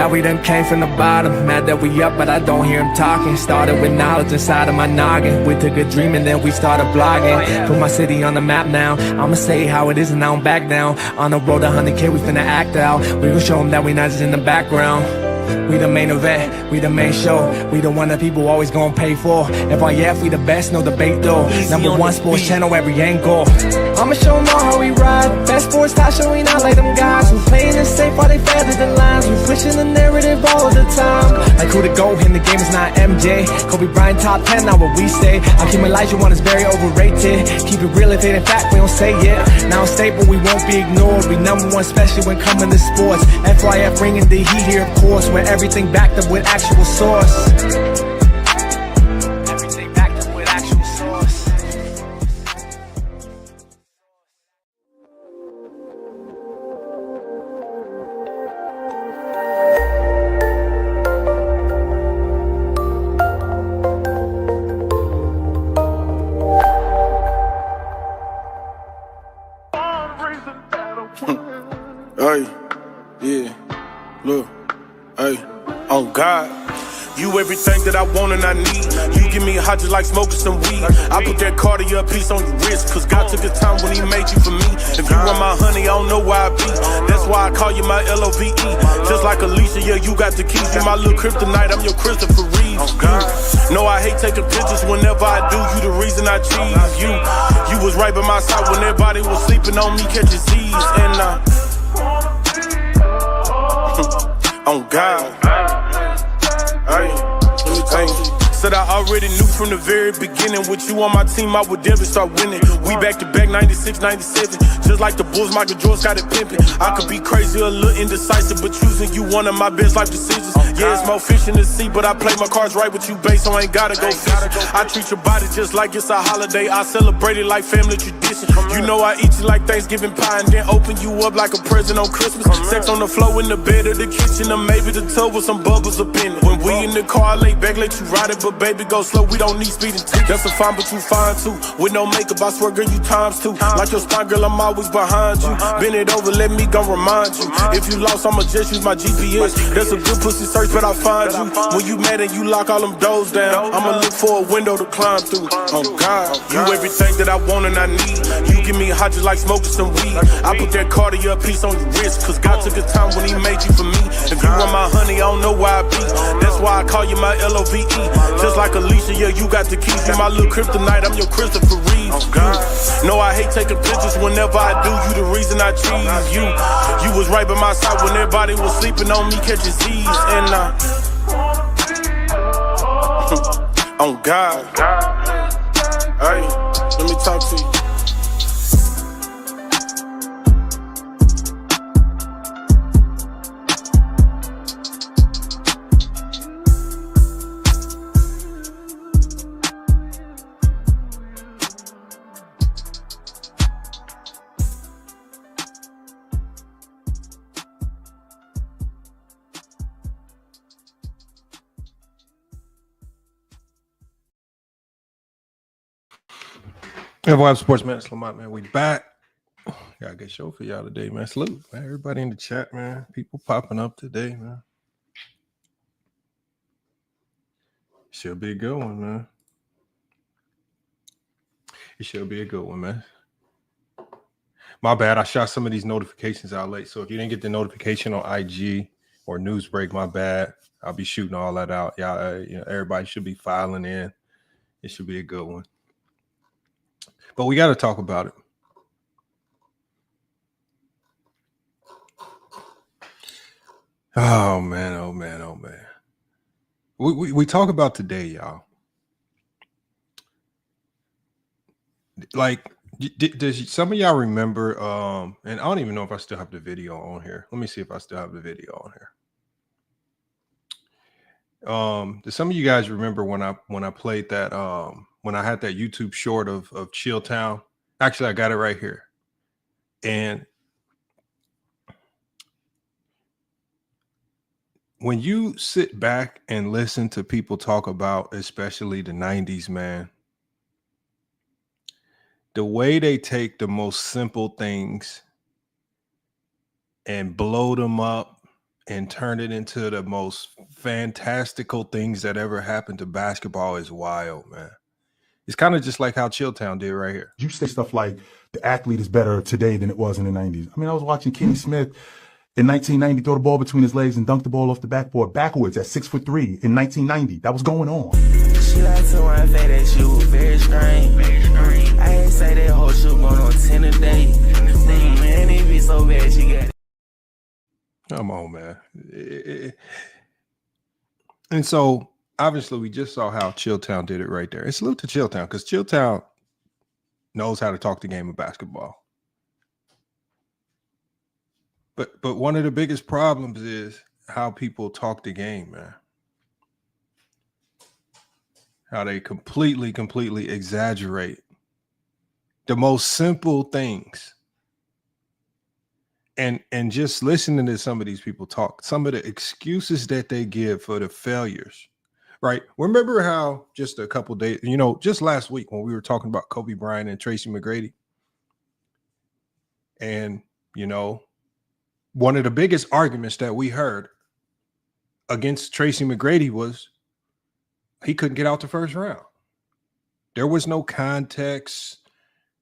that we done came from the bottom. Mad that we up, but I don't hear him talking. Started with knowledge inside of my noggin. We took a dream and then we started blogging. Put my city on the map now. I'ma say how it is and I don't back down. On the road to 100K, we finna act out. We gon' show them that we not just in the background. We the main event, we the main show. We the one that people always gonna pay for. FYF, we the best, no debate though. Number one sports channel, every angle. I'ma show them all how we ride. Best sports talk show, we not like them guys who playing it safe while they feather the lines. We pushing the narrative all the time. Like who to go in the game is not MJ. Kobe Bryant top 10, not what we say. Hakeem Olajuwon is very overrated. Keep it real, if it ain't fact, we don't say it. Now it's stable, we won't be ignored. We number one, especially when coming to sports. FYF bringing the heat here, of course. Where everything backed up with actual source. Everything backed up with actual source. Hey, yeah, look. Hey, on God, you everything that I want and I need. You give me hot just like smoking some weed. I put that Cartier piece on your wrist, cause God took his time when he made you for me. If you want my honey, I don't know why I be. That's why I call you my LOVE. Just like Alicia, yeah, you got the keys. You my little kryptonite, I'm your Christopher Reeve. No, I hate taking pictures whenever I do. You the reason I cheese you. You was right by my side when everybody was sleeping on me, catching Z's. And on God. Hey, let me tell you. Said I already knew from the very beginning. With you on my team, I would never start winning. We back to back, 96, 97. Just like the Bulls, Michael Jordan got it pimping. I could be crazy, a little indecisive, but choosing you one of my best life decisions. Yeah, it's more fish in the sea, but I play my cards right with you, babe, so I ain't gotta go fishing. I treat your body just like it's a holiday. I celebrate it like family tradition. You know I eat you like Thanksgiving pie and then open you up like a present on Christmas. Sex on the floor in the bed or the kitchen, or maybe the tub with some bubbles up in it. When we in the car, I lay back, let you ride it, but baby, go slow, we don't need speeding tickets. That's a fine, but you fine too. With no makeup, I swear, girl, you times two. Like your spine, girl, I'm always behind you. Bend it over, let me go remind you. If you lost, I'ma just use my GPS. That's a good pussy search, but I find you. When you mad and you lock all them doors down, I'ma look for a window to climb through. Oh God, you everything that I want and I need. You give me hot just like smoking some weed. I put that Cartier piece on your wrist, cause God took his time when he made you for me. If you want my honey, I don't know why I be. That's why I call you my LOVE. Just like Alicia, yeah, you got the keys. You my little kryptonite, I'm your Christopher Reeve. No, I hate taking pictures whenever I do. You the reason I cheese you. You was right by my side when everybody was sleeping on me, catching Z's. And on God. Hey, let me talk to you. FYF Sports, man. It's Lamont, man. We back. Got a good show for y'all today, man. Salute, man. Everybody in the chat, man. People popping up today, man. Should be a good one, man. It should be a good one, man. My bad. I shot some of these notifications out late. So if you didn't get the notification on IG or Newsbreak, my bad. I'll be shooting all that out. Y'all, everybody should be filing in. It should be a good one. But we got to talk about it. Oh, man. Oh, man. Oh, man. We talk about today, y'all. Like, does some of y'all remember, and I don't even know if I still have the video on here. Let me see if I still have the video on here. Do some of you guys remember when I played that, when I had that YouTube short of Chill Town? Actually, I got it right here. And when you sit back and listen to people talk about, especially the 90s, man, the way they take the most simple things and blow them up and turn it into the most fantastical things that ever happened to basketball is wild, man. It's kind of just like how Chilltown did right here. You say stuff like the athlete is better today than it was in the 90s. I mean, I was watching Kenny Smith in 1990 throw the ball between his legs and dunk the ball off the backboard backwards at 6'3" in 1990. That was going on. She like to run fat that you was very strange. I ain't say that whole shit going on 10 a day. Man, it be so bad she got it. Come on, man. And so obviously we just saw how Chilltown did it right there. And salute to Chilltown, because Chilltown knows how to talk the game of basketball. But one of the biggest problems is how people talk the game, man. How they completely exaggerate the most simple things. And just listening to some of these people talk, some of the excuses that they give for the failures, right? Remember how just a couple days, just last week when we were talking about Kobe Bryant and Tracy McGrady, and, one of the biggest arguments that we heard against Tracy McGrady was he couldn't get out the first round. There was no context,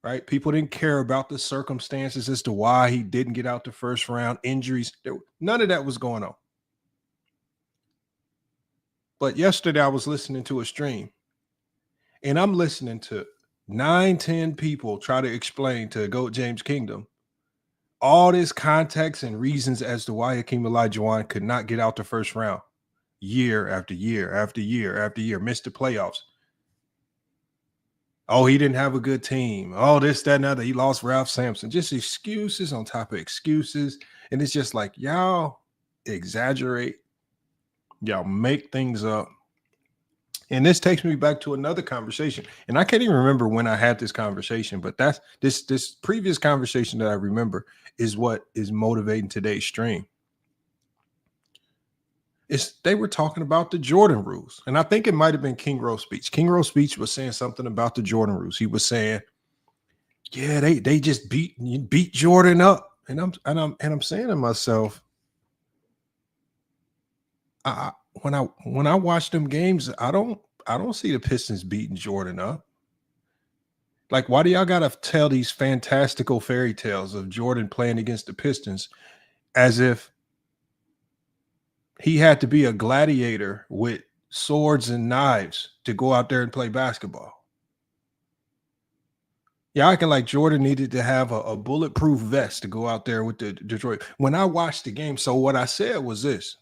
right? People didn't care about the circumstances as to why he didn't get out the first round, injuries. None of that was going on. But yesterday I was listening to a stream, and I'm listening to 9-10 people try to explain to GOAT James Kingdom all this context and reasons as to why Hakeem Olajuwon could not get out the first round year after year after year after year, missed the playoffs. Oh, he didn't have a good team. Oh, this, that, and other. He lost Ralph Sampson. Just excuses on top of excuses. And it's just like, y'all exaggerate. Y'all make things up. And this takes me back to another conversation. And I can't even remember when I had this conversation, but that's this previous conversation that I remember is what is motivating today's stream. They were talking about the Jordan rules. And I think it might have been King Rowe's speech. King Rowe's speech was saying something about the Jordan rules. He was saying, yeah, they just beat Jordan up. And I'm saying to myself, when I watch them games, I don't see the Pistons beating Jordan up. Like, why do y'all gotta tell these fantastical fairy tales of Jordan playing against the Pistons as if he had to be a gladiator with swords and knives to go out there and play basketball? Yeah, I can like Jordan needed to have a bulletproof vest to go out there with the Detroit. When I watched the game, so what I said was this.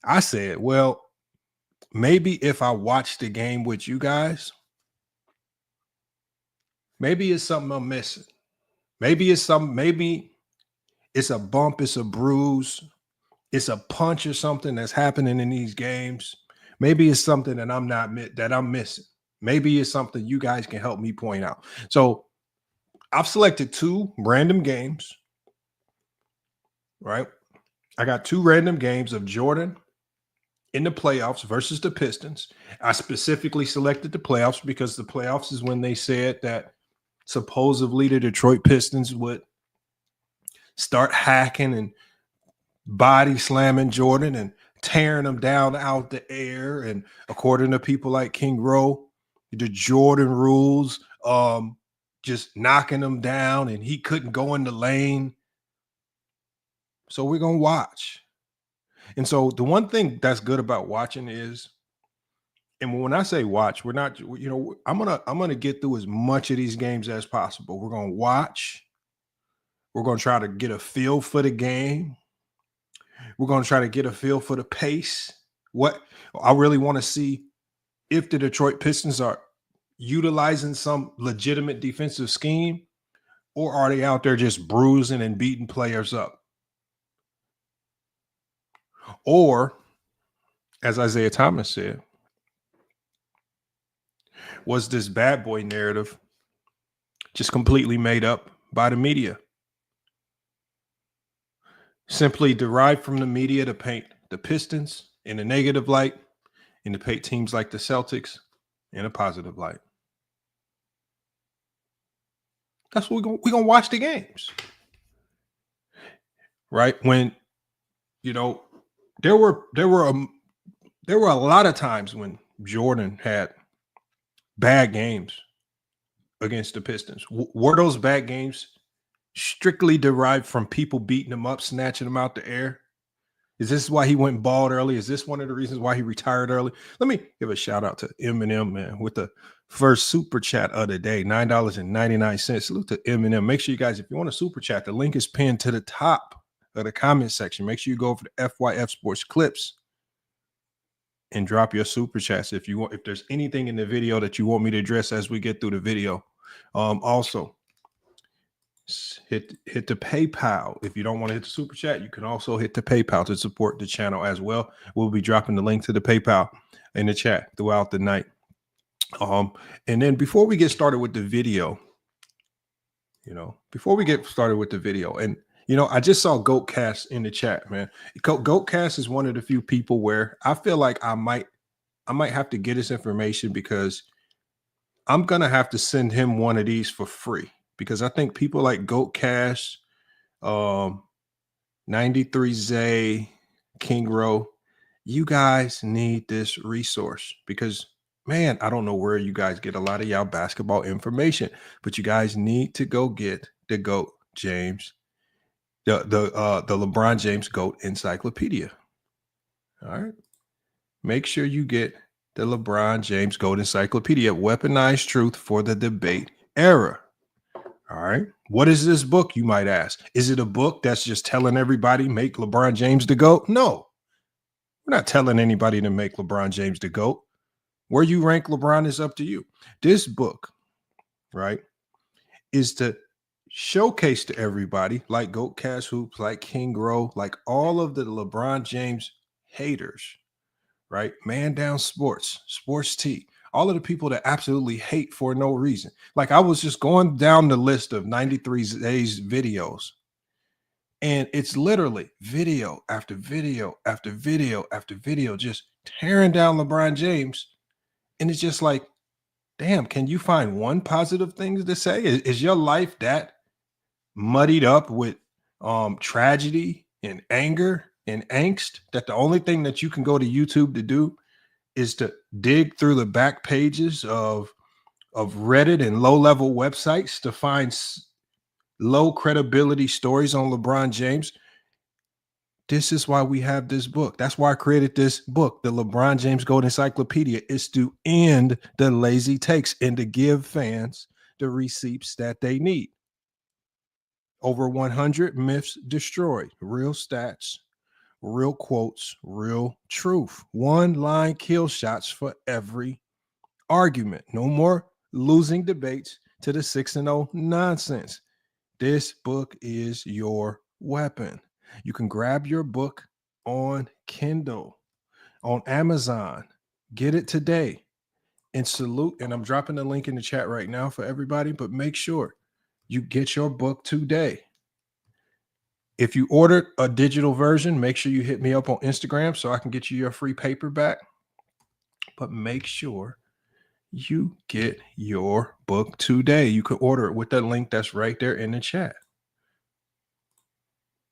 I said, well, maybe if I watch the game with you guys, maybe it's something I'm missing. Maybe it's a bump, it's a bruise, it's a punch or something that's happening in these games. Maybe it's something that I'm missing. Maybe it's something you guys can help me point out. So I've selected 2 random games, right? I got 2 random games of Jordan in the playoffs versus the Pistons. I specifically selected the playoffs because the playoffs is when they said that supposedly the Detroit Pistons would start hacking and body slamming Jordan and tearing him down out the air. And according to people like King Rowe, the Jordan rules, just knocking him down and he couldn't go in the lane. So we're going to watch. And so the one thing that's good about watching is, and when I say watch, we're not, I'm going to get through as much of these games as possible. We're going to watch. We're going to try to get a feel for the game. We're going to try to get a feel for the pace. What I really want to see if the Detroit Pistons are utilizing some legitimate defensive scheme, or are they out there just bruising and beating players up? Or, as Isaiah Thomas said, was this bad boy narrative just completely made up by the media? Simply derived from the media to paint the Pistons in a negative light and to paint teams like the Celtics in a positive light. That's what we're gonna watch the games. Right? When you know, there were a lot of times when Jordan had bad games against the Pistons. Were those bad games strictly derived from people beating him up, snatching him out the air? Is this why he went bald early? Is this one of the reasons why he retired early? Let me give a shout out to Eminem, man, with the first super chat of the day, $9.99. Salute to Eminem. Make sure you guys, if you want a super chat, the link is pinned to the top of the comment section. Make sure you go over to FYF Sports Clips and drop your super chats if you want. If there's anything in the video that you want me to address as we get through the video. Also, hit the PayPal. If you don't want to hit the super chat, you can also hit the PayPal to support the channel as well. We'll be dropping the link to the PayPal in the chat throughout the night. And then before we get started with the video, and I just saw Goatcast in the chat, man. Goatcast is one of the few people where I feel like I might have to get his information, because I'm gonna have to send him one of these for free, because I think people like Goatcast, 93Zay, King Row, you guys need this resource, because man, I don't know where you guys get a lot of y'all basketball information, but you guys need to go get the GOAT James, the LeBron James GOAT encyclopedia. All right. Make sure you get the LeBron James GOAT encyclopedia, weaponized truth for the debate era. All right. What is this book, you might ask? Is it a book that's just telling everybody make LeBron James the GOAT? No, we're not telling anybody to make LeBron James the GOAT. Where you rank LeBron is up to you. This book, right, is to showcase to everybody, like Goatcast Hoops, like King Row, like all of the LeBron James haters, right? Man Down Sports, Sports T, all of the people that absolutely hate for no reason. Like, I was just going down the list of 93Z's videos, and it's literally video after video after video after video, just tearing down LeBron James. And it's just like, damn, can you find one positive thing to say? Is your life that muddied up with tragedy and anger and angst that the only thing that you can go to YouTube to do is to dig through the back pages of Reddit and low-level websites to find low credibility stories on LeBron James? This is why we have this book. That's why I created this book, the LeBron James GOAT Encyclopedia, is to end the lazy takes and to give fans the receipts that they need. Over 100 myths destroyed, real stats, real quotes, real truth. One line kill shots for every argument. No more losing debates to the 6-0 nonsense. This book is your weapon. You can grab your book on Kindle, on Amazon. Get it today. And salute, and I'm dropping the link in the chat right now for everybody, but make sure you get your book today. If you ordered a digital version, make sure you hit me up on Instagram so I can get you your free paperback. But make sure you get your book today. You can order it with that link that's right there in the chat.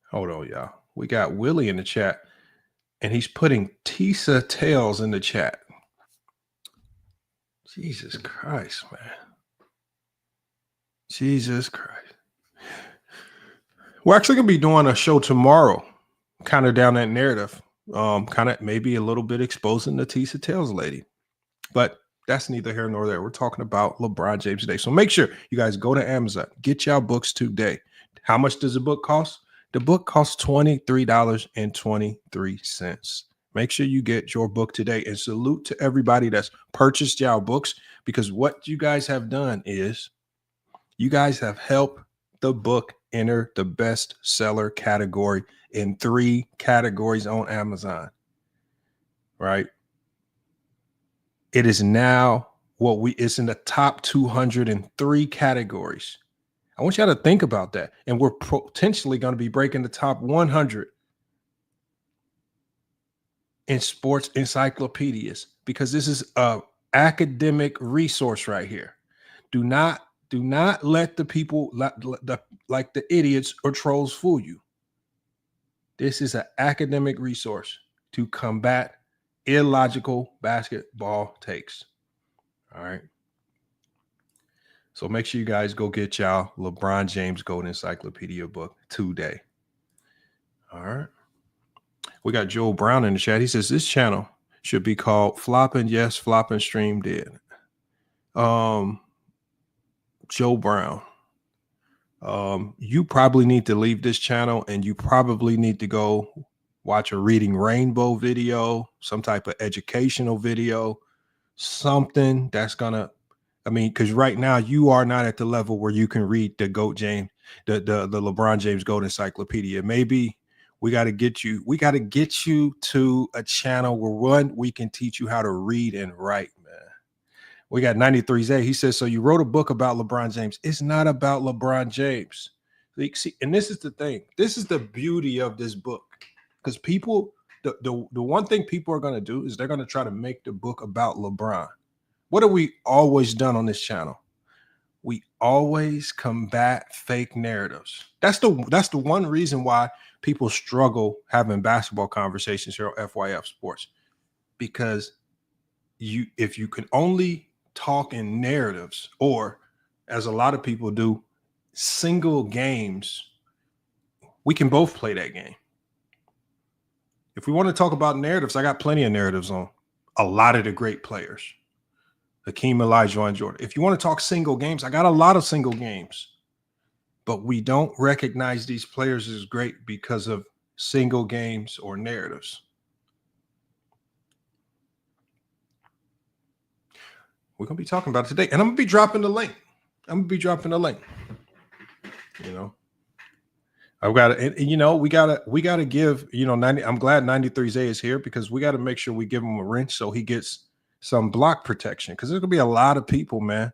Hold on, y'all. We got Willie in the chat, and he's putting Tisa Tails in the chat. Jesus Christ, man. Jesus Christ. We're actually going to be doing a show tomorrow, kind of down that narrative, kind of maybe a little bit exposing the Tisa Tails lady. But that's neither here nor there. We're talking about LeBron James today. So make sure you guys go to Amazon. Get y'all books today. How much does a book cost? The book costs $23.23. Make sure you get your book today, and salute to everybody that's purchased y'all books, because what you guys have done is you guys have helped the book enter the bestseller category in 3 categories on Amazon, right? It is now it's in the top 203 categories. I want y'all to think about that. And we're potentially going to be breaking the top 100 in sports encyclopedias, because this is a academic resource right here. Do not let the people like the idiots or trolls fool you. This is an academic resource to combat illogical basketball takes. All right. So make sure you guys go get y'all LeBron James Golden Encyclopedia book today. All right. We got Joe Brown in the chat. He says this channel should be called Flopping Yes, Flopping Stream Dead. Joe Brown. You probably need to leave this channel and you probably need to go watch a Reading Rainbow video, some type of educational video, something that's gonna, because right now you are not at the level where you can read the GOAT James, the LeBron James Gold Encyclopedia. Maybe we got to get you to a channel where we can teach you how to read and write, man. We got 93Z. He says, so you wrote a book about LeBron James. It's not about LeBron James. See, and this is the thing. This is the beauty of this book. Because people, the one thing people are going to do is they're going to try to make the book about LeBron. What have we always done on this channel? We always combat fake narratives. That's the one reason why people struggle having basketball conversations here on FYF Sports. Because if you can only talk in narratives, or as a lot of people do, single games, we can both play that game. If we want to talk about narratives, I got plenty of narratives on a lot of the great players. Hakeem Olajuwon Jordan. If you want to talk single games, I got a lot of single games. But we don't recognize these players as great because of single games or narratives. We're going to be talking about it today. And I'm going to be dropping the link. You know, I've got to, and you know, we gotta give, you know, 90. I'm glad 93Z is here because we got to make sure we give him a wrench so he gets some block protection, because there's gonna be a lot of people, man.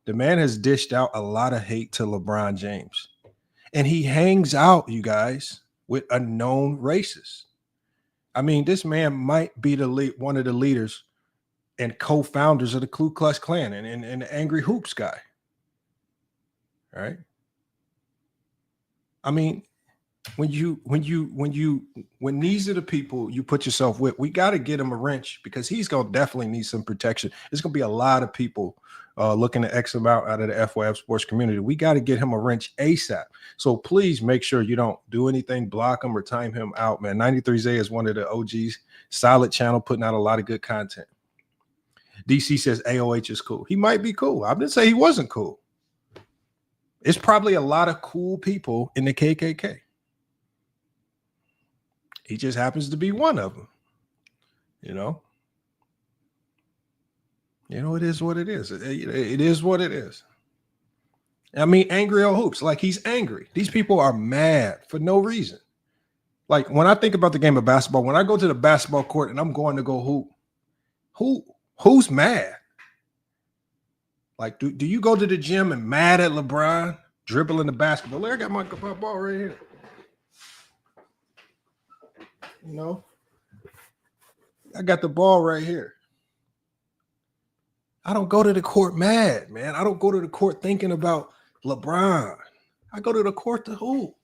The man has dished out a lot of hate to LeBron James, and he hangs out, you guys, with a known racist. I mean, this man might be one of the leaders and co-founders of the Ku Klux Klan and the Angry Hoops guy. All right. I mean, when these are the people you put yourself with, we got to get him a wrench because he's going to definitely need some protection. There's going to be a lot of people looking to X him out of the FYF Sports community. We got to get him a wrench ASAP. So please make sure you don't do anything, block him or time him out, man. 93Z is one of the OGs, solid channel, putting out a lot of good content. DC says AOH is cool. He might be cool. I didn't say he wasn't cool. It's probably a lot of cool people in the KKK. He just happens to be one of them. You know, it is what it is. It is what it is. I mean, angry old hoops, like he's angry. These people are mad for no reason. Like when I think about the game of basketball, when I go to the basketball court and I'm going to go hoop, who's mad? Like, do you go to the gym and mad at LeBron dribbling the basketball? Look, I got my ball right here. You know, I got the ball right here. I don't go to the court mad, man. I don't go to the court thinking about LeBron. I go to the court to hoop.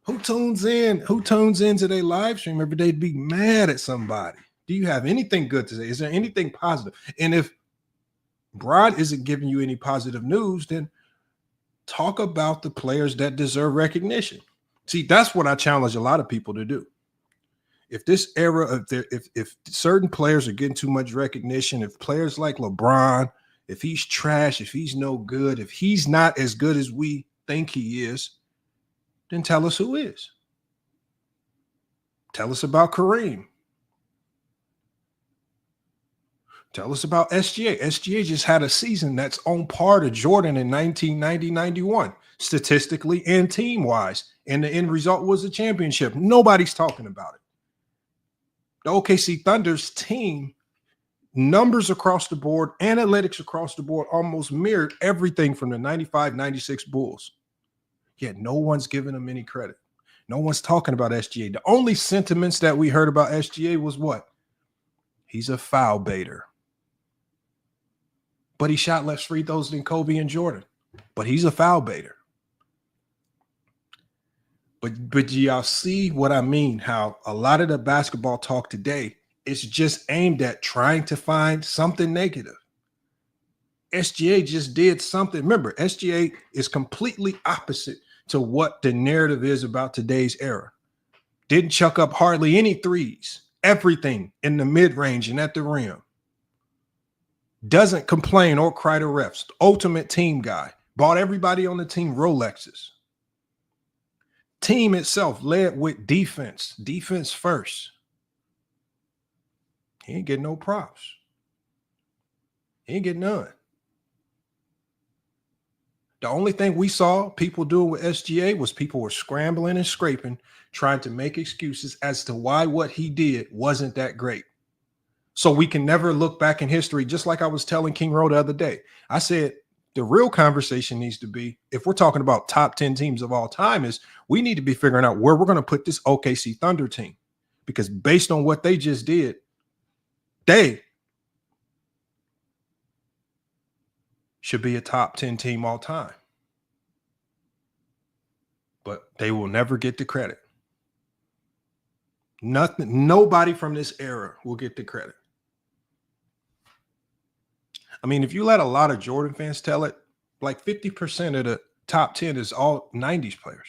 Who tunes into their live stream every day to be mad at somebody? Do you have anything good to say? Is there anything positive? And if Brad isn't giving you any positive news, then talk about the players that deserve recognition. See, that's what I challenge a lot of people to do. If this era of if certain players are getting too much recognition, if players like LeBron, if he's trash, if he's no good, if he's not as good as we think he is, then tell us who is. Tell us about Kareem. Tell us about SGA. SGA just had a season that's on par to Jordan in 1990-91, statistically and team-wise. And the end result was a championship. Nobody's talking about it. The OKC Thunder's team, numbers across the board, analytics across the board, almost mirrored everything from the 95-96 Bulls. Yet no one's giving them any credit. No one's talking about SGA. The only sentiments that we heard about SGA was what? He's a foul baiter. But he shot less free throws than Kobe and Jordan. But he's a foul baiter. But y'all see what I mean? How a lot of the basketball talk today is just aimed at trying to find something negative. SGA just did something. Remember, SGA is completely opposite to what the narrative is about today's era. Didn't chuck up hardly any threes. Everything in the mid-range and at the rim. Doesn't complain or cry to refs. Ultimate team guy. Bought everybody on the team Rolexes. Team itself led with defense. Defense first. He ain't getting no props. He ain't getting none. The only thing we saw people doing with SGA was people were scrambling and scraping, trying to make excuses as to why what he did wasn't that great. So we can never look back in history, just like I was telling King Rowe the other day. I said the real conversation needs to be, if we're talking about top 10 teams of all time, is we need to be figuring out where we're going to put this OKC Thunder team. Because based on what they just did, they should be a top 10 team all time. But they will never get the credit. Nobody from this era will get the credit. I mean, if you let a lot of Jordan fans tell it, like 50% of the top 10 is all 90s players.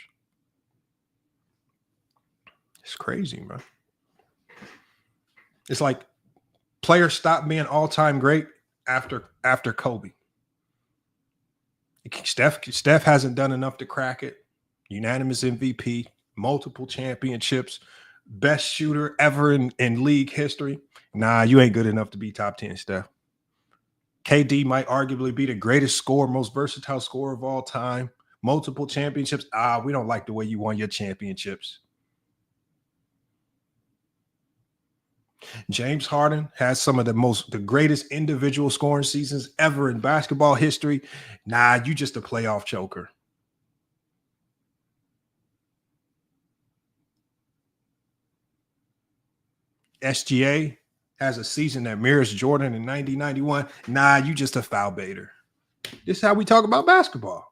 It's crazy, man. It's like players stop being all-time great after Kobe. Steph hasn't done enough to crack it. Unanimous MVP, multiple championships, best shooter ever in league history. Nah, you ain't good enough to be top 10, Steph. KD might arguably be the greatest scorer, most versatile scorer of all time. Multiple championships. We don't like the way you won your championships. James Harden has some of the greatest individual scoring seasons ever in basketball history. Nah, you just a playoff choker. SGA has a season that mirrors Jordan in 90-91. Nah, you just a foul baiter. This is how we talk about basketball.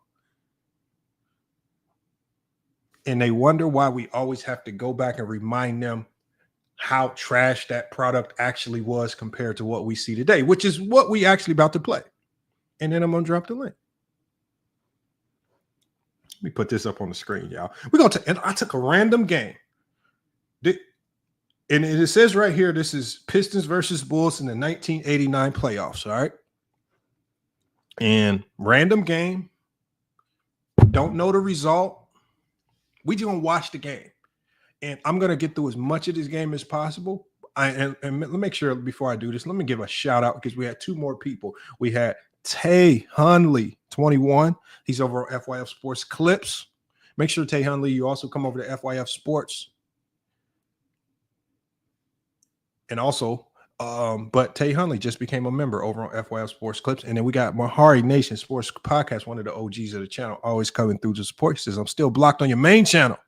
And they wonder why we always have to go back and remind them how trash that product actually was compared to what we see today, which is what we actually about to play. And then I'm going to drop the link. Let me put this up on the screen, y'all. And I took a random game. And it says right here, this is Pistons versus Bulls in the 1989 playoffs, all right? And random game. Don't know the result. We just going to watch the game. And I'm going to get through as much of this game as possible. And let me make sure before I do this, let me give a shout out because we had two more people. We had Tay Hunley, 21. He's over at FYF Sports Clips. Make sure, Tay Hunley, you also come over to FYF Sports. And also, but Tay Hunley just became a member over on FYF Sports Clips. And then we got Mahari Nation Sports Podcast, one of the OGs of the channel, always coming through to support. He says, I'm still blocked on your main channel,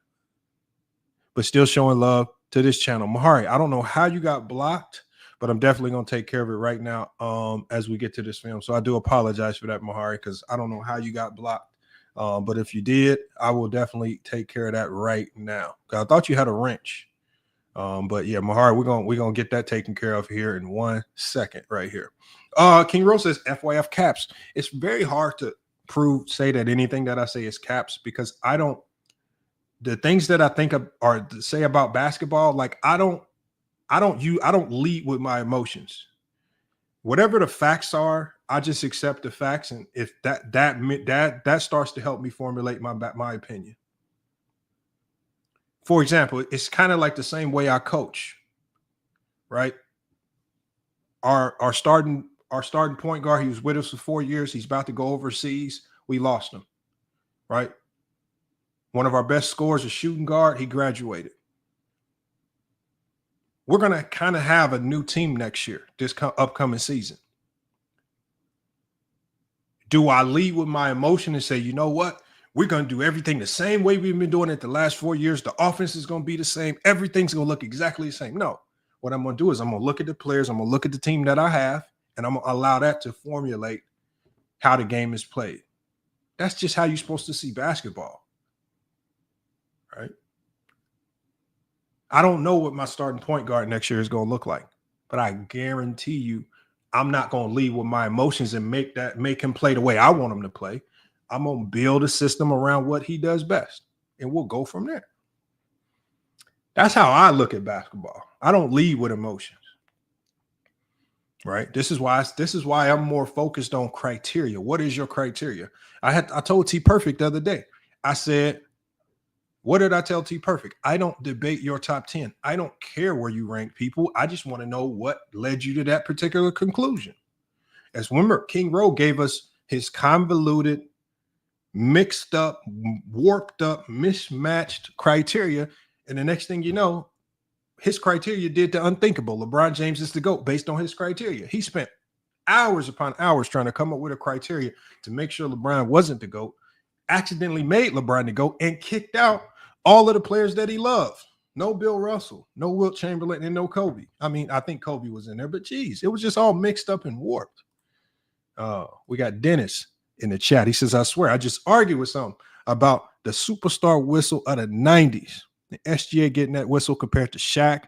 but still showing love to this channel. Mahari, I don't know how you got blocked, but I'm definitely going to take care of it right now as we get to this film. So I do apologize for that, Mahari, because I don't know how you got blocked. But if you did, I will definitely take care of that right now. I thought you had a wrench. But yeah, Mahari, we're gonna get that taken care of here in 1 second right here. King Rose says FYF caps. It's very hard to say that anything that I say is caps because the things that I think of or say about basketball, like I don't lead with my emotions. Whatever the facts are, I just accept the facts, and if that starts to help me formulate my opinion. For example, it's kind of like the same way I coach, right? Our starting point guard, he was with us for 4 years. He's about to go overseas. We lost him, right? One of our best scorers, a shooting guard, he graduated. We're going to kind of have a new team next year, this upcoming season. Do I lead with my emotion and say, you know what? We're going to do everything the same way we've been doing it the last 4 years. The offense is going to be the same. Everything's going to look exactly the same. No. What I'm going to do is I'm going to look at the players. I'm going to look at the team that I have, and I'm going to allow that to formulate how the game is played. That's just how you're supposed to see basketball, right? I don't know what my starting point guard next year is going to look like, but I guarantee you I'm not going to lead with my emotions and make him play the way I want him to play. I'm going to build a system around what he does best, and we'll go from there. That's how I look at basketball. I don't lead with emotions. Right. This is why I'm more focused on criteria. What is your criteria? I told T Perfect the other day. I said, what did I tell T Perfect? I don't debate your top 10. I don't care where you rank people. I just want to know what led you to that particular conclusion. As remember, King Rowe gave us his convoluted, mixed up, warped up, mismatched criteria. And the next thing you know, his criteria did the unthinkable. LeBron James is the GOAT based on his criteria. He spent hours upon hours trying to come up with a criteria to make sure LeBron wasn't the GOAT, accidentally made LeBron the GOAT, and kicked out all of the players that he loved. No Bill Russell, no Wilt Chamberlain, and no Kobe. I mean, I think Kobe was in there, but geez, it was just all mixed up and warped. We got Dennis in the chat. He says, I swear, I just argued with some about the superstar whistle of the 90s. The SGA getting that whistle compared to Shaq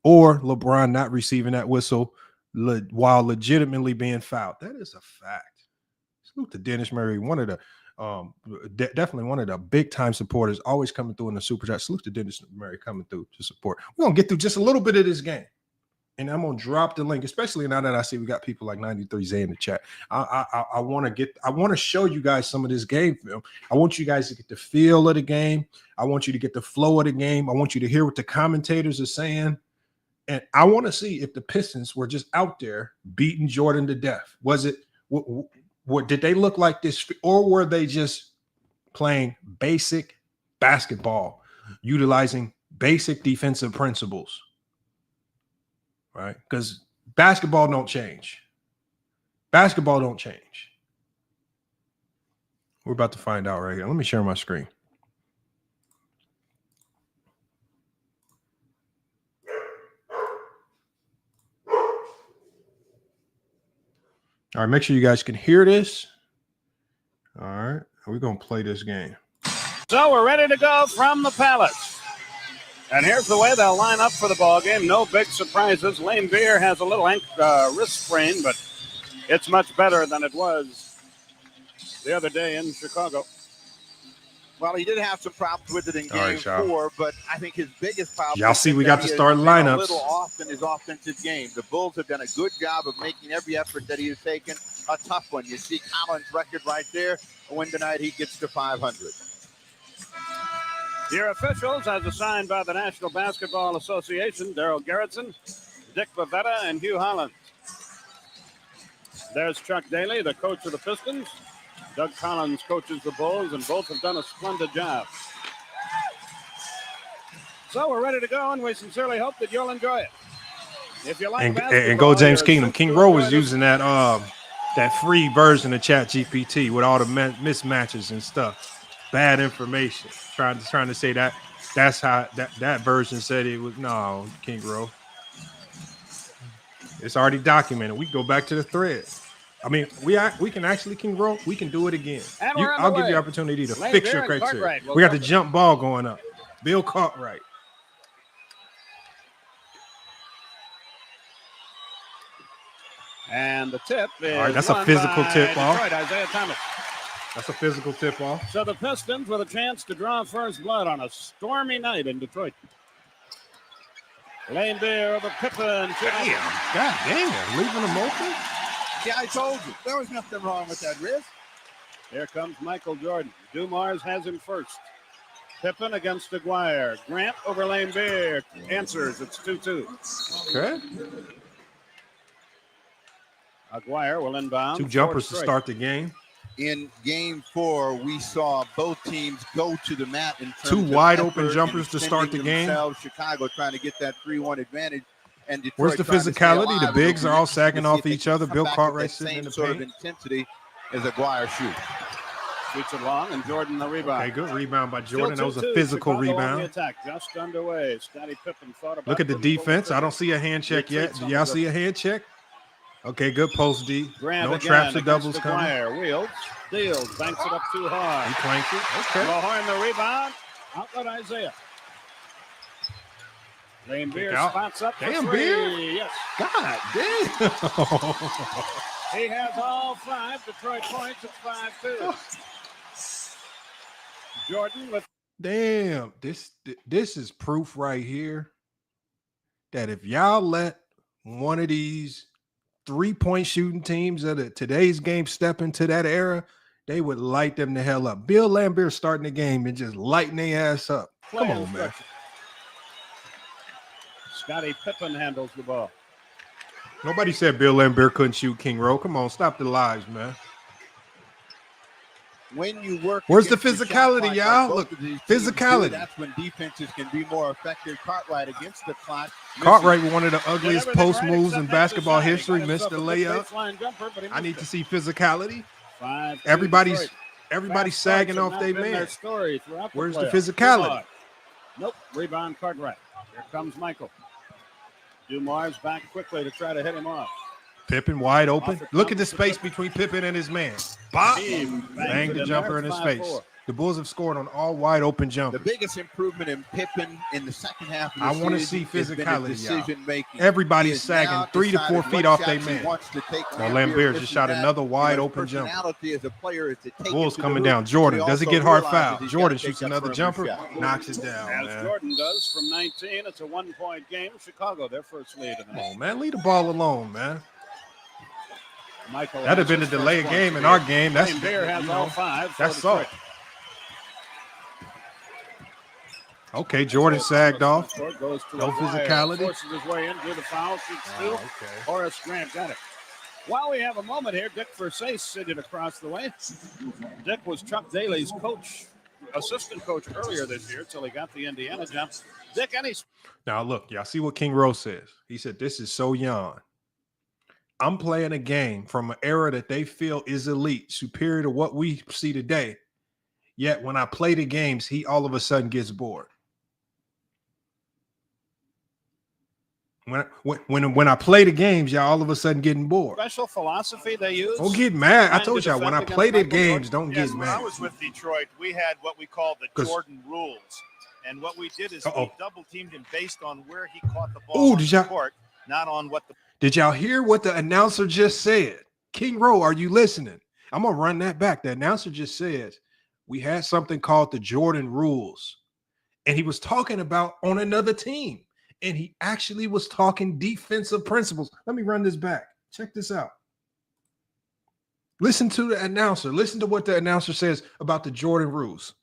or LeBron not receiving that whistle while legitimately being fouled. That is a fact. Salute to Dennis Murray, one of the definitely one of the big time supporters, always coming through in the super chat. Salute to Dennis Murray coming through to support. We're gonna get through just a little bit of this game, and I'm gonna drop the link, especially now that I see we got people like 93Z in the chat. I want to show you guys some of this game film. I want you guys to get the feel of the game. I want you to get the flow of the game. I want you to hear what the commentators are saying. And I want to see if the Pistons were just out there beating Jordan to death. Was it what did they look like this, or were they just playing basic basketball, utilizing basic defensive principles? Right? Because basketball don't change. Basketball don't change. We're about to find out right here. Let me share my screen. All right, make sure you guys can hear this. All right, we're going to play this game. So we're ready to go from the Palace. And here's the way they'll line up for the ball game. No big surprises. Lane Beer has a little wrist sprain, but it's much better than it was the other day in Chicago. Well, he did have some problems with it in game 4, but I think his biggest problem. Y'all see, we got the starting lineups. A little off in his offensive game. The Bulls have done a good job of making every effort that he has taken a tough one. You see Collins' record right there. A win tonight, he gets to 500. Your officials, as assigned by the National Basketball Association, Darryl Gerritsen, Dick Bavetta, and Hugh Holland. There's Chuck Daly, the coach of the Pistons. Doug Collins coaches the Bulls, and both have done a splendid job. So we're ready to go, and we sincerely hope that you'll enjoy it. If you like and go James Kingdom. King Rowe was using that free version of ChatGPT with all the mismatches and stuff. Bad information. Trying to say that's how that version said it was. No, King Rowe. It's already documented. We go back to the thread. I mean, we can actually, King Rowe, we can do it again. I'll give you the opportunity to fix your criteria. We got the jump ball going up. Bill Cartwright. And the tip is all right, that's a physical tip off. Isaiah Thomas. That's a physical tip off. So the Pistons with a chance to draw first blood on a stormy night in Detroit. Lane Beer over Pippen. God damn, leaving them open? Yeah, I told you. There was nothing wrong with that wrist. Here comes Michael Jordan. Dumars has him first. Pippen against Aguirre. Grant over Lane Beer. Answers. It's 2-2. Okay. Aguirre will inbound. 2 jumpers to start the game. In game 4, we saw both teams go to the mat in terms 2 of wide open jumpers to start the game. Chicago trying to get that 3-1 advantage. And Detroit. Where's the physicality? The bigs are all sagging off each other. Bill Cartwright sitting in the sort paint. of intensity as Aguirre shoots. Shoots it long, and Jordan the rebound. Okay, good rebound by Jordan. That was a 2-2. physical Chicago rebound. on the attack just underway. Scottie Pippen thought about. Look at the defense. I don't see a hand check yet. Do y'all see a hand check? Okay, good post D. No traps or doubles coming. Wheels, steals, banks it up too hard. He clanked it. Okay. Mahorn the rebound. Outlet Isaiah. Lane Beer out. spots up for Damn, three. Beer. Yes. God damn. He has all 5 Detroit points. It's 5-2. Jordan with Damn. This is proof right here that if y'all let one of these 3-point shooting teams of today's game step into that era, they would light them the hell up. Bill Laimbeer starting the game and just lighting their ass up. Come on, man. Scottie Pippen handles the ball. Nobody said Bill Laimbeer couldn't shoot King Rowe. Come on, stop the lies, man. When you work, Where's the against physicality, shot clock y'all? like Look, both of these teams physicality. do, that's when defenses can be more effective. Cartwright against the clock. Cartwright with one of the ugliest Did everything post right moves except in make basketball the shot. He history. got Missed the himself a good layup. baseline jumper, but he I need missed to it. see physicality. 5-2 Everybody's Detroit. Fast sagging starts off have their not been their man. story throughout Where's the playoffs. physicality? Nope. Rebound Cartwright. Here comes Michael. Dumars back quickly to try to hit him off. Pippen wide open. Off it Look at the comes space Pippen. between Pippen and his man. Bop. Team bangs Bang it the in jumper there. in his 5-4. face. The Bulls have scored on all wide open The jumpers. biggest improvement in Pippen in the second half of the I season wanna see has been physicality, his y'all. decision making. Everybody's He has sagging now 3 to 4 decided feet what off their shots he man. wants to take. Now, Laimbeer just misses shot that. another wide His open jumper. personality as a player is to take Bulls it to coming the down. hoop, Jordan, but does he also get hard realizes foul? he's Jordan gotta take shoots that another perimeter jumper, shot. knocks it down, As man. Jordan does from 19, it's a 1-point game. Chicago, their first lead in the Come night. on, man. Leave the ball alone, man. Michael That'd have has been a his first delay point game for in the our year. game. That's, Lane Beer has you all know, 5. for that's Detroit. soft. Okay, Jordan sagged off. Goes to No the wire, physicality. forces his way into the foul, shoots 2. Oh, okay. Horace Grant got it. While we have a moment here, Dick Versace sitting across the way. Dick was Chuck Daly's coach, assistant coach earlier this year till he got the Indiana jump. Dick, any Now, look, y'all see what King Rose says. He said, this is so young. I'm playing a game from an era that they feel is elite, superior to what we see today. Yet when I play the games, he all of a sudden gets bored. When I play the games, y'all all of a sudden getting bored. special philosophy they use? Don't get mad. I Trying told to y'all when I defend play the against Michael games, don't Yes, get when I mad. was with Detroit, we had what we call the 'Cause- Jordan rules. And what we did is Uh-oh. we double teamed him based on where he caught the ball Ooh, on did the y'all- court, not on what the Did y'all hear what the announcer just said? King Rowe, are you listening? I'm going to run that back. The announcer just says we had something called the Jordan rules. And he was talking about on another team. And he actually was talking defensive principles. Let me run this back. Check this out. Listen to the announcer. Listen to what the announcer says about the Jordan rules.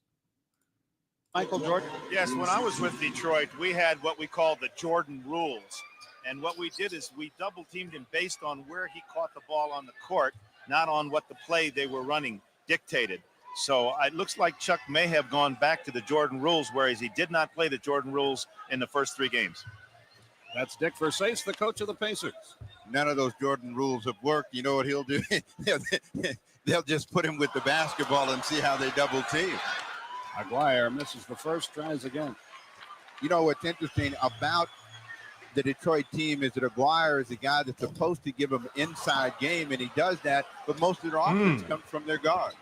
Michael Jordan? Yes, when I was with Detroit, we had what we call the Jordan rules. And what we did is we double teamed him based on where he caught the ball on the court, not on what the play they were running dictated. So it looks like Chuck may have gone back to the Jordan rules, whereas he did not play the Jordan rules in the first 3 games. That's Dick Versace, the coach of the Pacers. None of those Jordan rules have worked. You know what he'll do? They'll just put him with the basketball and see how they double team. Aguirre misses the first, tries again. You know what's interesting about the Detroit team is that Aguirre is a guy that's supposed to give them inside game, and he does that, but most of their offense comes from their guard.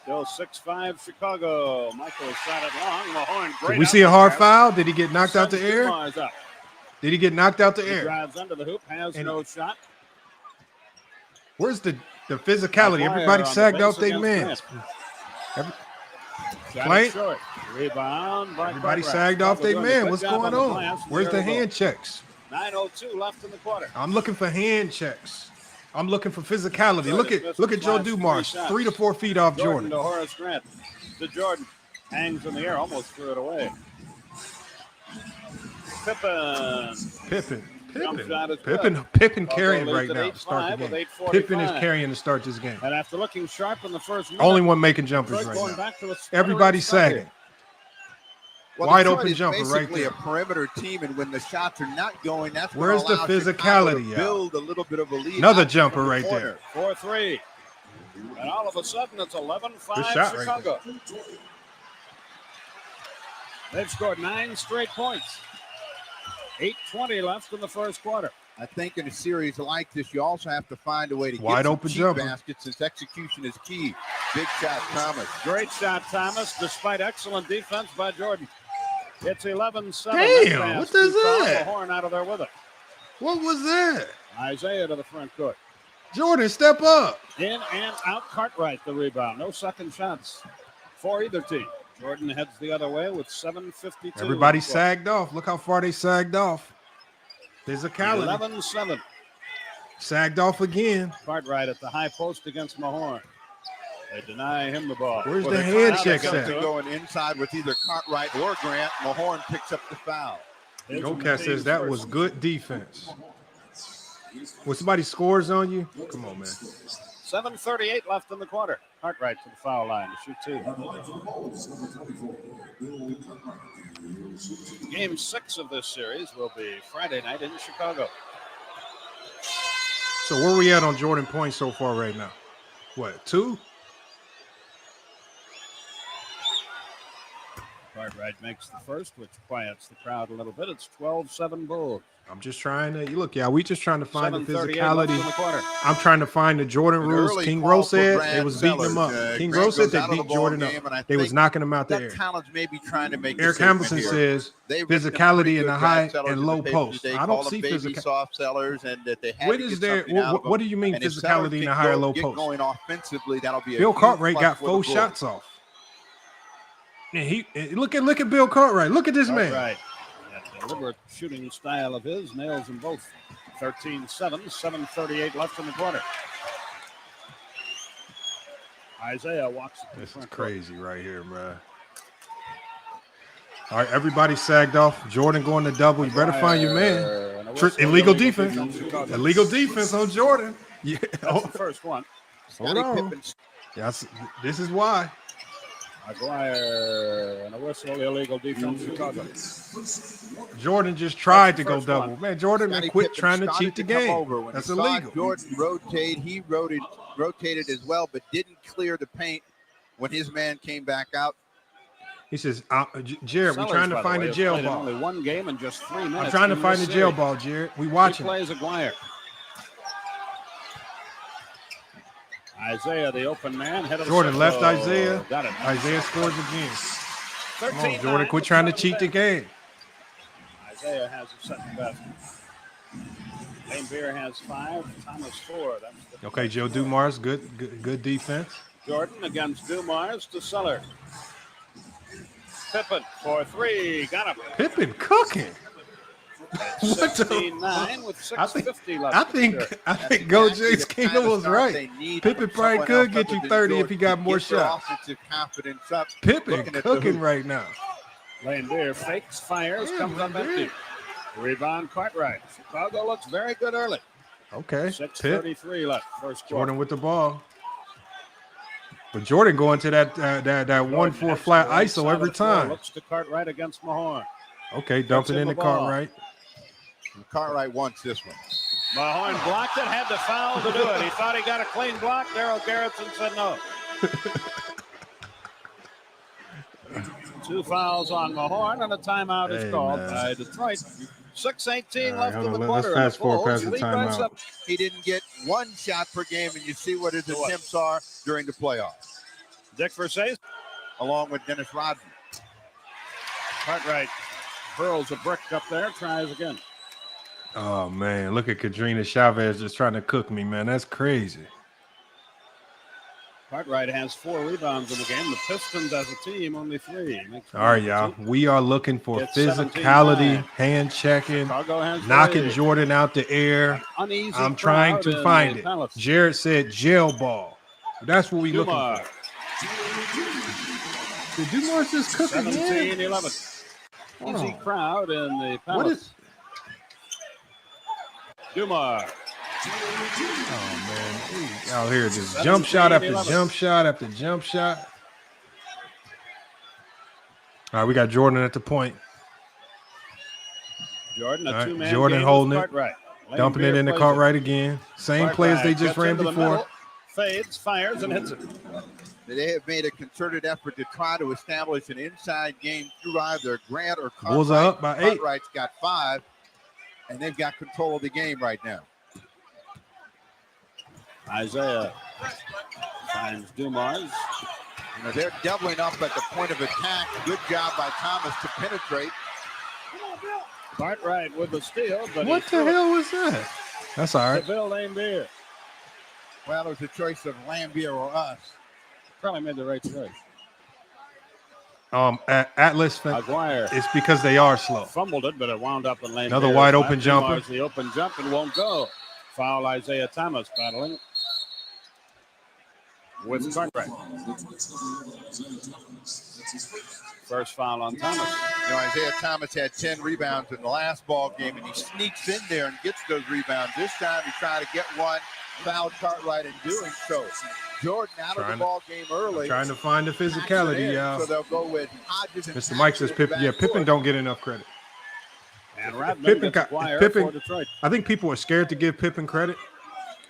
Still 6-5 Chicago. Michael shot it long. Mahorn, great. Did we see a hard out foul? Did he get knocked out the Sends air? Dumars up. Did he get knocked out the He air? drives under the hoop, has And- no shot. Where's the physicality? Aguirre Everybody on the sagged base off their against man. Grant. Shot Play. it short. Rebound by Everybody Cartwright. sagged off their Chicago doing a man. good What's job going the on? glass. Where's There the we go. hand checks? 9:02 left in the quarter. I'm looking for hand checks. I'm looking for physicality. Jordan Look missed at the Joe last 3 Dumars, shots. 3 to 4 feet off Jordan Jordan. to Horace Grant. To Jordan. Hangs in the air, almost threw it away. Pippen. Jump shot is good. Pippen Chicago carrying leads right at now 8-5 to start the with game. 8:45. Pippen is carrying to start this game. And after looking sharp in the first minute, Only one making jumpers Detroit right going now. back to a Everybody's stuttering sagging. Well, Wide Detroit open is jumper right basically there. a perimeter team, and when the shots are not going, that's what Where's the allows Chicago physicality, to y'all? build a little bit of a lead. Another out jumper from the right corner. there. 4-3. And all of a sudden, it's 11-5 Good shot right Chicago. They've scored 9 straight points. 8:20 left in the first quarter. I think in a series like this, you also have to find a way to Wide get some open cheap jumper. baskets, since execution is key. Big shot, Thomas. Great shot, Thomas, despite excellent defense by Jordan. It's 11-7. Damn, what is that? The horn out of there with it. What was that? Isaiah to the front court. Jordan, step up. In and out, Cartwright the rebound. No second shots for either team. Jordan heads the other way with 7:52. Everybody sagged off. Look how far they sagged off. Physicality. 11-7. Sagged off again. Cartwright at the high post against Mahorn. They deny him the ball. Where's the hand check at? at? Going inside with either Cartwright or Grant. Mahorn picks up the foul. Gocat says that was good defense. When somebody scores on you, come on, man. 7:38 left in the quarter. Cartwright to the foul line to shoot two. Game 6 of this series will be Friday night in Chicago. So where we at on Jordan points so far right now? What, 2? Cartwright makes the first, which quiets the crowd a little bit. It's 12-7 Bulls. I'm just trying to look. Yeah, we just trying to find the 7:38 left physicality. in the quarter. I'm trying to find the Jordan rules. early King call Rose for said Brad they was beating him up. Sellers. King Grant Rose said goes they out of the beat ball Jordan game, and I up. They was think knocking him out Doug there. Collins may be trying to make Eric a statement Hamilton here. says They've written a physicality pretty in the good high Brad Sellers and in low the papers post. today. I Call don't them see baby physical. soft sellers, and that they had What to is get there? something out of What them. do you mean And if Sellers physicality in can the high or go low get post? going offensively, that'll be a Bill huge Cartwright plus got for the 4 Bulls. shots off. And he look at Bill Cartwright. Look at this man. Right. That deliberate shooting style of his nails them both. 13-7, 7:38 left in the quarter. Isaiah walks it to the This is front court. crazy right here, bro. All right, everybody sagged off. Jordan going to double. You better find your man. Illegal defense. Illegal defense on Jordan. Yeah. That's the first one. Hold on. Yes, this is why. McGuire and a whistle, illegal defense, Chicago. Jordan just tried to go first double. one. Man, Jordan, man, Scottie quit Pippen trying to started cheat the come game. over. When That's he saw illegal. Jordan rotate, he rotated as well, but didn't clear the paint when his man came back out. He says, Jared, we're Sellers, trying to by the find way, the has jail played in ball. only one game in just 3 minutes. I'm trying to in find this the jail series. ball, Jared. We He watching. plays Aguirre. Isaiah, the open man, head of Jordan the left circle. Isaiah. Got it. Isaiah scores again. 13, Come on, Jordan, quit trying to cheat the game. Isaiah has a second best. Lane Beer has 5. Thomas 4. That's the Okay, Joe Dumars, good defense. Jordan against Dumars to Sellers. Pippen for 3. Got him. Pippen cooking. What the 16-9 with 6:50 left. I think Go James Kingdom was right. Pippen probably could get you 30 if he got more shots. Offensive confidence up. Pippen looking at the cooking hoop. right now. Lane Beer fakes, fires, comes up empty. Rebound Cartwright. Chicago looks very good early. Okay. 6:33 left. First quarter. Jordan with the ball. But Jordan going to that 1-4 flat ISO every time. Looks to Cartwright against Mahorn. Okay, dumping in the Cartwright. Cartwright wants this one. Mahorn blocked it, had to foul to do it. He thought he got a clean block. Darryl Garrettson said no. 2 fouls on Mahorn, and a timeout is called by Detroit. 6:18 left in the quarter. Let's fast forward Bulls past the lead right timeout. up. He didn't get 1 shot per game, and you see what his attempts are during the playoffs. Dick Versace, Along with Dennis Rodman. Cartwright hurls a brick up there, tries again. Oh, man. Look at Kadrina Chavez just trying to cook me, man. That's crazy. Cartwright has 4 rebounds in the game. The Pistons as a team, only 3. All right, y'all. We are looking for It's physicality, 17-9. hand checking, Chicago has knocking 3. Jordan out the air. Uneasy I'm trying crowd to in find the it. Palace. Jared said jail ball. That's what we looking Dumars. for. Did Dumars just cook again? 17-11. Hold Easy on. crowd in the Palace. What is? Dumars. Oh man, out here just jump shot after 17-11. jump shot after jump shot. All right, we got Jordan at the point, Jordan, a All right, 2-man Jordan game holding with it, Cartwright. Lane dumping it Beer in the plays Cartwright again. Same play as they Cartwright just gets ran into the before. middle, fades, fires, and hits it. They have made a concerted effort to try to establish an inside game through either Grant or Cartwright. Bulls are up by 8. Cartwright's got 5, and they've got control of the game right now. Isaiah finds Dumars. Now they're doubling up at the point of attack. Good job by Thomas to penetrate. Cartwright with the steal, but What the hell was that? That's all right. Bill Lambier. Well, it was a choice of Lambier or us. Probably made the right choice. Atlas, Aguirre. it's because they are slow. Fumbled it, but it wound up in Lambier. Another wide open jumper. The open jump and won't go. Foul Isaiah Thomas battling with Cartwright. First foul on Thomas. You know, Isaiah Thomas had 10 rebounds in the last ball game, and he sneaks in there and gets those rebounds. This time he tried to get one, fouled Cartwright in doing so. Jordan out of the ball game early. Trying to find the physicality, y'all. So they'll go with Hodges and Mr. Mike says Pippen. Yeah, Pippen don't get enough credit. And Pippen, for Detroit. I think people are scared to give Pippen credit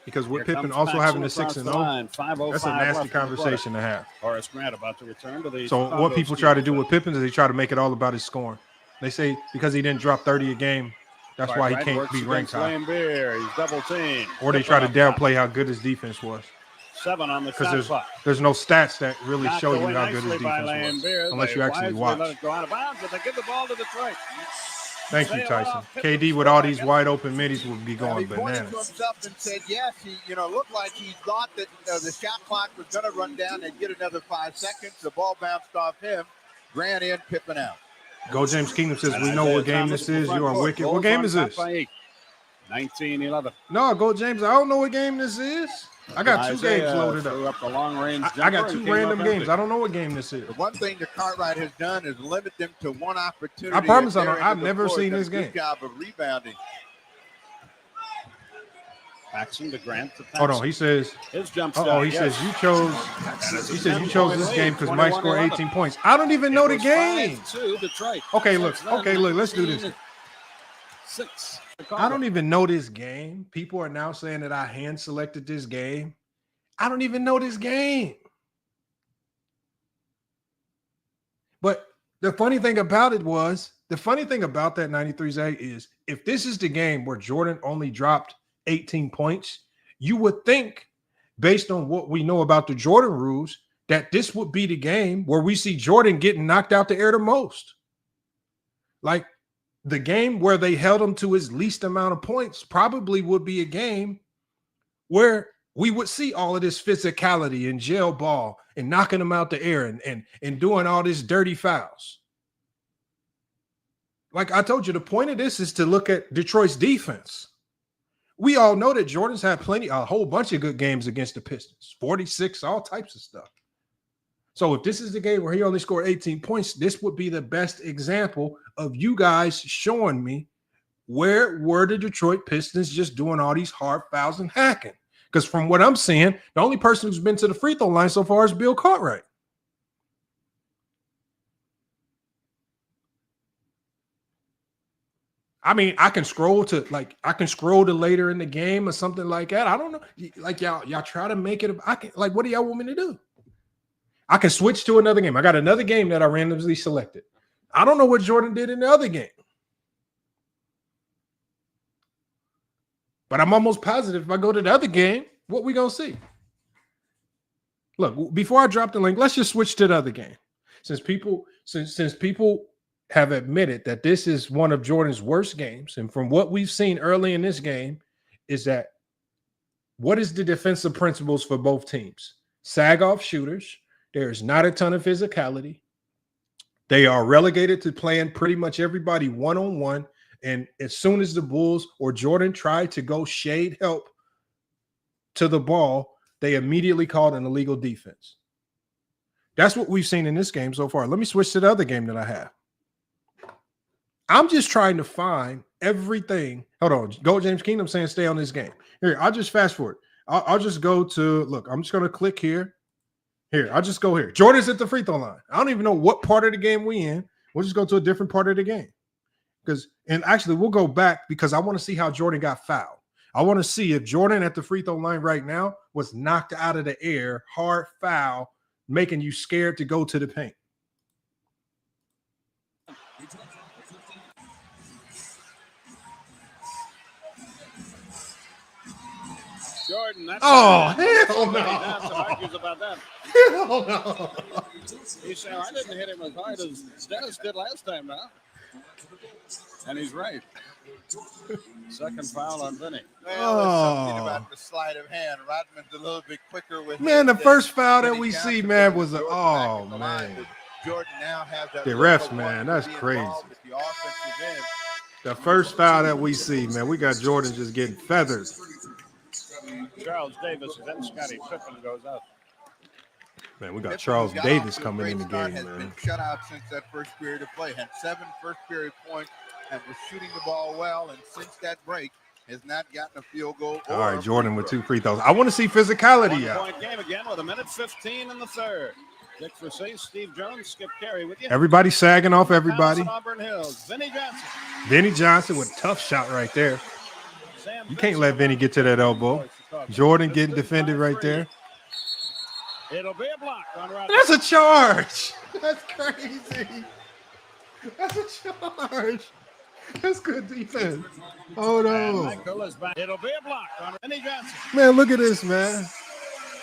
because with Pippen also having the 6-0, that's a nasty conversation to have. Horace Grant about to return to the. So what people try to do with Pippen is they try to make it all about his scoring. They say because he didn't drop 30 a game, that's why he can't be ranked high. He's double teamed. Or they try to downplay how good his defense was. 7 on the shot clock. There's no stats that really show you how good his defense was, unless you actually watch. Let it go out of bounds, but they give the ball to Detroit. Thank you, Tyson. KD with all these wide open middies would be going bananas. He pointed to himself and said, yes, he looked like he thought that the shot clock was going to run down and get another 5 seconds. The ball bounced off him. Grant in, Pippen out. Go James Kingdom says, we know what game this is. You are wicked. What game is this? 19-11. No, Go James. I don't know what game this is. I got 2 games loaded up. The long range I got 2 random games. I don't know what game this is. The one thing that Cartwright has done is limit them to one opportunity. I promise I've never seen this game. Good job of rebounding. Paxson to Grant. Hold on, he says. His jump shot. He says you chose. He says you chose this game because Mike scored 18 points. I don't even know the game. Okay, look. Let's do this. 6. I don't even know this game. People are now saying that I hand selected this game. I don't even know this game. But the funny thing about that 93's is if this is the game where Jordan only dropped 18 points, you would think, based on what we know about the Jordan rules, that this would be the game where we see Jordan getting knocked out the air the most. Like, the game where they held him to his least amount of points probably would be a game where we would see all of this physicality and jail ball and knocking him out the air and doing all this dirty fouls. Like I told you, the point of this is to look at Detroit's defense. We all know that Jordan's had a whole bunch of good games against the Pistons, 46, all types of stuff. So if this is the game where he only scored 18 points, this would be the best example of you guys showing me where were the Detroit Pistons just doing all these hard fouls and hacking. Because from what I'm seeing, the only person who's been to the free throw line so far is Bill Cartwright. I mean, I can scroll to later in the game or something like that. I don't know. Like y'all try to make it. What do y'all want me to do? I can switch to another game. I got another game that I randomly selected. I don't know what Jordan did in the other game. But I'm almost positive if I go to the other game, what we going to see? Look, before I drop the link, let's just switch to the other game. Since people have admitted that this is one of Jordan's worst games, and from what we've seen early in this game is that what is the defensive principles for both teams? Sag off shooters. There's not a ton of physicality. They are relegated to playing pretty much everybody one-on-one. And as soon as the Bulls or Jordan tried to go shade help to the ball, they immediately called an illegal defense. That's what we've seen in this game so far. Let me switch to the other game that I have. I'm just trying to find everything. Hold on. Go James Kingdom saying stay on this game. Here, I'll just fast forward. I'll just go to, look, I'm just going to click here. Here, I'll just go here. Jordan's at the free throw line. I don't even know what part of the game we in. We'll just go to a different part of the game. And actually, we'll go back because I want to see how Jordan got fouled. I want to see if Jordan at the free throw line right now was knocked out of the air, hard foul, making you scared to go to the paint. Jordan. That's Oh, hell Johnson no. argues about that. Hell no. He said, I didn't hit him as hard as Dennis did last time now. And he's right. Second foul on Vinny. Well, there's something about the sleight of hand. Rodman's a little bit quicker with Man, the his first foul that Vinny we Johnson, see, man, but was a Jordan back oh at the line. man. Jordan now has that The look refs, of man, wanting that's to be crazy. involved with the offensive end. The first foul that we see, man, we got Jordan just getting feathered. Charles Davis, then Scottie Pippen goes out. Man, we got Pippen Charles got Davis off to a coming in great the start, game, has man. been shut out since that first period of play. Had 7 first period points and was shooting the ball well. And since that break, has not gotten a field goal. All or right, a Jordan free with throw. 2 free throws. I want to see physicality out. 1 point game again with 1:15 in the third. Dick for 6, Steve Jones, Skip Carey with you. Everybody sagging off everybody. Auburn Hills, Vinny Johnson. Vinny Johnson with a tough shot right there. Sam You can't let Vinny get to that elbow. Jordan getting defended right there. It'll be a block on Rodman. That's a charge. That's crazy. That's a charge. That's good defense. Oh no. Michael is back. It'll be a block on Vinny Johnson. Man, look at this, man.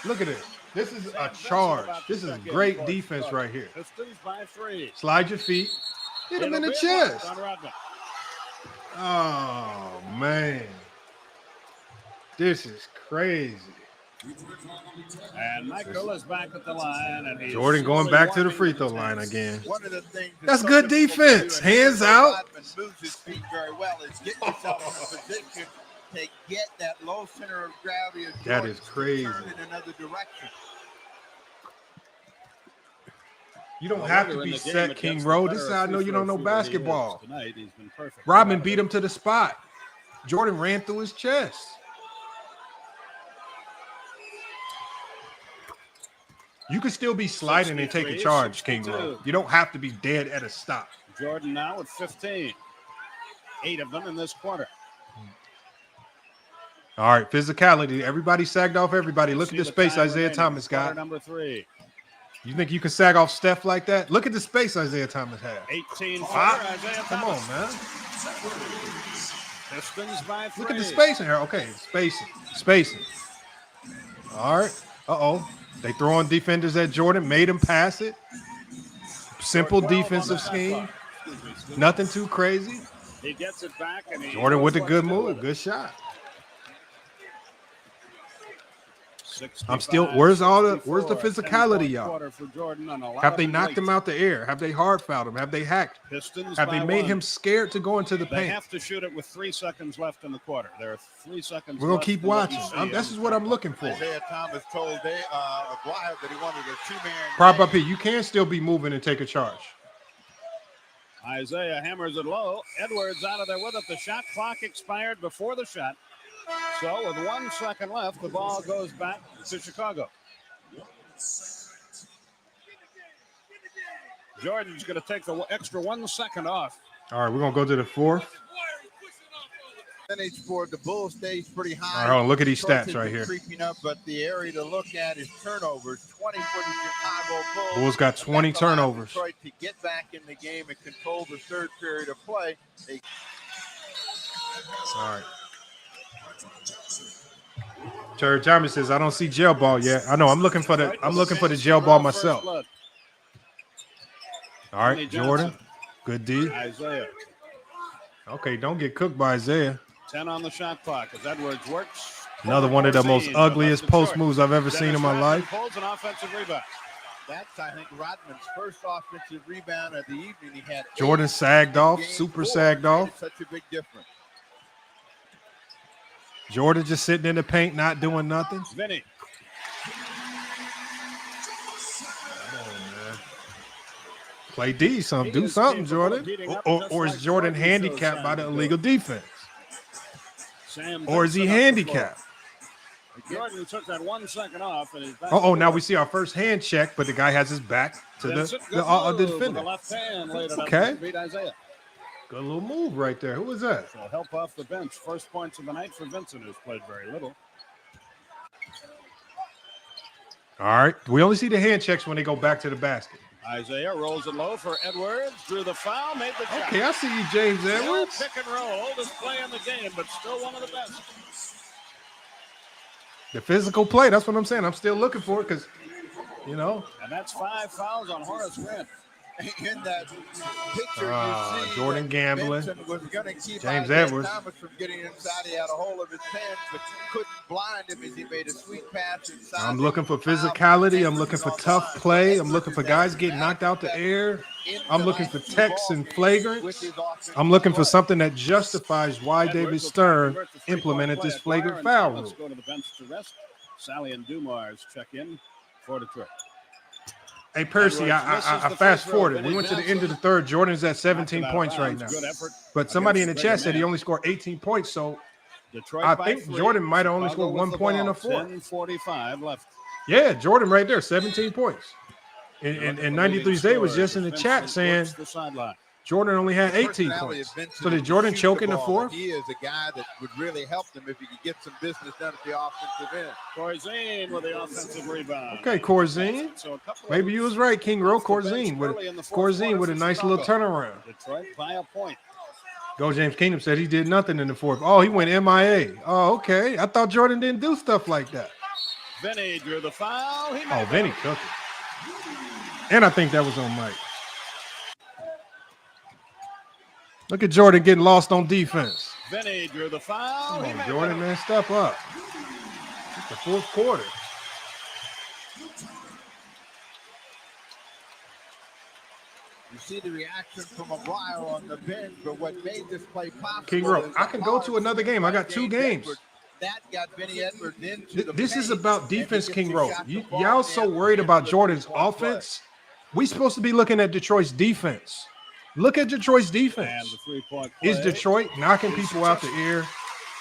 Look at this. This is a charge. This is great defense right here. Pistons by 3. Slide your feet. Hit him in the It'll be a block chest. on Rodman. Oh, man. This is crazy. And Michael is back at the line. And he's Jordan going slowly back to the walking free to throw the line 10. again. One of the things That's so good difficult to defense. do, and Hands Rodman out. moves his feet very well. Is get yourself in a position to get that low center of gravity of That Jordan is crazy. to turn in another direction. You don't have to be set, King Road. This is how I know you don't know basketball. Tonight, he's been perfect. Rodman beat him to the spot. Jordan ran through his chest. You can still be sliding and take a charge, King Road. You don't have to be dead at a stop. Jordan now with 15. 8 of them in this quarter. All right, physicality. Everybody sagged off everybody. Look at the space Isaiah Thomas got. Number 3. You think you can sag off Steph like that? Look at the space Isaiah Thomas had. 18 Ah, come on, man. Pistons by 3. Look at the space in here. Okay, spacing. All right. Uh-oh. They throwing defenders at Jordan, made him pass it. Simple defensive scheme. Nothing too crazy. He gets it back and he Jordan with a good move. Good shot. I'm still, where's the physicality, y'all? Have they knocked him out the air? Have they hard fouled him? Have they hacked? Have they made him scared to go into the They paint? have to shoot it with 3 seconds left in the quarter. There are 3 seconds. We're going to left keep in what you watching. see. This is what I'm looking for. Isaiah Thomas told Aguirre that he wanted a 2-man. Prop up here. You can still be moving and take a charge. Isaiah hammers it low. Edwards out of there with it. The shot clock expired before the shot. So with 1 second left, the ball goes back to Chicago. Jordan's going to take the extra 1 second off. All right, we're going to go to the 4th. Percentage for the Bulls stays pretty high. All right, hold on, look at these Detroit stats has right been here. Creeping up, but the area to look at is turnovers. 20 for the Chicago Bulls. Bulls got 20 That's allowed turnovers. Detroit to get back in the game and control the 3rd period of play. All right. Terry Thomas says, I don't see jail ball yet. I know. I'm looking for the jail ball myself. All right, Jordan. Good D. Isaiah. Okay, don't get cooked by Isaiah. 10 on the shot clock as Edwards works. Another one of the most ugliest post moves I've ever seen in my life. Pulls an offensive rebound. That's, I think, Rodman's first offensive rebound of the evening. He had Jordan sagged off, super sagged off. Such a big difference. Jordan just sitting in the paint, not doing nothing. Vinny. Play D, something. Do something, Jordan. Or is Jordan handicapped by the illegal defense? Or is he handicapped? Jordan took that 1 second off. And Oh, now we see our first hand check, but the guy has his back to the defender. Okay. Good little move right there. Who was that? So help off the bench. First points of the night for Vincent, who's played very little. All right. We only see the hand checks when they go back to the basket. Isaiah rolls it low for Edwards. Drew the foul, made the shot. Okay, I see you, James Edwards. Pick and roll. Oldest play in the game, but still one of the best. The physical play. That's what I'm saying. I'm still looking for it because, you know. And that's 5 fouls on Horace Grant. In that picture, you see Jordan gambling. Benson was going to keep James Isaiah Edwards. Thomas from getting inside. He had a hold of his pants, but couldn't blind him as he made a sweet pass inside. I'm looking for physicality. I'm looking for tough play. I'm looking for guys getting knocked out the air. I'm looking for techs and flagrants. I'm looking for something that justifies why David Stern implemented this flagrant foul rule. Let's go to the bench to rest. Sally and Dumars check in for Detroit. Hey, Percy, I fast forwarded. We went to the end of the third. Jordan's at 17 points right now. But somebody in the chat said he only scored 18 points. So I think Jordan might have only scored 1 point in the fourth. 10:45 left. Yeah, Jordan right there, 17 points. And 93's Day was just in the chat saying Jordan only had 18 points. So did Jordan choke in the fourth? He is a guy that would really help them if he could get some business done at the offensive end. Corzine with the offensive rebound. Okay, Corzine. Maybe you was right, King Rowe. Corzine with a nice little turnaround. Detroit by a point. Go James Kingdom said he did nothing in the fourth. Oh, he went MIA. Oh, okay. I thought Jordan didn't do stuff like that. Vinny drew the foul. Vinny took it. And I think that was on Mike. Look at Jordan getting lost on defense. Vinny drew the foul. Come on, Jordan, man, step up. It's the fourth quarter. You see the reaction from McGuire on the bench, but what made this play possible? King Rowe, I can go to another game. I got 2 games. That got Vinny Edwards into This is about defense, King Rowe. Y'all so worried about Jordan's offense. We supposed to be looking at Detroit's defense. Look at Detroit's defense. And the three-point play. Is Detroit knocking people out the air?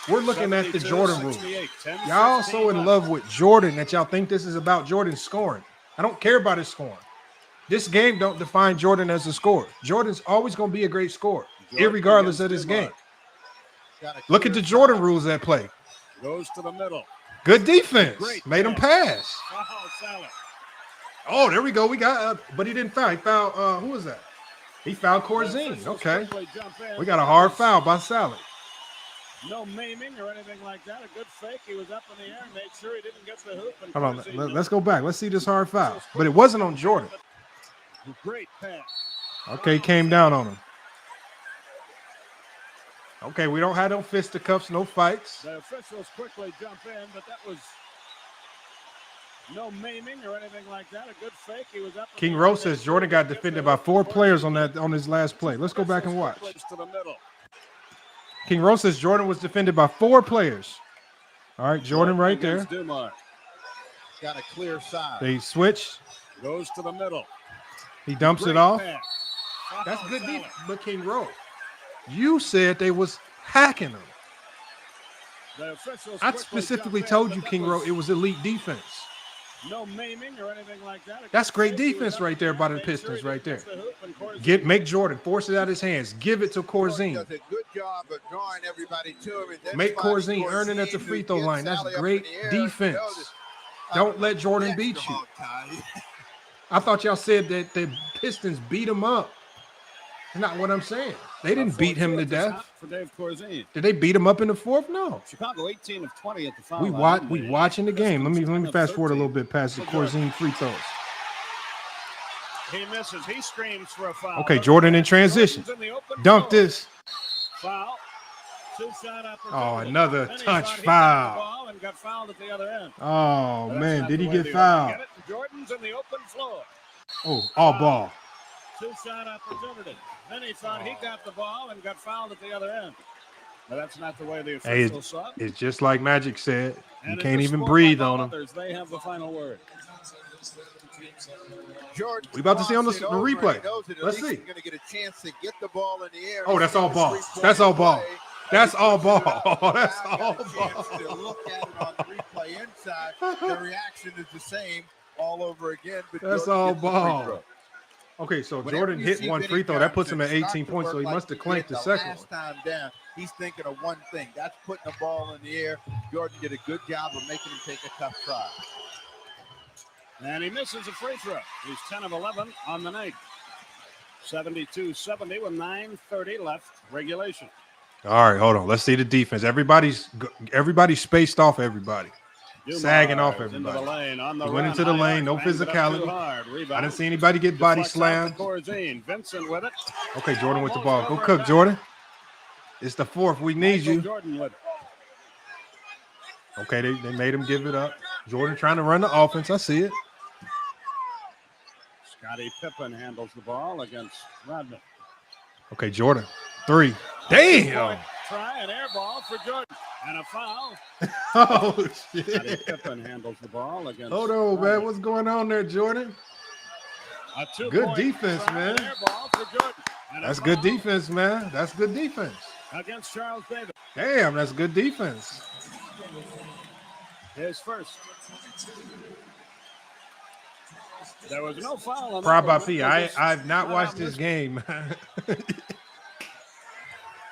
We're looking at the Jordan rule. 68, 10, Y'all so in love with Jordan that y'all think this is about Jordan scoring. I don't care about his scoring. This game don't define Jordan as a scorer. Jordan's always going to be a great scorer, irregardless of this game. Look at the Jordan rules at play. Goes to the middle. Good defense. Made him pass. Wow, oh, there we go. We got, but he didn't foul. He fouled, who was that? He fouled Corzine. Okay. We got a hard foul by Sally. No maiming or anything like that. A good fake. He was up in the air and made sure he didn't get the hoop. Hold on. Let's go back. Let's see this hard foul. But it wasn't on Jordan. Great pass. Okay, he came down on him. Okay, we don't have no fisticuffs, no fights. The officials quickly jump in, but that was no maiming or anything like that. A good fake. He was up. King Rose says Jordan got defended by 4 players on his last play. Let's go back and watch. King Rose says Jordan was defended by 4 players. All right, Jordan right there. Got a clear side. They switched. Goes to the middle. He dumps it off. That's good defense. But King Rose, you said they was hacking him. I specifically told you, King Rose, it was elite defense. No maiming or anything like that. That's great defense right there by the Pistons right there. Make Jordan force it out of his hands. Give it to Corzine. Does a good job of drawing everybody to him. Make Corzine earn it at the free throw line. That's great defense. Don't let Jordan beat you. I thought y'all said that the Pistons beat him up. That's not what I'm saying. They didn't beat him to death. For Dave Corzine. Did they beat him up in the fourth? No. Chicago 18 of 20 at the foul line. We watching the game. Let me fast forward a little bit past the Corzine free throws. He misses. He screams for a foul. Okay, Jordan in transition. Dunk this. Foul. 2-shot opportunity. Oh, another touch foul. And got fouled at the other end. Oh, man. Did he get fouled? Jordan's in the open floor. Oh, all ball. 2-shot opportunity. Then he thought he got the ball and got fouled at the other end. But that's not the way the officials saw it. It's just like Magic said. You can't even breathe on him. They have the final word. We about to see on the replay. Let's see. Going to get a chance to get the ball in the air. Oh, that's all ball. That's all ball. That's all ball. That's all ball. To look at it on replay inside, the reaction is the same all over again. But that's all ball. Okay, so Jordan hit one free throw. That puts him at 18 points, so he must have clanked the second one. Last time down, he's thinking of one thing. That's putting the ball in the air. Jordan did a good job of making him take a tough try. And he misses a free throw. He's 10 of 11 on the night. 72-70 with 9:30 left regulation. All right, hold on. Let's see the defense. Everybody's spaced off everybody. sagging off Into the everybody. lane, on the He went run, into the high lane, arc, no banged it up physicality. too hard. Rebound. I didn't see anybody get body Deflects out slammed. to Corzine. Vincent with it. Okay, Jordan with the ball. Almost Go over cook, back. Jordan. It's the fourth. We need Michael you. Jordan with it. Okay, they made him give it up. Jordan trying to run the offense. I see it. Scottie Pippen handles the ball against Rodman. Okay, Jordan. 3. Damn. Try an air ball for Jordan. And a foul. Oh, Scottie shit. Pippen handles the ball against Hold on, man. Rodman. What's going on there, Jordan? A Good two-point defense, try, man. an air ball for Jordan. And a That's good foul defense, man. That's good defense. against Charles Davis. Damn, that's good defense. His first. There was no foul on Proud by that P. one. I've not watched this game.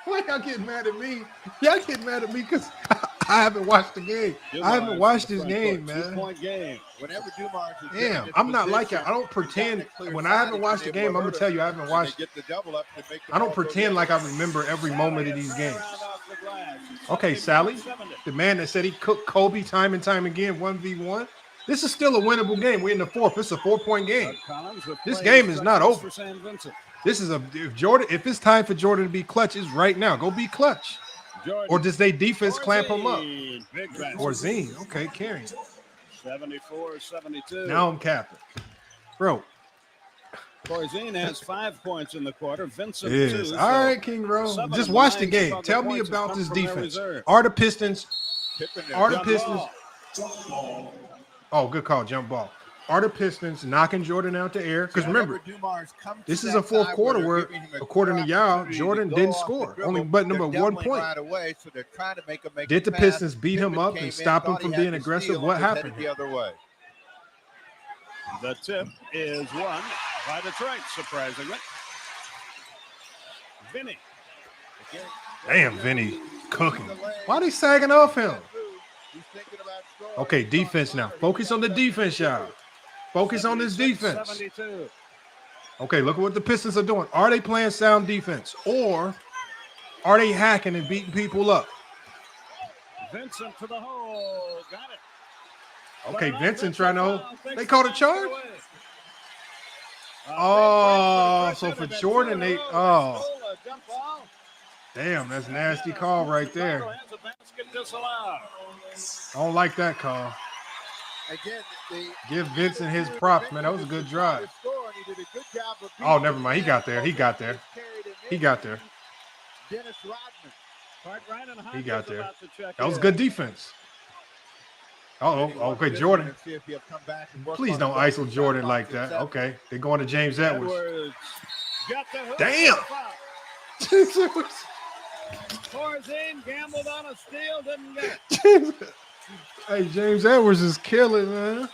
Why y'all getting mad at me? Y'all getting mad at me because I haven't watched the game. I haven't watched this game, man. 2-point game. Whenever Dumars is Damn, in I'm not like position, it. I don't pretend. he's got the clear When I haven't side, watched the he's game, I'm able gonna to tell you I hurt haven't him, watched. and they get the double up to make the I don't ball go pretend the like other I remember every moment of these games. Round off the glass. Okay, Sally, the man that said he cooked Kobe time and time again, 1v1. This is still a winnable game. We're in the fourth. It's a 4-point game. This game is not over. For San Vincent. This is if it's time for Jordan to be clutch, it's right now. Go be clutch. Jordan. Or does they defense clamp him up? Big basket. Or Zine. Okay, carrying. 74-72. Now I'm capping. Bro. Corzine has 5 points in the quarter. Vincent Yes. 2. All right, King Bro. 7 Just of watch the 9 game. Chicago Tell me points have about come this from their defense. reserve. Are the Pistons? Pippen there. Are the Jump Pistons? ball. Oh, good call. Jump ball. Are the Pistons knocking Jordan out the air? Because remember, this is a fourth quarter where, according to y'all, Jordan didn't score. Only but number 1 point. Did the Pistons beat him up and stop him from being aggressive? What happened? The other way. The tip is won by Detroit, surprisingly. Vinny. Damn, Vinny cooking. Why are they sagging off him? Okay, defense now. Focus on the defense, y'all. Focus on this defense. 72. Okay, look at what the Pistons are doing. Are they playing sound defense? Or are they hacking and beating people up? Vincent to the hole. Got it. Okay, But Vincent trying to hold. thinks They called a the charge? away. Oh, so Big for break Jordan, they Jordan. oh A jump ball. damn, that's a nasty call right there. Chicago has a basket disallowed. I don't like that call. Again, Give Vincent his props, man. That was a good drive. Oh, never mind. He got there. He got there. He got there. Dennis Rodman. Cartwright and He got Hodges there. about to check That was in. good defense. Oh, okay, Jordan. Please don't ISO Jordan like that. Okay, they're going to James Edwards. Got the hook. Damn. James Edwards. Corzine gambled on a steal, didn't get it. Hey, James Edwards is killing, man.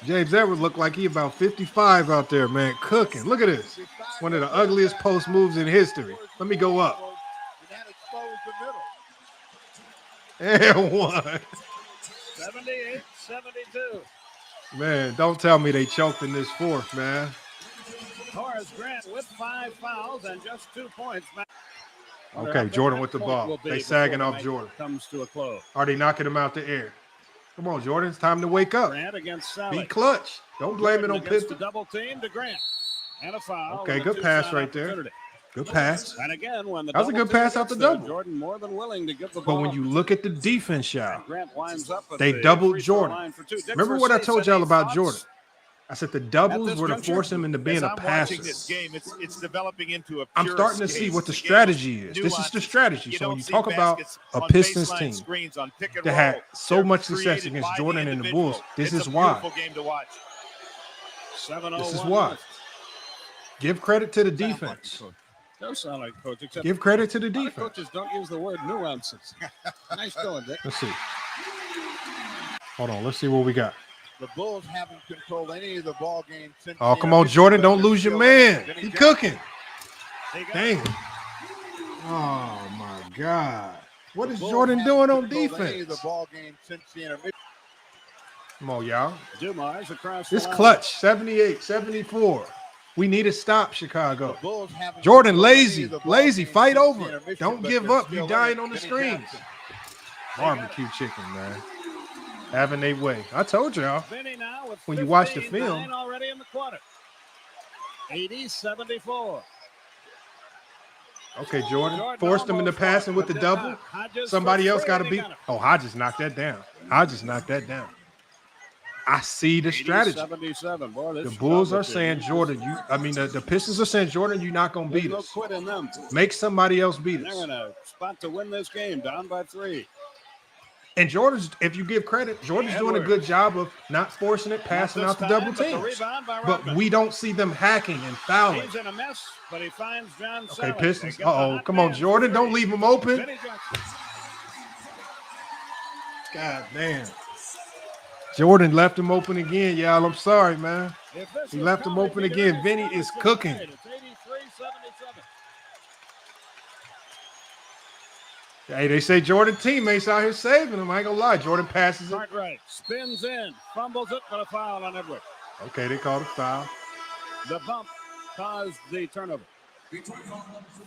James Edwards looked like he about 55 out there, man, cooking. Look at this. One of the ugliest post moves in history. Let me go up. And one. 78-72. Man, don't tell me they choked in this fourth, man. Horace Grant with 5 fouls and just 2 points. Okay, Jordan with the ball. They sagging off Jordan. Comes to a close. Are they knocking him out the air? Come on, Jordan. It's time to wake up. Grant against Sally. Be clutch. Don't blame it on Against the Pippen. double team to Grant. And a foul. Okay, with a good pass two-shot right there. opportunity. Good pass. And again, when the That was a double good team pass out gets the there, double. Jordan more than willing to give the But ball. when you look at the defense, shot, Grant winds up at they the doubled free throw Jordan. line for 2. Dick Remember what I told Versace, y'all any about thoughts? Jordan? I said the At doubles this were to juncture, force him into being As a I'm passer. watching this game, it's developing into a I'm pure starting to skate. see what the It's a game strategy of is. This is the nuances. strategy. You So when don't you see talk about baskets a on Pistons baseline team screens, on pick and that roll. had so They're much success created against by Jordan the and the individual. Bulls, this It's is a why. beautiful game to watch. 7-0-1 This is why. left. Give credit to the defense. Don't sound like coach, except Give credit to the a lot of defense. coaches don't use the word nuances. Nice going, Dick. Let's see. Hold on. Let's see what we got. The Bulls haven't controlled any of the ball game since. Oh, the come on, initial Jordan. Don't limit lose your field man. goal. He cooking. They got Dang. Oh, my God. What The is Bulls Jordan haven't doing on controlled any of defense? the ball game since the intermission. Come on, y'all. Dumars across This the line. clutch, 78, 74. We need to stop Chicago. The Bulls haven't Jordan, controlled any lazy, of the ball lazy. game Fight since the over. intermission, Don't but give they're up. You still dying in. on the Vinny screens. Johnson. Barbecue chicken, man. Having their way. I told y'all. Vinny now with When you watch the 15, film. 9 already in the quarter. 80-74. Okay, Jordan forced him into passing with the double. Somebody else got to beat. Oh, Hodges knocked that down. Hodges knocked that down. I see the strategy. 77. Boy, The Bulls are saying, Jordan, the Pistons are saying, Jordan, you're not going to beat us. Quit in them. Make somebody else beat They're us. in a spot to win this game, down by 3. And Jordan's, if you give credit, Jordan's doing a good job of not forcing it, passing out the double teams. But we don't see them hacking and fouling. He's in a mess, but he finds John Okay, Sally. Pistons. Uh-oh. Come on, Jordan. Don't leave him open. God damn. Jordan left him open again, y'all. I'm sorry, man. He left him open again. Vinny is cooking. It's 83-77. Hey, they say Jordan teammates out here saving him. I ain't gonna lie. Jordan passes it. Cartwright spins in, fumbles it, but a foul on Edwards. Okay, they called a foul. The bump caused the turnover.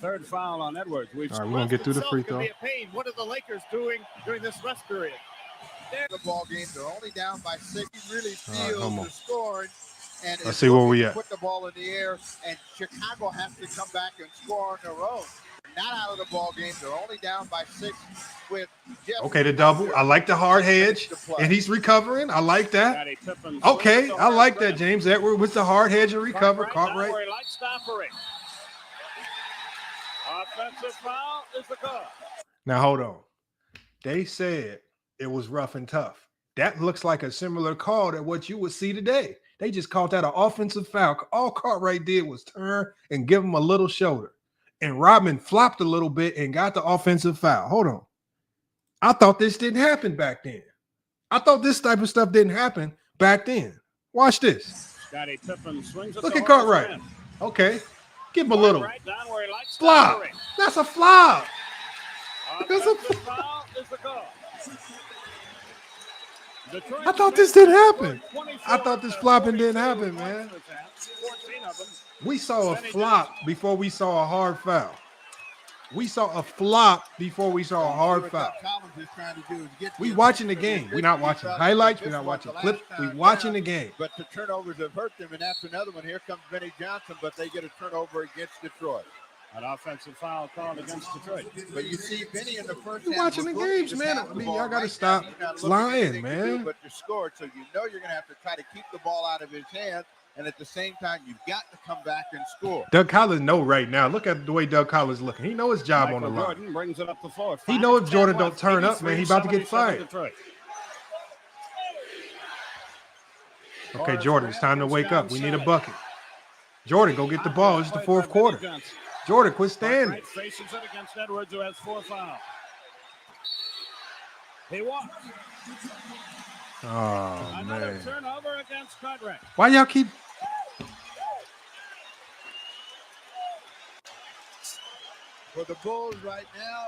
Third foul on Edwards. All right, we're gonna get through the free throw. What are the Lakers doing during this rest period? The ball game, they're only down by 6. He really feels the scoring. And let's see where we at. Put the ball in the air, and Chicago has to come back and score on their own. Not out of the ball game. They're only down by 6 with okay, the double. I like the hard hedge, and he's recovering. I like that. Okay, I like that. James Edwards with the hard hedge and recover. Cartwright. Offensive foul is the call. Now hold on. They said it was rough and tough. That looks like a similar call to what you would see today. They just called that an offensive foul. All Cartwright did was turn and give him a little shoulder. And Rodman flopped a little bit and got the offensive foul. Hold on. I thought this didn't happen back then. I thought this type of stuff didn't happen back then. Watch this. Scottie Pippen swings look at Cartwright. Man. Okay. Give him a little. Right down where he likes flop. That's a flop. That's a foul is the call. I thought this didn't happen. I thought this flopping didn't happen, man. We saw a flop before we saw a hard foul. We saw a flop before we saw a hard foul. We watching the game. We're not watching highlights. We're not watching clips. We're watching the game. But the turnovers have hurt them, and that's another one. Here comes Vinny Johnson, but they get a turnover against Detroit. An offensive foul called against Detroit. But you see Vinny in the first half. You're watching the games, man. I mean, y'all got to stop lying, man. But you scored, so you know you're going to have to try to keep the ball out of his hands. And at the same time, you've got to come back and score. Doug Collins know right now. Look at the way Doug Collins is looking. He know his job on the line. Jordan brings it up the floor. He know if Jordan don't turn up, man, he about to get fired. Okay, Jordan, it's time to wake up. We need a bucket. Jordan, go get the ball. It's the fourth quarter. Jordan, quit standing. Faces it against Edwards, who has 4 fouls. He walks. Oh, another man. Turnover against Cartwright. Why y'all keep... For the Bulls right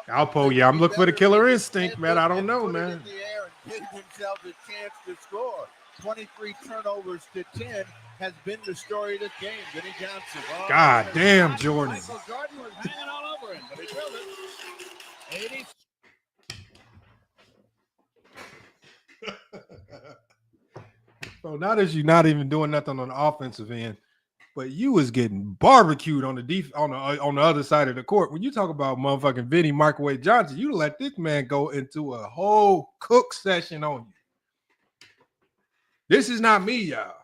now. Alpo, yeah, I'm looking for the killer instinct, man. I don't know, man. Give themselves a chance to score. 23 turnovers to 10 has been the story of this game. Vinny Johnson. Oh, God damn, Jordan. Michael Jordan was hanging all over him, but he drilled it. 80. Bro, not as you not even doing nothing on the offensive end, but you was getting barbecued on the on the other side of the court. When you talk about motherfucking Vinny Microwave Johnson, you let this man go into a whole cook session on you. This is not me, y'all.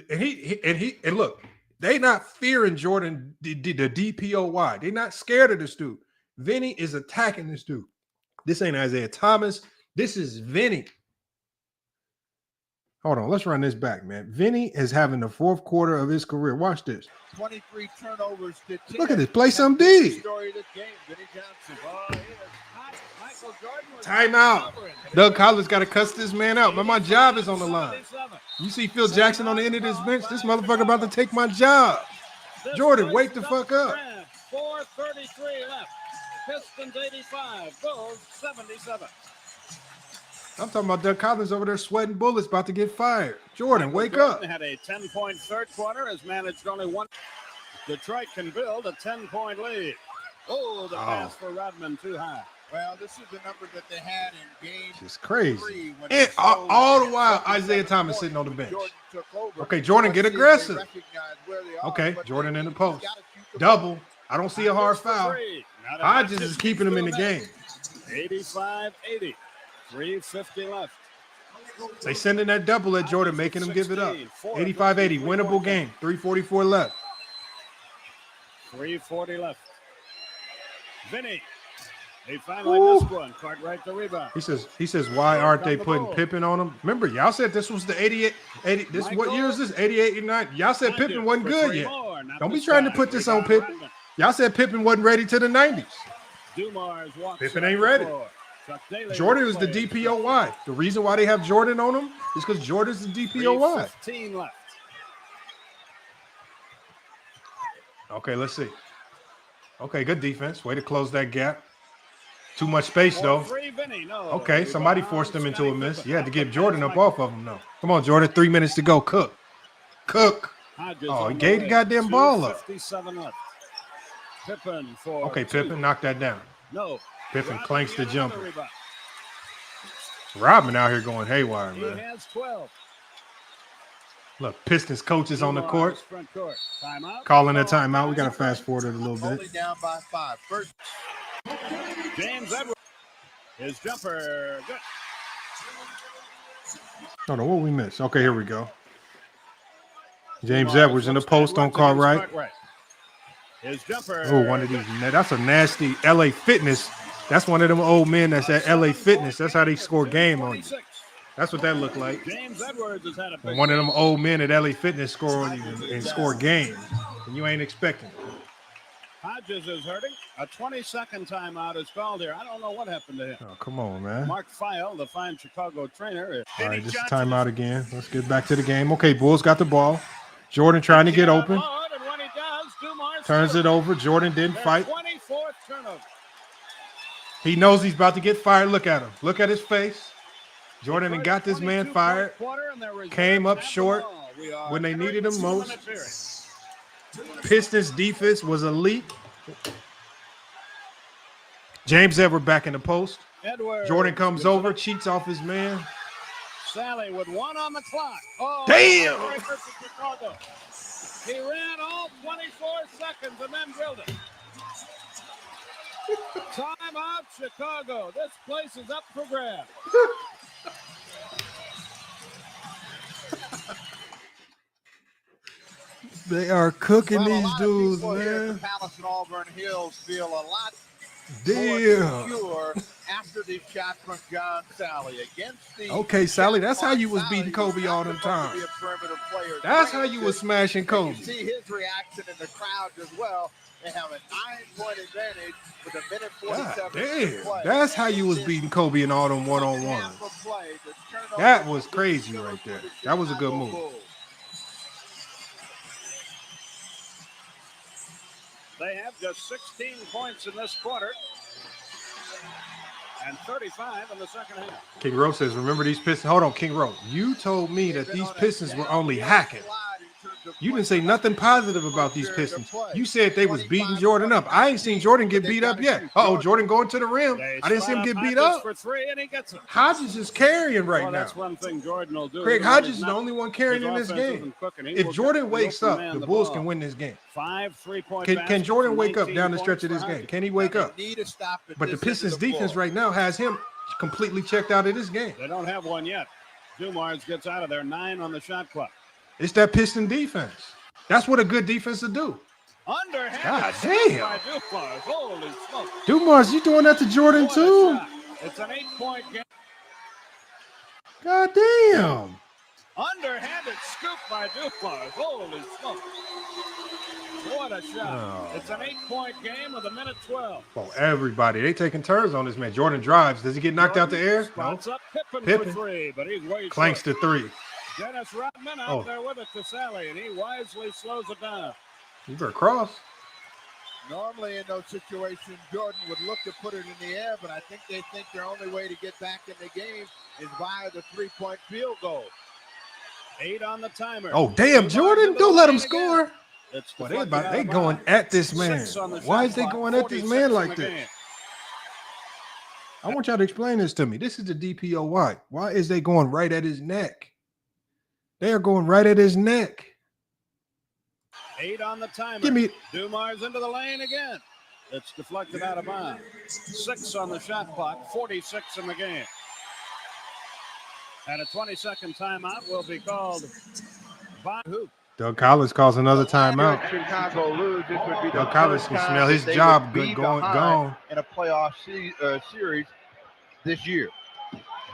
And look, they not fearing Jordan the DPOY. They not scared of this dude. Vinny is attacking this dude. This ain't Isaiah Thomas. This is Vinny. Hold on, let's run this back, man. Vinny is having the fourth quarter of his career. Watch this. 23 turnovers to 10. Look at this. Play some D. Story of this game. Vinny Johnson. Oh, Michael Jordan was timeout. Doug Collins got to cuss this man out. Man, my job is on the line. You see Phil Jackson on the end of this bench? This motherfucker about to take my job. Jordan, wake the fuck up. 4:33 left. Pistons 85, Bulls 77. I'm talking about Doug Collins over there sweating bullets, about to get fired. Jordan, wake up. Had a 10-point third quarter, has managed only one. Detroit can build a 10-point lead. Oh, the pass for Rodman too high. Well, this is the number that they had in game It's crazy. 3 when And it all the was while, 77 Isaiah Thomas points sitting on the when bench. Jordan took over. Okay, Jordan, get Let's see if they aggressive. recognize where they are, Okay, but Jordan they in the just post. gotta shoot the Double. I don't see a hard For foul. three. Not a Hodges bad is keeping him in the game. 85-80. 3:50 left. They sending that double at Jordan, making him give it up. 85-80, winnable game. 3:44 left. 3:40 left. Vinny. He finally missed one. Cartwright the rebound. He says, why aren't they putting Pippen on him? Remember, y'all said this was the 88, 80. This what year is this? 88 and 9. Y'all said Pippen wasn't good yet. Don't be trying to put this on Pippen. Y'all said Pippen wasn't ready to the 90s. Pippen ain't ready. Jordan is the DPOY. The reason why they have Jordan on him is because Jordan's the DPOY. 15 left. Okay, let's see. Okay, good defense. Way to close that gap. Too much space, though. Okay, somebody forced him into a miss. You had to get Jordan up off of him, though. Come on, Jordan. 3 minutes to go. Cook. Oh, he gave the goddamn ball up. 57 left. Pippen for Okay, Pippen, knock that down. No. Pippen clanks the jumper. Rodman out here going haywire, He man. has 12. Look, Pistons coaches on the court. Front court. Timeout. Calling a timeout. We got to fast forward it a little only bit. down by 5. First, James Edwards. His jumper. Good. Hold on, what we missed? Okay, here we go. James Edwards in the post on Cartwright. His jumper. Oh, one of these. That's a nasty LA Fitness. That's one of them old men that's at LA Fitness. That's how they score game on you. That's what that looked like. James Edwards has had a big One of them old men at LA Fitness score on you and score games. And you ain't expecting it. Hodges is hurting. A 20-second timeout is called here. I don't know what happened to him. Oh, come on, man. Mark Feil, the fine Chicago trainer. All right, this is timeout again. Let's get back to the game. Okay, Bulls got the ball. Jordan trying to get open. Turns it over. Jordan didn't fight. 24th turnover. He knows he's about to get fired. Look at him. Look at his face. Jordan and got this man fired. Came up short when they needed him most. Pistons defense was elite. James Edwards back in the post. Jordan comes over, cheats off his man. Sally with 1 on the clock. Oh, damn! He ran all 24 seconds and then drilled it. Timeout, Chicago. This place is up for grabs. They are cooking well, these dudes, man. The Palace and Auburn Hills feel a lot damn. more secure after these shots from John Sally against the. Okay, Sally, that's how you was beating Kobe all the time. That's how you was smashing Kobe. You see his reaction in the crowd as well. They have a 9-point advantage with a minute 47 to play. That's how you was beating Kobe in all them one-on-ones. That was crazy right there. That was a good move. They have just 16 points in this quarter and 35 in the second half. King Rowe says, remember these Pistons? Hold on, King Rowe. You told me that these Pistons were only hacking. You didn't say nothing positive about these Pistons. You said they was beating Jordan up. I ain't seen Jordan get beat up yet. Uh-oh, Jordan going to the rim. I didn't see him get beat up. Hodges is carrying right now. That's one thing Jordan will do. Craig Hodges is the only one carrying in this game. If Jordan wakes up, the Bulls can win this game. 5 3-point Can Jordan wake up down the stretch of this game? Can he wake up? But the Pistons defense right now has him completely checked out of this game. They don't have one yet. Dumars gets out of there. 9 on the shot clock. It's that Piston defense. That's what a good defense will do. Underhand. God damn. Dumars. Holy smoke. Dumars, you doing that to Jordan too? It's an 8-point game. God damn. Underhanded scoop by Dumars. Holy smoke. What a shot. It's an 8-point game with a minute 12. Oh, everybody. They taking turns on this man. Jordan drives. Does he get knocked out the air? No. Up Pippen for 3, but he's way clanks short. to 3. Dennis Rodman out there with it to Sally, and he wisely slows it down. You better cross. Normally in those situations, Jordan would look to put it in the air, but I think they think their only way to get back in the game is via the 3-point field goal. 8 on the timer. Oh, damn, Jordan. Don't let him score. Well, they going at this man. Why is they going at this man like this? I want y'all to explain this to me. This is the DPOY. Why is they going right at his neck? They are going right at his neck. 8 on the timer. Give me Dumars into the lane again. It's deflected out of bounds. 6 on the shot clock, 46 in the game. And a 20-second timeout will be called by who? Doug Collins calls another timeout. Should Chicago lose, this would be the Doug Collins first can time smell that his they job would be gone behind in a playoff series this year.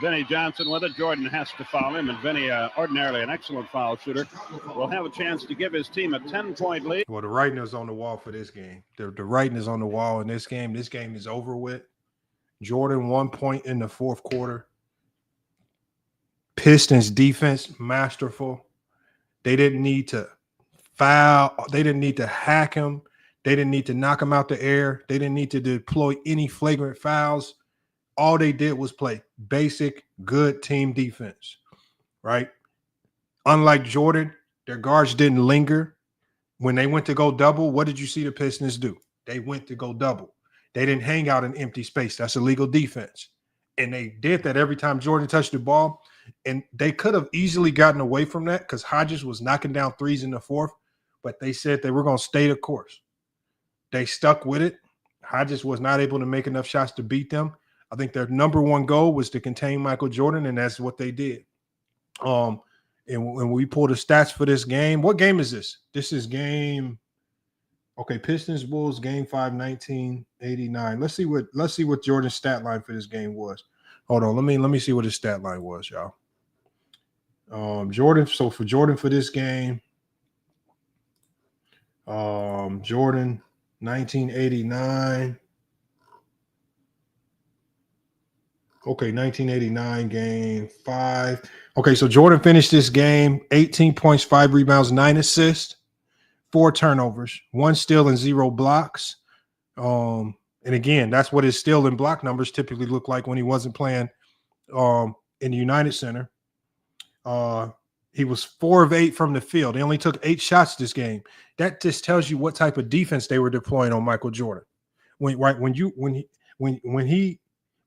Vinny Johnson with it. Jordan has to foul him, and Vinny, ordinarily an excellent foul shooter, will have a chance to give his team a 10-point lead. Well, the writing is on the wall for this game. The writing is on the wall in this game. This game is over with. Jordan 1 point in the fourth quarter. Pistons defense masterful. They didn't need to foul. They didn't need to hack him. They didn't need to knock him out the air. They didn't need to deploy any flagrant fouls. All they did was play basic, good team defense, right? Unlike Jordan, their guards didn't linger. When they went to go double, what did you see the Pistons do? They went to go double. They didn't hang out in empty space. That's illegal defense. And they did that every time Jordan touched the ball. And they could have easily gotten away from that because Hodges was knocking down threes in the fourth, but they said they were going to stay the course. They stuck with it. Hodges was not able to make enough shots to beat them. I think their number one goal was to contain Michael Jordan, and that's what they did. And when we pull the stats for this game, what game is this? This is game, okay, Pistons Bulls, game 5, 1989. Let's see what Jordan's stat line for this game was. Hold on, let me see what his stat line was, y'all. Jordan, so for Jordan for this game, Jordan 1989. Okay, 1989 game 5. Okay, so Jordan finished this game 18 points, 5 rebounds, 9 assists, 4 turnovers, 1 steal and 0 blocks. And again, that's what his steal and block numbers typically look like when he wasn't playing in the United Center. He was 4 of 8 from the field. They only took 8 shots this game. That just tells you what type of defense they were deploying on Michael Jordan.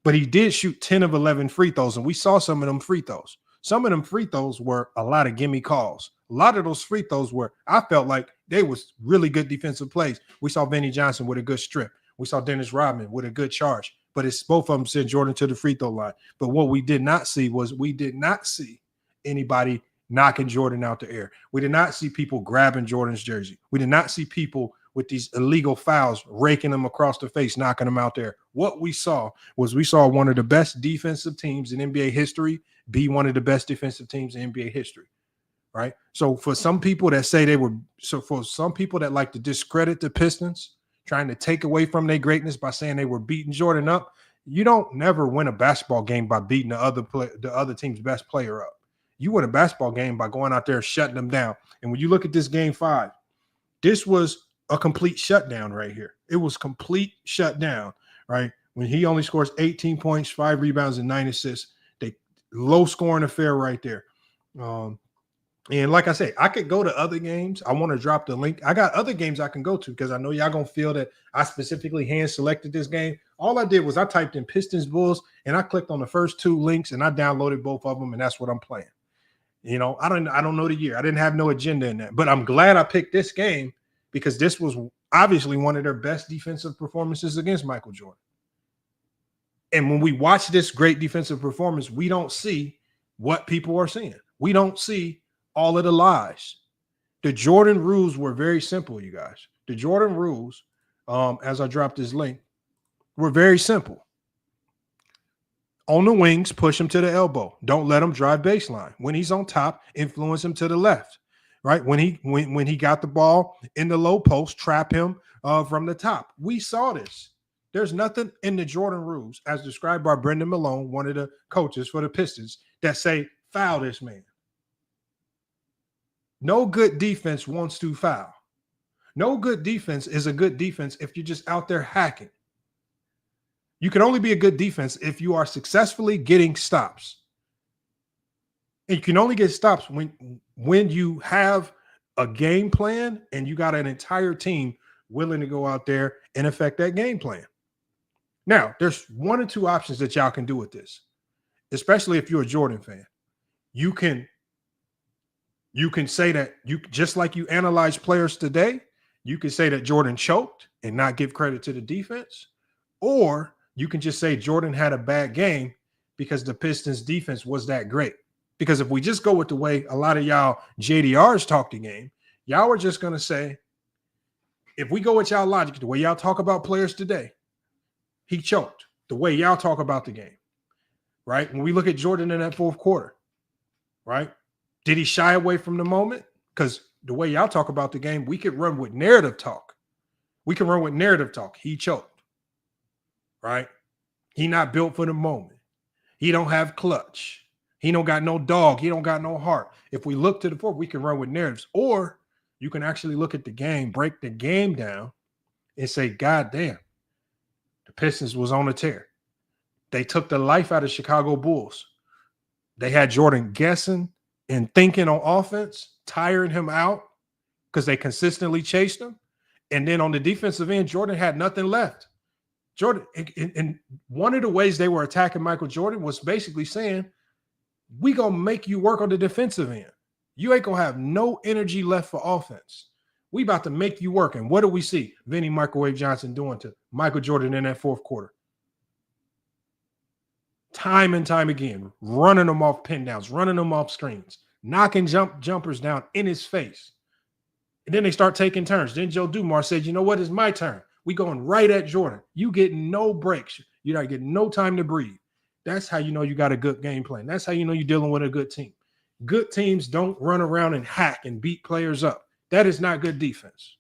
But he did shoot 10 of 11 free throws, and we saw some of them free throws. Some of them free throws were a lot of gimme calls. A lot of those free throws were, I felt like they was really good defensive plays. We saw Vinny Johnson with a good strip. We saw Dennis Rodman with a good charge. But it's both of them sent Jordan to the free throw line. But what we did not see was anybody knocking Jordan out the air. We did not see people grabbing Jordan's jersey. We did not see people with these illegal fouls, raking them across the face, knocking them out there. What we saw was one of the best defensive teams in NBA history be one of the best defensive teams in NBA history, right? So for some people that for some people that like to discredit the Pistons, trying to take away from their greatness by saying they were beating Jordan up, you don't never win a basketball game by beating the other team's best player up. You win a basketball game by going out there and shutting them down. And when you look at this game 5, this was a complete shutdown right here. It was complete shutdown, right? When he only scores 18 points, 5 rebounds, and 9 assists, they low scoring affair right there. And like I say, I could go to other games. I want to drop the link. I got other games I can go to because I know y'all gonna feel that I specifically hand selected this game. All I did was I typed in Pistons Bulls and I clicked on the first 2 links and I downloaded both of them, and that's what I'm playing. You know, I don't know the year. I didn't have no agenda in that, but I'm glad I picked this game because this was obviously one of their best defensive performances against Michael Jordan. And when we watch this great defensive performance, we don't see what people are seeing. We don't see all of the lies. The Jordan rules were very simple, you guys. The Jordan rules, as I dropped this link, were very simple. On the wings, push him to the elbow. Don't let him drive baseline. When he's on top, influence him to the left. Right? When he got the ball in the low post, trap him from the top. We saw this. There's nothing in the Jordan rules, as described by Brendan Malone, one of the coaches for the Pistons, that say foul this man. No good defense wants to foul. No good defense is a good defense if you're just out there hacking. You can only be a good defense if you are successfully getting stops. And you can only get stops when you have a game plan and you got an entire team willing to go out there and affect that game plan. Now, there's one or two options that y'all can do with this, especially if you're a Jordan fan. You can say that you just like you analyze players today, you can say that Jordan choked and not give credit to the defense, or you can just say Jordan had a bad game because the Pistons defense was that great. Because if we just go with the way a lot of y'all JDRs talk the game, y'all are just going to say, if we go with y'all logic, the way y'all talk about players today, he choked. The way y'all talk about the game, right? When we look at Jordan in that fourth quarter, right? Did he shy away from the moment? Because the way y'all talk about the game, we could run with narrative talk. He choked, right? He not built for the moment. He don't have clutch. He don't got no dog. He don't got no heart. If we look to the fourth, we can run with narratives. Or you can actually look at the game, break the game down, and say, God damn, the Pistons was on a tear. They took the life out of Chicago Bulls. They had Jordan guessing and thinking on offense, tiring him out because they consistently chased him. And then on the defensive end, Jordan had nothing left. Jordan, and one of the ways they were attacking Michael Jordan was basically saying, we going to make you work on the defensive end. You ain't going to have no energy left for offense. We about to make you work. And what do we see Vinny Microwave Johnson doing to Michael Jordan in that fourth quarter? Time and time again, running them off pin downs, running them off screens, knocking jumpers down in his face. And then they start taking turns. Then Joe Dumars said, you know what? It's my turn. We going right at Jordan. You get no breaks. You're not getting no time to breathe. That's how you know you got a good game plan. That's how you know you're dealing with a good team. Good teams don't run around and hack and beat players up. That is not good defense.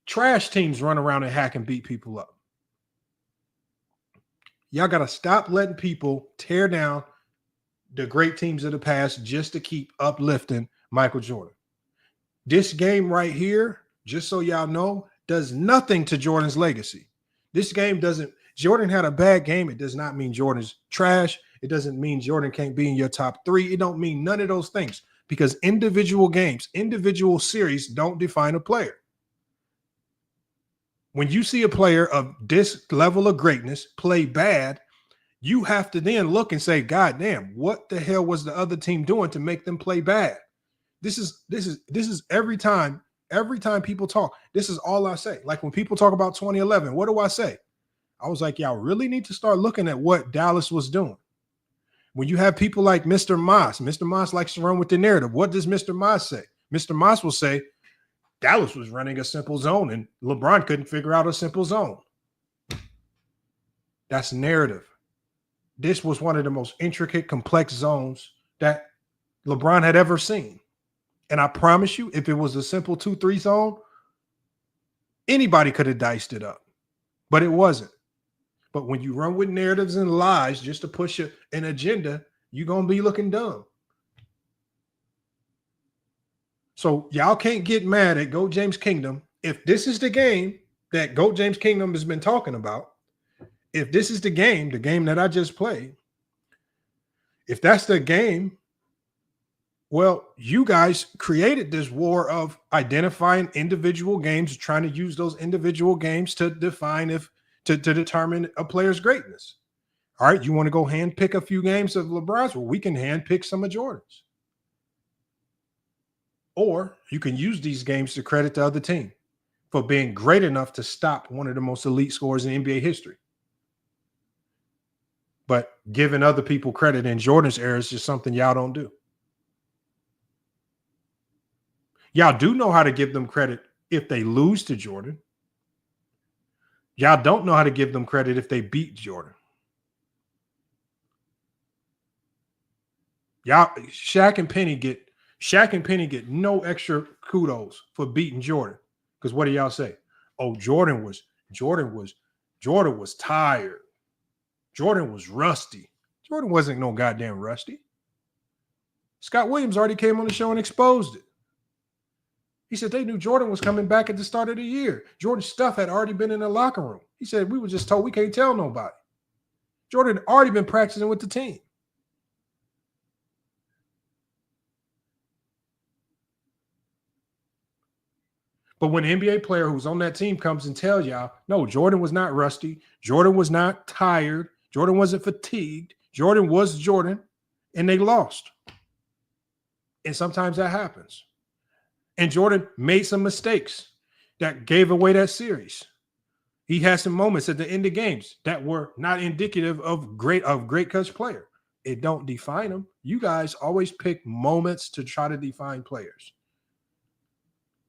Trash teams run around and hack and beat people up. Y'all got to stop letting people tear down the great teams of the past just to keep uplifting Michael Jordan. This game right here, just so y'all know, does nothing to Jordan's legacy. This game doesn't. Jordan had a bad game. It does not mean Jordan's trash. It doesn't mean Jordan can't be in your top three. It don't mean none of those things because individual games, individual series don't define a player. When you see a player of this level of greatness play bad, you have to then look and say, God damn, what the hell was the other team doing to make them play bad? This is every time people talk, this is all I say. Like when people talk about 2011, what do I say? I was like, y'all really need to start looking at what Dallas was doing. When you have people like Mr. Moss likes to run with the narrative. What does Mr. Moss say? Mr. Moss will say, Dallas was running a simple zone and LeBron couldn't figure out a simple zone. That's narrative. This was one of the most intricate, complex zones that LeBron had ever seen. And I promise you, if it was a simple 2-3 zone, anybody could have diced it up. But it wasn't. But when you run with narratives and lies just to push an agenda, you're going to be looking dumb. So y'all can't get mad at GOAT James Kingdom. If this is the game that GOAT James Kingdom has been talking about, if this is the game that I just played, if that's the game, well, you guys created this war of identifying individual games, trying to use those individual games to define to determine a player's greatness. All right, you want to go hand pick a few games of LeBron's? Well, we can hand pick some of Jordan's. Or you can use these games to credit the other team for being great enough to stop one of the most elite scorers in NBA history. But giving other people credit in Jordan's era is just something y'all don't do. Y'all do know how to give them credit if they lose to Jordan. Y'all don't know how to give them credit if they beat Jordan. Y'all, Shaq and Penny get no extra kudos for beating Jordan. Because what do y'all say? Oh, Jordan was tired. Jordan was rusty. Jordan wasn't no goddamn rusty. Scott Williams already came on the show and exposed it. He said they knew Jordan was coming back at the start of the year. Jordan's stuff had already been in the locker room. He said, we were just told we can't tell nobody. Jordan had already been practicing with the team. But when an NBA player who's on that team comes and tells y'all, no, Jordan was not rusty. Jordan was not tired. Jordan wasn't fatigued. Jordan was Jordan, and they lost. And sometimes that happens. And Jordan made some mistakes that gave away that series. He had some moments at the end of games that were not indicative of great coach player. It don't define them. You guys always pick moments to try to define players.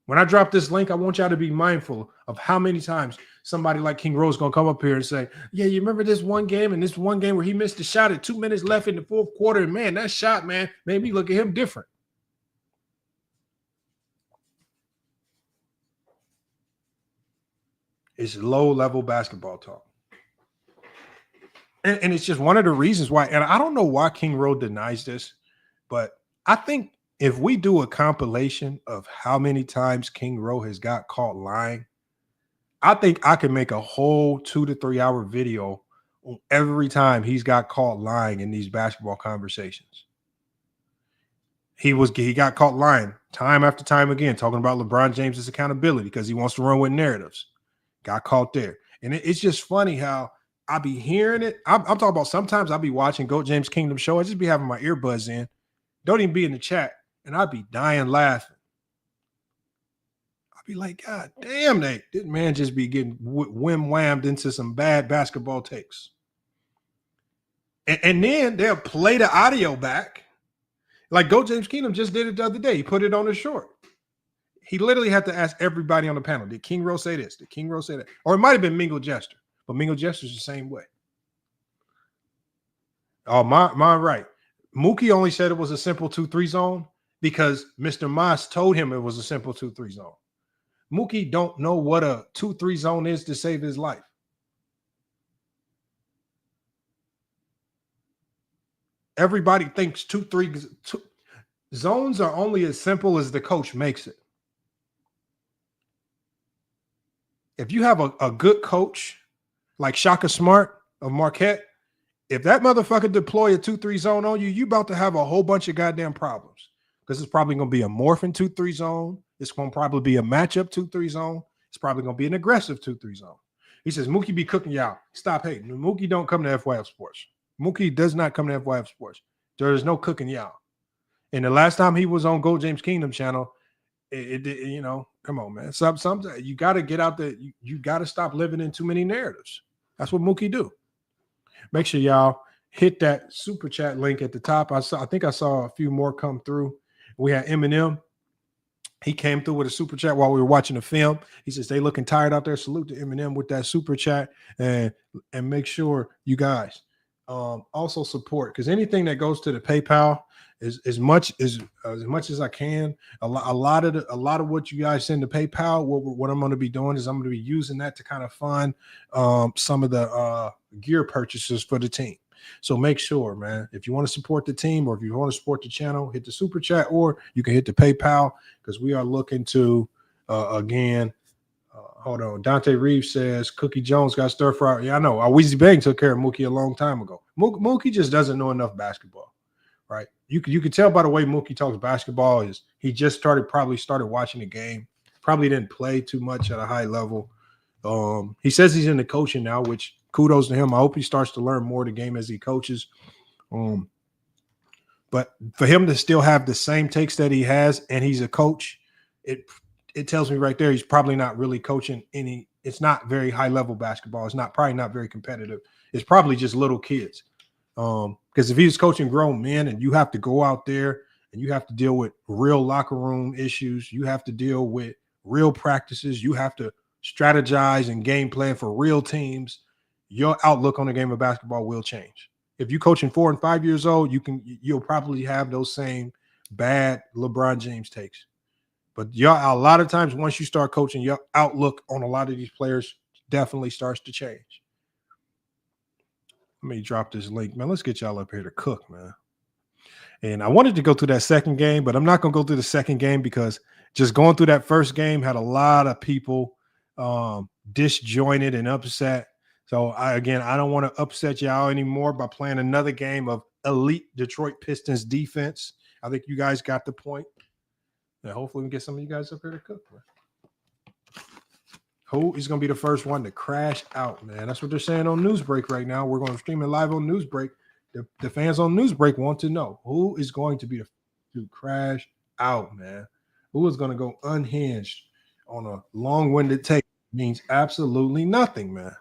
When I drop this link, I want y'all to be mindful of how many times somebody like King Rose going to come up here and say, yeah, you remember this one game and this one game where he missed a shot at 2 minutes left in the fourth quarter, and man, that shot, man, made me look at him different. It's low-level basketball talk. And it's just one of the reasons why, and I don't know why King Rose denies this, but I think if we do a compilation of how many times King Rose has got caught lying, I think I could make a whole 2 to 3 hour video on every time he's got caught lying in these basketball conversations. He got caught lying time after time again, talking about LeBron James's accountability because he wants to run with narratives. Got caught there. And it's just funny how I be hearing it. I'm talking about sometimes I'll be watching Goat James Kingdom show. I just be having my earbuds in. Don't even be in the chat. And I'd be dying laughing. I'd be like, God damn, this man just be getting whammed into some bad basketball takes. And then they'll play the audio back. Like Go James Kingdom just did it the other day. He put it on his short. He literally had to ask everybody on the panel, did King Rose say this? Did King Rose say that? Or it might have been Mingle Jester. But Mingle Jester's the same way. Oh, my right. Mookie only said it was a simple 2-3 zone because Mr. Moss told him it was a simple 2-3 zone. Mookie don't know what a 2-3 zone is to save his life. Everybody thinks 2-3 zones are only as simple as the coach makes it. If you have a good coach like Shaka Smart of Marquette, if that motherfucker deploy a 2-3 zone on you, you about to have a whole bunch of goddamn problems. Because it's probably going to be a morphin 2-3 zone. It's going to probably be a matchup 2-3 zone. It's probably going to be an aggressive 2-3 zone. He says, Mookie be cooking y'all. Stop hating. Mookie don't come to FYF Sports. Mookie does not come to FYF Sports. There is no cooking y'all. And the last time he was on Go James Kingdom channel, it come on, man. Sometimes you got to get out there. You got to stop living in too many narratives. That's what Mookie do. Make sure y'all hit that super chat link at the top. I think I saw a few more come through. We had Eminem. He came through with a super chat while we were watching the film. He says, they looking tired out there. Salute to Eminem with that super chat. And make sure you guys also support, because anything that goes to the PayPal is as much as I can. A lot of what you guys send to PayPal, what I'm going to be doing is I'm going to be using that to kind of fund some of the gear purchases for the team. So make sure, man, if you want to support the team or if you want to support the channel, hit the super chat, or you can hit the PayPal, because we are looking to hold on. Dante Reeves says Cookie Jones got stir fry. Yeah, I know. Weezy Bang took care of Mookie a long time ago. Mookie just doesn't know enough basketball, right? You could tell by the way Mookie talks basketball is he just probably started watching the game. Probably didn't play too much at a high level. He says he's into coaching now, which kudos to him. I hope he starts to learn more of the game as he coaches. But for him to still have the same takes that he has, and he's a coach, it tells me right there he's probably not really coaching any. It's not very high level basketball. It's probably not very competitive. It's probably just little kids. Because if he's coaching grown men and you have to go out there and you have to deal with real locker room issues, you have to deal with real practices, you have to strategize and game plan for real teams, your outlook on the game of basketball will change. If you're coaching 4 and 5 years old, you'll probably have those same bad LeBron James takes. But a lot of times once you start coaching, your outlook on a lot of these players definitely starts to change. Let me drop this link, man. Let's get y'all up here to cook, man. And I wanted to go through that second game, but I'm not going to go through the second game because just going through that first game had a lot of people disjointed and upset. So, I don't want to upset y'all anymore by playing another game of elite Detroit Pistons defense. I think you guys got the point. Yeah, hopefully we get some of you guys up here to cook, man. Who is going to be the first one to crash out, man? That's what they're saying on Newsbreak right now. We're going to stream it live on Newsbreak. The fans on Newsbreak want to know who is going to be the first to crash out, man. Who is going to go unhinged on a long-winded take? Means absolutely nothing, man.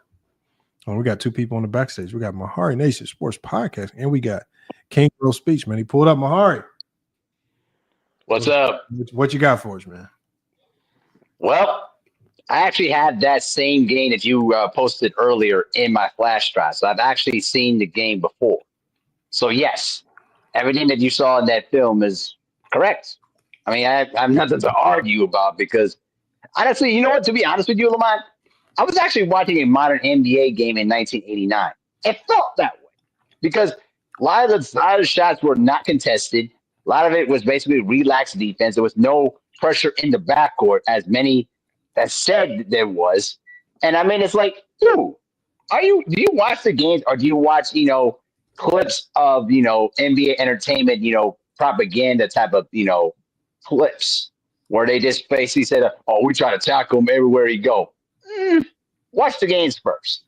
Oh, we got two people on the backstage. We got Mahari Nation Sports Podcast, and we got King Girl Speech, man. He pulled up Mahari. What's up? What you got for us, man? Well, I actually had that same game that you posted earlier in my flash drive. So I've actually seen the game before. So, yes, everything that you saw in that film is correct. I mean, I have nothing to argue about because, honestly, you know what? To be honest with you, Lamont, I was actually watching a modern NBA game in 1989. It felt that way because a lot of the shots were not contested. A lot of it was basically relaxed defense. There was no pressure in the backcourt as many that said there was. And I mean, it's like, dude, do you watch the games or do you watch, clips of, NBA entertainment, propaganda type of, clips where they just basically said, oh, we try to tackle him everywhere he go. Watch the games first.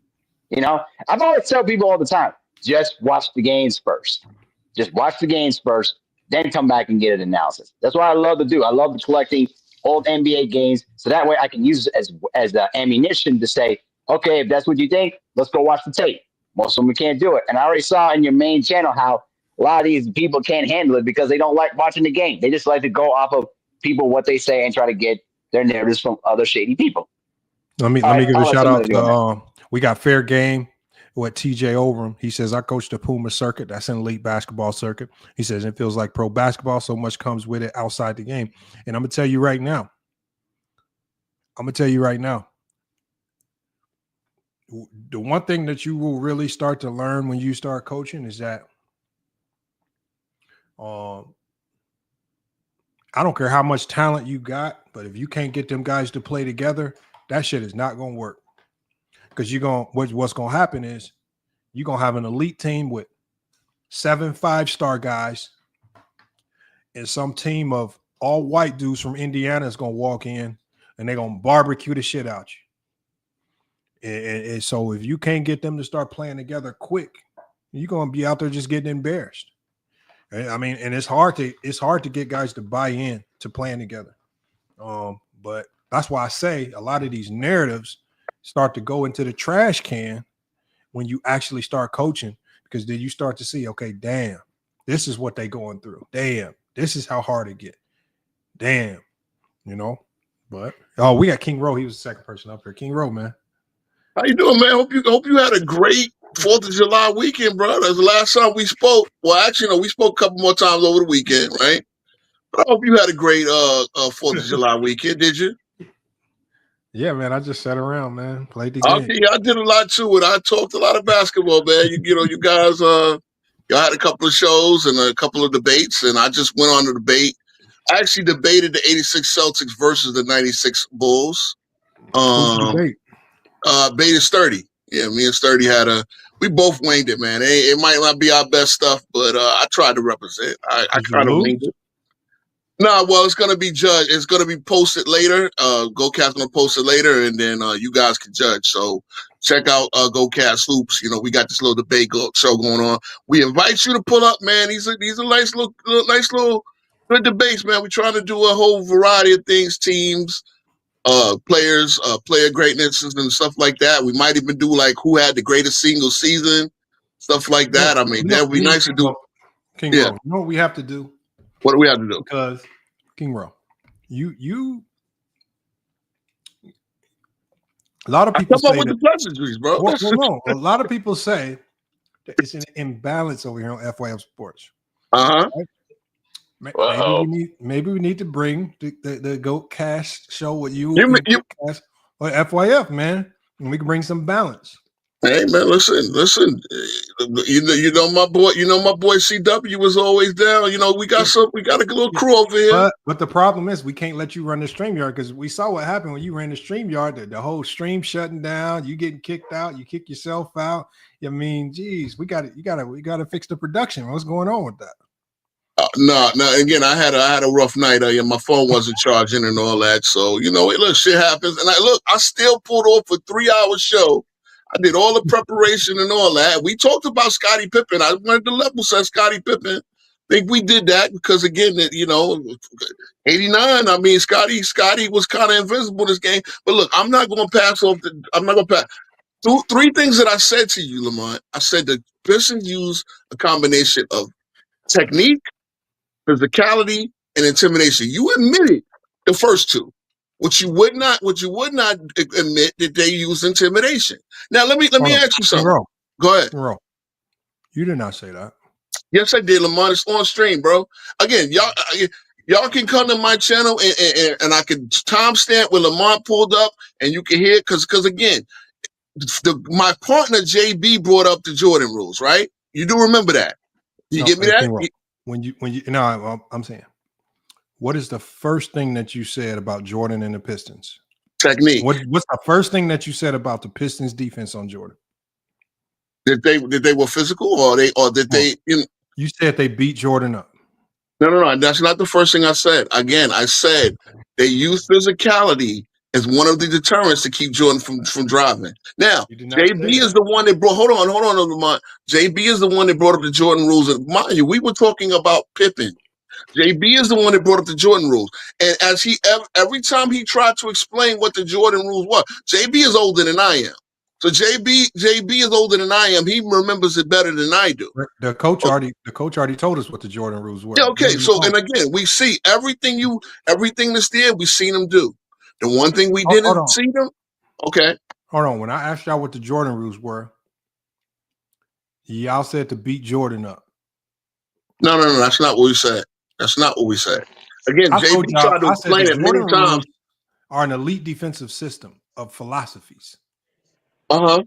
I've always tell people all the time, just watch the games first. Just watch the games first, then come back and get an analysis. That's what I love to do. I love collecting old NBA games so that way I can use it as the ammunition to say, okay, if that's what you think, let's go watch the tape. Most of them can't do it. And I already saw in your main channel how a lot of these people can't handle it because they don't like watching the game. They just like to go off of people, what they say, and try to get their narratives from other shady people. Let me give a shout out to we got Fair Game with TJ Overham. He says, I coach the Puma circuit. That's an elite basketball circuit. He says it feels like pro basketball. So much comes with it outside the game. And I'm going to tell you right now. The one thing that you will really start to learn when you start coaching is that I don't care how much talent you got, but if you can't get them guys to play together, that shit is not going to work. Because what's going to happen is you're going to have an elite team with 7 5-star guys and some team of all white dudes from Indiana is going to walk in and they're going to barbecue the shit out you. And so if you can't get them to start playing together quick, you're going to be out there just getting embarrassed. I mean, and it's hard to get guys to buy in to playing together. But that's why I say a lot of these narratives start to go into the trash can when you actually start coaching, because then you start to see, okay, damn, this is what they going through. Damn, this is how hard it get. Damn, But we got King Rowe. He was the second person up here. King Rowe, man. How you doing, man? Hope you had a great 4th of July weekend, bro. That's the last time we spoke. Well, actually, we spoke a couple more times over the weekend, right? But I hope you had a great 4th of July weekend. Did you? Yeah, man. I just sat around, man. Played the game. Okay, I did a lot too. And I talked a lot of basketball, man. You guys, y'all had a couple of shows and a couple of debates, and I just went on the debate. I actually debated the 86 Celtics versus the 96 Bulls. Debate? Beta Sturdy. Yeah, me and Sturdy we both winged it, man. It might not be our best stuff, but I tried to represent. I kind of winged it. No, well, it's going to be judged. It's going to be posted later. GoCast's going to post it later, and then you guys can judge. So check out GoCast Hoops. We got this little debate show going on. We invite you to pull up, man. These are nice little good debates, man. We're trying to do a whole variety of things, teams, players, player greatnesses and stuff like that. We might even do like who had the greatest single season, stuff like that. I mean, that would be nice to do. King Rowe, you know what we have to do? What do we have to do? Because King Rowe, you a lot of people come up with the pleasantries, bro. A lot of people say that it's an imbalance over here on FYF Sports. Right? Maybe we need to bring the Goat Cast show with you or FYF, man, and we can bring some balance. Hey, man, listen. You know my boy CW was always down. We got a little crew over here. But the problem is we can't let you run the StreamYard because we saw what happened when you ran the StreamYard. The whole stream shutting down. You getting kicked out. You kick yourself out. I mean, geez, we got to fix the production. What's going on with that? No. Again, I had a rough night. My phone wasn't charging and all that. So look, shit happens. And I still pulled off a 3-hour show. I did all the preparation and all that. We talked about Scottie Pippen. I wanted to level set Scottie Pippen. I think we did that because again, 89. I mean, Scotty was kind of invincible in this game. But look, I'm not going to pass. Three things that I said to you, Lamont. I said the Pistons use a combination of technique, physicality, and intimidation. You admitted the first two. What you would not admit that they use intimidation. Now let me ask you something. Go ahead. You did not say that. Yes, I did, Lamont. It's on stream, bro. Again, y'all can come to my channel and I can timestamp where Lamont pulled up and you can hear it because again, my partner JB brought up the Jordan rules, right? You do remember that? You give me that? I'm saying, what is the first thing that you said about Jordan and the Pistons? Technique. What's the first thing that you said about the Pistons defense on Jordan? Did they were physical or did they? You said they beat Jordan up. No. That's not the first thing I said. Again, I said they use physicality as one of the deterrents to keep Jordan from driving. Now, JB is the one that brought. Hold on, Lamont. JB is the one that brought up the Jordan rules. And mind you, we were talking about Pippen. JB is the one that brought up the Jordan rules. And as every time he tried to explain what the Jordan rules were, JB is older than I am. So JB is older than I am. He remembers it better than I do. The coach already told us what the Jordan rules were. Yeah, okay. So and again, we see everything that's there, we've seen him do. The one thing we didn't see them. Okay. Hold on. When I asked y'all what the Jordan rules were, y'all said to beat Jordan up. No. That's not what we said. That's not what we said. Again, JB tried to explain it many times. Are an elite defensive system of philosophies. I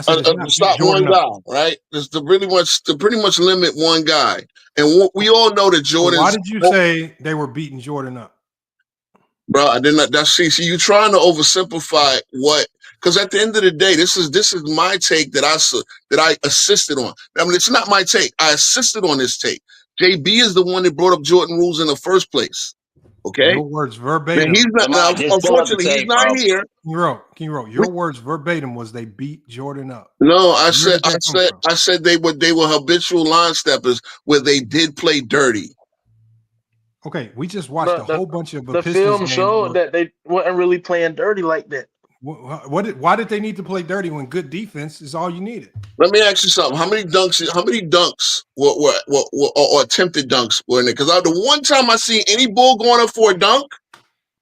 said stop one guy, right? It's to pretty much limit one guy. And we all know that Jordan. Why did you say they were beating Jordan up? Bro, I did not. See, you trying to oversimplify what? Because at the end of the day, this is my take that I assisted on. I mean, it's not my take. I assisted on this take. JB is the one that brought up Jordan rules in the first place. Okay, your words verbatim. He's not. Now, unfortunately, he's not here. King Ro, your words verbatim was they beat Jordan up. No, I said they were habitual line steppers where they did play dirty. Okay, we just watched a whole bunch of the film showed that they weren't really playing dirty like that. Why did they need to play dirty when good defense is all you needed? Let me ask you something. How many dunks were attempted dunks were in there? Because the one time I see any bull going up for a dunk,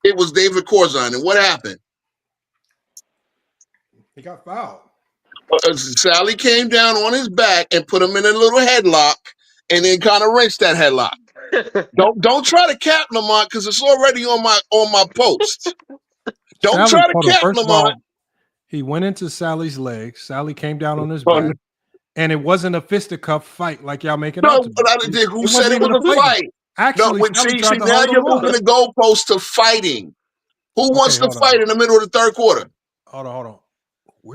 it was David Corzine. And what happened? He got fouled. Sally came down on his back and put him in a little headlock and then kind of wrenched that headlock. Don't try to cap Lamont because it's already on my post. Don't try to cap Lamont. He went into Sally's legs. Sally came down on his back, and it wasn't a fisticuff fight like y'all making out. No, but I did. Who said it was a fight? Actually, now you're moving the goalpost to fighting. Who wants to fight in the middle of the third quarter? Hold on.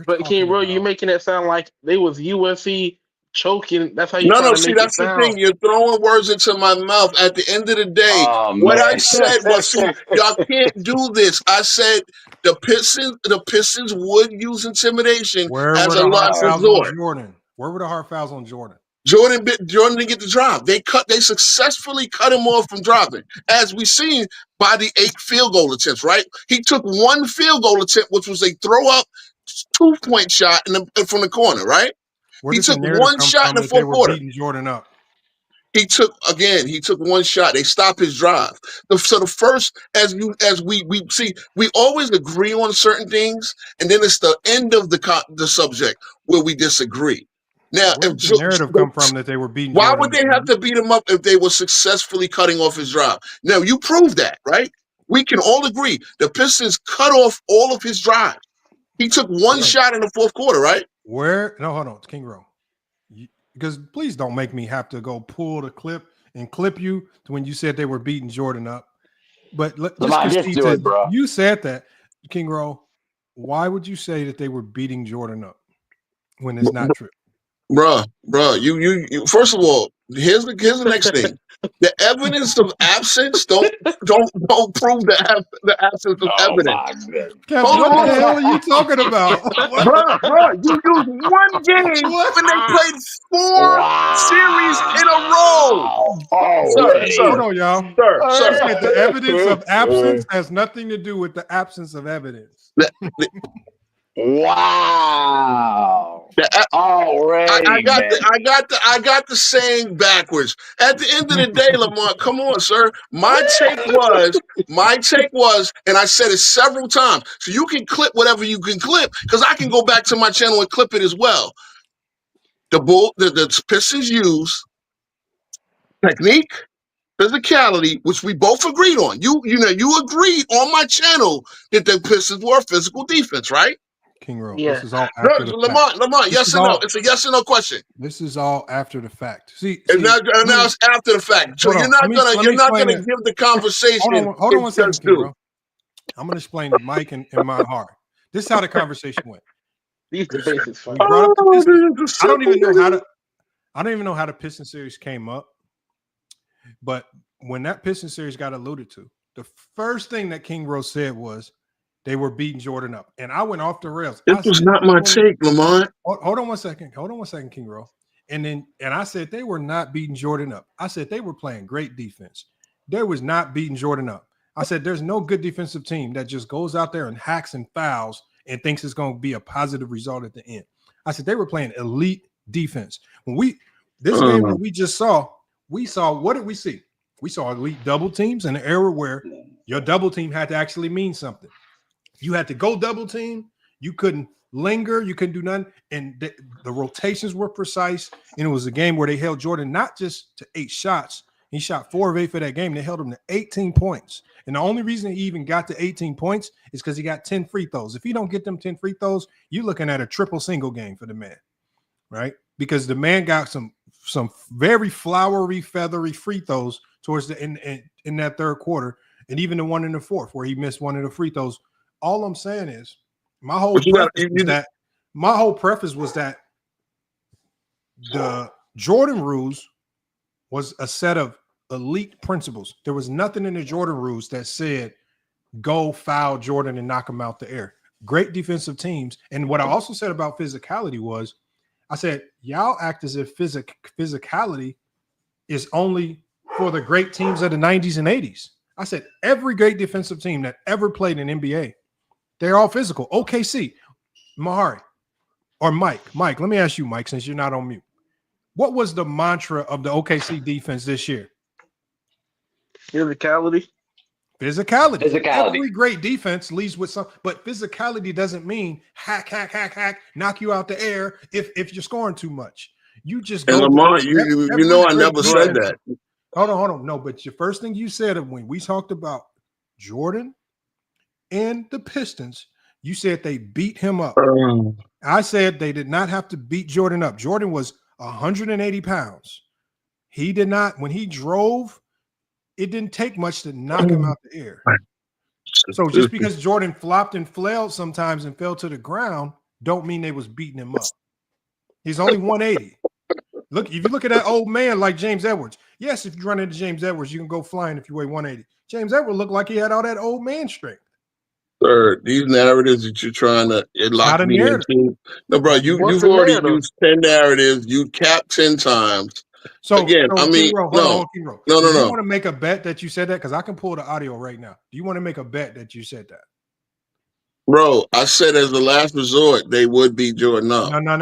But King Bro, you making it sound like they was UFC choking. That's how you. See, that's the thing. You're throwing words into my mouth. At the end of the day, what I said was, y'all can't do this. I said the Pistons would use intimidation as a last resort. Where were the hard fouls on Jordan? Jordan didn't get the drive. They successfully cut him off from dropping, as we seen by the 8 field goal attempts. Right? He took 1 field goal attempt, which was a throw up 2-point shot from the corner. Right? He took 1 shot in the fourth quarter. Beating Jordan up. He took 1 shot. They stopped his drive. So the first, as we see, we always agree on certain things, and then it's the end of the subject where we disagree. Now, where did the narrative come from that they were beating? Why would they have to beat him up if they were successfully cutting off his drive? Now, you proved that, right? We can all agree the Pistons cut off all of his drive. He took 1 shot in the fourth quarter, right? No, hold on, King Ro. Because please don't make me have to go pull the clip and clip you to when you said they were beating Jordan up. But you said that, King Ro. Why would you say that they were beating Jordan up when it's not true? Bruh, you. First of all, here's the next thing. The evidence of absence don't prove the absence of Oh evidence. my goodness. Kevin, what the hell are you talking about? Bruh, you used one game when they played 4 series in a row. Hold on, y'all. Sir. You said the evidence of absence has nothing to do with the absence of evidence. Wow. Already, I got the saying backwards. At the end of the day, Lamont, come on, sir. My take was, and I said it several times, so you can clip whatever you can clip, because I can go back to my channel and clip it as well. The Pistons use technique, physicality, which we both agreed on. You agreed on my channel that the Pistons were a physical defense, right? King Rowe, Yeah. this is all after the fact. Lamont, yes or no? It's a yes or no question. This is all after the fact. See, now it's after the fact. So you're not gonna give the conversation. Hold on one second, King Rowe. I'm gonna explain to Mike and my heart. This is how the conversation went. These debates is funny. Brought up the Pistons. I don't even know how the Piston series came up. But when that Piston series got alluded to, the first thing that King Rowe said was they were beating Jordan up. And I went off the rails. This was not my take, Lamont. Hold on one second. King Rowe. And I said they were not beating Jordan up. I said they were playing great defense. They was not beating Jordan up. I said there's no good defensive team that just goes out there and hacks and fouls and thinks it's going to be a positive result at the end. I said they were playing elite defense. Game that we just saw, what did we see? We saw elite double teams in an era where your double team had to actually mean something. You had to go double team. You couldn't linger. You couldn't do nothing. And the rotations were precise. And it was a game where they held Jordan not just to 8 shots. He shot 4 of 8 for that game. They held him to 18 points. And the only reason he even got to 18 points is because he got 10 free throws. If he don't get them 10 free throws, you're looking at a triple single game for the man, right? Because the man got some very flowery, feathery free throws towards the in that third quarter, and even the one in the fourth where he missed one of the free throws. All I'm saying is my whole preface was that the Jordan rules was a set of elite principles. There was nothing in the Jordan rules that said go foul Jordan and knock him out the air. Great defensive teams. And what I also said about physicality was, I said, y'all act as if physicality is only for the great teams of the 90s and 80s. I said, every great defensive team that ever played in NBA, they're all physical. OKC, Mahari, or Mike. Mike, let me ask you, Mike, since you're not on mute. What was the mantra of the OKC defense this year? Physicality. Every great defense leads with some, but physicality doesn't mean hack, knock you out the air if you're scoring too much. You just go. Lamont, you know I never said that. Hold on. No, but your first thing you said when we talked about Jordan and the Pistons, you said they beat him up. I said they did not have to beat Jordan up. Jordan was 180 pounds. He did not, when he drove, it didn't take much to knock him out the air. So just because Jordan flopped and flailed sometimes and fell to the ground, don't mean they was beating him up. He's only 180. Look, if you look at that old man like James Edwards, yes, if you run into James Edwards, you can go flying if you weigh 180. James Edwards looked like he had all that old man strength. Sir, these narratives that you're trying to lock me into. No, bro, you've already used 10 narratives. You capped 10 times. So again, I mean, no. No. Do you want to make a bet that you said that? Because I can pull the audio right now. Do you want to make a bet that you said that? Bro, I said as a last resort, they would beat Jordan up. No.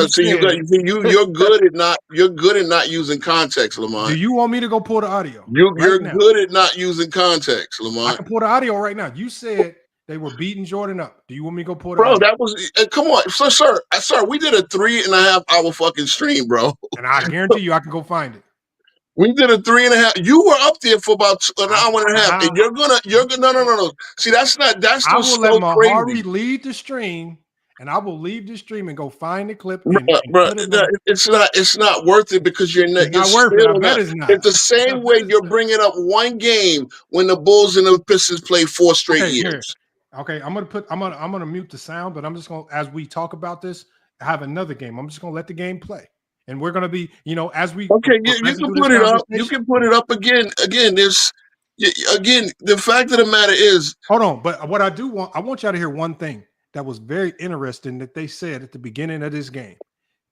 See, you're good at not using context, Lamont. Do you want me to go pull the audio? You're good at not using context, Lamont. I can pull the audio right now. You said they were beating Jordan up. Do you want me to go pull the audio? Bro, that was come on, sir, we did a 3.5 hour fucking stream, bro. And I guarantee you I can go find it. We did a 3.5. You were up there for about an hour and a half. And you're gonna no. See, that's just I will so let Mahari crazy. Lead the stream, and I will leave the stream and go find the clip. Bro, it's not worth it because you're not. It's not worth it. I bet it's not. It's the same way you're bringing up one game when the Bulls and the Pistons played 4 straight years. Okay, I'm gonna mute the sound, but I'm just gonna, as we talk about this, have another game. I'm just gonna let the game play, and we're gonna be, as we you can put it up. You can put it up again. Again, the fact of the matter is, hold on. But what I want y'all to hear one thing that was very interesting that they said at the beginning of this game,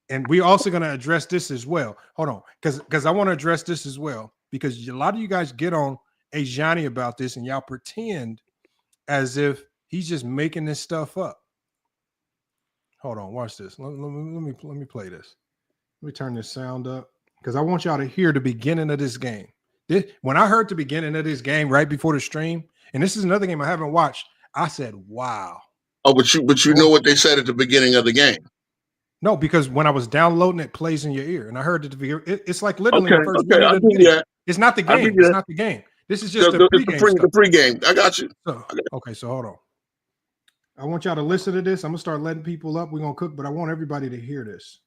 and we're also gonna address this as well. Hold on, because I want to address this as well, because a lot of you guys get on Johnny about this, and y'all pretend as if he's just making this stuff up. Hold on, watch this. Let me play this. Let me turn this sound up because I want y'all to hear the beginning of this game. When I heard the beginning of this game right before the stream, and this is another game I haven't watched, I said, "Wow." Oh, but you know what they said at the beginning of the game? No, because when I was downloading it, plays in your ear, and I heard it's like literally the first minute of the video. It's not the game. It's not the game. This is just the pregame. I got you. Okay, so hold on. I want y'all to listen to this. I'm gonna start letting people up. We're gonna cook, but I want everybody to hear this.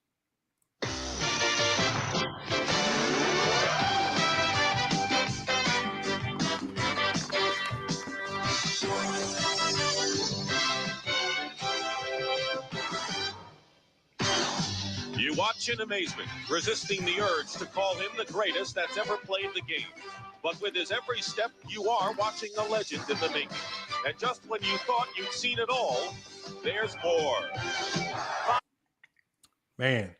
You watch in amazement, resisting the urge to call him the greatest that's ever played the game. But with his every step, you are watching a legend in the making. And just when you thought you'd seen it all, there's more. Man,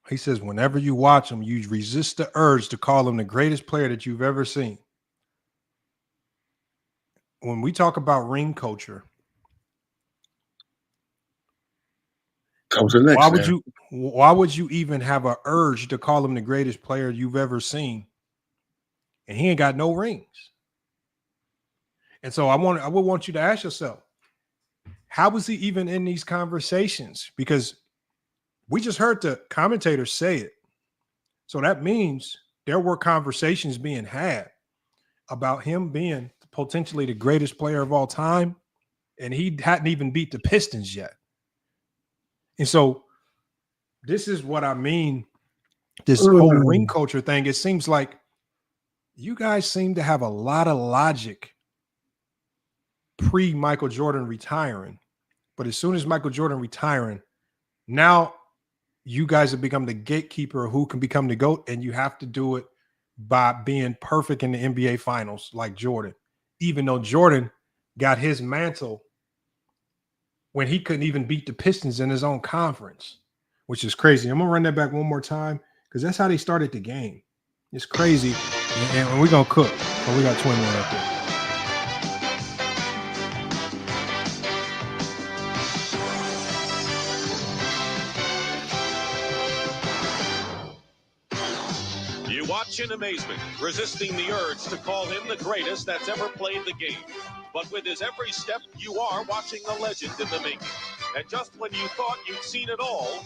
he says, whenever you watch him, you resist the urge to call him the greatest player that you've ever seen. When we talk about ring culture, why would you even have an urge to call him the greatest player you've ever seen? And he ain't got no rings. And so I would want you to ask yourself, how was he even in these conversations? Because we just heard the commentators say it. So that means there were conversations being had about him being potentially the greatest player of all time. And he hadn't even beat the Pistons yet. And so this is what I mean, this whole ring culture thing. It seems like you guys seem to have a lot of logic pre-Michael Jordan retiring. But as soon as Michael Jordan retiring, now you guys have become the gatekeeper of who can become the GOAT, and you have to do it by being perfect in the NBA Finals like Jordan. Even though Jordan got his mantle when he couldn't even beat the Pistons in his own conference, which is crazy. I'm going to run that back one more time because that's how they started the game. It's crazy. And we're going to cook. Oh, we got 20 minutes up there. You watch in amazement, resisting the urge to call him the greatest that's ever played the game. But with his every step, you are watching a legend in the making. And just when you thought you'd seen it all,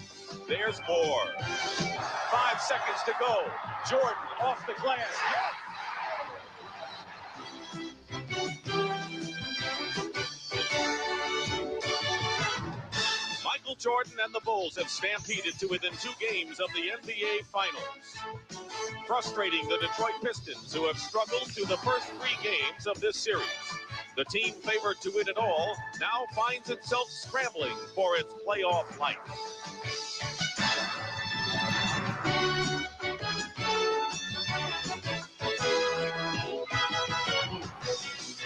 there's more. 5 seconds to go. Jordan off the glass. Michael Jordan and the Bulls have stampeded to within 2 games of the NBA Finals, frustrating the Detroit Pistons, who have struggled through the first 3 games of this series. The team favored to win it all now finds itself scrambling for its playoff life.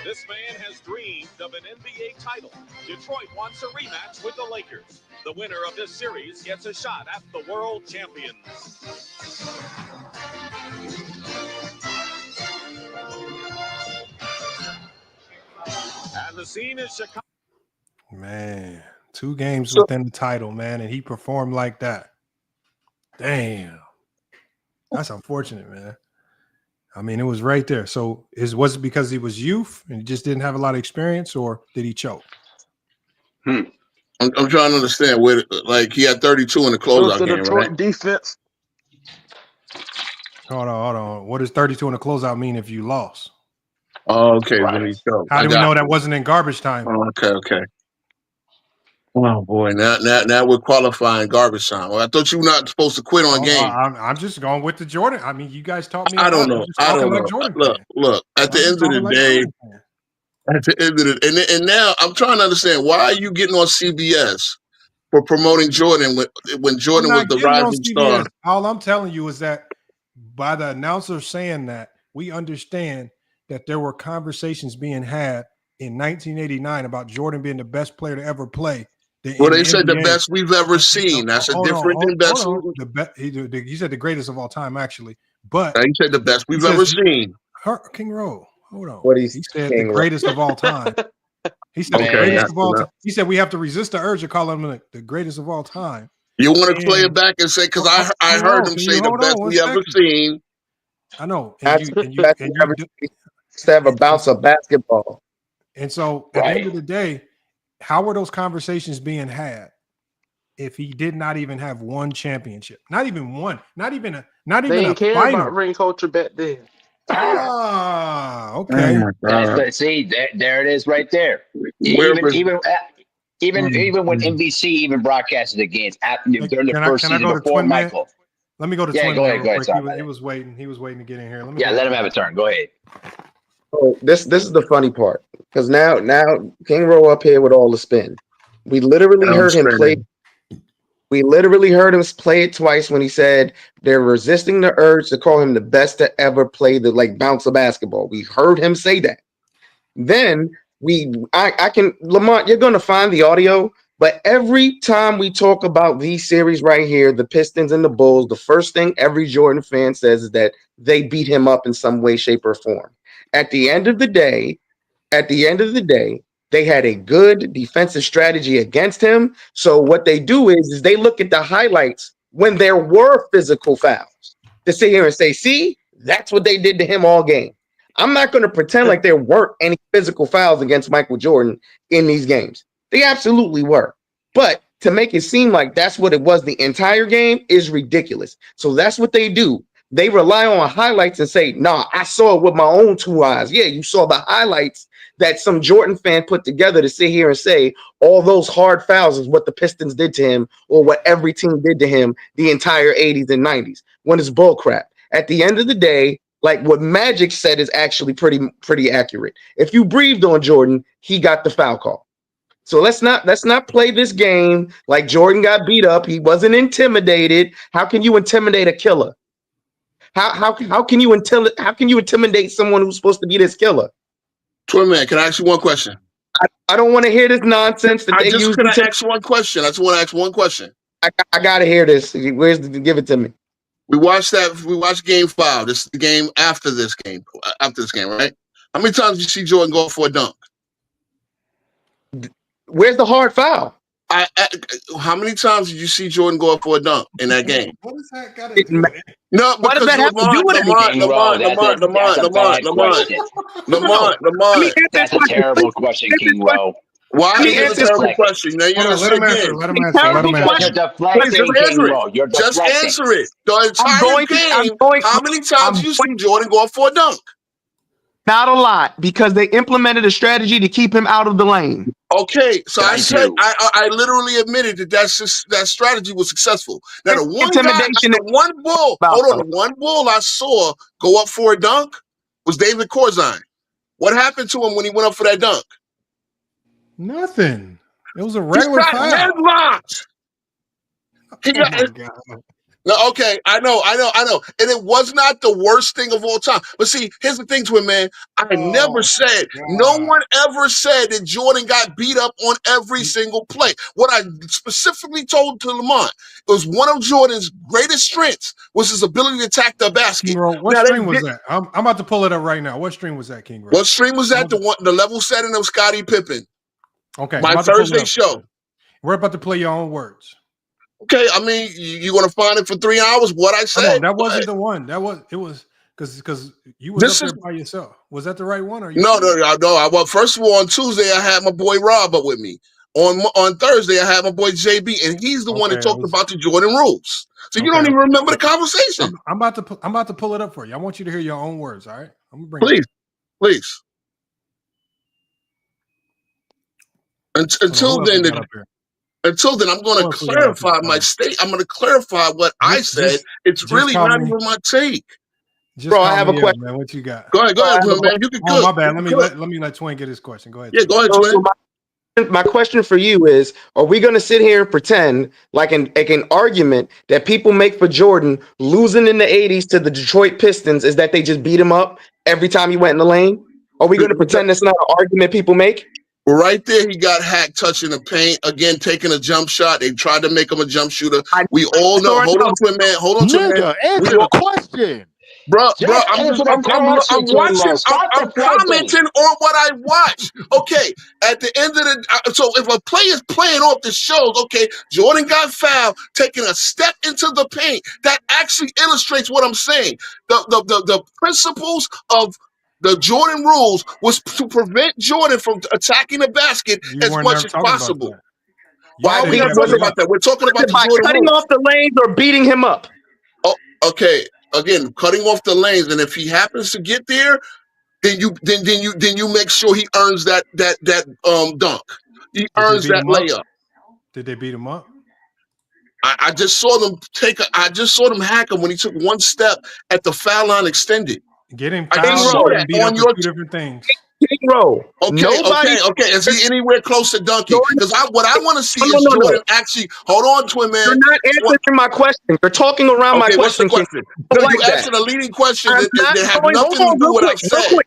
This man has dreamed of an NBA title. Detroit wants a rematch with the Lakers. The winner of this series gets a shot at the world champions. And the scene is Chicago. Man, 2 games within the title, man, and he performed like that. Damn. That's unfortunate, man. I mean, it was right there. So was it because he was youth and he just didn't have a lot of experience, or did he choke? I'm trying to understand where, like, he had 32 in the closeout game, right? Defense. Hold on. What does 32 in the closeout mean if you lost? Oh, okay. Right. How do we know that wasn't in garbage time? Oh, okay. Oh boy, now we're qualifying garbage time. Well, I thought you were not supposed to quit on game. I'm just going with the Jordan. I mean, you guys taught me. I don't know. Look. At the end of the day, and now I'm trying to understand, why are you getting on CBS for promoting Jordan when Jordan was the rising star. All I'm telling you is that by the announcer saying that, we understand that there were conversations being had in 1989 about Jordan being the best player to ever play. Well, they said the best we've ever seen. That's a different than best. He said the greatest of all time, actually. But he said the best we've ever seen. King Rowe, hold on. What he said the greatest of all time. He said the greatest of all time. He said we have to resist the urge to call him the greatest of all time. You want to play it back and say, because I heard him say the best we ever seen. I know. To have a bounce of basketball. And so at the end of the day, how were those conversations being had if he did not even have one championship? Not even one. Not even a final. About ring culture back then. Ah, okay. See, there it is right there. Even when NBC even broadcasted the games during the first season before Michael. Let me go to Twin. Go ahead. He was waiting to get in here. Let him have a turn. Go ahead. So this is the funny part, because now King Rowe up here with all the spin. We literally heard him play. We literally heard him play it twice when he said they're resisting the urge to call him the best to ever play the bounce of basketball. We heard him say that. Then I can Lamont, you're gonna find the audio, but every time we talk about these series right here, the Pistons and the Bulls, the first thing every Jordan fan says is that they beat him up in some way, shape, or form. At the end of the day, they had a good defensive strategy against him. So what they do is they look at the highlights when there were physical fouls to sit here and say, see, that's what they did to him all game. I'm not going to pretend like there weren't any physical fouls against Michael Jordan in these games. They absolutely were. But to make it seem like that's what it was the entire game is ridiculous. So that's what they do. They rely on highlights and say, nah, I saw it with my own two eyes. Yeah, you saw the highlights that some Jordan fan put together to sit here and say all those hard fouls is what the Pistons did to him or what every team did to him the entire 80s and 90s, when it's bullcrap. At the end of the day, like what Magic said is actually pretty accurate. If you breathed on Jordan, he got the foul call. So let's not play this game like Jordan got beat up. He wasn't intimidated. How can you intimidate a killer? How can you intimidate someone who's supposed to be this killer? Twin man, can I ask you one question? I don't want to hear this nonsense that they use. Can I ask one question? I just want to ask one question. I gotta hear this. Give it to me. We watched Game 5. This is the game after this game. Right? How many times did you see Jordan go for a dunk? Where's the hard foul? How many times did you see Jordan go up for a dunk in that game? What does that got to do with it? No, what does that have to do with Lamont. That's a terrible question, King Rowe. Why is it a terrible question? Now Let him answer. You're deflecting, King Rowe. You're deflecting. Just answer it. The entire game, how many times did you see Jordan go up for a dunk? Not a lot, because they implemented a strategy to keep him out of the lane. Okay, so I literally admitted that strategy was successful. Now the one bull I saw go up for a dunk was David Corzine. What happened to him when he went up for that dunk? Nothing. It was a regular foul. Headlocked. No, okay, I know. And it was not the worst thing of all time. But see, here's the thing, Twin Man. No one ever said that Jordan got beat up on every single play. What I specifically told to Lamont, it was one of Jordan's greatest strengths was his ability to attack the basket. King Rowe, what stream was that? I'm about to pull it up right now. What stream was that, King Rowe? What stream was that? The level setting of Scottie Pippen. Okay. My Thursday show. We're about to play your own words. Okay, I mean, you're gonna find it for 3 hours. What I said. That wasn't the one. It was because you were up there by yourself. Was that the right one? Or No. Well, first of all, on Tuesday I had my boy Rob up with me. On Thursday I had my boy JB, and he's the one that talked about the Jordan rules. So you don't even remember the conversation. I'm about to pull it up for you. I want you to hear your own words. All right, I'm gonna bring please. Until then, I'm going to clarify my state. I'm going to clarify what I said. It's really not even my take. Bro, I have a question. Man. What you got? Go ahead, man. You can my bad. Let me let Twin get his question. Go ahead. Yeah, go ahead, Twin. my question for you is: are we going to sit here and pretend like an argument that people make for Jordan losing in the '80s to the Detroit Pistons is that they just beat him up every time he went in the lane? Are we going to pretend that's not an argument people make? Right there, he got hacked touching the paint again, taking a jump shot. They tried to make him a jump shooter. We all know. Hold on to it, man. Hold on to it, man. Answer the question. Bro, I'm commenting on what I watch. Okay, at the end of the so if a player's playing off the shows, okay, Jordan got fouled, taking a step into the paint. That actually illustrates what I'm saying. The principles of the Jordan rules was to prevent Jordan from attacking the basket as much as possible. Why are we not talking about that? We're talking about the Jordan cutting rules. off the lanes or beating him up. Oh, okay. Again, cutting off the lanes, and if he happens to get there, then you make sure he earns that dunk. He earns that layup. Did they beat him up? I just saw them hack him when he took one step at the foul line extended. Get him. I just saw that on your two different things. Okay. Is he anywhere close to dunking? Because what I want to see is Jordan actually. Hold on to him, man. You're not answering my question. You're talking around my question. What's the question? No, you answered a leading question that has nothing to do with what I said.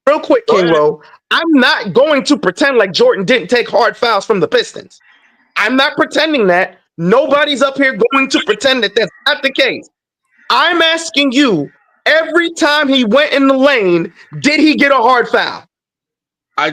Real quick, King Ro. I'm not going to pretend like Jordan didn't take hard fouls from the Pistons. I'm not pretending that. Nobody's up here going to pretend that that's not the case. I'm asking you, every time he went in the lane, did he get a hard foul? I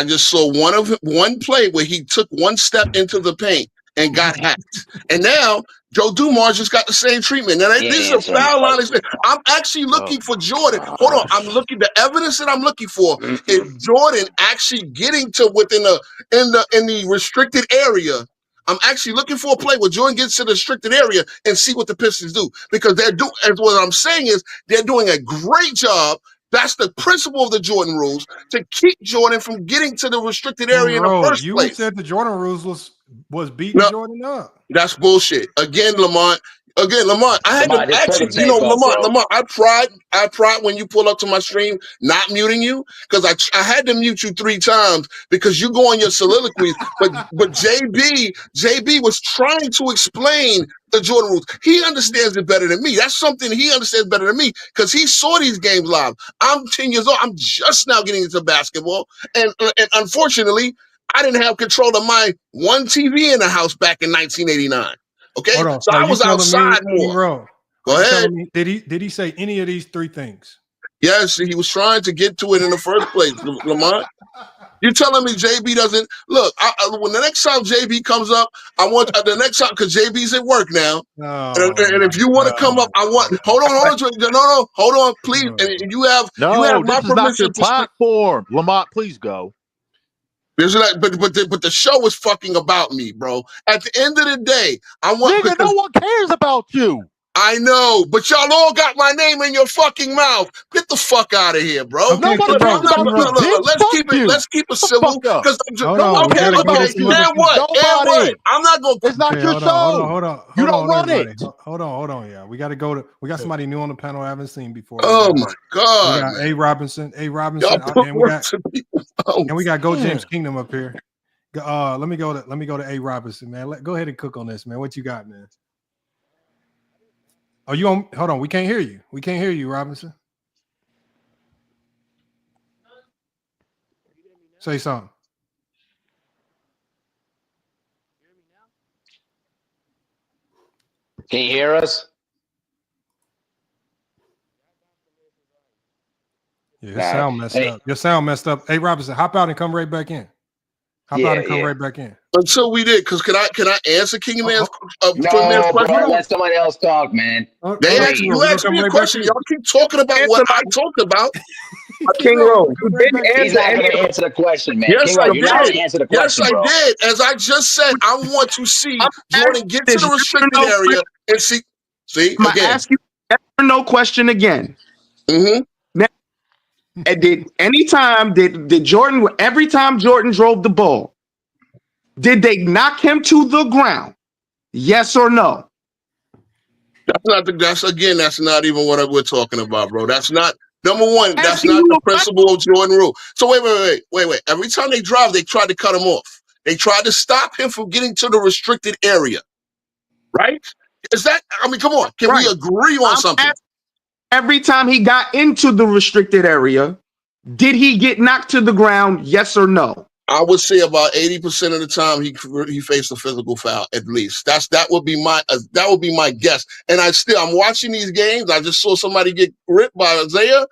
just saw one play where he took one step into the paint and got hacked. And now Joe Dumars just got the same treatment. Now this is a foul line. I'm actually looking for Jordan. Hold on. The evidence that I'm looking for is Jordan actually getting to within in the restricted area. I'm actually looking for a play where Jordan gets to the restricted area and see what the Pistons do. Because what I'm saying is they're doing a great job. That's the principle of the Jordan rules, to keep Jordan from getting to the restricted area in the first place. You said the Jordan rules was beating Jordan up. That's bullshit. Again, Lamont, I had to actually, Lamont, I tried when you pull up to my stream, not muting you, because I had to mute you 3 times because you go on your soliloquies. but JB was trying to explain the Jordan rules. He understands it better than me. That's something he understands better than me because he saw these games live. I'm 10 years old. I'm just now getting into basketball, and unfortunately, I didn't have control of my one TV in the house back in 1989. Okay, so I was outside more. Go ahead. Did he say any of these 3 things? Yes, he was trying to get to it in the first place, Lamont. You telling me JB doesn't look? When the next time JB comes up, I want the next time because JB's at work now. And if you want to come up, I want. Hold on, please. And you have my permission. Platform, Lamont, please go. But the show is fucking about me, bro. At the end of the day, I want. Nigga, no one cares about you. I know, but y'all all got my name in your fucking mouth. Get the fuck out of here, bro. Okay, let's keep it civil. Because now what? I'm not gonna. It's not your show. Hold on. You don't run it. Hold on. Yeah, we got somebody new on the panel I haven't seen before. Oh my god. We got A. Robinson, and we got Go James Kingdom up here. Let me go to A. Robinson, man. Go ahead and cook on this, man. What you got, man? Oh, you on? Hold on. We can't hear you. We can't hear you, Robinson. Say something. Can you hear us? Yeah, your sound messed up. Your sound messed up. Hey, Robinson, hop out and come right back in. Right back in. Until we did, because can I answer King Man's question? Let somebody else talk, man. You asked me a question. Y'all keep talking about what I talked about. King Ro, he's not going to answer the question, man. Yes, King I Ro, did. you're not going to answer the question, yes, I did. As I just said, I want to see Jordan get to the restricted area and see. See, I'm again. Ask you yes or no question again. Mm-hmm. Now, did Jordan? Every time Jordan drove the ball, did they knock him to the ground? Yes or no? That's not even what we're talking about, bro. That's not Number one, that's not the principle of Jordan rule. So wait. Every time they drive, they tried to cut him off. They tried to stop him from getting to the restricted area. Right? Is that, I mean, come on. Can we agree on something? Every time he got into the restricted area, did he get knocked to the ground? Yes or no? I would say about 80% of the time he faced a physical foul at least. That would be my guess. And I'm watching these games. I just saw somebody get ripped by Isaiah.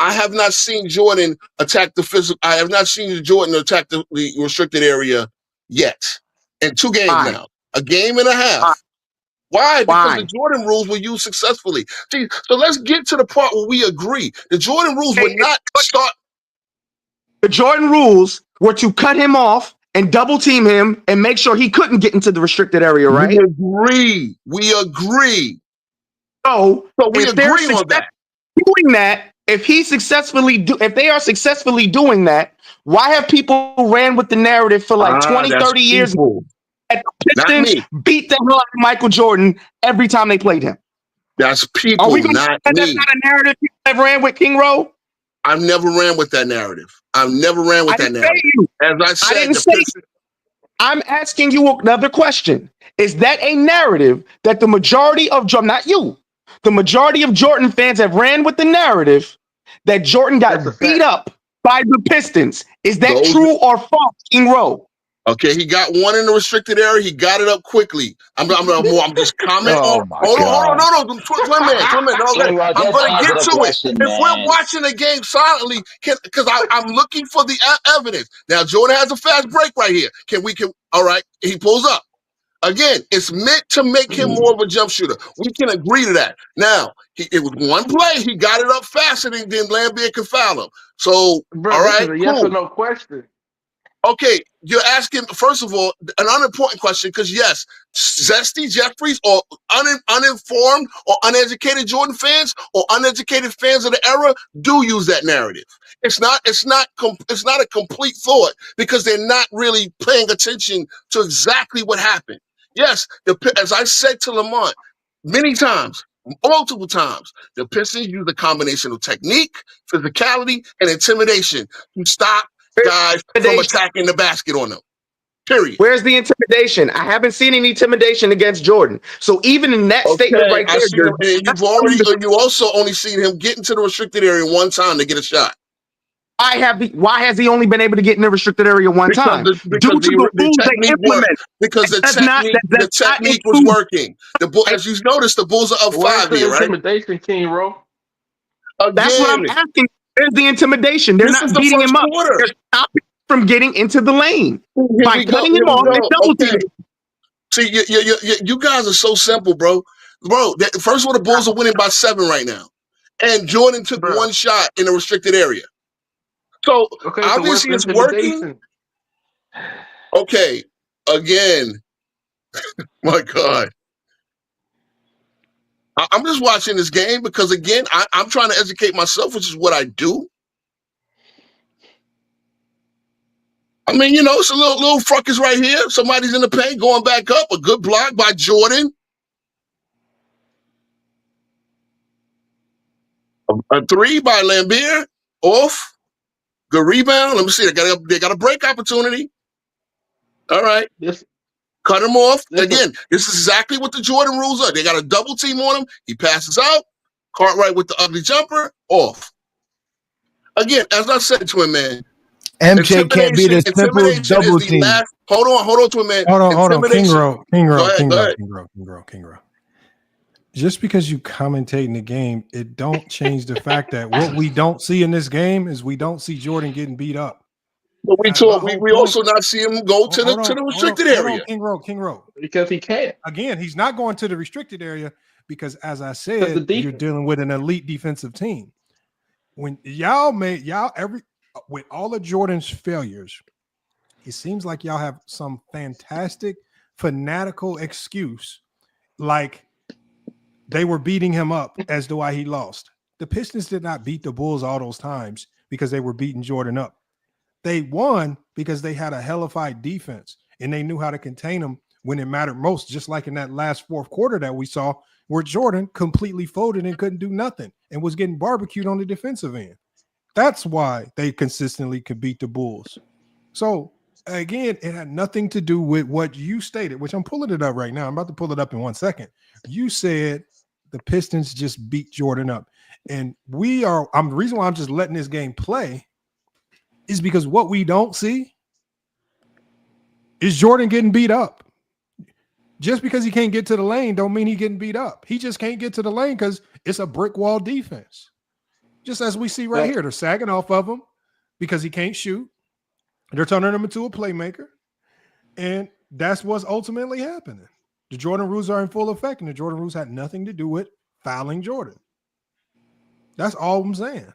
I have not seen Jordan attack the physical. I have not seen Jordan attack the restricted area yet. In 2 games now, a game and a half. Why? Because the Jordan rules were used successfully. See, so let's get to the part where we agree. The Jordan rules would not start. The Jordan rules were to cut him off and double team him and make sure he couldn't get into the restricted area, right? We agree. So we agree on that. Doing that, if they are successfully doing that, why have people ran with the narrative for like 20, 30 years? At the Pistons beat the hell out of Michael Jordan every time they played him. That's people, are we gonna not say me. That's not a narrative you ever ran with, King Rowe? I've never ran with that narrative. As I said, I'm asking you another question. Is that a narrative that the majority of not you, the majority of Jordan fans have ran with the narrative that Jordan got beat up by the Pistons? Is that true or false, King Rowe? Okay, he got one in the restricted area. He got it up quickly. I'm just commenting. Hold on, no, twin man. I'm going to get to it. If we're watching the game silently, because I'm looking for the evidence. Now, Jordan has a fast break right here. All right, he pulls up. Again, it's meant to make him more of a jump shooter. We can agree to that. Now, it was one play. He got it up faster than Lambeer could foul him. So, all right, this is a yes or no question. Okay, you're asking, first of all, an unimportant question, because yes, Zesty Jeffries or uninformed or uneducated Jordan fans or uneducated fans of the era do use that narrative. It's not a complete thought because they're not really paying attention to exactly what happened. Yes, as I said to Lamont many times, multiple times, the Pistons use a combination of technique, physicality, and intimidation to stop guys from attacking the basket on them. Period. Where's the intimidation? I haven't seen any intimidation against Jordan. So even in that statement right there, you also only seen him get into the restricted area one time to get a shot. Why has he only been able to get in the restricted area one time? Due to the rules they implemented. Because the technique was working. As you noticed, the Bulls are up 5 here, right? Intimidation, King Rowe. That's what I'm asking. Where's the intimidation? They're not beating him up. They're stopping from getting into the lane by cutting him off and double teaming. See, you guys are so simple, bro. First of all, the Bulls are winning by 7 right now, and Jordan took one shot in the restricted area. So obviously it's working. Okay, again, my God. I'm just watching this game because, again, I'm trying to educate myself, which is what I do. I mean, it's a little fracas right here. Somebody's in the paint going back up. A good block by Jordan. A 3 by Lambeer. Off. Good rebound. Let me see. They got a break opportunity. All right. Cut him off. Again, this is exactly what the Jordan rules are. They got a double team on him. He passes out. Cartwright with the ugly jumper. Off. Again, as I said, twin man. MJ can't be the simple double team. Hold on, twin man. Hold on. King Rowe. Just because you commentate in the game, it don't change the fact that what we don't see in this game is we don't see Jordan getting beat up. But we also not see him go to the restricted area. King Rowe. Because he can't. Again, he's not going to the restricted area because, as I said, you're dealing with an elite defensive team. When with all of Jordan's failures, it seems like y'all have some fantastic fanatical excuse, like they were beating him up as to why he lost. The Pistons did not beat the Bulls all those times because they were beating Jordan up. They won because they had a hellified defense and they knew how to contain him when it mattered most, just like in that last fourth quarter that we saw where Jordan completely folded and couldn't do nothing and was getting barbecued on the defensive end. That's why they consistently could beat the Bulls. So again, it had nothing to do with what you stated, which I'm pulling it up right now. I'm about to pull it up in 1 second. You said the Pistons just beat Jordan up. And the reason why I'm just letting this game play is because what we don't see is Jordan getting beat up. Just because he can't get to the lane don't mean he's getting beat up. He just can't get to the lane because it's a brick wall defense. Just as we see right here, they're sagging off of him because he can't shoot. They're turning him into a playmaker. And that's what's ultimately happening. The Jordan rules are in full effect, and the Jordan rules had nothing to do with fouling Jordan. That's all I'm saying.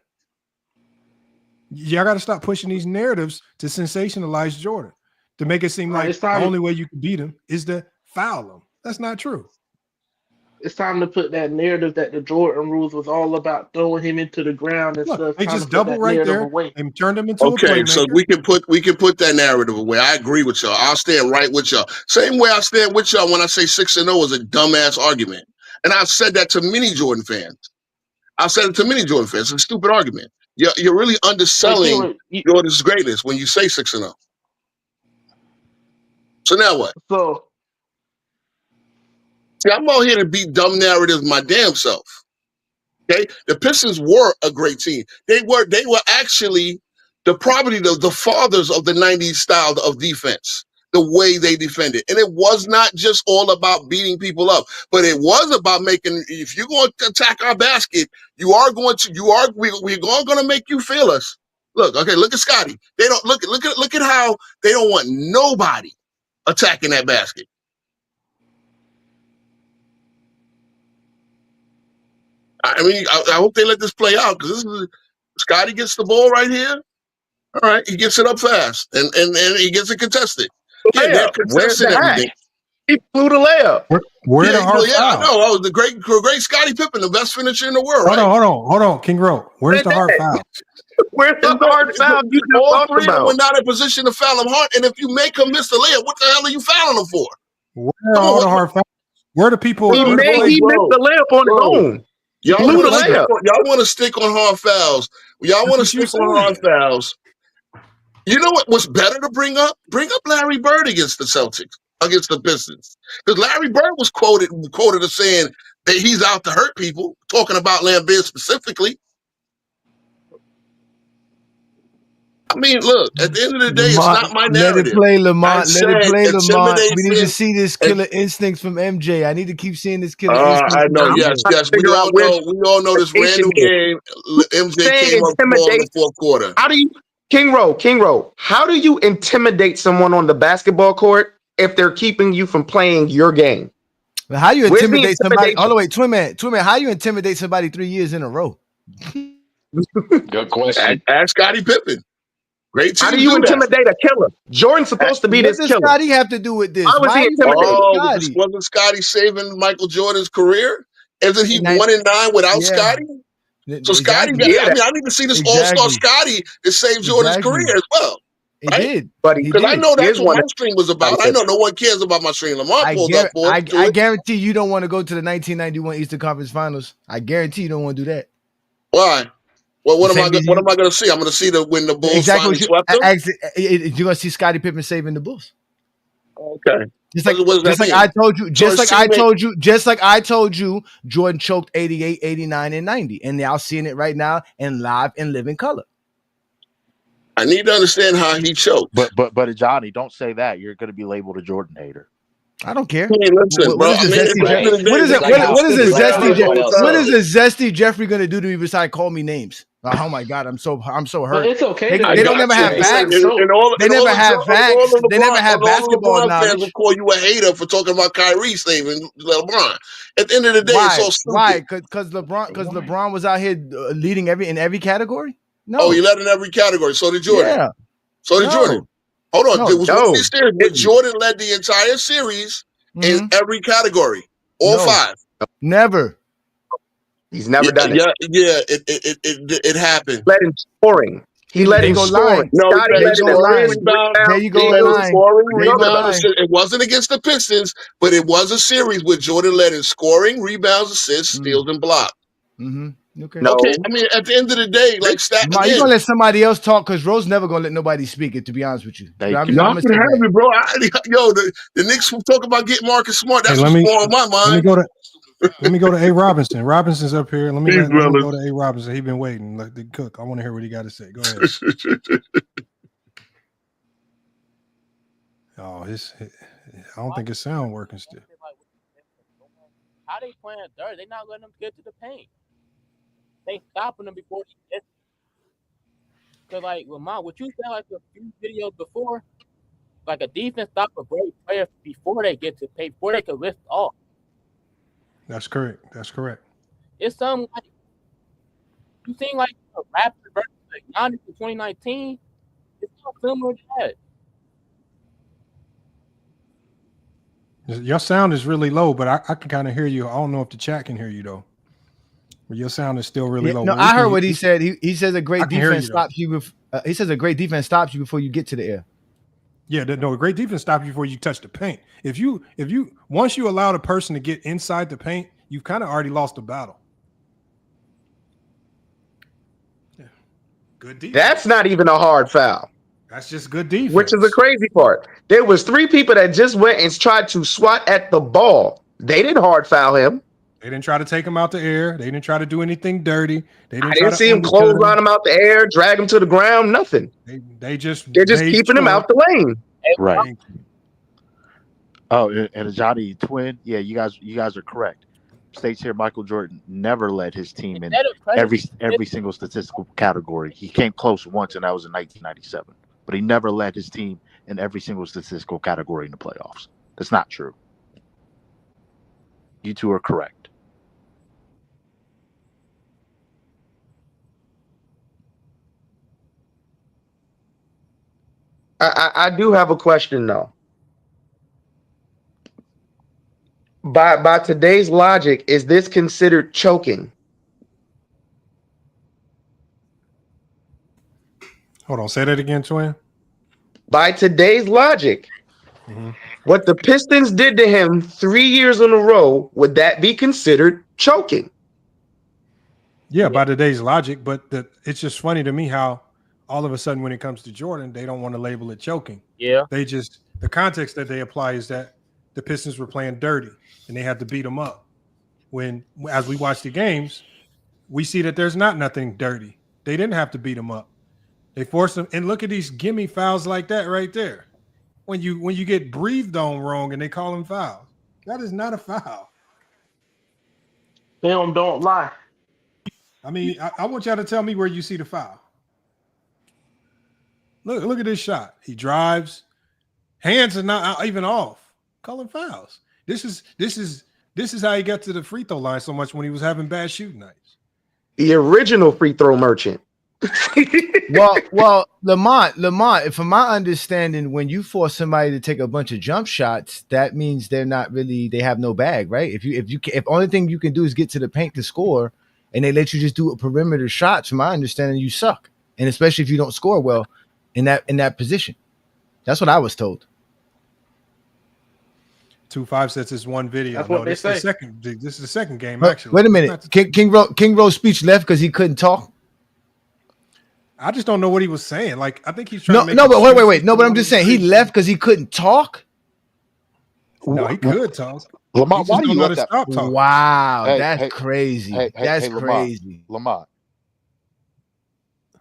Y'all got to stop pushing these narratives to sensationalize Jordan, to make it seem like the only way you can beat him is to foul him. That's not true. It's time to put that narrative that the Jordan rules was all about throwing him into the ground and stuff. They just double right there and turned him into a playmaker. So we can put that narrative away. I agree with y'all. I'll stand right with y'all. Same way I stand with y'all when I say 6-0 is a dumbass argument. And I've said that to many Jordan fans. It's a stupid argument. You're really underselling Jordan's greatness when you say 6-0. So now what? See, I'm out here to beat dumb narratives my damn self. Okay, the Pistons were a great team. They were actually the fathers of the 90s style of defense, the way they defended. And it was not just all about beating people up, but it was about making, if you're going to attack our basket, we're going to make you feel us. Look at Scotty. They don't look at how they don't want nobody attacking that basket. I mean, I hope they let this play out because Scotty gets the ball right here. All right, he gets it up fast and he gets it contested. Yeah, they're contesting everything. He flew the layup. Where the hard foul? I know. Oh, the great Scottie Pippen, the best finisher in the world. Hold on, King Rowe. Where's the hard foul? Where's the hard foul? You all three of them were not in position to foul him hard. And if you make him miss the layup, what the hell are you fouling him for? Where are all the hard fouls? Where the people? He missed the layup on his own. Y'all want to stick on hard fouls. Y'all want to stick on hard fouls. You know what's better to bring up? Bring up Larry Bird against the Celtics, against the Pistons. Because Larry Bird was quoted as saying that he's out to hurt people, talking about Lambert specifically. I mean, look, at the end of the day, Lamont, it's not my narrative. Let it play, Lamont. Lamont. We need to intimidation. see this killer instincts from MJ. I need to keep seeing this killer instincts. I know, yes. We all know this random game. MJ came up in the fourth quarter. How do you, King Rowe, how do you intimidate someone on the basketball court if they're keeping you from playing your game? How do you intimidate somebody? Oh, wait, Twin Man, how do you intimidate somebody 3 years in a row? Good question. Ask Scottie Pippen. Great team. How do you intimidate a killer? Jordan's supposed to be this killer. What does Scottie have to do with this? Why was he intimidating? Wasn't Scottie saving Michael Jordan's career? Isn't he 1-9 without Scottie? So Scottie, I need to see this all-star Scottie that saved Jordan's career as well. Right? He did. Because I know that's what my stream was about. I know no one cares about my stream. Lamont pulled up for it. I guarantee you don't want to go to the 1991 Eastern Conference Finals. I guarantee you don't want to do that. Why? Well, what am I going to see? I'm going to see when the Bulls finally swept them? You're going to see Scottie Pippen saving the Bulls. Okay. Just like I told you, Jordan choked 88, 89, and 90. And y'all seeing it right now in live and living color. I need to understand how he choked. But Johnny, don't say that. You're going to be labeled a Jordan hater. I don't care. Hey, listen, what is a zesty Jeffrey going to do to me besides call me names? Oh my God, I'm so hurt. But it's okay. They don't never have facts. They never have facts. They never have basketball knowledge. Fans will call you a hater for talking about Kyrie saving LeBron. At the end of the day, it's all stupid. Why? Because LeBron was out here leading in every category. No. Oh, he led in every category. So did Jordan. Yeah. So did Jordan. Hold on. But Jordan led the entire series in every category. All 5. Never. He's never done it. Yeah, it happened. Led in scoring. He led in go scoring. line. No, Scotty he led in scoring, assists, rebound. There you He go, led in line. scoring, There you go, rebounds. line. It wasn't against the Pistons, but it was a series where Jordan led in scoring, rebounds, assists, steals, and blocks. Mm-hmm. Okay. No. Okay, I mean, at the end of the day, like stat Ma, you again. gonna let somebody else talk because Rose never gonna let nobody speak. It to be honest with you. Thank I'm you. Y'all gonna can say have that. it, bro. The Knicks will talk about getting Marcus Smart. That's Hey, what's going on in my mind. Let me go to A. Robinson. Robinson's up here. Let me Peace, go to A. Robinson. He's been waiting. Let the cook. I want to hear what he got to say. Go ahead. Oh, I don't think his sound working still. How they playing dirt? They not letting them get to the paint. They stopping them before they get. Cause like Lamont, what you said like a few videos before, like a defense stop a great player before they get to paint, before they can lift off. That's correct. That's correct. It's something like you seen like a Raptors versus like Giannis in 2019. It's not similar to that. Your sound is really low, but I can kind of hear you. I don't know if the chat can hear you though. But your sound is still really low. No, I heard what he said. He says a great defense stops you. He says a great defense stops you before you get to the air. Yeah, no, a great defense stops you before you touch the paint. If you once you allow the person to get inside the paint, you've kind of already lost the battle. Yeah. Good defense. That's not even a hard foul. That's just good defense. Which is the crazy part. There was 3 people that just went and tried to swat at the ball. They didn't hard foul him. They didn't try to take him out the air. They didn't try to do anything dirty. I didn't see him clothesline him out the air, drag him to the ground, nothing. They're just keeping him out the lane. Right. Oh, and Johnny Twin, yeah, you guys are correct. States here, Michael Jordan never led his team in every single statistical category. He came close once, and that was in 1997. But he never led his team in every single statistical category in the playoffs. That's not true. You two are correct. I do have a question though. By today's logic, is this considered choking? Hold on, say that again, Twin. By today's logic, what the Pistons did to him 3 years in a row, would that be considered choking? Yeah, by today's logic, but it's just funny to me how all of a sudden when it comes to Jordan, they don't want to label it choking. Yeah. The context that they apply is that the Pistons were playing dirty and they had to beat them up. When, as we watch the games, we see that there's nothing dirty. They didn't have to beat them up. They forced them, and look at these gimme fouls like that right there. When you get breathed on wrong and they call them fouls, that is not a foul. Film don't lie. I mean, I want y'all to tell me where you see the foul. Look at this shot. He drives, hands are not even off. Calling fouls. This is how he got to the free throw line so much when he was having bad shooting nights. The original free throw merchant. well, Lamont, from my understanding, when you force somebody to take a bunch of jump shots, that means they have no bag, right? If only thing you can do is get to the paint to score, and they let you just do a perimeter shots, from my understanding, you suck. And especially if you don't score well in that position. That's what I was told. 2-5 sets is one video. That's what they say. This is the second game, actually. Wait a minute. King Rose speech left because he couldn't talk. I just don't know what he was saying. Like, I think he's trying to make but wait. No, but I'm just saying he left because he couldn't talk. No, he could talk. Lamont, why do you let that? Wow, that's crazy. That's crazy. Lamont.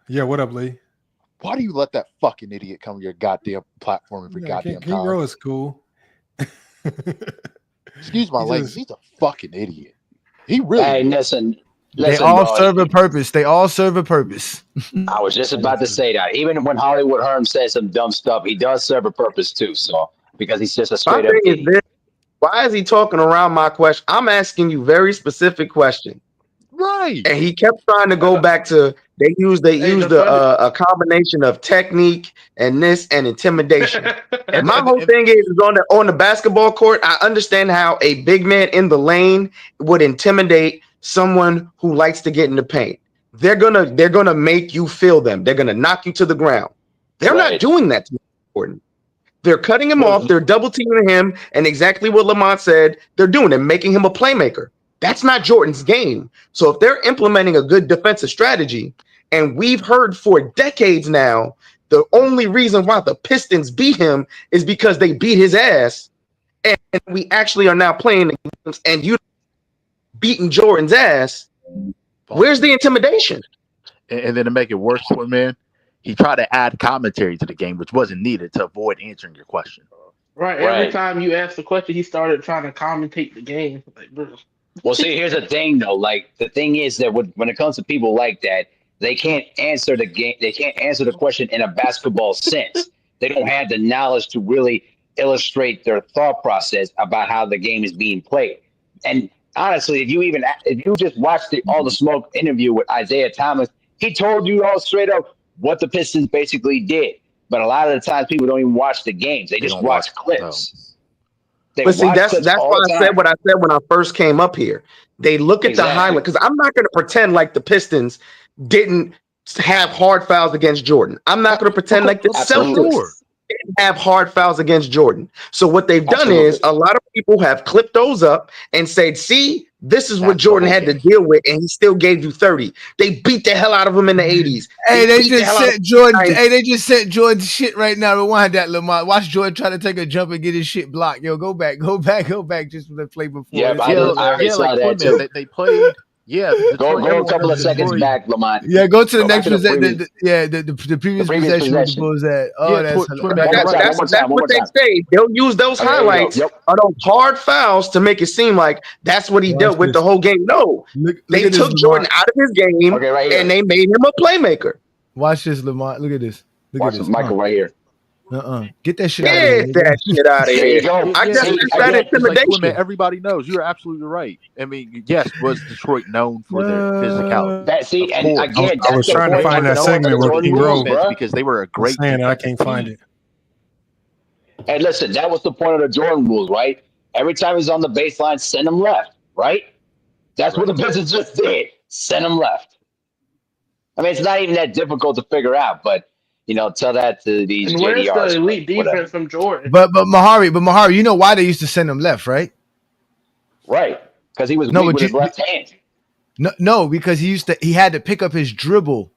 Yeah, what up, Lee? Why do you let that fucking idiot come to your goddamn platform every goddamn King time? Rose is cool. Excuse my language. He's a fucking idiot. He really. Hey, listen. They all serve a purpose. They all serve a purpose. I was just about to say that. Even when Hollywood Herm says some dumb stuff, he does serve a purpose too. So because he's just a straight up idiot. Why is he talking around my question? I'm asking you very specific question. Right. And he kept trying to go back to they used a combination of technique and this and intimidation. And my whole thing is on the basketball court, I understand how a big man in the lane would intimidate someone who likes to get in the paint. they're gonna make you feel them. They're gonna knock you to the ground. They're not doing that to Jordan. They're cutting him off. They're double teaming him, and exactly what Lamont said, they're doing. They're making him a playmaker. That's not Jordan's game. So if they're implementing a good defensive strategy, and we've heard for decades now, the only reason why the Pistons beat him is because they beat his ass, and we actually are now playing the games, and you beating Jordan's ass. Where's the intimidation? And then to make it worse for him, man, he tried to add commentary to the game, which wasn't needed to avoid answering your question. Right. Every time you asked the question, he started trying to commentate the game. Like, bro. Well, see, here's the thing, though. Like, the thing is that when it comes to people like that, they can't answer the game. They can't answer the question in a basketball sense. They don't have the knowledge to really illustrate their thought process about how the game is being played. And honestly, if you just watched all the smoke interview with Isaiah Thomas, he told you all straight up what the Pistons basically did. But a lot of the times people don't even watch the games. They just watch clips. But see, that's why I said what I said when I first came up here. They look at the highlight, because I'm not going to pretend like the Pistons didn't have hard fouls against Jordan. I'm not going to pretend like the Celtics didn't have hard fouls against Jordan. So what they've done is a lot of people have clipped those up and said, see, this is what Jordan had to deal with, and he still gave you 30. They beat the hell out of him in the 80s. Hey, they just sent Jordan. Hey, they just sent Jordan shit right now. Rewind that, Lamont. Watch Jordan try to take a jump and get his shit blocked. Yo, go back. Just for the play before. Yeah, I already saw that too. They played. Yeah, go a couple of seconds back, Lamont. Yeah, go to the next possession. The previous possession with the Bulls at. Oh, that's what they say. They'll use those highlights or those hard fouls to make it seem like that's what he dealt with the whole game. No, they took Jordan out of his game and they made him a playmaker. Watch this, Lamont. Look at this. Watch this, Michael, right here. Get that shit out of here. Get that shit out of here. There you go. I guess it's that intimidation. Like, everybody knows. You're absolutely right. I mean, yes, was Detroit known for their physicality? I was trying to find that segment where he wrote because they were a great. I can't find it. Hey, listen, that was the point of the Jordan rules, right? Every time he's on the baseline, send him left, right? That's what the Pistons just did. Send him left. I mean, it's not even that difficult to figure out, but tell that to these and where's JDRs, the elite defense from Jordan? But Mahari, you know why they used to send him left, right? Right, because he was weak with his left hand. No, because he had to pick up his dribble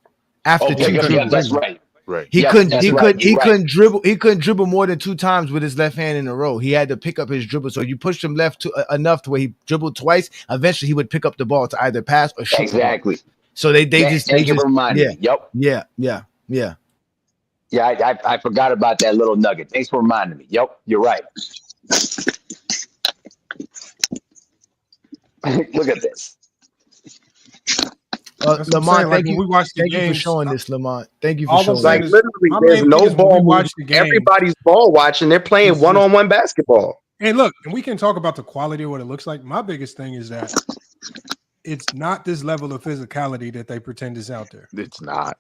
after two dribbles. Yeah, that's right. Right. He couldn't dribble more than 2 times with his left hand in a row. He had to pick up his dribble. So you pushed him left enough to where he dribbled twice. Eventually, he would pick up the ball to either pass or shoot. Exactly. So they just reminded me. Yep. Yeah. Yeah, I forgot about that little nugget. Thanks for reminding me. Yep, you're right. Look at this. Lamont, thank you. Thank you for showing this, Lamont. Thank you for showing this. Like literally, there's no ball. Everybody's ball watching. They're playing one-on-one basketball. Hey, look, and we can talk about the quality of what it looks like. My biggest thing is that it's not this level of physicality that they pretend is out there. It's not.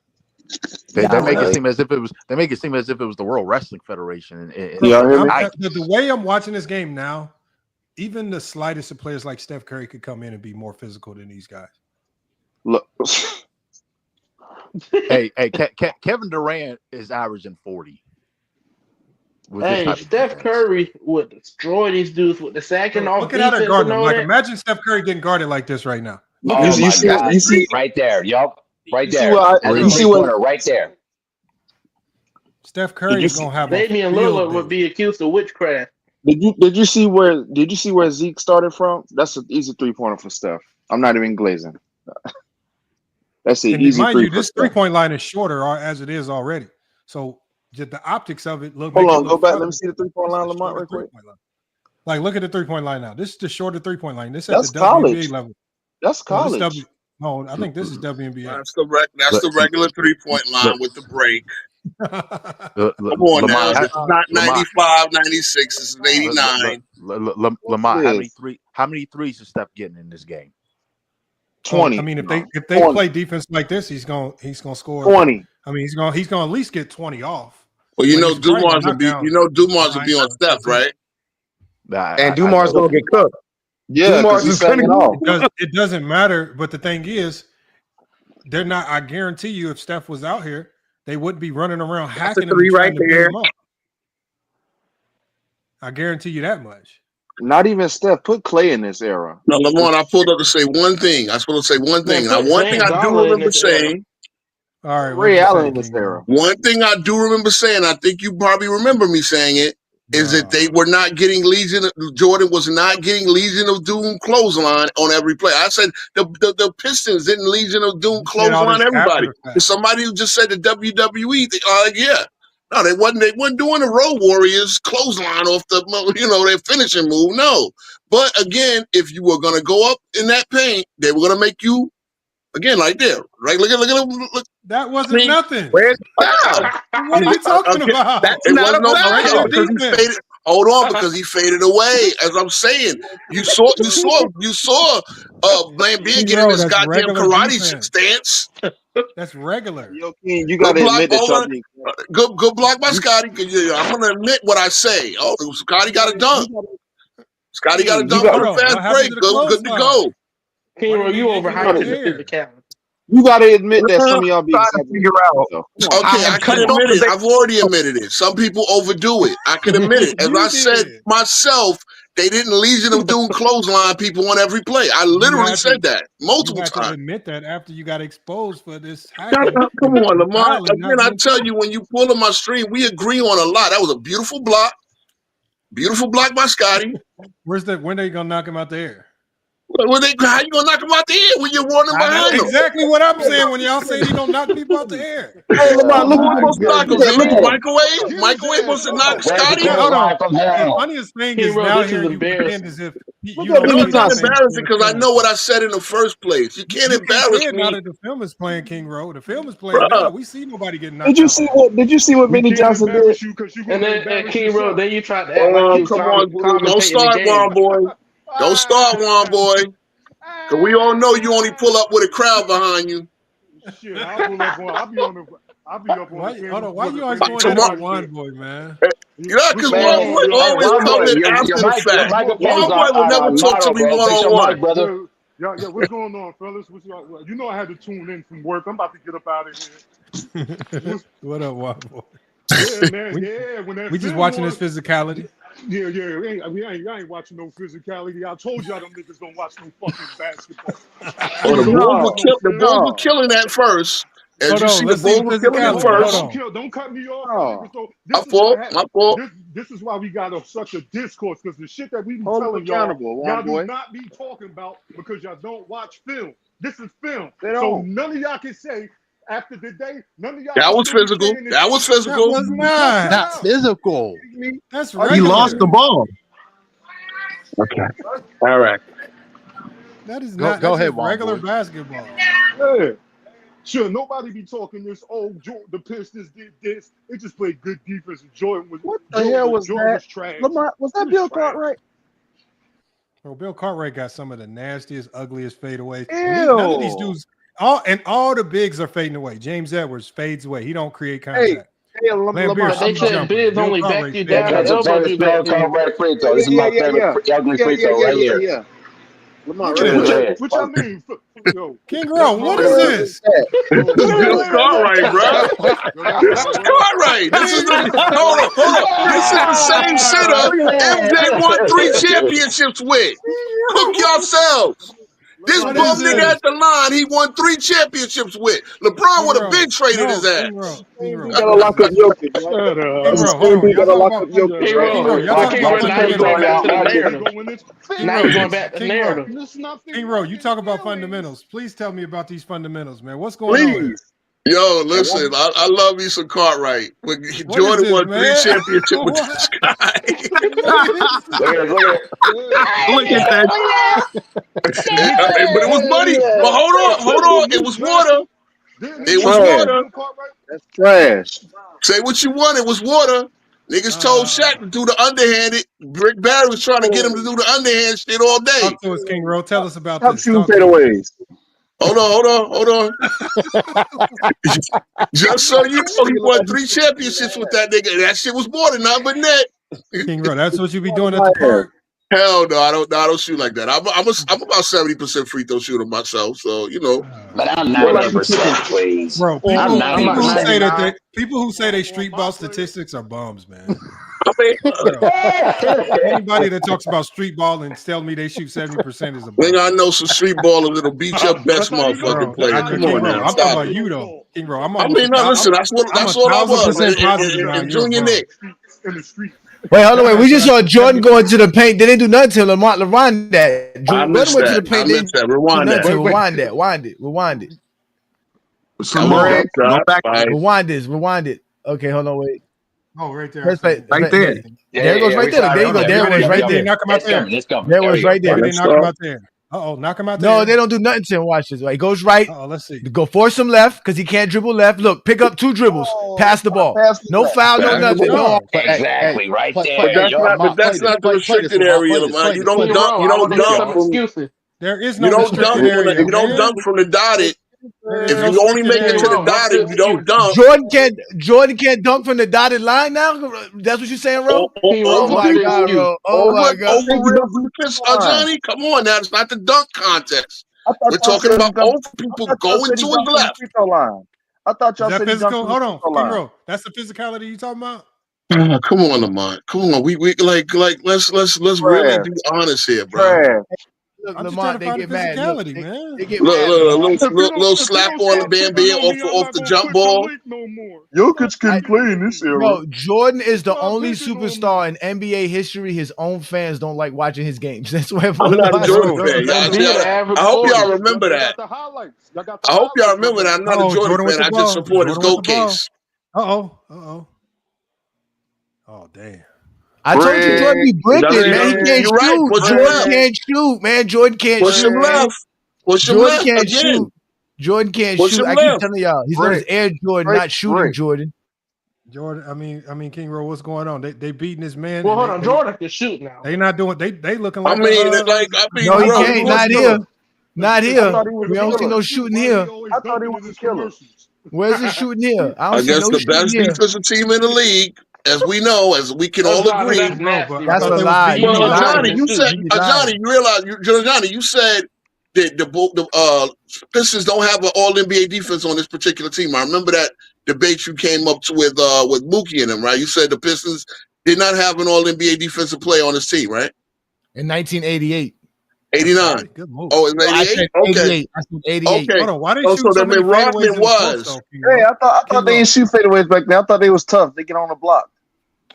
They make it seem as if it was. They make it seem as if it was the World Wrestling Federation. The way I'm watching this game now, even the slightest of players like Steph Curry could come in and be more physical than these guys. Look, hey, Kevin Durant is averaging 40. Hey, Steph Curry would destroy these dudes with the second off. Look at how they're guarding. Like, imagine Steph Curry getting guarded like this right now. You see right there. Yup. Right there. You see what right there. Steph Curry is gonna have. Damian Lillard would be accused of witchcraft. Did you see where Zeke started from? That's an easy 3-pointer for Steph. I'm not even glazing. That's an easy. Mind you, this 3-point line is shorter as it is already. So just the optics of it look. Hold on, go back. Let me see the 3-point line, Lamont, real quick. Like, look at the 3-point line now. This is the shorter 3-point line. This is at the WNBA level. That's college. No, I think this is WNBA. That's the regular 3-point line with the break. Come on now. It's not 95, 96. It's 89. Lamont, how many threes is Steph getting in this game? 20. I mean, if they play defense like this, he's gonna score 20. I mean, he's gonna at least get 20 off. Well, Dumars will be on Steph, right? And Dumars gonna get cooked. Yeah, Dumars is gonna it doesn't matter. But the thing is, they're not. I guarantee you, if Steph was out here, they wouldn't be running around That's hacking a him three and trying right to beat there. him up. I guarantee you that much. Not even Steph. Put Clay in this era. No, Lamont, I pulled up to say one thing. I was supposed to say one thing. Now, one thing I do remember saying. All right, Ray Allen in this era. One thing I do remember saying, I think you probably remember me saying it, is that they were not getting Jordan was not getting Legion of Doom clothesline on every play. I said the Pistons didn't Legion of Doom clothesline everybody. Somebody who just said the WWE, yeah. No, they weren't doing the Road Warriors clothesline off the, their finishing move. No. But again, if you were going to go up in that paint, they were going to make you, again, like there, right? Look. That wasn't nothing. Where's the foul? What are you talking about? That's not a foul because he faded. Hold on, because he faded away. As I'm saying, you saw Lambeer get in his goddamn karate stance. That's regular. Yo, King, you gotta admit that y'all being good block by Scotty. I'm gonna admit what I say. Oh, Scotty got a dunk. Scotty got a dunk on a fast break. Good to go. King, you overhyped the physicality. You gotta admit that some of y'all be trying to figure out. Okay, I can admit it. I've already admitted it. Some people overdo it. I can admit it. As I said myself, they didn't Legion of Doom clothesline people on every play. I literally said that multiple you times. To admit that after you got exposed for this. Come on, Lamar. Again, I tell you, when you pull on my stream, we agree on a lot. That was a beautiful block. Beautiful block by Scotty. When are you gonna knock him out the air? How you gonna knock him out the air when you're running behind him? Exactly what I'm saying when y'all say you gonna knock people out the air. Hey, Lamar, look microwave. Microwave was to knock Scotty out. The funniest thing is now here you pretend as if you know it's not embarrassing because I know what I said in the first place. You can't embarrass me. Now that the film is playing, King Row. The film is playing now. We see nobody getting knocked out. Did you see what Vinny Johnson did? And then King Row, then you tried to act like you come on, don't start, Juan boy. Don't start, Juan boy. Cause we all know you only pull up with a crowd behind you. Shit, I'll pull up on. I'll be up on. Why you always going at Juan boy, man? Yeah, because Juan boy always coming after the fact. Juan boy will never talk to me one-on-one. Yeah, what's going on, fellas? You know I had to tune in from work. I'm about to get up out of here. What up, Juan boy? Yeah, man. When we just watching his physicality. Yeah. I ain't watching no physicality. I told y'all them niggas don't watch no fucking basketball. The Bulls were killing that first. As you see, the Bulls were killing it first. Don't cut me off. My fault. This is why we got such a discourse, because the shit that we be telling y'all do not be talking about because y'all don't watch film. This is film. So none of y'all can say after the day, none of y'all. That was physical. That was physical. That was not physical. That's right. He lost the ball. Okay. All right. That is not. Go ahead. Regular basketball. Yeah. Sure. Nobody be talking this. Oh, the Pistons did this. They just played good defense. And Jordan was. What the hell was Jordan that? Was trash. Lamar, was that Bill Cartwright? Well, Bill Cartwright got some of the nastiest, ugliest fadeaways. Ew. None of these dudes. All the bigs are fading away. James Edwards fades away. He don't create contact. Hey, Lamar, they said bigs only back you down. Elbow you back you. This is my favorite ugly free throw right here. Lamar, what y'all mean? Yo, King Rowe, what is this? Bill Cartwright, bro. This is Cartwright. This is hold on. This is the same setup MJ won 3 championships with. Cook yourselves. This bum nigga at the line, he won 3 championships with. LeBron would have been traded his ass. You gotta lock up Jokic. Now you're going back to the narrative. King Rowe, you talk about fundamentals. Please tell me about these fundamentals, man. What's going on here? Yo, listen, I love me some Cartwright. Jordan won 3 championships with this guy. Look at that. But it was money. But hold on. It was water. It was water. That's trash. Say what you want. It was water. Niggas told Shaq to do the underhanded. Rick Barry was trying to get him to do the underhand shit all day. Talk to us, King Rowe. Tell us about Stop this. shooting fadeaways. Hold on. Just so you know, he won 3 championships with that nigga. That shit was more than nothing but net. King Rowe, that's what you be doing at the park. Hell no, I don't shoot like that. I'm about 70% free throw shooter myself, so you know. But I'm Feel like 90%, please. Bro, I'm I'm like 99. people who say they street ball statistics are bums, man. I mean, Anybody that talks about street ball and tell me they shoot 70% is a bum. nigga, I know some street ballers that'll beat your best motherfucking player. Come on now, I'm talking stop about it. you though, King Bro. I mean, no, listen, that's all I was. 1,000% positive now. And Junior Nick. In the street. Wait, hold on, wait. We just saw Jordan go into the paint. They didn't do nothing to LeBron that. I missed went to the that. paint. I missed that. Rewind that. Rewind it. Some more. Go back. Rewind it. Okay, hold on, wait. Oh, right there. Right there. Yeah, there it goes right there. There you go. There it was right there. Knock him out there. There it was right there. They knock him out there. Knock him out there. No, they don't do nothing to him. Watch this. It goes right. Let's see. Go force him left because he can't dribble left. Look, pick up 2 dribbles. Pass the ball. No foul, no nothing. No. Exactly, right there. But that's not the restricted area, Lamont. You don't dunk. You don't dunk from. There is no restricted area. You don't dunk from the dotted. If you only make it to the dotted, you don't dunk. Jordan can't dunk from the dotted line now. That's what you're saying, Ro? Oh my God, Ro. Oh my God. Johnny, come on now. It's not the dunk contest. We're talking about over people going to his left. I thought y'all said physical. Hold on, King Ro. That's the physicality you talking about? Come on, Lamont. Come on. We like let's really be honest here, bro. Look, Lamont, they get mad. Look, they get little slap on the bam off the jump ball. Jokic can play in this era. Bro, Jordan is the only superstar in NBA history. His own fans don't like watching his games. That's why I'm not a Jordan fan. I hope y'all remember that. I hope y'all remember that. I'm not a Jordan fan. I just support his GOAT case. Oh, damn. I told you Jordan be bricking, man. He can't shoot. Jordan can't shoot, man. Jordan can't shoot. Push him left. Jordan can't shoot. Jordan can't shoot. I keep telling y'all, he's on his Air Jordan, not shooting Jordan. Jordan, I mean, King Ro, what's going on? They beating this man. Well, hold on, Jordan can shoot now. They not doing. They looking like. No, he can't. Not here. Not here. We don't see no shooting here. I thought he was a killer. Where's the shooting here? I guess the best defensive team in the league. As we know, as we can all agree, that's a lie. Well, Johnny, you said, Johnny, you realize, Johnny, you said that the Pistons don't have an All NBA defense on this particular team. I remember that debate you came up to with Mookie and them, right? You said the Pistons did not have an All NBA defensive player on this team, right? In 1988. 89. Good move. Oh, it's 88? Okay. I said 88. Okay. Hold on. Why did you shoot so many Rodman was? Hey, I thought they didn't shoot fadeaways back then. I thought they was tough. They get on the block.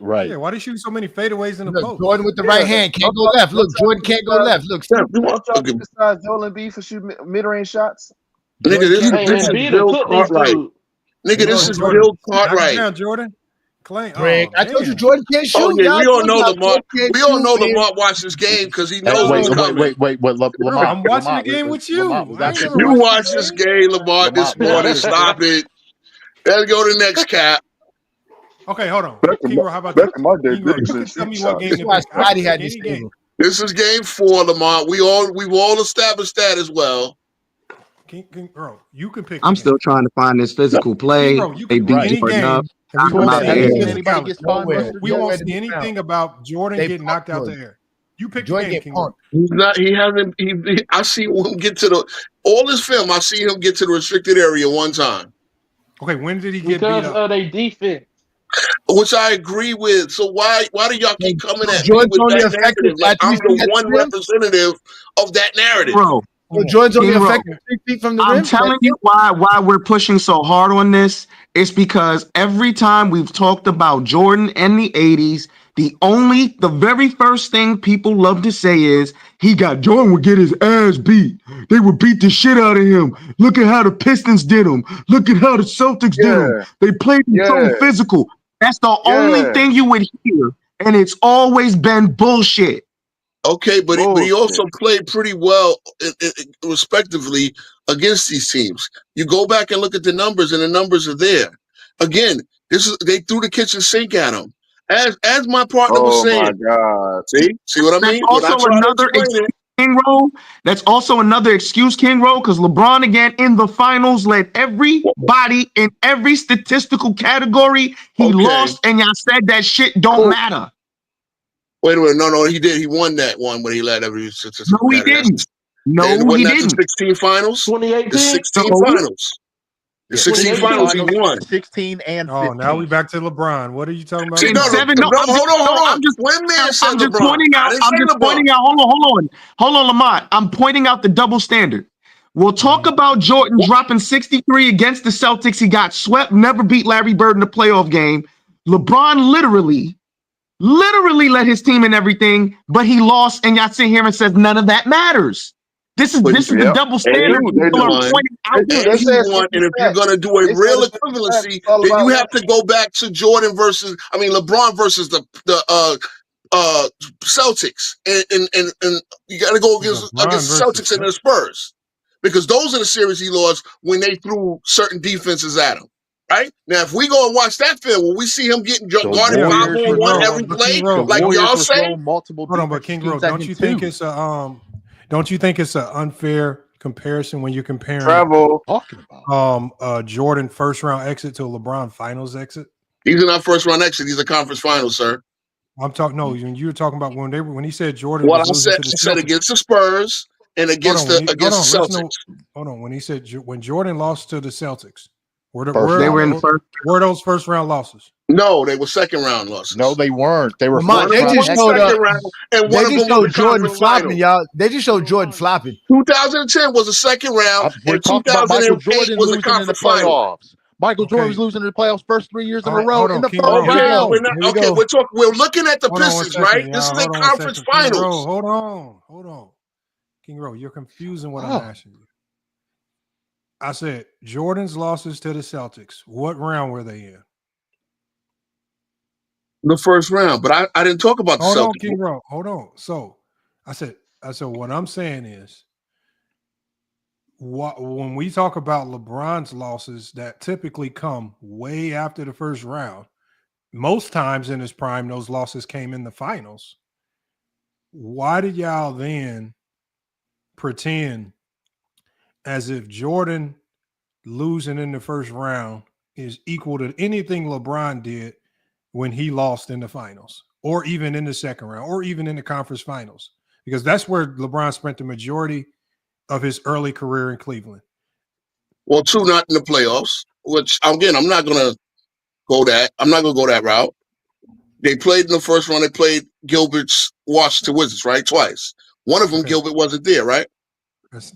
Right. Yeah, why did you shoot so many fadeaways in the post? Jordan with the right hand can't go left. Look, Jordan can't go left. Look, y'all criticize Joel Embiid for shooting mid-range shots? Nigga, this is Bill Cartwright. Nigga, this is Bill Cartwright. Down, Jordan. Clay. Greg, I told you Jordan can't shoot. Oh, yeah, we all know Lamar. We all know Lamar watched this game because he knows what's coming. Wait, Lamar. I'm watching the game with you. You watch this game, Lamar, this morning. Stop it. Let's go to the next cap. Okay, hold on. King Ro, how about that? Tell me what game This is game 4, Lamar. We've all established that as well. King Ro, you can pick. I'm still trying to find this physical play. They beat Jordan up. We won't see anything about Jordan getting knocked out the air. You pick the game, King Ro. He's not. He hasn't. I see him get to all his film. I see him get to the restricted area one time. Okay, when did he get beat up? Because of their defense. Which I agree with. So why do y'all keep coming at me with that narrative? Like I'm the one representative of that narrative. Bro, Jordan's only effective 3 feet from the rim. I'm telling you why we're pushing so hard on this. It's because every time we've talked about Jordan and the 80s, the very first thing people love to say is Jordan would get his ass beat. They would beat the shit out of him. Look at how the Pistons did him. Look at how the Celtics did him. They played him so physical. That's the only thing you would hear, and it's always been bullshit. Okay, but he also played pretty well, respectively, against these teams. You go back and look at the numbers, and the numbers are there. Again, they threw the kitchen sink at him. As my partner was saying. Oh my God! See what I mean? That's also another excuse, King Ro, because LeBron again in the finals led everybody in every statistical category. He lost, and y'all said that shit don't matter. Wait a minute. No, he did. He won that one when he led every statistical. No, he didn't. No, wasn't he that didn't. the 16 finals? 2018? The 16 No. finals. The 16 finals he won. 16 and 15. Oh, now we back to LeBron. What are you talking about? See, no, Hold on. When man said I'm just LeBron. pointing out. I didn't say LeBron. Hold on, Lamont. I'm pointing out the double standard. We'll talk about Jordan dropping 63 against the Celtics. He got swept, never beat Larry Bird in the playoff game. LeBron literally led his team in everything, but he lost. And y'all sit here and says none of that matters. This is the double standard. People are pointing out. And if you're going to do a real equivalency, then you have to go back to LeBron versus the Celtics, and you got to go against the Celtics and the Spurs, because those are the series he lost when they threw certain defenses at him. Right now, if we go and watch that film, will we see him getting guarded 5-on-1 every play, like y'all say? Multiple. Hold on, but King Rose, don't you think it's an unfair comparison when you're comparing Jordan first round exit to a LeBron finals exit? He's not first round exit. He's a conference finals, sir. I'm talking. No, you were talking about when he said Jordan. Well, I said against the Spurs and against the Celtics. Hold on. When he said when Jordan lost to the Celtics, were those first round losses? No, they were second round losses. No, they weren't. They were. They just showed Jordan flopping, final. y'all. They just showed Jordan flopping. 2010 was a second round, and 2008 was a conference final. Michael Jordan was losing in the playoffs first 3 years in a row in the first round. We're looking at the Pistons, right? This is a conference finals. Hold on. King Rowe, you're confusing what I'm asking you. I said Jordan's losses to the Celtics. What round were they in? The first round, but I didn't talk about the Celtics. Hold on, King Rowe. Hold on. So I said what I'm saying is, when we talk about LeBron's losses that typically come way after the first round, most times in his prime, those losses came in the finals. Why did y'all then pretend as if Jordan losing in the first round is equal to anything LeBron did when he lost in the finals, or even in the second round, or even in the conference finals? Because that's where LeBron spent the majority of his early career in Cleveland. Well, two not in the playoffs, which again, I'm not going to go that route. They played in the first round. They played Gilbert's Washington Wizards, right? Twice. One of them, Gilbert wasn't there, right?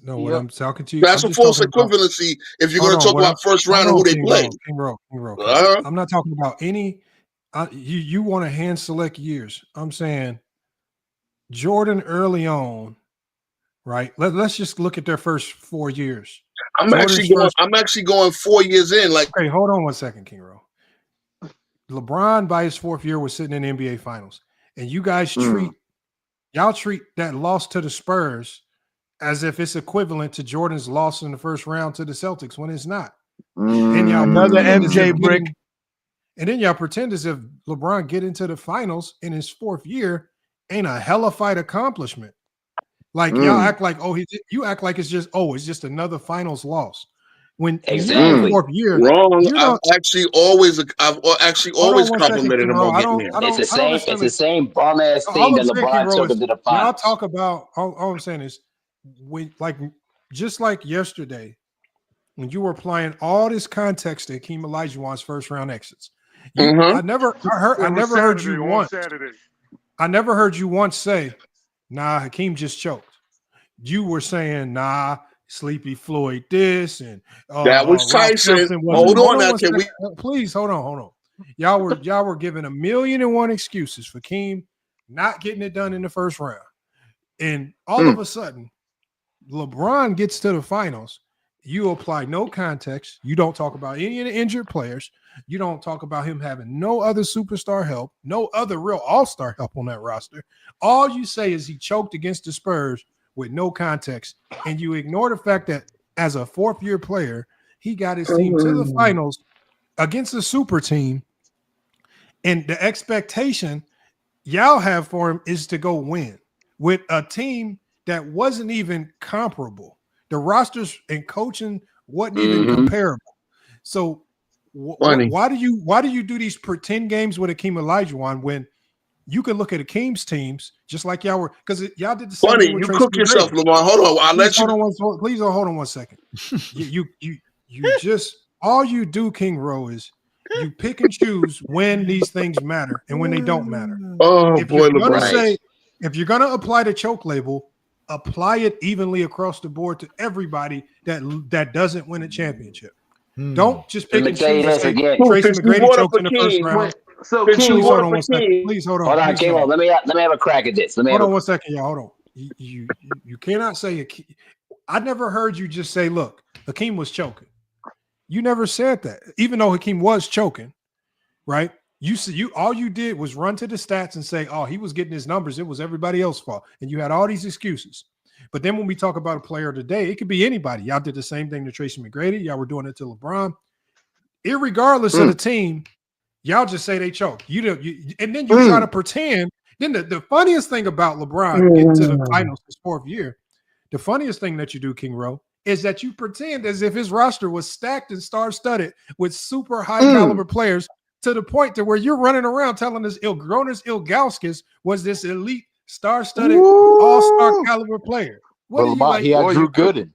What I'm talking to you. That's a false equivalency if you're going to talk about first round and who they played. King Rowe. I'm not talking about any. You want to hand select years. I'm saying Jordan early on, right? Let's just look at their first 4 years. I'm actually going 4 years in. Like, okay, hold on one second, King Rowe. LeBron by his fourth year was sitting in the NBA Finals, and you guys treat that loss to the Spurs as if it's equivalent to Jordan's loss in the first round to the Celtics when it's not. And y'all another MJ brick. And then y'all pretend as if LeBron get into the finals in his fourth year ain't a hellified accomplishment. Like y'all act like, you act like it's just another finals loss. When you're in the fourth year, wrong. I've actually always complimented him on getting there. It's the same bum ass thing that LeBron took him to the finals. Y'all talk about all I'm saying is just like yesterday, when you were applying all this context to Hakeem Olajuwon's first round exits. I never heard you once say, nah, Hakeem just choked. You were saying, nah, Sleepy Floyd this and that was Tyson. Hold on now, can we please hold on. Y'all were giving 1,000,001 excuses for Hakeem not getting it done in the first round. And all of a sudden, LeBron gets to the finals. You apply no context. You don't talk about any of the injured players. You don't talk about him having no other superstar help, no other real all-star help on that roster. All you say is he choked against the Spurs with no context, and you ignore the fact that as a fourth-year player, he got his team to the finals against a super team, and the expectation y'all have for him is to go win with a team that wasn't even comparable. The rosters and coaching wasn't even comparable. So why do you do these pretend games with Hakeem Olajuwon when you can look at Akeem's teams just like y'all were, because y'all did the same Funny, thing with you Tracy cook yourself, McGrady. Lamar. Hold on, I'll let you. Please hold on one second. You just all you do, King Row, is you pick and choose when these things matter and when they don't matter. Oh If boy, you're gonna LeBron. if you're gonna apply the choke label, apply it evenly across the board to everybody that doesn't win a championship. Don't just pick and choose and say Tracy McGrady choked in the first round. So Please King, hold on one second. Please hold on. Hold on, King. Let me have a crack at this. Hold on one second, y'all. Hold on. You cannot say I never heard you just say, look, Hakeem was choking. You never said that, even though Hakeem was choking, right? All you did was run to the stats and say, oh, he was getting his numbers. It was everybody else's fault. And you had all these excuses. But then when we talk about a player today, it could be anybody. Y'all did the same thing to Tracy McGrady. Y'all were doing it to LeBron. Irregardless of the team, y'all just say they choke. And then you try to pretend. Then the funniest thing about LeBron getting to the finals his fourth year, the funniest thing that you do, King Row, is that you pretend as if his roster was stacked and star-studded with super high-caliber players to the point to where you're running around telling us Ilgronis Ilgauskas was this elite, star-studded, all-star caliber player. But Lamar, he had Drew Gooden.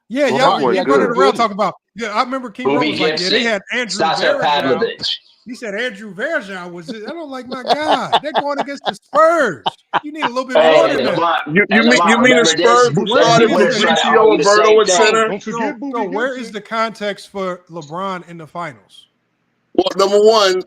Yeah, y'all running around talking about. Yeah, I remember King Rowe was like, yeah, they had Andrew Varejao. He said Andrew Varejao was it. I'm like, my God, they're going against the Spurs. You need a little bit more than that. You mean the Spurs who started Fabrizio Alberto at center? So where is the context for LeBron in the finals? Well, number one,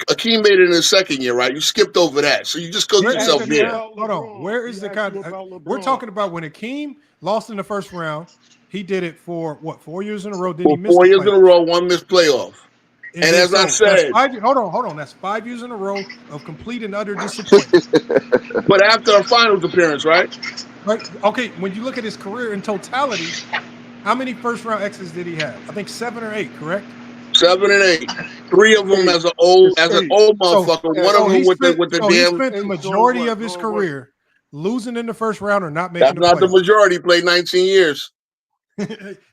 Akeem made it in his second year, right? You skipped over that, so you just cooked yourself there. Hold on, where is the context? We're talking about when Akeem lost in the first round. He did it for what, 4 years in a row? Didn't he miss 4 years in a row, one missed playoff. And as I said, hold on. That's 5 years in a row of complete and utter disappointment. But after a finals appearance, right? Right. Okay. When you look at his career in totality, how many first round exits did he have? I think 7 or 8. Correct. 7 and 8. 3 of them as an old motherfucker. One of them with the damn. He spent the majority of his career losing in the first round or not making. That's not the majority. He played 19 years.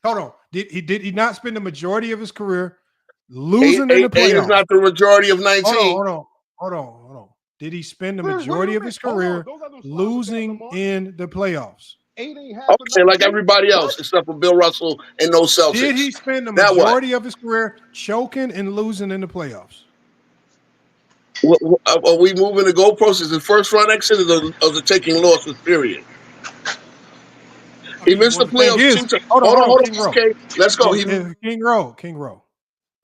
Hold on. Did he not spend the majority of his career losing in the playoffs? 8 is not the majority of 19. Hold on. Did he spend the majority of his career losing in the playoffs? Okay, like everybody else, except for Bill Russell and no Celtics. Did he spend the majority of his career choking and losing in the playoffs? Are we moving the goalposts? Is the first round exit or the taking losses, period? He missed the playoffs 2 times. Hold on. Okay, let's go. King Rowe.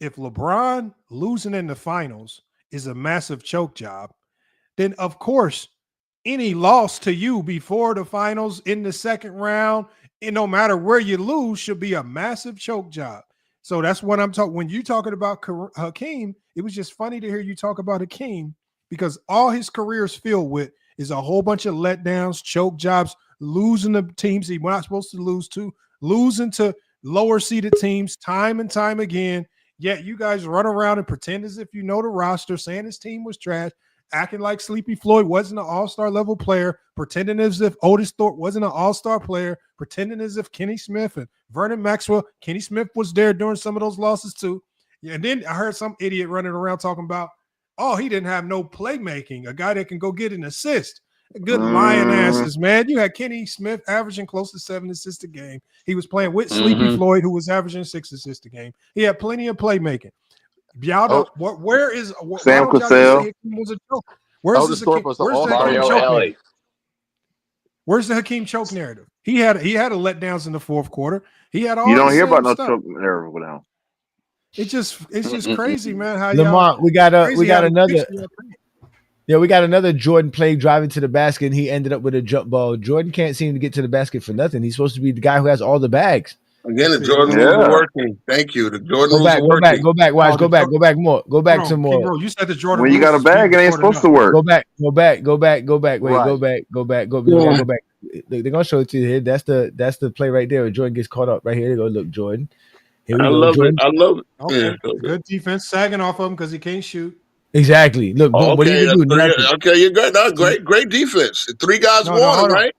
If LeBron losing in the finals is a massive choke job, then of course any loss to you before the finals in the second round, and no matter where you lose, should be a massive choke job. So that's what I'm talking. When you talking about Hakeem, it was just funny to hear you talk about Hakeem because all his career is filled with is a whole bunch of letdowns, choke jobs, losing the teams he's not supposed to lose to, losing to lower seeded teams time and time again. Yet you guys run around and pretend as if you know the roster, saying his team was trash, acting like Sleepy Floyd wasn't an all-star level player, pretending as if Otis Thorpe wasn't an all-star player, pretending as if Kenny Smith and Vernon Maxwell, Kenny Smith was there during some of those losses too. And then I heard some idiot running around talking about, oh, he didn't have no playmaking, a guy that can go get an assist. Good lying asses, man. You had Kenny Smith averaging close to 7 assists a game. He was playing with Sleepy Floyd, who was averaging 6 assists a game. He had plenty of playmaking. Y'all don't. Where is Sam Cassell? Was a joke? Where's the Hakeem choke? Where's the Hakeem choke narrative? He had a letdowns in the fourth quarter. He had all. You don't hear about no choke narrative now. It's just crazy, man. How Lamont, we got another. Yeah, we got another Jordan play driving to the basket, and he ended up with a jump ball. Jordan can't seem to get to the basket for nothing. He's supposed to be the guy who has all the bags. Again, the Jordan rules are working. Thank you. The Jordan rules are working. Go back, Wise. Go back more. Go back some more. Bro, you said the Jordan when you got a bag, it ain't supposed to work. Go back. Wait, go back. Go back. They're gonna show it to you here. That's the play right there. Jordan gets caught up right here. They go, look, Jordan. Here we go, love Jordan. it. I love it. Okay. Good defense, sagging off of him because he can't shoot. Exactly. Look, what do you do? Okay, you're good. No, great defense. 3 guys won, right?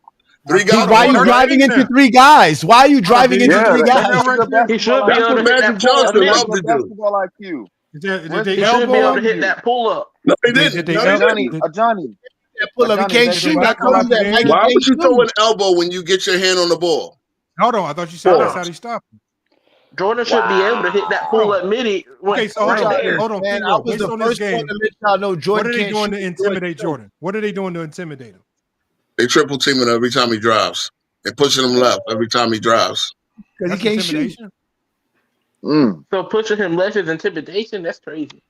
3 guys. Why are you driving into 3 guys? Why are you driving into 3 guys? He should be That's what Magic Johnson loved to do. Basketball IQ. Did they He should be able to elbow hit him? that pull up. No, he Did didn't. they No, he elbow? didn't. Johnny. Pull up. He can't shoot. I told you that. Mike, he Why can't would you shoot. throw an elbow when you get your hand on the ball? Hold on. I thought you said that's how Pause. they stopped him. Jordan should be able to hit that pull up midi. Okay, so hold on. Hold on. Man, King I Rowe, was based the on this first one game, to let y'all know Jordan what are they can't doing shoot. to intimidate Jordan? What are they doing to intimidate him? They triple team him every time he drives. They're pushing him left every time he drives. Because he can't shoot. So pushing him left is intimidation. That's crazy.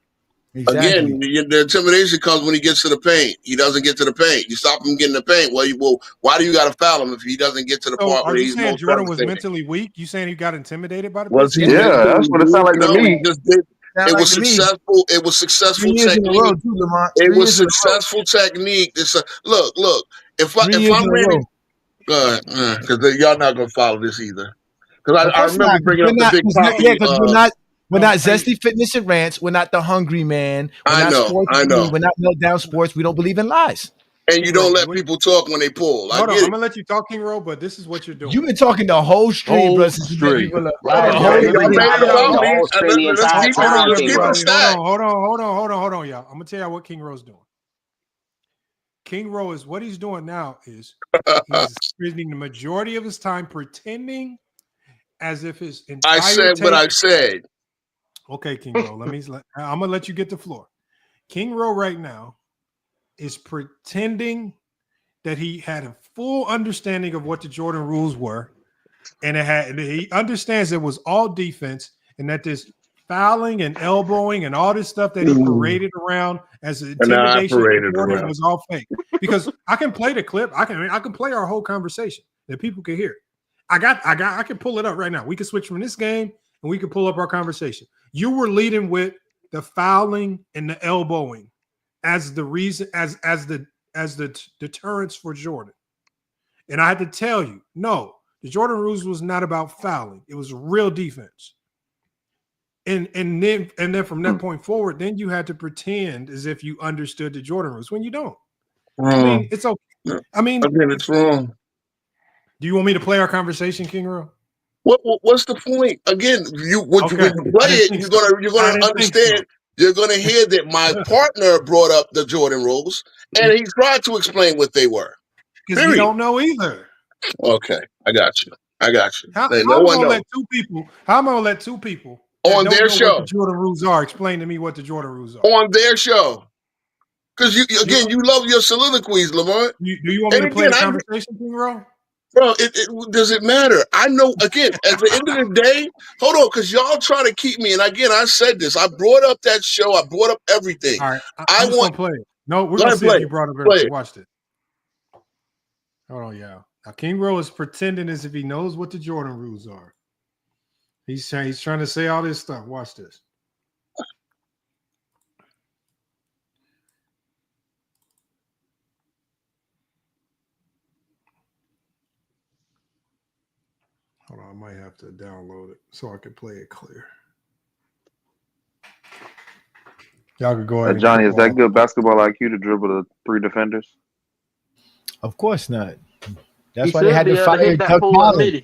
Again, the intimidation comes when he gets to the paint. He doesn't get to the paint. You stop him getting the paint. Well, why do you got to foul him if he doesn't get to the So part are where you he's saying most Jordan was devastating? mentally weak? You saying he got intimidated by the Was he? Pistons? Yeah, that's what it sounded like to No, me. he just did. Sound It like was to me. successful. It was successful 3 years in a row, technique. too, Lamont. It 3 was years in a row. successful technique. This look. If 3 years I'm in a Randy, row. because y'all not gonna follow this either. Because Of I course remember not. bringing up the Big Because Poppy. we're not Zesty Fitness and Rants. We're not the Hungry Man. We're I not know. Sports. We're not Meltdown Sports. We don't believe in lies. And you don't let people talk when they pull. I Hold on, get I'm it. gonna let you talk, King Rowe, but this is what you're doing. You've been talking the whole stream, bro. Since you let people up. Y'all made it about me. Let's keep it a stat. Hold on, y'all. I'm gonna tell you what King Rowe's doing. King Rowe is what he's doing now is he's spending the majority of his time pretending as if his entire I said what I said. Okay, King Rowe. I'm gonna let you get the floor. King Rowe right now is pretending that he had a full understanding of what the Jordan rules were, and he understands it was all defense, and that this fouling and elbowing and all this stuff that he paraded around as intimidation was all fake. Because I can play the clip, I can play our whole conversation that people can hear. I can pull it up right now. We can switch from this game and we can pull up our conversation. You were leading with the fouling and the elbowing as the reason, as the deterrence for Jordan. And I had to tell you, no, the Jordan rules was not about fouling. It was real defense. And then from that point forward, then you had to pretend as if you understood the Jordan rules when you don't. I mean, it's okay. I mean, again, it's wrong. Do you want me to play our conversation, King Rowe? What's the point? Again, when you play it, you're gonna understand. You're gonna hear that my partner brought up the Jordan rules, and he tried to explain what they were. Because we don't know either. Okay, I got you. How am I gonna let two people on that their don't know show what the Jordan rules are explain to me what the Jordan rules are on their show? Because you love your soliloquies, Lamont. Do you want me to play the conversation, King Rowe? Bro, does it matter? I know, again, at the end of the day, hold on, because y'all try to keep me, and again, I said this. I brought up that show. I brought up everything. All right, I'm just going to play it. No, we're going to see if you brought up everything. Watch this. Hold on, yeah. Now, King Rowe is pretending as if he knows what the Jordan rules are. He's trying to say all this stuff. Watch this. Hold on, I might have to download it so I can play it clear. Y'all could go ahead. Johnny, is that good basketball IQ to dribble the 3 defenders? Of course not. That's why they had to fire Doug Collins.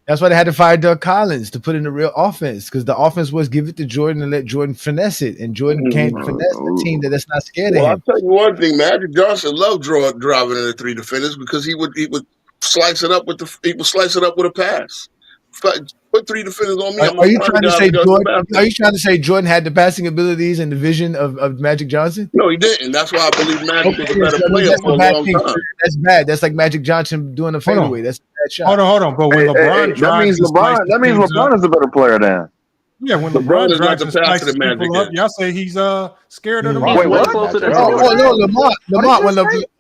That's why they had to fire Doug Collins to put in the real offense, because the offense was give it to Jordan and let Jordan finesse it, and Jordan can't finesse the team that's not scared of him. I'll tell you one thing, Magic Johnson loved driving in the 3 defenders because he would slice it up with a pass. Put 3 defenders on me. Are you trying to say Jordan had the passing abilities and the vision of Magic Johnson? No, he didn't. That's why I believe Magic was a better player for a long time. That's bad. That's like Magic Johnson doing a fadeaway. That's a bad shot. Hold on. But when LeBron drives, that means LeBron is a better player than. Yeah, when LeBron drives and slices people up, y'all say he's scared of the ball. Wait, what's closer to Lamont.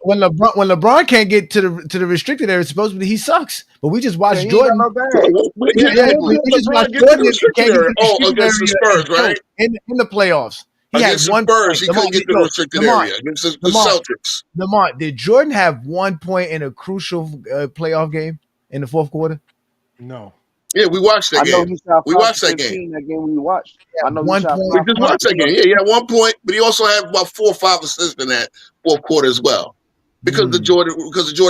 When LeBron can't get to the restricted area, supposedly he sucks. But we just watched Jordan. We just watched Jordan against the Spurs, right? In the playoffs. He against had one Spurs, point. he couldn't get to the restricted area against the Celtics. Lamont, did Jordan have 1 point in a crucial playoff game in the fourth quarter? No. Yeah, we watched that game. We watched that 15, that game we watched. I know one point. We just watched that game. Yeah, he had 1 point, but he also had about 4 or 5 assists in that fourth quarter as well, because the Jordan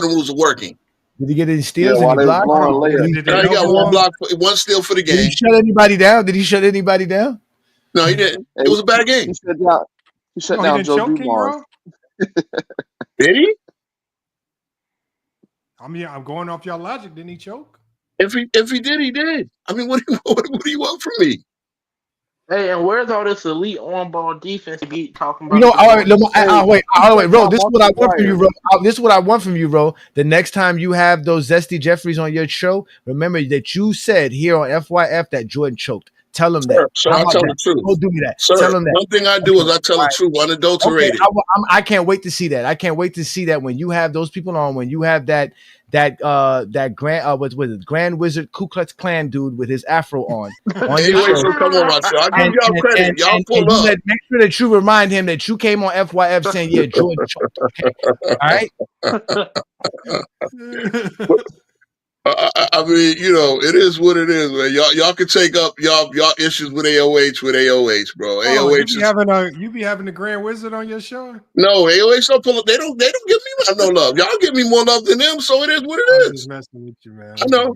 rules are working. Did he get any steals? Did he block? He got 1 block, 1 steal for the game. Did he shut anybody down? No, he didn't. It was a bad game. He shut down Joe Dumars. Did he? I mean, I'm going off your logic. Didn't he choke? If he did, he did. I mean, what do you want from me? Hey, and where's all this elite on-ball defense you be talking about? You know, all right, wait, Ro. This is what I want from you, Ro. This is what I want from you, Ro. The next time you have those Zesty Jeffries on your show, remember that you said here on FYF that Jordan choked. Tell him that. Sir, I tell the truth. Go do me that. Sir, tell him that. one thing I do is I tell the truth, unadulterated. Okay, I can't wait to see that. I can't wait to see that when you have those people on. When you have that grand what's with it, Grand Wizard Ku Klux Klan dude with his afro on. Anyway, so come on, my show. I give y'all credit. Y'all pull up. Make sure that you remind him that you came on FYF saying, "Yeah, Jordan choked." Okay? All right. I mean, you know, it is what it is, man. Y'all can take up y'all issues with AOH, bro. AOH you be having the Grand Wizard on your show? No, AOH don't pull up. They don't give me no love. Y'all give me more love than them, so it is what it is. I'm just messing with you, man. I know.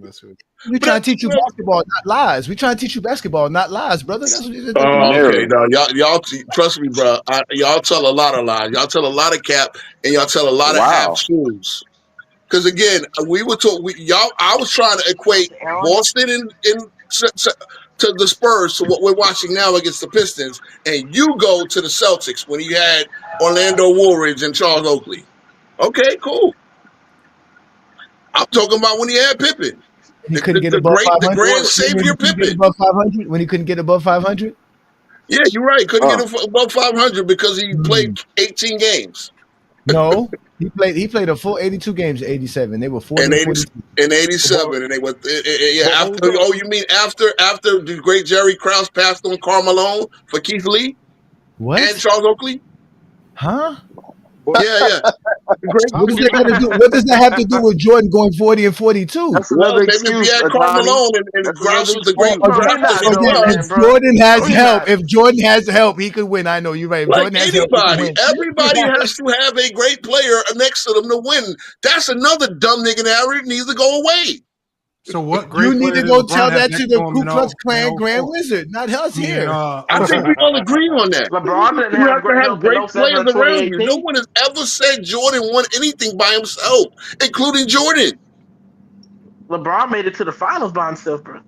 We trying to teach you basketball, not lies. We trying to teach you basketball, not lies, brother. That's what okay, no, y'all trust me, bro. Y'all tell a lot of lies. Y'all tell a lot of cap, and y'all tell a lot of half truths. Because again, we were told I was trying to equate Boston to the Spurs to what we're watching now against the Pistons, and you go to the Celtics when you had Orlando Woolridge and Charles Oakley. Okay, cool. I'm talking about when he had Pippen. He couldn't get above 500. The grand savior Pippen. Above 500 when he couldn't get above 500. Yeah, you're right. Couldn't get above 500 because he played 18 games. No, he played a full 82 games in 87. They were 40 in 87, and they were after. Oh, you mean after the great Jerry Krause passed on Karl Malone for Keith Lee? What? And Charles Oakley? Huh? Yeah. What does that have to do with Jordan going 40 and 42? Well, maybe if you had Karl Malone and Krause was the great if Jordan has help, if Jordan has help, he could win. I know you're right. If Jordan has help, he could win. Everybody has to have a great player next to them to win. That's another dumb nigga narrative that needs to go away. So what? You need to go tell that to the Ku Klux Klan Grand Wizard, not us here. I think we all agree on that. LeBron didn't you have to have great players around you. No 2018. one has ever said Jordan won anything by himself, including Jordan. LeBron made it to the finals by himself, bro.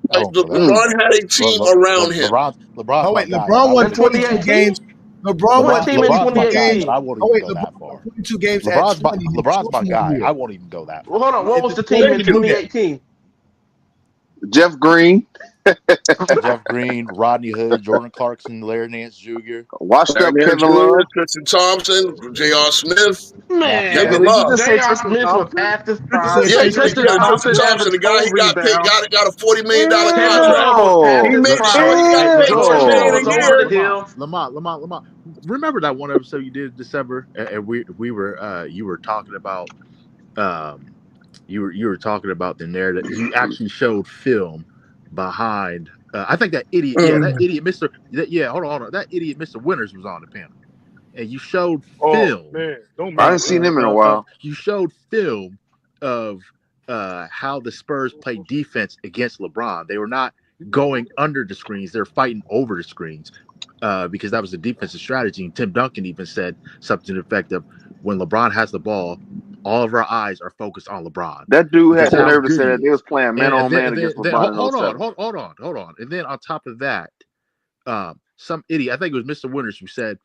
LeBron had a team around him. LeBron. Oh wait, LeBron won 22 games. LeBron won 22 games. I won't even go that far. 22 games. LeBron's my guy. I won't even go that far. Well, hold on. What was the team in 2018? Jeff Green. Jeff Green, Rodney Hood, Jordan Clarkson, Larry Nance Jr. Washed up Kevin Love, Tristan Thompson, J.R. Smith. Man, Kevin Love. J.R. Smith was half the Yeah, Tristan Thompson, the guy he got paid, got a $40 million contract. He made sure he got paid $10 million a year. Lamont. Remember that one episode you did in December, and we were you were talking about you were talking about the narrative. You actually showed film behind. I think that idiot, that idiot, hold on, that idiot, Mr. Winters was on the panel, and you showed film. Man, I haven't seen him in a while. You showed film of how the Spurs played defense against LeBron. They were not going under the screens; they're fighting over the screens because that was the defensive strategy. And Tim Duncan even said something effective: when LeBron has the ball, all of our eyes are focused on LeBron. That dude had the nerve to say that they was playing man on man against LeBron. Hold on. And then on top of that, some idiot, I think it was Mr. Winters, who said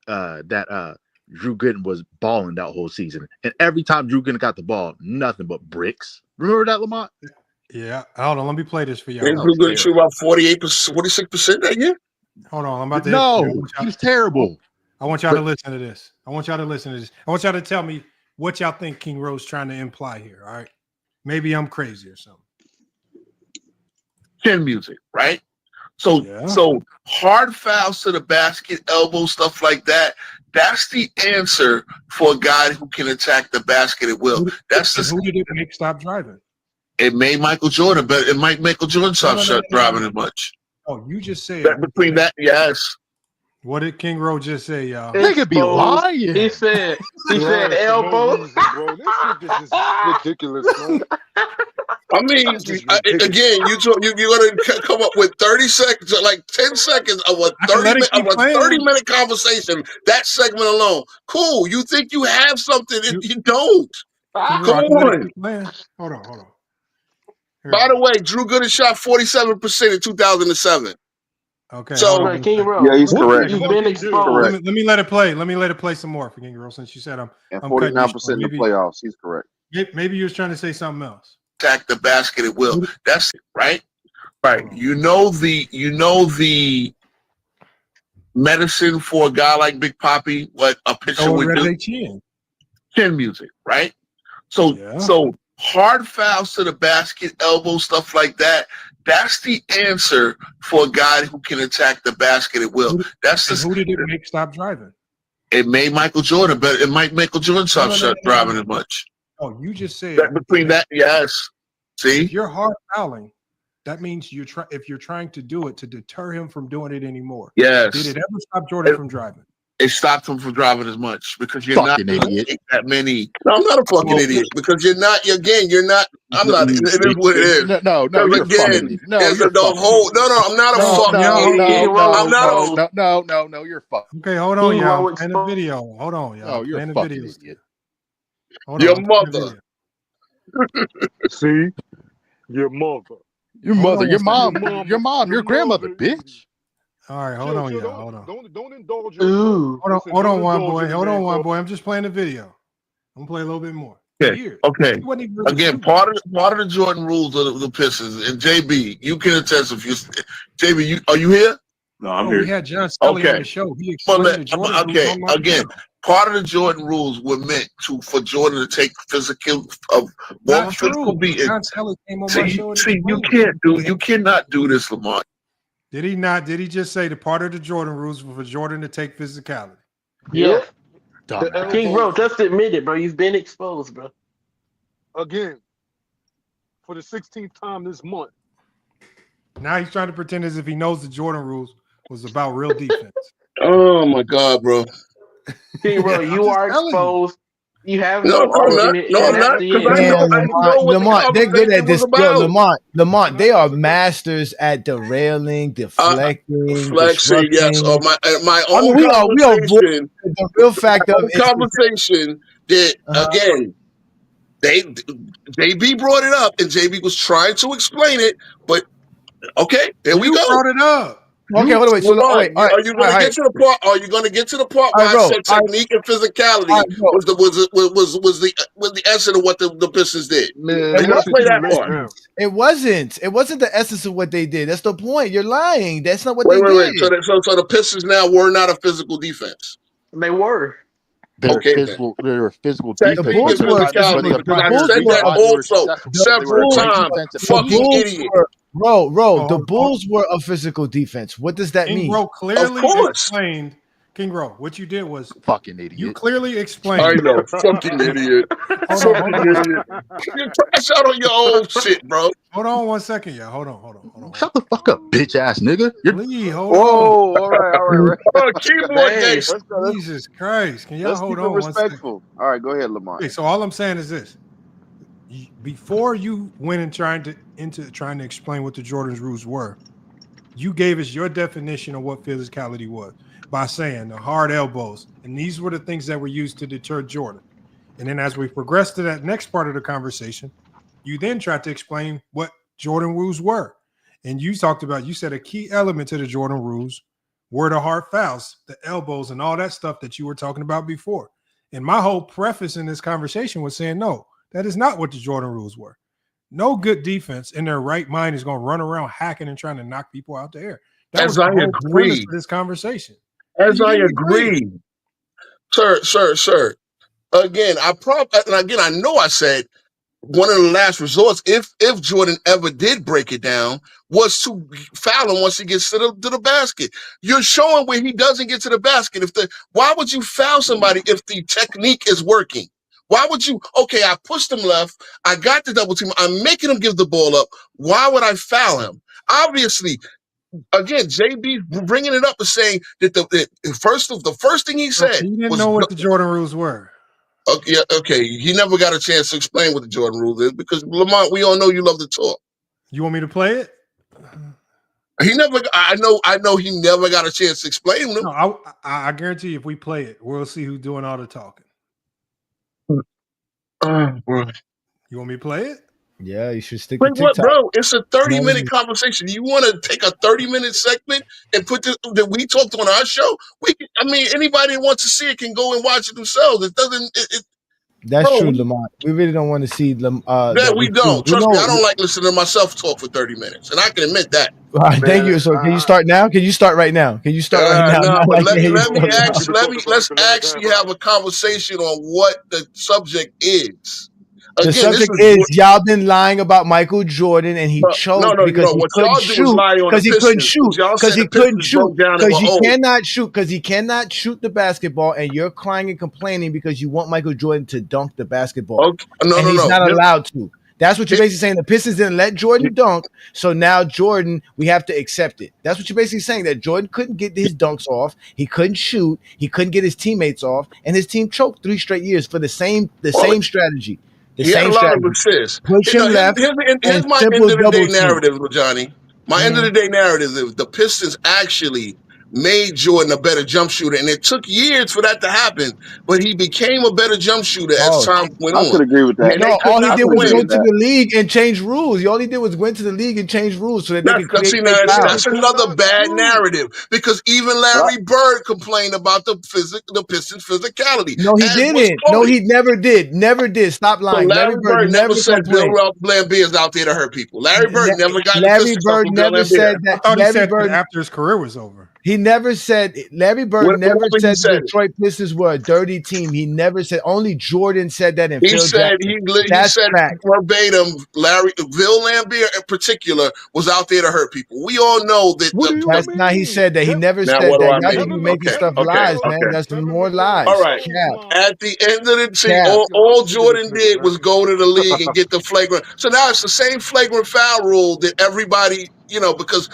that Drew Gooden was balling that whole season. And every time Drew Gooden got the ball, nothing but bricks. Remember that, Lamont? Yeah. Hold on. Let me play this for y'all. Drew Gooden shoot about 48%, 46% that year? Hold on. I'm about to. No, he was terrible. I want y'all to listen to this. I want y'all to tell me what y'all think King Rose trying to imply here. All right. Maybe I'm crazy or something. Chin music, right? So hard fouls to the basket, elbow, stuff like that. That's the answer for a guy who can attack the basket at will. Who did it make stop driving? It made Michael Jordan, but it might Michael Jordan stop driving as much. Oh, you just said between that, yes. What did King Rose just say, y'all? They could be lying. He said elbow. Bro, this shit is ridiculous, man. I mean, again, you're going to come up with 30 seconds, like 10 seconds of a 30-minute conversation. That segment alone, cool. You think you have something? You don't. Come on. Hold on. By the way, Drew Gooden shot 47% in 2007. Okay, so King Rowe, yeah, he's correct. You've been exposed. Let me let it play. Let me let it play some more for King Rowe since you said I'm 49% in the playoffs. He's correct. Maybe you was trying to say something else. Attack the basket at will. That's it, right. Right. You know the medicine for a guy like Big Papi, what a pitcher would do. Chin music, right? So hard fouls to the basket, elbow, stuff like that. That's the answer for a guy who can attack the basket at will. Who did it make stop driving? It made Michael Jordan better. It might Michael Jordan stop driving as much. Oh, you just said between that, yes. See, if you're hard fouling, that means if you're trying to do it to deter him from doing it anymore. Yes. Did it ever stop Jordan from driving? It stopped him from driving as much because you're fucking not idiot. That many. No, I'm not a fucking idiot because you're not. Again, you're not. I'm not. It is what it is. No, you're again, no, there's you're the whole. No, I'm not a fucking idiot. I'm not. No, you're fucking. Okay, hold on, y'all. Playing the video. Hold on, y'all. No, you're playing the fucking video. idiot. Your mother. See, your mother. Your mother, your mom, your grandmother, bitch. All right, hold on, y'all. Hold on. Don't indulge. Hold on, one boy. Hold on, one boy. I'm just playing the video. I'm gonna play a little bit more. Okay. Again, part of the Jordan rules of the Pistons, and JB, you can attest if you. JB, are you here? No, I'm here. We had John Stelly on the show. He explained the Jordan rules. Again, part of the Jordan rules were meant for Jordan to take physical beating. John Stelly came on my show. You cannot do this, Lamont. Did he not? Did he just say the part of the Jordan rules were for Jordan to take physicality? Yeah. King Rowe, just admit it, bro. You've been exposed, bro. Again, for the 16th time this month. Now he's trying to pretend as if he knows the Jordan rules was about real defense. Oh my God, bro. King Rowe, you are exposed. You have no argument. I'm not. Because I know Lamont, they're good at this. Yo, Lamont, they are masters at derailing, deflecting, yes. Or my own we conversation. The real fact of conversation that again, JB brought it up, and JB was trying to explain it, but okay, there we go. Brought it up. Okay, hold on. Wait. So, are you going to get to the part? Are you going to get to the part where I said technique and physicality was the essence of what the Pistons did? Play that part. It wasn't. It wasn't the essence of what they did. That's the point. You're lying. That's not what they did. Wait. So the Pistons now were not a physical defense. They were. They're physical defense. The Bulls were because I said that also several times. Fucking idiot. Bro, the Bulls were a physical defense. What does that mean? King Rowe clearly explained. King Rowe, what you did was fucking idiot. You clearly explained. I know, fucking idiot. Fucking idiot. You crash out on your own shit, bro. Hold on 1 second, y'all. Hold on. Shut the fuck up, bitch ass nigga. Hold on. All right. Keyboard gangster. Jesus Christ. Can y'all Let's hold keep on it 1 second? respectful. All right, go ahead, Lamont. Okay, so all I'm saying is this. Before you went and trying to explain what the Jordan's rules were, you gave us your definition of what physicality was by saying the hard elbows, and these were the things that were used to deter Jordan. And then as we progress to that next part of the conversation, you then tried to explain what Jordan rules were. And you said a key element to the Jordan rules were the hard fouls, the elbows, and all that stuff that you were talking about before. And my whole preface in this conversation was saying, no, that is not what the Jordan rules were. No good defense in their right mind is going to run around hacking and trying to knock people out the air. That was the whole premise of this conversation. As I agree. Sir. Again, I know I said one of the last resorts, if Jordan ever did break it down, was to foul him once he gets to the basket. You're showing where he doesn't get to the basket. Why would you foul somebody if the technique is working? Why would you? Okay, I pushed him left. I got the double team. I'm making him give the ball up. Why would I foul him? Obviously, again, JB bringing it up and saying that the first thing he said he didn't know what the Jordan rules were. Okay, okay. He never got a chance to explain what the Jordan rule is because Lamont, we all know you love to talk. You want me to play it? He never. I know. He never got a chance to explain them. No, I guarantee you, if we play it, we'll see who's doing all the talking. Bro. You want me to play it? Yeah, you should stick Wait, to what, TikTok. bro? It's a 30-minute conversation. You want to take a 30-minute segment and put this that we talked on our show? Anybody that wants to see it can go and watch it themselves. It doesn't. That's bro, true, Lamont. We really don't want to see them. that we don't. Trust me, I don't like listening to myself talk for 30 minutes, and I can admit that. All right, thank you. So, can you start now? Can you start right now? Can you start right now? No, Not but like let's actually have a conversation on what the subject is. The Again, subject is y'all been lying about Michael Jordan, and he choked because he what couldn't y'all do is shoot. lie on Because the he couldn't Pistons. shoot. Y'all Because said he the couldn't Pistons shoot. broke down and Because were he old. cannot shoot. Because he cannot shoot the basketball, and you're crying and complaining because you want Michael Jordan to dunk the basketball. Okay. No, and no, he's no. not allowed to. That's what you're basically saying. The Pistons didn't let Jordan dunk, so now Jordan, we have to accept it. That's what you're basically saying, that Jordan couldn't get his dunks off, he couldn't shoot, he couldn't get his teammates off, and his team choked 3 straight years for the same strategy. He had a lot of assists. Push him left. Here's my end of the day narrative, Johnny. My end of the day narrative is the Pistons actually made Jordan a better jump shooter, and it took years for that to happen, but he became a better jump shooter as time went on. I could agree with that. No, all he did was go to the league and change rules. All he did was went to the league and change rules so that they could create That's another bad narrative because even Larry Bird complained about the Pistons' physicality. No, he didn't. No, he never did. Never did. Stop lying. So Larry Bird never said Bill complained. Laimbeer is out there to hurt people. Larry Bird never got Larry Bird never said that. I thought he Larry said Bird, that after his career was over. He never said. Larry Bird What never he said said the Detroit Pistons were a dirty team. He never said. Only Jordan said that. And He Phil said Jackson. he said verbatim. Bill Laimbeer in particular was out there to hurt people. We all know that. That's not. He said that. He never Now, said what do that. I Y'all mean? just be making stuff Okay, lies, man. okay. That's more lies. All right. Cap. At the end of the day, all Jordan did was go to the league and get the flagrant. So now it's the same flagrant foul rule that everybody, because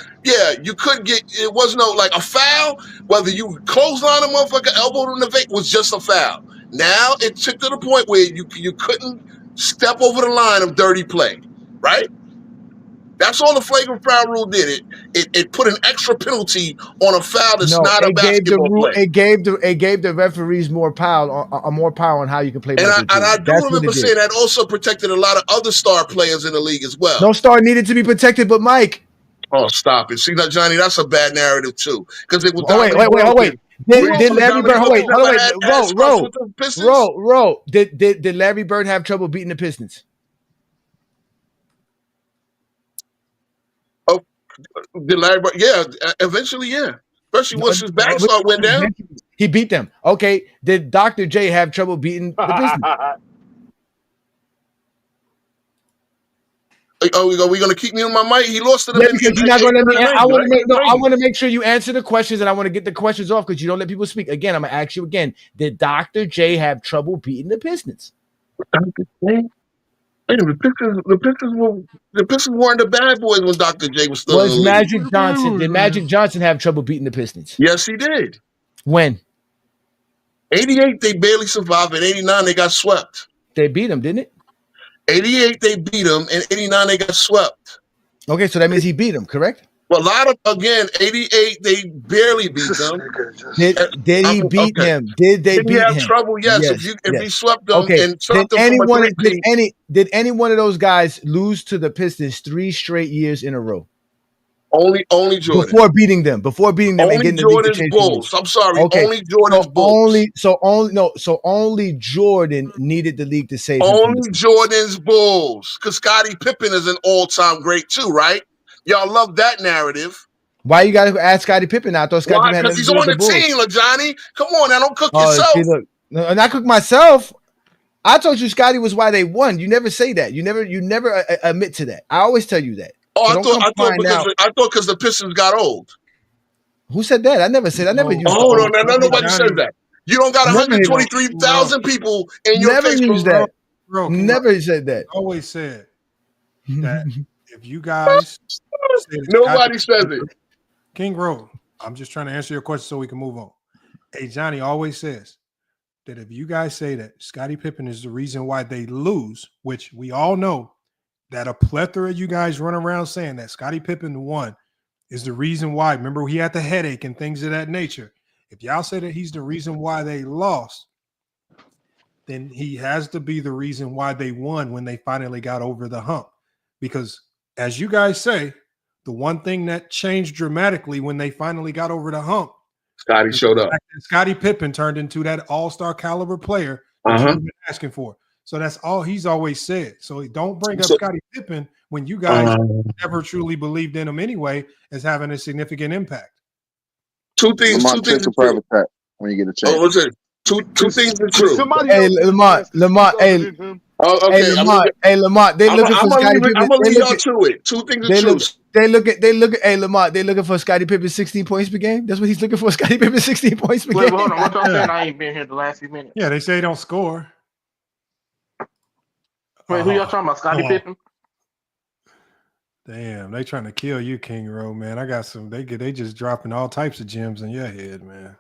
you could get. It was no like a foul. Whether you clothesline a motherfucker, elbowed in the face was just a foul. Now it took to the point where you couldn't step over the line of dirty play, right? That's all the flagrant foul rule did. It put an extra penalty on a foul that's not a basketball play. It gave the referees more power on how you can play. And I do remember saying that also protected a lot of other star players in the league as well. No star needed to be protected, but Mike. Oh, stop it! See that, Johnny? That's a bad narrative too. Because it was. Wait. Did Larry Bird? Roll. Did Larry Bird have trouble beating the Pistons? Oh, did Larry Bird? Yeah, eventually, yeah. Especially once his back start went down. He beat them. Okay. Did Dr. J have trouble beating the Pistons? Are we going to keep me on my mic? He lost to them. Yeah, because you're not going to let me. I want to make sure you answer the questions, and I want to get the questions off because you don't let people speak. Again, I'm going to ask you again. Did Dr. J have trouble beating the Pistons? The Pistons weren't the bad boys when Dr. J was still in the league. Magic Johnson? Did Magic Johnson have trouble beating the Pistons? Yes, he did. When? 88, they barely survived. In 89, they got swept. They beat him, didn't it? 88, they beat him. In 89, they got swept. Okay, so that means he beat him, correct? Well, 88, they barely beat them. Did he beat him? Did they beat him? Did he have trouble? Yes. If he swept them and swept them from a 3-peat. Did any one of those guys lose to the Pistons 3 straight years in a row? Only Jordan. Before beating them only and getting Jordan's Bulls. I'm sorry. Okay. Only Jordan's Bulls. Only Jordan needed the league to save him. Only Jordan's Bulls. Because Scottie Pippen is an all-time great too, right? Y'all love that narrative. Why you got to ask Scottie Pippen now? I thought Scottie Pippen. Because he's on the team, Johnny. Come on, now don't cook yourself. See, look, and I cook myself. I told you Scottie was why they won. You never say that. You never admit to that. I always tell you that. Oh, so I thought because the Pistons got old. Who said that? I never said. I never used. Oh no, nobody said that. You don't got 123,000 people in your never Facebook. Used that. Bro, never said that. Always said that if you guys say nobody says it. King Road, I'm just trying to answer your question so we can move on. Hey, Johnny always says that if you guys say that Scottie Pippen is the reason why they lose, which we all know that a plethora of you guys run around saying that Scottie Pippen won is the reason why. Remember, he had the headache and things of that nature. If y'all say that he's the reason why they lost, then he has to be the reason why they won when they finally got over the hump. Because as you guys say, the one thing that changed dramatically when they finally got over the hump, Scotty showed up. Scottie Pippen turned into that all-star caliber player that you've been asking for. So that's all he's always said. So don't bring up Scottie Pippen when you guys never truly believed in him anyway as having a significant impact. Two things. Private chat when you get a chance. Oh, what's it? Two things are true. Hey, Lamont. Hey, oh, okay. Hey, Lamont. They looking for Scottie Pippen. I'm gonna leave y'all to it. Two things are true. They look at. Hey, Lamont. They looking for Scottie Pippen 16 points per game. That's what he's looking for. Scottie Pippen 16 points per game. Hold on. What y'all saying? I ain't been here the last few minutes. Yeah, they say he don't score. Wait, who y'all talking about? Scottie Pippen? Damn, they trying to kill you, King Rowe, man. I got some. They just dropping all types of gems in your head, man.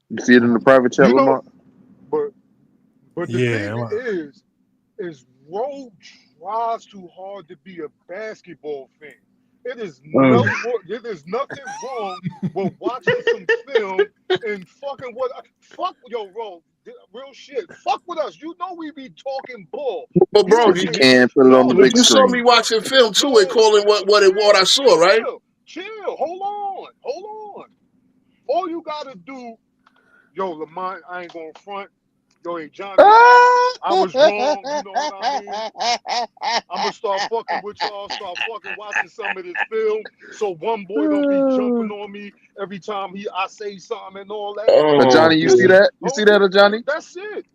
You see it in the private chat, Lamont? But the thing is Rowe tries too hard to be a basketball fan. It is nothing wrong with watching some film and fucking fuck Rowe. Real shit. Fuck with us. You know we be talking bull. But bro, you can't put it on the big you saw screen. me watching film too and calling what I saw, right? Chill. Hold on. All you gotta do, Lamont, I ain't gonna front. Hey, Johnny, I was wrong. You know what I mean? I'm gonna start fucking with y'all. Start fucking watching some of this film, so one boy don't be jumping on me every time I say something and all that. Johnny, you see that? You see that, Johnny? That's it.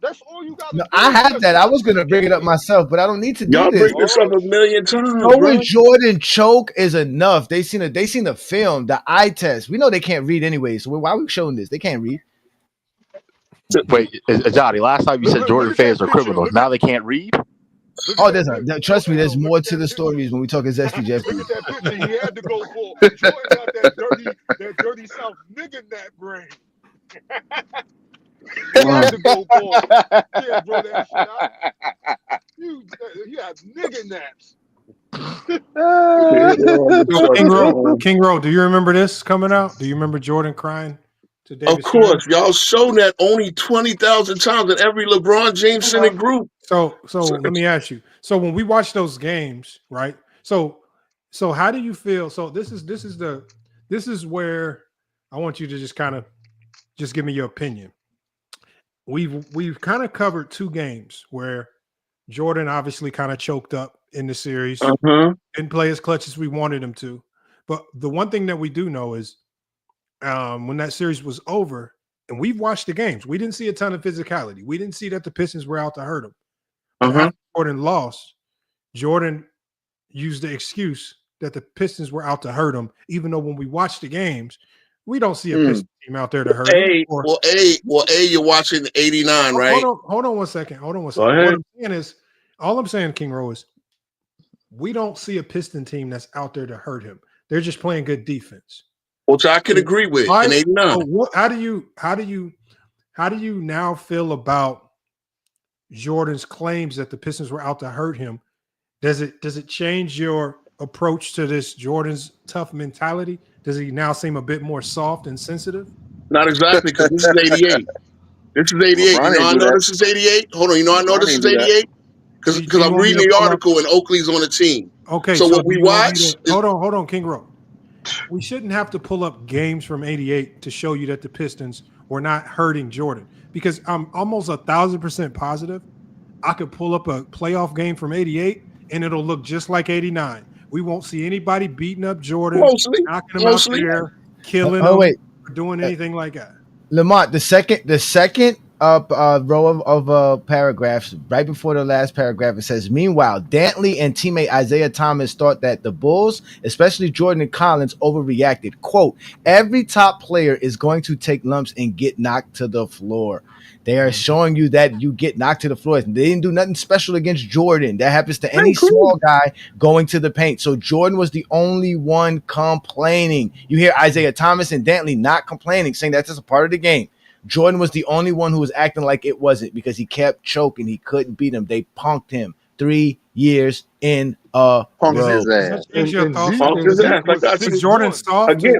That's all you got to do. I have that. I was gonna bring it up myself, but I don't need to do Y'all this. bring this up a million times. Knowing Jordan choke is enough. They seen the film, the eye test. We know they can't read anyway. So why are we showing this? They can't read. Wait, Johnny, last time you said Jordan fans are criminals. Now they can't read? Oh, trust me, there's more to the stories when we talk as SDJ. Look at that picture. He had to go for Jordan got that dirty South nigga nap brain. He had to go for it. Yeah, bro, that shit out. He had nigga naps. King Rowe, do you remember this coming out? Do you remember Jordan crying? Of course, y'all shown that only 20,000 times in every LeBron James Senate group. So let me ask you. So when we watch those games, right? So how do you feel? So this is where I want you to just give me your opinion. We've kind of covered two games where Jordan obviously kind of choked up in the series, didn't play as clutch as we wanted him to. But the one thing that we do know is when that series was over and we've watched the games, we didn't see a ton of physicality. We didn't see that the Pistons were out to hurt him. But after Jordan lost, Jordan used the excuse that the Pistons were out to hurt him, even though when we watch the games, we don't see a Pistons team out there to hurt him. You're watching 89, right? Hold on one second. What I'm saying, King Rowe, is we don't see a Piston team that's out there to hurt him. They're just playing good defense. Which I can agree with in 89. So how do you now feel about Jordan's claims that the Pistons were out to hurt him? Does it change your approach to this Jordan's tough mentality? Does he now seem a bit more soft and sensitive? Not exactly, because this is 88. This is 88. You know I know this is 88? Hold on, you know I know this is 88? Because I'm reading the article and Oakley's on the team. Okay, so what we watch... Hold on, King Rowe. We shouldn't have to pull up games from 88 to show you that the Pistons were not hurting Jordan, because I'm almost 1,000% positive I could pull up a playoff game from 88 and it'll look just like 89. We won't see anybody beating up Jordan, knocking him out there, killing him, or doing anything like that. Lamont, the second row of paragraphs right before the last paragraph, it says, meanwhile, Dantley and teammate Isaiah Thomas thought that the Bulls, especially Jordan and Collins, overreacted. Quote, every top player is going to take lumps and get knocked to the floor. They are showing you that you get knocked to the floor. They didn't do nothing special against Jordan. That happens to any small guy going to the paint. So Jordan was the only one complaining. You hear Isaiah Thomas and Dantley not complaining, saying that's just a part of the game. Jordan was the only one who was acting like it wasn't because he kept choking. He couldn't beat him. They punked him 3 years in a row. Change your thoughts. And Was Zeke was Jordan 6'1". soft? Again.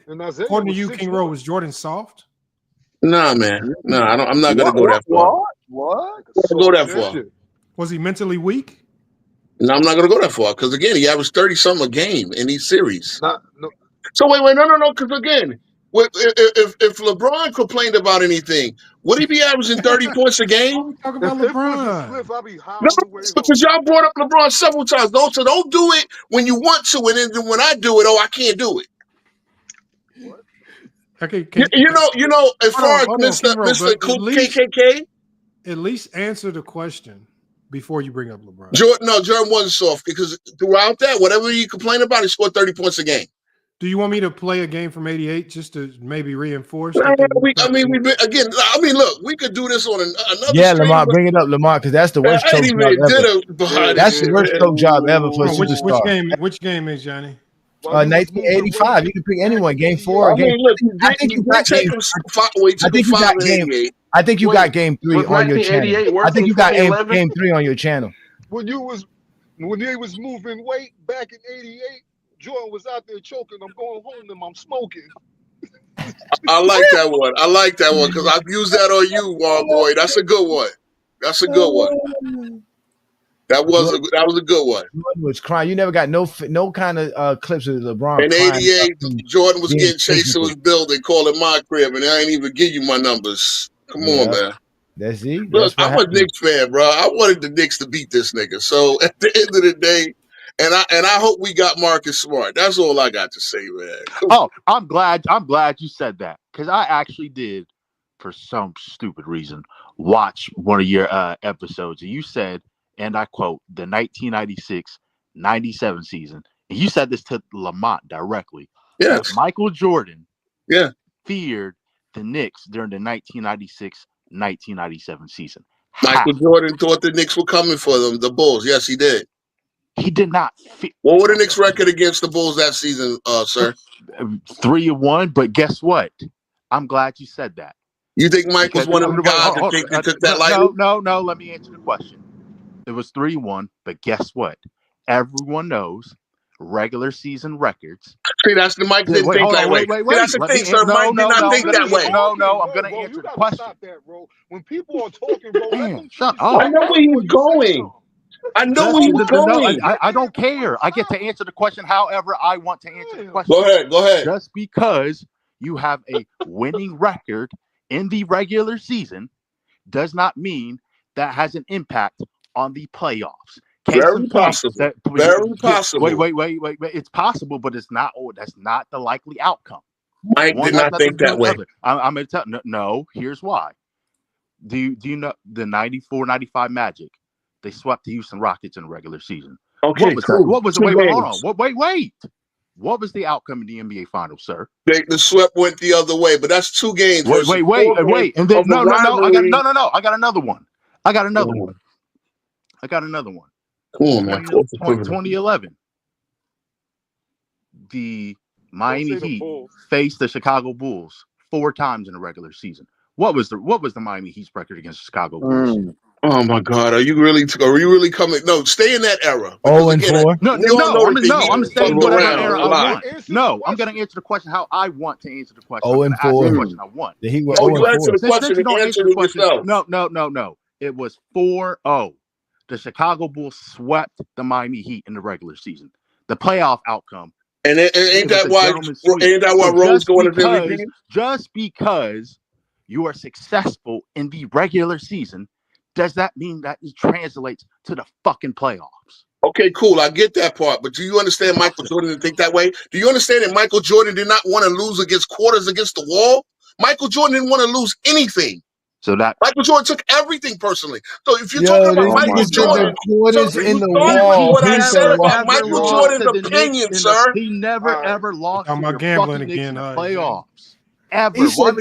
And Isaiah According to was you, King 6'1". Rowe, was Jordan soft? Nah, man. No, I'm not gonna go that far. What? I'm not gonna go that far. Shit. Was he mentally weak? No, I'm not gonna go that far because again, he averaged 30-something a game in these series. No. So wait, no, because again, if LeBron complained about anything, would he be averaging 30 points a game? Talk about If was a LeBron. spliff, I'll be high No, on the way home. because y'all brought up LeBron several times. So don't do it when you want to, and then when I do it, I can't do it. Okay, You know, as far as hold on, Mr. King Rowe, Mr. but at least- KKK, At least answer the question before you bring up LeBron. Jordan wasn't soft because throughout that, whatever you complain about, he scored 30 points a game. Do you want me to play a game from '88 just to maybe reinforce? Look, we could do this on another Yeah, stream. Lamar, bring it up, Lamar, because that's the worst I choke ain't job even ever. did That's the worst choke job ever for a superstar. Which game is Johnny? 1985. You can pick anyone. Game 4. I mean, look, I think you got game. I think you got game. I think you got game 3 on your channel. I think you got game 3 on your channel. When they was moving weight back in '88, Jordan was out there choking. I'm going home and I'm smoking. I like that one because I've used that on you, Wall Boy. That's a good one. That was a good one. Jordan was crying. You never got no kind of clips of LeBron. In crying '88, Jordan was getting chased to his building, calling my crib, and I ain't even give you my numbers. Come on, man. That's it. Look, I'm a Knicks fan, bro. I wanted the Knicks to beat this nigga. So at the end of the day, and I hope we got Marcus Smart. That's all I got to say, man. Oh, I'm glad you said that because I actually did, for some stupid reason, watch one of your episodes, and you said, and I quote, the 1996-97 season, and you said this to Lamont directly. Yes, that Michael Jordan. Yeah, feared the Knicks during the 1996-1997 season. Michael Jordan thought the Knicks were coming for them, the Bulls. Yes, he did. He did not. What were the Knicks' record against the Bulls that season, sir? 3-1. But guess what? I'm glad you said that. You think Mike was one of the guys that think they took that lightly? No. Let me answer the question. It was 3-1, but guess what? Everyone knows regular season records. See, that's the Mike didn't think that way. Wait. That's the thing, sir. Mike did not think that way. No, I'm going to answer the question. Stop that, bro. When people are talking, bro, shut up. I know where he was going. I don't care. I get to answer the question however I want to answer the question. Go ahead. Just because you have a winning record in the regular season does not mean that has an impact on the playoffs. Very possible. Very possible. Wait. It's possible, but it's not. Oh, that's not the likely outcome. Mike did not think that way. I'm going to tell. No, here's why. Do you know the 94-95 Magic? They swept the Houston Rockets in the regular season. Okay, what was cool. that? What was wait, hold on. Wait. What was the outcome in the NBA Finals, sir? The sweep went the other way, but that's 2 games. Wait. And then no. I got another one. I got another one. Cool, man. 2011. The Miami Heat faced the Chicago Bulls 4 times in the regular season. What was the Miami Heat's record against the Chicago Bulls? Oh my God! Are you really coming? No, stay in that era. 0-4. No. I'm saying whatever era I want. No, I'm going to answer the question how I want to answer the question. 0-4. The question I want. He was you answer the question and answer it yourself. No. It was 4-0. The Chicago Bulls swept the Miami Heat in the regular season. The playoff outcome. And ain't that why Rose going to MVP? Just because you are successful in the regular season, does that mean that it translates to the fucking playoffs? Okay, cool. I get that part. But do you understand Michael Jordan didn't think that way? Do you understand that Michael Jordan did not want to lose against quarters against the wall? Michael Jordan didn't want to lose anything. So that Michael Jordan took everything personally. So if you're talking about Michael Jordan, quarters in the wall. What I said about Michael Jordan's opinion, sir. He never ever lost to your gambling fucking again, Knicks in the playoffs. Ever.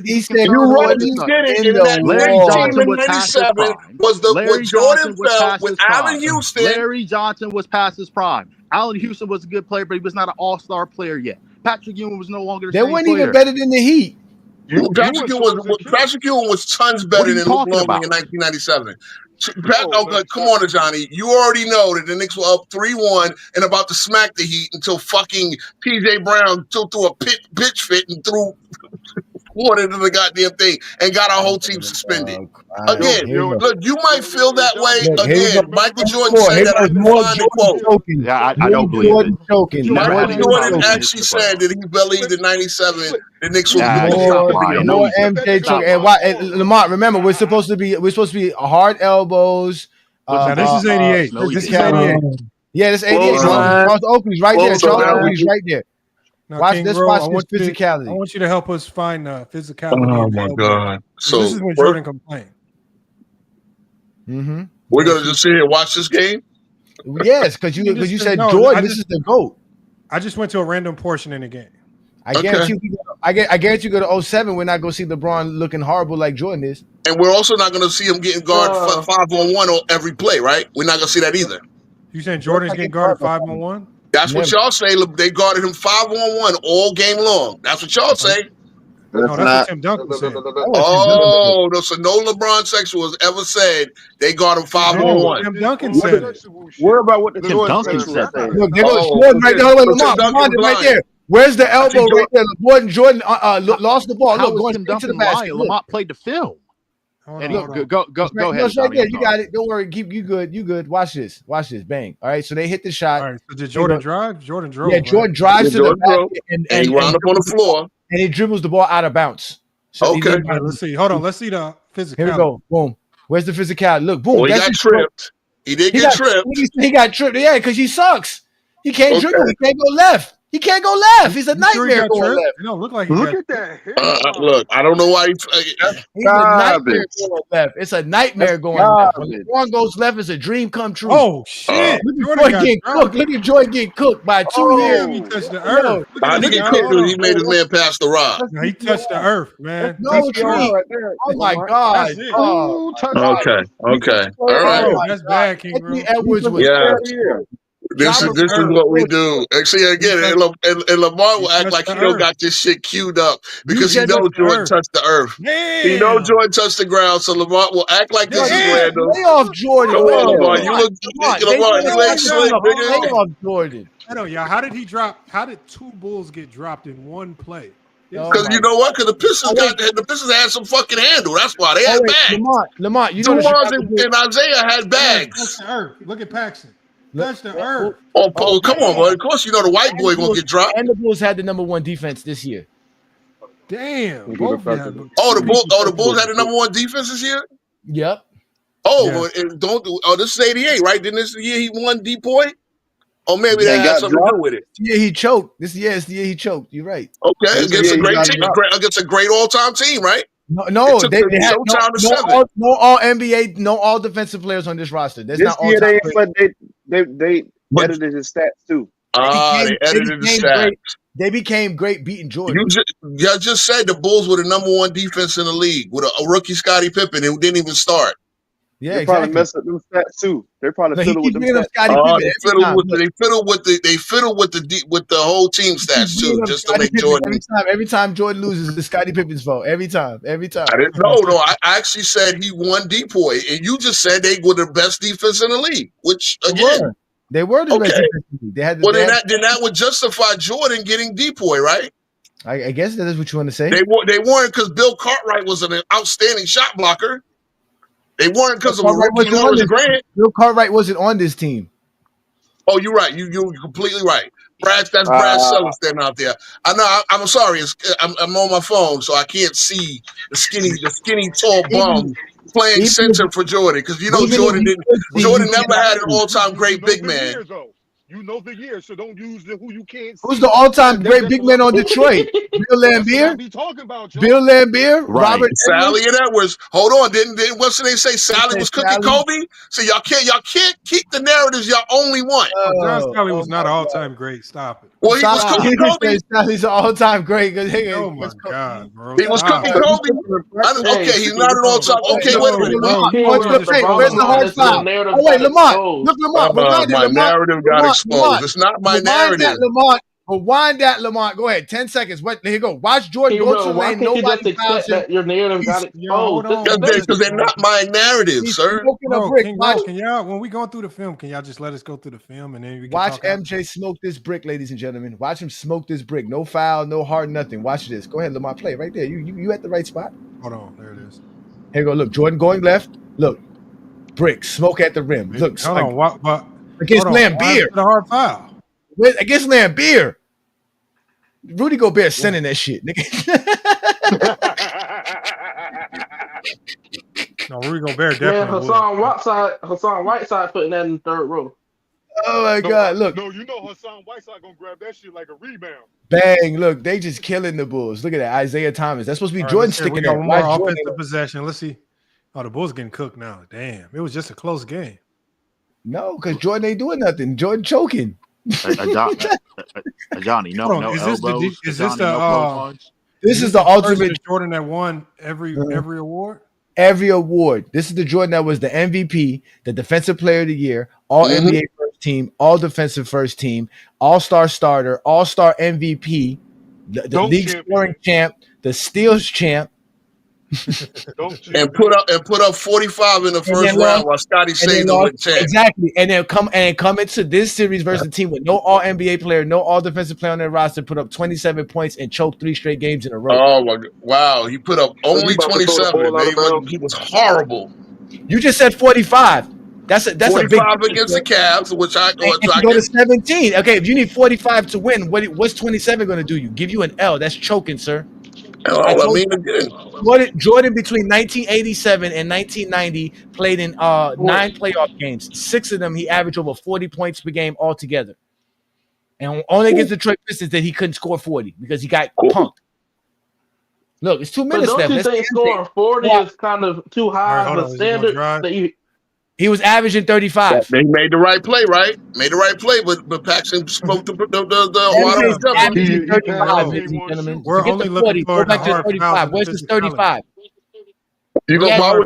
He said You're right, he did it. And that Larry team Johnson in was past his 97 prime. was Larry what Jordan Johnson was felt past with his prime. Allen Houston. Larry Johnson was past his prime. Allen Houston was a good player, but he was not an all-star player yet. Patrick Ewing was no longer the They same weren't player. even better than the Heat. Patrick Ewing was tons better than Luke Longley in 1997. Come on, Johnny. You already know that the Knicks were up 3-1 and about to smack the Heat until fucking TJ Brown threw a pitch fit and threw water into the goddamn thing and got our whole team suspended. Again, look, you might feel that way. Again, Michael Jordan said that I can find the quote. Yeah, I don't believe it. Michael Jordan actually said that he believed in 97 the Knicks was more MJ choking. And why? And Lamont, remember, we're supposed to be hard elbows. Now this is 88. This is 88. Yeah, this 88. Charles Oakley's right there. Charles Oakley's right there. Now, watch King this. Bro, Watch this physicality. I want you to help us find physicality. Oh my God! So this is when Jordan complained. Mm-hmm. We're gonna just sit here and watch this game. Yes, because you said Jordan. This is the GOAT. I just went to a random portion in the game. I guarantee you go to 07. We're not gonna see LeBron looking horrible like Jordan is. And we're also not gonna see him getting guarded 5-on-1 on every play, right? We're not gonna see that either. You saying Jordan's getting guarded 5-on-1? That's what y'all say. They guarded him 5-on-1 all game long. That's what y'all say. No, that's what Tim Duncan said. Oh, no, so no LeBron sexual has ever said they guard him 5-on-1. Tim Duncan said it. What about what the Tim Duncan said? Look, there goes Jordan right there. Lamont, right there. Where's the elbow right there? Jordan lost the ball. Look, going straight to the basket. Lamont played the film. And go ahead. Right there. You got it. Don't worry. Keep you good. You good. Watch this. Bang. All right. So they hit the shot. All right. So did Jordan drive? Jordan drove. Yeah, Jordan drives to the basket and he wound up on the floor. And he dribbles the ball out of bounds. So okay. Right, let's see. Hold on. Let's see the physicality. Here we go. Boom. Where's the physicality? Look. Boom. Well, he got tripped. He did get tripped. He got tripped. Yeah, because he sucks. He can't dribble. He can't go left. He can't go left. He's a nightmare going left. No, look at that. Look, I don't know why he's a nightmare going left. It's a nightmare going left. When LeBron goes left, it's a dream come true. Oh shit! Look at Jordan getting cooked by 2 years. He touched the earth. He made his man pass the rod. No, he touched the earth, man. No dream. Oh my God. Okay. All right. That's bad, King Bro. Edwards was This is what we do. Actually, again, and Lamar will act like he don't got this shit queued up because he knows Jordan touched the earth. Damn. He knows Jordan touched the ground, so Lamar will act like this is random. Lay off Jordan. Come on, Lamar. You ain't slick, nigga. Lay off Jordan. I know, y'all. How did he drop? How did 2 Bulls get dropped in one play? Because you know what? Because the Pistons had some fucking handle. That's why they had bags. Lamont, you know Dumars and Isaiah had bags. Look at Paxson. Touch the earth. Oh, come on, boy. Of course, you know the white boy gonna get dropped. And the Bulls had the #1 defense this year. Damn. The Bulls had the #1 defense this year. Yep. Oh, this is '88, right? Didn't this year he won Depoy? Oh, maybe that had something to do with it. Yeah, he choked. It's the year he choked. You're right. Okay, against a great team, against a great all-time team, right? No, they had no all NBA, no all defensive players on this roster. That's not all year they edited his stats too. They edited the stats. They became great beating Jordan. You just said the Bulls were the #1 defense in the league with a rookie Scottie Pippen who didn't even start. Yeah, they probably messed up them stats too. They probably fiddled with them stats. They fiddled with the whole team stats too, just to make Jordan. Every time Jordan loses, it's Scottie Pippen's fault. Every time. I didn't know. No, I actually said he won Depoy, and you just said they were the best defense in the league. Which again, they were the best defense in the league. They had. Then that would justify Jordan getting Depoy, right? I guess that is what you want to say. They weren't because Bill Cartwright was an outstanding shot blocker. They weren't because of a rookie Horace Grant. Bill Cartwright wasn't on this team. Oh, you're right. You're completely right. That's Brad Sellers standing out there. I know. I'm sorry. I'm on my phone, so I can't see the skinny tall bum playing center for Jordan because Jordan never had an all-time great big man. You know the year, so don't use who you can't see. Who's the all-time great big man on Detroit? Bill Laimbeer? Bill Laimbeer? Right. Robert Sally and Edwards. Hold on. Didn't what's the name say? Sally was cooking Kobe? So y'all can't keep the narratives y'all only want. John Sally was not an all-time great. Stop it. Well, he was cooking Kobe. Sally's an all-time great. Oh my God, bro. He was cooking Kobe. Okay, he's not an all-time. Okay, wait a minute. Where's the hard foul? Oh wait, Lamont. Look, Lamont. My narrative got exposed. It's not my narrative. But wind that, Lamont. Go ahead. 10 seconds. What? Here you go. Watch Jordan Hey, go bro, to the why lane. can't you just Nobody fouls accept him. that your narrative got exposed? Because they're not my narrative, He's sir. smoking a Bro, brick. King Watch, Bro, can y'all, when we going through the film, can y'all just let us go through the film and then we can watch talk out? MJ smoke this brick, ladies and gentlemen. Watch him smoke this brick. No foul, no hard, nothing. Watch this. Go ahead, Lamont. Play right there. You at the right spot. Hold on. There it is. Here you go. Look, Jordan going left. Look, brick, smoke at the rim. Look, Hold on. What? against Hold on. Why is Lambeer. it a hard foul? Against Lambeer. Rudy Gobert sending that shit, nigga. No, Rudy Gobert Man, definitely Hassan Whiteside putting that in the third row. Oh my God! Look, No, you know Hassan Whiteside gonna grab that shit like a rebound. bang! Look, they just killing the Bulls. Look at that, Isaiah Thomas. That's supposed to be All right, Jordan let's see. We sticking got there. one more Why Jordan? offensive possession. Let's see. Oh, the Bulls getting cooked now. Damn, it was just a close game. No, because Jordan ain't doing nothing. Jordan choking. Johnny, no elbows. Is this the This is the ultimate Jordan that won every award? Every award. This is the Jordan that was the MVP, the Defensive Player of the Year, All NBA First Team, All Defensive First Team, All-Star Starter, All-Star MVP, the league scoring champ, the steals champ, and put up 45 in the first round while Scotty saved the win champ. Exactly, and then come into this series versus a team with no All NBA player, no All Defensive player on their roster, put up 27 points and choked 3 straight games in a row. Oh my God. Wow, he put up only 27. He was horrible. You just said 45. That's a 45 big against the Cavs, which I go to 17. Okay, if you need 45 to win, what's 27 going to do you? Give you an L. That's choking, sir. Jordan between 1987 and 1990 played in 9 playoff games. 6 of them, he averaged over 40 points per game altogether. And only against the Detroit Pistons that he couldn't score 40 because he got punked. Look, it's 2 minutes left. Don't you think scoring 40 is kind of too high of a standard that you? He was averaging 35. They made the right play, right? Made the right play, but Paxson spoke the We're only looking for the hard fouls. Where's his 35? You go, why would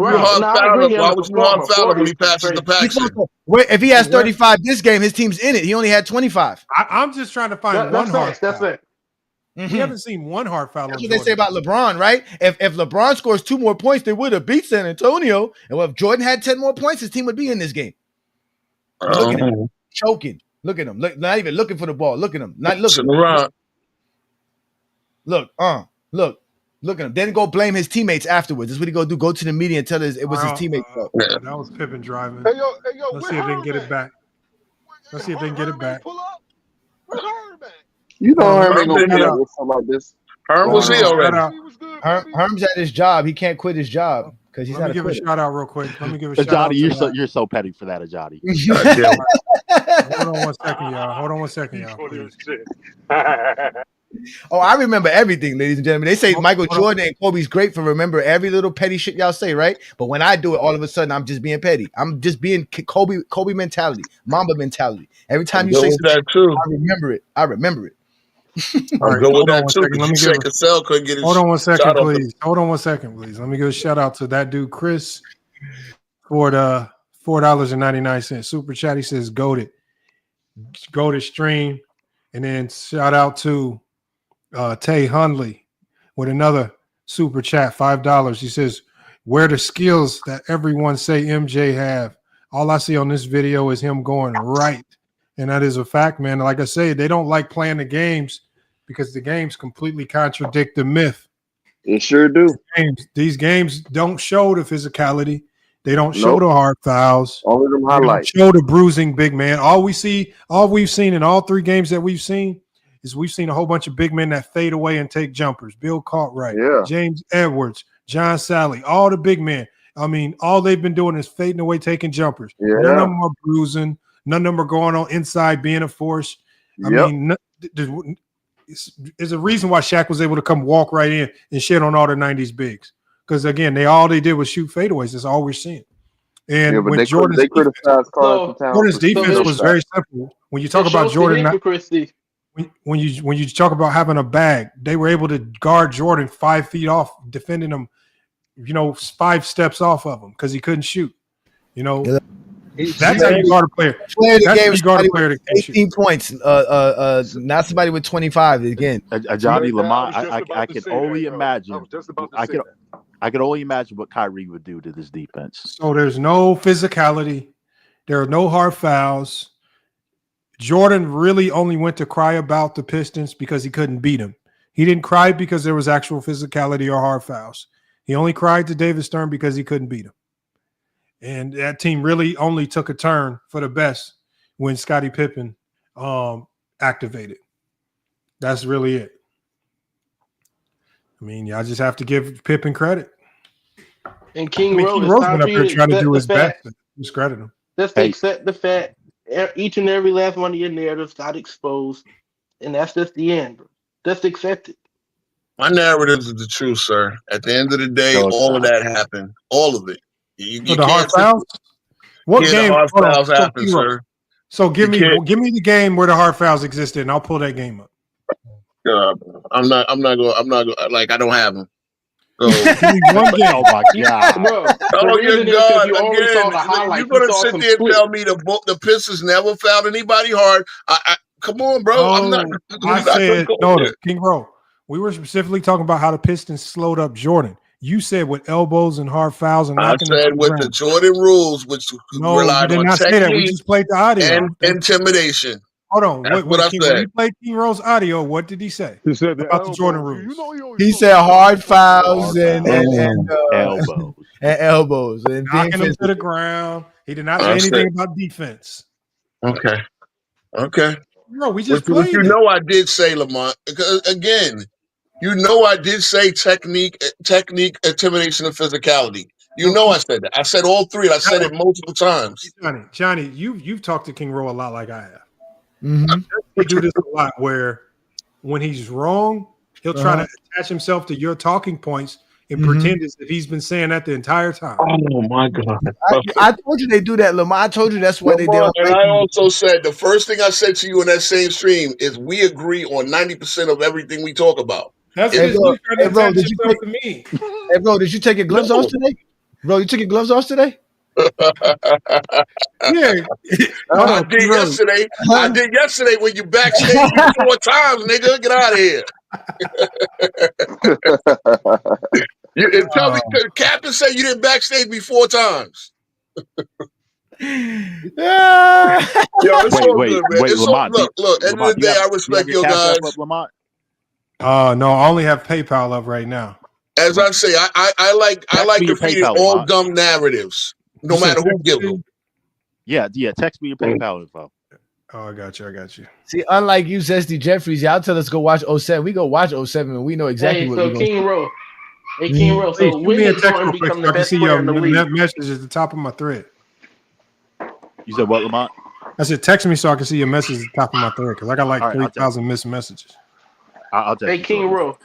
you hard foul when he passes the Paxson? If he has 35 this game, his team's in it. He only had 25. I'm just trying to find one hard foul. That's it. We haven't seen one hard foul. That's what they say about LeBron, right? If LeBron scores 2 more points, they would have beat San Antonio. And if Jordan had 10 more points, his team would be in this game. Look at him choking. Look at him. Not even looking for the ball. Look at him. Not looking around. Look at him. Then go blame his teammates afterwards. That's what he go do. Go to the media and tell us it was his teammates' fault. That was Pippen driving. Hey, yo, Let's see if they can get it back. Let's see if they can get it back. You know Herm ain't gonna put up with something like this. Herm was here already. Herm's at his job. He can't quit his job because he's Let not me give a shout out real quick. Let me give a shout out. Ajani, you're so petty for that, Ajani. Hold on 1 second, y'all. Hold on 1 second, y'all. Oh, I remember everything, ladies and gentlemen. They say Michael Jordan and Kobe's great for remember every little petty shit y'all say, right? But when I do it, all of a sudden, I'm just being petty. I'm just being Kobe mentality, Mamba mentality. Every time you say something, I remember it. All right, hold on 1 second. Let me give couldn't get hold on 1 second, please. Hold on 1 second, please. Let me give a shout out to that dude, Chris, for the $4.99 super chat. He says, "Goated stream," and then shout out to Tay Hundley with another super chat, $5. He says, "Where the skills that everyone say MJ have? All I see on this video is him going right." And that is a fact, man. Like I say, they don't like playing the games because the games completely contradict the myth. It sure do. These games don't show the physicality. They don't show the hard fouls. All of them highlights. Show the bruising big man. All we've seen in all 3 games that we've seen is we've seen a whole bunch of big men that fade away and take jumpers. Bill Cartwright, James Edwards, John Sally, all the big men. I mean, all they've been doing is fading away, taking jumpers. None of them are bruising. None of them are going on inside, being a force. I mean, there's a reason why Shaq was able to come walk right in and shit on all the 90s bigs. Because, again, all they did was shoot fadeaways. That's all we're seeing. And with Jordan's defense was very simple. When you talk about Jordan, when you talk about having a bag, they were able to guard Jordan 5 feet off, defending him, 5 steps off of him because he couldn't shoot. That's how you guard a player. Player of the That's game how is you guard a somebody player with that can shoot. 18 points. Not somebody with 25 again. Johnny I Lamont, was just I about to can say only that, bro. imagine. I was just about to say that. I can only imagine what Kyrie would do to this defense. So there's no physicality. There are no hard fouls. Jordan really only went to cry about the Pistons because he couldn't beat them. He didn't cry because there was actual physicality or hard fouls. He only cried to David Stern because he couldn't beat him. And that team really only took a turn for the best when Scottie Pippen activated. That's really it. I mean, y'all just have to give Pippen credit. And King King Rose been up here trying to do his best. Discredit him. Let's accept the fact each and every last one of your narratives got exposed, and that's just the end. Just accept it. My narratives is the truth, sir. At the end of the day, all of that happened. All of it. You For the hard fouls? What game? The hard fouls happen, sir. So give me the game where the hard fouls existed, and I'll pull that game up. I'm not going. Like, I don't have them. So give me one game. Oh my god, bro! Oh your God! Again, you're gonna sit there and tell me the Pistons never fouled anybody hard? Come on, bro. I said no. King Rowe. We were specifically talking about how the Pistons slowed up Jordan. You said with elbows and hard fouls and knocking. I said with the Jordan rules, which relied on not say that. We just played the audio and intimidation. Hold on. That's what I said. When you played King Rowe's audio, what did he say? He said about the Jordan rules. He said hard fouls and elbows. And elbows. And knocking him to the ground. He did not say anything about defense. Okay. No, we just played it. I did say, Lamont, because again, I did say technique, intimidation, and physicality. I said that. I said all three. I said it multiple times. Johnny, you've talked to King Rowe a lot like I have. Mm-hmm. We do this a lot where when he's wrong, he'll try to attach himself to your talking points and pretend as if he's been saying that the entire time. Oh my God! I told you they do that, Lamar. I told you that's why they do. And I also said the first thing I said to you in that same stream is we agree on 90% of everything we talk about. That's did you take your gloves off today? Bro, you took your gloves off today? Yeah. I did yesterday. I did yesterday when you backstage 4 times, nigga. Get out of here. Tell me, Captain said you didn't backstage me 4 times. Yo, it's all good, man. It's Lamont, look, at the end of the day, I respect your guys. Lamont? No, I only have PayPal up right now. As I say, I like defeating all dumb narratives, no matter who gives them. Yeah. Text me your PayPal info. Oh, I got you. See, unlike you, Zesty Jeffries, y'all tell us go watch 07. We go watch 07 and we know exactly what we're going to do. Hey, King Rowe. So when did Jordan become the best player in the league? That message at the top of my thread. You said what, Lamont? I said text me so I can see your message at the top of my thread because I got like 3,000 missed messages. I'll text you. Hey, King Rowe.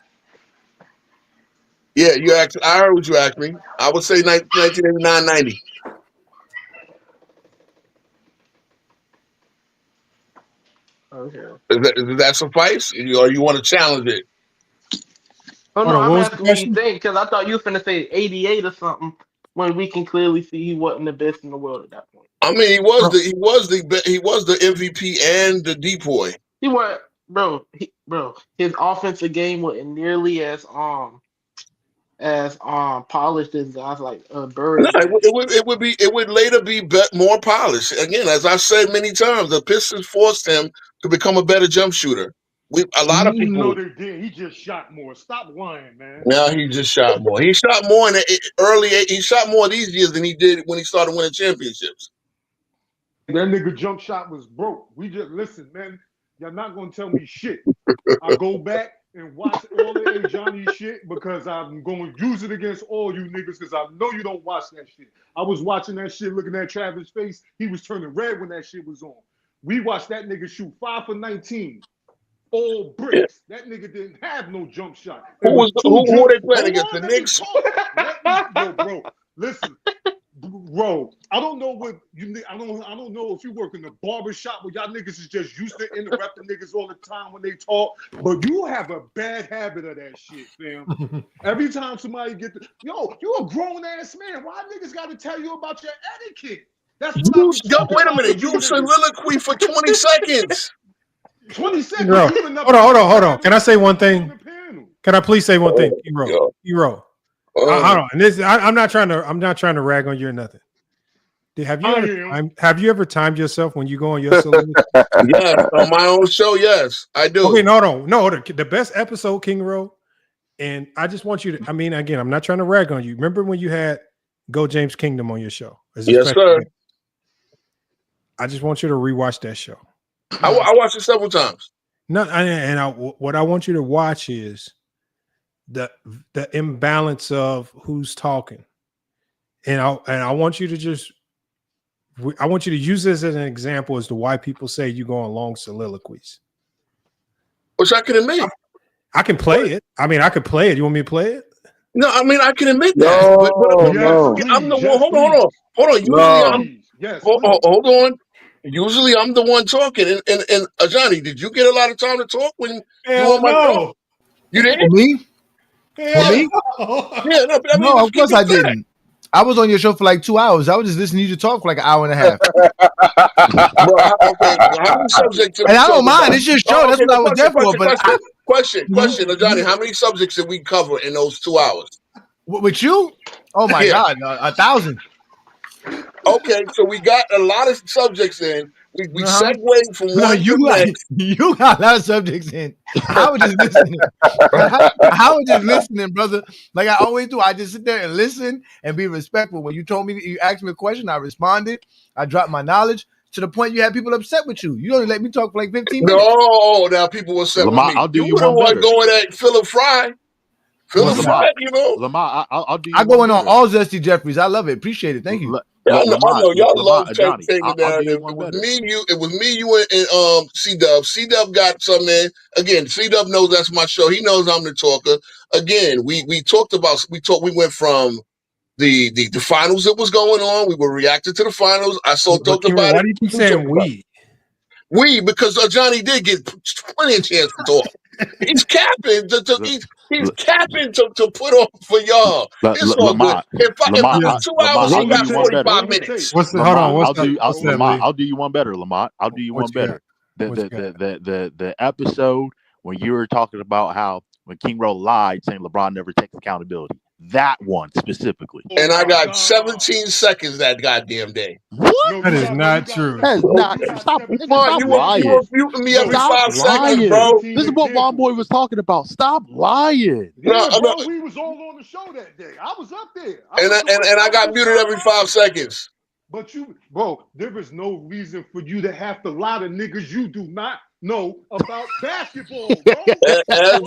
Yeah, you asked. I heard what you asked me. I would say 1989-90. Okay. Does that suffice? Or you want to challenge it? Oh no, I'm asking what you think because I thought you were finna say 88 or something when we can clearly see he wasn't the best in the world at that point. I mean, he was the MVP and the decoy. He was, bro. His offensive game wasn't nearly as polished as guys like Bird. No, it would later be more polished. Again, as I said many times, the Pistons forced him to become a better jump shooter. A lot of people. No, they did. He just shot more. Stop lying, man. Now he just shot more. He shot more He shot more these years than he did when he started winning championships. That nigga jump shot was broke. We just listen, man. Y'all not gonna tell me shit. I go back and watch all the Johnny shit because I'm going to use it against all you niggas because I know you don't watch that shit. I was watching that shit, looking at Travis' face. He was turning red when that shit was on. We watched that nigga shoot 5 for 19. All bricks. Yeah. That nigga didn't have no jump shot. Who were they playing against? The Knicks? Bro, listen. Bro, I don't know what you. I don't know if you work in the barber shop where y'all niggas is just used to interrupting niggas all the time when they talk, but you have a bad habit of that shit, fam. Every time somebody you a grown ass man. Why niggas got to tell you about your etiquette? That's what I be talking wait a about minute. with You you niggas. soliloquy for 20 seconds. 20 seconds. Bro, Even the hold on. Can I say one thing? Can I please say one thing, Hero? Hold on. And I'm not trying to rag on you or nothing. Have you ever timed yourself when you go on your soliloquy? Yes, on my own show. Yes, I do. Okay, no. The best episode, King Row, and I just want you to. I mean, again, I'm not trying to rag on you. Remember when you had Go James Kingdom on your show? Yes, sir. Guest? I just want you to rewatch that show. I watched it several times. No, what I want you to watch is the imbalance of who's talking, and I want you to use this as an example as to why people say you go on long soliloquies. Which I can admit. I can play it. I mean, I could play it. You want me to play it? No, I mean I can admit that. I'm the one. Hold on. Usually hold on. Usually I'm the one talking. And Johnny, did you get a lot of time to talk when you were on my show? You didn't? For me? Yeah. For me? Yeah, no, I mean, no, of course I didn't. I was on your show for like 2 hours. I was just listening to you talk for like an hour and a half. Bro, okay, how many subjects? And I don't mind. It's your show. That's what I was there for. But question, Johnny, how many subjects did we cover in those 2 hours? With you? Oh my God, 1,000. Okay, so we got a lot of subjects in. We segued from one to the next. You got a lot of subjects in. I was just listening. I was just listening, brother. Like I always do. I just sit there and listen and be respectful. When you told me, you asked me a question, I responded. I dropped my knowledge to the point you had people upset with you. You only let me talk for like 15 minutes. No, now people were upset with me. I'll do you were the one one better. going at Philip Fry. Philip Fry, you know. Lamar, I'll do you I go in on better. all Zesty Jeffries. I love it. Appreciate it. Thank you. I know y'all love trying to take it down. It was me, you, and C-Dub. C-Dub got some in. Again, C-Dub knows that's my show. He knows I'm the talker. Again, we went from the finals that was going on. We were reacting to the finals. I talked about it. Why do you keep saying we? We, because Johnny did get plenty of chance to talk. He's capping he's capping to put on for y'all. It's all good. If 2 hours, he got 45 minutes. I'll do you one better, Lamont. I'll do you one better. The episode when you were talking about how when King Rowe lied, saying LeBron never takes accountability. That one specifically. And I got 17 seconds that goddamn day. What? That is not true. That is not true. Stop lying. You were muting me every 5 seconds, bro. This is what Long Boy was talking about. Stop lying. Yeah, bro, we was all on the show that day. I was up there. And I got muted every 5 seconds. But there is no reason for you to have to lie to niggas you do not know about basketball, bro. As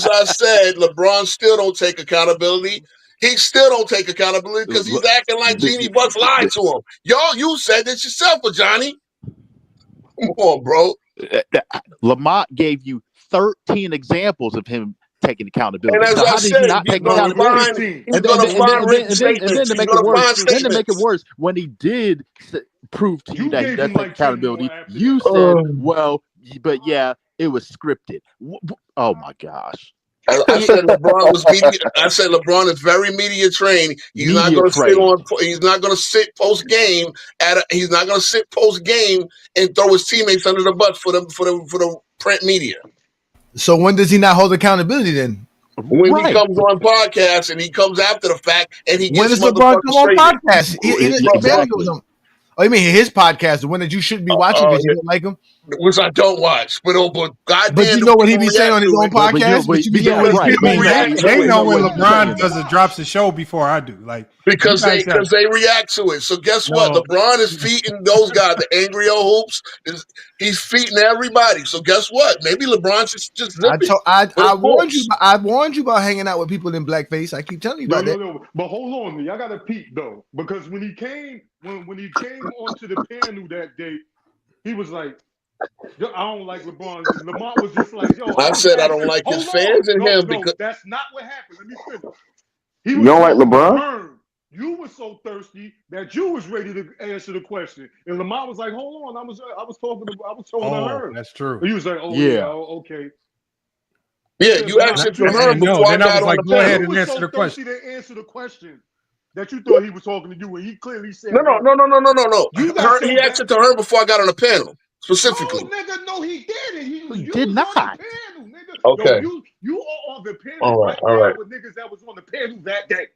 I said, LeBron still don't take accountability. He still don't take accountability because he's acting like Jeannie Buss lied to him. You said this yourself, Johnny. Come on, bro. Lamont gave you 13 examples of him taking accountability. And as so I said, he's going to make it worse, when he did prove to you that he doesn't take accountability, you said, well, but yeah, it was scripted. Oh my gosh. I said LeBron was media. I said LeBron is very media trained. He's not going to sit on. He's not going to sit post game He's not going to sit post game and throw his teammates under the bus for the print media. So when does he not hold accountability then? When he comes on podcasts and he comes after the fact and he gets when does LeBron come on podcast? Oh, you mean his podcast, the one that you shouldn't be watching because you don't like him? Which I don't watch, but goddamn, but you know what he be saying on his own podcast? They know when LeBron drops the show before I do, like because they react to it. So guess what? LeBron is feeding those guys, the angry old hoops. He's feeding everybody. So guess what? Maybe LeBron's just I warned you about hanging out with people in blackface. I keep telling you about that. No. But hold on, y'all got to peep though, because when he came onto the panel that day, he was like, "Yo, I don't like LeBron." Lamont was just like, "Yo." I said I don't like his fans and him because that's not what happened. Let me finish. You don't like LeBron? You were so thirsty that you was ready to answer the question, and Lamont was like, "Hold on, I was talking to her." That's true. He was like, "Oh yeah, okay." Yeah, you asked it to her before I got on the go ahead and answer answer the question. To answer the question. that you thought he was talking to you, and he clearly said No. You got He asked it to her before I got on the panel, specifically. No, nigga, no, he didn't. He did not. On the panel, nigga. Okay. No, you are on the panel All right. with niggas that was on the panel that day.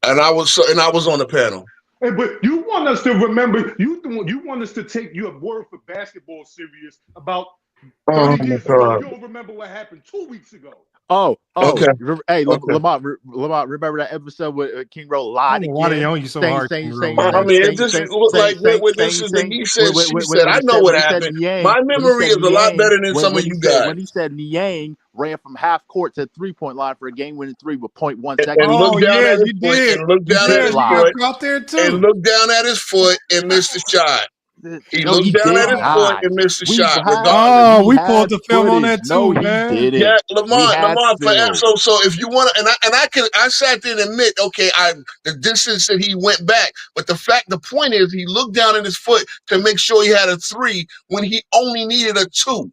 And I was on the panel. But you want us to remember, you want us to take your word for basketball serious about 30 years ago. You don't remember what happened 2 weeks ago. Oh, okay. Hey, Lamont, remember that episode with King Roll lied again? Why they on you so hard? I mean, it just looked like this is the he said, she said. I know what happened. My memory is a lot better than some of you guys. When he said Niang ran from half court to 3-point line for a game-winning 3 with 0.1 seconds. And looked down at his foot, and looked down at his foot, out there too. and looked down at his foot and missed the shot. He looked down at his foot and missed the shot. Oh, we pulled the film on that too, man. Yeah, Lamont. So if you want to, I sat there and admit, okay, the distance that he went back, but the point is, he looked down at his foot to make sure he had a 3 when he only needed a 2.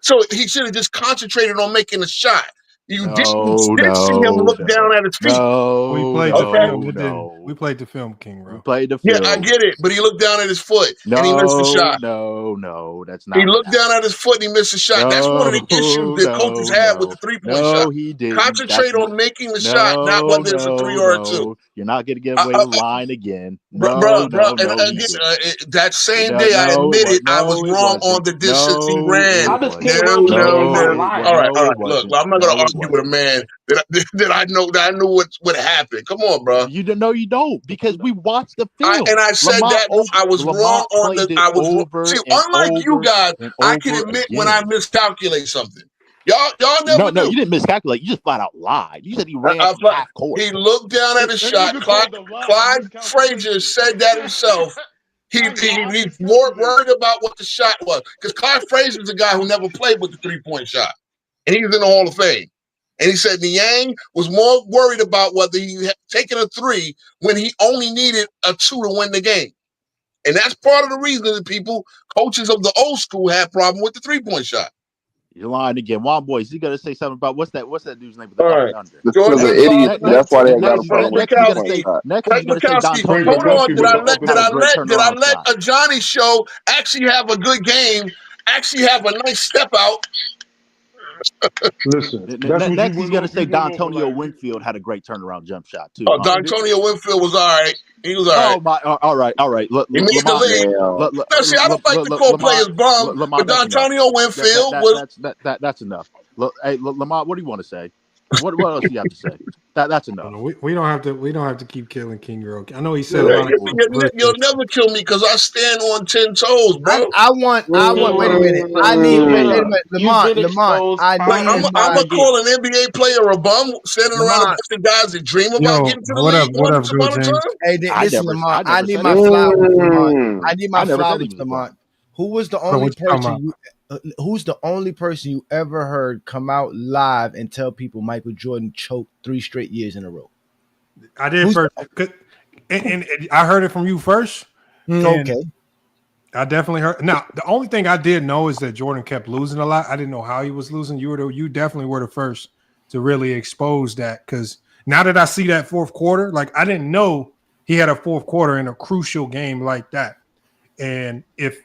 So he should have just concentrated on making a shot. You didn't see him look down at his feet. We played the film. We played the film, King Ro. Played the film. Yeah, I get it, but he looked down at his foot and he missed the shot. No, that's not. He looked down at his foot and he missed the shot. That's one of the issues that coaches have with the 3-point shot. No, he didn't. Concentrate on making the shot, not whether it's a 3 or a 2. You're not going to give away the line again. That same day I admitted I was wrong on the distance he ran. All right. Look, I'm not going to argue with a man that I know what happened. Come on, bro. You don't know you don't, because we watched the film. I said that I was wrong on the. Unlike you guys, I can admit when I miscalculate something. Y'all never. No, you didn't miscalculate. You just flat out lied. You said he ran from half court. He looked down at his shot. Clyde Frazier said that himself. He's more worried about what the shot was, because Clyde Frazier is a guy who never played with the 3-point shot, and he's in the Hall of Fame. And he said Niang was more worried about whether he had taken a 3 when he only needed a 2 to win the game. And that's part of the reason that coaches of the old school had problem with the 3-point shot. You're lying again. Juan Boys, you got to say something about what's that dude's name? All right. Because the idiot. That's why they got a problem with the Next, you're going to say Don hold on. Did I let a Johnny show actually have a good game, actually have a nice step out? Listen, next he's going to say D'Antonio Winfield had a great turnaround jump shot too. D'Antonio Winfield was all right. He was all right. All right. Look, he made the league. See, I don't like to call players bum, but D'Antonio Winfield was. That's enough. Look, hey, Lamont, what do you want to say? What else do you have to say? That's enough. We don't have to keep killing King Ro. I know he said a lot of you'll never kill me because I stand on 10 toes, bro. I want. Wait a minute. I need. Wait a minute, Lamont. I'm gonna call an NBA player a bum, standing around the guys that dream about getting to the league. What up, James? Hey, listen, Lamont. I need my flowers, Lamont. I need my flowers, Lamont. Who was the only person? Who's the only person you ever heard come out live and tell people Michael Jordan choked 3 straight years in a row? I did first, and I heard it from you first. Okay, I definitely heard. Now, the only thing I did know is that Jordan kept losing a lot. I didn't know how he was losing. You definitely were the first to really expose that, because now that I see that fourth quarter, like, I didn't know he had a fourth quarter in a crucial game like that. And if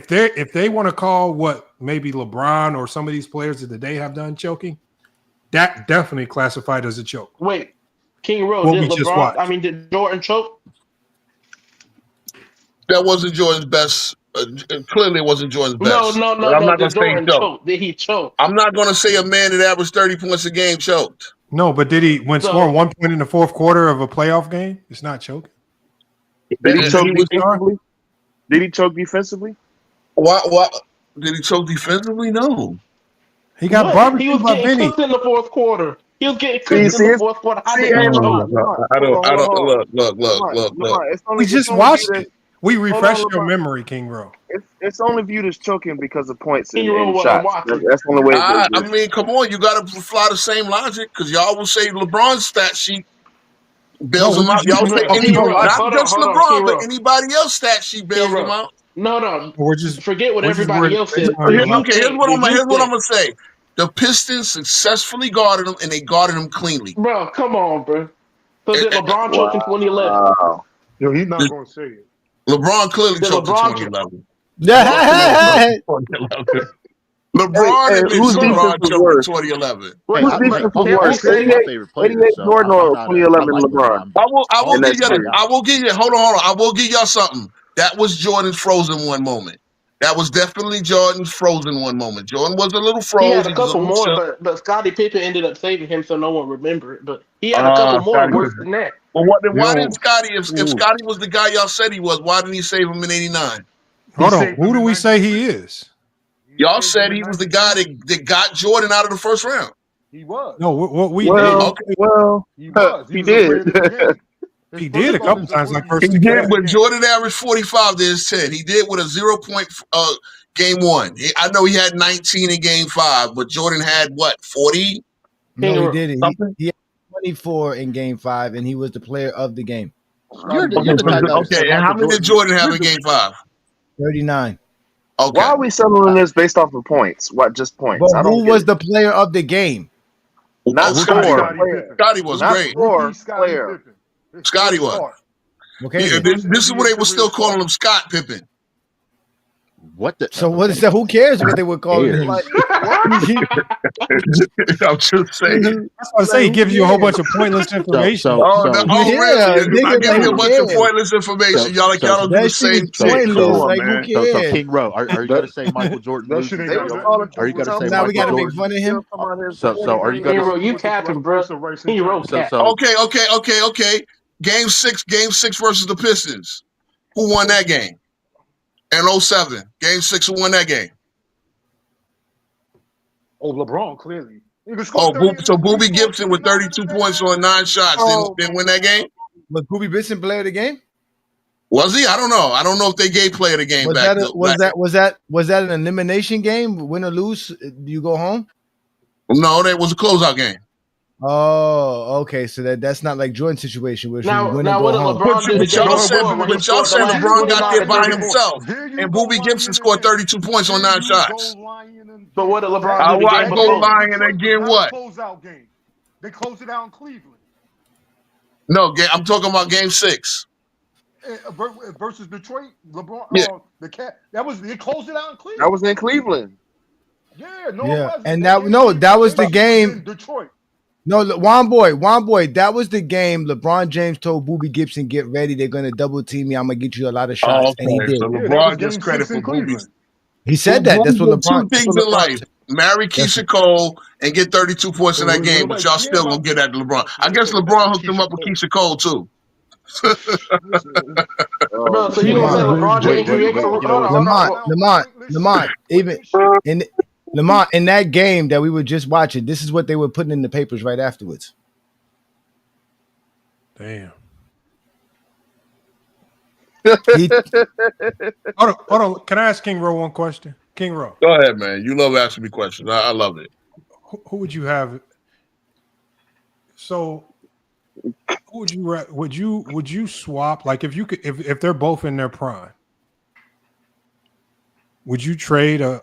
they want to call what maybe LeBron or some of these players of the day have done choking, that definitely classified as a choke. Wait, King Rose, did Jordan choke? That wasn't Jordan's best. Clearly, it wasn't Jordan's best. No. I'm not going to say choke. Did he choke? I'm not going to say a man that averaged 30 points a game choked. No, but did he, when scoring 1 point in the fourth quarter of a playoff game, it's not choking? Did he choke defensively? Did he choke defensively? What? Did he choke defensively? No. He got barbecued. He was getting cooked in the fourth quarter. He was getting cooked in the fourth quarter. Look. We just watched it. We refreshed your memory, King Ro. It's only viewed as choking because of points and shots. That's the only way. I mean, come on, you got to fly the same logic, because y'all will say LeBron's stat sheet bails him out. Y'all say not just LeBron, but anybody else stat sheet bails him out. No. We're just forget what everybody else said. Here's what I'm gonna say. The Pistons successfully guarded him, and they guarded him cleanly. Bro, come on, bro. So did LeBron choke in 2011? Wow. Yo, he's not going to say it. LeBron clearly Did choked in LeBron 2011. Hey, LeBron admits whose defense LeBron was choked in worse? 2011. Hey, Whose defense was Paul worse? Pierce is my 88, favorite player, 88 so Jordan I'm or not. 2011 like LeBron? LeBron, I will In give that you series. I will give you hold on. I will give y'all something. That was Jordan's frozen one moment. That was definitely Jordan's frozen one moment. Jordan was a little He froze. had a He was a couple little more, shook. but Scottie Pippen ended up saving him, so no one remember it. But he had a couple more Scottie worse Pippen. than that. Well, why didn't Yo, Scotty, if Scotty was the guy y'all said he was, why didn't he save him in 89? hold on. Who do we say he is? Y'all said he was the guy that got Jordan out of the first round. He was. No, what we Well, did. well, He was. He he was a player did. of the game. He did a couple times, like first He to did, Cat. but Jordan averaged 45 to his 10. He did with a 0 point game one. I know he had 19 in game 5, but Jordan had what, 40? No, he didn't. Something? He had 24 in game 5, and he was the player of the game. You're the type that said And how Michael many did Jordan. Jordan have in game 5? 39. Okay. Why are we settling this based off of points? What, just points? But I don't who get was it. the player of the game? Not Scotty. score. Scotty was Not great. score. Player. Scotty was. Okay. Yeah, this is when they were still calling him Scott Pippen. What the? So what is that? Who cares what they were calling him? I'm just saying. That's what I say. He gives you a whole bunch of pointless information. Really? I give you a bunch of pointless information. Y'all so don't do the same shit. Come on, man. So King Row, are you gonna say Michael Jordan loses? They was calling Are you gonna say Now we Michael gotta make Jordan? fun of him. So are you gonna? Hero, you capping, bro. Hero cap. Okay. Game 6 versus the Pistons. Who won that game? And 07. Game 6, who won that game? Oh, LeBron, clearly. So Booby Gibson with 32 points on 9 shots didn't win that game? Was Booby Gibson player of the game? Was he? I don't know. I don't know if they gave player of the game back. Was that an elimination game? Win or lose, you go home? No, that was a closeout game. Oh, okay. So that's not like Jordan's situation where you win and go home. But y'all said LeBron got there by himself, and Booby Gibson scored 32 points on 9 shots. But what did LeBron I do the watched game go before? lying and again what? Closeout game. They closed it out in Cleveland. No, I'm talking about game 6. Versus Detroit, LeBron, Yeah. the cat. They closed it out in Cleveland. That was in Cleveland. Yeah, it Yeah, wasn't. and that was the game. In Detroit. No, Juan boy, that was the game. LeBron James told Booby Gibson, "Get ready, they're gonna double team me. I'm gonna get you a lot of shots," and he did. So LeBron gets credit for Booby. He said that. That's what LeBron. Two things in life: marry Keisha Cole and get 32 points in that game. But y'all still gonna get at LeBron. I guess LeBron hooked him up with Keisha Cole too. Bro, so you gonna say LeBron James created Lamont, even in Lamont in that game that we were just watching, this is what they were putting in the papers right afterwards. Damn. Hold on. Can I ask King Row one question? King Row. Go ahead, man. You love asking me questions. I love it. Who would you have? So, who would you swap? Like, if you could, if they're both in their prime, would you trade a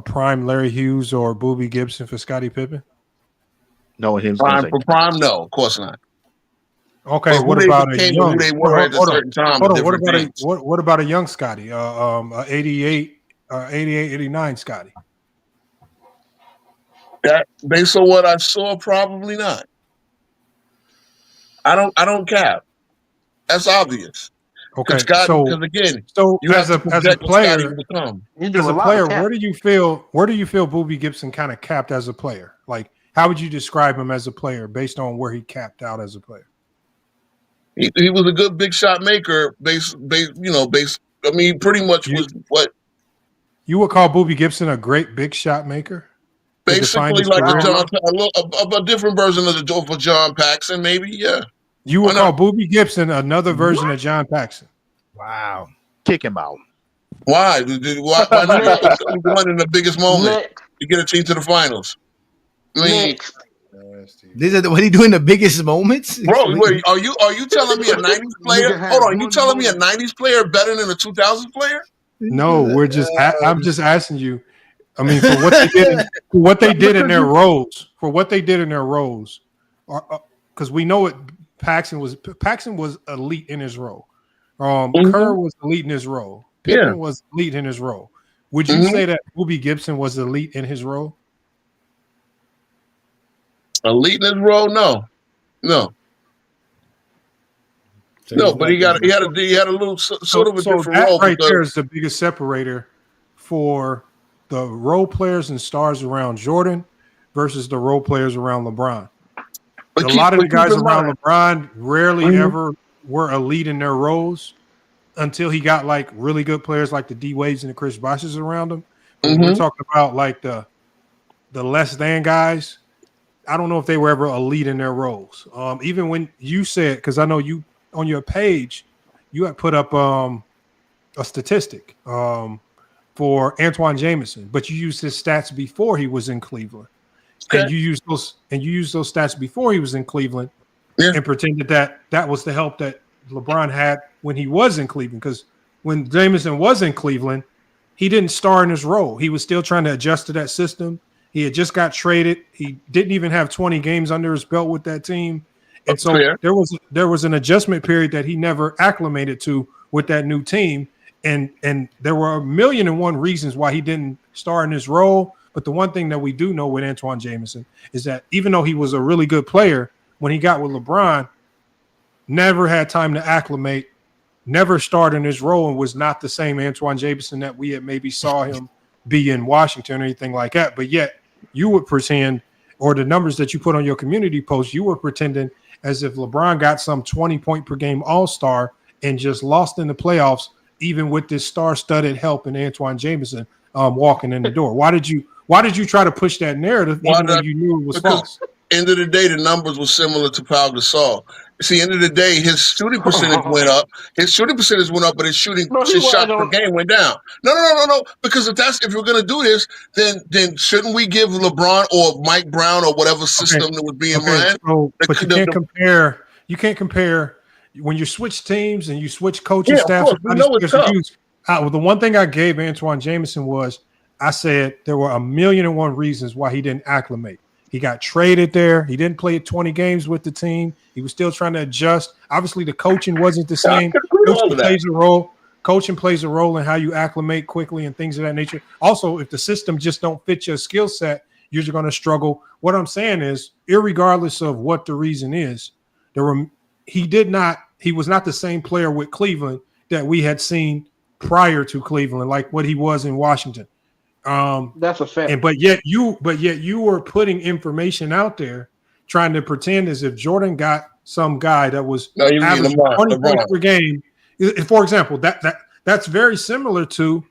prime Larry Hughes or Booby Gibson for Scottie Pippen? No, him. Prime for prime? No, of course not. Okay, but what about a young? Who they were at a certain time? What about a young Scotty? 88, 89 Scotty. That based on what I saw, probably not. I don't cap. That's obvious. Okay, because again, you as a player, cap. where do you feel Booby Gibson kind of capped as a player? Like, how would you describe him as a player based on where he capped out as a player? He was a good big shot maker. I mean, pretty much was what you would call Booby Gibson a great big shot maker. Basically, like a different version of John Paxson, maybe. Yeah. You would call Booby Gibson another version of John Paxson. Wow. Kick him out. Why? Why not one in the biggest moment to get a team to the finals? I mean, these are what he doing the biggest moments, bro. Wait, are you telling me a '90s player? Hold on, you telling me a '90s player better than a 2000s player? No, I'm just asking you. I mean, for what they did in their roles, because we know it. Paxson was elite in his role. Kerr was elite in his role. Pippen was elite in his role. Would you say that Boobie Gibson was elite in his role? Elite in his role? No. But he had a little sort of a different role. Right there is the biggest separator for the role players and stars around Jordan versus the role players around LeBron. A lot of the guys around LeBron rarely ever were elite in their roles until he got like really good players like the D Wades and the Chris Bosh's around him. We're talking about like the less than guys. I don't know if they were ever elite in their roles. Even when you said, because I know you on your page, you had put up a statistic for Antoine Jameson, but you used his stats before he was in Cleveland. Okay. And you used those stats before he was in Cleveland and pretended that was the help that LeBron had when he was in Cleveland. Because when Jameson was in Cleveland, he didn't star in his role. He was still trying to adjust to that system. He had just got traded. He didn't even have 20 games under his belt with that team. And so there was an adjustment period that he never acclimated to with that new team. And there were 1,000,001 reasons why he didn't star in his role. But the one thing that we do know with Antoine Jameson is that even though he was a really good player, when he got with LeBron, never had time to acclimate, never started in his role, and was not the same Antoine Jameson that we had maybe saw him be in Washington or anything like that. But yet you would pretend, or the numbers that you put on your community post, you were pretending as if LeBron got some 20-point per game all-star and just lost in the playoffs, even with this star-studded help in Antoine Jameson walking in the door. Why did you try to push that narrative even though you knew it was false? End of the day, the numbers were similar to Pau Gasol. See, end of the day, his shooting percentage went up. His shooting percentage went up, but his shot per game went down. No. Because if you're going to do this, then shouldn't we give LeBron or Mike Brown or whatever system that would be in ran? But you can't compare. You can't compare when you switch teams and you switch coaching staffs. The one thing I gave Antoine Jameson was I said there were 1,000,001 reasons why he didn't acclimate. He got traded there. He didn't play 20 games with the team. He was still trying to adjust. Obviously, the coaching wasn't the same. Coaching plays a role in how you acclimate quickly and things of that nature. Also, if the system just don't fit your skill set, you're just going to struggle. What I'm saying is, irregardless of what the reason is, he was not the same player with Cleveland that we had seen prior to Cleveland, like what he was in Washington. That's a fact. But yet you were putting information out there trying to pretend as if Jordan got some guy that was averaging 20 points per game. For example, that's very similar to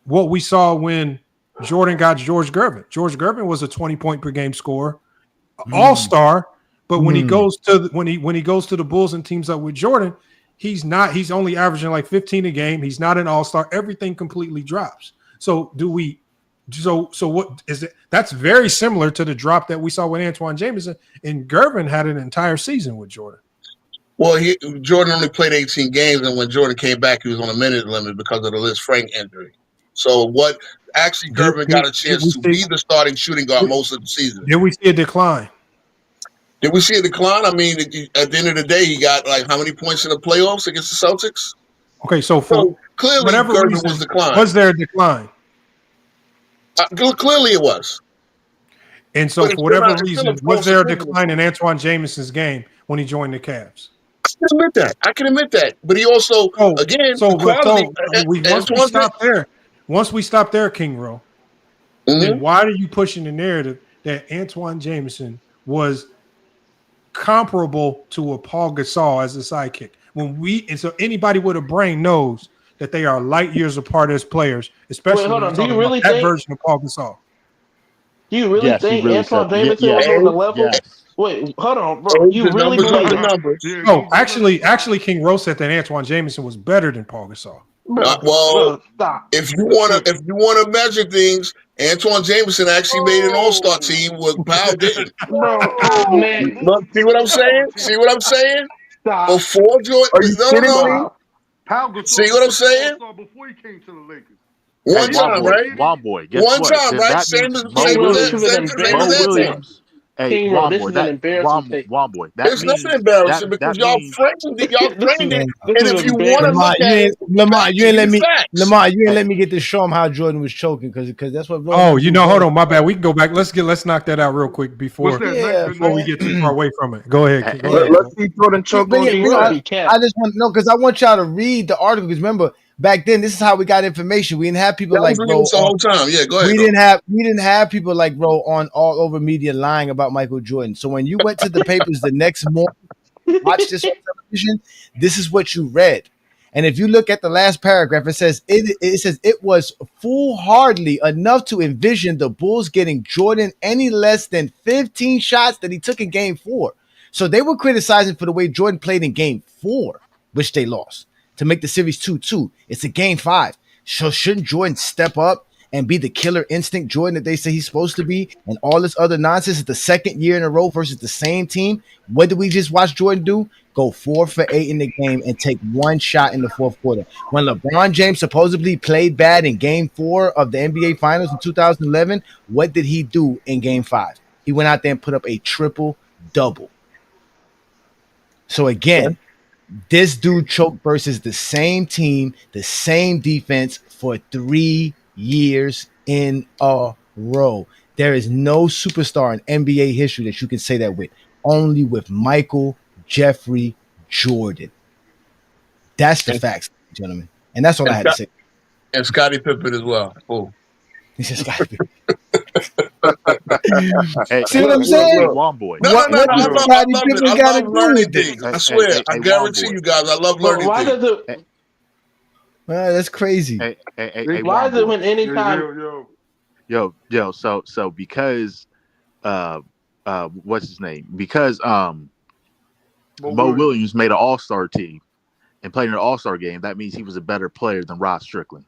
what we saw when Jordan got George Gervin. George Gervin was a 20-point per game scorer, all-star, but when he goes to the Bulls and teams up with Jordan, he's only averaging like 15 a game. He's not an all-star. Everything completely drops. So what is it? That's very similar to the drop that we saw with Antoine Jameson, and Gervin had an entire season with Jordan. Well, Jordan only played 18 games, and when Jordan came back, he was on a minute limit because of the Liz Frank injury. So what actually Gervin got a chance to be the starting shooting guard most of the season. Did we see a decline? Did we see a decline? I mean, at the end of the day, he got like how many points in the playoffs against the Celtics? Okay, so clearly, whatever Gervin reason, was declined. Was there a decline? Clearly, it was. And so, for whatever reason, was there a decline in Antoine Jameson's game when he joined the Cavs? I can admit that. But he also, once we stop there, King Rowe, then why are you pushing the narrative that Antoine Jameson was comparable to a Paul Gasol as a sidekick? So anybody with a brain knows that they are light years apart as players, especially that version of Paul Gasol. Do you really think Antoine Jameson was on the level? Yes. Wait, hold on, bro. You really believe the numbers? No, actually, King Rose said that Antoine Jameson was better than Paul Gasol. If you want to measure things, Antoine Jameson actually made an All-Star team with Powell didn't. Look, see what I'm saying? Stop. Before Jordan, Powell Gasol see what I'm saying? Before he came to the Lakers. One time, right? One boy. One time, right? Same as that. Hey, King Roll, this is an embarrassing take. Womboy. It's nothing embarrassing because y'all framed it, and if you want to Lamar, look at it, you ain't let me. facts. Lamar, you ain't let me get to show him how Jordan was choking because that's what. Oh, hold on, my bad. We can go back. Let's knock that out real quick before we get too far away from it. Go ahead. Let's see Jordan choke on King Roll. I just want to know because I want y'all to read the article. Because remember, back then, this is how we got information. We didn't have people like Ro. The whole time. Yeah, go ahead. We didn't have people like Ro on all over media lying about Michael Jordan. So when you went to the papers the next morning, watch this on television, this is what you read. And if you look at the last paragraph, it says it was foolhardily enough to envision the Bulls getting Jordan any less than 15 shots that he took in Game 4. So they were criticizing for the way Jordan played in Game 4, which they lost, to make the series 2-2. It's a Game 5. So shouldn't Jordan step up and be the killer instinct Jordan that they say he's supposed to be? And all this other nonsense is the second year in a row versus the same team. What did we just watch Jordan do? Go 4 for 8 in the game and take one shot in the fourth quarter. When LeBron James supposedly played bad in Game 4 of the NBA Finals in 2011, what did he do in Game 5? He went out there and put up a triple-double. So again, this dude choked versus the same team, the same defense for 3 years in a row. There is no superstar in NBA history that you can say that with. Only with Michael Jeffrey Jordan. That's the facts, gentlemen. And that's all I had to say. And Scottie Pippen as well. Oh. He said Scottie Pippen. See what I'm saying? Womboy. No, I love learning things. I swear. I guarantee you guys, I love learning things. Well, that's crazy. Why is it when anytime? Yo. So because, what's his name? Because Mo Williams made an All-Star team and played in an All-Star game. That means he was a better player than Rod Strickland.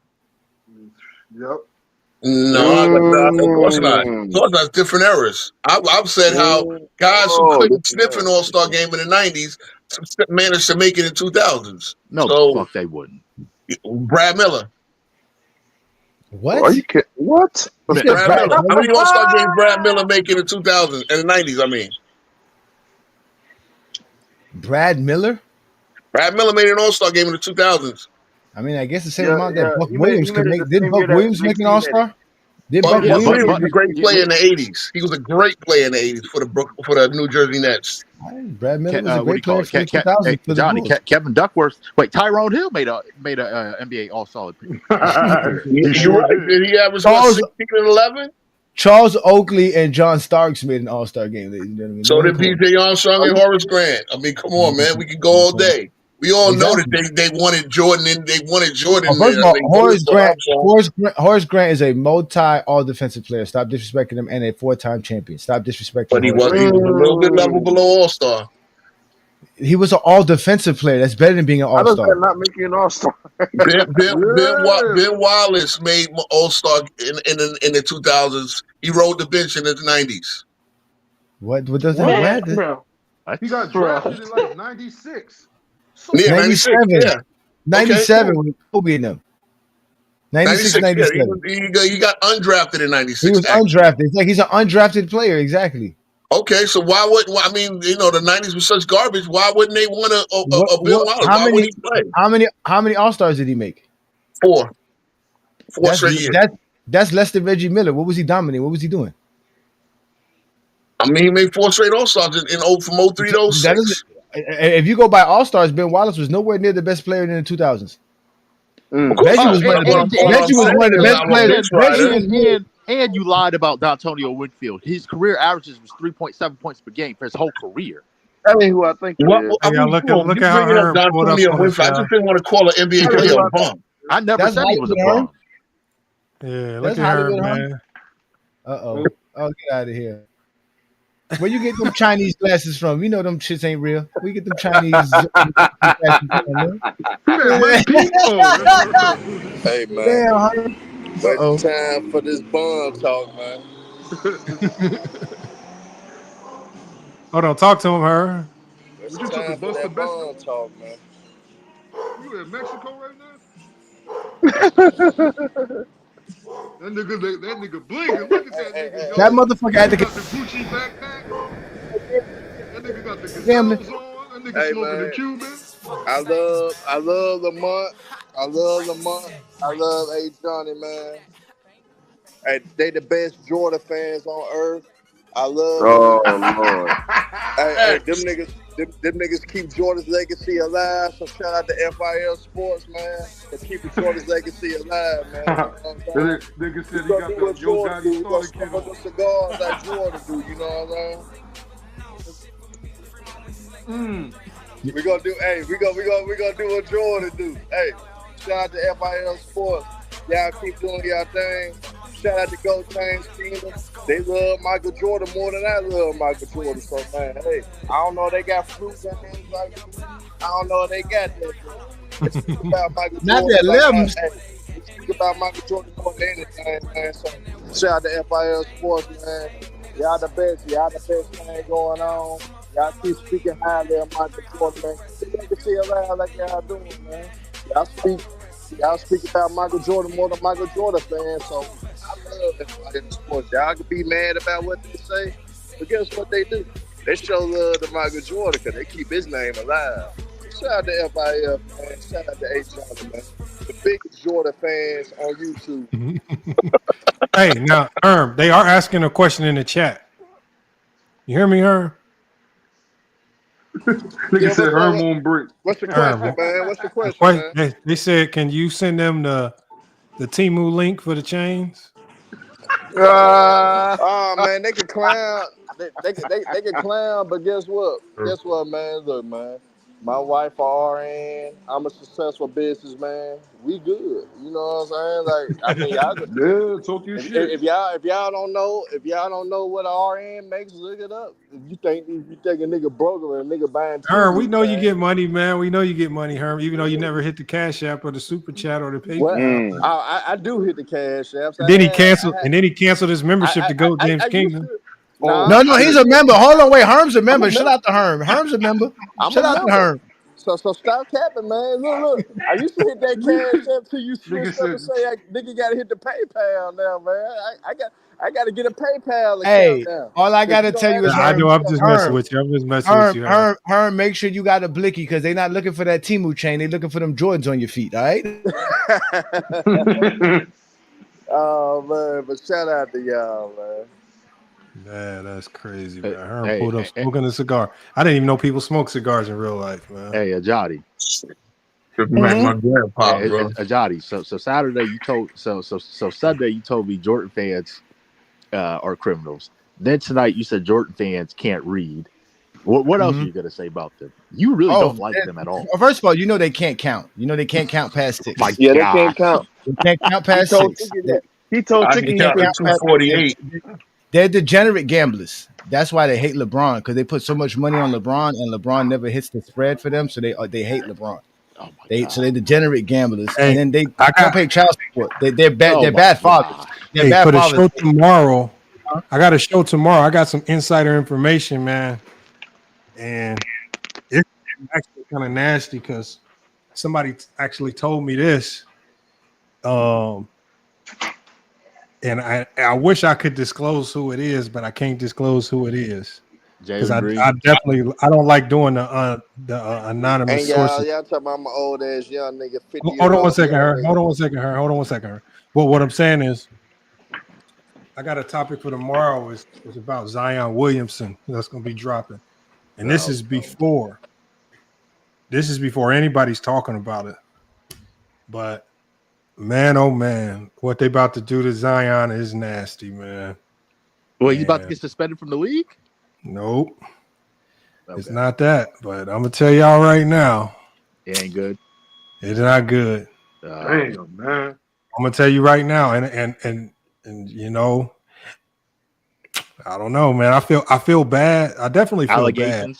Yep. No, of course not. Of course not. Different eras. I've said how guys who couldn't sniff an All-Star game in the 90s managed to make it in 2000s. No, fuck they wouldn't. Brad Miller. What? Are you kidding? What? Brad Miller. How many All-Star games Brad Miller make in the 2000s and the 90s? I mean, Brad Miller. Brad Miller made an All-Star game in the 2000s. I mean, I guess the same amount that Buck Williams could make. Didn't Buck Williams make an All-Star? Buck Williams was a great player in the 80s. He was a great player in the 80s for the New Jersey Nets. Brad Miller was a great player for the 2000s. For Johnny, the Kevin Duckworth. Wait, Tyrone Hill made a NBA All-Star. You're right. Did he average 16 and 11? Charles Oakley and John Starks made an All-Star game. Ladies and gentlemen. So did P.J. Armstrong and Horace Grant. I mean, come on, man. We can go all day. We all know that they wanted Jordan and they wanted Jordan. First of all, Horace Grant is a all defensive player. Stop disrespecting him, and a 4-time champion. Stop disrespecting him. But he was a little bit level below All-Star. He was an all defensive player. That's better than being an All-Star. How does that not make you an All-Star? Ben Wallace made All-Star in the 2000s. He rode the bench in the 90s. What does that matter? Bro. He got drafted in like 96. Yeah, 97. Yeah. 97 with Kobe in them. 96, 97. Yeah, he got undrafted in 96. He was undrafted. It's like he's an undrafted player. Exactly. Okay, so I mean, the 90s was such garbage. Why wouldn't they want a Ben Wallace? Why would he play? How many All-Stars did he make? 4 straight years. That's less than Reggie Miller. What was he dominating? What was he doing? I mean, he made 4 straight All-Stars from 03 to 06. If you go by All-Stars, Ben Wallace was nowhere near the best player in the 2000s. Reggie was one of the best players. And you lied about D'Antonio Winfield. His career averages was 3.7 points per game for his whole career. That ain't who I think. Look at her. D'Antonio Winfield. I just didn't want to call an NBA player a bum. I never said he was a bum. Yeah, look at her, man. Oh, get out of here. Where you get them Chinese glasses from? You know them shits ain't real. We get them Chinese glasses from, Hey, man. It's time for this bond talk, man. Hold on, talk to him, her. It's time for that bond talk, man. You in Mexico right now? That nigga blinking. Look at that nigga. That motherfucker had He to got the Gucci backpack. That nigga got the gambling. gazelles on. That nigga Hey smoking the man, Cuban. I love Lamont. I love Lamont. I love A. Johnny, man. Hey, they the best Jordan fans on earth. I love them. Oh Lord. Hey, them niggas keep Jordan's legacy alive. So shout out to FYF Sports, man, for keeping Jordan's legacy alive, man. You know what I'm saying? Nigga said he We got gonna do what the Yo Jordan do. Gotti We gonna starter kit smoke on. the cigars like Jordan do. You know what I'm saying? We gonna do. Hey, we gonna do what Jordan do. Hey, shout out to FYF Sports. Y'all keep doing y'all thing. Shout out to Go James Kingdom. They love Michael Jordan more than I love Michael Jordan. So man, hey, I don't know if they got fruits and things like that. I don't know if they got that. They speak about Michael Not Jordan. that limbs. Hey, they speak about Michael Jordan more than anything, man. So shout out to FYF Sports, man. Y'all the best. Y'all the best thing going on. Y'all keep speaking highly of Michael Jordan, man. You can see alive like y'all doing, man. Y'all speak about Michael Jordan more than Michael Jordan fans, so I love FYF Sports. Y'all can be mad about what they say, but guess what they do? They show love to Michael Jordan because they keep his name alive. Shout out to FYF, man. Shout out to A. Johnny, man. The biggest Jordan fans on YouTube. Hey, now, Herm, they are asking a question in the chat. You hear me, Herm? Nigga said Herm on brick. What's the question, man? What's the question, man? They said, can you send them the Temu link for the chains? Oh man, they can clown. They can clown, but guess what? Guess what, man? Look, man. My wife a RN. I'm a successful businessman. We good. You know what I'm saying? Like, I mean, y'all. Yeah, talk your shit. If y'all don't know what an RN makes, look it up. If you think a nigga broke or a nigga buying Herm, TV, we know you man. get money, man. We know you get money, Herm, even though you never hit the Cash App or the Super Chat or the PayPal. I do hit the Cash apps. And then he canceled his membership to Go James Kingdom. No, he's a member. Hold on, wait. Herm's a member. Shout out to Herm. Herm's a member. Shout out to Herm. So stop capping, man. Look. I used to hit that Cash App till you switched up and say, nigga got to hit the PayPal now, man. I got to get a PayPal account now. All I got to tell you is I know I'm just messing with you. I'm just messing with you. Herm, make sure you got a blicky because they're not looking for that Temu chain. They're looking for them Jordans on your feet, all right? Oh, man. But shout out to y'all, man. Man, that's crazy, man. Herm pulled up smoking a cigar. I didn't even know people smoke cigars in real life, man. Hey, Ajadi. My grandpa, bro. Ajadi. So Saturday you told so Sunday you told me Jordan fans are criminals. Then tonight you said Jordan fans can't read. What else are you gonna say about them? You really don't like them at all. First of all, you know they can't count. You know they can't count past 6. Yeah, they can't count. They can't count past 6. He told Tiki he can't count 248. They're degenerate gamblers. That's why they hate LeBron because they put so much money on LeBron and LeBron never hits the spread for them, so they hate LeBron. So they're degenerate gamblers, and then they don't pay child support. They're bad fathers. They're bad for the fathers. show tomorrow, I got a show tomorrow. I got some insider information, man, and it's actually kind of nasty because somebody actually told me this. And I wish I could disclose who it is, but I can't disclose who it is because I definitely don't like doing the anonymous sources. Y'all talking about my old ass young nigga. 50 Hold on one second, Herm. Hold on one second. Well, what I'm saying is, I got a topic for tomorrow. It's about Zion Williamson. That's going to be dropping, and this is before anybody's talking about it. But man, oh man, what they about to do to Zion is nasty, man. Well, he's about to get suspended from the league? Nope. Okay. It's not that, but I'm gonna tell y'all right now. It ain't good. It's not good. Damn, man. I'm gonna tell you right now, and you know, I don't know, man. I feel bad. I definitely feel bad.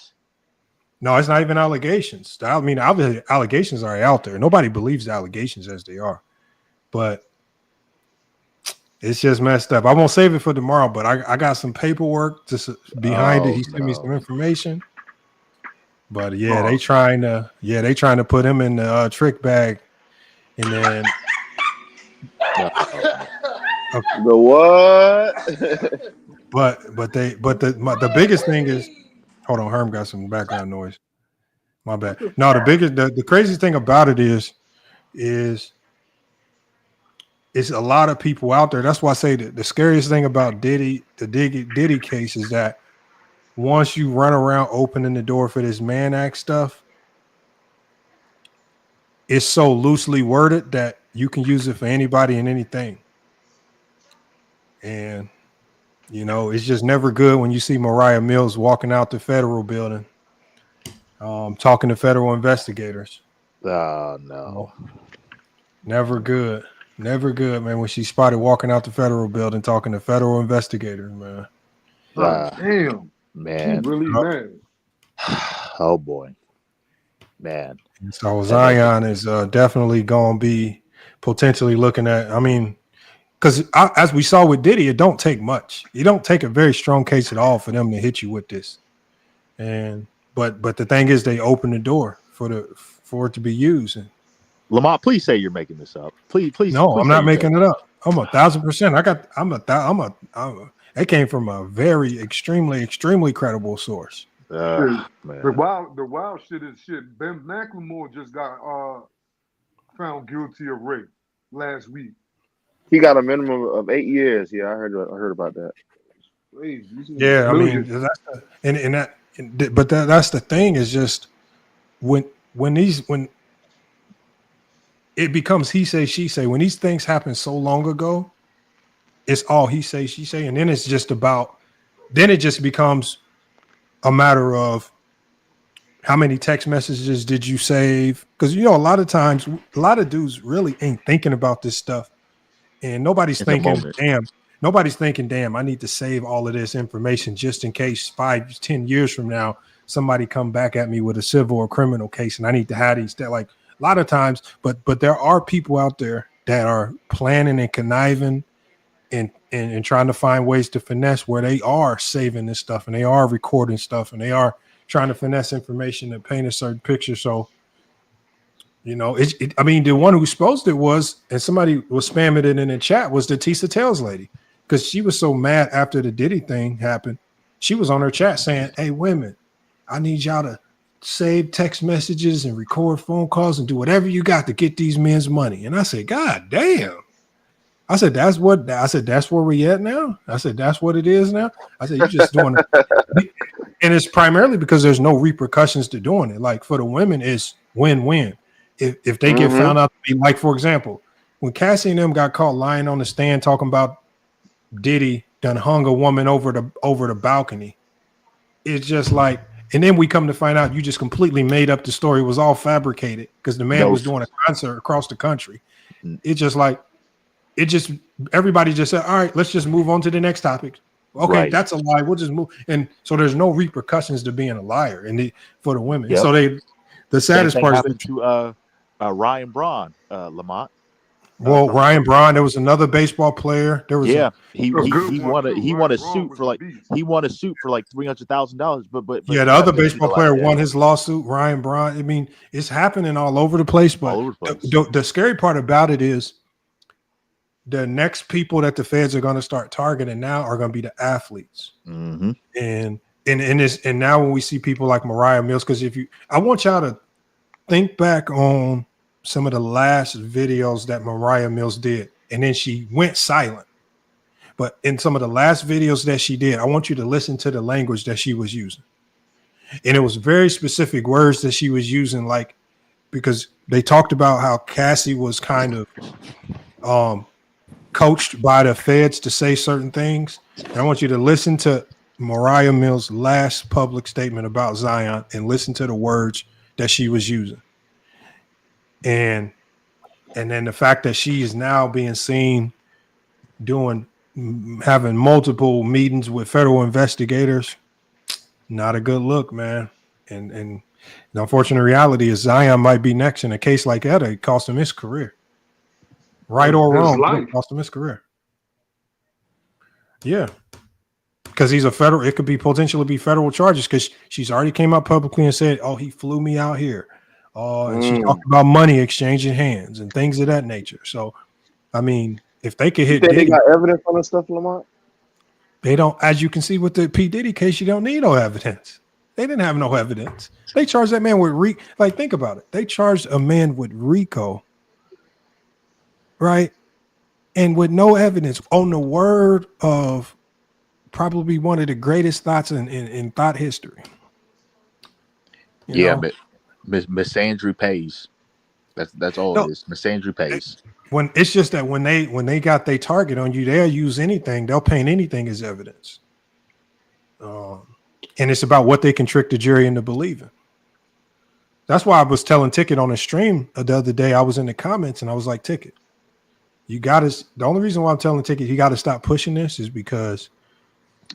No, it's not even allegations. I mean, allegations are out there. Nobody believes the allegations as they are. But it's just messed up. I won't save it for tomorrow, but I got some paperwork behind it. He sent me some information. But yeah, they trying to put him in the trick bag, and then The what? But the biggest thing is, hold on, Herm got some background noise. My bad. No, the craziest thing about it is it's a lot of people out there. That's why I say that the scariest thing about Diddy case is that once you run around opening the door for this Mann Act stuff, it's so loosely worded that you can use it for anybody and anything. And it's just never good when you see Mariah Mills walking out the federal building, talking to federal investigators. Oh no. Never good. Never good, man, when she spotted walking out the federal building talking to federal investigators, man. Damn. Man. She really mad. Oh boy. Man. So Zion is definitely going to be potentially looking at, because as we saw with Diddy, it don't take much. You don't take a very strong case at all for them to hit you with this. But the thing is, they open the door for it to be used. And Lamont, please say you're making this up. Please. No, please I'm not making it up. I'm 1,000%. It came from a very extremely credible source. The wild shit is shit. Ben McLemore just got found guilty of rape last week. He got a minimum of 8 years. Yeah, I heard about that. Yeah, that's the thing is just when it becomes he say she say, when these things happen so long ago, it's all he say she say, and then it just becomes a matter of how many text messages did you save? Because a lot of times a lot of dudes really ain't thinking about this stuff, and nobody's thinking, damn, I need to save all of this information just in case 5-10 years from now somebody come back at me with a civil or criminal case, and I need to have these like a lot of times. But there are people out there that are planning and conniving and trying to find ways to finesse where they are saving this stuff and they are recording stuff and they are trying to finesse information to paint a certain picture. So, the one who exposed it was, and somebody was spamming it in the chat, was the Tisa Tales lady, because she was so mad after the Diddy thing happened. She was on her chat saying, "Hey, women, I need y'all to save text messages and record phone calls and do whatever you got to get these men's money." And I said, God damn. I said, that's where we at now. I said, that's what it is now. I said, you're just doing it. And it's primarily because there's no repercussions to doing it. Like for the women, it's win-win. If they get found out to be, like, for example, when Cassie and them got caught lying on the stand talking about Diddy done hung a woman over the balcony, it's just like, and then we come to find out you just completely made up the story. It was all fabricated because the man was doing a concert across the country. It's just like, everybody just said, all right, let's just move on to the next topic. Okay, right. That's a lie. We'll just move. And so there's no repercussions to being a liar for the women. Yep. So the saddest part happened to Ryan Braun, Lamont. Well, Ryan Braun, there was another baseball player. There was he won a suit for like $300,000. But the other baseball player won his lawsuit. Ryan Braun. It's happening all over the place. But the scary part about it is the next people that the feds are going to start targeting now are going to be the athletes. Mm-hmm. And now when we see people like Mariah Mills, because I want y'all to think back on some of the last videos that Mariah Mills did, and then she went silent. But in some of the last videos that she did, I want you to listen to the language that she was using. And it was very specific words that she was using, like, because they talked about how Cassie was kind of coached by the feds to say certain things. And I want you to listen to Mariah Mills' last public statement about Zion and listen to the words that she was using. And then the fact that she is now being seen having multiple meetings with federal investigators, not a good look, man. And the unfortunate reality is Zion might be next in a case like that. It cost him his career. Right or wrong, it cost him his career. Yeah. Because he's a federal, it could be potentially be federal charges because she's already came out publicly and said, oh, he flew me out here. And she talked about money exchanging hands and things of that nature. So, if they could You hit think they Diddy, got evidence on this stuff, Lamont? they don't. As you can see with the P Diddy case, you don't need no evidence. They didn't have no evidence. They charged that man with like think about it. They charged a man with RICO, right? And with no evidence, on the word of probably one of the greatest thoughts in thought history. You know? but Miss Andrew pays. That's all it is. Miss Andrew pays. When it's just that when they got their target on you, they'll use anything. They'll paint anything as evidence. And it's about what they can trick the jury into believing. That's why I was telling Ticket on the stream the other day. I was in the comments and I was like, Ticket, you got to. The only reason why I'm telling Ticket you got to stop pushing this is because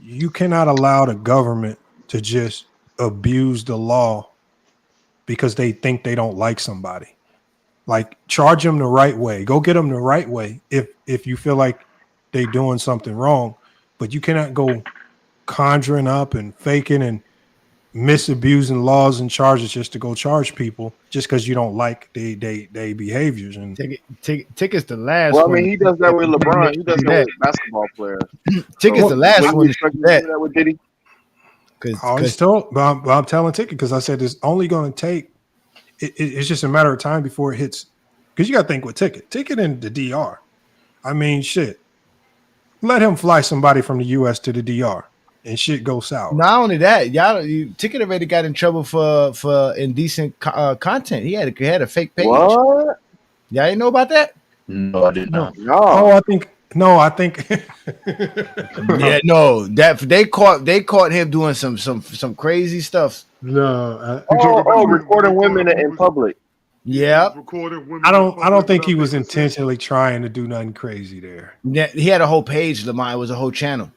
you cannot allow the government to just abuse the law because they think they don't like somebody. Like, charge them the right way. Go get them the right way if you feel like they're doing something wrong. But you cannot go conjuring up and faking and misabusing laws and charges just to go charge people just because you don't like they behaviors. And Ticket's the last Well, I one. mean, he does that with LeBron. He does that with basketball players. Ticket's the last one to do that with Diddy. I'm telling Ticket because I said it's only going to take. It's just a matter of time before it hits. Because you got to think with Ticket in the DR. I mean, shit. Let him fly somebody from the U.S. to the DR, and shit goes sour. Not only that, Ticket already got in trouble for indecent content. He had a fake page. What? Y'all didn't know about that? No, I did not. No. Oh, I think. Yeah, no. That they caught him doing some crazy stuff. No. Recording women in public. Yeah. I don't think he was intentionally trying to do nothing crazy there. Yeah, he had a whole page, Lamont. It was a whole channel.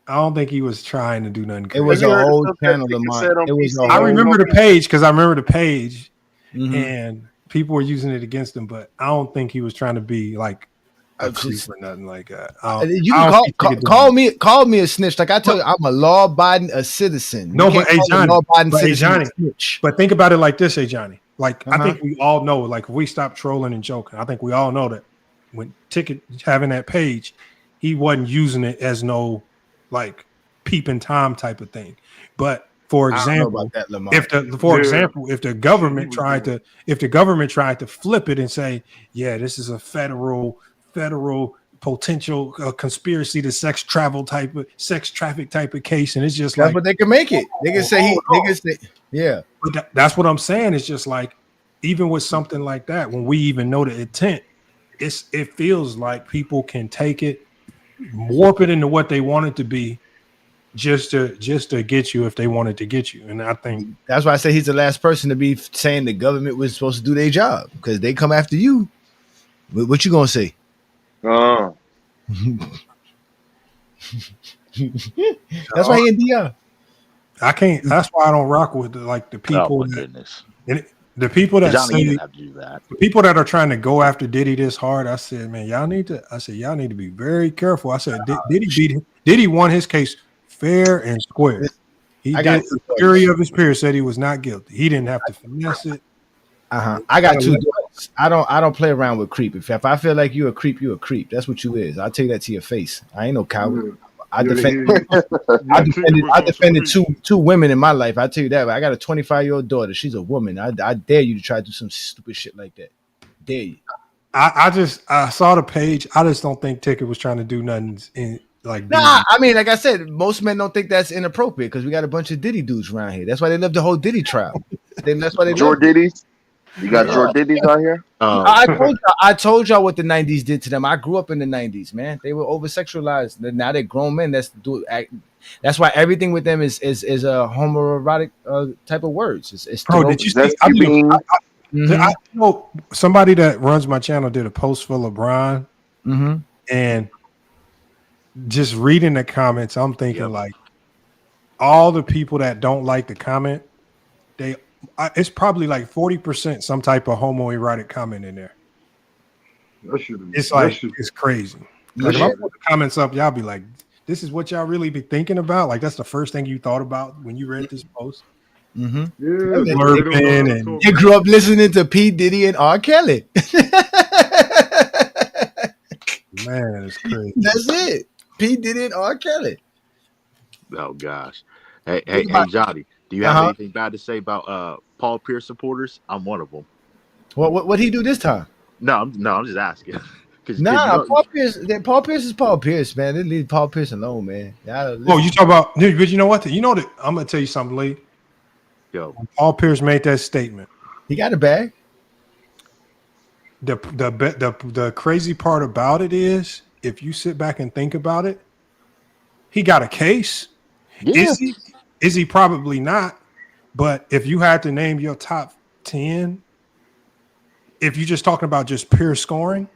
I don't think he was trying to do nothing crazy. It was a whole channel, Lamont. I remember the page because I remember the page, and people were using it against him. But I don't think he was trying to be like a creep or nothing like that. You can call me a snitch. Like I told you, I'm a law-abiding citizen. No, but hey Johnny, but think about it like this, hey Johnny. Like I think we all know, like if we stop trolling and joking, I think we all know that when Ticket having that page, he wasn't using it as no like peeping Tom type of thing. But for example, if the government tried to flip it and say, yeah, this is a federal potential conspiracy to sex traffic type of case, and it's just that's like what they can make it. They can say yeah. But that's what I'm saying. It's just like even with something like that, when we even know the intent, it feels like people can take it, warp it into what they want it to be, just to get you if they wanted to get you. And I think that's why I say he's the last person to be saying the government was supposed to do their job because they come after you. What you gonna say? That's why he in DR. I can't. That's why I don't rock with the people. Oh my goodness! The people that Johnny say didn't have to do that. The people that are trying to go after Diddy this hard, I said, man, y'all need to be very careful. I said, Diddy won his case fair and square. The jury of his peers said he was not guilty. He didn't have to finesse it. I got two daughters. I don't play around with creep. If I feel like you a creep, you a creep. That's what you is. I'll tell you that to your face. I ain't no coward. I defended two women in my life. I tell you that. I got a 25-year-old daughter. She's a woman. I dare you to try to do some stupid shit like that. Dare you. I saw the page. I just don't think Ticket was trying to do nothing Nah, I mean, like I said, most men don't think that's inappropriate because we got a bunch of Diddy dudes around here. That's why they love the whole Diddy trial. That's why they love Diddy's. You got George Diddy's out here? I told y'all what the 90s did to them. I grew up in the 90s, man. They were over sexualized. Now they're grown men. That's why everything with them is a homoerotic type of words. It's bro, did you see? I know somebody that runs my channel did a post for LeBron, and just reading the comments, I'm thinking like all the people that don't like the comment, it's probably like 40% some type of homoerotic comment in there. It's crazy. Like if I put the comments up, y'all be like, this is what y'all really be thinking about? Like that's the first thing you thought about when you read this post? You grew up listening to P. Diddy and R. Kelly. man, it's crazy. That's it. P did it. R. Kelly. Oh gosh. Hey, Johnny. Do you have anything bad to say about Paul Pierce supporters? I'm one of them. What he do this time? No, I'm just asking. Nah, Paul Pierce. Paul Pierce is Paul Pierce, man. They leave Paul Pierce alone, man. Oh, you talk about? But you know what? You know that I'm gonna tell you something, Lee. Yo, when Paul Pierce made that statement. He got a bag. The crazy part about it is, if you sit back and think about it, he got a case. Yeah. Is he? Probably not. But if you had to name your top 10, if you're just talking about just pure scoring,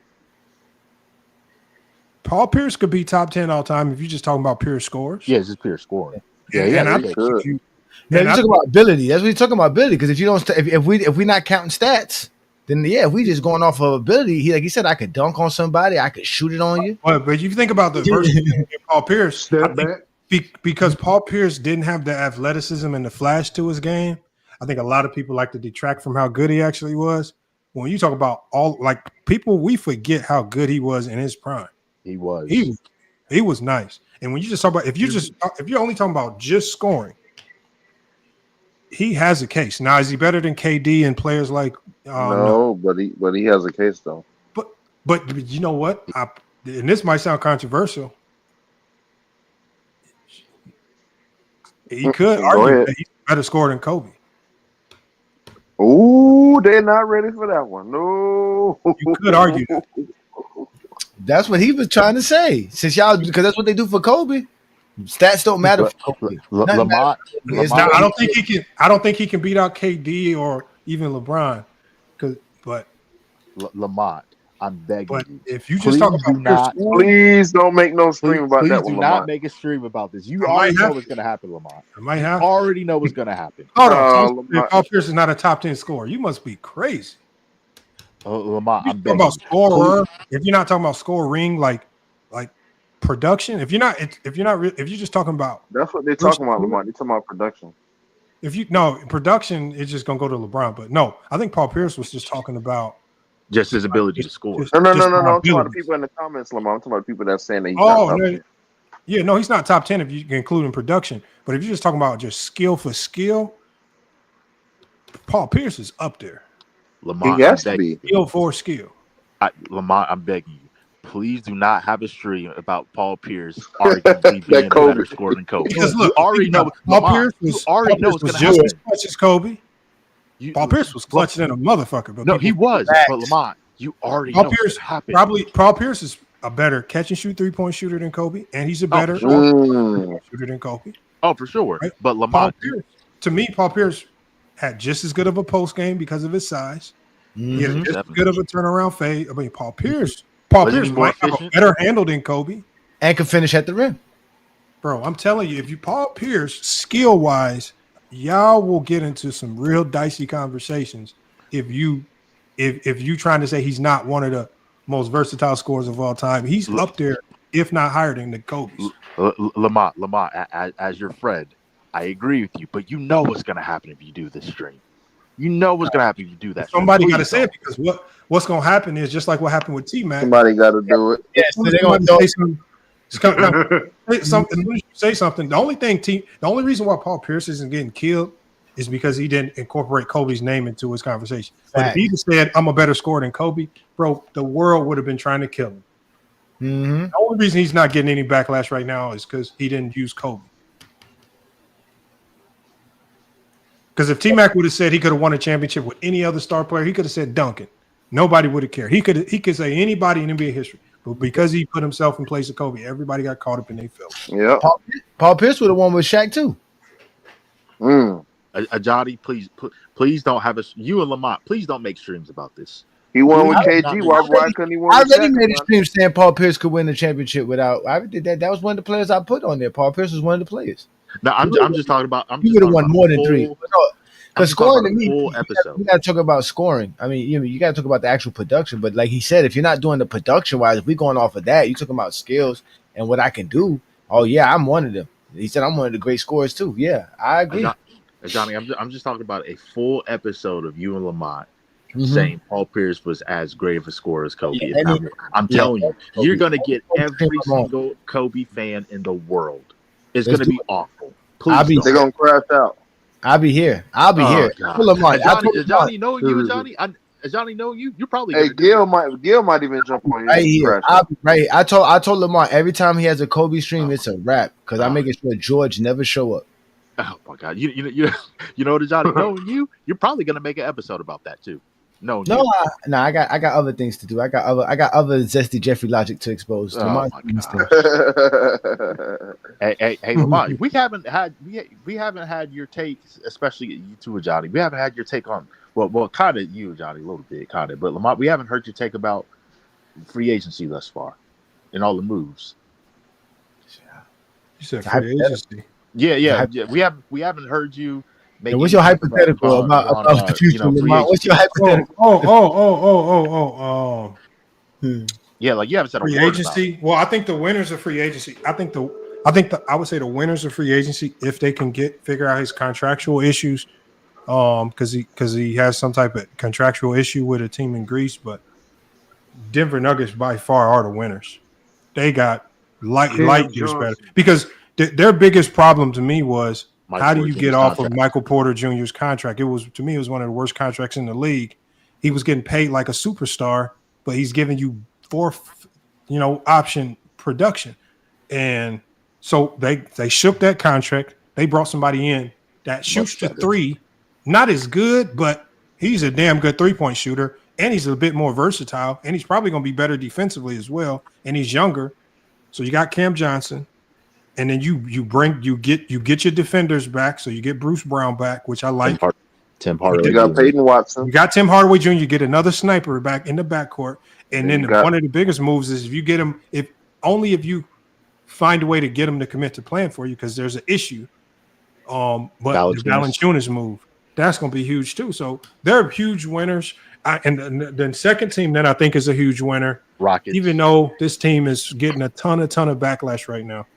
Paul Pierce could be top 10 all time if you're just talking about pure scores. Yeah, it's just pure scoring. Yeah, you're talking about ability. That's what he's talking about, ability. Because if you don't, if we're not counting stats, then if we just going off of ability, like he said, I could dunk on somebody, I could shoot it on you. But if you think about the versus Paul Pierce, I think because Paul Pierce didn't have the athleticism and the flash to his game, I think a lot of people like to detract from how good he actually was. When you talk about we forget how good he was in his prime. He was. He was nice. And when you just talk about if you're only talking about just scoring, he has a case. Now, is he better than KD and players like no, but he has a case though. But you know what? And this might sound controversial. He could argue that he's a better scorer than Kobe. Ooh, they're not ready for that one. No. You could argue that. That's what he was trying to say. Because that's what they do for Kobe. Stats don't matter for Kobe. Lamont, I don't think he can beat out KD or even LeBron. Lamont, I'm begging you. If you just talk about please don't make no stream about that one. Please do not make a stream about this. You already know what's going to happen, Lamont. You already know what's going to happen. Hold on. Paul Pierce is not a top 10 scorer. You must be crazy. Lamont, I'm talking about scorer. If you're not talking about scoring, like production, if you're just talking about, that's what they're talking about, Lamont. They're talking about production. Production, it's just gonna go to LeBron. But no, I think Paul Pierce was just talking about just his ability to score. No. I'm talking about the people in the comments, Lamont. I'm talking about the people that's saying that he's not top 10. Yeah, no, he's not top 10 if you can include in production. But if you're just talking about just skill for skill, Paul Pierce is up there. Lamont, he has to be. Skill for skill. Lamont, I'm begging you. Please do not have a stream about Paul Pierce arguably being a better scorer than Kobe. Because look, you already know Paul Pierce was just as clutch as Kobe. Paul Pierce was clutching than a motherfucker. But no, he was. But Lamont, you already know what happened. Paul Pierce is a better catch and shoot 3-point shooter than Kobe, and he's a better shooter than Kobe. Oh, for sure. Right? But Lamont, Paul Pierce had just as good of a post game because of his size. He had just as good of a turnaround fade. I mean, Paul Pierce might have a better handle than Kobe, and can finish at the rim. Bro, I'm telling you, if you Paul Pierce skill wise, y'all will get into some real dicey conversations if you trying to say he's not one of the most versatile scorers of all time. He's up there, if not higher than the Kobe's. Lamont, as your friend, I agree with you, but you know what's going to happen if you do this stream. You know what's going to happen if you do that. Somebody got to say it, because what's going to happen is just like what happened with T-Mac. Somebody got to do it. Yes, so they're going to say something. The only reason why Paul Pierce isn't getting killed is because he didn't incorporate Kobe's name into his conversation. But if he just said, I'm a better scorer than Kobe, bro, the world would have been trying to kill him. Mm-hmm. The only reason he's not getting any backlash right now is because he didn't use Kobe. Because if T-Mac would have said he could have won a championship with any other star player, he could have said Duncan. Nobody would have cared. He could say anybody in NBA history. But because he put himself in place of Kobe, everybody got caught up in their feelings. Yeah. Paul Pierce would have won with Shaq too. Ajadi, please don't have you and Lamont, please don't make streams about this. He won with KG. Why couldn't he win? I already made a stream saying Paul Pierce could win the championship without. I did that. That was one of the players I put on there. Paul Pierce was one of the players. No, I'm just talking about. He would have won more than three. Because scoring to me, you got to talk about scoring. I mean, you got to talk about the actual production. But like he said, if you're not doing the production wise, if we're going off of that, you're talking about skills and what I can do. Oh yeah, I'm one of them. He said I'm one of the great scorers too. Yeah, I agree. Johnny, I'm just talking about a full episode of you and Lamont saying Paul Pierce was as great of a scorer as Kobe. Yeah, I'm telling you, you're going to get every single Kobe fan in the world. It's going to be awful. Please, they're going to crash out. I'll be here. I'll be here. Johnny knowing you, Johnny knowing you, you're probably. Hey, Gil might even jump on right here. I told Lamar every time he has a Kobe stream, it's a wrap because I'm making sure George never show up. Oh my God! You know what, Johnny? Knowing you're probably gonna make an episode about that too. No, I got other things to do. I got other zesty Jeffrey logic to expose. Oh my God. hey, Lamont, we haven't had your take, especially you two, Johnny. We haven't had your take on well, kind of you, Johnny, a little bit, kind of, but Lamont, we haven't heard your take about free agency thus far and all the moves. You said free agency. Yeah. We haven't heard you. What's your hypothetical about the future? What's your hypothetical? Yeah, like you haven't said a free word agency. About it. Well, I think the winners of free agency. I would say the winners of free agency, if they can figure out his contractual issues, because he has some type of contractual issue with a team in Greece. But Denver Nuggets by far are the winners. They got light years better because their biggest problem to me was. How do you get off of Michael Porter Jr.'s contract? It was one of the worst contracts in the league. He was getting paid like a superstar, but he's giving you fourth, option production. And so they shook that contract. They brought somebody in that shoots the three, not as good, but he's a damn good 3-point shooter, and he's a bit more versatile, and he's probably going to be better defensively as well. And he's younger. So you got Cam Johnson. And then you get your defenders back, so you get Bruce Brown back, which I like. Tim Hardaway. You got Peyton Watson. You got Tim Hardaway Jr. You get another sniper back in the backcourt, and then one of the biggest moves is if you get him, if you find a way to get him to commit to playing for you, because there's an issue. But the Valanciunas move, that's going to be huge too. So they're huge winners. And the second team that I think is a huge winner, Rockets. Even though this team is getting a ton of backlash right now.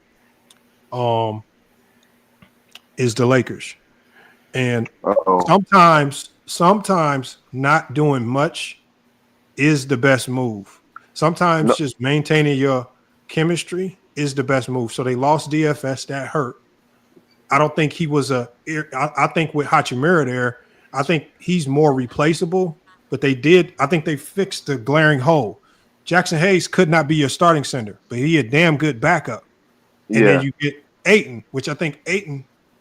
Is the Lakers. And sometimes not doing much is the best move. Sometimes just maintaining your chemistry is the best move. So they lost DFS, that hurt. I don't think he was I think with Hachimura there, I think he's more replaceable, but I think they fixed the glaring hole. Jackson Hayes could not be your starting center, but he a damn good backup. And then you get Ayton, which I think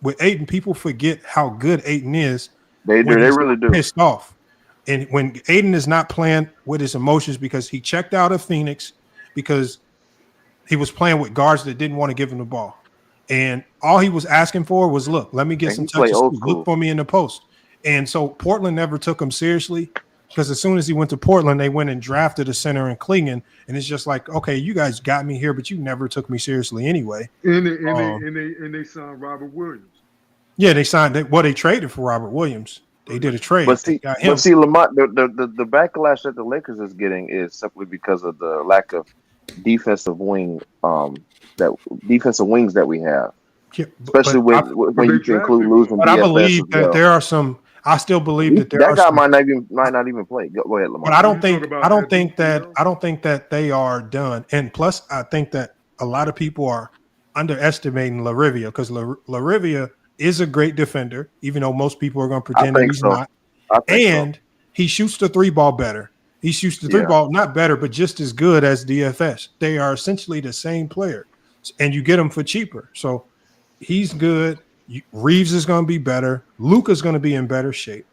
with Ayton, people forget how good Ayton is. They do. They really do. Pissed off. And when Ayton is not playing with his emotions because he checked out of Phoenix because he was playing with guards that didn't want to give him the ball. And all he was asking for was, look, let me get some touches. Look for me in the post. And so Portland never took him seriously. Because as soon as he went to Portland, they went and drafted a center in Klingon, and it's just like, okay, you guys got me here, but you never took me seriously anyway. And they signed Robert Williams. Yeah, they signed. They traded for Robert Williams. They did a trade. But see, Lamont, the backlash that the Lakers is getting is simply because of the lack of defensive wings that we have, especially when you can include losing. But I believe that there are some. I still believe that that guy might not even play. Go ahead, Lamar. But I don't think that they are done. And plus, I think that a lot of people are underestimating LaRivia because LaRivia is a great defender, even though most people are going to pretend that he's not. And he shoots the three ball better. He shoots the three ball not better, but just as good as DFS. They are essentially the same player, and you get them for cheaper. So he's good. Reeves is going to be better. Luka's going to be in better shape.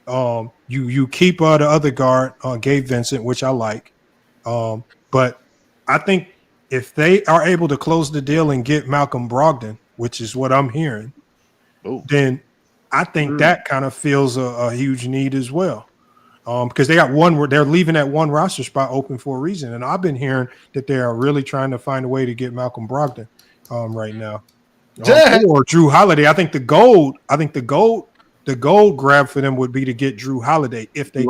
You keep the other guard, Gabe Vincent, which I like. But I think if they are able to close the deal and get Malcolm Brogdon, which is what I'm hearing, then I think that kind of fills a huge need as well. Because they got they're leaving that one roster spot open for a reason. And I've been hearing that they are really trying to find a way to get Malcolm Brogdon right now. Or Drew Holiday. I think the gold grab for them would be to get Drew Holiday if they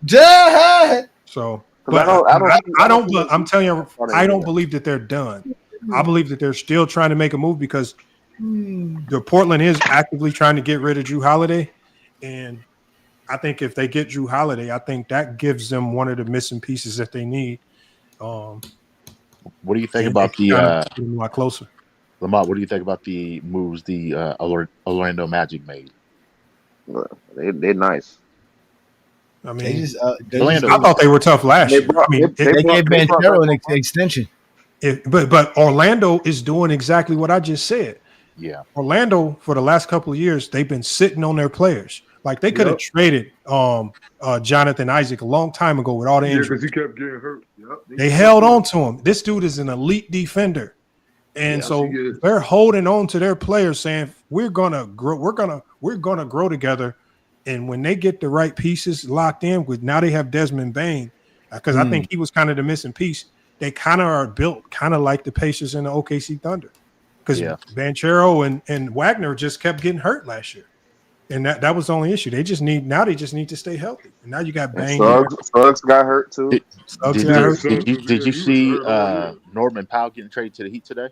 get So, but I'm telling you, I don't believe that they're done. I believe that they're still trying to make a move because the Portland is actively trying to get rid of Drew Holiday, and I think if they get Drew Holiday, I think that gives them one of the missing pieces that they need. What do you think about the a lot closer? Lamont, what do you think about the moves the Orlando Magic made? They're nice. I mean, I thought they were tough last year. I mean, they gave Banchero an extension. But Orlando is doing exactly what I just said. Yeah. Orlando, for the last couple of years, they've been sitting on their players. Like they could have traded Jonathan Isaac a long time ago with all the injuries. because he kept getting hurt. Yep. They held on to him. This dude is an elite defender. And so they're holding on to their players, saying we're gonna grow, we're gonna grow together. And when they get the right pieces locked in, with now they have Desmond Bane, because I think he was kind of the missing piece. They kind of are built kind of like the Pacers and the OKC Thunder, because Banchero and Wagner just kept getting hurt last year, and that was the only issue. They just need to stay healthy. And now you got Bane. Suggs got hurt too. Did you see Norman Powell getting traded to the Heat today?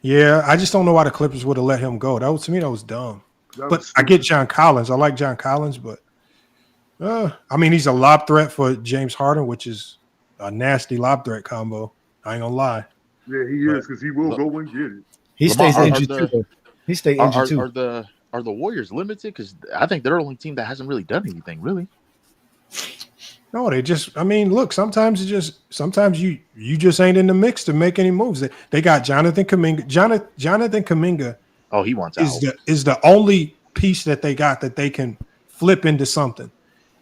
Yeah, I just don't know why the Clippers would have let him go. To me, that was dumb. But I get John Collins. I like John Collins, but I mean, he's a lob threat for James Harden, which is a nasty lob threat combo. I ain't gonna lie. Yeah, he is, because he will go and get it. He stays injured too. He stays injured too. Are the Warriors limited? Because I think they're the only team that hasn't really done anything, really. No, they just. I mean, look. Sometimes you just ain't in the mix to make any moves. They got Jonathan Kuminga. Jonathan Kuminga. Oh, he wants out. Is the only piece that they got that they can flip into something.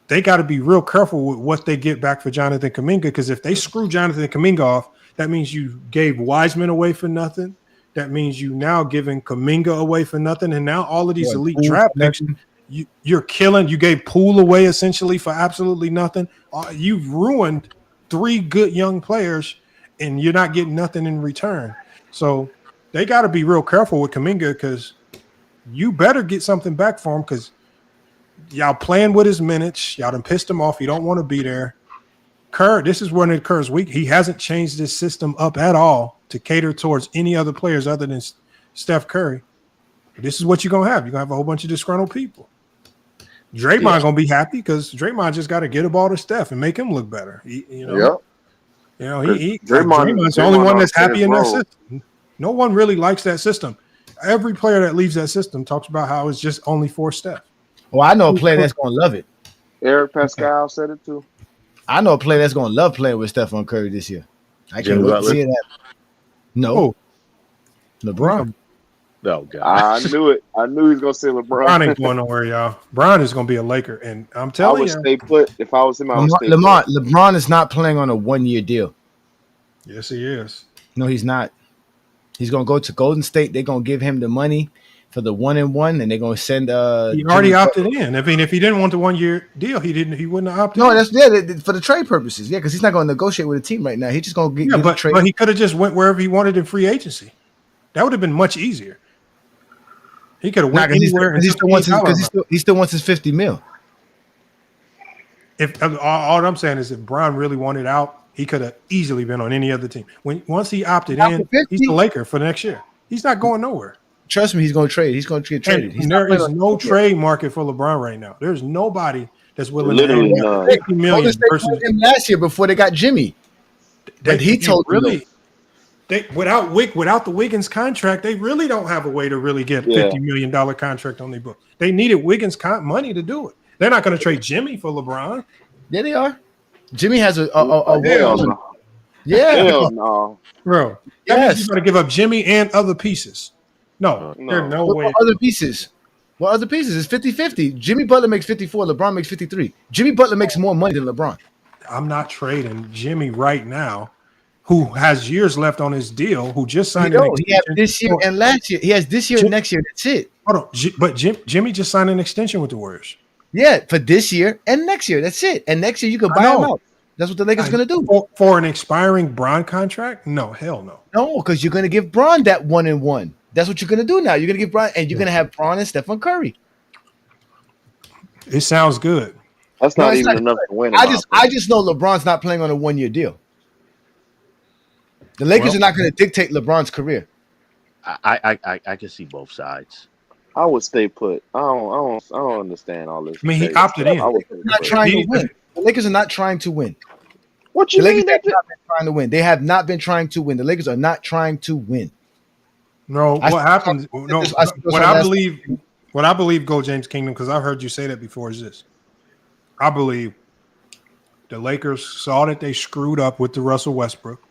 They got to be real careful with what they get back for Jonathan Kuminga, because if they screw Jonathan Kuminga off, that means you gave Wiseman away for nothing. That means you now giving Kuminga away for nothing, and now all of these elite draft picks. You're killing. You gave Poole away essentially for absolutely nothing. You've ruined 3 good young players, and you're not getting nothing in return. So they got to be real careful with Kuminga, because you better get something back for him, because y'all playing with his minutes. Y'all done pissed him off. You don't want to be there. Kerr, this is when it Kerr's weak. He hasn't changed this system up at all to cater towards any other players other than Steph Curry. This is what you're going to have. You're going to have a whole bunch of disgruntled people. Draymond going to be happy, because Draymond just got to get a ball to Steph and make him look better. Draymond's the only one that's happy in that system. No one really likes that system. Every player that leaves that system talks about how it's just only for Steph. Well, I know a player that's going to love it. Eric Pascal said it too. I know a player that's going to love playing with Stephen Curry this year. I can't wait to see that. No. LeBron. Oh, God. I knew it. I knew he was going to say LeBron. LeBron ain't going nowhere, y'all. LeBron is going to be a Laker. And I'm telling you. I would stay put. If I was him, I would stay put. LeBron is not playing on a 1-year deal. Yes, he is. No, he's not. He's going to go to Golden State. They're going to give him the money for the 1-and-1, and they're going to send. He already opted in. I mean, if he didn't want the 1-year deal, he wouldn't have opted in. No, that's for the trade purposes. Yeah, because he's not going to negotiate with a team right now. He's just going to get the trade. But he could have just went wherever he wanted in free agency. That would have been much easier. He could have went anywhere. He still wants his $50 million. If all I'm saying is, if Bron really wanted out, he could have easily been on any other team. Once he opted in, he's the Laker for the next year. He's not going nowhere. Trust me, he's going to trade. He's going to get traded. There is no trade market for LeBron right now. There's nobody that's willing Literally to pay $50 million versus him last year before they got Jimmy. But he told really. Without the Wiggins contract, they really don't have a way to really get a $50 million contract on their book. They needed Wiggins money to do it. They're not going to trade Jimmy for LeBron. Yeah, they are. Jimmy has a no. Yeah. Hell no. Bro. That means you're going to give up Jimmy and other pieces. No. There's no way. What other pieces? What other pieces? It's 50-50. Jimmy Butler makes 54. LeBron makes 53. Jimmy Butler makes more money than LeBron. I'm not trading Jimmy right now, who has years left on his deal, who just signed an extension. He has this year and last year. He has this year and next year. That's it. Hold on. But Jimmy just signed an extension with the Warriors. Yeah, for this year and next year. That's it. And next year you can buy him out. That's what the Lakers going to do. For an expiring Bron contract? No, hell no. No, because you're going to give Bron that 1-and-1. That's what you're going to do now. You're going to give Bron, and you're going to have Bron and Stephen Curry. It sounds good. That's not even enough to win. I just know LeBron's not playing on a 1-year deal. The Lakers are not going to dictate LeBron's career. I can see both sides. I would stay put. I don't understand all this. I mean, he Vegas opted stuff. in. I would They're not trying to win. The Lakers are not trying to win. What you The Lakers mean? have not been trying to win. They have not been trying to win. The Lakers are not trying to win. No, what happens? No, what I believe, Go James Kingdom, because I've heard you say that before, is this. I believe the Lakers saw that they screwed up with the Russell Westbrook,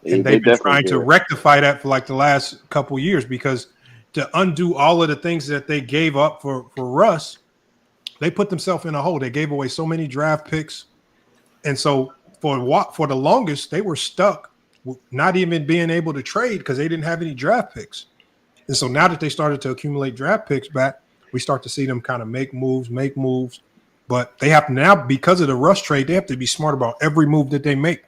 and they've been trying to rectify that for like the last couple years, because to undo all of the things that they gave up for Russ, they put themselves in a hole. They gave away so many draft picks, and so for the longest they were stuck with not even being able to trade because they didn't have any draft picks. And so now that they started to accumulate draft picks back, we start to see them kind of make moves. But they have now, because of the Russ trade, they have to be smart about every move that they make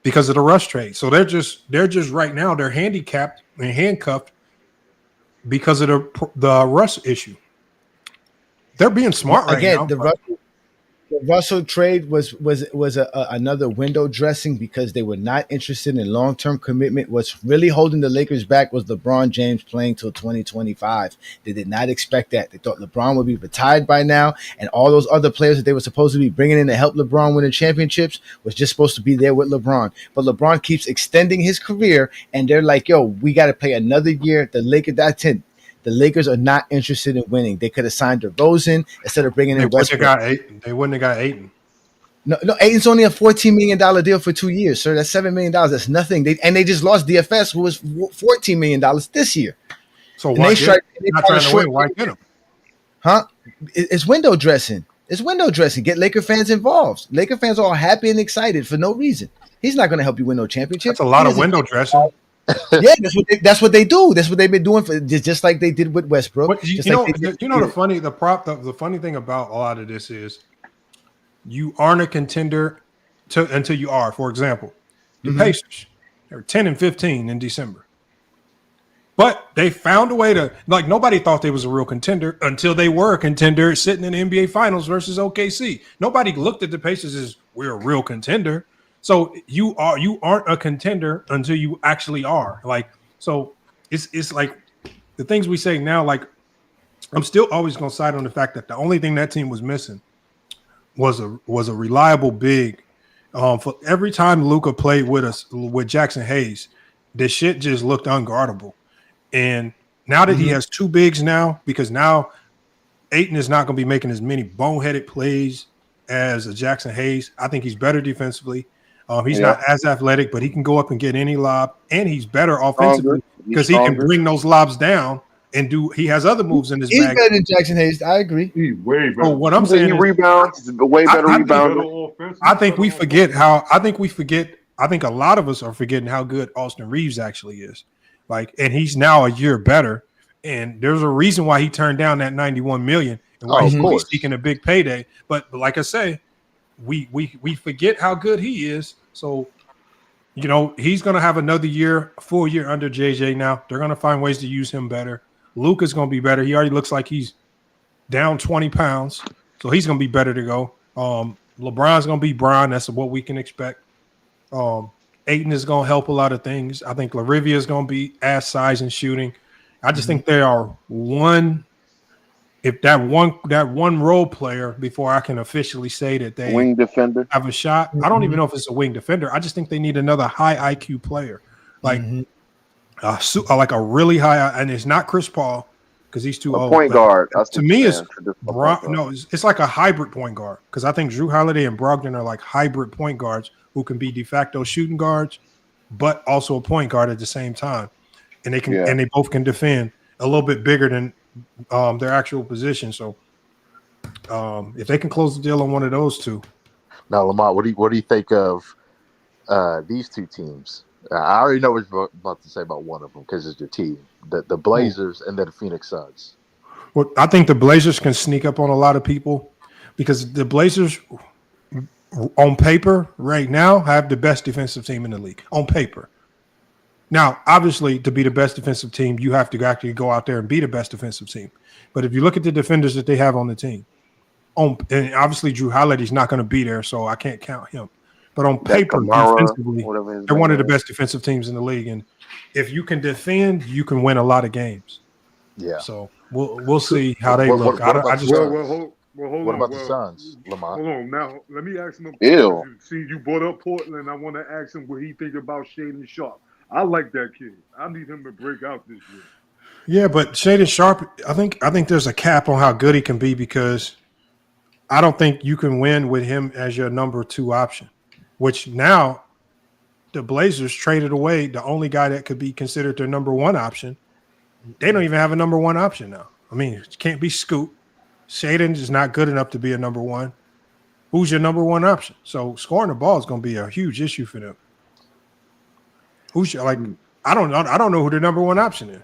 because of the Russ trade. So they're just right now, they're handicapped and handcuffed because of the Russ issue. They're being smart right now. The Russell trade was another window dressing because they were not interested in long-term commitment. What's really holding the Lakers back was LeBron James playing till 2025. They did not expect that. They thought LeBron would be retired by now, and all those other players that they were supposed to be bringing in to help LeBron win the championships was just supposed to be there with LeBron. But LeBron keeps extending his career, and they're like, yo, we got to play another year. The Lakers are not interested in winning. They could have signed DeRozan instead of bringing in Westbrook. They wouldn't have got Ayton. No, Ayton's only a $14 million deal for 2 years, sir. That's $7 million. That's nothing. They just lost DFS, who was $14 million this year. So why not trying to win? Why get him? Huh? It's window dressing. It's window dressing. Get Laker fans involved. Laker fans are all happy and excited for no reason. He's not going to help you win no championship. That's a lot of window dressing. Yeah, that's what they do. That's what they've been doing for just like they did with Westbrook. The funny thing about a lot of this is you aren't a contender until you are. For example, the Pacers, they were 10-15 in December, but they found a way to, like, nobody thought they was a real contender until they were a contender sitting in the NBA Finals versus OKC. Nobody looked at the Pacers as we're a real contender. So you aren't a contender until you actually are. Like, so it's like the things we say now, like, I'm still always gonna side on the fact that the only thing that team was missing was a reliable big. For every time Luka played with Jackson Hayes, this shit just looked unguardable. And now that he has two bigs now, because now Ayton is not gonna be making as many boneheaded plays as a Jackson Hayes. I think he's better defensively. He's not as athletic, but he can go up and get any lob, and he's better offensively because he can bring those lobs down and do. He has other moves in his bag. He's better than Jackson Hayes. I agree. He's way better. So what I'm saying, he rebounds. He's a way better rebounder. I think we forget how. I think a lot of us are forgetting how good Austin Reeves actually is. Like, and he's now a year better. And there's a reason why he turned down that $91 million and why he's seeking a big payday. But like I say, we forget how good he is. So, you know, he's going to have another year, full year under JJ now. They're going to find ways to use him better. Luka's going to be better. He already looks like he's down 20 pounds. So he's going to be better to go. LeBron's going to be Bron. That's what we can expect. Ayton is going to help a lot of things. I think Larivia is going to be ass size and shooting. I just think they are that one role player before I can officially say that they wing defender have a shot. I don't even know if it's a wing defender. I just think they need another high IQ player, like like a really high, and it's not Chris Paul because he's too old. Point guard. To me, it's like a hybrid point guard because I think Drew Holiday and Brogdon are like hybrid point guards who can be de facto shooting guards, but also a point guard at the same time, and they can and they both can defend a little bit bigger than their actual position. So if they can close the deal on one of those two. Now, Lamont, what do you think of these two teams? I already know what you're about to say about one of them because it's your team, the Blazers and then the Phoenix Suns. Well, I think the Blazers can sneak up on a lot of people because the Blazers on paper right now have the best defensive team in the league on paper. Now, obviously, to be the best defensive team, you have to actually go out there and be the best defensive team. But if you look at the defenders that they have on the team, and obviously Drew Holiday's not going to be there, so I can't count him. But on paper, defensively, they're one of the best defensive teams in the league. And if you can defend, you can win a lot of games. Yeah. So we'll see how they look. What about I just hold what on. about the Suns, Lamont? Hold on. Now, let me ask him a Ew. question. See, you brought up Portland. I want to ask him what he think about Shaden Sharp. I like that kid. I need him to break out this year. Yeah, but Shaden Sharp, I think there's a cap on how good he can be because I don't think you can win with him as your number 2 option, which now the Blazers traded away the only guy that could be considered their number 1 option. They don't even have a number 1 option now. I mean, it can't be Scoot. Shaden is not good enough to be a number 1. Who's your number 1 option? So scoring the ball is going to be a huge issue for them. Who's your, I don't know who the number 1 option is.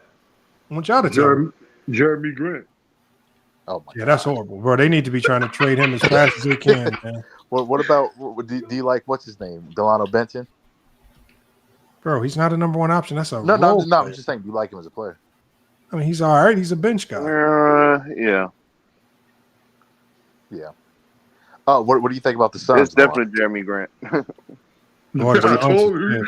I want y'all to tell me. Jeremy Grant. Oh my God, that's horrible, bro. They need to be trying to trade him as fast as they can, man. What about do you like what's his name? Delano Benton? Bro, he's not a number 1 option. That's a No. role I'm player. just saying, do you like him as a player? I mean, he's all right. He's a bench guy. Yeah. Yeah. Oh, what do you think about the Suns? It's definitely Jeremy Grant. Lord, I told you.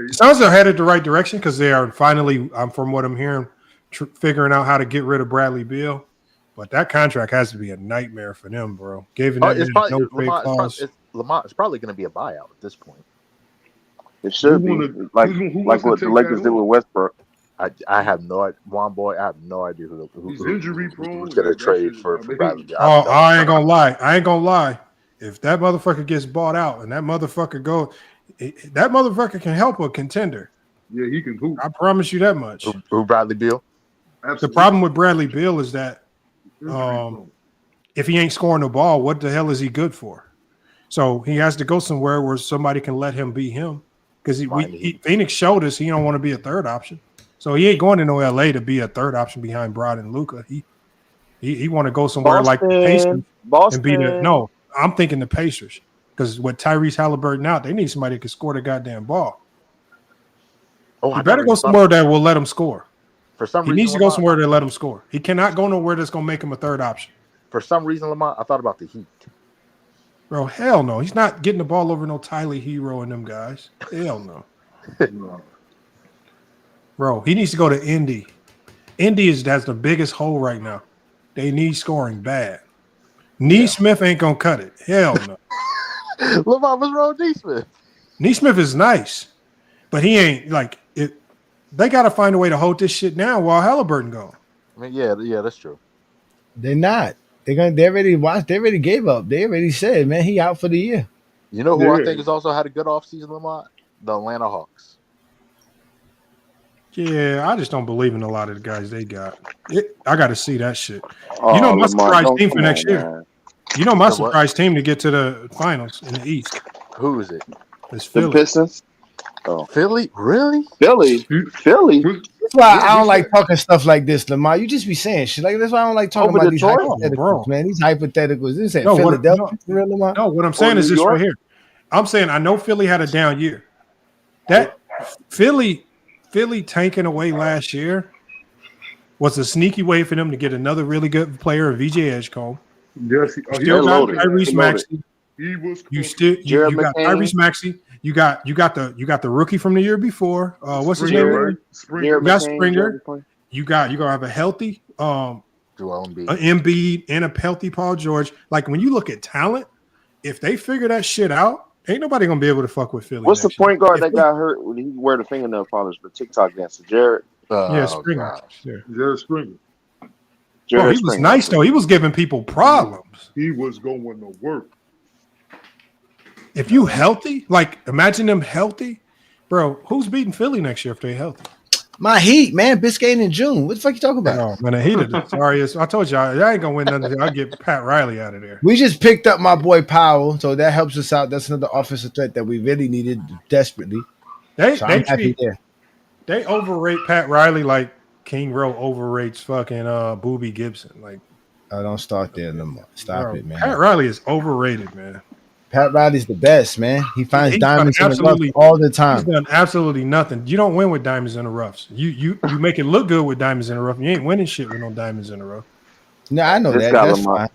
The Suns are headed the right direction because they are finally, from what I'm hearing, figuring out how to get rid of Bradley Beal. But that contract has to be a nightmare for them, bro. Giving that it's probably, no pay clause. Lamont, it's probably going to be a buyout at this point. It should be like what the Lakers did with Westbrook. I have no idea. Juan Boy, I have no idea who's injury prone. going to trade for Bradley Beal. Oh, I ain't gonna lie. If that motherfucker gets bought out and that motherfucker that motherfucker can help a contender. Yeah, he can hoop. I promise you that much. Who Bradley Beal? Absolutely. The problem with Bradley Beal is that if he ain't scoring the ball, what the hell is he good for? So he has to go somewhere where somebody can let him be him. Because Phoenix showed us he don't want to be a third option. So he ain't going to no LA to be a third option behind Brod and Luka. He want to go somewhere like the Pacers and be the no. I'm thinking the Pacers because with Tyrese Halliburton out, they need somebody that can score the goddamn ball. Oh, he better go somewhere that will let him score. For some reason, he needs to go somewhere that let him score. He cannot go nowhere that's going to make him a third option. For some reason, Lamont, I thought about the Heat. Bro, hell no. He's not getting the ball over no Tyler Hero and them guys. Hell no. Bro, he needs to go to Indy. Indy has the biggest hole right now. They need scoring bad. Neesmith ain't going to cut it. Hell no. Lamont, what's wrong with Neesmith? Neesmith is nice, but he ain't like it. They got to find a way to hold this shit down while Halliburton gone. I mean, yeah, that's true. They're not. They already watched. They already gave up. They already said, man, he out for the year. You know who I think has also had a good offseason, Lamont? The Atlanta Hawks. Yeah, I just don't believe in a lot of the guys they got. I got to see that shit. Oh, You know my Lamar, surprise don't team for come next on, year. man. You know my The what? surprise team to get to the finals in the East. Who is it? It's The Philly. Pistons. Oh, Philly? Really? Philly. That's why I don't like talking stuff like this, Lamar. You just be saying shit like that's why I don't like talking Over about these Detroit? hypotheticals, Bro. man. These hypotheticals. This ain't No, what- Philadelphia, for real, Lamar. No, what I'm saying is New this York? right here. I'm saying I know Philly had a down year. That Philly tanking away last year was a sneaky way for them to get another really good player, VJ Edgecombe. Yes, You still got Tyrese Maxey. He was. You still you Jared got McCain. Tyrese Maxey. You got the rookie from the year before. What's his name? Springer, right? Springer. You got McCain, Springer. Jared McCain. You're gonna have a healthy Joel Embiid. Embiid and a healthy Paul George. Like when you look at talent, if they figure that shit out, ain't nobody gonna be able to fuck with Philly. What's the next year. point guard If that they- got hurt when he wear the fingernail polish for TikTok dancer? Jared. Yeah, Springer. gosh. Yeah. Jared Springer. Bro, Jared he was Springer. nice though. He was giving people problems. He was going to work. If you healthy, like imagine them healthy, bro. Who's beating Philly next year if they healthy? My Heat, man, Biscayne in June. What the fuck you talking about? No, man, the Heat are sorry. I told y'all, I ain't gonna win nothing. I'll get Pat Riley out of there. We just picked up my boy Powell, so that helps us out. That's another offensive threat that we really needed desperately. They So I'm happy there. they overrate Pat Riley like King Rowe overrates fucking Booby Gibson. Like, Don't start there no more. Stop bro, it, man. Pat Riley is overrated, man. Pat Riley's the best, man. He finds He's diamonds in done the rough all the time. He's done absolutely nothing. You don't win with diamonds in the roughs. You make it look good with diamonds in the rough. You ain't winning shit with no diamonds in the rough. No, I know This that. guy That's Lamar. fine.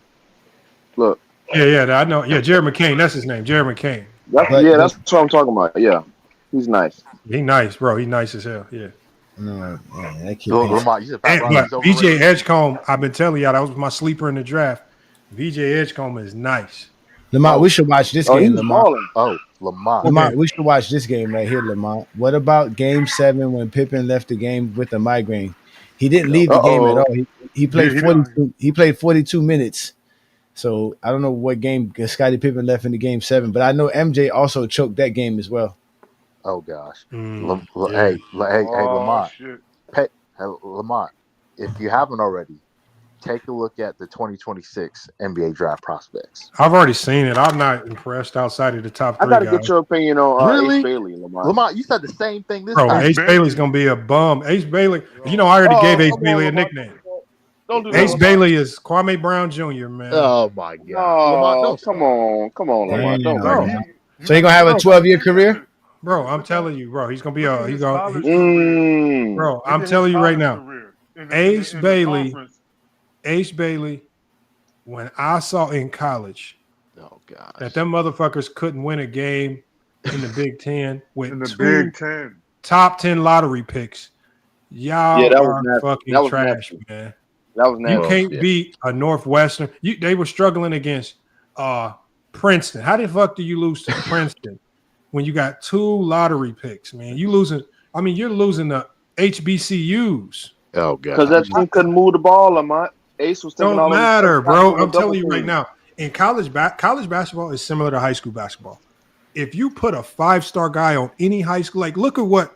Look. Yeah, I know. Yeah, Jared McCain. That's his name, Jared McCain. That's what I'm talking about. Yeah. He's nice. He nice, bro. He nice as hell. Yeah. No, man, that kid. Lamont, you said Pat But Riley's VJ overrated. Edgecombe, I've been telling y'all that was my sleeper in the draft. VJ Edgecombe is nice. Lamont, we should watch this game, he's Lamont. balling. Oh, Lamont. Lamont, we should watch this game right here, Lamont. What about Game 7 when Pippen left the game with a migraine? He didn't leave the game at all. He played 42. He played 42 minutes. So I don't know what game Scottie Pippen left in the Game 7, but I know MJ also choked that game as well. Oh gosh. Yeah. Hey, Lamont. Shit. Hey, Lamont, if you haven't already, take a look at the 2026 NBA draft prospects. I've already seen it. I'm not impressed outside of the top 3 I gotta guys. get your opinion on Really? Ace Bailey, Lamont. Lamont, you said the same thing this Bro, time. Ace Bailey's gonna be a bum. Ace Bailey, you know, I already gave Ace come Bailey on, a Lamont. nickname. Don't do that. Ace Lamont. Bailey is Kwame Brown Jr., man. Oh my God. No, Lamont, come on, Lamont. Don't Bro, do that. So he gonna have a 12-year career? Bro, I'm telling you, bro, he's gonna be bro, I'm His telling you right college now. career. Ace In the Bailey, conference. Ace Bailey, when I saw in college oh God, that them motherfuckers couldn't win a game in the Big Ten with In the 2 Big Ten. top 10 lottery picks. Y'all Yeah, that was are nasty. fucking That was trash, nasty. man. That was You nasty. can't beat a Northwestern. They were struggling against Princeton. How the fuck do you lose to Princeton when you got 2 lottery picks, man? You're losing the HBCUs. Oh God. Because that team couldn't move the ball, Lamont. Ace was taking all Don't those matter, shots bro. on the I'm telling double you right team. now. In college basketball is similar to high school basketball. If you put a 5-star guy on any high school, like look at what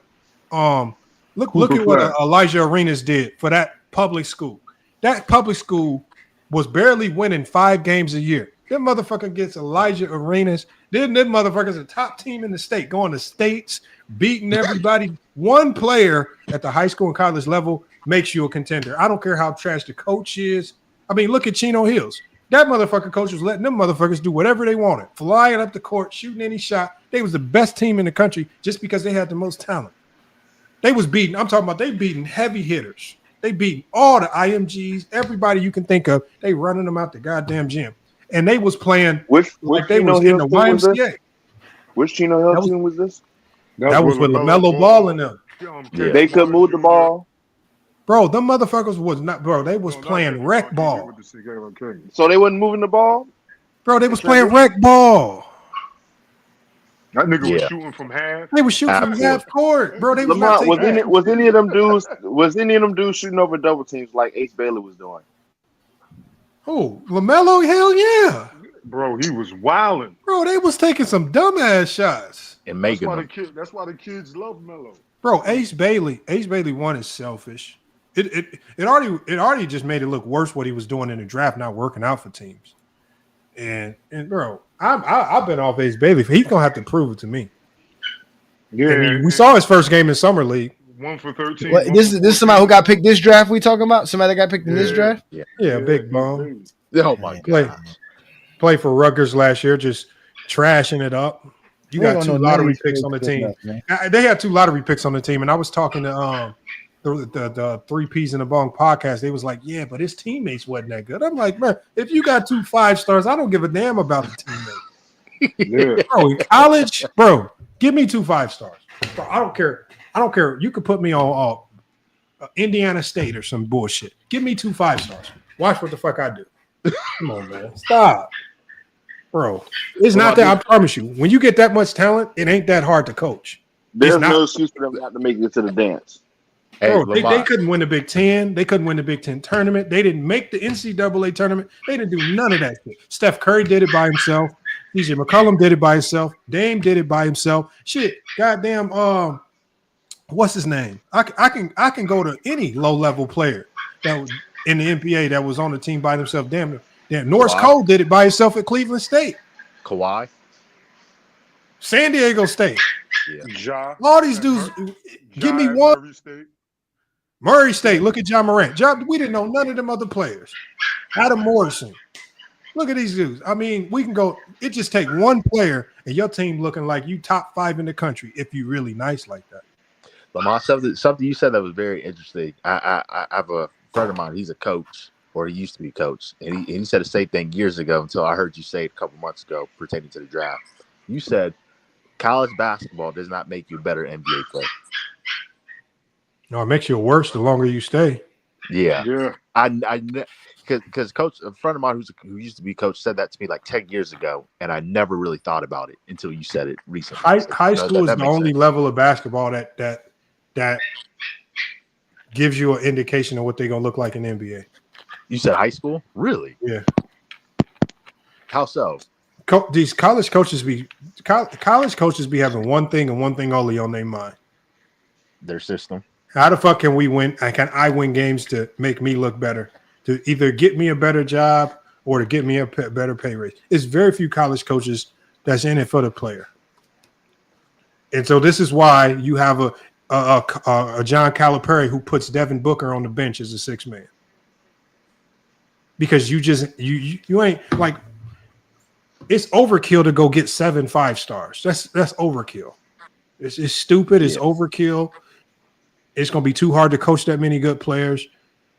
Elijah Arenas did for that public school. That public school was barely winning 5 games a year. That motherfucker gets Elijah Arenas. Then that motherfucker's a top team in the state, going to states, beating everybody. One player at the high school and college level makes you a contender. I don't care how trash the coach is. I mean, look at Chino Hills. That motherfucker coach was letting them motherfuckers do whatever they wanted, flying up the court, shooting any shot. They was the best team in the country just because they had the most talent. They was beating. I'm talking about they beating heavy hitters. They beating all the IMGs, everybody you can think of. They running them out the goddamn gym, and they was playing like they was in the YMCA. Which Chino Hill team was this? That was with LaMelo Ball and them. Yeah. They could move the ball. Bro, them motherfuckers was not, bro. They was playing rec ball. So they wasn't moving the ball? Bro, they was playing rec ball. That nigga was shooting from half. They was shooting from half court, bro. They was Lamont, not taking was any of them dudes shooting over double teams like Ace Bailey was doing? Oh, LaMelo, hell yeah. Bro, he was wilding. Bro, they was taking some dumbass shots. And making them. That's why the kids love Melo. Bro, Ace Bailey one is selfish. It already just made it look worse what he was doing in the draft, not working out for teams. And bro, I've been off Ace Bailey. He's gonna have to prove it to me. Yeah, we saw his first game in summer league. 1 for 13. What, this is somebody who got picked this draft we talking about? Somebody that got picked in this draft? Yeah, big bum. Oh my God. Play for Rutgers last year, just trashing it up. You got 2 lottery picks on the team. They had 2 lottery picks on the team, and I was talking to the 3 Ps in the Bong podcast. They was like, yeah, but his teammates wasn't that good. I'm like, man, if you got 2 5-stars, I don't give a damn about the teammate. Yeah. Bro, in college, bro, give me 2 5-stars. Bro, I don't care. You could put me on Indiana State or some bullshit. Give me 2 5-stars. Watch what the fuck I do. Come on, man. Stop. Bro, it's not that. I promise you, when you get that much talent, it ain't that hard to coach. There's no excuse for them not to make it to the dance. Bro, they couldn't win the Big Ten. They couldn't win the Big Ten tournament. They didn't make the NCAA tournament. They didn't do none of that shit. Steph Curry did it by himself. DJ McCollum did it by himself. Dame did it by himself. Shit, goddamn. What's his name? I can go to any low level player that was in the NBA that was on the team by himself. Damn. Norris Cole did it by himself at Cleveland State. Kawhi. San Diego State. Ja. All these dudes. Give me one. Murray State. Look at John Morant. We didn't know none of them other players. Adam Morrison. Look at these dudes. I mean, we can go. It just take one player and your team looking like you top 5 in the country if you really nice like that. Lamont, something you said that was very interesting. I have a friend of mine. He's a coach, or he used to be a coach, and he said the same thing years ago until I heard you say it a couple months ago pertaining to the draft. You said college basketball does not make you a better NBA player. No, it makes you worse the longer you stay. Yeah. Yeah. Because coach, a friend of mine who used to be coach said that to me like 10 years ago, and I never really thought about it until you said it recently. High school is the only level of basketball that gives you an indication of what they're gonna look like in the NBA. You said high school? Really? Yeah. How so? These college coaches be having one thing and one thing only on their mind. Their system. How the fuck can we win? Can I win games to make me look better? To either get me a better job or to get me a better pay raise. It's very few college coaches that's in it for the player. And so this is why you have a John Calipari who puts Devin Booker on the bench as a sixth man. Because you ain't like, it's overkill to go get 7 5-stars. That's overkill. It's stupid. It's overkill. It's going to be too hard to coach that many good players.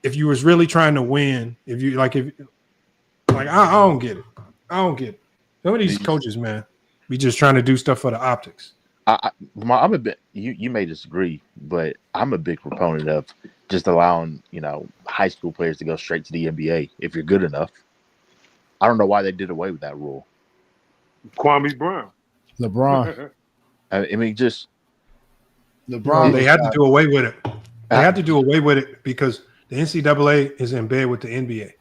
If you was really trying to win, I don't get it. I don't get it. Some of these coaches, man, be just trying to do stuff for the optics. I'm a bit. You may disagree, but I'm a big proponent of just allowing high school players to go straight to the NBA if you're good enough. I don't know why they did away with that rule. Kwame Brown, LeBron. I mean, just LeBron. They had to do away with it. They had to do away with it because the NCAA is in bed with the NBA.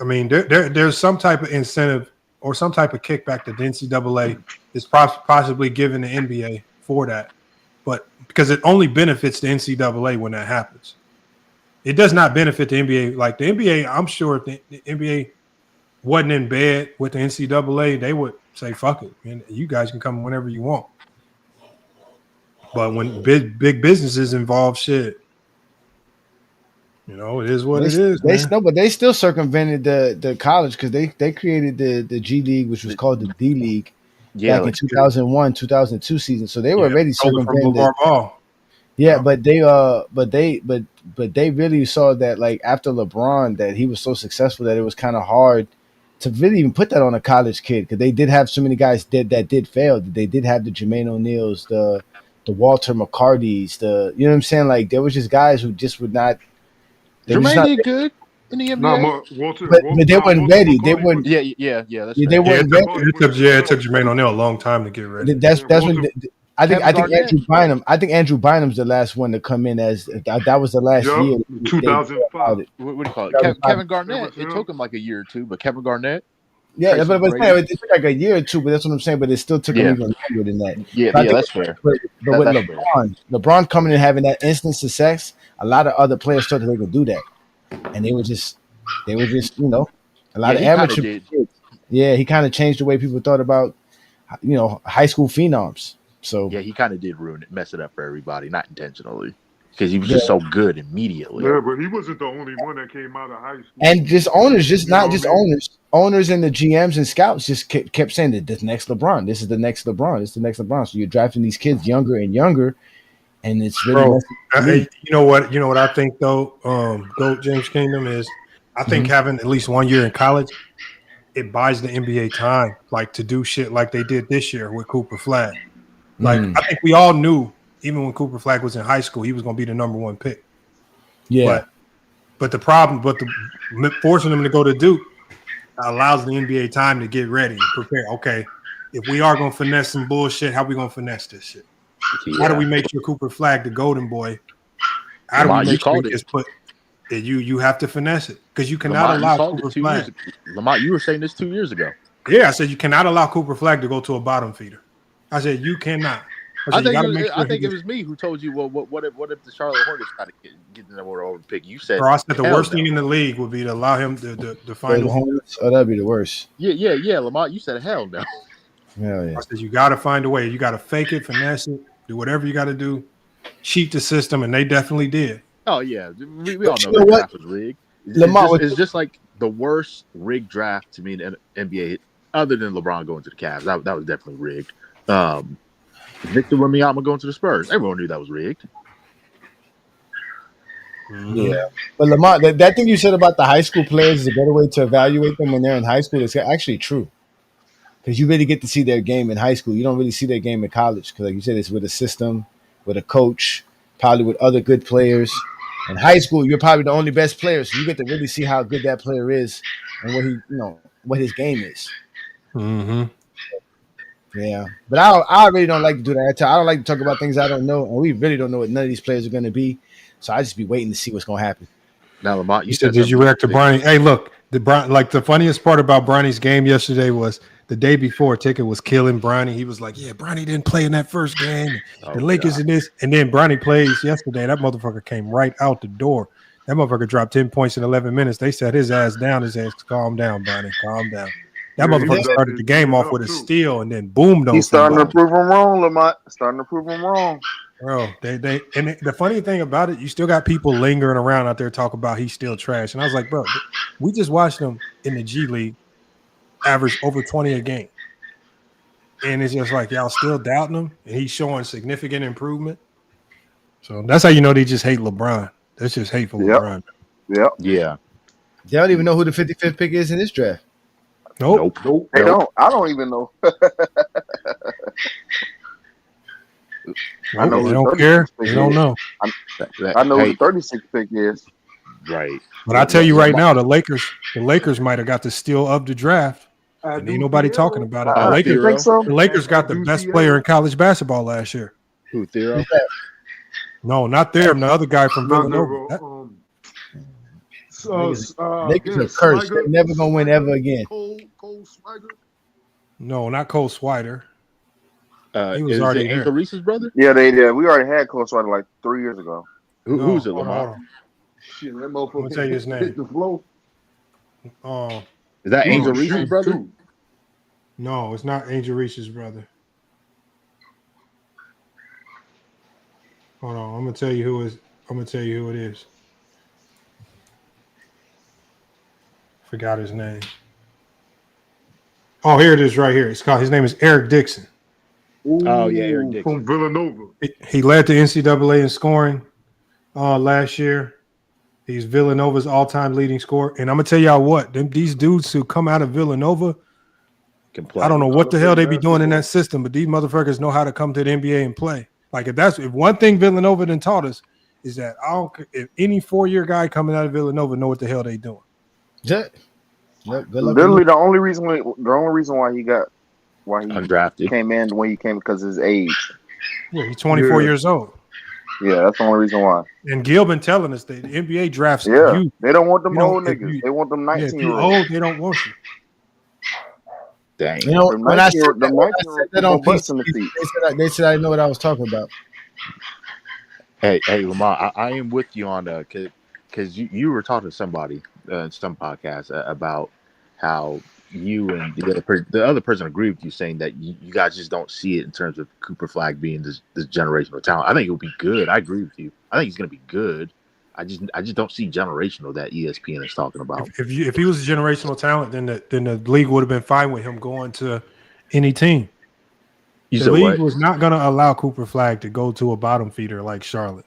I mean, there's some type of incentive or some type of kickback that the NCAA is possibly giving the NBA for that, but because it only benefits the NCAA when that happens. It does not benefit the NBA. Like the NBA, I'm sure if the NBA wasn't in bed with the NCAA, they would say, fuck it, man, you guys can come whenever you want. But when big businesses involved, shit, it is what it is. But they still circumvented the college because they created the G League, which was called the D League, back in 2001, 2002 season. So they were already circumvented. Yeah, but they really saw that like after LeBron that he was so successful that it was kind of hard to really even put that on a college kid because they did have so many guys that did fail. They did have the Jermaine O'Neals, the Walter McCartys, you know what I'm saying? Like there was just guys who just would not. Jermaine did good in the NBA. But they weren't ready. They weren't. Yeah. That's they weren't ready. It took Jermaine O'Neal a long time to get ready. That's when I think Andrew Bynum. I think Andrew Bynum's the last one to come in as that was the last year. 2005. What do you call it? Kevin Garnett. It took him like a year or two, but Kevin Garnett. Yeah, but it took like a year or two, but that's what I'm saying. But it still took him even longer than that. Yeah, that's fair. But with LeBron coming and having that instant success, a lot of other players thought that they could do that, and they were just a lot of amateur kids. Yeah, he kind of changed the way people thought about high school phenoms. So yeah, he kind of did mess it up for everybody, not intentionally. Because he was just so good immediately. Yeah, but he wasn't the only one that came out of high school. And just owners, owners and the GMs and scouts just kept saying that this next LeBron, this is the next LeBron, this is the next LeBron. So you're drafting these kids younger and younger, and it's really. You know what I think though, Goat James Kingdom is, I think having at least 1 year in college, it buys the NBA time, like to do shit like they did this year with Cooper Flag. Like I think we all knew. Even when Cooper Flag was in high school, he was going to be the number one pick. Yeah. But forcing him to go to Duke allows the NBA time to get ready and prepare. Okay, if we are going to finesse some bullshit, how are we going to finesse this shit? Yeah. How do we make sure Cooper Flag, the golden boy, how do we make sure he gets put – you have to finesse it because you cannot allow Cooper Flag. Lamont, you were saying this 2 years ago. Yeah, I said you cannot allow Cooper Flag to go to a bottom feeder. I said you cannot. I think it was me who told you. Well, what if the Charlotte Hornets try to get the number one pick? You said. Bro, I said the worst thing in the league would be to allow him to find the Hornets. Oh, that'd be the worst. Yeah, Lamont. You said hell no. Hell yeah. I said you got to find a way. You got to fake it, finesse it, do whatever you got to do, cheat the system, and they definitely did. Oh yeah, we all know that draft was rigged. It's just like the worst rigged draft to me in the NBA, other than LeBron going to the Cavs. That was definitely rigged. Victor Wembanyama going to the Spurs. Everyone knew that was rigged. Yeah, but Lamont, that thing you said about the high school players is a better way to evaluate them when they're in high school. It's actually true because you really get to see their game in high school. You don't really see their game in college because, like you said, it's with a system, with a coach, probably with other good players. In high school, you're probably the only best player, so you get to really see how good that player is and what what his game is. Mm-hmm. Yeah, but I really don't like to do that. I don't like to talk about things I don't know, and we really don't know what none of these players are going to be. So I just be waiting to see what's going to happen. Now, Lamont, you said, did you react to Bronny? Hey, look, the funniest part about Bronny's game yesterday was the day before Ticket was killing Bronny. He was like, "Yeah, Bronny didn't play in that first game. The Lakers in this," and then Bronny plays yesterday. That motherfucker came right out the door. That motherfucker dropped 10 points in 11 minutes. They sat his ass down. His ass, calm down, Bronny, calm down. That motherfucker started the game off with a steal and then boomed. He's starting to prove him wrong, Lamont. Starting to prove him wrong. Bro, and the funny thing about it, you still got people lingering around out there talking about he's still trash. And I was like, bro, we just watched him in the G League average over 20 a game. And it's just like y'all still doubting him, and he's showing significant improvement. So that's how you know they just hate LeBron. That's just hateful LeBron. Yep. Yeah. They don't even know who the 55th pick is in this draft. Nope. They don't. I don't even know. I know they don't care. They don't know. I know who the 36th pick is. Right. But I tell you right now, the Lakers might have got the steal of the draft. And ain't nobody talking about it. The Lakers got the best player in college basketball last year. Who, Thero? No, not them. The other guy from Villanova. Lakers are cursed. They're never gonna win ever again. Cole Swider? No, not Cole Swider. He was is already it Angel Reese's brother? Yeah, they did. We already had Cole Swider like 3 years ago. Who's it, Lamont? Shit, that motherfucker. I'm gonna tell you his name. Hit the floor. Is that Angel Reese's brother? No, it's not Angel Reese's brother. Hold on, I'm gonna tell you who it is. Forgot his name. Oh, here it is right here. His name is Eric Dixon. Oh yeah, Eric Dixon from Villanova. He led the NCAA in scoring last year. He's Villanova's all-time leading scorer. And I'm gonna tell y'all what, these dudes who come out of Villanova, I don't know what the hell they be doing in that system, but these motherfuckers know how to come to the NBA and play. Like if one thing Villanova done taught us is that if any 4-year guy coming out of Villanova know what the hell they doing. Yeah. Literally, the only reason why he undrafted came in when he came because of his age. Yeah, he's 24 years old. Yeah, that's the only reason why. And Gil been telling us that the NBA drafts you. They don't want them old niggas. They want them 19-year-olds. They don't want you. Dang. When I said that on PC, they said I know what I was talking about. Hey, Lamar, I am with you on that because you were talking to somebody in some podcast about how you and the other person agreed with you, saying that you guys just don't see it in terms of Cooper Flag being this generational talent. I think he'll be good. I agree with you. I think he's going to be good. I just don't see generational that ESPN is talking about. If he was a generational talent, then the league would have been fine with him going to any team. The league was not going to allow Cooper Flag to go to a bottom feeder like Charlotte.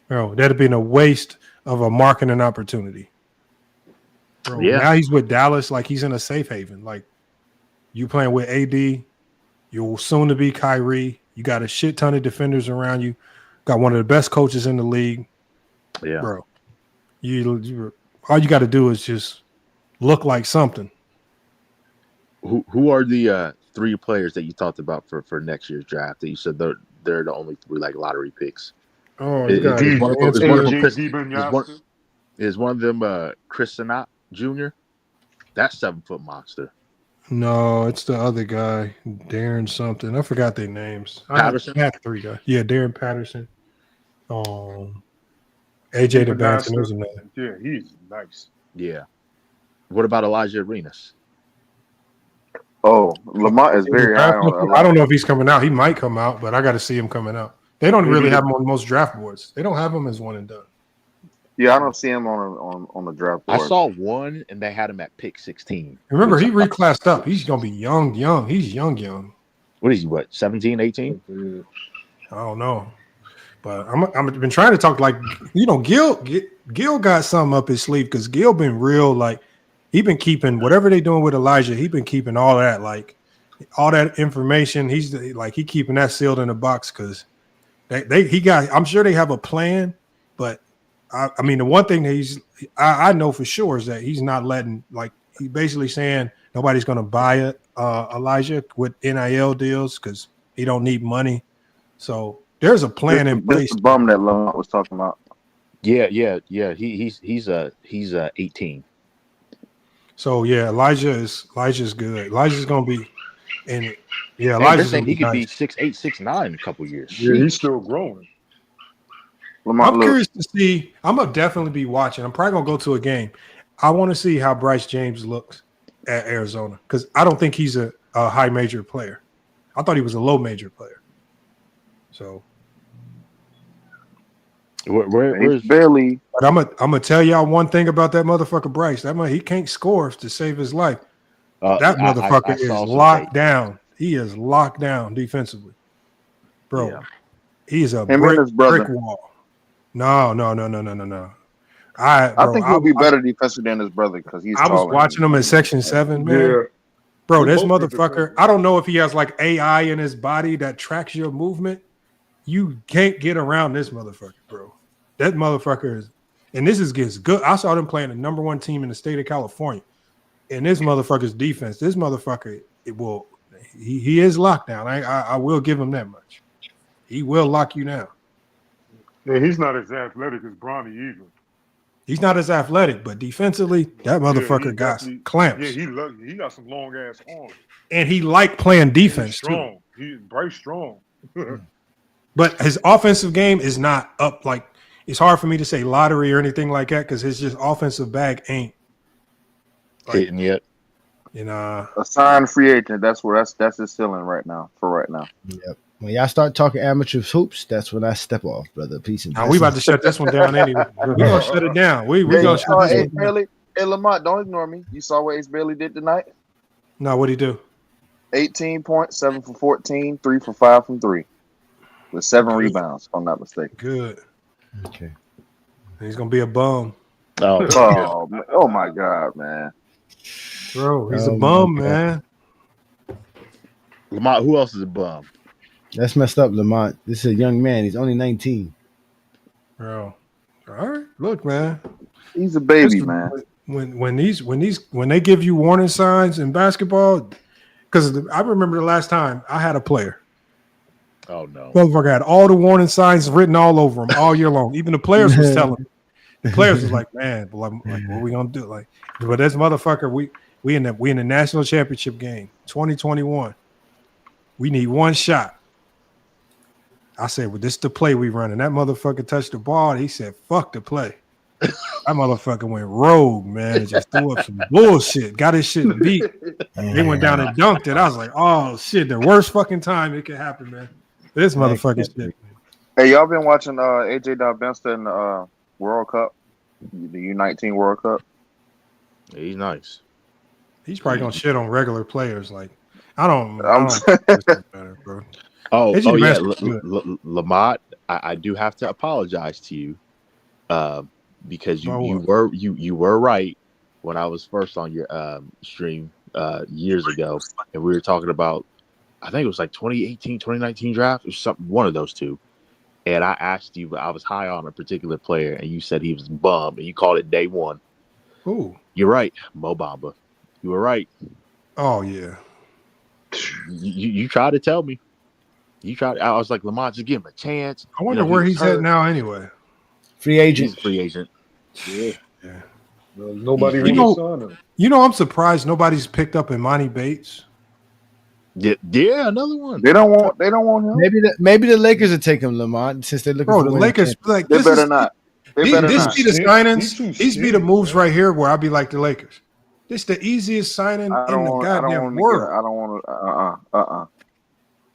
Bro, that'd have been a waste of a marketing opportunity. Bro, now he's with Dallas, like he's in a safe haven. Like you playing with AD, you're soon to be Kyrie. You got a shit ton of defenders around you. Got one of the best coaches in the league. Yeah, bro. All you got to do is just look like something. Who are the 3 players that you talked about for next year's draft that you said they're the only 3 like lottery picks? Oh, is one of them Chris Sinat Jr.? That's 7-foot monster. No, it's the other guy, Darren something. I forgot their names. Patterson. I had 3 guys. Yeah, Darren Patterson. AJ the Banter was another. Yeah, he's nice. Yeah. What about Elijah Arenas? Oh, Lamont is very high on. I don't know if he's coming out. He might come out, but I got to see him coming out. They don't really have him on most draft boards. They don't have him as one and done. Yeah, I don't see him on the draft board. I saw one, and they had him at pick 16. Remember, he reclassed up. He's going to be young. He's young. What is he, 17, 18? I don't know. But I've been trying to talk Gil got something up his sleeve because Gil been real, like, he been keeping whatever they doing with Elijah, he been keeping all that, like, all that information. He's like, he keeping that sealed in a box because I'm sure they have a plan, but I mean, the one thing that I know for sure is that he's not letting, like, he's basically saying nobody's going to buy it, Elijah, with NIL deals because he don't need money. So there's a plan in place. This the bum that Lamont was talking about. Yeah. He's 18. So yeah, Elijah's good. Elijah's going to be in. Yeah, They're Elijah's saying he could be nice. 6'8", 6'9" in a couple years. Yeah, he's still growing. I'm curious to see. I'm gonna definitely be watching. I'm probably gonna go to a game. I want to see how Bryce James looks at Arizona because I don't think he's a high major player. I thought he was a low major player. So where's barely? But I'm gonna tell y'all one thing about that motherfucker Bryce. He can't score to save his life. That motherfucker is locked down. He is locked down defensively, bro. Yeah. He is a brick wall. No. I think he'll be better defensive than his brother because he's. I was watching him in Section 7, man. Yeah. Bro, this motherfucker. I don't know if he has like AI in his body that tracks your movement. You can't get around this motherfucker, bro. That motherfucker is, and this is gets good. I saw them playing the number 1 team in the state of California, and this motherfucker's defense. This motherfucker, he is locked down. I will give him that much. He will lock you down. Yeah, he's not as athletic as Bronny either. He's not as athletic, but defensively, that motherfucker got clamps. Yeah, he got some long ass arms. And he liked playing defense strong. too. He's Bryce strong. But his offensive game is not up. Like, it's hard for me to say lottery or anything like that because his just offensive bag ain't hitting yet. A signed free agent. That's his ceiling right now. Yep. When y'all start talking amateur hoops, that's when I step off, brother. Peace and blessings. We about to shut this one down anyway. We're gonna shut it down. We gonna shut this one down. Hey, Lamont, don't ignore me. You saw what Ace Bailey did tonight? No, what'd he do? 18 points, 7 for 14, 3 for 5 from 3. With 7 rebounds, if I'm not mistaken. Good. Okay. He's gonna be a bum. Oh my God, man. Bro, he's a bum, man. Lamont, who else is a bum? That's messed up, Lamont. This is a young man. He's only 19. Bro. All right. Look, man. He's a baby, man. When they give you warning signs in basketball, because I remember the last time I had a player. Oh no. Motherfucker had all the warning signs written all over him all year long. Even the players was telling me. The players was like, man, like, what we gonna do? Like, but this motherfucker, we in the national championship game, 2021. We need one shot. I said, well, this is the play we running. That motherfucker touched the ball. And he said, fuck the play. That motherfucker went rogue, man, and just threw up some bullshit. Got his shit beat. They went down and dunked it. I was like, oh, shit, the worst fucking time it could happen, man. This motherfucking shit. Hey, y'all been watching AJ Benster in the World Cup, the U19 World Cup? Yeah, he's nice. He's probably going to shit on regular players. Like, I don't better, bro. Yeah, Lamont, I do have to apologize to you because you were right when I was first on your stream years ago, and we were talking about, I think it was like 2018, 2019 draft, or something, one of those two. And I asked you, I was high on a particular player, and you said he was bum, and you called it day one. Ooh. You're right, Mo Bamba. You were right. Oh yeah. You tried to tell me. I was like, Lamont, just give him a chance. I wonder where he's at now anyway. Free agent. He's a free agent. Yeah. Well, nobody really signed him. You know, I'm surprised nobody's picked up Imani Bates. Yeah, another one. They don't want him. Maybe the Lakers will take him, Lamont, since they're looking for the Lakers. Like, they better not. This be the signings. These be the moves right here where I'll be like the Lakers. This the easiest signing in the goddamn world. I don't want to.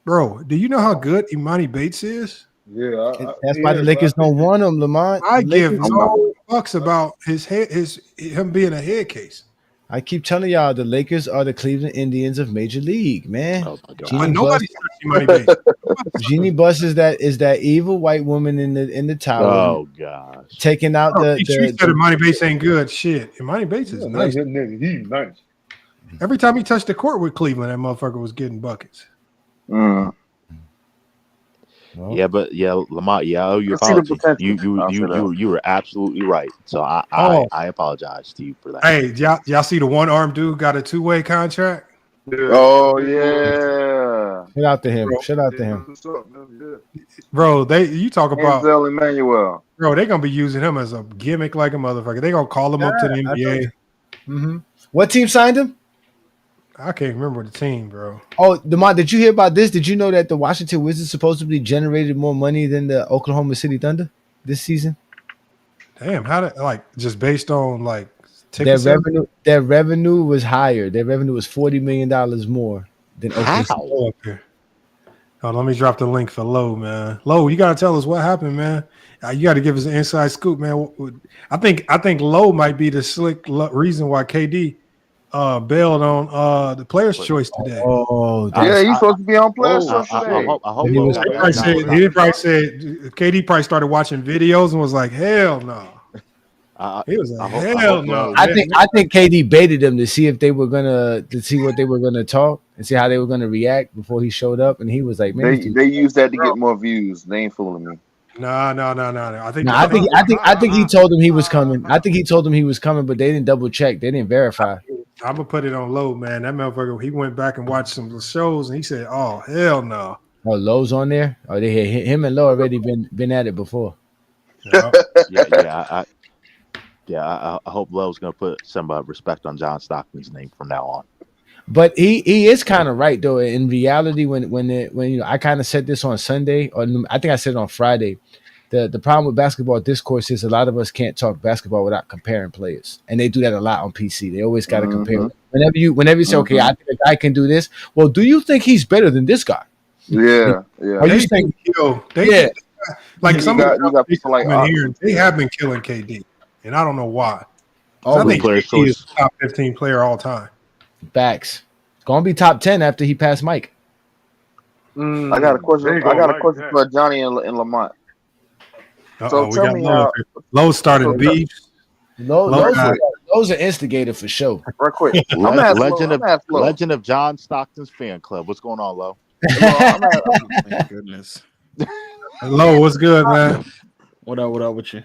Bro, do you know how good Imani Bates is? Yeah, that's why the Lakers don't want him, Lamont. I give no fucks about him being a head case. I keep telling y'all the Lakers are the Cleveland Indians of Major League, man. Oh my God. Nobody's Imani Bates. Jeannie Buss is that evil white woman in the tower. Oh gosh, taking out she said Imani Bates ain't good. Shit, Imani Bates is nice. He's nice. Every time he touched the court with Cleveland, that motherfucker was getting buckets. Yeah, but Lamont, I owe you I see the apology. potential. You were absolutely right. So I Oh. apologize to you for that. Hey, y'all see the one armed dude got a 2-way contract? Oh yeah. Shout out to him. Shout out to him. What's up, man? Yeah. Bro, you talk about Denzel Emmanuel. bro, they're gonna be using him as a gimmick like a motherfucker. They gonna call him up to the NBA. Mm-hmm. What team signed him? I can't remember the team, bro. Oh, Demond, did you hear about this? Did you know that the Washington Wizards supposedly generated more money than the Oklahoma City Thunder this season? Damn, how did just based on Their ticket revenue was higher. Their revenue was $40 million more than Oklahoma City. Up here. Oh, let me drop the link for Lowe, man. Lowe, you gotta tell us what happened, man. You got to give us an inside scoop, man. I think Lowe might be the slick reason why KD bailed on the Players' Choice today. Oh, yeah, he's supposed to be on Players' Choice today. I hope he probably said KD probably started watching videos and was like, "Hell no." He was like, "Hell no." I think KD baited them to see if they were what they were gonna talk and see how they were gonna react before he showed up, and he was like, "Man, they use that to get more views. They ain't fooling me." No. I think he told him he was coming. I think he told him he was coming, but they didn't double check. They didn't verify. I'm gonna put it on Lowe, man. That motherfucker. He went back and watched some shows, and he said, "Oh hell no." Oh, Lowe's on there. Oh, they had him and Lowe already been at it before. Yeah. I hope Lowe's gonna put some respect on John Stockton's name from now on. But he is kind of right though. In reality, when I kind of said this on Sunday, or I think I said it on Friday. The problem with basketball discourse is a lot of us can't talk basketball without comparing players, and they do that a lot on PC. They always got to compare. Whenever you say, okay, I think a guy can do this. Well, do you think he's better than this guy? Yeah. Or you think? Like some of you got people like here, they have been killing KD, and I don't know why. Oh, I think KD is top 15 player all time. Facts. It's gonna be top 10 after he passed Mike. I got a question. For Johnny and Lamont. So tell me how Lowe started beef. Lowe's an instigator for sure. Right quick. Legend of John Stockton's fan club. What's going on, Lowe? Thank goodness. Lowe, what's good, man? What up with you?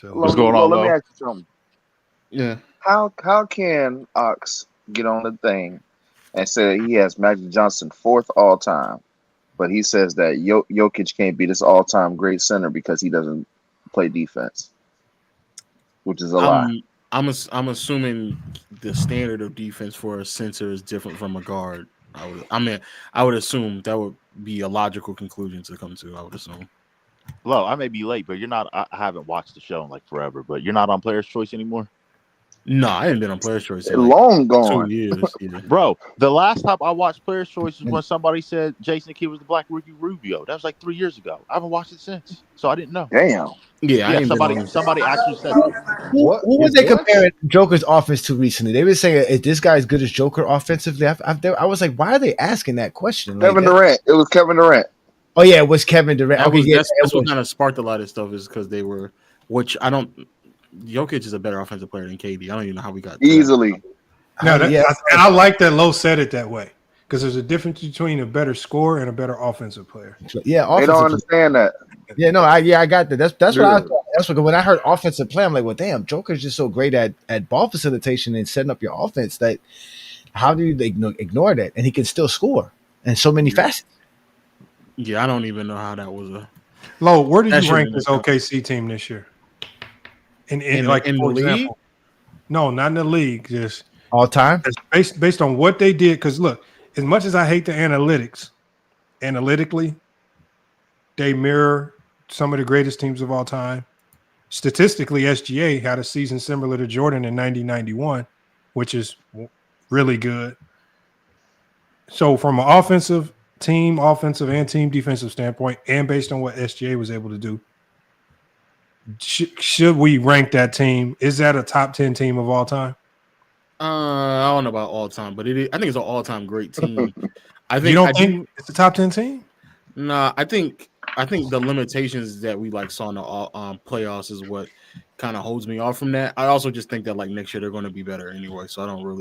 What's going on, Let Lowe? me ask you something. Yeah. How can Ox get on the thing and say that he has Magic Johnson 4th all time, but he says that Jokic can't be this all time great center because he doesn't play defense, which is a lie. I'm assuming the standard of defense for a center is different from a guard. I would assume that would be a logical conclusion to come to. I would assume. Lowe, I may be late, but you're not. I haven't watched the show in forever. But you're not on Players' Choice anymore. No, I haven't been on Players' Choice. In long gone. 2 years, yeah. Bro, the last time I watched Players' Choice was when somebody said Jason Kidd was the Black Ricky Rubio. That was like 3 years ago. I haven't watched it since, so I didn't know. Damn. Yeah, somebody actually said that. Who was they comparing Joker's offense to recently? They were saying, "Is this guy as good as Joker offensively?" I was like, "Why are they asking that question?" Kevin Durant. It was Kevin Durant. Oh yeah, it was Kevin Durant. That's what kind of sparked a lot of stuff, is because they were, which I don't. Jokic is a better offensive player than KD. I don't even know how we got easily. No, I like that Lowe said it that way, because there's a difference between a better scorer and a better offensive player. Yeah, they don't understand that. Yeah, no, I got that. That's what I thought. That's what when I heard offensive play, I'm like, well, damn, Joker's just so great at ball facilitation and setting up your offense that how do you ignore that? And he can still score in so many facets. Yeah, I don't even know how that was a. Lowe, where did you rank this OKC team this year? In the league? No, not in the league. Just all time. Based on what they did. Because look, as much as I hate the analytically, they mirror some of the greatest teams of all time. Statistically, SGA had a season similar to Jordan in 90-91, which is really good. So from an offensive and team defensive standpoint, and based on what SGA was able to do, should we rank that team? Is that a top 10 team of all time? I don't know about all time, but I think it's an all-time great team. I think you don't think it's a top 10 team? Nah, I think the limitations that we saw in the playoffs is what kind of holds me off from that. I also just think that next year they're going to be better anyway, so I don't want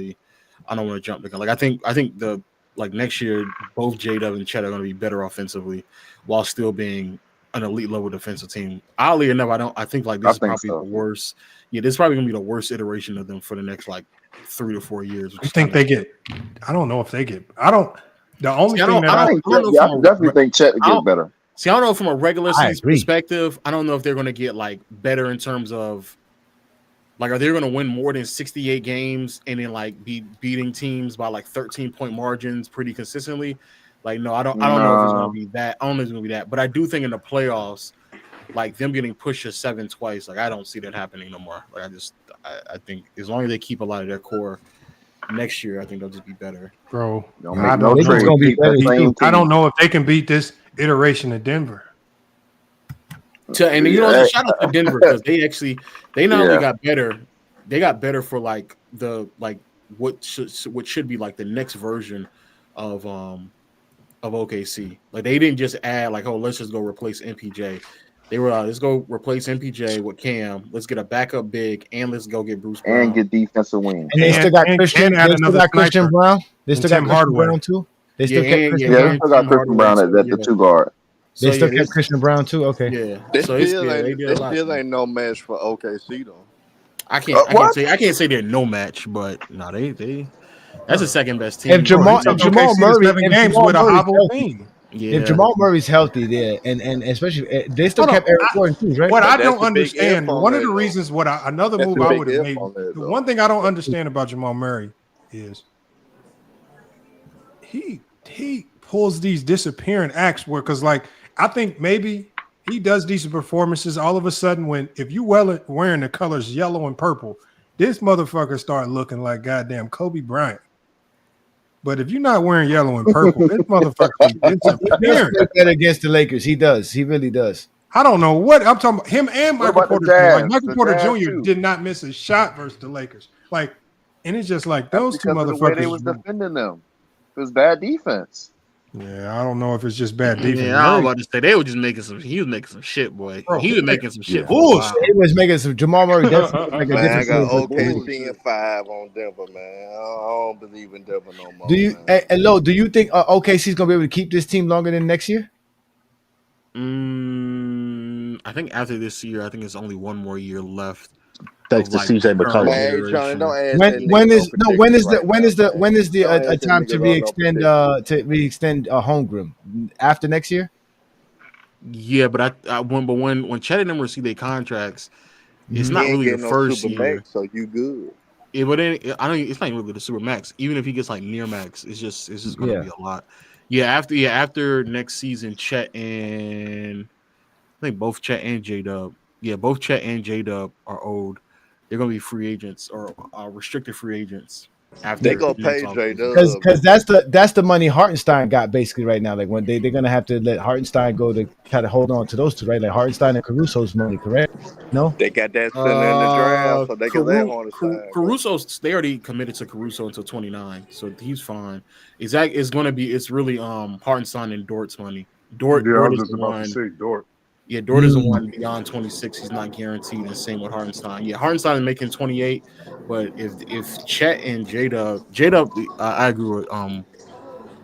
to jump because I think the like next year, both J-Dub and Chet are going to be better offensively while still being an elite level defensive team. Oddly enough, I think like this is probably the worst. Yeah, this is probably going to be the worst iteration of them for the next like 3 to 4 years. I think they get. I don't know if they get. I don't. The only thing that I definitely think Chet would get better. See, I don't know from a regular season perspective. I don't know if they're going to get like better in terms of like, are they going to win more than 68 games and then like be beating teams by like 13-point margins pretty consistently? Like, no, I don't know if it's going to be that. I don't know if it's going to be that, but I do think in the playoffs, like them getting pushed to 7 twice, like I don't see that happening no more. Like I think as long as they keep a lot of their core next year, I think they'll just be better. Bro, I don't know if they can beat this iteration of Denver. And you know, shout out to Denver because they not only got better, they got better for like the what should be like the next version of OKC. Like they didn't just add like, oh, let's just go replace MPJ. They were let's go replace MPJ with Cam. Let's get a backup big and let's go get Bruce Brown and get defensive wings. And they still got Christian. They still got Christian Brown. They still got Christian Brown too. They still kept Christian Brown. They still got Christian Brown at the 2 guard. They still kept Christian Brown too. Okay. Yeah. They still ain't no match for OKC though. I can't say they're no match, but no, they that's the second best team. If Jamal Murray, yeah. If Jamal Murray's healthy, and especially they still kept Eric Gordon too, right? What I don't understand, one of the reasons another move I would have made. The one thing I don't understand about Jamal Murray is he pulls these disappearing acts where, because like I think maybe he does decent performances. All of a sudden, if you wearing the colors yellow and purple, this motherfucker start looking like goddamn Kobe Bryant. But if you're not wearing yellow and purple, this motherfucker is disappearing. That against the Lakers, he does. He really does. I don't know what I'm talking about. Him and Michael Porter Jr. Like Michael Porter Jr. did not miss a shot versus the Lakers. Like, and it's just like those two motherfuckers. The way they was defending them, it was bad defense. Yeah, I don't know if it's just bad defense. Yeah, I was about to say they were just making some. He was making some shit, boy. Bro, he was making some shit. He was making some. Jamal Murray. Man, I got OKC and 5 on Denver, man. I don't believe in Denver no more. Do you, Lo? Do you think OKC is gonna be able to keep this team longer than next year? I think after this year, I think it's only one more year left. Thanks to CJ McCollum. When is the time to re-extend Holmgren after next year? Yeah, but when Chet and them receive their contracts, it's not really the first year. Max, so you good. Yeah, but then it's not even really the super max. Even if he gets like near max, it's just going to be a lot. Yeah, after next season, Chet and I think both Chet and J-Dub. Yeah, both Chet and J-Dub are owed. They're going to be free agents or restricted free agents. After they go pay J-Dub because that's the money Hartenstein got basically right now. Like when they're going to have to let Hartenstein go to kind of hold on to those two, right? Like Hartenstein and Caruso's money, correct? No, they got that sitting in the draft, so they can let Hartenstein. Caruso's they already committed to Caruso until 29, so he's fine. It's going to be it's really Hartenstein and Dort's money. Dort I was is just the about one. to say Dort. Yeah, Dort is the one beyond 26. He's not guaranteed. And same with Hartenstein. Yeah, Hartenstein is making 28, but if Chet and J-Dub, I agree with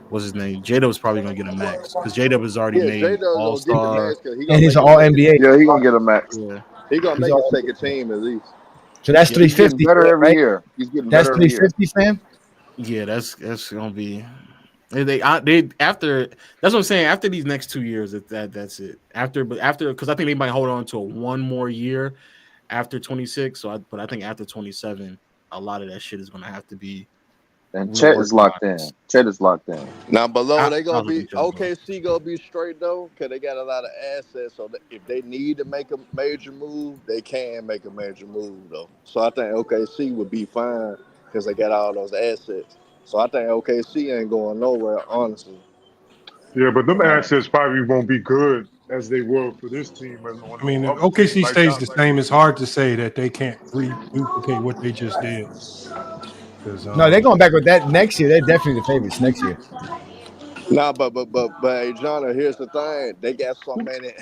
what's his name? J-Dub is probably gonna get a max because J-Dub has already made All-Star. And he's an All-NBA. Yeah, he's gonna get a max. Yeah, he's gonna make a second team at least. So that's 350. He's better every year. He's getting that's better every 350, Sam. Yeah, that's gonna be. They after that's what I'm saying. After these next 2 years, that's it. After because I think they might hold on to one more year after 26. So I think after 27, a lot of that shit is gonna have to be. And Chet is locked in. Chet is locked in. Now below they gonna be OKC gonna be straight though, because they got a lot of assets. So if they need to make a major move, they can make a major move though. So I think OKC would be fine because they got all those assets. So I think OKC ain't going nowhere, honestly. Yeah, but them assets probably won't be good as they were for this team. I mean, if OKC stays the same, it's hard to say that they can't duplicate what they just did. No, they're going back with that next year. They're definitely the favorites next year. Nah, but hey, John, here's the thing: they got so many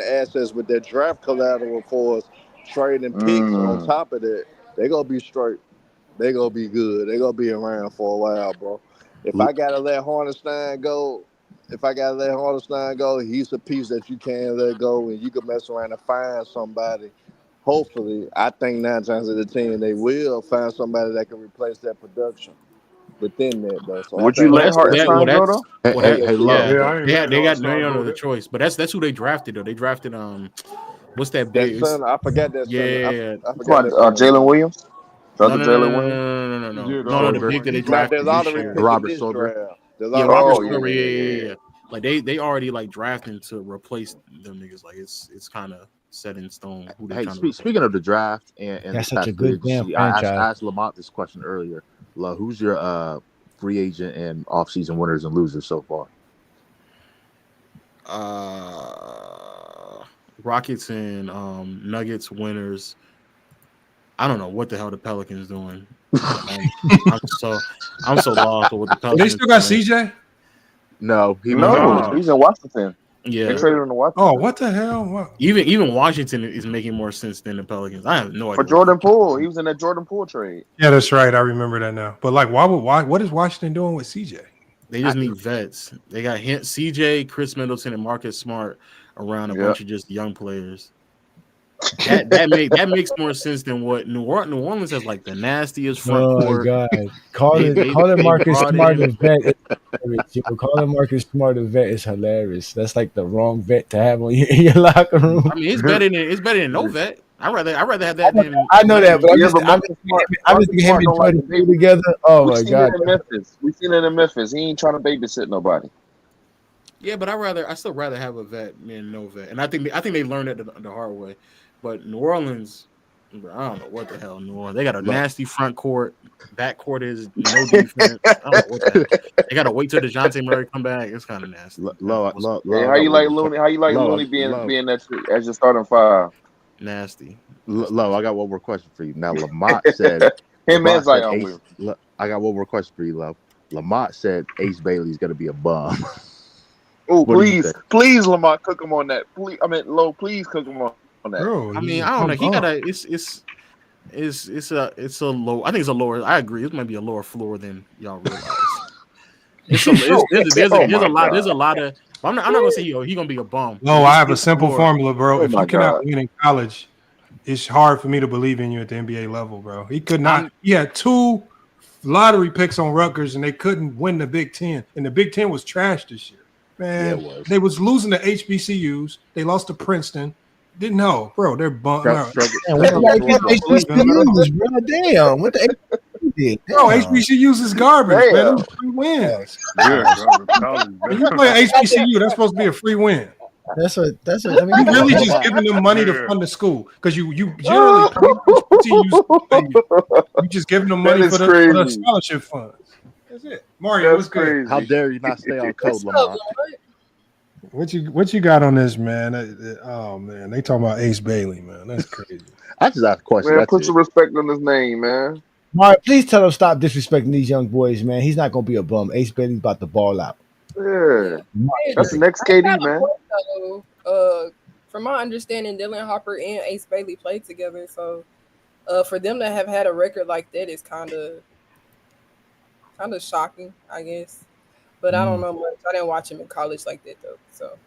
assets with their draft collateral for us, trading picks on top of that. They gonna be straight. They gonna be good. They gonna be around for a while, bro. If I gotta let Hartenstein go, he's a piece that you can't let go, and you can mess around and find somebody. Hopefully, I think 9 times out of 10 they will find somebody that can replace that production within that though. So I Would you think let that's the Hartenstein go though? They got no other choice. But that's who they drafted though. They drafted what's that big? That center, I forgot that center. I forgot that Jalen Williams. No, the big that they drafted. There's all the pick in this draft. Robert Silver. Yeah. Like they already like drafting to replace them niggas. Like it's kind of set in stone. Who they trying to speaking of the draft and That's the such a good damn I franchise. asked Lamont this question earlier. Who's your free agent and offseason winners and losers so far? Rockets and Nuggets winners. I don't know what the hell the Pelicans doing. I'm so lost with the Pelicans. They still got CJ? No, he's in Washington. Yeah, they traded him to Washington. Oh, what the hell? What? Even Washington is making more sense than the Pelicans. I have no idea. For Jordan Poole, he was in that Jordan Poole trade. Yeah, that's right. I remember that now. But like, what is Washington doing with CJ? They just need vets. They got CJ, Chris Middleton, and Marcus Smart around a bunch of just young players. That makes more sense than what New Orleans has, like the nastiest front court. Oh God, calling Marcus Smart a vet. Calling Marcus Smart a vet is hilarious. That's like the wrong vet to have in your locker room. I mean, it's better than no vet. I'd rather have that than I know that, but I'm just him and Jordan play together. Oh my God, We've seen it in Memphis. He ain't trying to babysit nobody. Yeah, but I still rather have a vet than no vet, and I think they learned it the hard way. But New Orleans, I don't know what the hell New Orleans. They got a nasty front court. Back court is no defense. I don't know what the hell. They got to wait till DeJounte Murray come back. It's kind of nasty. How you like Looney? How you like Looney being that as your starting five? Nasty. I got one more question for you. Now Lamont said I got one more question for you, Love. Lamont said Ace Bailey's gonna be a bum. Oh, please, Lamont, cook him on that. Please, please cook him on that. Bro, I mean, I don't know. He got a it's a low. I think it's a lower. I agree. It might be a lower floor than y'all realize. There's a lot of. I'm not gonna say he's gonna be a bum. No, I have a simple formula, bro. If you cannot win in college, it's hard for me to believe in you at the NBA level, bro. He could not. He had 2 lottery picks on Rutgers, and they couldn't win the Big Ten. And the Big Ten was trash this year, man. They was losing to HBCUs. They lost to Princeton. Didn't know, bro. They're bummed. Damn, what the Bro, HBCUs is garbage, man. Those free wins. When you play HBCU, that's supposed to be a free win. That's what. I mean, you really just giving them money to fund the school because you generally you just giving them money for the scholarship funds. That's it. Mario, what's good? How dare you not stay on code, Lamont? What you got on this, man? Oh man, they talking about Ace Bailey, man. That's crazy. I just asked a question. Man, put some respect on his name, man. Mario, please tell him stop disrespecting these young boys, man. He's not gonna be a bum. Ace Bailey's about to ball out. Yeah, that's the next KD, man. From my understanding, Dylan Hopper and Ace Bailey played together, so for them to have had a record like that is kind of shocking, I guess. But I don't know much. I didn't watch him in college like that though. So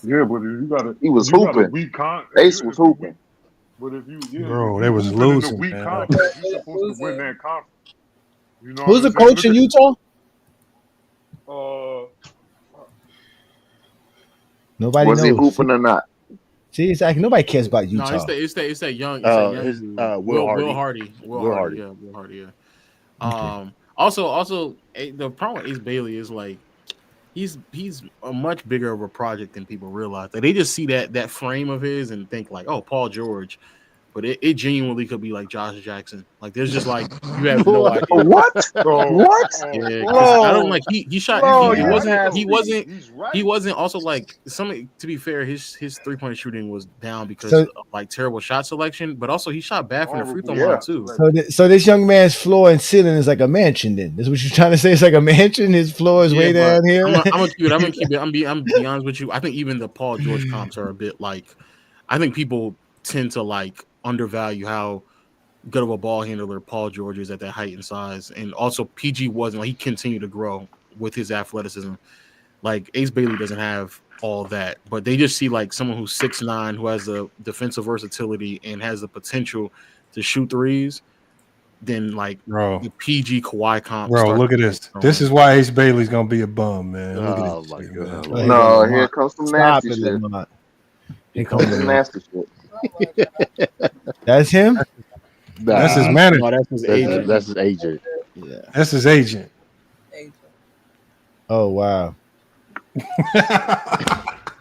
yeah, but you gotta. He was hooping. Ace was hooping. But if you, bro, they was losing. You're supposed to win that conference. You know who's the coach in Utah? Nobody knows. Was he hooping or not? See, exactly. Nobody cares about Utah. No, it's that young. Will Hardy. Will Hardy. Yeah, Will Hardy. Yeah. Also, the problem with Ace Bailey is like he's a much bigger of a project than people realize. Like, they just see that frame of his and think like, oh, Paul George, but it genuinely could be like Josh Jackson. Like, there's just like you have no idea. What? What? Yeah, I don't like he shot. He wasn't also like some. To be fair, his 3-point shooting was down because of like terrible shot selection, but also he shot bad from the free throw line too. So this young man's floor and ceiling is like a mansion. Then that's what you're trying to say. It's like a mansion. His floor is way down here. I'm gonna keep it. I'm be honest with you. I think even the Paul George comps are a bit like. I think people tend to like undervalue how good of a ball handler Paul George is at that height and size. And also PG wasn't. Like, he continued to grow with his athleticism. Like, Ace Bailey doesn't have all that, but they just see like someone who's 6'9", who has the defensive versatility and has the potential to shoot threes. Then like the PG Kawhi comp. Bro, look at this. This is why Ace Bailey's gonna be a bum, man. Look at Oh this. my shit, God. man. No, here comes some Stop nasty it, shit. Lamont. Here comes some nasty shit. That's him? That's his manager. No, that's his agent. That's his agent. Yeah. That's his agent. Oh wow.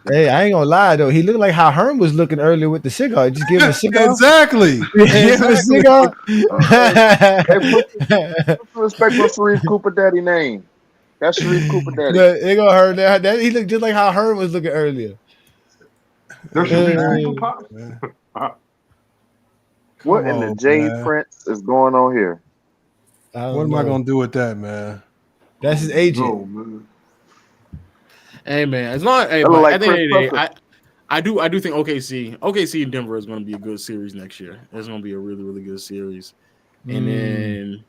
Hey, I ain't gonna lie though. He looked like how Herm was looking earlier with the cigar. Just give him a cigar. Exactly. Give him a cigar. Hey, put respect on Sharif Cooper daddy name. That's Sharif Cooper daddy. It gonna hurt that. He looked just like how Herm was looking earlier. What in the Jade Prince is going on here? What am I gonna do with that, man? That's his agent. Oh, man. Hey man, it's not. Hey, That but look like at the end of the Chris day, Tucker. I do think OKC and Denver is going to be a good series next year. It's going to be a really, really good series. And then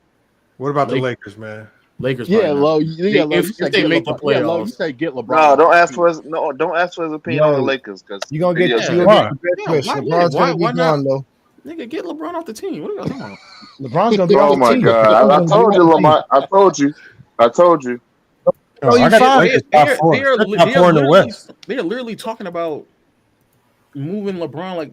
what about the Lakers, man? Lakers, Yeah, probably not. Lo. Yeah, Lo. If they make the Yeah, Lo, you playoffs, say get LeBron. No, don't ask for his opinion on the Lakers because You gonna get you the best wish. LeBron's gonna be gone, though. nigga, get LeBron off the team. What are you talking about? LeBron's gonna be Oh off the my team. God! I told you, Lamar. I told you. Oh, you fine. They're literally talking about moving LeBron like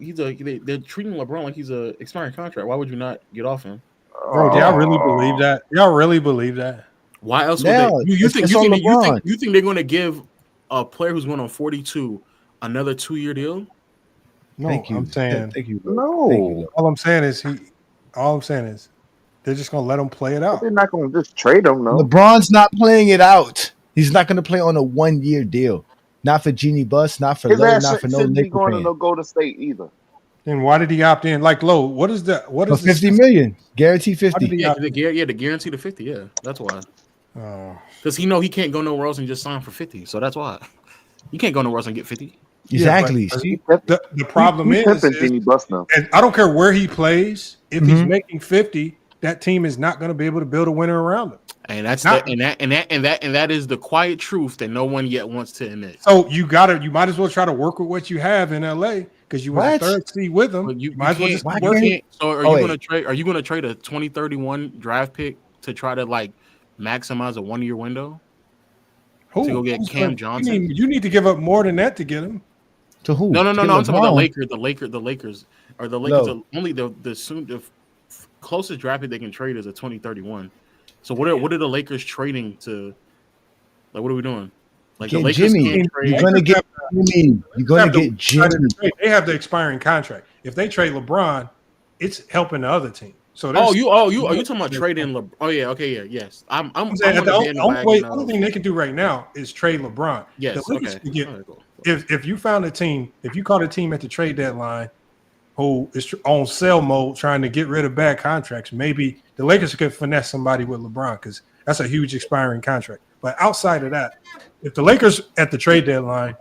they're treating LeBron like he's a expiring contract. Why would you not get off him? Bro, do y'all really believe that? Y'all really believe that? Why else Yeah, would they? You think it's on LeBron. they're going to give a player who's going on 42 another 2-year deal? No, Thank you. I'm saying Thank you. No. Thank you. all I'm saying is they're just gonna let him play it out. They're not going to just trade him, no. LeBron's not playing it out. He's not going to play on a 1-year deal. Not for Jeannie Buss, not for His Lowe, ass not for no shouldn't be Laker going to fan. no Golden State either. Then why did he opt in? Like, Low, what is the For $50 million, guaranteed 50. Yeah, the guarantee to 50. Yeah, that's why. Oh, Because he can't go nowhere else and just sign for 50. So that's why. You can't go nowhere else and get 50. Exactly. the problem is Jeannie Buss now. and I don't care where he plays. If he's making 50, that team is not going to be able to build a winner around him. And that is the quiet truth that no one yet wants to admit. So you might as well try to work with what you have in LA because you were the third seed with them. But you might as well can't, just you work can't- it. So are you going to trade a 2031 draft pick to try to like maximize a 1-year window? Who? To go get Cam Johnson? You need to give up more than that to get him. To who? No. I'm talking about LeBron. the Lakers are the Lakers. No. Are only the closest draft pick they can trade is a 2031. So what are the Lakers trading to? Like, what are we doing? Like, Get the Lakers Jimmy. can't trade. You're gonna get Jimmy. You're gonna get Jimmy. They have the expiring contract. If they trade LeBron, it's helping the other team. So Are you talking about trading LeBron? Oh yeah, okay, yeah, yes. I'm saying the only bandwagon thing they can do right now is trade LeBron. Yes, The Lakers okay. can get- All right, cool. If you found a team, if you caught a team at the trade deadline who is on sell mode trying to get rid of bad contracts, maybe the Lakers could finesse somebody with LeBron because that's a huge expiring contract. But outside of that, if the Lakers at the trade deadline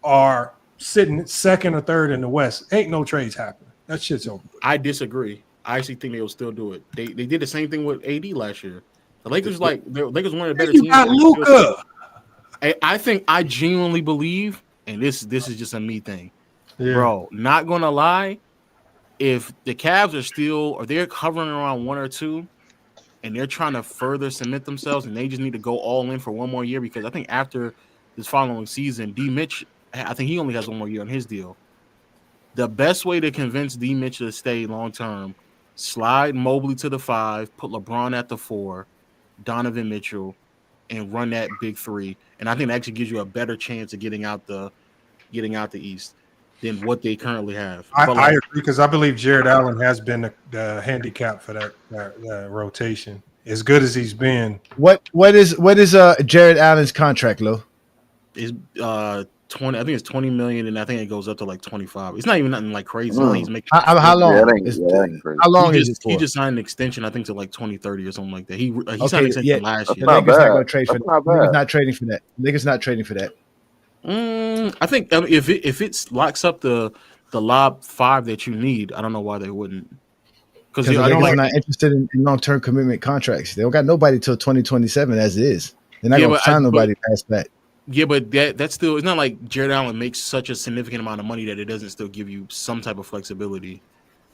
are sitting second or third in the West, ain't no trades happening. That shit's over. I disagree. I actually think they will still do it. They did the same thing with AD last year. The Lakers one of the better teams. You got Luka. I think I genuinely believe, and this is just a me thing, Yeah. bro. Not gonna lie, if the Cavs are still or they're hovering around 1 or 2, and they're trying to further cement themselves, and they just need to go all in for one more year because I think after this following season, D. Mitch, I think he only has 1 more year on his deal. The best way to convince D. Mitch to stay long term, slide Mobley to the 5, put LeBron at the 4, Donovan Mitchell, and run that big 3. And I think that actually gives you a better chance of getting out the East than what they currently have. I agree because I believe Jared Allen has been the handicap for that rotation. As good as he's been, What is Jared Allen's contract, Lo? Is 20? I think it's 20 million, and I think it goes up to like 25. It's not even nothing like crazy. He's making How long? Yeah, that ain't crazy. How long is it for? He just signed an extension, I think, to like 2030 or something like that. He signed an Okay, extension yeah. last The year. Not Lakers not bad. going to trade for That's that. not bad. Lakers not trading for that. Lakers not trading for that. I think if it locks up the lob 5 that you need, I don't know why they wouldn't. Because the Lakers are not interested in long-term commitment contracts. They don't got nobody till 2027 as it is. They're not going to sign nobody past that. Yeah, but that's still, it's not like Jared Allen makes such a significant amount of money that it doesn't still give you some type of flexibility.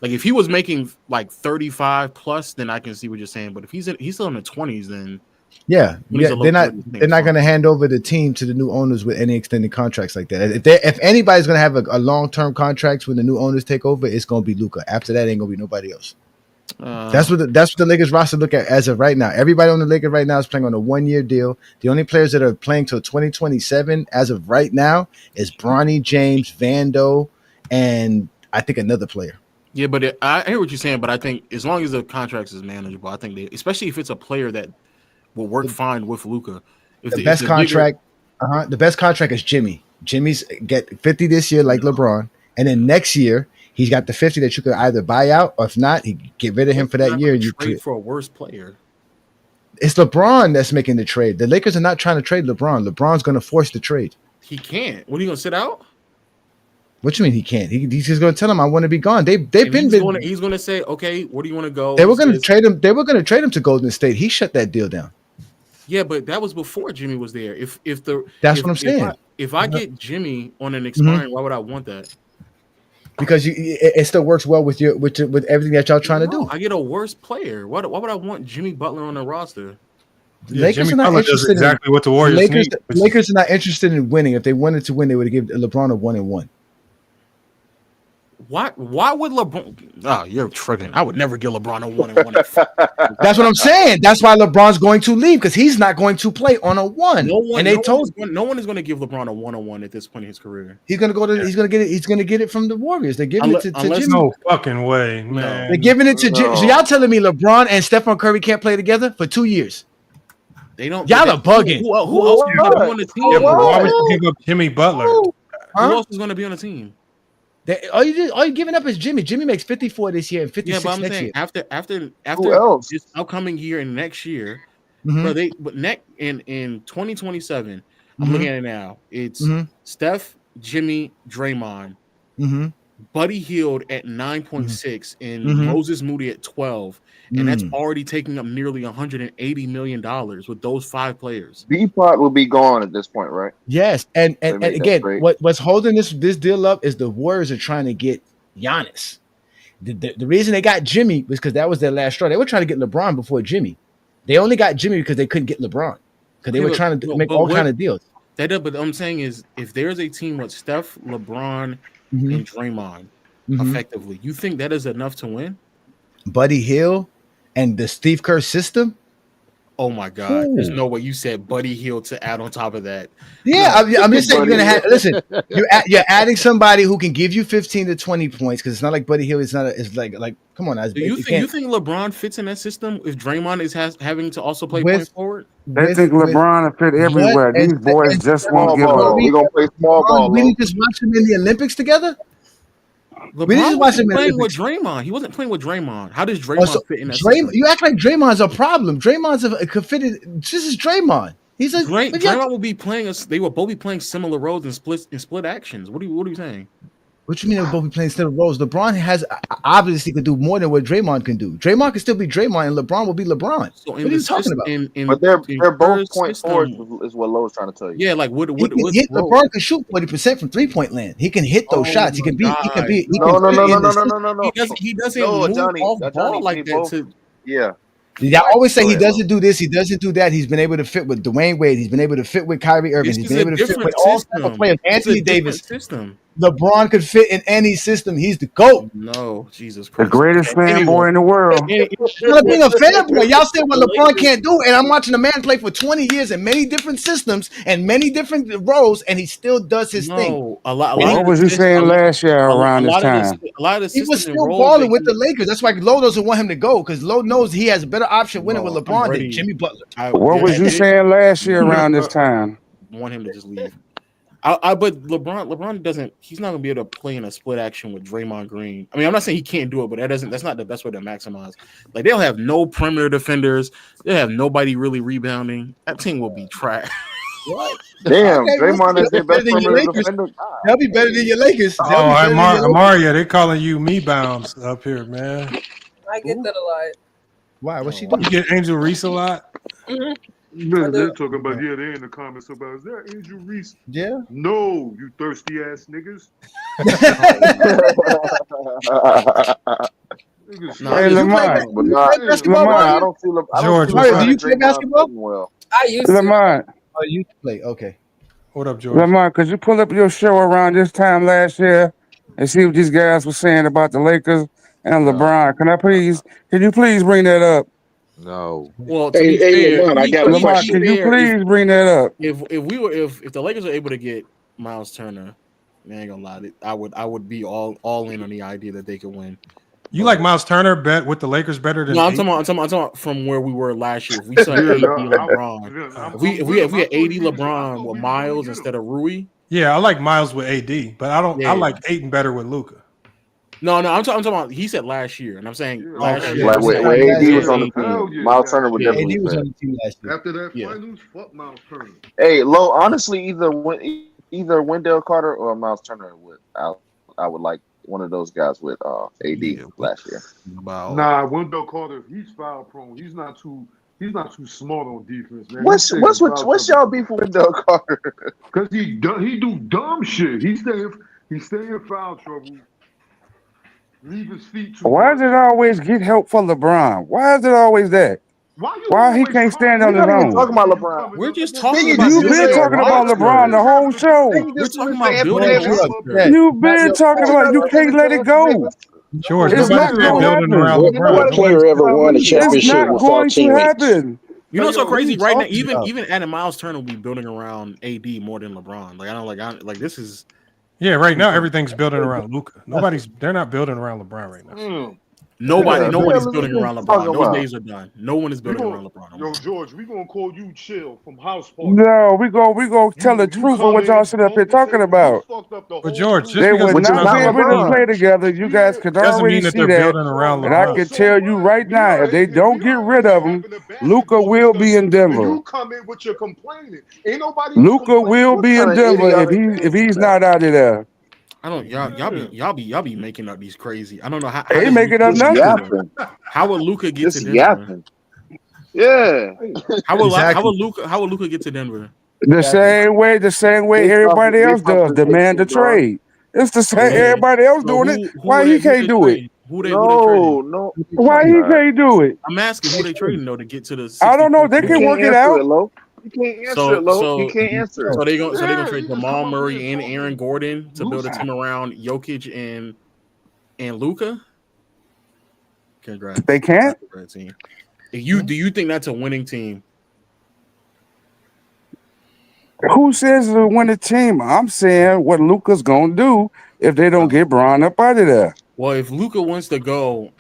Like if he was making like 35 plus, then I can see what you're saying. But if he's still in the 20s, then they're not going to hand over the team to the new owners with any extended contracts like that. If anybody's going to have a long-term contracts when the new owners take over, it's going to be Luka. After that, ain't going to be nobody else. That's what the Lakers roster look at as of right now. Everybody on the Lakers right now is playing on a 1-year deal. The only players that are playing till 2027 as of right now is Bronny James, Vando, and I think another player. Yeah, but I hear what you're saying. But I think as long as the contracts is manageable, I think especially if it's a player that will work fine with Luka. The best contract is Jimmy. Jimmy's get 50 this year, like LeBron, and then next year. He's got the 50 that you could either buy out, or if not, he get rid of him for that year. And you trade for a worse player. It's LeBron that's making the trade. The Lakers are not trying to trade LeBron. LeBron's going to force the trade. He can't. What are you going to sit out? What you mean he can't? He's just going to tell him I want to be gone. He's going to say, okay, where do you want to go? They were going to trade him. They were going to trade him to Golden State. He shut that deal down. Yeah, but that was before Jimmy was there. That's what I'm saying. If I get Jimmy on an expiring, why would I want that? Because it still works well with everything that y'all trying to do. I get a worse player. Why would I want Jimmy Butler on the roster? The Lakers are not interested exactly what the Warriors need. The Lakers are not interested in winning. If they wanted to win, they would have given LeBron a 1-1. Why would LeBron? Oh, you're tripping. I would never give LeBron a 1-1. That's what I'm saying. That's why LeBron's going to leave, because he's not going to play on a 1. No one is going to give LeBron a 1-on-1 at this point in his career. He's going to go to. He's going to get it. He's going to get it from the Warriors. They're giving it to Jimmy. No fucking way, man. They're giving it to Jimmy. So y'all telling me LeBron and Stephen Curry can't play together for 2 years? They don't. Y'all are bugging. Who else is going to be on the team? Yeah, but why would you give up Jimmy Butler? Who else is going to be on the team? All you giving up is Jimmy. Jimmy makes 54 this year and 56 next year. After this upcoming year and next year, Mm-hmm. bro, in 2027, I'm looking at it now. It's Steph, Jimmy, Draymond, Buddy Hield at 9.6, and Moses Moody at 12, and that's already taking up nearly $180 million with those 5 players. B-Pot will be gone at this point, right? Yes, and again, what's holding this deal up is the Warriors are trying to get Giannis. The reason they got Jimmy was because that was their last straw. They were trying to get LeBron before Jimmy. They only got Jimmy because they couldn't get LeBron, because they were trying to make all kind of deals. But I'm saying is, if there's a team with Steph, LeBron, and Draymond effectively, you think that is enough to win? Buddy Hield and the Steve Kerr system? Oh my God! There's no way you said Buddy Hield to add on top of that. Yeah, I'm just saying you're gonna have. Listen, you're adding somebody who can give you 15 to 20 points, because it's not like Buddy Hield. It's like come on. Do you think LeBron fits in that system if Draymond is having to also play point forward? They think LeBron will fit everywhere. These boys just won't give up. We're gonna play small ball. We didn't just watch them in the Olympics together. LeBron wasn't playing with Draymond. He wasn't playing with Draymond. How does Draymond fit in that system? You act like Draymond's a problem. Draymond's could fit in. This is Draymond. He's a Draymond will be playing us. They will both be playing similar roles in split actions. What are you saying? What you mean they'll both be playing similar roles? LeBron has obviously could do more than what Draymond can do. Draymond can still be Draymond, and LeBron will be LeBron. So what are you talking about? But they're both point forwards, is what Lowe's trying to tell you. Yeah, like what LeBron can shoot 40% from 3-point land. He can hit those shots. He can be. He can be. No. He doesn't move off ball like that. Yeah. I always say he doesn't do this, he doesn't do that. He's been able to fit with Dwayne Wade. He's been able to fit with Kyrie Irving. He's been able to fit with all type of players. Anthony Davis. System. LeBron could fit in any system. He's the GOAT. No, Jesus Christ. The greatest fanboy in the world. Not being a fanboy. Y'all say what LeBron can't do, and I'm watching a man play for 20 years in many different systems and many different roles, and he still does his thing. What was you saying last year around this time? He was still balling with the Lakers. That's why Lowe doesn't want him to go, because Lowe knows he has a better option winning with LeBron than Jimmy Butler. What was you saying last year around this time? Want him to just leave. But LeBron doesn't. He's not gonna be able to play in a split action with Draymond Green. I mean, I'm not saying he can't do it, but that's not the best way to maximize. Like, they'll have no perimeter defenders. They'll have nobody really rebounding. That team will be trash. What? Damn, Draymond is their best perimeter defender. They'll be better than your Lakers. Mario, they calling you me bounds up here, man. I get that a lot. Why? What's she You doing? get Angel Reese a lot. No, they're talking about they're in the comments about is that Angel Reese? Yeah. No, you thirsty ass niggas. Hey, Lamont. Lamont, I don't feel. I don't feel Do you play basketball? well. I used to. Lamont. Oh, you play. Okay. What up, George? Lamont, could you pull up your show around this time last year and see what these guys were saying about the Lakers and LeBron? Can you please bring that up? No. Well, to be fair, Lamont, can you please bring that up? If the Lakers are able to get Miles Turner, I ain't gonna lie, I would be all in on the idea that they could win. You like Miles Turner bet with the Lakers better than? No, I'm talking about from where we were last year. If we saw AD LeBron, if we had AD LeBron with Miles instead of Rui. Yeah, I like Miles with AD, but I don't. Yeah. I like Ayton better with Luka. No, I'm talking about. He said last year, and I'm saying last year. Like when AD was on the team, Miles Turner would definitely AD was fit. on the team last year. After that finals, fuck Miles Turner. Hey, Lo, honestly, either Wendell Carter or Miles Turner I would like one of those guys with AD last year. Nah, Wendell Carter, he's foul prone. He's not too smart on defense, man. What's y'all beef with Wendell Carter? Because he do dumb shit. He stay in foul trouble. Leave his feet too Why does it always get help for LeBron? Why is it always that? Why he can't stand on his own? Talking about LeBron. We're just talking about. You've been talking about LeBron the whole show. We're talking about building. You've been talking about you can't let it go. George, It's not going to happen. What player ever won a It's championship not without going to teammates? happen. You know what's so crazy right now? Even about? even adding Miles Turner will be building around AD more than LeBron. Like I don't like this is. Yeah, right now everything's building around Luka. They're not building around LeBron right now. Nobody's building around LeBron. Those days are done. No one is building around LeBron. Yo, George, we gonna call you chill from House Party. No, we go tell the truth of what y'all sit up here talking about. But George, just They because would not be able to LeBron play together. You guys could doesn't already mean that see they're that. building around And I LeBron. can tell you right now, if they don't get rid of him, Luka will be in Denver. You come in with your complaining. Ain't nobody. Luka will be in Denver if he's not out of there. I don't y'all be making up these crazy. I don't know how They making up nothing. How would Luka get to Denver? Yeah. How would Luka get to Denver? The same way everybody else does. Demand a trade. It's the same. Everybody else doing it. Why he can't do it? No. Why he can't do it? I'm asking who they trading though to get to the. I don't know. They can work it out. You can't answer it, Lo. You can't answer it. So they're gonna trade Jamal Murray and Aaron Gordon to build a team around Jokic and Luka. Congrats. They can't. Do you think that's a winning team? Who says it's a winning team? I'm saying what Luka's gonna do if they don't get Bron up out of there. Well, if Luka wants to go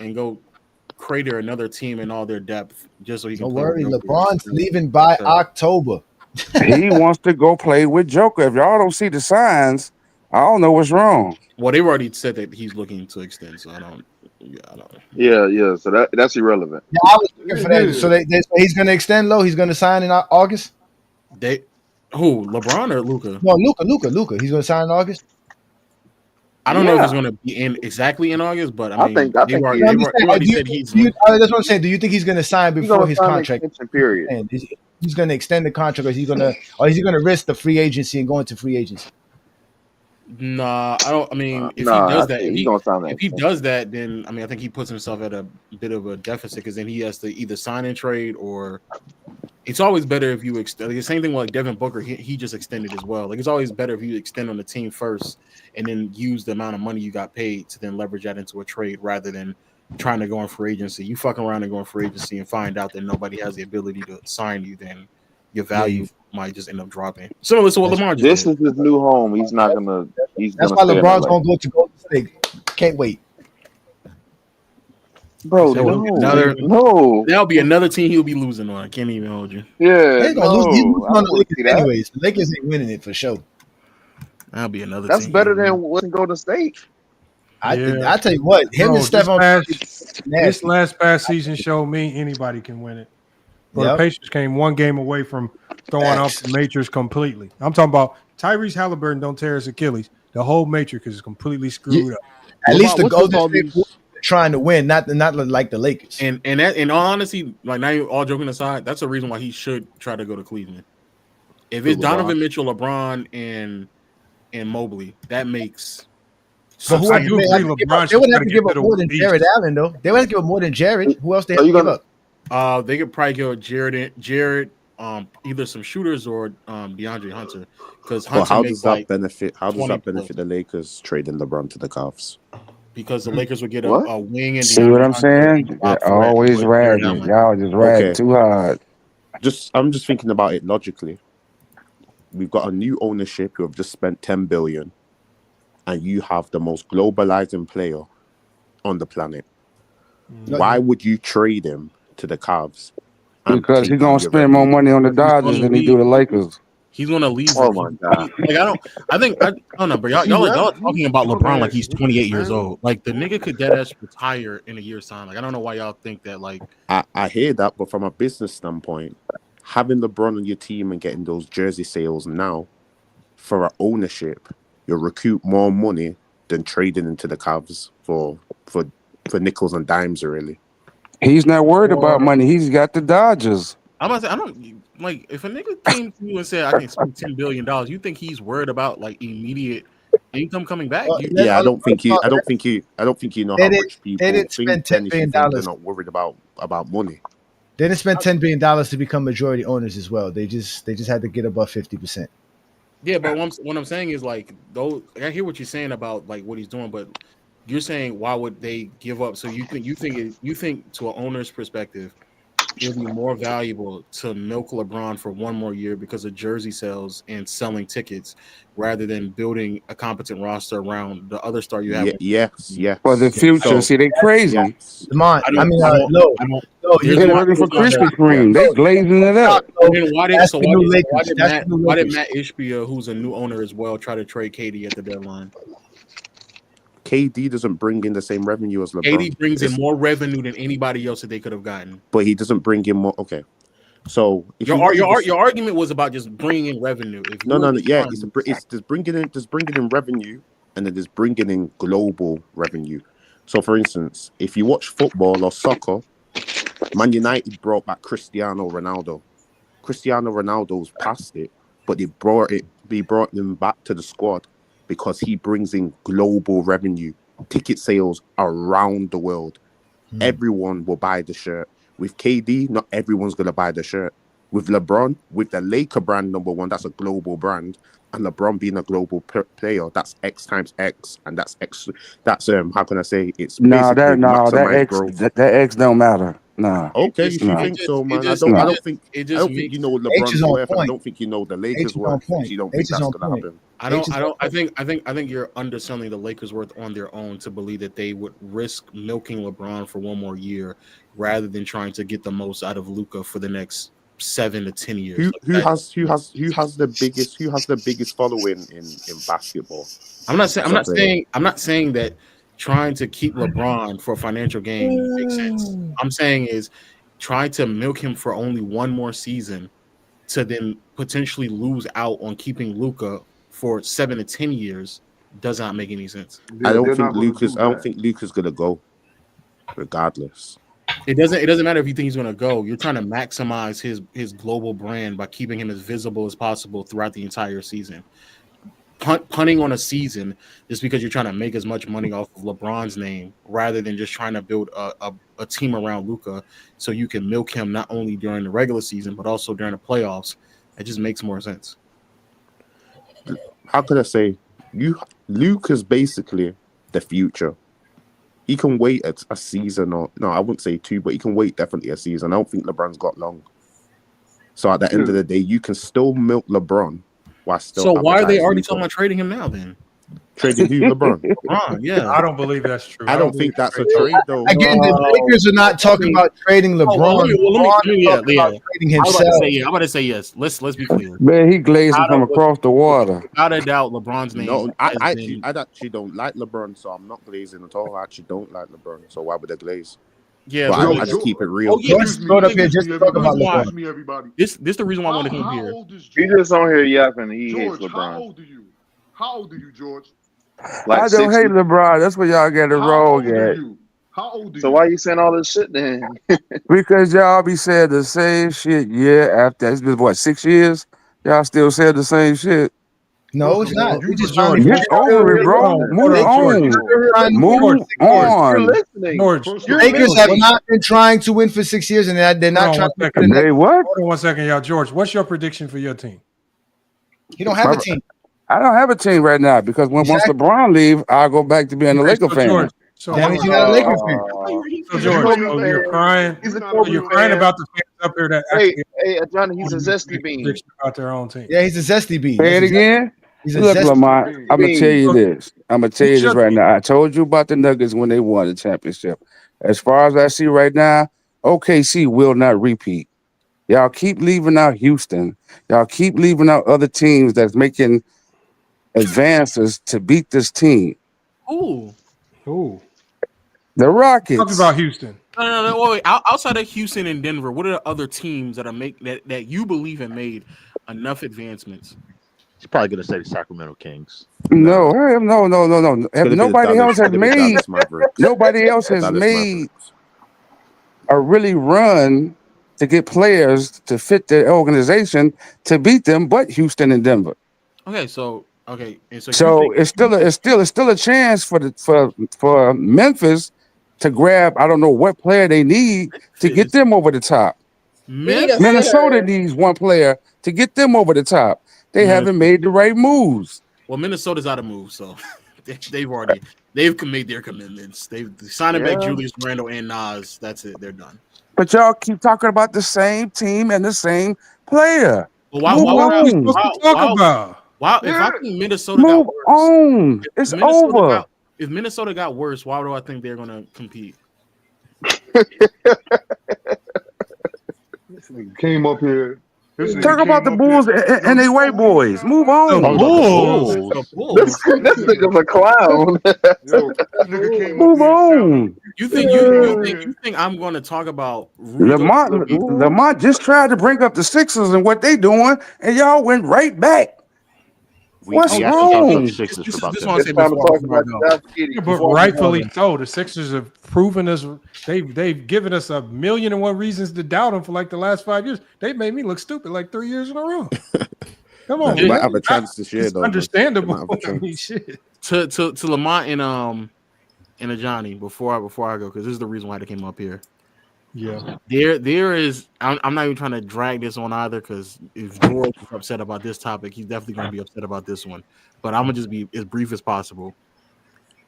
crater another team in all their depth, just so he can. Don't worry, LeBron's leaving by October. He wants to go play with Joker. If y'all don't see the signs, I don't know what's wrong. Well, they've already said that he's looking to extend, so I don't. Yeah. So that's irrelevant. Yeah, I was looking for that. So he's going to extend, Lo. He's going to sign in August. Who? LeBron or Luka? No, Luka. He's going to sign in August. I don't know if it's going to be exactly in August, but I mean, I think they already said he's. That's what I'm saying. Do you think he's going to sign before his contract period? He's going to extend the contract, or is he going to risk the free agency and go into free agency? Nah, I don't. I mean, if he does that, if he does that, then I mean, I think he puts himself at a bit of a deficit because then he has to either sign and trade or. It's always better if you extend. Like the same thing with like Devin Booker, he just extended as well. Like it's always better if you extend on the team first and then use the amount of money you got paid to then leverage that into a trade rather than trying to go on free agency. You fucking around and go on free agency and find out that nobody has the ability to sign you, then your value might just end up dropping. Similar to what Lamar just This did. is his new home. He's not gonna. That's why LeBron's gonna go to Golden State. Can't wait. Bro, no. That'll be another team he'll be losing on. I can't even hold you. Yeah, He's losing on the Lakers anyways. The Lakers ain't winning it for sure. That'll be another. That's team. better than what Golden State. I tell you what, him and Stephon. This last past season showed me anybody can win it. But the Pacers came one game away from throwing off the matrix completely. I'm talking about Tyrese Halliburton don't tear his Achilles. The whole matrix is completely screwed up. At least the Golden State trying to win, not like the Lakers. And that, in all honesty, like now, all joking aside, that's the reason why he should try to go to Cleveland. If it's Donovan Mitchell, LeBron, and Mobley, that makes. But who else? They would have to give up more than Jared Allen, though. They would have to give up more than Jared. Who else they have to give up? They could probably go Jared, either some shooters or DeAndre Hunter, because how does that benefit the Lakers trading LeBron to the Cavs? Because the Lakers would get a wing and see what I'm saying? They're always ragging. Y'all just rag too hard. I'm just thinking about it logically. We've got a new ownership who have just spent $10 billion, and you have the most globalizing player on the planet. Why would you trade him to the Cavs? Because he's gonna spend more money on the Dodgers than he do the Lakers. He's gonna leave. Oh my god! I don't know, but y'all are talking about LeBron like he's 28 years old. Like the nigga could deadass retire in a year's time. Like I don't know why y'all think that. Like I hear that, but from a business standpoint, having LeBron on your team and getting those jersey sales now for ownership, you'll recoup more money than trading into the Cavs for nickels and dimes, really. He's not worried about money. He's got the Dodgers. I'm about to say, I don't like if a nigga came to you and said I can spend $10 billion. You think he's worried about like immediate income coming back? I don't think you know how much people think. They're not worried about money. They didn't spend $10 billion to become majority owners as well. They just had to get above 50%. Yeah, but what I'm saying is like those. I hear what you're saying about like what he's doing, but you're saying why would they give up? So you think to an owner's perspective, it'll be more valuable to milk LeBron for one more year because of jersey sales and selling tickets, rather than building a competent roster around the other star you have. Yes. For the future, see, they crazy. Come on, They're looking for Krispy Kreme. They glazing it up. Why did Matt Ishbia, who's a new owner as well, try to trade KD at the deadline? KD doesn't bring in the same revenue as LeBron. KD brings in more revenue than anybody else that they could have gotten. But he doesn't bring in more. Okay, so your argument was about just bringing in revenue. Yeah, it's just bringing in revenue, and then there's bringing in global revenue. So, for instance, if you watch football or soccer, Man United brought back Cristiano Ronaldo. Cristiano Ronaldo's past it, but they brought him back to the squad because he brings in global revenue, ticket sales around the world. Everyone will buy the shirt. With KD, not everyone's going to buy the shirt. With LeBron, with the Laker brand number one, that's a global brand. And LeBron being a global player, that's X times X. And that's X. That's, how can I say? It's that X don't matter. Nah. Okay, you think so, man. I don't think you know what LeBron's worth. I don't think you know the Lakers' worth. You don't think that's gonna happen. I think you're underselling the Lakers' worth on their own to believe that they would risk milking LeBron for one more year rather than trying to get the most out of Luka for the next 7 to 10 years. Who has the biggest following in basketball? I'm not saying that trying to keep LeBron for financial gain makes sense. I'm saying is trying to milk him for only one more season to then potentially lose out on keeping Luka for 7 to 10 years does not make any sense. I don't think Luka's gonna go, regardless. It doesn't matter if you think he's gonna go. You're trying to maximize his global brand by keeping him as visible as possible throughout the entire season. Punting on a season just because you're trying to make as much money off of LeBron's name rather than just trying to build a team around Luka so you can milk him not only during the regular season but also during the playoffs. It just makes more sense. How could I say? Luka's basically the future. He can wait a season or no, I wouldn't say 2, but he can wait definitely a season. I don't think LeBron's got long. So at the end of the day, you can still milk LeBron. So why are they already talking about trading him now then? Trading who? LeBron? LeBron, yeah. I don't believe that's true. I don't think that's a trade though. Again, the Lakers are not talking about trading LeBron. Trading himself. I'm about to say yes. Let's be clear. Man, he glazing from across the water. Without a doubt, LeBron's name. No, I actually don't like LeBron, so I'm not glazing at all. I actually don't like LeBron, so why would I glaze? Yeah, but I just keep it real. Just up here, just talk about LeBron. Everybody. This the reason why I want to come here. He just on here yapping. He hates LeBron. How old are you? How old are you, George? I don't hate LeBron. That's what y'all got to roll at. How old are So you? why you saying all this shit then? Because y'all be saying the same shit year after. It's been what, 6 years? Y'all still saying the same shit. No, it's not. We just George, finally Get over it, bro. Move Hold on, George. on. trying to win Move for 6 years. You're on. listening. George, The Lakers have not been trying to win for 6 years, and they're hold not on trying one to win second. for the next. They what? Hold on 1 second, y'all. George, what's your prediction for your team? He don't have a team. I don't have a team right now because once LeBron leave, I'll go back to being a Laker fan. George, so That means you're not a Laker fan. So George, you're crying. He's a So Kobe you're crying fan. about the fans up here that Hey, actually Johnny, he's a zesty bean. prediction about their own team. Yeah, he's a zesty bee. Say it again. He's a Look, zesty Lamont, I'm gonna tell you So, this. I'm gonna tell you who's this your right team? now. I told you about the Nuggets when they won the championship. As far as I see right now, OKC will not repeat. Y'all keep leaving out Houston. Y'all keep leaving out other teams that's making advances to beat this team. Ooh. The Rockets. Talk about Houston. No. Wait. Outside of Houston and Denver, what are the other teams that are that you believe have made enough advancements? He's probably gonna say the Sacramento Kings. No. Nobody else has made. Dallas Mavericks. Nobody else has Dallas made a really run to get players to fit their organization to beat them, but Houston and Denver. Okay, so you So think, it's still a chance for Memphis to grab. I don't know what player they need to get them over the top. Minnesota needs one player to get them over the top. They haven't made the right moves. Well, Minnesota's out of move, so they've made their commitments. They've signed back Julius Randle and Nas. That's it. They're done. But y'all keep talking about the same team and the same player. Well, why Move would we on. talk about? Why if I think Minnesota Move got worse? on. It's over. If Minnesota got worse, why do I think they're going to compete? Came up here. Talk about the Bulls and they white boys. Move on. The Bulls. This nigga's a clown. Move on. You think I'm going to talk about Lamont just tried to bring up the Sixers and what they doing, and y'all went right back. What's wrong? But rightfully so. The Sixers have proven us. They've given us 1,000,001 reasons to doubt them for like the last 5 years. They've made me look stupid like 3 years in a row. Come on, They might have a chance this year, it's though. understandable. I mean, shit. To Lamont and Johnny before I go, because this is the reason why they came up here. Yeah, there is. I'm not even trying to drag this on either, because if George is upset about this topic, he's definitely going to be upset about this one. But I'm gonna just be as brief as possible,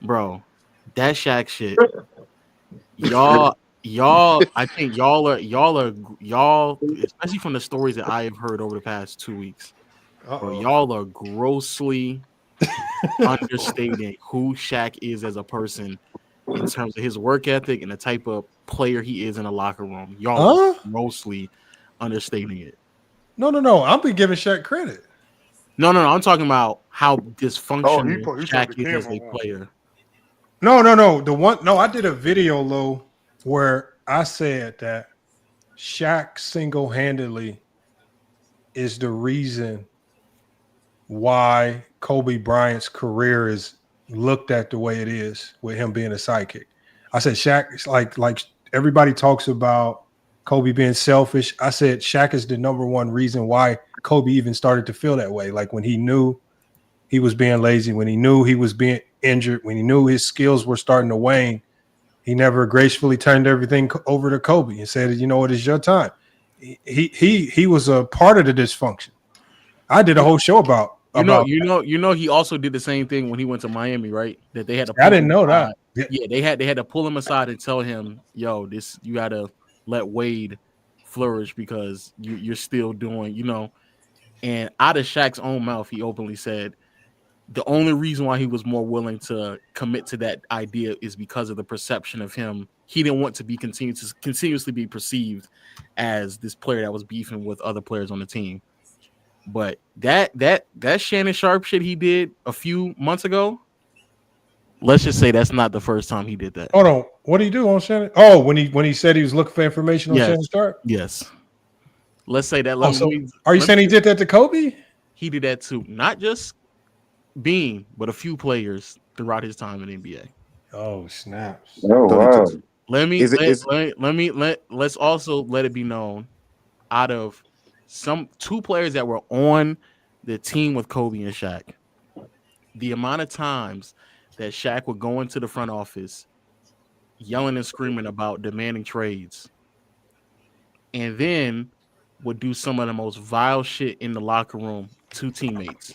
bro. That Shaq shit, y'all. I think y'all, especially from the stories that I have heard over the past 2 weeks. Bro, y'all are grossly understating who Shaq is as a person in terms of his work ethic and the type of player he is in a locker room. Y'all are mostly understating it. No. I'm be giving Shaq credit. No. I'm talking about how dysfunctional Shaq is as a player. No. I did a video, Lo, where I said that Shaq single-handedly is the reason why Kobe Bryant's career is looked at the way it is with him being a sidekick. I said Shaq, like everybody talks about Kobe being selfish. I said Shaq is the number one reason why Kobe even started to feel that way. Like when he knew he was being lazy, when he knew he was being injured, when he knew his skills were starting to wane, he never gracefully turned everything over to Kobe and said, "You know what? It's your time." He was a part of the dysfunction. I did a whole show about. He also did the same thing when he went to Miami, right? That they had to. I didn't know that. Yeah, they had to pull him aside and tell him, "Yo, this you got to let Wade flourish because you're still doing, And out of Shaq's own mouth, he openly said the only reason why he was more willing to commit to that idea is because of the perception of him. He didn't want to be continuously be perceived as this player that was beefing with other players on the team. But that Shannon Sharp shit he did a few months ago, let's just say that's not the first time he did that. Hold on, what did he do on Shannon? Oh, when he said he was looking for information on Shannon Sharp? Yes. Let's say that. Are you saying he did that to Kobe? He did that too. Not just Bean, but a few players throughout his time in the NBA. Oh snaps! Oh wow. Let's also let it be known, out of two players that were on the team with Kobe and Shaq, the amount of times that Shaq would go into the front office yelling and screaming about demanding trades, and then would do some of the most vile shit in the locker room to teammates.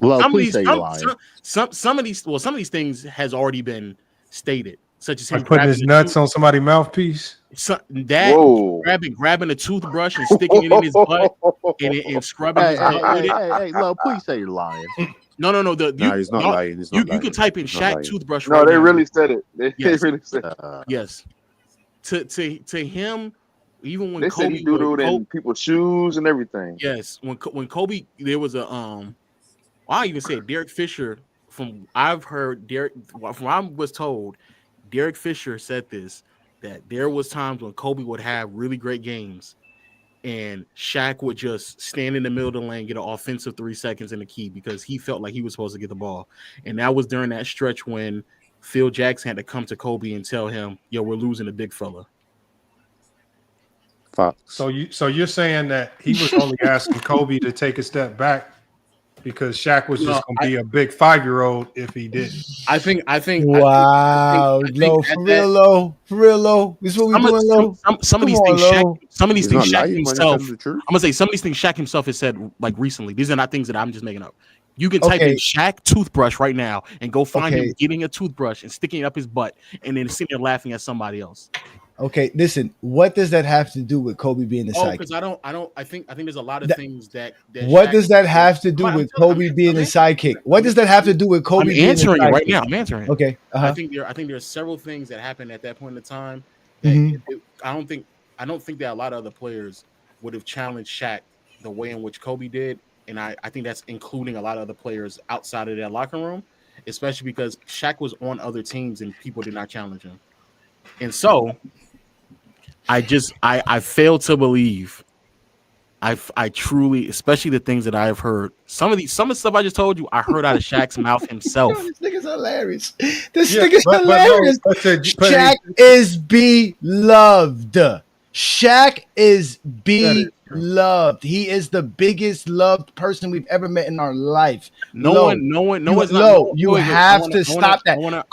Well, please say you're lying. Some of these things has already been stated, such as him Like putting his nuts on somebody's mouthpiece. Grabbing a toothbrush and sticking it in his butt and scrubbing his butt with it. Hey, Lo, please say you're lying. No. He's not lying. He's not lying. You can type in He's not Shaq lying. toothbrush. No, right they now. really said it. They Yes. really said it. Yes. To him, even when They Kobe said he doodled in people's shoes and everything. Yes, when Kobe, there was a I even said Derek Fisher. From I was told, Derek Fisher said this, that there was times when Kobe would have really great games, and Shaq would just stand in the middle of the lane, get an offensive 3 seconds in the key because he felt like he was supposed to get the ball, and that was during that stretch when Phil Jackson had to come to Kobe and tell him, "Yo, we're losing a big fella." So you're saying that he was only asking Kobe to take a step back because Shaq was just going to be a big 5-year-old if he didn't. I think. Wow, Low, for real, Low. This is what we doing, Low. Some of these things, Shaq himself. I'm gonna say some of these things Shaq himself has said like recently. These are not things that I'm just making up. You can type in Shaq toothbrush right now and go find him getting a toothbrush and sticking it up his butt and then sitting there laughing at somebody else. Okay, listen. What does that have to do with Kobe being the sidekick? Because I think there's a lot of things that what Shaq, does that have to do with Kobe being the sidekick? What does that have to do with Kobe being the sidekick? I'm answering it right now. I'm answering it. Okay. I think there are several things that happened at that point in time. That I don't think that a lot of other players would have challenged Shaq the way in which Kobe did, and I think that's including a lot of other players outside of that locker room, especially because Shaq was on other teams and people did not challenge him, and so. I fail to believe. I truly, especially the things that I've heard. Some of the stuff I just told you, I heard out of Shaq's mouth himself. This nigga's hilarious. Hilarious. Shaq is beloved. Shaq is beloved. He is the biggest loved person we've ever met in our life. No one's not. You have to stop that.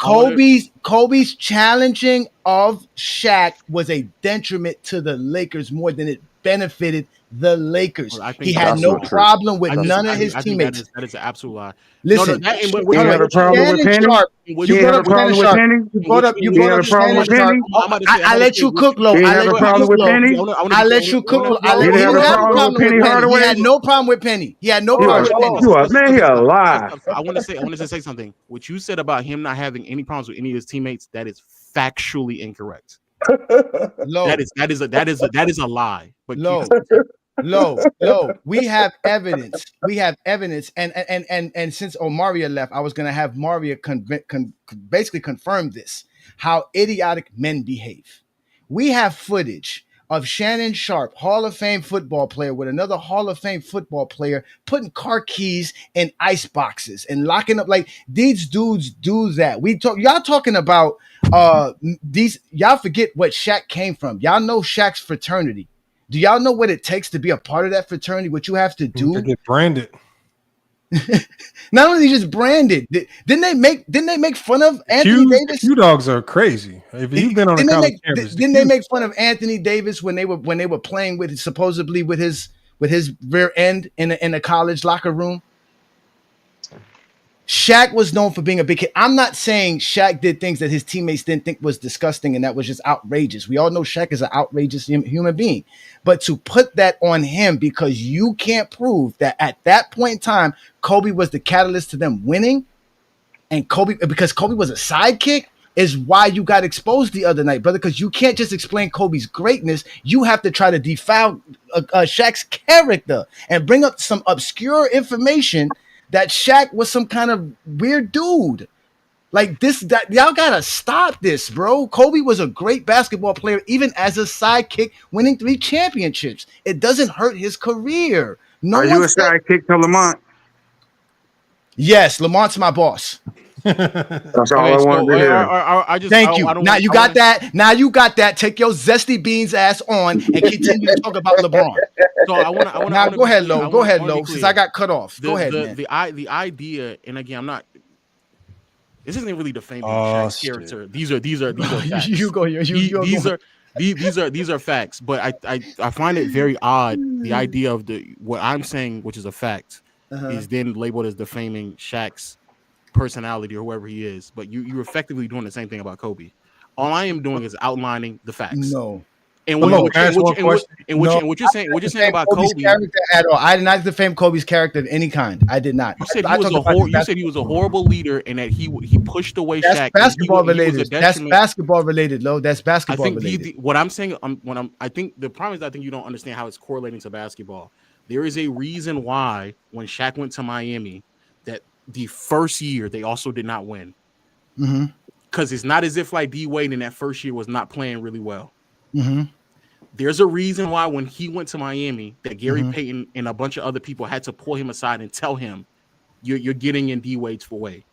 Kobe's challenging of Shaq was a detriment to the Lakers more than it benefited the Lakers. He had no problem with none of his teammates. That is an absolute lie. Listen, you had a problem with Penny? You had a problem with Penny? You brought up Shannon Sharp. I let you cook, Low. You had a problem with Penny? I let you cook. He didn't have a problem with Penny. He had no problem with Penny. He had no problem with Penny. Man, he alive. I want to say something. What you said about him not having any problems with any of his teammates, that is factually incorrect. That is a lie. But Low. We have evidence. And since Omaria left, I was gonna have Maria basically confirm this: how idiotic men behave. We have footage of Shannon Sharp, Hall of Fame football player, with another Hall of Fame football player putting car keys in ice boxes and locking up. Like, these dudes do that. Y'all talking about these. Y'all forget what Shaq came from. Y'all know Shaq's fraternity. Do y'all know what it takes to be a part of that fraternity? What you have to do to get branded. Not only just branded, didn't they make fun of Anthony Davis? Q dogs are crazy. If you've been on the college campus, didn't they make fun of Anthony Davis when they were playing with supposedly with his rear end in a college locker room? Shaq was known for being a big kid. I'm not saying Shaq did things that his teammates didn't think was disgusting and that was just outrageous. We all know Shaq is an outrageous human being. But to put that on him because you can't prove that at that point in time, Kobe was the catalyst to them winning, and because Kobe was a sidekick, is why you got exposed the other night, brother, because you can't just explain Kobe's greatness. You have to try to defile Shaq's character and bring up some obscure information that Shaq was some kind of weird dude. Like this, y'all gotta stop this, bro. Kobe was a great basketball player, even as a sidekick, winning 3 championships. It doesn't hurt his career. Are you a sidekick to Lamont? Yes, Lamont's my boss. That's all I wanted to hear. I just Thank you. I don't Now want- you I got want- that. Now you got that. Take your zesty beans ass on and continue to talk about LeBron. So I want to. Now go ahead, Lo. Go ahead, Lo. Since I got cut off, go ahead, man. The idea, and again, I'm not. This isn't really defaming Oh, Shaq's character. These are facts. You go. These are facts. But I find it very odd the idea of what I'm saying, which is a fact, is then labeled as defaming Shaq's personality or whoever he is. But you're effectively doing the same thing about Kobe. All I am doing is outlining the facts. No. And what you're saying about Kobe's Kobe character at all. I did not defame Kobe's character of any kind. I did not. You said he was a horrible leader and that he pushed away That's Shaq. basketball related. He was a That's detriment. basketball related, Lo. That's basketball I think related. what I'm saying, I think the problem is I think you don't understand how it's correlating to basketball. There is a reason why when Shaq went to Miami, that the first year they also did not win. Mm-hmm. Because it's not as if like D Wade in that first year was not playing really well. Mm-hmm. There's a reason why when he went to Miami that Gary Payton and a bunch of other people had to pull him aside and tell him you're getting in D Wade's way.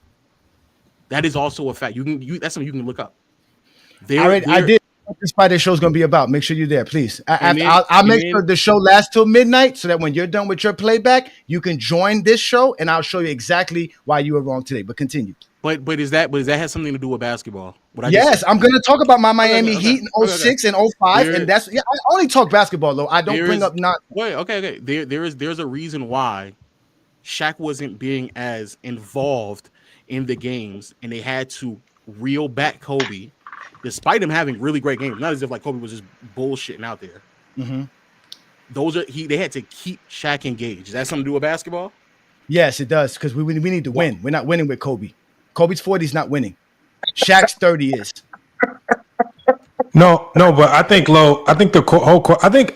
That is also a fact. That's something you can look up. I did. This Friday show's gonna be about. Make sure you're there, please. I'll make sure the show lasts till midnight, so that when you're done with your playback, you can join this show, and I'll show you exactly why you were wrong today. But continue. But does that have something to do with basketball? Yes, I'm gonna talk about my Miami Heat in 06 and 05, and I only talk basketball though. I don't bring up not. Wait, okay. There's a reason why Shaq wasn't being as involved in the games, and they had to reel back Kobe. Despite him having really great games, not as if like Kobe was just bullshitting out there. Mm-hmm. They had to keep Shaq engaged. Does that have something to do with basketball? Yes, it does, because we need to win. We're not winning with Kobe. Kobe's 40 is not winning. Shaq's 30 is. No, but I think Lo. I think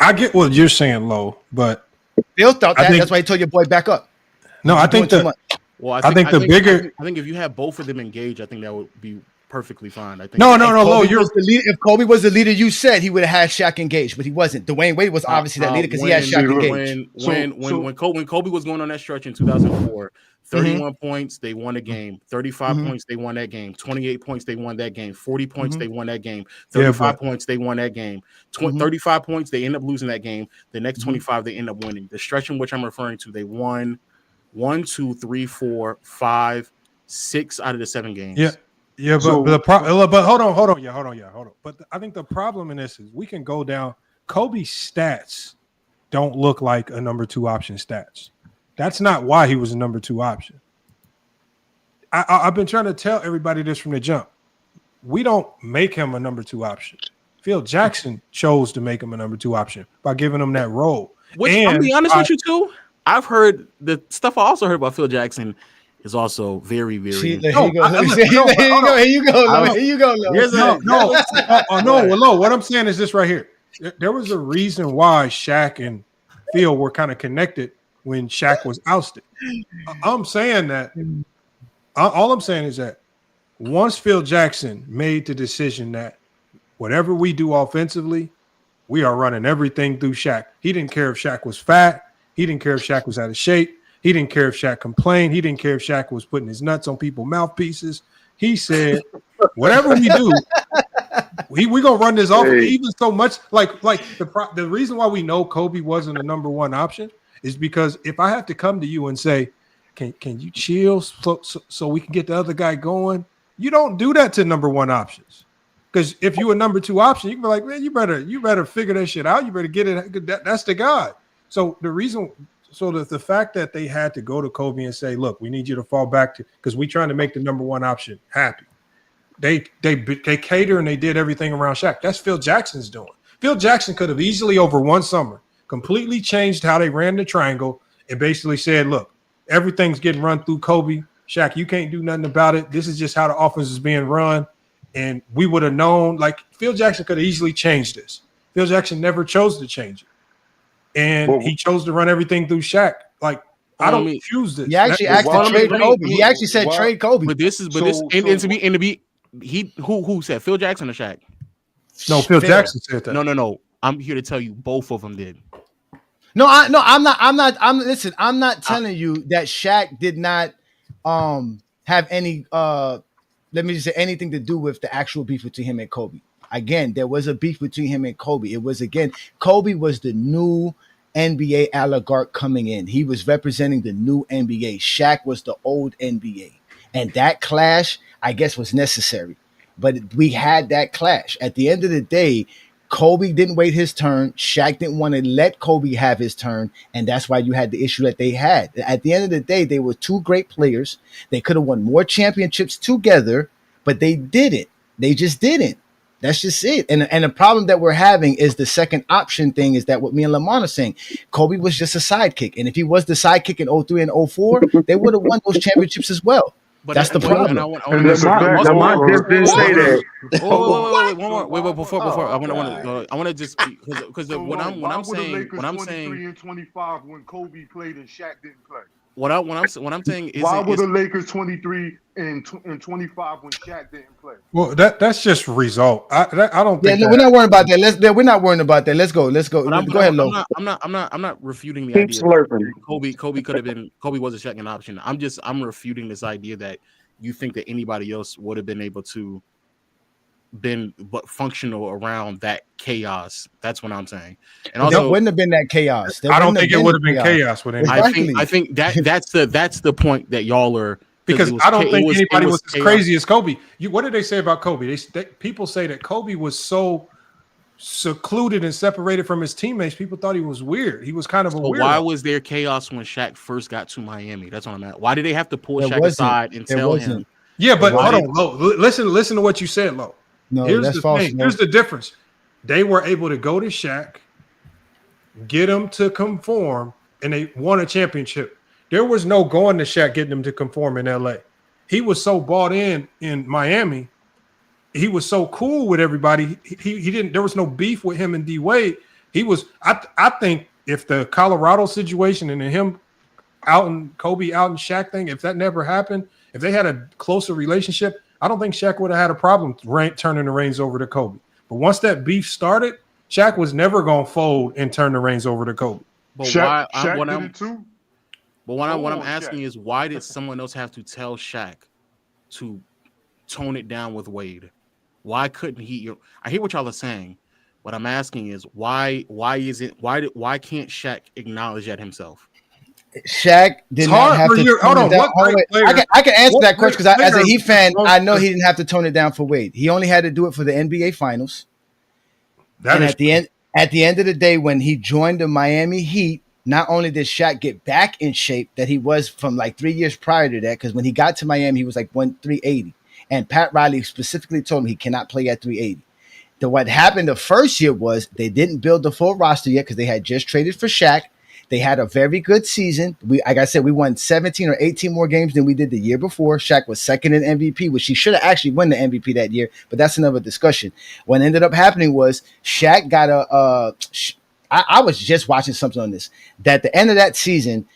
I get what you're saying, Lo. But Bill thought that. That's why he told your boy back up. No, I think I think bigger. if you have both of them engaged, I think that would be perfectly fine. I think No, Lo. If Kobe was the leader you said, he would have had Shaq engaged, but he wasn't. Dwayne Wade was obviously that leader because he had Shaq engaged. When Kobe was going on that stretch in 2004, 31 points, they won a game. 35 points, they won that game. 28 points, they won that game. 40 points, they won that game. 35 points, they won that game. 35 points, they end up losing that game. The next 25, they end up winning. The stretch in which I'm referring to, they won 1, 2, 3, 4, 5, 6 out of the 7 games. Yeah, but hold on. But I think the problem in this is we can go down. Kobe's stats don't look like a number 2 option stats. That's not why he was a number 2 option. I've been trying to tell everybody this from the jump. We don't make him a number 2 option. Phil Jackson chose to make him a number 2 option by giving him that role. Which, I'll be honest with you too. I've heard the stuff I also heard about Phil Jackson is also very, very. Here you go. Lo. What I'm saying is this right here. There was a reason why Shaq and Phil were kind of connected when Shaq was ousted. I'm saying that. All I'm saying is that once Phil Jackson made the decision that whatever we do offensively, we are running everything through Shaq. He didn't care if Shaq was fat. He didn't care if Shaq was out of shape. He didn't care if Shaq complained. He didn't care if Shaq was putting his nuts on people's mouthpieces. He said, whatever we do, we're going to run this off. Even so much, like the reason why we know Kobe wasn't a number 1 option is because if I have to come to you and say, can you chill so we can get the other guy going? You don't do that to number 1 options. Because if you a number 2 option, you can be like, man, you better figure that shit out. You better get it. That's the guy. So the fact that they had to go to Kobe and say, look, we need you to fall back to, because we're trying to make the number 1 option happy. They cater and they did everything around Shaq. That's Phil Jackson's doing. Phil Jackson could have easily over one summer completely changed how they ran the triangle and basically said, look, everything's getting run through Kobe. Shaq, you can't do nothing about it. This is just how the offense is being run. And we would have known, like Phil Jackson could have easily changed this. Phil Jackson never chose to change it. And he chose to run everything through Shaq. Like, I don't choose this. He actually asked to trade Kobe. He actually said trade Kobe. But who said Phil Jackson or Shaq? No, Phil Jackson said that. No. I'm here to tell you both of them did. I'm not telling you that Shaq did not have any let me just say anything to do with the actual beef between him and Kobe. Again, there was a beef between him and Kobe. It was Kobe was the new NBA oligarch coming in. He was representing the new NBA. Shaq was the old NBA. And that clash, I guess, was necessary. But we had that clash. At the end of the day, Kobe didn't wait his turn. Shaq didn't want to let Kobe have his turn. And that's why you had the issue that they had. At the end of the day, they were two great players. They could have won more championships together, but they didn't. They just didn't. That's just it. And the problem that we're having is the second option thing is that what me and Lamont are saying, Kobe was just a sidekick. And if he was the sidekick in 03 and 04, they would have won those championships as well. But that's the problem. Lamont just didn't say that. Wait, before I want to just because when I'm saying 23 and 25 when Kobe played and Shaq didn't play. What I'm saying is why were the Lakers 23 and 25 when Shaq didn't play? Well, that's just result. I don't think. We're not worrying about that. We're not worrying about that. Let's go. Go ahead, Lo. I'm not refuting the idea. Kobe could have been. Kobe was a second option. I'm refuting this idea that you think that anybody else would have been able to been but functional around that chaos. That's what I'm saying. And also, there wouldn't have been that chaos. I don't think it would have been chaos with anybody. I think that's the point that y'all are, because I don't think anybody was as crazy as Kobe. What did they say about Kobe? People say that Kobe was so secluded and separated from his teammates. People thought he was weird. He was kind of a weirdo. Why was there chaos when Shaq first got to Miami? That's what I'm at. Why did they have to pull Shaq aside and tell him? Yeah, but hold on, Lo. Listen to what you said, Lo. No, here's that's the false. thing. Here's the difference. They were able to go to Shaq, get him to conform, and they won a championship. There was no going to Shaq getting him to conform in LA. He was so bought in Miami. He was so cool with everybody. He didn't. There was no beef with him and D Wade. He was. I think if the Colorado situation and him out and Kobe out and Shaq thing, if that never happened, if they had a closer relationship, I don't think Shaq would have had a problem turning the reins over to Kobe. But once that beef started, Shaq was never going to fold and turn the reins over to Kobe. But Shaq did it too. But what I'm asking is, why did someone else have to tell Shaq to tone it down with Wade? Why couldn't he? I hear what y'all are saying. What I'm asking is, why can't Shaq acknowledge that himself? Shaq did not have to. Hold on. I can answer that question because as a Heat fan, I know he didn't have to tone it down for Wade. He only had to do it for the NBA Finals. At the end of the day, when he joined the Miami Heat, not only did Shaq get back in shape that he was from like 3 years prior to that, because when he got to Miami, he was like 380, and Pat Riley specifically told him he cannot play at 380. What happened the first year was they didn't build the full roster yet because they had just traded for Shaq. They had a very good season. Like I said, we won 17 or 18 more games than we did the year before. Shaq was second in MVP, which he should have actually won the MVP that year, but that's another discussion. What ended up happening was Shaq got I was just watching something on this. That at the end of that season,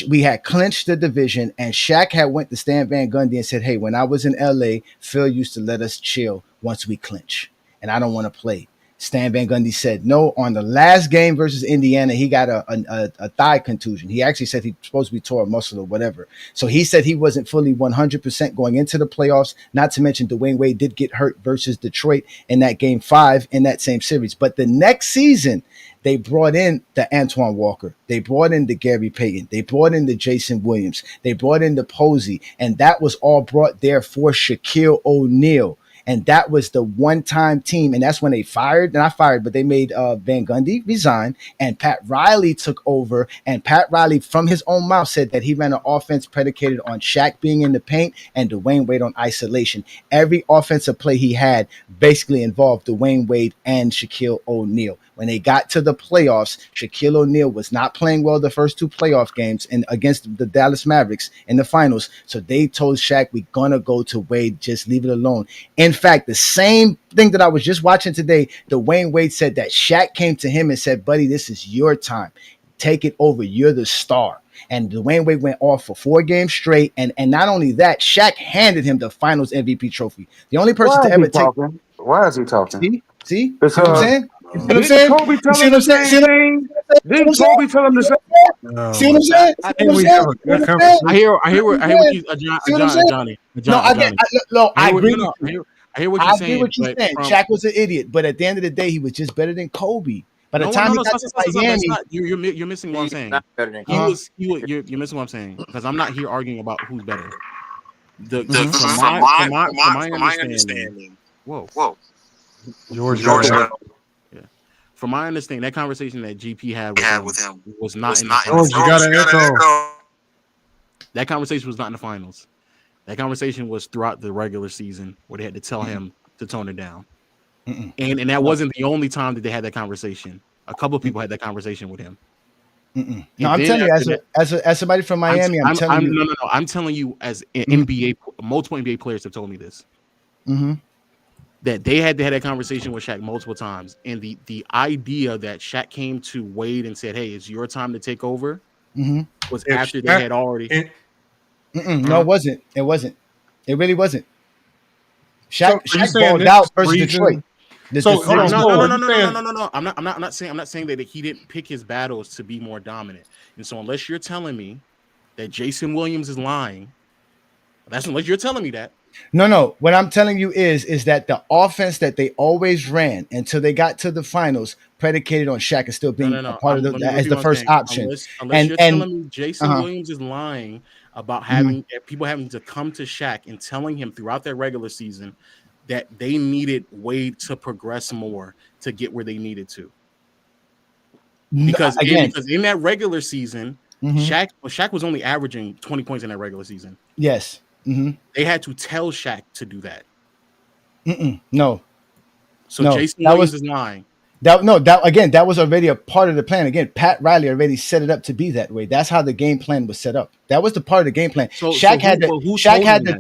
we had clinched the division, and Shaq had went to Stan Van Gundy and said, "Hey, when I was in LA, Phil used to let us chill once we clinch, and I don't want to play." Stan Van Gundy said no. On the last game versus Indiana, he got a thigh contusion. He actually said he was supposed to be tore a muscle or whatever. So he said he wasn't fully 100% going into the playoffs, not to mention Dwayne Wade did get hurt versus Detroit in that game 5 in that same series. But the next season, they brought in the Antoine Walker. They brought in the Gary Payton. They brought in the Jason Williams. They brought in the Posey. And that was all brought there for Shaquille O'Neal. And that was the one-time team. And that's when they fired, not fired, but they made Van Gundy resign. And Pat Riley took over. And Pat Riley, from his own mouth, said that he ran an offense predicated on Shaq being in the paint and Dwayne Wade on isolation. Every offensive play he had basically involved Dwayne Wade and Shaquille O'Neal. When they got to the playoffs, Shaquille O'Neal was not playing well the first 2 playoff games and against the Dallas Mavericks in the finals. So they told Shaq, we're going to go to Wade. Just leave it alone. In fact, the same thing that I was just watching today, Dwayne Wade said that Shaq came to him and said, buddy, this is your time. Take it over. You're the star. And Dwayne Wade went off for 4 games straight. And not only that, Shaq handed him the finals MVP trophy. The only person to ever take. Why is he talking? See what I'm saying? You see what I'm saying? Kobe You tell see him what I'm the saying? same thing? Didn't Kobe tell him the same? See what I'm saying? I think we have a good I conversation. I hear what you, Johnny. No, I get. I agree with I you. hear what I you're agree saying. with you But saying. Shaq was an idiot, but at the end of the day, he was just better than Kobe. By the time he got to That's Miami, not you're missing what I'm saying. You're missing what I'm saying because I'm not here arguing about who's better. From my understanding, whoa, George got it. yeah. From my understanding, that conversation that GP had with him was not in the George, finals. you got an echo. That conversation was not in the finals. That conversation was throughout the regular season where they had to tell him to tone it down. And that wasn't the only time that they had that conversation. A couple of people had that conversation with him. no, I'm telling you, as somebody from Miami, I'm telling you, no. I'm telling you, as NBA, multiple NBA players have told me this. That they had to have that conversation with Shaq multiple times, and the idea that Shaq came to Wade and said, "Hey, it's your time to take over," was after they had already. No, it wasn't. It wasn't. It really wasn't. Shaq So are you saying balled this out is the versus reason? Detroit. So hold on, No. I'm not saying that he didn't pick his battles to be more dominant. And so unless you're telling me that Jason Williams is lying, unless you're telling me that. No. What I'm telling you is that the offense that they always ran until they got to the finals predicated on Shaq and still being a part of as the first option. Unless you're telling me Jason Williams is lying about having people having to come to Shaq and telling him throughout their regular season that they needed Wade to progress more to get where they needed to. Because in that regular season, Shaq was only averaging 20 points in that regular season. Yes. They had to tell Shaq to do that. No. So Jason Williams is lying. That was already a part of the plan. Again, Pat Riley already set it up to be that way. That's how the game plan was set up. That was the part of the game plan. Shaq had to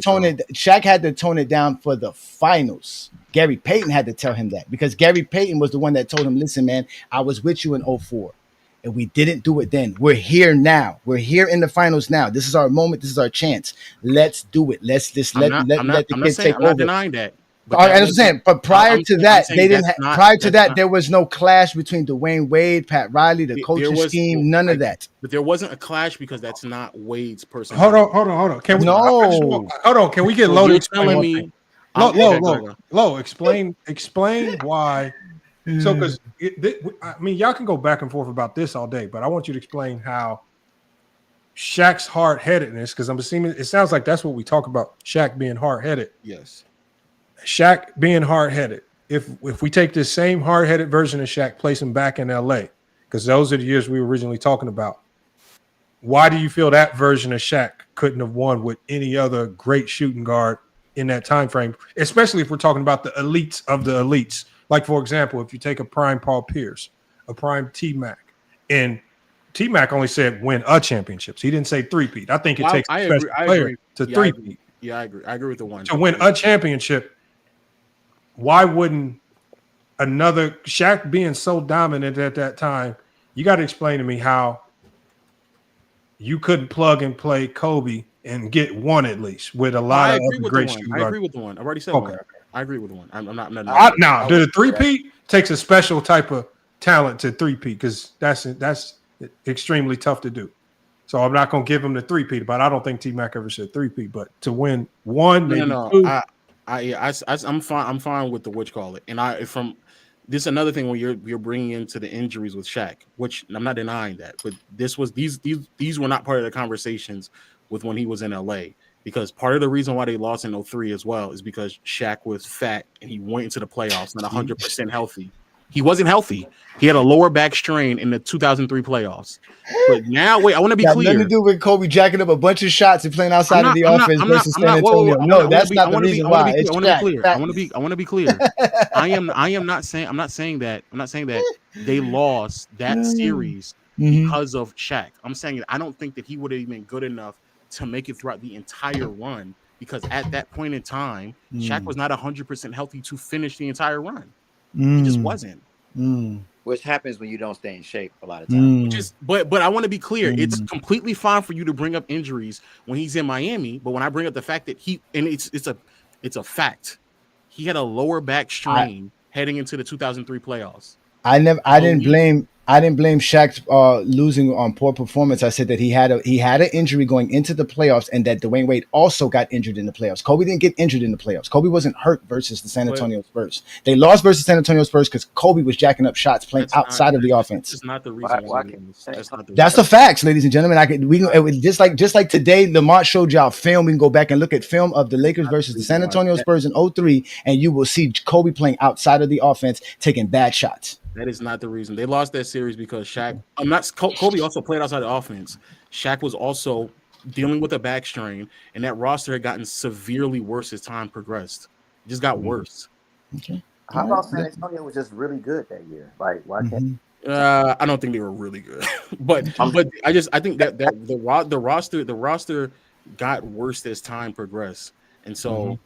tone it down for the finals. Gary Payton had to tell him that because Gary Payton was the one that told him, "Listen, man, I was with you in 2004. And we didn't do it then. We're here now. We're here in the finals now. This is our moment. This is our chance. Let's do it. Let's just let the kids take over." I'm not denying that. I understand, but prior to that, they didn't. Prior to that, there was no clash between Dwayne Wade, Pat Riley, the coaching scheme, none of that. But there wasn't a clash because that's not Wade's person. Hold on. Can we? No. Hold on. Can we get low to explain telling one me? thing? Low. Explain why. So, because I mean, y'all can go back and forth about this all day, but I want you to explain how Shaq's hard-headedness, because I'm assuming it sounds like that's what we talk about. Shaq being hard-headed. Yes. Shaq being hard-headed. If we take this same hard-headed version of Shaq, place him back in LA, because those are the years we were originally talking about. Why do you feel that version of Shaq couldn't have won with any other great shooting guard in that time frame? Especially if we're talking about the elites of the elites. Like, for example, if you take a prime Paul Pierce, a prime T-Mac, and T-Mac only said win a championship. So he didn't say three-peat. I think it takes a special player to three-peat. Yeah, I agree. I agree with the one. To win a championship, why wouldn't another Shaq being so dominant at that time? You got to explain to me how you couldn't plug and play Kobe and get one at least with a lot of other great shooting guards. I agree with the one. I've already said one. I agree with the one. I'm not. Now, the three-peat takes a special type of talent to three-peat because that's extremely tough to do. So I'm not going to give him the three-peat, but I don't think T-Mac ever said three-peat. But to win one, maybe two. I'm fine. I'm fine with the what you call it. And this is another thing when you're bringing into the injuries with Shaq, which I'm not denying that, but these were not part of the conversations with when he was in LA. Because part of the reason why they lost in 2003 as well is because Shaq was fat and he went into the playoffs not 100% healthy. He wasn't healthy. He had a lower back strain in the 2003 playoffs. But now, wait, I want to be clear. Nothing to do with Kobe jacking up a bunch of shots and playing outside of the offense versus San Antonio. No, that's not the reason why. I want to be clear. I'm not saying that they lost that series because of Shaq. I'm saying I don't think that he would have been good enough to make it throughout the entire run because at that point in time, Shaq was not 100% healthy to finish the entire run. He just wasn't. Which happens when you don't stay in shape a lot of times. But I want to be clear. It's completely fine for you to bring up injuries when he's in Miami. But when I bring up the fact that it's a fact. He had a lower back strain heading into the 2003 playoffs. I didn't blame Shaq's losing on poor performance. I said that he had an injury going into the playoffs, and that Dwayne Wade also got injured in the playoffs. Kobe didn't get injured in the playoffs. Kobe wasn't hurt versus the San Antonio Spurs. They lost versus San Antonio Spurs because Kobe was jacking up shots playing outside of the offense. That's not the reason. That's the facts, ladies and gentlemen. Just like today, Lamont showed y'all film. We can go back and look at film of the Lakers versus the San Antonio Spurs in 2003, and you will see Kobe playing outside of the offense, taking bad shots. That is not the reason. They lost that series because Shaq. Kobe also played outside the offense. Shaq was also dealing with a back strain, and that roster had gotten severely worse as time progressed. It just got worse. Okay. How about San Antonio was just really good that year? Like, why can't? I don't think they were really good, but I think that the roster got worse as time progressed, and so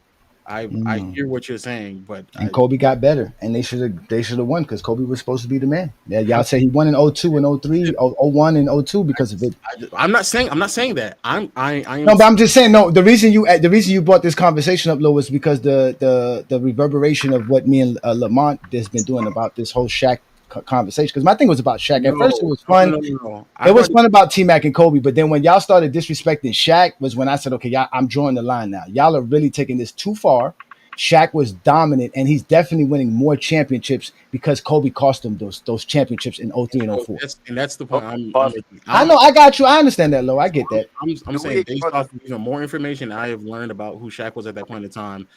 I hear what you're saying, but Kobe got better, and they should have won because Kobe was supposed to be the man. Yeah, y'all say he won in 02 and 03, 01 and 02 because of it. I'm not saying that. I am. No, but I'm just saying no. The reason you brought this conversation up, Lo, was because the reverberation of what me and Lamont has been doing about this whole Shaq conversation. Because my thing was about Shaq. At first, it was fun. No. It was fun about T-Mac and Kobe, but then when y'all started disrespecting Shaq, was when I said, okay, y'all, I'm drawing the line now. Y'all are really taking this too far. Shaq was dominant, and he's definitely winning more championships because Kobe cost him those championships in 03 and 04. And that's the point. I know. I got you. I understand that, Lo. I get that. I'm saying based off even more information I have learned about who Shaq was at that point in time,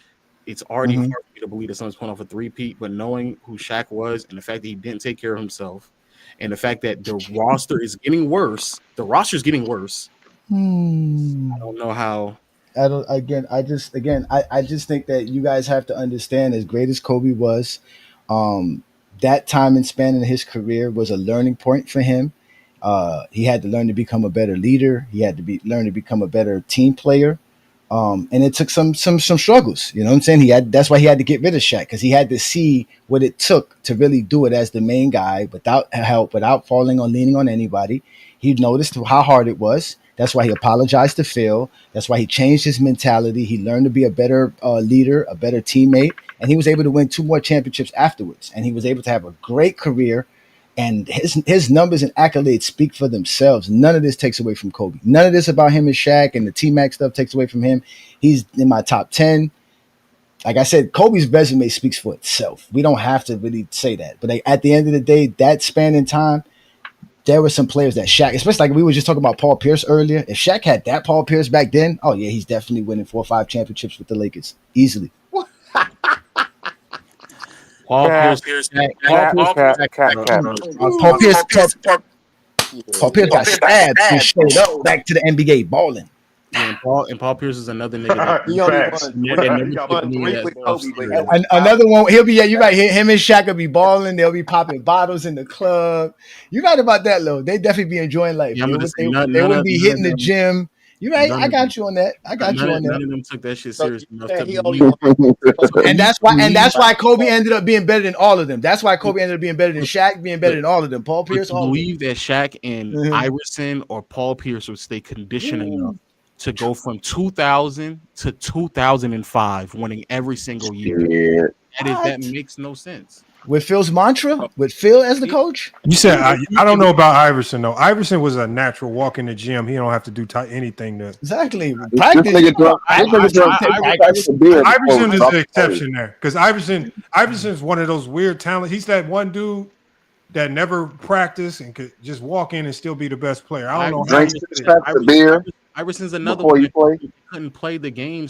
it's already hard for me to believe that someone's pulling off a three-peat, but knowing who Shaq was and the fact that he didn't take care of himself and the fact that the roster is getting worse, I don't know how. I just think that you guys have to understand, as great as Kobe was, that time and span in his career was a learning point for him. He had to learn to become a better leader. He had to learn to become a better team player. And it took some struggles. You know what I'm saying? That's why he had to get rid of Shaq, because he had to see what it took to really do it as the main guy without help, without falling or leaning on anybody. He noticed how hard it was. That's why he apologized to Phil. That's why he changed his mentality. He learned to be a better leader, a better teammate, and he was able to win 2 more championships afterwards. And he was able to have a great career. And his numbers and accolades speak for themselves. None of this takes away from Kobe. None of this about him and Shaq and the T-Mac stuff takes away from him. He's in my top 10. Like I said, Kobe's resume speaks for itself. We don't have to really say that. But at the end of the day, that span in time, there were some players that Shaq, especially like we were just talking about Paul Pierce earlier. If Shaq had that Paul Pierce back then, oh yeah, he's definitely winning 4 or 5 championships with the Lakers easily. Paul Pierce got stabbed and showed up back to the NBA balling. And Paul Pierce is another nigga. Another one. He'll be. Yeah, you're right. Him and Shaq will be balling. They'll be popping bottles in the club. You're right about that, Lo. They definitely be enjoying life. Yeah, they wouldn't be hitting the gym. You're right. I got you on that. None of them took that shit serious enough to and that's why Kobe ended up being better than all of them. That's why Kobe ended up being better than Shaq, being better than all of them. Paul Pierce. I believe that Shaq and Iverson or Paul Pierce would stay conditioned enough to go from 2000 to 2005, winning every single year. That makes no sense. With Phil's mantra, with Phil as the coach. You said I don't know about Iverson though. Iverson was a natural walk in the gym. He don't have to do anything to exactly practice. Iverson is the exception there because Iverson is one of those weird talents. He's that one dude that never practiced and could just walk in and still be the best player. I don't know. Iverson's another one who couldn't play the game.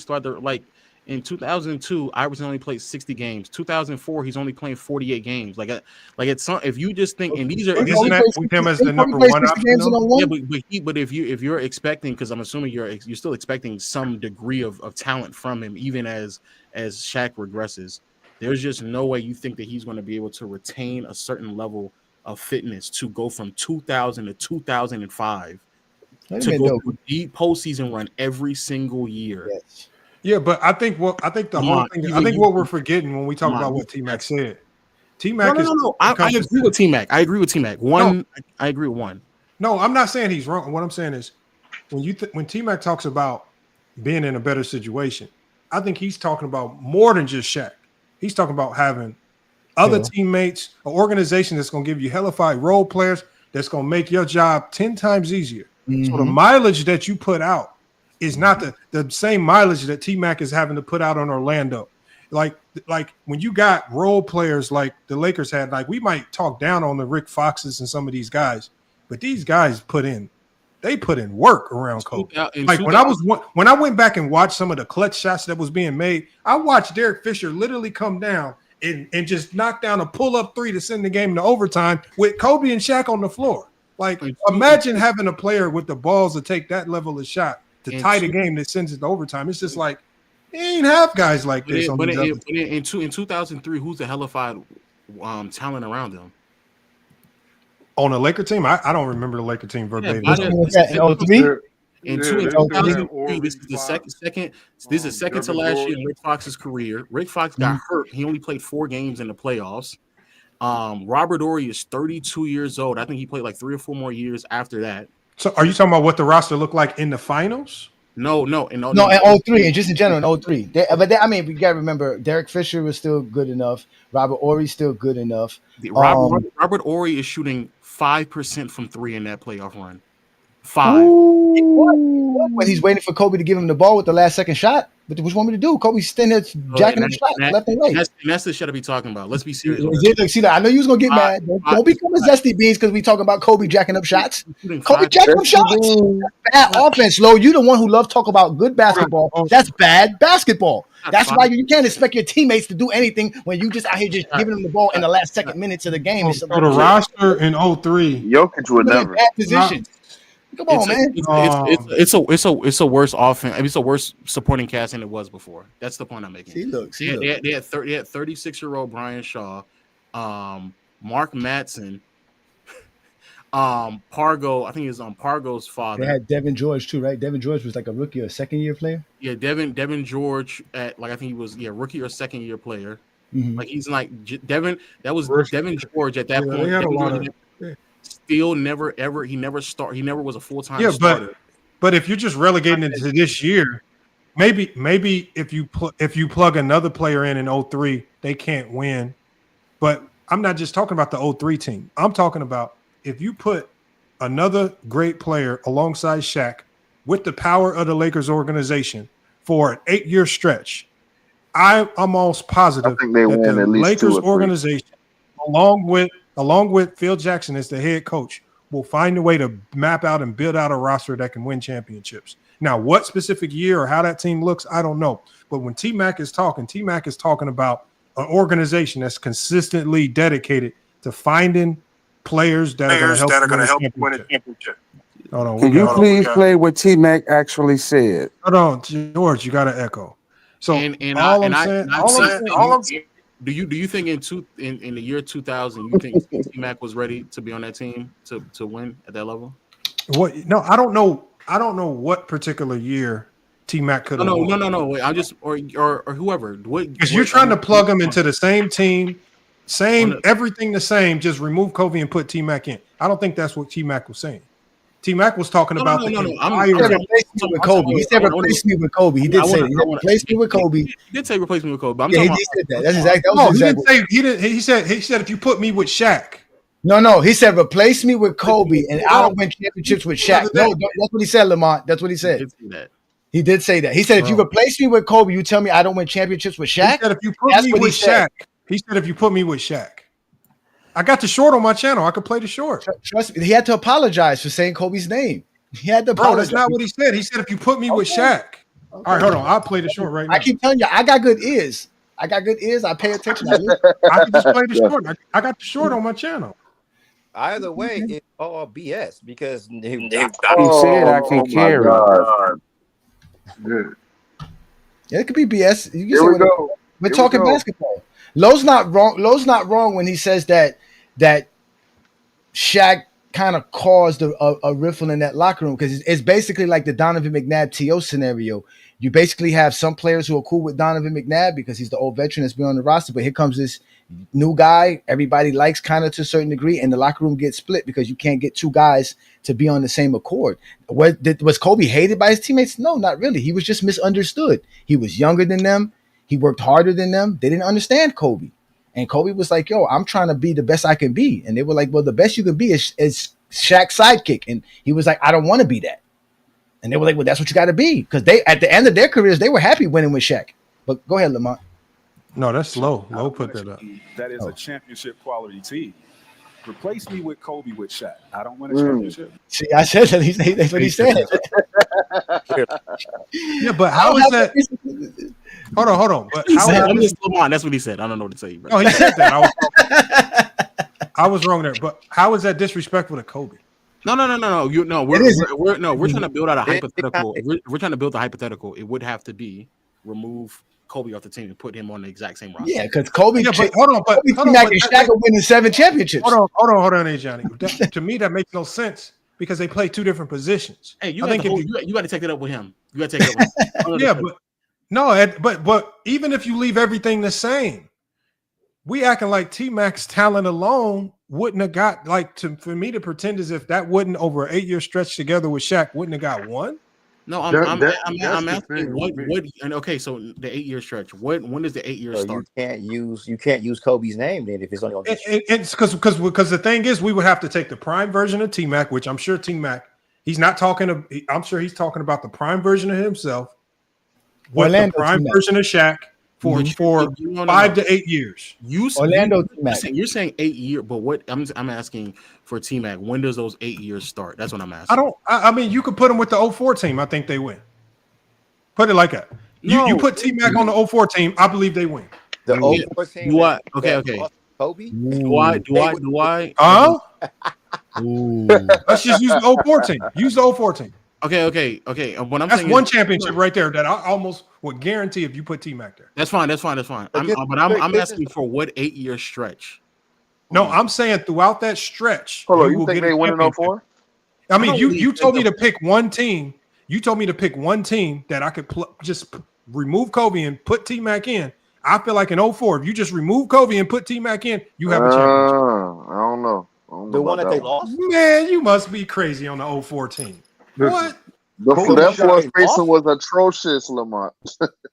In 2002, Iverson only played 60 games. 2004, he's only playing 48 games. If you just think, and these are isn't that with him as the number one option? Yeah, but if you're expecting, because I'm assuming you're still expecting some degree of talent from him, even as Shaq regresses. There's just no way you think that he's going to be able to retain a certain level of fitness to go from 2000 to 2005 to go through deep postseason run every single year. Yes. Yeah, but I think what we're forgetting when we talk about what T-Mac said. T-Mac is I agree with T-Mac. I agree with T-Mac. I agree with one. No, I'm not saying he's wrong. What I'm saying is when T-Mac talks about being in a better situation, I think he's talking about more than just Shaq. He's talking about having other teammates, an organization that's going to give you hellified role players that's going to make your job 10 times easier. So the mileage that you put out is not the same mileage that T-Mac is having to put out on Orlando. Like when you got role players like the Lakers had, like we might talk down on the Rick Foxes and some of these guys, but these guys put in work around Kobe. Like when I went back and watched some of the clutch shots that was being made, I watched Derek Fisher literally come down and just knock down a pull-up three to send the game into overtime with Kobe and Shaq on the floor. Like imagine having a player with the balls to take that level of shot to tie the game that sends it to overtime. It's just like you ain't have guys like this. But in 2003, who's the hellified talent around them? On a Laker team, I don't remember the Laker team verbatim. In 2003, this is the second. This is second to last year in Rick Fox's career. Rick Fox got hurt. He only played 4 games in the playoffs. Robert Horry is 32 years old. I think he played like 3 or 4 more years after that. So, are you talking about what the roster looked like in the finals? No, in 03, and just in general in 03. I mean, we got to remember, Derek Fisher was still good enough. Robert Horry's still good enough. Robert Horry is shooting 5% from 3 in that playoff run. 5. When he's waiting for Kobe to give him the ball with the last second shot. But what you want me to do? Kobe's standing there jacking up shots left and right. And that's the shit I be talking about. Let's be serious. I know you was gonna get mad. Don't become a zesty beans because we talking about Kobe jacking up shots. Kobe jacking up shots. Bad offense, Lo. You the one who love talk about good basketball. That's bad basketball. That's why you can't expect your teammates to do anything when you just out here just giving them the ball in the last second minutes of the game. So the roster in 03, Jokic would never. Bad position. Come on, man. It's a worse offense. It's a worse supporting cast than it was before. That's the point I'm making. They had 36-year-old Brian Shaw, Mark Madsen, Pargo. I think it was Pargo's father. They had Devin George too, right? Devin George was like a rookie or second-year player. Yeah, Devin George at I think he was rookie or second-year player. Like he's like Devin. That was Devin George at that point. They had a lot of. Still never was a full-time starter. But if you're just relegating it to this year, maybe if you plug another player in 03, they can't win. But I'm not just talking about the 03 team. I'm talking about if you put another great player alongside Shaq with the power of the Lakers organization for an 8-year stretch, I'm almost positive that the Lakers organization, along with Phil Jackson as the head coach, will find a way to map out and build out a roster that can win championships. Now, what specific year or how that team looks, I don't know. But when T-Mac is talking about an organization that's consistently dedicated to finding players that are going to help win a championship. Hold on. Can you please play what T-Mac actually said? Hold on, George, you got to echo. So all I'm saying. Do you think in the year 2000 you think T-Mac was ready to be on that team to win at that level? What? No, I don't know. I don't know what particular year T-Mac could have. No. Wait, I'm just or whoever. Because you're trying to plug them into the same team, everything the same. Just remove Kobe and put T-Mac in. I don't think that's what T-Mac was saying. T-Mac was talking about He said replace me with Kobe. He did say replace me with Kobe. He did say replace me with Kobe. He said that. That's exactly. He said if you put me with Shaq. No. He said replace me with Kobe, and I'll win championships with Shaq. No, that's what he said, Lamont. That's what he said. He did say that. He said if you replace me with Kobe, you tell me I don't win championships with Shaq. He said if you put me with Shaq. He said if you put me with Shaq. I got the short on my channel. I could play the short. Trust me. He had to apologize for saying Kobe's name. He had to apologize. That's not what he said. He said if you put me with Shaq. Okay. All right, hold on. I'll play the short right now. I keep telling you, I got good ears. I pay attention. I can just play the short. I got the short on my channel. Either way, it's all BS because he said I can carry. Yeah, it could be BS. Here we go. We're talking basketball. Lowe's not wrong. Lowe's not wrong when he says that Shaq kind of caused a riffle in that locker room because it's basically like the Donovan McNabb T.O. scenario. You basically have some players who are cool with Donovan McNabb because he's the old veteran that's been on the roster, but here comes this new guy everybody likes kind of to a certain degree, and the locker room gets split because you can't get two guys to be on the same accord. Was Kobe hated by his teammates? No, not really. He was just misunderstood. He was younger than them. He worked harder than them. They didn't understand Kobe. And Kobe was like, yo, I'm trying to be the best I can be. And they were like, well, the best you can be is Shaq's sidekick. And he was like, I don't want to be that. And they were like, well, that's what you got to be. Because they, at the end of their careers, they were happy winning with Shaq. But go ahead, Lamont. No, that's low. Low put that up. That is a championship quality team. Replace me with Kobe with Shaq. I don't win a championship. See, I said that. That's what he said. Yeah, but how is that? Hold on. But how that's what he said. I don't know what to say. Bro. No, he said that. I was wrong there. But how is that disrespectful to Kobe? No. We're trying to build out a hypothetical. We're trying to build a hypothetical. It would have to be remove Kobe off the team and put him on the exact same roster. Yeah, because Kobe. Yeah, but hold on. Shaq are winning 7 championships. Hold on, Johnny. To me, that makes no sense because they play two different positions. Hey, you got to take it up with him. You got to take it up with him. Yeah, but even if you leave everything the same, we acting like T-Mac's talent alone wouldn't have got for me to pretend as if that wouldn't over an 8-year stretch together with Shaq wouldn't have got one. No, I'm asking what and okay, so the 8-year stretch. When does the 8 years start? You can't use Kobe's name then if it's only on this. It's because the thing is we would have to take the prime version of T-Mac, which I'm sure T-Mac I'm sure he's talking about the prime version of himself. What the prime version of Shaq for 5 to 8 years. You're saying 8 years, but what I'm asking for T-Mac, when does those 8 years start? That's what I'm asking. I mean, you could put them with the 04 team. I think they win. Put it like that. You put T-Mac on the 04 team. I believe they win. The 04 team. Do I? Okay. Kobe. Do I? Let's just use the 04 team. Use the 04 team. Okay. What I'm That's saying one championship right there that I almost would guarantee if you put T-Mac there. That's fine. I'm asking for what 8-year stretch. No, I'm saying throughout that stretch. Hold on, you think they win in 04? I mean, you told me to pick one team. You told me to pick one team that I could just remove Kobe and put T-Mac in. I feel like in 04, if you just remove Kobe and put T-Mac in, you have a championship. I don't know. The one that they lost? Man, you must be crazy on the 04 team. What? That floor spacing was atrocious, Lamont.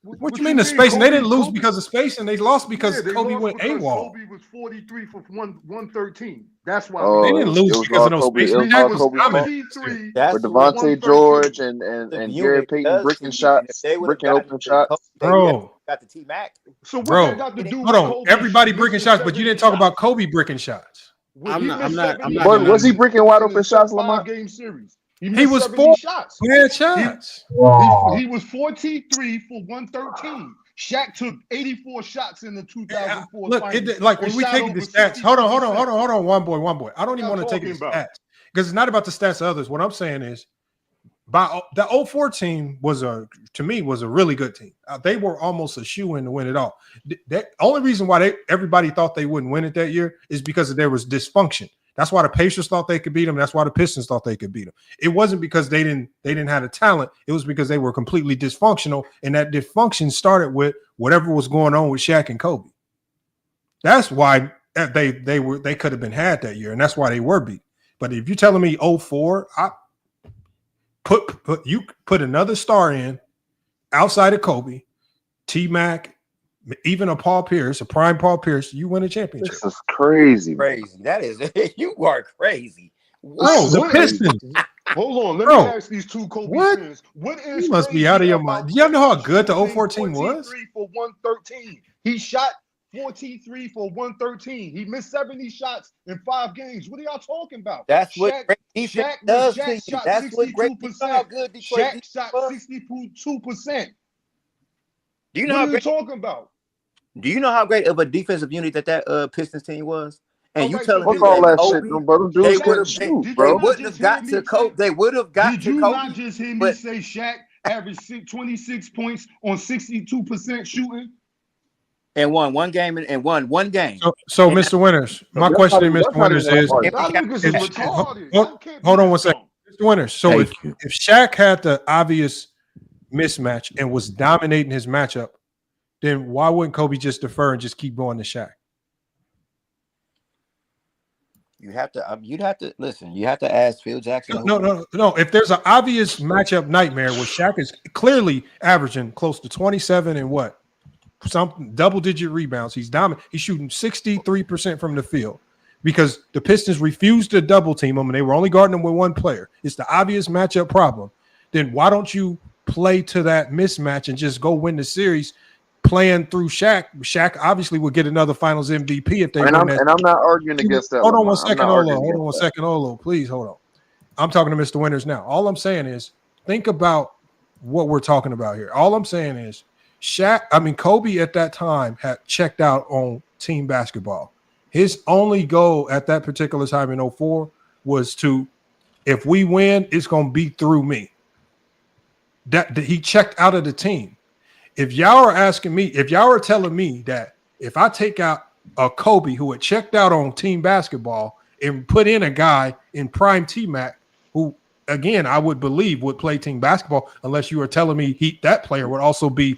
What you mean the spacing? They didn't lose because of spacing. They lost because Kobe went AWOL. Kobe was 43 for 113. That's why they didn't lose because of no spacing. That was with Devontae George and Gary Payton bricking shots, bricking open shots. Bro, got the T-Mac. So what that got to do? Hold on, everybody bricking shots, but you didn't talk about Kobe bricking shots. I'm not. Was he bricking wide open shots, Lamont? Game series. He was 4 shots. He was 43 for 113. Shaq took 84 shots in the 2004 look, finals. when we take the stats, hold on, one boy. I don't even want to take the stats because it's not about the stats of others. What I'm saying is, by the 04 team to me was a really good team. They were almost a shoe-in to win it all. The only reason why everybody thought they wouldn't win it that year is because there was dysfunction. That's why the Pacers thought they could beat them. That's why the Pistons thought they could beat them. It wasn't because they didn't have the talent. It was because they were completely dysfunctional, and that dysfunction started with whatever was going on with Shaq and Kobe. That's why they could have been had that year, and that's why they were beat. But if you're telling me 04, I put another star in outside of Kobe, T-Mac, even a prime Paul Pierce, you win a championship. This is crazy. That is, you are crazy. Oh, the Pistons. Hold on, let me ask these two Kobe fans. What is you must be out of your mind. Do y'all know how good the 04 team was? 43 for 113. He shot 43 for 113. He missed 70 shots in 5 games. What are y'all talking about? That's what great defense does to you. That's what great Shaq shot 62%. Do you know how great talking about? Do you know how great of a defensive unit that Pistons team was? And you telling me all that shit, bro? They wouldn't have got to Kobe. They would have got to Kobe. Did you not just hear me say Shaq averaged 26 points on 62% shooting? And won one game and won one game. So Mr. Winters, my question to Mr. Winters is hold on one second. Mr. Winters, so if Shaq had the obvious mismatch and was dominating his matchup, then why wouldn't Kobe just defer and just keep going to Shaq? You'd have to listen. You have to ask Phil Jackson. No. If there's an obvious matchup nightmare where Shaq is clearly averaging close to 27 and some double-digit rebounds. He's dominant. He's shooting 63% from the field because the Pistons refused to double team him, and they were only guarding him with one player. It's the obvious matchup problem. Then why don't you play to that mismatch and just go win the series playing through Shaq? Shaq obviously would get another Finals MVP if they win that. And I'm not arguing against that. Hold on one second, Olo. Hold on one second, Olo. Please hold on. I'm talking to Mr. Winters now. All I'm saying is think about what we're talking about here. All I'm saying is Kobe at that time had checked out on team basketball. His only goal at that particular time in 2004 was to, if we win, it's going to be through me. That he checked out of the team. If y'all are telling me that if I take out a Kobe who had checked out on team basketball and put in a guy in prime T-Mac who, again, I would believe would play team basketball, unless you are telling me that player would also be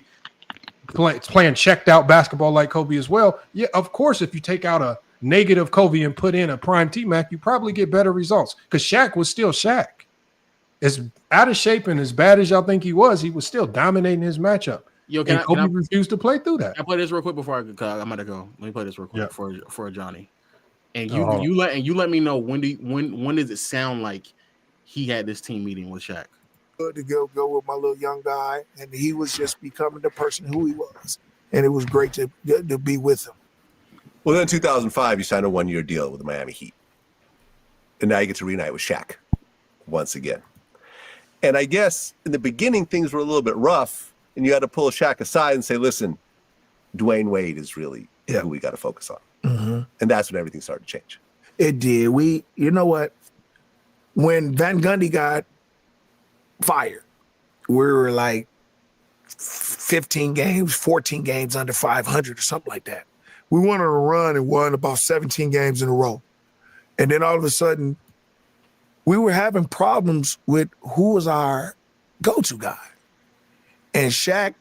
playing checked out basketball like Kobe as well. Yeah, of course, if you take out a negative Kobe and put in a prime T-Mac, you probably get better results because Shaq was still Shaq. As out of shape and as bad as y'all think he was still dominating his matchup. Kobe refused to play through that. I play this real quick before I'm about to go. Let me play this real quick for Johnny. And you let me know when does it sound like he had this team meeting with Shaq? Good to go with my little young guy, and he was just becoming the person who he was, and it was great to be with him. Well, then in 2005, you signed a 1-year deal with the Miami Heat, and now you get to reunite with Shaq once again. And I guess in the beginning, things were a little bit rough, and you had to pull Shaq aside and say, listen, Dwayne Wade is really who we got to focus on. Mm-hmm. And that's when everything started to change. It did. You know what? When Van Gundy got fired, we were like 15 games, 14 games under 500 or something like that. We went on a run and won about 17 games in a row. And then all of a sudden, we were having problems with who was our go-to guy. And Shaq,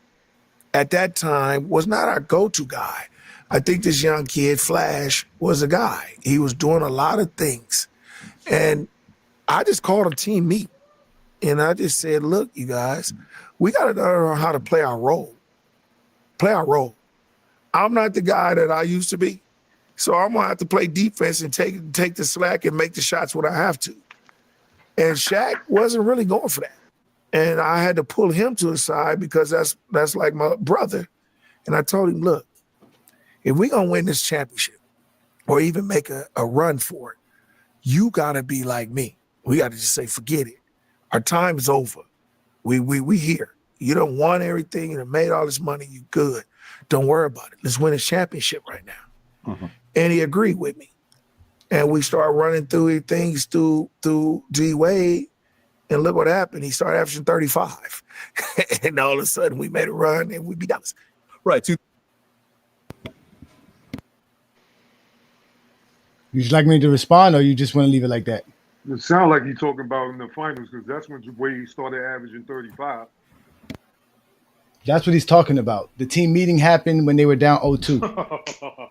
at that time, was not our go-to guy. I think this young kid, Flash, was a guy. He was doing a lot of things. And I just called a team meet. And I just said, look, you guys, we got to learn how to play our role. Play our role. I'm not the guy that I used to be. So I'm going to have to play defense and take the slack and make the shots when I have to. And Shaq wasn't really going for that. And I had to pull him to the side because that's like my brother. And I told him, look, if we're going to win this championship or even make a run for it, you got to be like me. We got to just say, forget it. Our time is over. We here. You done won everything. You done made all this money. You good. Don't worry about it. Let's win a championship right now. Mm-hmm. And he agreed with me. And we started running through things through G Wade. And look what happened. He started averaging 35. And all of a sudden we made a run and we beat Dallas. Right. You just like me to respond, or you just want to leave it like that? It sounds like you're talking about in the finals because that's when Wade started averaging 35. That's what he's talking about. The team meeting happened when they were down 0-2.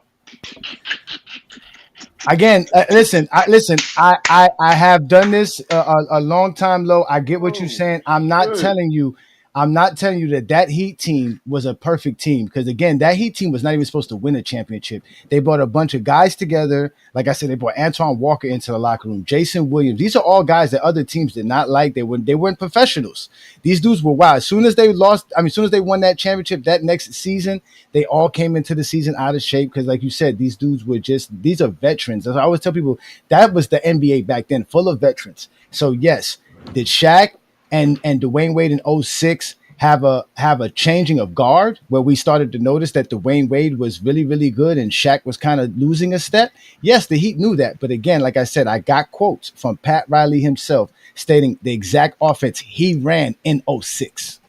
Again, listen. I have done this a long time, Low. I get what you're saying. I'm not telling you that Heat team was a perfect team, because again, that Heat team was not even supposed to win a championship. They brought a bunch of guys together. Like I said, they brought Antoine Walker into the locker room, Jason Williams. These are all guys that other teams did not like. They weren't professionals. These dudes were wild. As soon as they won that championship that next season, they all came into the season out of shape because, like you said, these dudes these are veterans. As I always tell people, that was the NBA back then, full of veterans. So yes, did Shaq and Dwayne Wade in 2006 have a changing of guard where we started to notice that Dwayne Wade was really, really good and Shaq was kind of losing a step? Yes, the Heat knew that. But again, like I said, I got quotes from Pat Riley himself stating the exact offense he ran in 2006.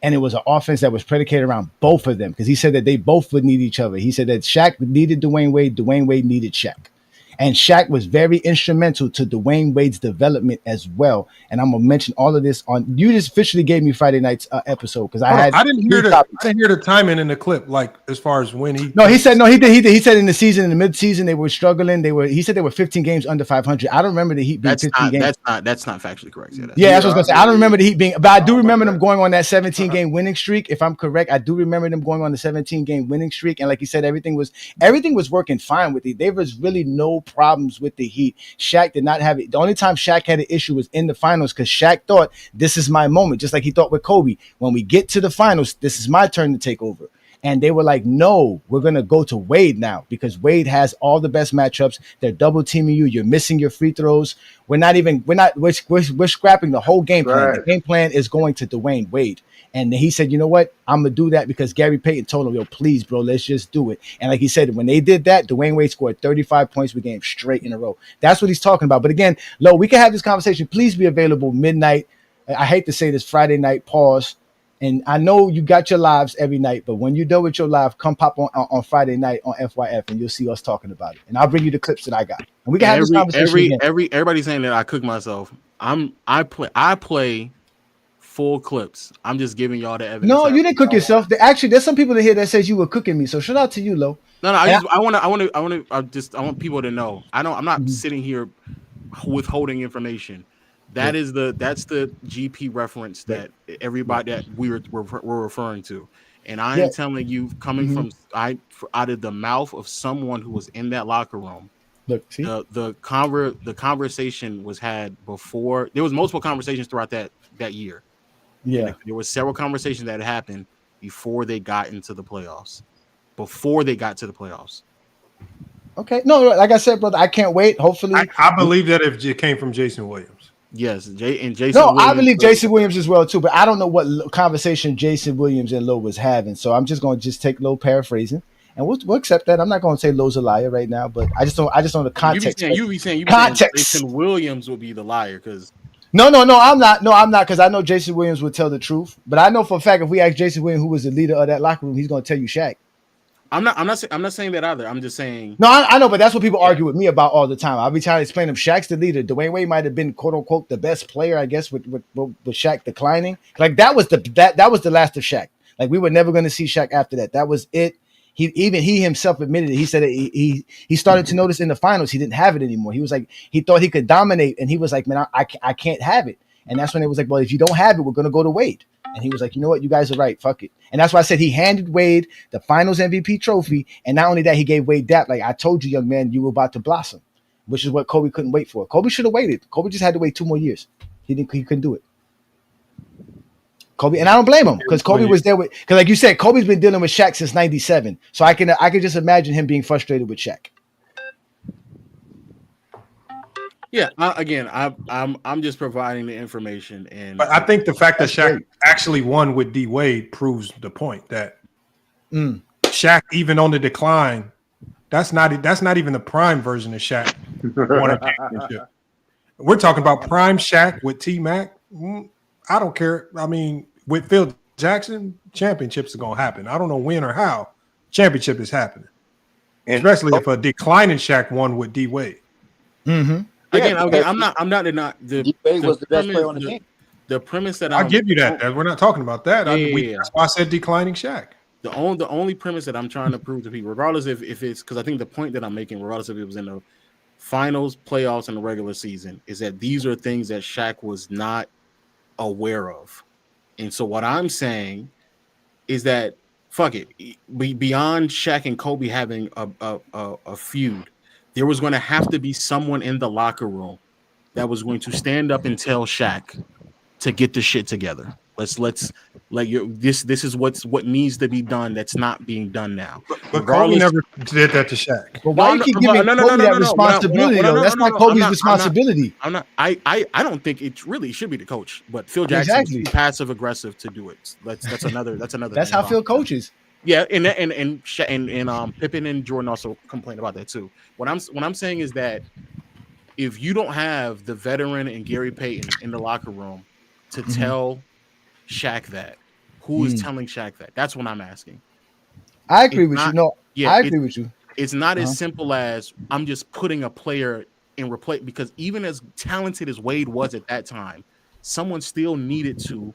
And it was an offense that was predicated around both of them, because he said that they both would need each other. He said that Shaq needed Dwayne Wade needed Shaq. And Shaq was very instrumental to Dwayne Wade's development as well. And I'm gonna mention all of this on. You just officially gave me Friday night's episode because I didn't hear the timing in the clip. Like as far as when he. No, he said no. He did. He said in the season, in the mid-season, they were struggling. He said they were 15 games under 500. I don't remember the Heat being 15 games. That's not factually correct. That's what I was gonna say. I don't remember the Heat being, but I do remember them going on that 17-game winning streak. If I'm correct, I do remember them going on the 17-game winning streak. And like you said, everything was working fine with it. There was really no problems with the Heat. Shaq did not have it. The only time Shaq had an issue was in the finals because Shaq thought this is my moment, just like he thought with Kobe. When we get to the finals, this is my turn to take over. And they were like, no, we're going to go to Wade now because Wade has all the best matchups. They're double teaming you. You're missing your free throws. We're scrapping the whole game plan. Right. The game plan is going to Dwayne Wade. And he said, you know what? I'm going to do that because Gary Payton told him, yo, please, bro, let's just do it. And like he said, when they did that, Dwayne Wade scored 35 points per game straight in a row. That's what he's talking about. But again, Lo, we can have this conversation. Please be available midnight. I hate to say this, Friday night, pause. And I know you got your lives every night, but when you're done with your live, come pop on Friday night on FYF, and you'll see us talking about it. And I'll bring you the clips that I got, and we can have this conversation. Everybody's saying that I cook myself. I play full clips. I'm just giving y'all the evidence. No, you didn't cook yourself. Actually, there's some people in here that says you were cooking me. So shout out to you, Lo. No, I want people to know. I'm not sitting here withholding information. That's the GP reference that everybody that we're referring to, and I am telling you, coming from out of the mouth of someone who was in that locker room. Look, see? The conversation was had before. There was multiple conversations throughout that year. Yeah, and there were several conversations that happened before they got into the playoffs. Okay, no, like I said, brother, I can't wait. Hopefully, I believe that if it came from Jason Williams. Yes, Jason. No, Williams, I believe Jason Williams as well too, but I don't know what conversation Jason Williams and Lo was having. So I'm just going to take Lo paraphrasing, and we'll accept that. I'm not going to say Lo's a liar right now, but I just don't the context. You be saying Jason Williams will be the liar because. No, I'm not. No, I'm not because I know Jason Williams would tell the truth. But I know for a fact if we ask Jason Williams who was the leader of that locker room, he's going to tell you Shaq. I'm not saying that either. I'm just saying. No, I know, but that's what people argue with me about all the time. I'll be trying to explain them. Shaq's the leader. Dwayne Wade might have been quote unquote the best player, I guess, with Shaq declining. Like that was the last of Shaq. Like we were never going to see Shaq after that. That was it. He himself admitted it. He said he started to notice in the finals he didn't have it anymore. He was like he thought he could dominate, and he was like, man, I can't have it. And that's when it was like, well, if you don't have it, we're going to go to Wade. And he was like, you know what? You guys are right. Fuck it. And that's why I said he handed Wade the finals MVP trophy. And not only that, he gave Wade that. Like, I told you, young man, you were about to blossom, which is what Kobe couldn't wait for. Kobe should have waited. Kobe just had to wait 2 more years. He couldn't do it. Kobe, and I don't blame him because Kobe was there because like you said, Kobe's been dealing with Shaq since '97. So I can just imagine him being frustrated with Shaq. Yeah, I'm just providing the information, but I think the fact that Shaq actually won with D Wade proves the point that Shaq, even on the decline, that's not even the prime version of Shaq. Won a championship. We're talking about prime Shaq with T Mac. I don't care. I mean, with Phil Jackson, championships are gonna happen. I don't know when or how. Championship is happening, especially if a declining Shaq won with D Wade. Mm-hmm. Again, I'm not the D-Wade was the best player on the team. The premise that I'll give you that. We're not talking about that. Yeah. That's why I said declining Shaq. The only premise that I'm trying to prove to people, regardless if it's because I think the point that I'm making, regardless if it was in the finals, playoffs, and the regular season, is that these are things that Shaq was not aware of. And so what I'm saying is that fuck it, beyond Shaq and Kobe having a feud, there was going to have to be someone in the locker room that was going to stand up and tell Shaq to get the shit together. This is what needs to be done that's not being done now. But Kobe never did that to Shaq. But why you keep giving Kobe that responsibility though? That's not Kobe's responsibility. I don't think it really should be the coach, but Phil Jackson was too passive aggressive to do it. That's another. That's how Phil coaches. Yeah, and Pippen and Jordan also complained about that too. What I'm saying is that if you don't have the veteran and Gary Payton in the locker room to tell Shaq that, who is telling Shaq that? That's what I'm asking. I agree with you. No, I agree with you. It's not as simple as I'm just putting a player in replace, because even as talented as Wade was at that time, someone still needed to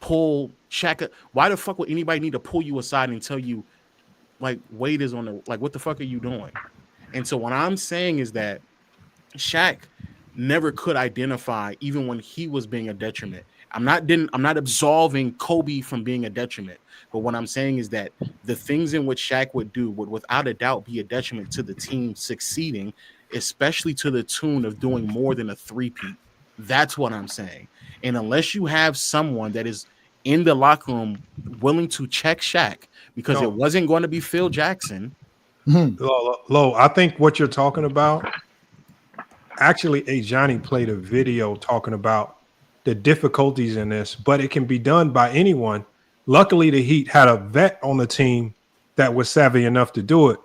pull Shaq. Why the fuck would anybody need to pull you aside and tell you like Wade is on the, like, what the fuck are you doing? And so what I'm saying is that Shaq never could identify, even when he was being a detriment. I'm not absolving Kobe from being a detriment, but what I'm saying is that the things in which Shaq would do would without a doubt be a detriment to the team succeeding, especially to the tune of doing more than a three-peat. That's what I'm saying. And unless you have someone that is in the locker room willing to check Shaq, because it wasn't going to be Phil Jackson. Lo, I think what you're talking about, actually, Johnny played a video talking about the difficulties in this, but it can be done by anyone. Luckily, the Heat had a vet on the team that was savvy enough to do it.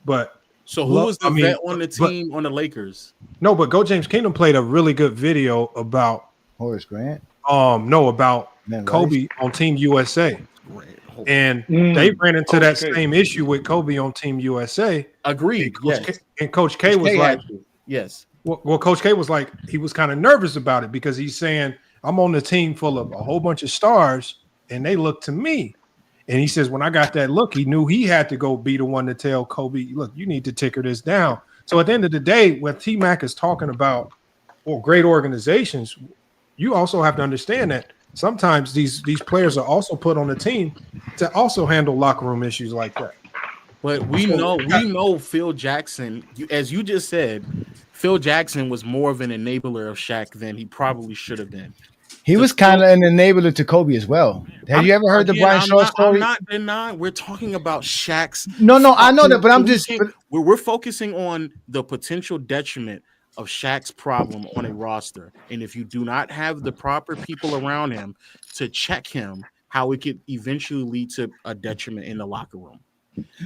But so who was the vet on the team on the Lakers? No, but Go James Kingdom played a really good video about Horace Grant. No, about Kobe on Team USA. And they ran into that same issue with Kobe on Team USA. Agreed. And Coach K was like, yes. Well, Coach K was like, he was kind of nervous about it because he's saying, I'm on the team full of a whole bunch of stars and they look to me. And he says, when I got that look, he knew he had to go be the one to tell Kobe, look, you need to ticker this down. So at the end of the day, when T-Mac is talking about great organizations, you also have to understand that sometimes these players are also put on the team to also handle locker room issues like that. But we know Phil Jackson, as you just said, Phil Jackson was more of an enabler of Shaq than he probably should have been. He was kind of an enabler to Kobe as well. Have you ever heard the Brian Shaw story? I'm not denying. We're talking about Shaq's. No, I know that, but we're focusing on the potential detriment of Shaq's problem on a roster. And if you do not have the proper people around him to check him, how it could eventually lead to a detriment in the locker room.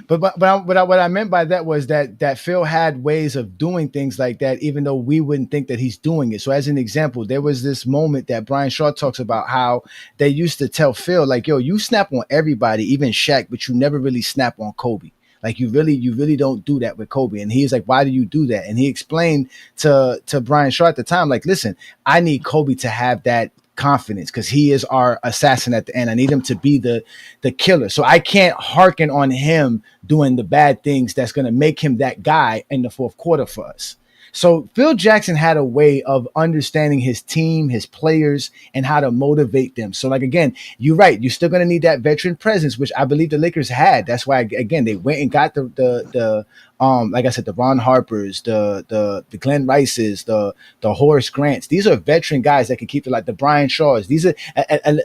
But what I meant by that was that Phil had ways of doing things like that, even though we wouldn't think that he's doing it. So as an example, there was this moment that Brian Shaw talks about how they used to tell Phil, like, yo, you snap on everybody, even Shaq, but you never really snap on Kobe. Like you really don't do that with Kobe. And he's like, why do you do that? And he explained to Brian Shaw at the time, like, listen, I need Kobe to have that confidence because he is our assassin at the end. I need him to be the killer. So I can't hearken on him doing the bad things that's going to make him that guy in the fourth quarter for us. So Phil Jackson had a way of understanding his team, his players, and how to motivate them. So, like, again, you're right. You're still going to need that veteran presence, which I believe the Lakers had. That's why, again, they went and got the like I said, the Ron Harpers, the Glenn Rices, the Horace Grants. These are veteran guys that can keep the Brian Shaws. These are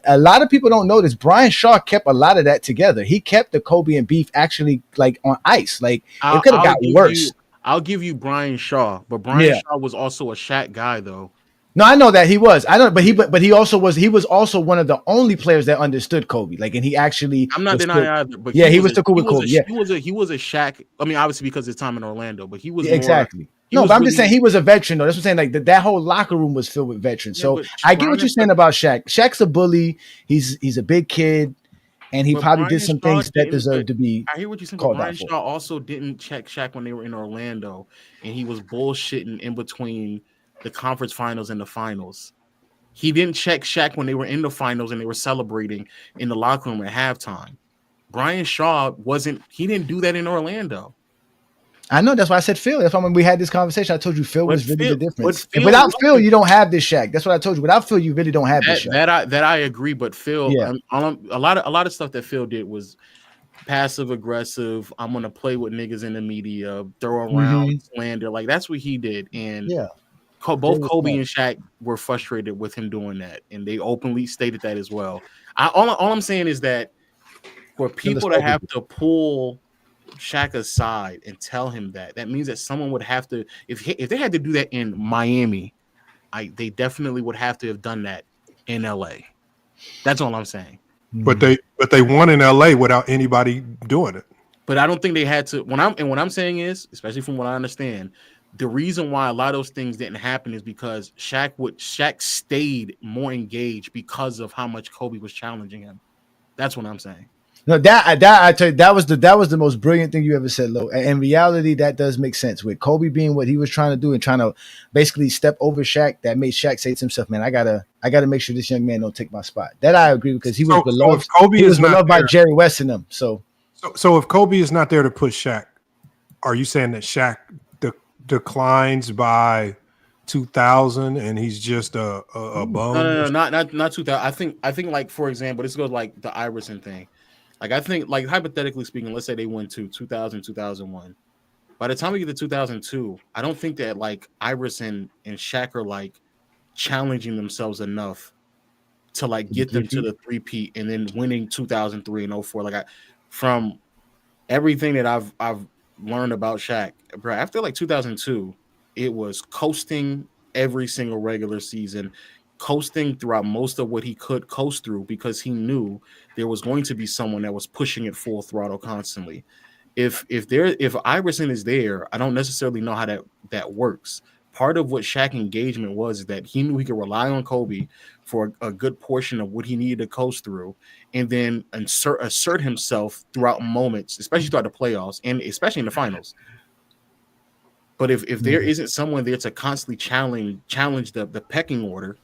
a lot of people don't know this. Brian Shaw kept a lot of that together. He kept the Kobe and beef actually like on ice. Like it could have got worse. I'll give you Brian Shaw, but Brian Shaw was also a Shaq guy, though. No, I know that he was. I don't, but he also was. He was also one of the only players that understood Kobe. Like, and he actually. I'm not denying either, but he was too cool with Kobe. He was a Shaq. I mean, obviously because of his time in Orlando, but he was exactly. But I'm just saying he was a veteran, though. That's what I'm saying. Like that whole locker room was filled with veterans. So I get what you're saying about Shaq. Shaq's a bully. He's a big kid. And he probably did some things that deserve to be. I hear what you're saying. But Brian Shaw also didn't check Shaq when they were in Orlando, and he was bullshitting in between the conference finals and the finals. He didn't check Shaq when they were in the finals and they were celebrating in the locker room at halftime. Brian Shaw he didn't do that in Orlando. I know, that's why I said Phil. That's why when we had this conversation, I told you Phil was really the difference. And without Phil, you don't have this Shaq. That's what I told you. Without Phil, you really don't have this Shaq. That I agree. But Phil, a lot of stuff that Phil did was passive aggressive. I'm gonna play with niggas in the media, throw around slander. Like that's what he did. And both Kobe and Shaq were frustrated with him doing that, and they openly stated that as well. All I'm saying is that for people to have to pull Shaq aside and tell him that means that someone would have to, if they had to do that in Miami, they definitely would have to have done that in LA. That's all I'm saying. But they won in LA without anybody doing it. But I don't think they had to. What I'm saying is, especially from what I understand, the reason why a lot of those things didn't happen is because Shaq stayed more engaged because of how much Kobe was challenging him. That's what I'm saying. No, that I tell you, that was the most brilliant thing you ever said, Lo. And in reality, that does make sense with Kobe being what he was trying to do and trying to basically step over Shaq. That made Shaq say to himself, "Man, I gotta make sure this young man don't take my spot." That I agree because he was So beloved. if Kobe He is was not beloved by there, Jerry West and them. So if Kobe is not there to push Shaq, are you saying that Shaq declines by 2000 and he's just a bum? No, not 2000. I think like, for example, this goes like the Iverson thing. Like, I think, like, hypothetically speaking, let's say they went to 2000, 2001. By the time we get to 2002, I don't think that like Iverson and Shaq are like challenging themselves enough to like get them to the three-peat and then winning 2003 and 04. Like, from everything that I've learned about Shaq, bro, after like 2002, it was coasting every single regular season, coasting throughout most of what he could coast through because he knew there was going to be someone that was pushing it full throttle constantly. If Iverson is there, I don't necessarily know how that works. Part of what Shaq engagement was that he knew he could rely on Kobe for a good portion of what he needed to coast through, and then assert himself throughout moments, especially throughout the playoffs and especially in the finals. But if there isn't someone there to constantly challenge the pecking order,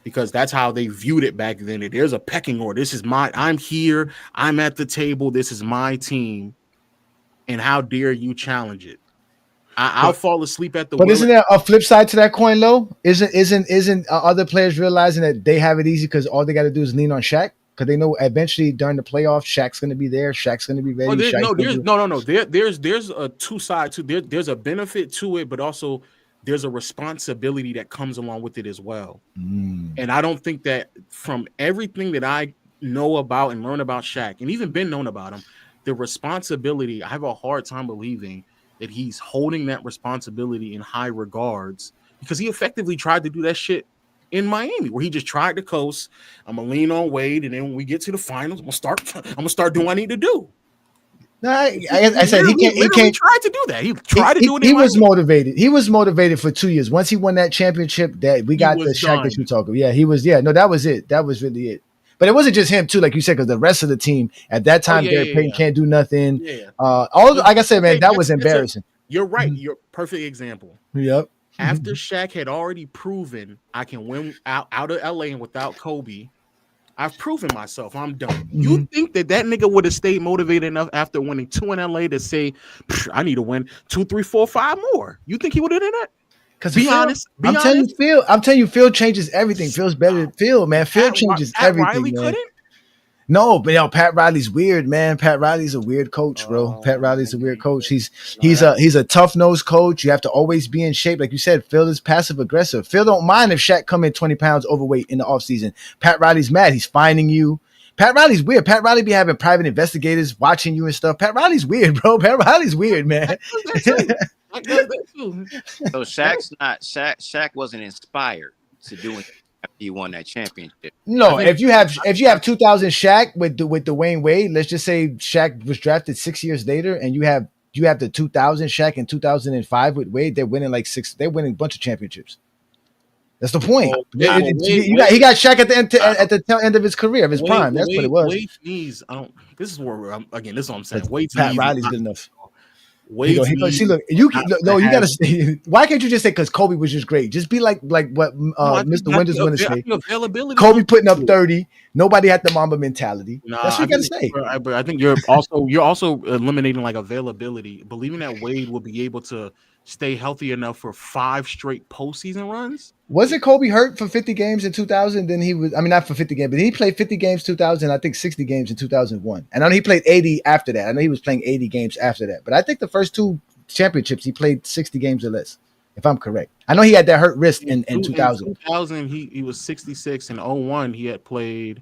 because that's how they viewed it back then. There's a pecking order. I'm here. I'm at the table. This is my team. And how dare you challenge it? I'll fall asleep at the. But isn't there a flip side to that coin, Lo? Isn't other players realizing that they have it easy because all they got to do is lean on Shaq? Because they know eventually during the playoffs, Shaq's going to be there. Shaq's going to be ready. There's a two side to there. There's a benefit to it, but also there's a responsibility that comes along with it as well. And I don't think that from everything that I know about and learn about Shaq, and even been known about him, the responsibility, I have a hard time believing that he's holding that responsibility in high regards, because he effectively tried to do that shit in Miami, where he just tried to coast. I'm gonna lean on Wade, and then when we get to the finals, I'm gonna start doing what I need to do. No, I said he can't try to do that. He tried to do it. He was motivated. He was motivated for 2 years. Once he won that championship, that we got the Shaq that you talk about. Yeah, he was. Yeah, no, that was it. That was really it. But it wasn't just him too, like you said, because the rest of the team at that time, Gary Payton can't do nothing. Like I said, man, that was embarrassing. You're right. You're a perfect example. Yep. After Shaq had already proven I can win out of LA and without Kobe, I've proven myself. I'm done. You think that nigga would have stayed motivated enough after winning 2 in LA to say, I need to win 2, 3, 4, 5 more? You think he would have done that? Because be honest. I'm telling you, Phil changes everything. Phil's better than Phil, man. Phil changes everything. Riley man. Couldn't? No, but Pat Riley's weird, man. Pat Riley's a weird coach, bro. Pat Riley's a weird coach. He's a tough-nosed coach. You have to always be in shape. Like you said, Phil is passive-aggressive. Phil don't mind if Shaq come in 20 pounds overweight in the offseason. Pat Riley's mad. He's finding you. Pat Riley's weird. Pat Riley be having private investigators watching you and stuff. Pat Riley's weird, bro. Pat Riley's weird, man. So Shaq wasn't inspired to do it after he won that championship. No, if you have 2000 Shaq with Dwayne Wade, let's just say Shaq was drafted 6 years later, and you have the 2000 Shaq in 2005 with Wade, they're winning they're winning a bunch of championships. That's the point. He got Shaq at the tail end of his career, of his prime. That's what it was. Wade's knees. This is where this is what I'm saying. Wade's Pat knees Riley's good enough. See, look, you gotta say. Why can't you just say because Kobe was just great? Just be like what Mr. Winters want to say. Kobe putting up 30. Nobody had the Mamba mentality. That's what you gotta say. But I think you're also eliminating like availability, believing that Wade will be able to stay healthy enough for 5 straight postseason runs. Wasn't Kobe hurt for 50 games in 2000? Then he was, not for 50 games, but he played 50 games 2000, I think 60 games in 2001. And I know he played 80 after that. I know he was playing 80 games after that. But I think the first 2 championships, he played 60 games or less, if I'm correct. I know he had that hurt wrist in 2000. In 2000, he was 66. In 01, he had played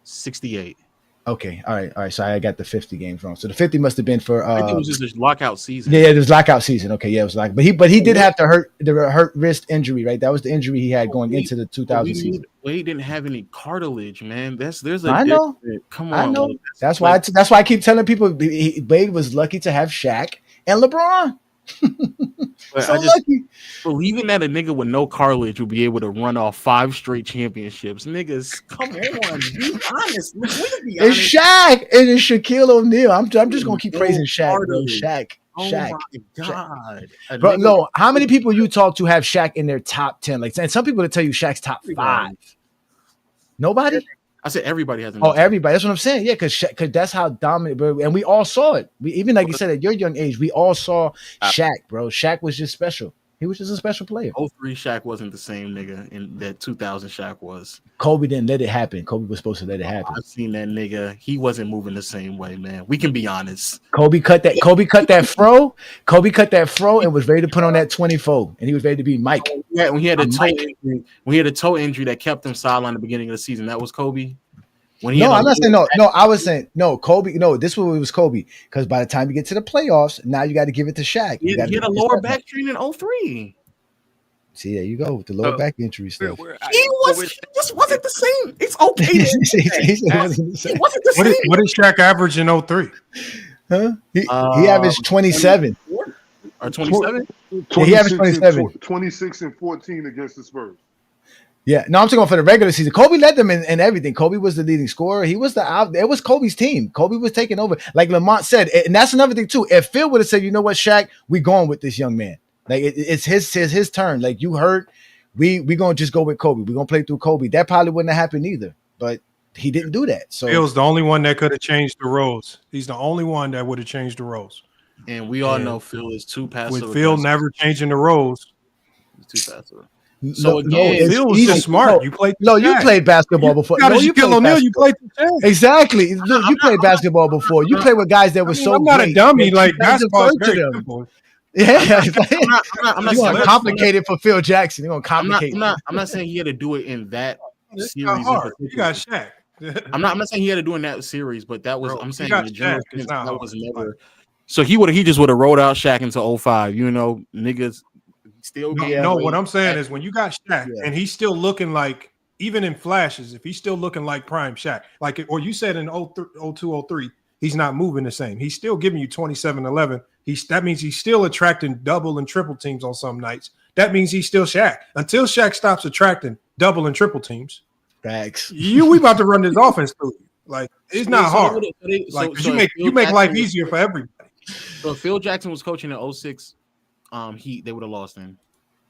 68. Okay, all right. So I got the 50 games wrong. So the 50 must have been for. I think it was just this lockout season. Yeah, it was lockout season. Okay, yeah, it was like, but he did have the hurt wrist injury, right? That was the injury he had going into the 2000 season. Wade didn't have any cartilage, man. I know. Come on, I know. That's why I keep telling people Wade was lucky to have Shaq and LeBron. But So I just lucky. believing that a nigga with no cartilage would be able to run off 5 straight championships. Niggas, come on, be honest. We can be It's honest. Shaq. It is Shaquille O'Neal. I'm just gonna keep No praising Shaq, bro. cartilage. Shaq. Oh Shaq. my god, a Bro, nigga. no, how many people you talk to have Shaq in their top 10? Like, and some people that tell you Shaq's top 5. Nobody? I said everybody has a Oh, everybody. That's what I'm saying. Yeah, because that's how dominant, bro. And we all saw it. We even like you said at your young age, we all saw Shaq, bro. Shaq was just special. He was just a special player. 03 Shaq wasn't the same nigga in that 2000 Shaq was. Kobe didn't let it happen. Kobe was supposed to let it happen. I've seen that nigga. He wasn't moving the same way, man. We can be honest. Kobe cut that fro. Kobe cut that fro and was ready to put on that 24. And he was ready to be Mike. Yeah, when he had a toe injury that kept him silent at the beginning of the season, that was Kobe. I'm not saying no. I was saying no. Kobe. No, this was Kobe. Because by the time you get to the playoffs, now you got to give it to Shaq. He had a lower back strain in 03. See, there you go with the lower back injury stuff. He just wasn't the same. It's okay. It wasn't the same. What did Shaq average in 03? Huh? He averaged 27. Or 27? He averaged 27. 26 and 14 against the Spurs. Yeah, no, I'm talking for the regular season. Kobe led them in everything. Kobe was the leading scorer. He was it was Kobe's team. Kobe was taking over. Like Lamont said, and that's another thing too. If Phil would have said, you know what, Shaq, we going with this young man. Like it's his turn. Like you hurt, we gonna just go with Kobe. We're gonna play through Kobe. That probably wouldn't have happened either. But he didn't do that. So Phil's the only one that could have changed the roles. He's the only one that would have changed the roles. And we all know Phil is too passive. With Phil never changing the roles. He's too passive. So Phil was just smart. You played. You played basketball before. You played. Exactly. You played basketball before. You played with guys that were so. I'm not a dummy. Like basketball is very simple. Yeah, I'm not you want to complicate it for Phil Jackson. You want to complicate. I'm not saying he had to do it in that series. You got Shaq. I'm not saying he had to do it in that series, but that was. I'm saying in the general sense, that hard. was never. So he just would have rolled out Shaq into 05. You know, niggas. Still what I'm saying is when you got Shaq and he's still looking like, even in flashes, if he's still looking like prime Shaq, like, or you said in 02, 03, he's not moving the same. He's still giving you 27-11. That means he's still attracting double and triple teams on some nights. That means he's still Shaq. Until Shaq stops attracting double and triple teams, facts. We about to run this offense through you. Like, it's not hard. You make life easier for everybody. So if Phil Jackson was coaching in 06 Heat, they would have lost him.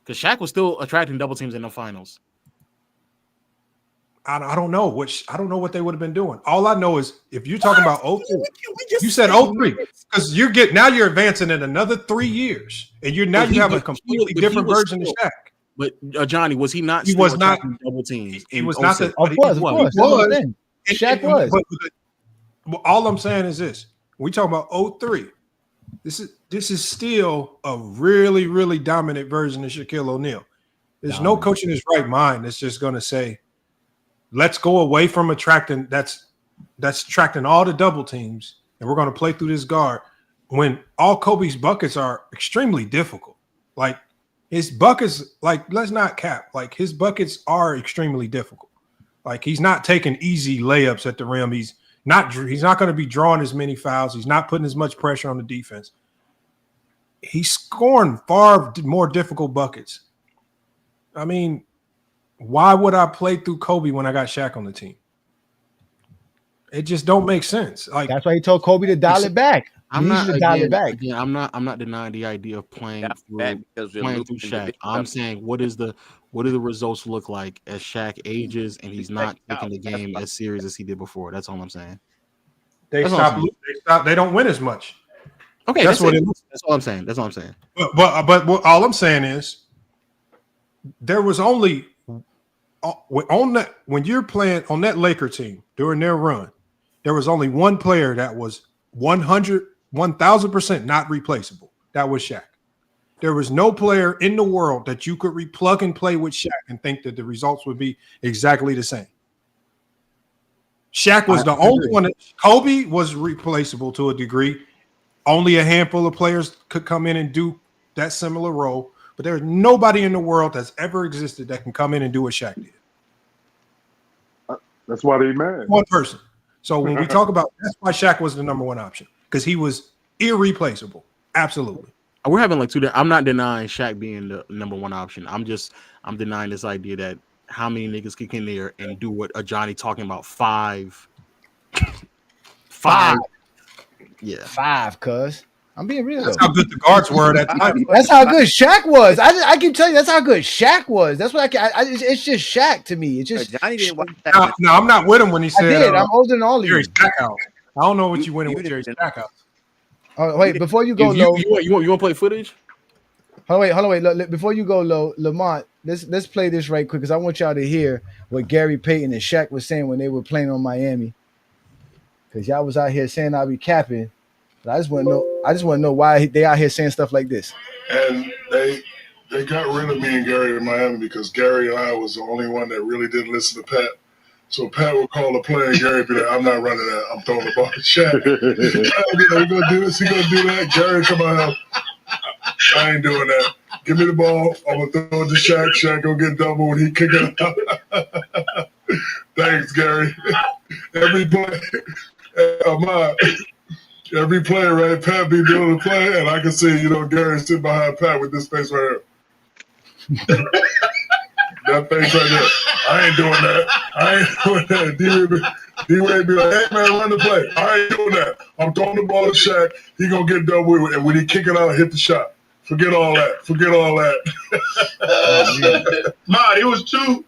Because Shaq was still attracting double teams in the finals. I don't know what they would have been doing. All I know is if you're talking about 02, you said 03 because you're advancing in another 3 years, and you have a completely different version of Shaq. But Johnny, was he not? He was not double teams. He was not. Of course. Shaq was. But all I'm saying is this: we talking about 03. This is still a really, really dominant version of Shaquille O'Neal. There's no coach in his right mind that's just going to say, let's go away from attracting that's attracting all the double teams, and we're going to play through this guard when all Kobe's buckets are extremely difficult. Like his buckets, like let's not cap, like his buckets are extremely difficult. Like he's not taking easy layups at the rim. He's not going to be drawing as many fouls. He's not putting as much pressure on the defense. He's scoring far more difficult buckets. I mean, why would I play through Kobe when I got Shaq on the team? It just don't make sense. Like that's why he told Kobe to dial it back. I'm not denying the idea of playing through Shaq. I'm saying what do the results look like as Shaq ages and he's not taking the game as serious as he did before? That's all I'm saying. They don't win as much. Okay, that's all I'm saying. That's all I'm saying. But all I'm saying is there was only on that when you're playing on that Laker team during their run, there was only one player that was 1,000% not replaceable. That was Shaq. There was no player in the world that you could plug and play with Shaq and think that the results would be exactly the same. Shaq was the only one. Kobe was replaceable to a degree. Only a handful of players could come in and do that similar role, but there's nobody in the world that's ever existed that can come in and do what Shaq did. That's why they mad. One person. So when we talk about, that's why Shaq was the number one option, because he was irreplaceable. Absolutely. We're having like two. I'm not denying Shaq being the number one option. I'm denying this idea that how many niggas kick in there and do what a Johnny talking about five. Yeah, 5. Cuz I'm being real. That's how good the guards were at the time. That's how good Shaq was. I keep telling you, that's how good Shaq was. That's what it's just Shaq to me. It's just Johnny didn't watch that. No, I'm not with him when he said. I did. I'm older than all of Jerry you. Stackhouse. I don't know what you went with Jerry Stackhouse. Oh wait, before you go low, you want to play footage? Hold on, wait. Look, before you go low, Lamont, let's play this right quick because I want y'all to hear what Gary Payton and Shaq was saying when they were playing on Miami. Because y'all was out here saying I'll be capping, but I just want to know why they out here saying stuff like this. And they got rid of me and Gary in Miami because Gary and I was the only one that really didn't listen to Pat. So Pat would call a play and Gary would be like, I'm not running that. I'm throwing the ball to Shaq. We're going to do this. He's going to do that. Gary, come on. I ain't doing that. Give me the ball. I'm going to throw it to Shaq. Shaq going to get double when he kick it out. Thanks, Gary. Every play, every play, right? Pat be doing the play, and I can see, Gary sitting behind Pat with this face right here. That face right there. I ain't doing that. I ain't doing that. D-Wade be like, hey, man, run the play. I ain't doing that. I'm throwing the ball to Shaq. He going to get double, and when he kick it out, hit the shot. Forget all that. Man, it was too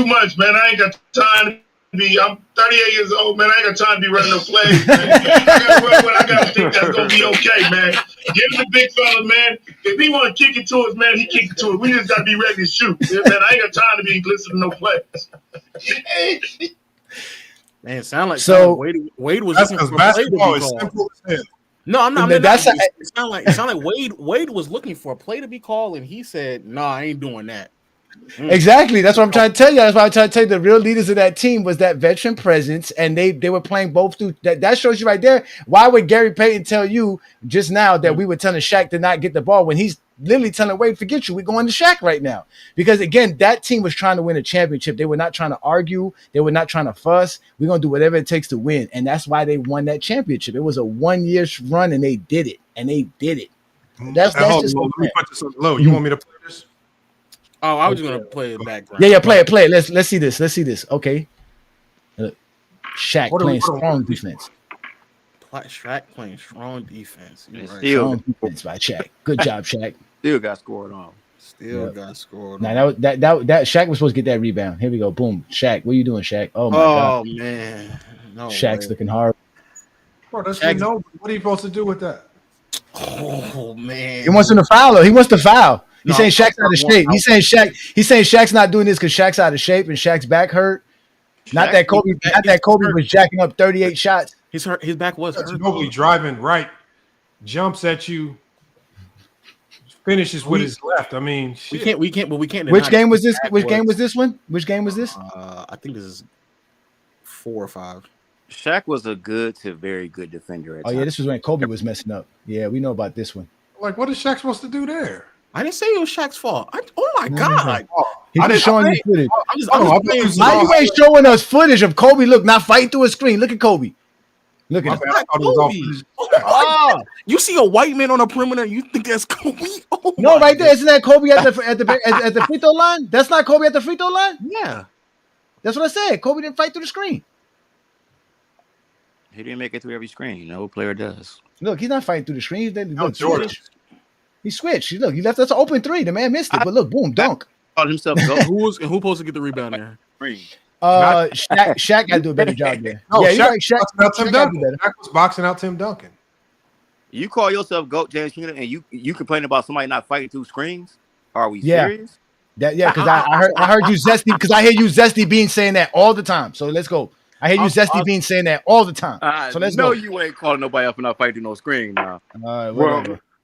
much, man. I ain't got time to be. I'm 38 years old, man. I ain't got time to be running no plays, man. I got to run what I got to think that's going to be okay, man. Give him the big fella, man. If he want to kick it to us, man, he kick it to us. We just got to be ready to shoot. Man, I ain't got time to be listening to no plays. Man, it sound like Wade was That's looking because for a play to be basketball is called. simple as hell. No, I'm not. That's It sound like Wade was looking for a play to be called, and he said, "No, I ain't doing that." Exactly. That's what I'm trying to tell you. That's why I'm trying to tell you the real leaders of that team was that veteran presence, and they were playing both through. That shows you right there. Why would Gary Payton tell you just now that we were telling Shaq to not get the ball when he's literally telling Wade, forget you, we're going to Shaq right now? Because again, that team was trying to win a championship. They were not trying to argue. They were not trying to fuss. We're going to do whatever it takes to win. And that's why they won that championship. It was a 1-year run, and they did it. That's just let me put this on low. You want me to play this? Oh, I was just gonna play it background. Yeah, play it. Let's see this. Okay. Shaq playing strong defense. Shaq playing strong defense. You're right. Strong defense by Shaq. Good job, Shaq. Still got scored on. Got scored. Now that Shaq was supposed to get that rebound. Here we go. Boom. Shaq, what are you doing, Shaq? Oh my God. Man. No Shaq's way. looking hard. Bro, that's no. What are you supposed to do with that? Oh man. He wants him to foul. He wants to foul. He's saying Shaq's out of shape. He's saying Shaq's not doing this because Shaq's out of shape and Shaq's back hurt. Not that Kobe was jacking up 38 shots. He's hurt. His back was hurt. Ginobili driving right, jumps at you, finishes with his left. I mean, shit. We can't. Which game was this? Which game was this one? Which game was this? I think this is 4 or 5. Shaq was a good to very good defender. Oh yeah, this was when Kobe was messing up. Yeah, we know about this one. Like, what is Shaq supposed to do there? I didn't say it was Shaq's fault. Oh my God! He's just showing you footage. Why you ain't showing us footage of Kobe? Look, not fighting through a screen. Look at Kobe. Look at him. Oh, you see a white man on a perimeter? You think that's Kobe? Oh no, right there. Isn't that Kobe at the free throw line? That's not Kobe at the free throw line. Yeah, that's what I said. Kobe didn't fight through the screen. He didn't make it through every screen. No player does. Look, he's not fighting through the screen. He switched. Look, he left us an open 3. The man missed it, but look, boom, dunk. Called himself go. Who supposed to get the rebound there? Shaq got to do a better job there. No, yeah, Shaq was boxing out Tim Duncan. You call yourself GOAT, James Keenan, and you complain about somebody not fighting through screens? Are we serious? Because I heard you Zesty, because I hear you Zesty Bean saying that all the time. So let's go. I hear you Zesty Bean saying that all the time. So let's go. No, you ain't calling nobody up and not fighting no screen now.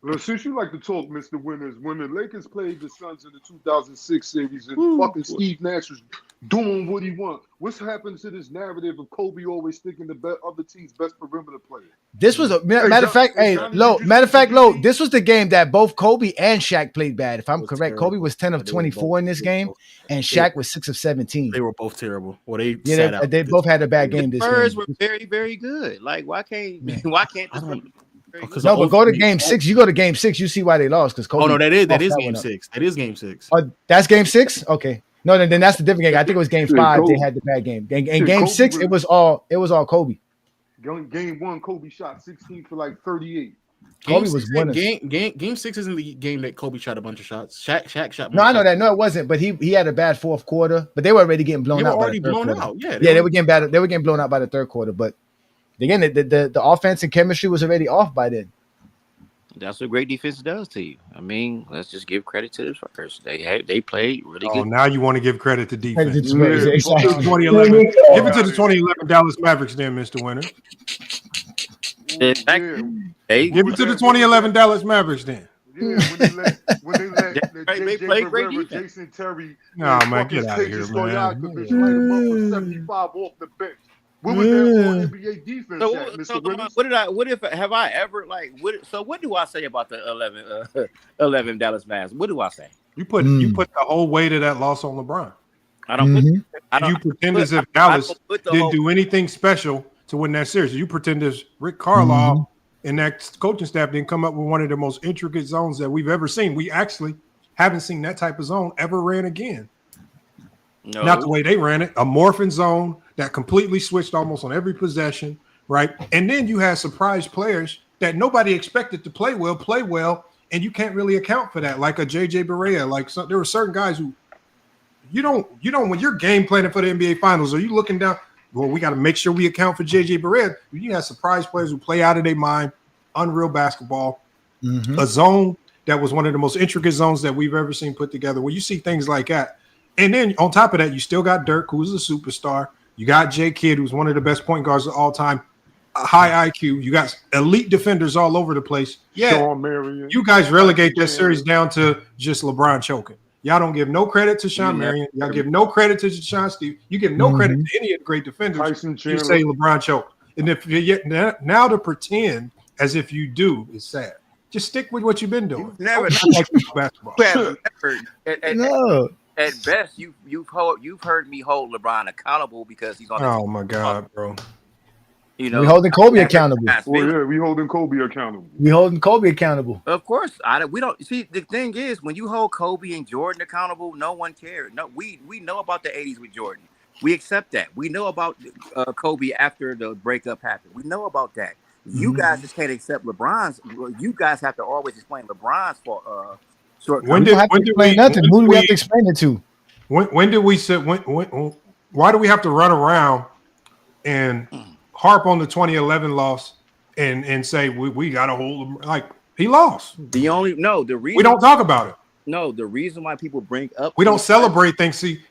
Well, since you like to talk, Mr. Winners, when the Lakers played the Suns in the 2006 series and fucking Steve Nash was doing what he wants, what's happened to this narrative of Kobe always sticking the other team's best perimeter player? This was a matter of fact, Lo, this was the game that both Kobe and Shaq played bad. If I'm correct, Kobe was 10 of 24 in this game, and Shaq was 6 of 17. They were both terrible. Well, they both had a bad game. The this Spurs game. were very, very good. Like, why can't No, but go to game 6. You go to game 6, you see why they lost because Kobe. Oh no, that is game 6. That is game 6. Oh, that's game 6. Okay. No, then that's the different game. I think it was game 5. They had the bad game. In game 6, it was all Kobe. Game 1, Kobe shot 16 for like 38. Kobe was winning. Game 6 isn't the game that Kobe shot a bunch of shots. Shaq shot. No, I know that. No, it wasn't. But he had a bad fourth quarter. But they were already getting blown out. Already blown out. Yeah, they were getting bad. They were getting blown out by the third quarter. But again, the offense and chemistry was already off by then. That's what great defense does to you. I mean, let's just give credit to the Spurs. They played really good. Oh, now you want to give credit to defense. Exactly. 2011. Give it to the 2011 Dallas Mavericks, then, Mr. Winner. Give it to the 2011 Dallas Mavericks, then. Yeah, when they let J.J. Barea, Jason Terry, man, get out of here, man. Light him up for 75 off the bench. What was that on NBA defense, Mr. Winners? Have I ever what do I say about the 11 Dallas Mavs? What do I say? You put the whole weight of that loss on LeBron. I don't. You pretend as if Dallas didn't do anything special to win that series. You pretend as Rick Carlisle and that coaching staff didn't come up with one of the most intricate zones that we've ever seen. We actually haven't seen that type of zone ever ran again. No. Not the way they ran it. A morphing zone that completely switched almost on every possession, right? And then you had surprise players that nobody expected to play well, and you can't really account for that. Like a JJ Barea, there were certain guys who you don't when you're game planning for the NBA Finals, are you looking down? Well, we got to make sure we account for JJ Barea. You have surprise players who play out of their mind, unreal basketball, a zone that was one of the most intricate zones that we've ever seen put together. Well, you see things like that. And then on top of that, you still got Dirk, who's a superstar. You got Jay Kidd, who's one of the best point guards of all time. High IQ. You got elite defenders all over the place. Yeah, Sean Marion. You guys relegate that series down to just LeBron choking. Y'all don't give no credit to Sean Marion. Y'all give no credit to Sean Steve. You give no credit to any of the great defenders. You say LeBron choked. And if you yet now to pretend as if you do is sad. Just stick with what you've been doing. Basketball. No. At best, you've heard me hold LeBron accountable because he's on. Oh my God, bro! We holding Kobe accountable. Well, yeah, we holding Kobe accountable. We holding Kobe accountable. Of course, we don't see. The thing is, when you hold Kobe and Jordan accountable, no one cares. No, we know about the '80s with Jordan. We accept that. We know about Kobe after the breakup happened. We know about that. You guys just can't accept LeBron's. You guys have to always explain LeBron's for. When do we have to explain it to? When did we say why do we have to run around and harp on the 2011 loss and say we gotta hold him like he lost? The reason we don't talk about it. No, the reason why people bring up we don't celebrate things. See,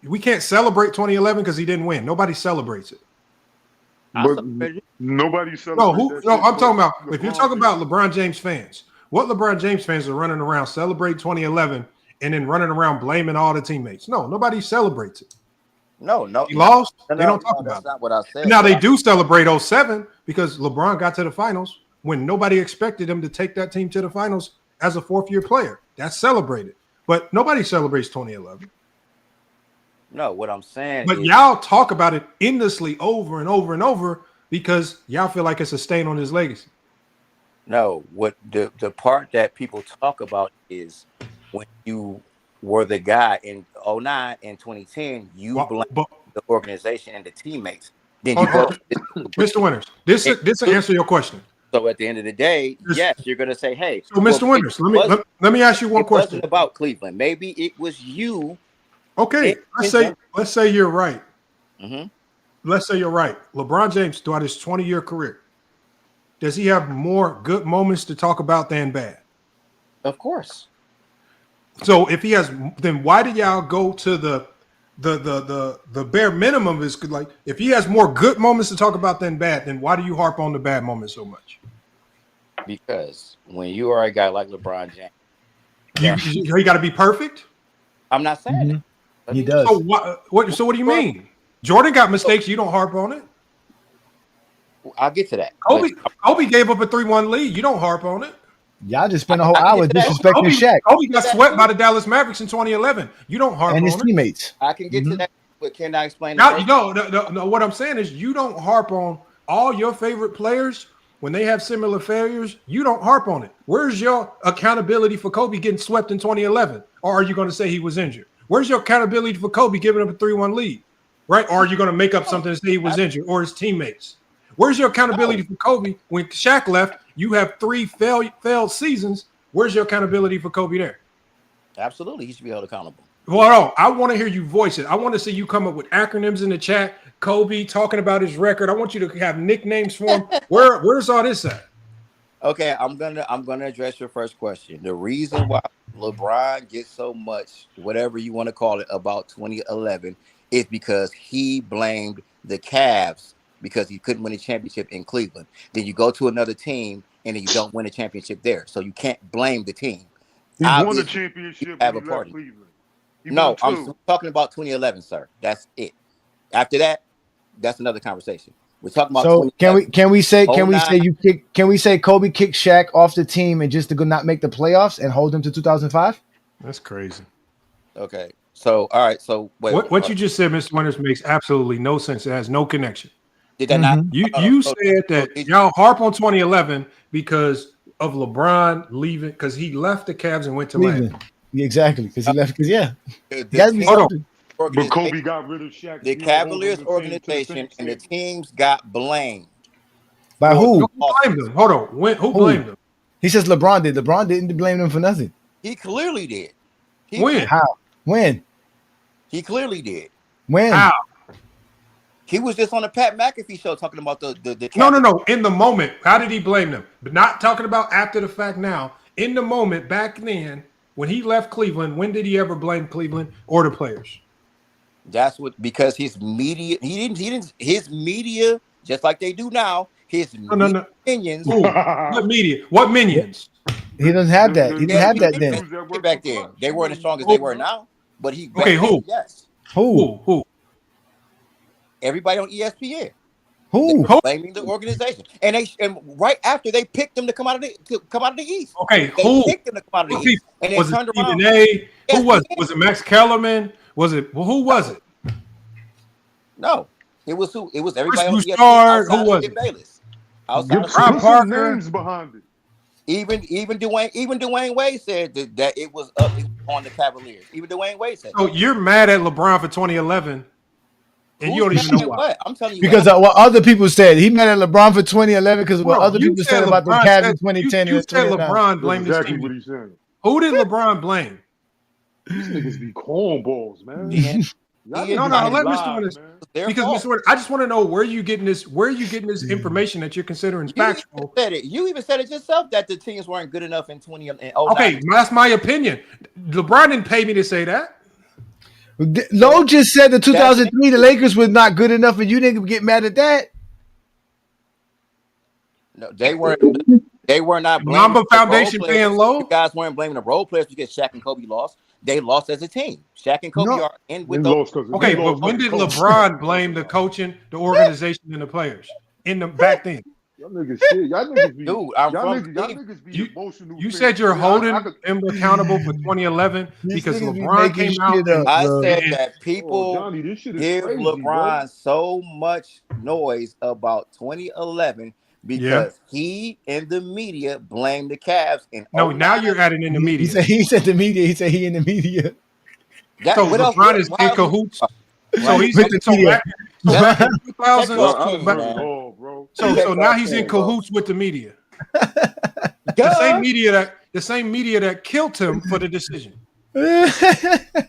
we can't celebrate 2011 because he didn't win. Nobody celebrates it. But nobody celebrates. No, I'm talking about if you're talking about LeBron James fans. What LeBron James fans are running around celebrating 2011 and then running around blaming all the teammates? No, nobody celebrates it. No. He lost. They don't talk about it. That's not what I said. Now, they do celebrate 07 because LeBron got to the finals when nobody expected him to take that team to the finals as a fourth-year player. That's celebrated. But nobody celebrates 2011. No, what I'm saying But y'all talk about it endlessly over and over and over because y'all feel like it's a stain on his legacy. No, what the part that people talk about is when you were the guy in 09 and 2010, you blame the organization and the teammates. Then Mr. Winters, this will answer your question. So at the end of the day, yes, you're going to say, "Hey." So, Mr. Winters, let me ask you one question. It wasn't about Cleveland. Maybe it was you. Okay, let's say you're right. Let's say you're right. LeBron James, throughout his 20-year career, does he have more good moments to talk about than bad? Of course. So if he has, then why did y'all go to the bare minimum? Is like if he has more good moments to talk about than bad, then why do you harp on the bad moments so much? Because when you are a guy like LeBron James, you got to be perfect. I'm not saying that. He does. So what do you mean? Jordan got mistakes. You don't harp on it. I'll get to that. Kobe gave up a 3-1 lead. You don't harp on it. Y'all just spent a whole hour disrespecting Shaq. Kobe got swept by the Dallas Mavericks in 2011. You don't harp on it. And his teammates. I can get to that, but can I explain No, what I'm saying is you don't harp on all your favorite players when they have similar failures, you don't harp on it. Where's your accountability for Kobe getting swept in 2011? Or are you going to say he was injured? Where's your accountability for Kobe giving up a 3-1 lead? Right? Or are you going to make up something and say he was injured or his teammates? Where's your accountability for Kobe when Shaq left? You have 3 failed seasons. Where's your accountability for Kobe there? Absolutely, he should be held accountable. Well, I want to hear you voice it. I want to see you come up with acronyms in the chat. Kobe talking about his record. I want you to have nicknames for him. Where's all this at? Okay, I'm gonna address your first question. The reason why LeBron gets so much, whatever you want to call it, about 2011 is because he blamed the Cavs because he couldn't win a championship in Cleveland. Then you go to another team and then you don't win a championship there. So you can't blame the team. He won the championship have when a he party. left Cleveland. No, I'm talking about 2011, sir. That's it. After that, that's another conversation. We're talking about. So can we say Kobe kicked Shaq off the team and just to go not make the playoffs and hold him to 2005? That's crazy. Okay. So all right. So wait. What you just said, Mr. Winters, makes absolutely no sense. It has no connection. Did that not? You said that y'all harp on 2011 because of LeBron leaving, because he left the Cavs and went to Miami. Exactly, because he left. Because Hold on. But Kobe got rid of Shaq. The Cavaliers organization and the teams got blamed. By who? Who blamed them? Hold on. Who blamed them? He says LeBron did. LeBron didn't blame them for nothing. He clearly did. When? How? When? He clearly did. When? How? He was just on the Pat McAfee show talking about the No. In the moment, how did he blame them? But not talking about after the fact now. In the moment, back then, when he left Cleveland, when did he ever blame Cleveland or the players? That's what, because his media, his media, just like they do now, his minions. Ooh, what media? What minions? He doesn't have that. He didn't have that then. Back then, they weren't as strong as they were now. But he. Okay, who? Yes. Who? Everybody on ESPN. Who? Blaming the organization, and right after they picked them to come out of the East. Okay, they who? picked them to come out of the East, and they was turned it Stephen around. A? Who was it? Was it Max Kellerman? Was it? Well, who was it? No, it was who? It was everybody Chris on Broussard, ESPN. who was it? Bayless. Outside of Rob Parker. Names behind it. Even Dwayne Wade said that it was up on the Cavaliers. Even Dwayne Wade said. So you're mad at LeBron for 2011, and you don't even know why. What? I'm telling you. Because what other people said. He mad at LeBron for 2011 because what other people said about the Cavs in 2010. You said LeBron blamed this team. What he's saying. Who did LeBron blame? These niggas be cornballs, man. No, let Mr. Winters. Because Mr. Winters, I just want to know where you getting this information that you're considering factual. You even said it yourself that the teams weren't good enough in 2009. Okay, that's my opinion. LeBron didn't pay me to say that. Lowe just said the 2003 the Lakers was not good enough, and you didn't get mad at that. No, they weren't. They were not blaming Mamba Foundation paying Lowe. You guys weren't blaming the role players because Shaq and Kobe lost. They lost as a team. Shaq and Kobe are in with those. Okay, but when did LeBron blame the coaching, the organization, and the players in the back then? Y'all niggas shit. Y'all niggas be. Dude, y'all niggas be emotional. You said you're holding him accountable for 2011 because LeBron came out. I said that people give LeBron so much noise about 2011 because he and the media blame the Cavs. No, now you're adding in the media. He said the media. He said he in the media. So LeBron is in cahoots. So he's with the media. So now he's in cahoots with the media. The same media that killed him for the decision. The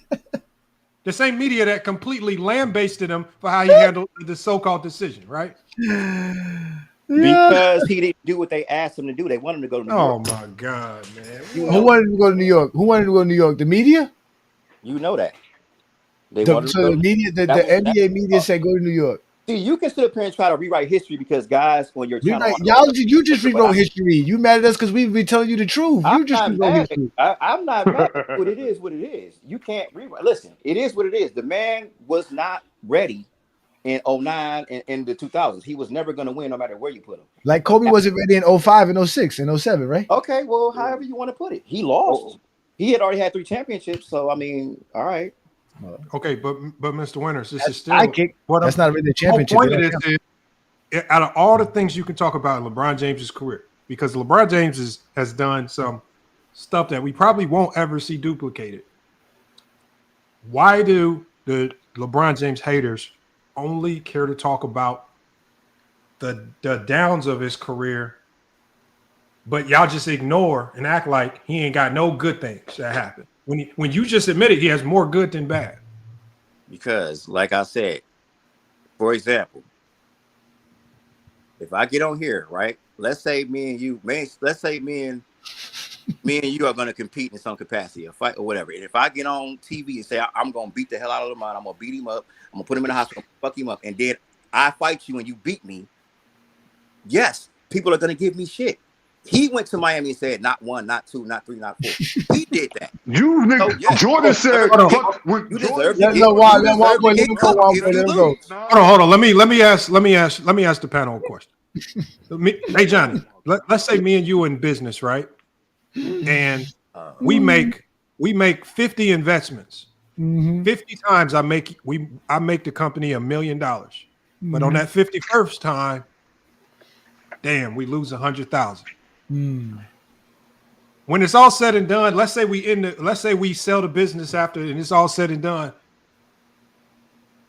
same media that completely lambasted him for how he handled the so-called decision, right? Because he didn't do what they asked him to do. They wanted him to go to New York. Oh my God, man! Who wanted to go to New York? Who wanted to go to New York? The media? You know that. The NBA media said go to New York. See, you can sit up here and try to rewrite history because guys on your channel. You just rewrote history. You mad at us because we've been telling you the truth. You just rewrote history. I'm not mad. What it is, what it is. You can't rewrite. Listen, it is what it is. The man was not ready in 2009 and in the 2000s. He was never going to win no matter where you put him. Like Kobe wasn't ready in 2005 and 2006 and 2007, right? Okay, well, however you want to put it. He lost. He had already had 3 championships. So, I mean, all right. Okay, but Mr. Winters, this is still Sidekick. That's not really a championship. Point of this is out of all the things you can talk about in LeBron James's career, because LeBron James has done some stuff that we probably won't ever see duplicated. Why do the LeBron James haters only care to talk about the downs of his career, but y'all just ignore and act like he ain't got no good things that happen when you just admitted he has more good than bad? Because, like I said, for example, if I get on here, right? Let's say me and you are going to compete in some capacity, a fight or whatever. And if I get on TV and say I'm going to beat the hell out of LeBron, I'm going to beat him up, I'm going to put him in the hospital, fuck him up, and then I fight you and you beat me, yes, people are going to give me shit. He went to Miami and said, not 1, not 2, not 3, not 4. He did that. You nigga, yes, Jordan said, you deserve to Hold on. Let me ask the panel a question. Hey Johnny, let's say me and you in business, right? And we make 50 investments. 50 times I make the company $1 million. But on that 51st time, damn, we lose 100,000. When it's all said and done, let's say we sell the business after and it's all said and done.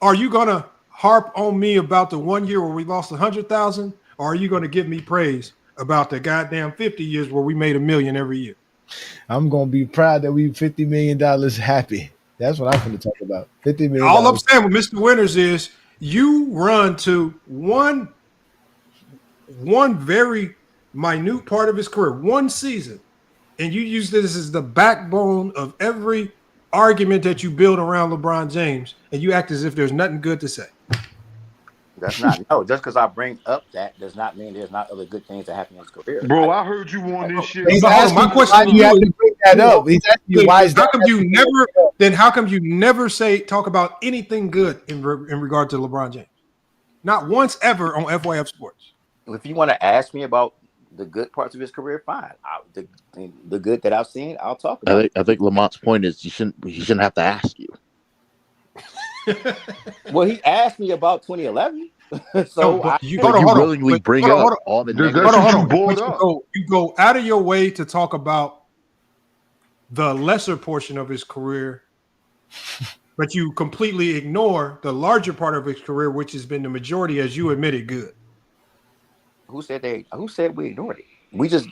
Are you gonna harp on me about the 1 year where we lost 100,000, or are you gonna give me praise about the goddamn 50 years where we made $1 million every year? I'm gonna be proud that we $50 million happy. That's what I'm gonna talk about. $50 million. All I'm saying with Mr. Winters is you run to one very minute part of his career, one season, and you use this as the backbone of every argument that you build around LeBron James, and you act as if there's nothing good to say. That's not just because I bring up that does not mean there's not other good things that happen in his career. Bro, I heard you on this shit. He's asking my question. Why you have to bring that up? He's asking you why is that? How come you never talk about anything good in regard to LeBron James? Not once ever on FYF Sports. If you want to ask me about the good parts of his career, fine. The good that I've seen, I'll talk about. I think Lamont's point is he shouldn't have to ask you. Well, he asked me about 2011. So you willingly bring up all the negative. You go out of your way to talk about the lesser portion of his career, but you completely ignore the larger part of his career, which has been the majority, as you admitted, good. Who said we ignored it? We just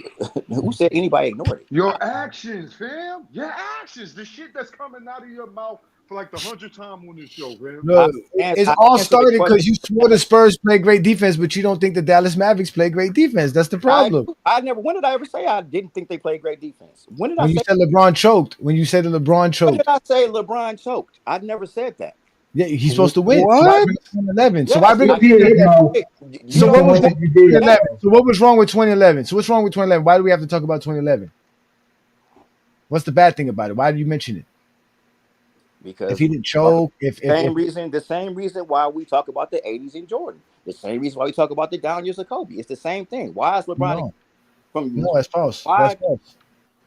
who said anybody ignored it? Your actions, fam. Your actions. The shit that's coming out of your mouth for like the 100th time on this show, fam. No, it's all started because you swore the Spurs play great defense, but you don't think the Dallas Mavericks play great defense. That's the problem. When did I ever say I didn't think they played great defense? When did I say you said LeBron choked? When you said that LeBron choked? When did I say LeBron choked? I never said that. Yeah, he's supposed to win. What? 2011. So why bring up 2011? So what was 2011? So what was wrong with 2011? So what's wrong with 2011? Why do we have to talk about 2011? What's the bad thing about it? Why did you mention it? Because if he didn't choke, the same reason why we talk about the 80s and Jordan, the same reason why we talk about the down years of Kobe. It's the same thing. Why is LeBron No, that's false. Why? That's false.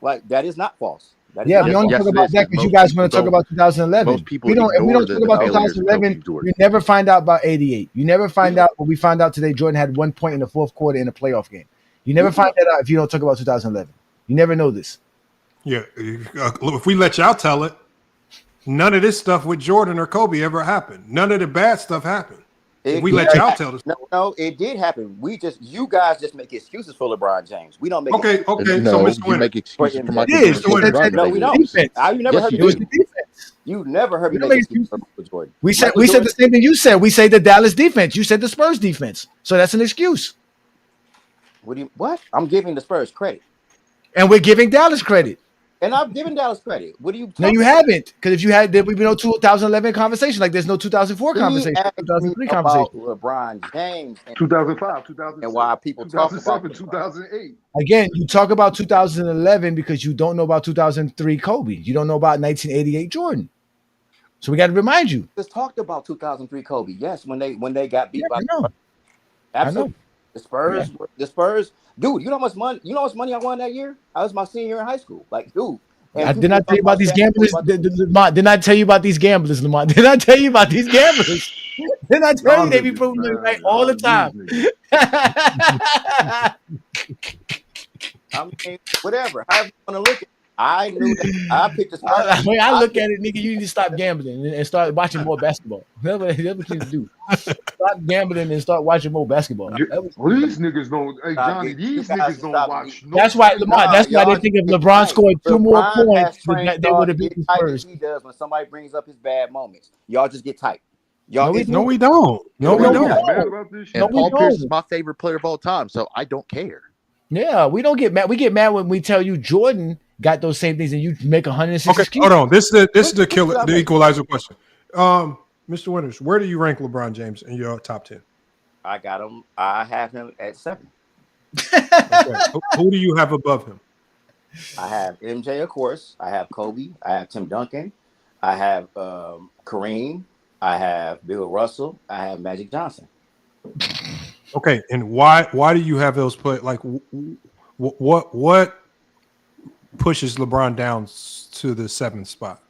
Like that is not false. We only talk about that because you guys want to talk about 2011. If we don't talk about 2011, you never find out about 88. You never find out what we found out today. Jordan had 1 point in the fourth quarter in a playoff game. You never find that out if you don't talk about 2011. You never know this. Yeah, if we let y'all tell it, none of this stuff with Jordan or Kobe ever happened. None of the bad stuff happened. If we let y'all tell this. No, it did happen. You guys just make excuses for LeBron James. We don't make okay. So Mr. You make excuses for Michael Jordan. No, we don't. You never heard me. You never heard me make excuses for Michael Jordan. We said the same thing you said. We say the Dallas defense. You said the Spurs defense. So that's an excuse. What? I'm giving the Spurs credit. And we're giving Dallas credit. And I've given Dallas credit. What do you? No, you haven't. Because if you had, there would be no 2011 conversation. Like there's no 2004 conversation, 2003 conversation. LeBron James. 2005, 2006, and why people talk about 2008. Again, you talk about 2011 because you don't know about 2003 Kobe. You don't know about 1988 Jordan. So we got to remind you. Just talked about 2003 Kobe. Yes, when they got beat by. Absolutely. The Spurs. Dude, you know how much money? You know how much money I won that year? I was my senior year in high school. Like, dude. Did I tell you about these gamblers? Lamont, didn't I tell you about these gamblers, Lamont? Did I tell you about these gamblers? Didn't I tell you they be niggas, proving me man. right all the Y'all these time? I mean, whatever. However you want to look at it. I knew that I picked the Spurs. When I look at it, nigga, you need to stop gambling and start watching more basketball. That's what you need to do. Stop gambling and start watching more basketball. Well, these niggas don't. Hey, Johnny, these niggas don't watch no. That's why, Lamar. That's why they think if LeBron scored 2 more LeBron has points, trained they y'all would to have beat get the tight as Spurs. he does when somebody brings up his bad moments. Y'all just get tight. Y'all, No, we don't. No, we don't. And Paul Pierce is my favorite player of all time, so I don't care. Yeah, we don't get mad. We get mad when we tell you Jordan got those same things and you make 106 Okay, excuses. hold on. This is the killer, the equalizer question. Mr. Winters, where do you rank LeBron James in your top 10? I got him. I have him at 7. Okay. Who do you have above him? I have MJ, of course. I have Kobe. I have Tim Duncan. I have Kareem. I have Bill Russell. I have Magic Johnson. Okay, and why do you have those play? Like, what pushes LeBron down to the 7th spot?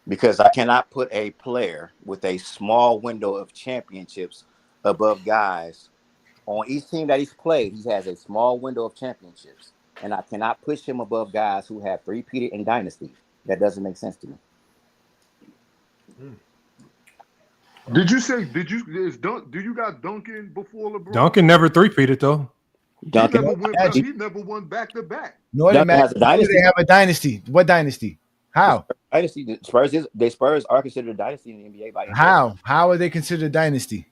Because I cannot put a player with a small window of championships above guys. On each team that he's played, he has a small window of championships. And I cannot push him above guys who have three-peated in dynasty. That doesn't make sense to me. Did you say? Do you got Duncan before LeBron? Duncan never three-peated though. Duncan, he never won back to back. No, Duncan has a dynasty. They have a dynasty. What dynasty? How? Dynasty. The Spurs are considered a dynasty in the NBA by NBA. How are they considered a dynasty?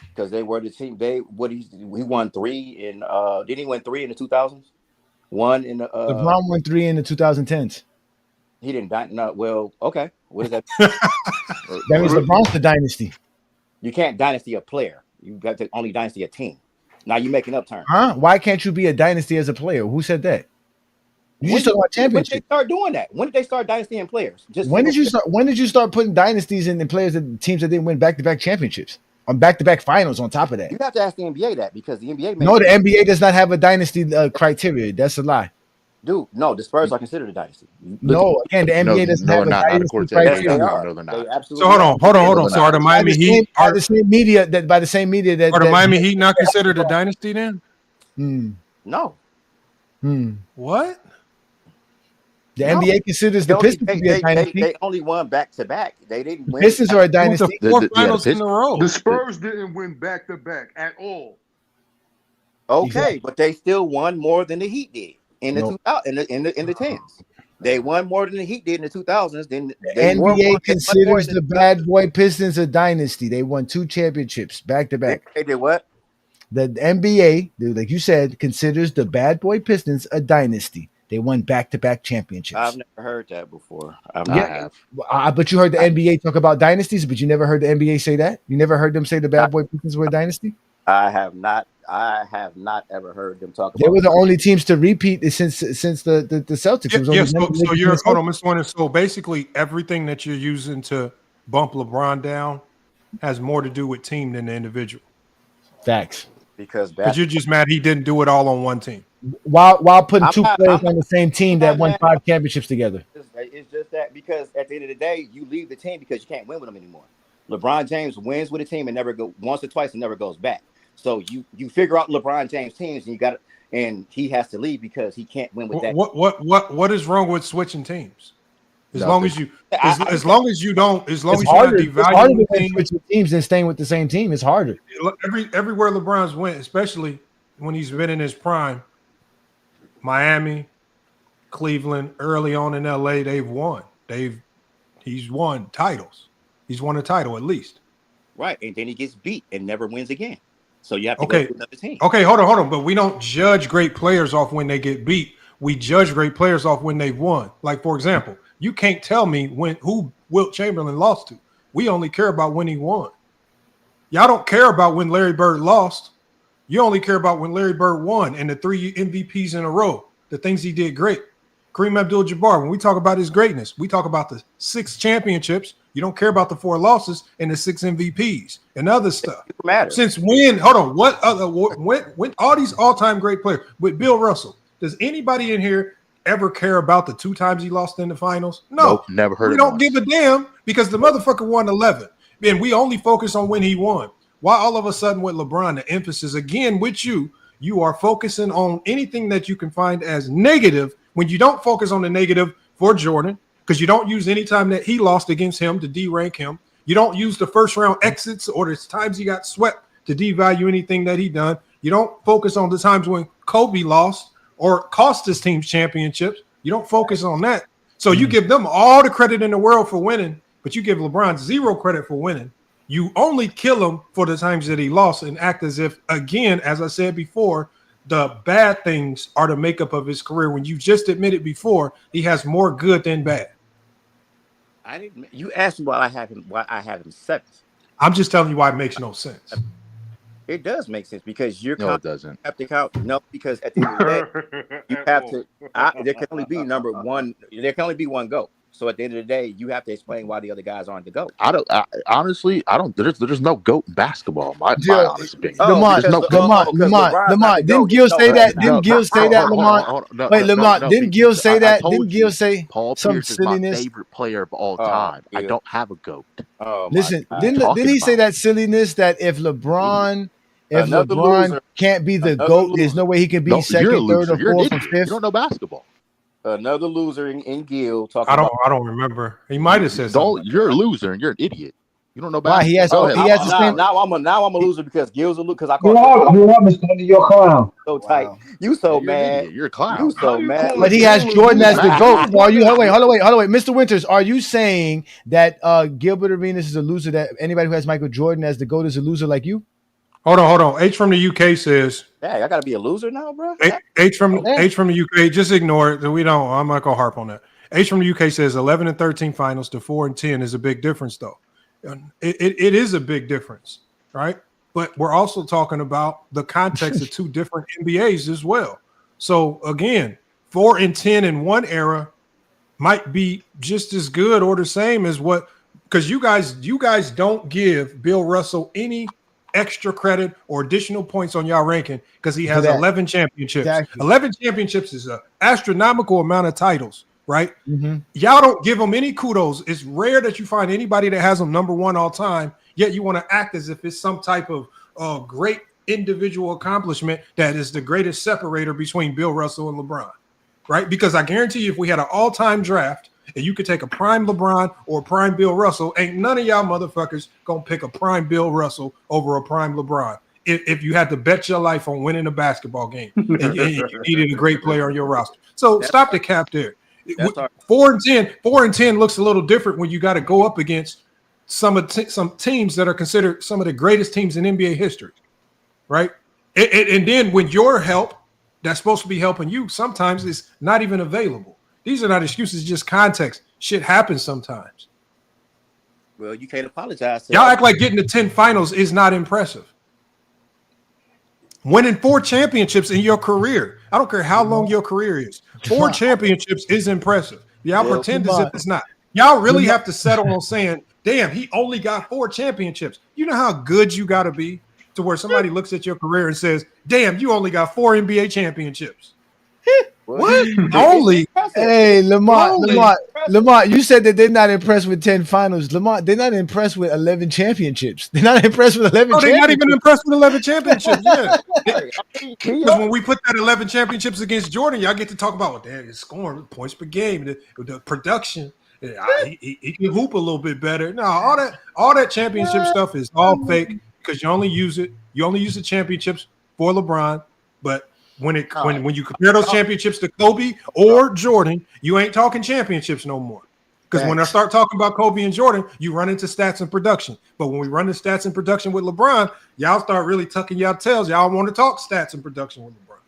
Because they were the team. He won 3 in. Didn't he win 3 in the 2000s? 1 in the. LeBron won 3 in the 2010s. He didn't. Well, okay. What is that? That means LeBron's the dynasty. You can't dynasty a player. You got to only dynasty a team. Now you're making up terms. Huh? Why can't you be a dynasty as a player? Who said that? You just talking about championship. When did they start doing that? When did they start dynastying players? When did you start putting dynasties in players that teams that didn't win back-to-back championships on back-to-back finals on top of that? You have to ask the NBA that because the NBA. No, the NBA does not have a dynasty criteria. That's a lie. Dude, no, the Spurs are considered a dynasty. No, again, the NBA doesn't have a dynasty criteria. No, they're not. So hold on. So are the Miami Heat by the same media that are the Miami Heat not considered a dynasty then? No. What? The NBA considers the Pistons to be a dynasty. They only won back to back. They didn't win. Pistons are a dynasty. The Spurs didn't win back to back at all. Okay, but they still won more than the Heat did in the in the 10s. They won more than the Heat did in the 2000s. Then the NBA considers the Bad Boy Pistons a dynasty. They won 2 championships back to back. They did what? The NBA, like you said, considers the Bad Boy Pistons a dynasty. They won back-to-back championships. I've never heard that before. But you heard the NBA talk about dynasties, but you never heard the NBA say that? You never heard them say the Bad Boy Pistons were a dynasty? I have not ever heard them talk about. They were the only teams to repeat since the Celtics. Yes, so you're hold on, Mr. Warner. So basically, everything that you're using to bump LeBron down has more to do with team than the individual. Facts. Because you're just mad he didn't do it all on one team. While putting two players on the same team that won 5 championships together. It's just that because at the end of the day, you leave the team because you can't win with them anymore. LeBron James wins with a team and never go once or twice and never goes back. So you figure out LeBron James teams and he has to leave because he can't win with that. What is wrong with switching teams? As long as you're not devaluing switching teams than staying with the same team. It's harder. Everywhere LeBron's went, especially when he's been in his prime, Miami, Cleveland, early on in LA, they've won. He's won titles. He's won a title at least. Right, and then he gets beat and never wins again. So you have to go to another team. Okay, hold on. But we don't judge great players off when they get beat. We judge great players off when they've won. Like, for example, you can't tell me who Wilt Chamberlain lost to. We only care about when he won. Y'all don't care about when Larry Bird lost. You only care about when Larry Bird won and the 3 MVPs in a row, the things he did great. Kareem Abdul-Jabbar, when we talk about his greatness, we talk about the 6 championships. You don't care about the 4 losses and the 6 MVPs and other stuff. Since when? Hold on. When all these all-time great players with Bill Russell, does anybody in here ever care about the 2 times he lost in the finals? No, nope, never heard. We don't give a damn because the motherfucker won 11. And we only focus on when he won. Why all of a sudden with LeBron, the emphasis again with you are focusing on anything that you can find as negative when you don't focus on the negative for Jordan, because you don't use any time that he lost against him to de-rank him. You don't use the first round exits or the times he got swept to devalue anything that he done. You don't focus on the times when Kobe lost or cost his team championships. You don't focus on that. So you give them all the credit in the world for winning, but you give LeBron zero credit for winning. You only kill him for the times that he lost and act as if, again, as I said before, the bad things are the makeup of his career. When you just admitted before, he has more good than bad. I didn't. You asked me why I have him seventh. I'm just telling you why it makes no sense. It does make sense because you're No, it doesn't. have to count. No, because at the end of the day, you have to. There can only be number one. There can only be one GOAT. So at the end of the day, you have to explain why the other guys aren't the GOAT. Honestly, there's no GOAT in basketball. My honest opinion. Lamont, didn't Gil say that? Didn't Gil say that, Lamont? Wait, Lamont, didn't Gil say that? Didn't Gil say Paul some Pierce silliness? is my favorite player of all time. I don't have a GOAT. Listen, didn't he say that silliness that if LeBron can't be the GOAT, there's no way he can be second, third, or fourth, or fifth? You don't know basketball. Another loser in Gil talking. I don't remember. He might have said something. You're a loser and you're an idiot. You don't know basketball. Why he has to spend. Now I'm a loser because Gil's a loser because I call you're a clown. So tight. You so mad. You're a clown. You so mad. But he has Jordan as the GOAT. Are you? Hold on, Mr. Winters, are you saying that Gilbert Arenas is a loser? That anybody who has Michael Jordan as the GOAT is a loser like you? Hold on. H from the UK says. Hey, I gotta be a loser now, bro. H from the UK. Just ignore it. We don't. I'm not gonna harp on that. H from the UK says 11 and 13 finals to 4 and 10 is a big difference, though. It is a big difference, right? But we're also talking about the context of two different NBAs as well. So again, 4 and 10 in one era might be just as good or the same as what, because you guys don't give Bill Russell any extra credit or additional points on y'all ranking because he has 11 championships. Exactly. 11 championships is an astronomical amount of titles, right? Mm-hmm. Y'all don't give him any kudos. It's rare that you find anybody that has him number one all time, yet you want to act as if it's some type of great individual accomplishment that is the greatest separator between Bill Russell and LeBron, right? Because I guarantee you, if we had an all-time draft and you could take a prime LeBron or a prime Bill Russell, ain't none of y'all motherfuckers gonna pick a prime Bill Russell over a prime LeBron. If you had to bet your life on winning a basketball game and you needed a great player on your roster. So stop the cap there. 4 and 10 looks a little different when you got to go up against some teams that are considered some of the greatest teams in NBA history, right? And then when your help that's supposed to be helping you sometimes is not even available. These are not excuses, just context. Shit happens sometimes. Well, you can't apologize. Y'all act like getting to 10 finals is not impressive. Winning 4 championships in your career. I don't care how long your career is. 4 championships is impressive. Y'all pretend as if it's not. Y'all really have to settle on saying, damn, he only got 4 championships. You know how good you got to be to where somebody looks at your career and says, damn, you only got 4 NBA championships. What? Only? Hey, Lamont, you said that they're not impressed with 10 finals. Lamont, they're not impressed with 11 championships. They're not impressed with 11 championships. They're not even impressed with 11 championships. Yeah. Because when we put that 11 championships against Jordan, y'all get to talk about, damn, his scoring, points per game, the production. He can hoop a little bit better. No, all that championship stuff is all fake because you only use the championships for LeBron, but when you compare those championships to Kobe or Jordan, you ain't talking championships no more. Because when I start talking about Kobe and Jordan, you run into stats and production. But when we run the stats and production with LeBron, y'all start really tucking y'all tails. Y'all want to talk stats and production with LeBron.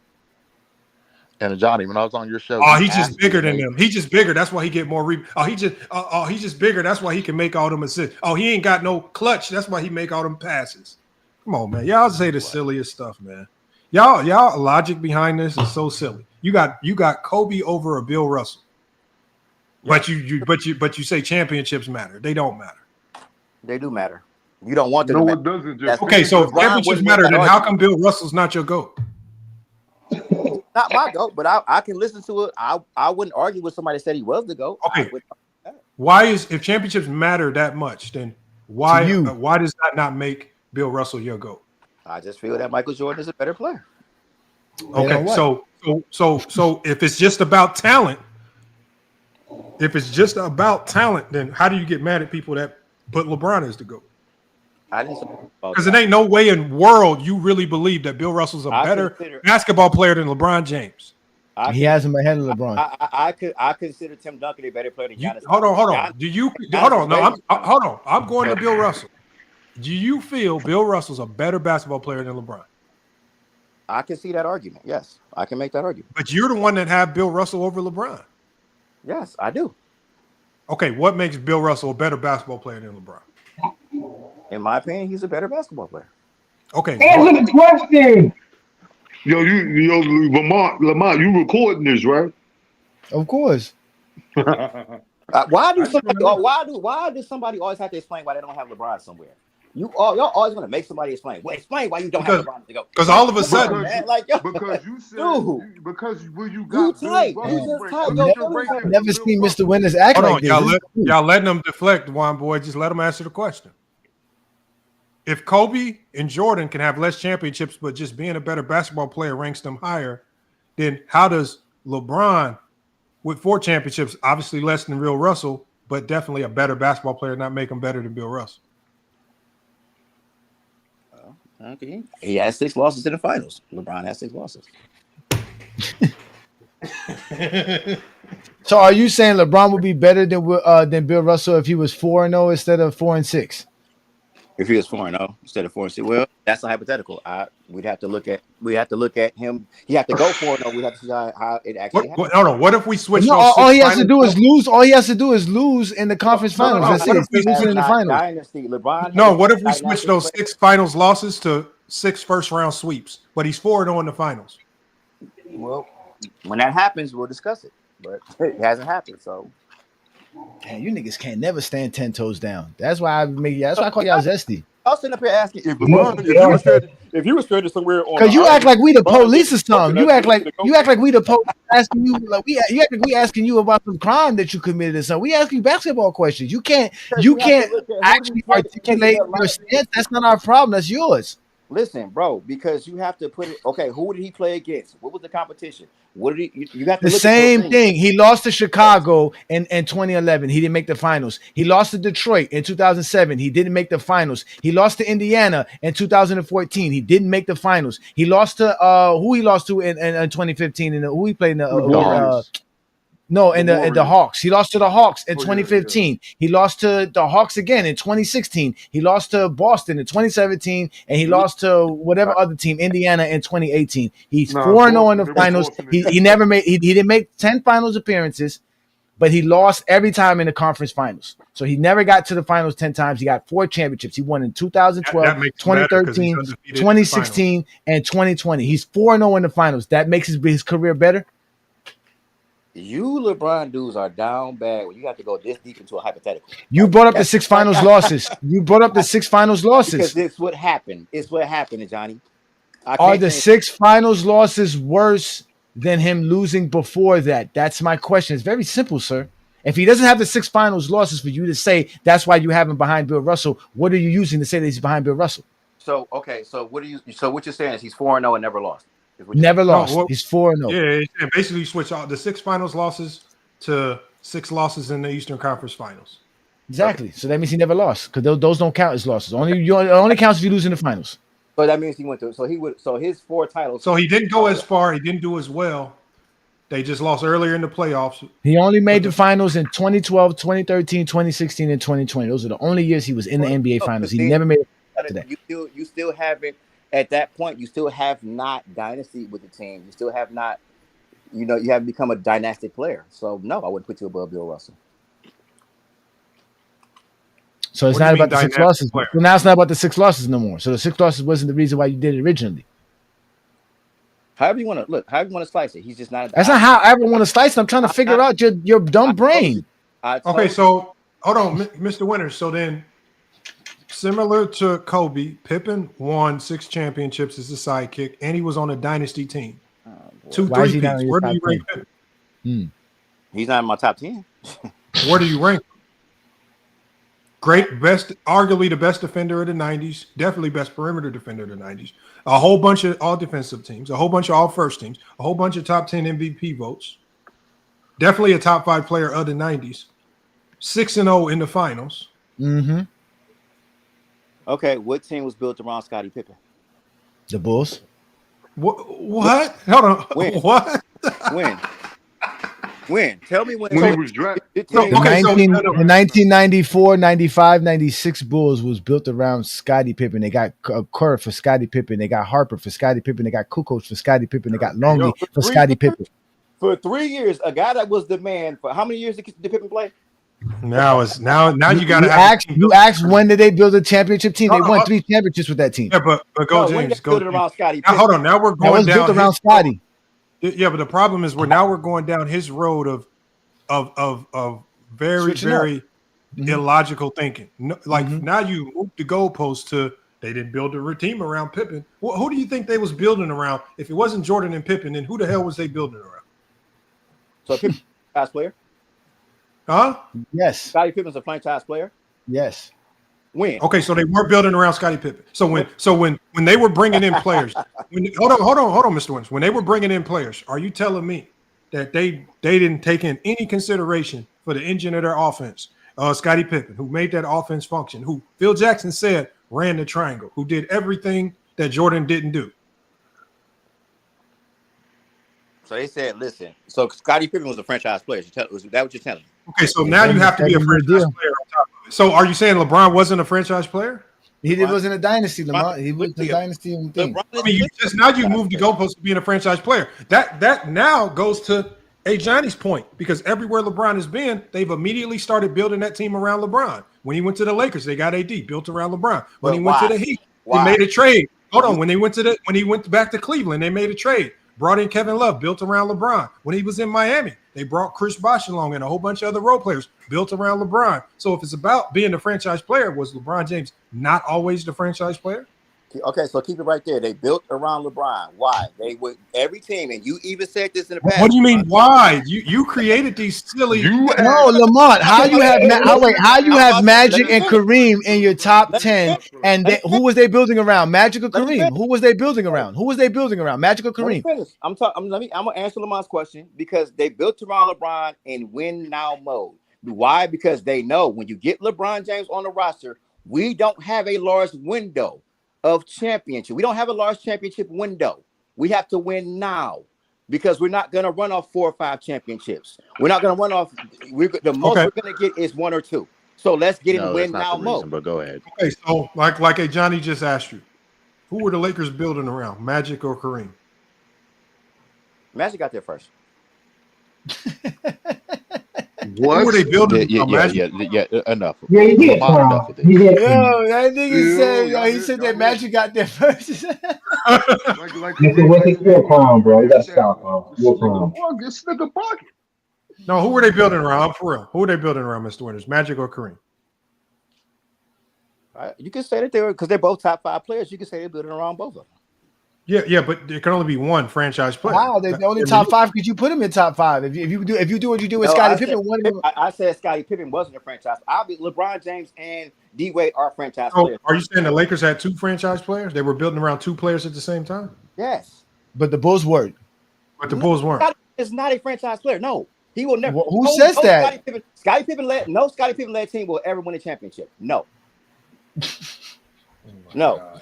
And Johnny, when I was on your show, he's just bigger than them. He's just bigger. That's why he get more. He's just bigger. That's why he can make all them assists. He ain't got no clutch. That's why he make all them passes. Come on, man. Y'all say the silliest stuff, man. Y'all logic behind this is so silly. You got Kobe over a Bill Russell, but you say championships matter. They don't matter. They do matter. You don't want them. No, it doesn't. Okay, so if championships matter, then how come Bill Russell's not your GOAT? Not my GOAT, but I can listen to it. I wouldn't argue with somebody that said he was the GOAT. Okay. Why if championships matter that much, then Why does that not make Bill Russell your GOAT? I just feel that Michael Jordan is a better player. Okay, so if it's just about talent, then how do you get mad at people that put LeBron as the GOAT? I didn't say because it ain't no way in world you really believe that Bill Russell's a better basketball player than LeBron James. He has him ahead of LeBron. I consider Tim Duncan a better player than Giannis. Hold on. Hold on. I'm going to Bill Russell. Do you feel Bill Russell's a better basketball player than LeBron? I can see that argument. Yes, I can make that argument. But you're the one that have Bill Russell over LeBron. Yes, I do. Okay, what makes Bill Russell a better basketball player than LeBron? In my opinion, he's a better basketball player. Okay. Answer the question. Yo, Lamont, you recording this, right? Of course. Why does somebody always have to explain why they don't have LeBron somewhere? Y'all always want to make somebody explain. Well, explain why you don't have LeBron to go. Because all of a sudden, because you said because when you got never seen Mr. Winners act like this. Y'all letting them deflect, one boy. Just let them answer the question. If Kobe and Jordan can have less championships, but just being a better basketball player ranks them higher, then how does LeBron, with 4 championships, obviously less than Bill Russell, but definitely a better basketball player, not make him better than Bill Russell? Okay. He has 6 losses in the finals. LeBron has 6 losses. So are you saying LeBron would be better than Bill Russell if he was 4-0 instead of 4-6? If he was 4-0 instead of 4-6, well, that's a hypothetical. We'd have to look at him. He have to go 4-0. We have to see how it actually happens. No. What if we switch? All he has to do is lose. All he has to do is lose in the conference finals. That's it. He's losing in the finals. Dynasty, LeBron. No. What if we switch those 6 finals losses to 6 first-round sweeps? But he's 4-0 in the finals. Well, when that happens, we'll discuss it. But it hasn't happened, so. Damn, you niggas can't never stand 10 toes down. That's why I call y'all zesty. I was sitting up here asking if LeBron, if you were stranded somewhere on. Because you act like we the police or something. You act like we the police asking you you act like we asking you about some crime that you committed or something. We ask you basketball questions. You can't actually articulate your stance. That's not our problem. That's yours. Listen, bro, because you have to put it. Okay, who did he play against? What was the competition? What did he? You got to the same thing. He lost to Chicago in 2011. He didn't make the finals. He lost to Detroit in 2007. He didn't make the finals. He lost to Indiana in 2014. He didn't make the finals. He lost to who he lost to in 2015 and who he played in the the Hawks. He lost to the Hawks in 2015. Yeah. He lost to the Hawks again in 2016. He lost to Boston in 2017, and he lost to whatever other team, Indiana, in 2018. He's 4-0 in the finals. He never made. He didn't make 10 finals appearances, but he lost every time in the conference finals. So he never got to the finals 10 times. He got 4 championships. He won in 2012, 2013, 2016, and 2020. He's 4-0 in the finals. That makes his career better. You LeBron dudes are down bad when you have to go this deep into a hypothetical. You brought up the 6 finals losses. You brought up the 6 finals losses. Because it's what happened. It's what happened, Johnny. Are the 6 finals losses worse than him losing before that? That's my question. It's very simple, sir. If he doesn't have the 6 finals losses for you to say that's why you have him behind Bill Russell, what are you using to say that he's behind Bill Russell? So what you're saying is he's 4-0 and never lost. Never lost. He's 4-0. Yeah, basically switch all the 6 finals losses to 6 losses in the Eastern Conference Finals. Exactly. So that means he never lost because those don't count as losses. Only counts if you lose in the finals. So that means he went through. So his 4 titles. So he didn't go as far. He didn't do as well. They just lost earlier in the playoffs. He only made the finals in 2012, 2013, 2016, and 2020. Those are the only years he was in the NBA Finals. He never made it to that. You still haven't. At that point, you still have not dynasty with the team. You still have not, you have become a dynastic player. So no, I wouldn't put you above Bill Russell. So it's not about the 6 losses. So now it's not about the 6 losses no more. So the 6 losses wasn't the reason why you did it originally. However you want to slice it. He's just not. That's not how I ever want to slice it. I'm trying to figure out your dumb brain. Okay, so hold on, Mr. Winters. So then, similar to Kobe, Pippen won 6 championships as a sidekick, and he was on a dynasty team. 2 3-peats. Where do you rank Pippen? He's not in my top 10. Where do you rank him? arguably the best defender of the 90s, definitely best perimeter defender of the 90s. A whole bunch of all defensive teams, a whole bunch of all first teams, a whole bunch of top 10 MVP votes. Definitely a top 5 player of the 90s. 6-0 in the finals. Mm-hmm. Okay, what team was built around Scottie Pippen? The Bulls. What? Hold on. When? What? When? Tell me when. When he was drafted. The 1994, 95, 96 Bulls was built around Scottie Pippen. They got Kerr for Scottie Pippen. They got Harper for Scottie Pippen. They got Kukoc for Scottie Pippen. They got Longley for Scottie Pippen. For 3 years, a guy that was the man for how many years did Pippen play? Now you got to you asked when did they build a championship team? They won 3 championships with that team. Yeah, but go James. Go around Scottie. Now, hold on. Now we're going down. Built around Scottie. Yeah, but the problem is we're going down his road of very illogical thinking. No, now you move the goalpost to they didn't build a team around Pippen. Well, who do you think they was building around? If it wasn't Jordan and Pippen, then who the hell was they building around? So Pippen, franchise player. Huh? Yes. Scottie Pippen's a franchise player. Yes. When? Okay, so they weren't building around Scottie Pippen. So when they were bringing in players, hold on, Mr. Wentz. When they were bringing in players, are you telling me that they didn't take in any consideration for the engine of their offense? Scottie Pippen, who made that offense function, who Phil Jackson said ran the triangle, who did everything that Jordan didn't do. So they said, listen. So Scottie Pippen was a franchise player. Is that what you're telling me? Okay, so now you have to be a franchise player on top of it. So are you saying LeBron wasn't a franchise player? He wasn't a dynasty, Lamont. He was a dynasty thing. I mean, you moved the goalpost to being a franchise player. That now goes to Johnny's point, because everywhere LeBron has been, they've immediately started building that team around LeBron. When he went to the Lakers, they got AD built around LeBron. When he went to the Heat, they made a trade. Hold on, when he went back to Cleveland, they made a trade. Brought in Kevin Love, built around LeBron. When he was in Miami, they brought Chris Bosh along and a whole bunch of other role players built around LeBron. So if it's about being a franchise player, was LeBron James not always the franchise player? Okay, so keep it right there. They built around LeBron. Why? They would every team, and you even said this in the past. What do you mean? Why? You created these silly. No, Lamont. How you have Magic and Kareem in your top 10, and who was they building around? Magic or Kareem? Who was they building around? Magic or Kareem? I'm gonna answer Lamont's question, because they built around LeBron in win now mode. Why? Because they know when you get LeBron James on the roster, we don't have a large window of championship. We don't have a large championship window. We have to win now, because we're not going to run off 4 or 5 championships. We're not going to run off. The most we're going to get is 1 or 2. So let's get in win now mode. But go ahead. Okay, so like a Johnny just asked you, who were the Lakers building around, Magic or Kareem? Magic got there first. What? Who were they building? Yeah, enough. Yeah, you get enough with it. Yo, that nigga said, he said that Magic got there first. It's a wicked clown, bro. You gotta stop, bro. You're a clown. This nigga pocket. No, who were they building around? For real, who were they building around, Mr. Winters? Magic or Kareem? You can say that they were, because they're both top 5 players. You can say they're building around both of them. Yeah, but there can only be one franchise player. Wow, they're only top 5 because you put him in top 5. If you do what you do with Scottie Pippen, I said Scottie Pippen wasn't a franchise. LeBron James and D Wade are franchise So players. are you saying the Lakers had 2 franchise players? They were building around 2 players at the same time? Yes. But the Bulls weren't. But the Bulls weren't. Scottie is not a franchise player. No, he will never. Who says that? Scottie Pippen led team will ever win a championship. No. No.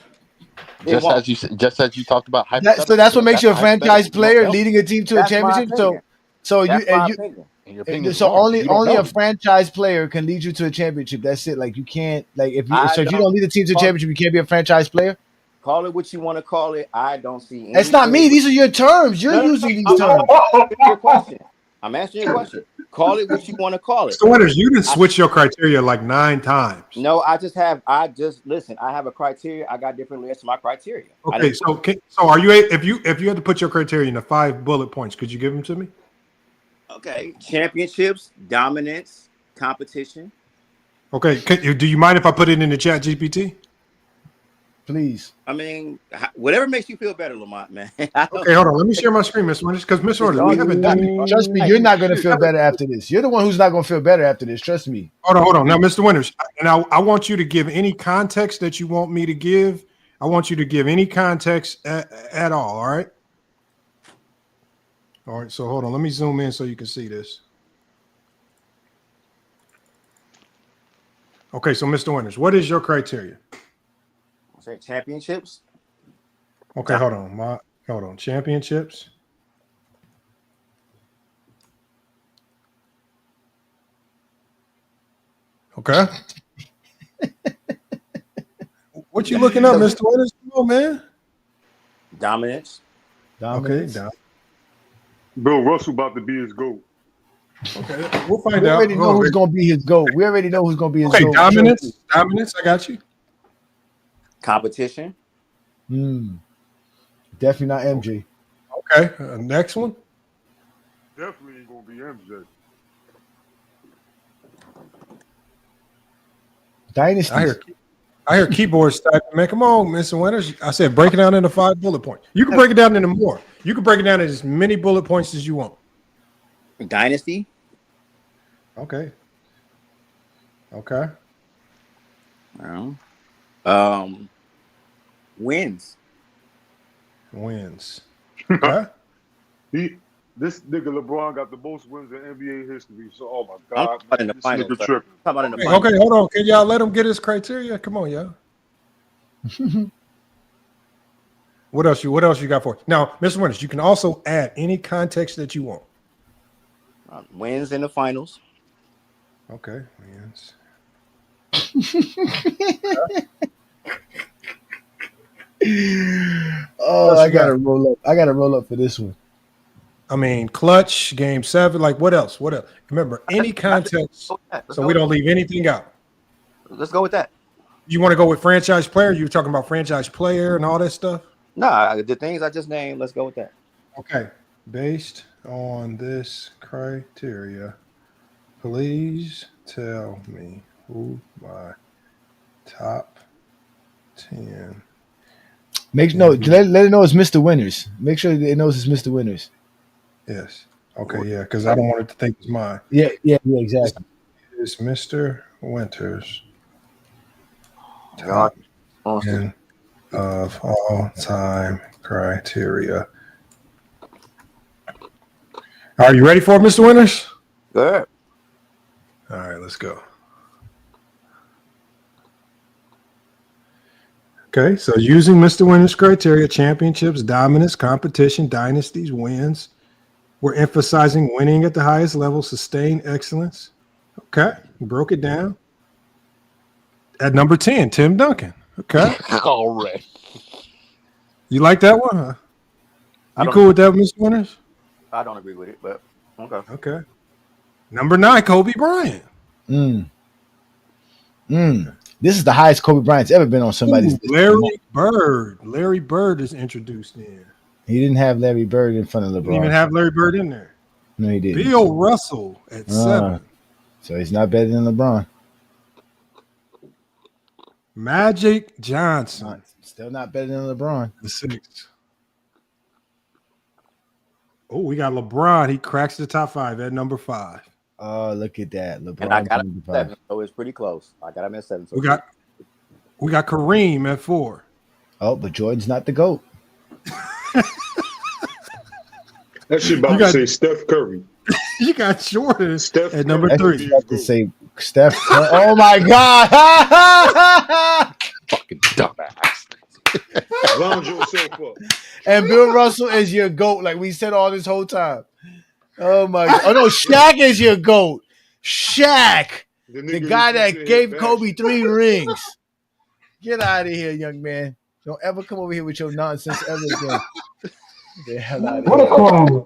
Just as you talked about. So that's what makes you a franchise player, leading a team to a championship. So only a franchise player can lead you to a championship. That's it. Like you can't if you don't lead a team to a championship, you can't be a franchise player. Call it what you want to call it. I don't see. It's not me. These are your terms. You're using these terms. I'm answering your question. Call it what you want to call it. So Winters, you didn't switch your criteria like 9 times. No, listen. I have a criteria. I got different lists to my criteria. Okay, so are you if you had to put your criteria into 5 bullet points, could you give them to me? Okay, championships, dominance, competition. Okay, do you mind if I put it in the chat GPT? Please. I mean, whatever makes you feel better, Lamont, man. Okay, hold on. Let me share my screen, Mr. Winters, because Mr. Winters, we haven't done it. Trust me, you're not going to feel better after this. You're the one who's not going to feel better after this. Trust me. Hold on. Now, Mr. Winters, and I want you to give any context that you want me to give. I want you to give any context at all. All right. All right. So hold on. Let me zoom in so you can see this. Okay. So, Mr. Winters, what is your criteria? Say championships. Okay. Hold on. Championships. Okay. What you looking up, Mr. Winters? Come on, man. Dominance. Okay. Bill Russell about to be his GOAT. Okay, we'll find We out. already know who's going to be his GOAT. We already know who's going to be his Okay, GOAT. dominance. I got you. Competition. Definitely not MJ. Okay, next one. Definitely ain't gonna be MJ. Dynasties. I hear keyboards typing. Man, come on, Mr. Winters. I said break it down into 5 bullet points. You can break it down into more. You can break it down into as many bullet points as you want. Dynasty. Okay. Wins. Okay. This nigga LeBron got the most wins in NBA history. So, oh my God, I'm in the this finals. nigga tripping. Okay, hold on. Can y'all let him get his criteria? Come on, y'all. What else you got for us? Now, Mr. Winters, you can also add any context that you want. Wins in the finals. Okay, wins. Oh, I gotta roll up. I gotta roll up for this one. I mean, clutch, game 7. Like, what else? Remember, any context, so we don't leave anything out. Let's go with that. You want to go with franchise player? You were talking about franchise player and all that stuff? Nah, the things I just named, let's go with that. Okay. Based on this criteria, please tell me who my top 10. Let it know it's Mr. Winters. Make sure it knows it's Mr. Winters. Yes. Okay, yeah, because I don't want it to think it's mine. Yeah, exactly. It's Mr. Winters. God. Top 10 of all time criteria. Are you ready for it, Mr. Winters? Good. All right, let's go. Okay, so using Mr. Winters' criteria, championships, dominance, competition, dynasties, wins. We're emphasizing winning at the highest level, sustained excellence. Okay, broke it down. At number 10, Tim Duncan. Okay. All right. You like that one, huh? You cool with that, Mr. Winters? I don't agree with it, but okay. Okay. Number 9, Kobe Bryant. This is the highest Kobe Bryant's ever been on somebody's list. Larry Bird. Larry Bird is introduced in. He didn't have Larry Bird in front of LeBron. Didn't even have Larry Bird in there. No, he didn't. Bill Russell at 7. So he's not better than LeBron. Magic Johnson. Still not better than LeBron. The 6. Oh, we got LeBron. He cracks the top 5 at number 5. Oh, look at that. LeBron. And I got him at 7, so it's pretty close. I got him at 7. So we got Kareem at 4. Oh, but Jordan's not the GOAT. That shit about to say Steph Curry. You got Jordan Steph at number 3. About to say Steph. Oh my God! Fucking dumbass. Round yourself up. And Bill Russell is your GOAT, like we said all this whole time. Oh my God! Oh no, Shaq is your GOAT. Shaq, the guy that gave Kobe 3 rings. Get out of here, young man. Don't ever come over here with your nonsense ever again. Get the hell out of here. What a clown.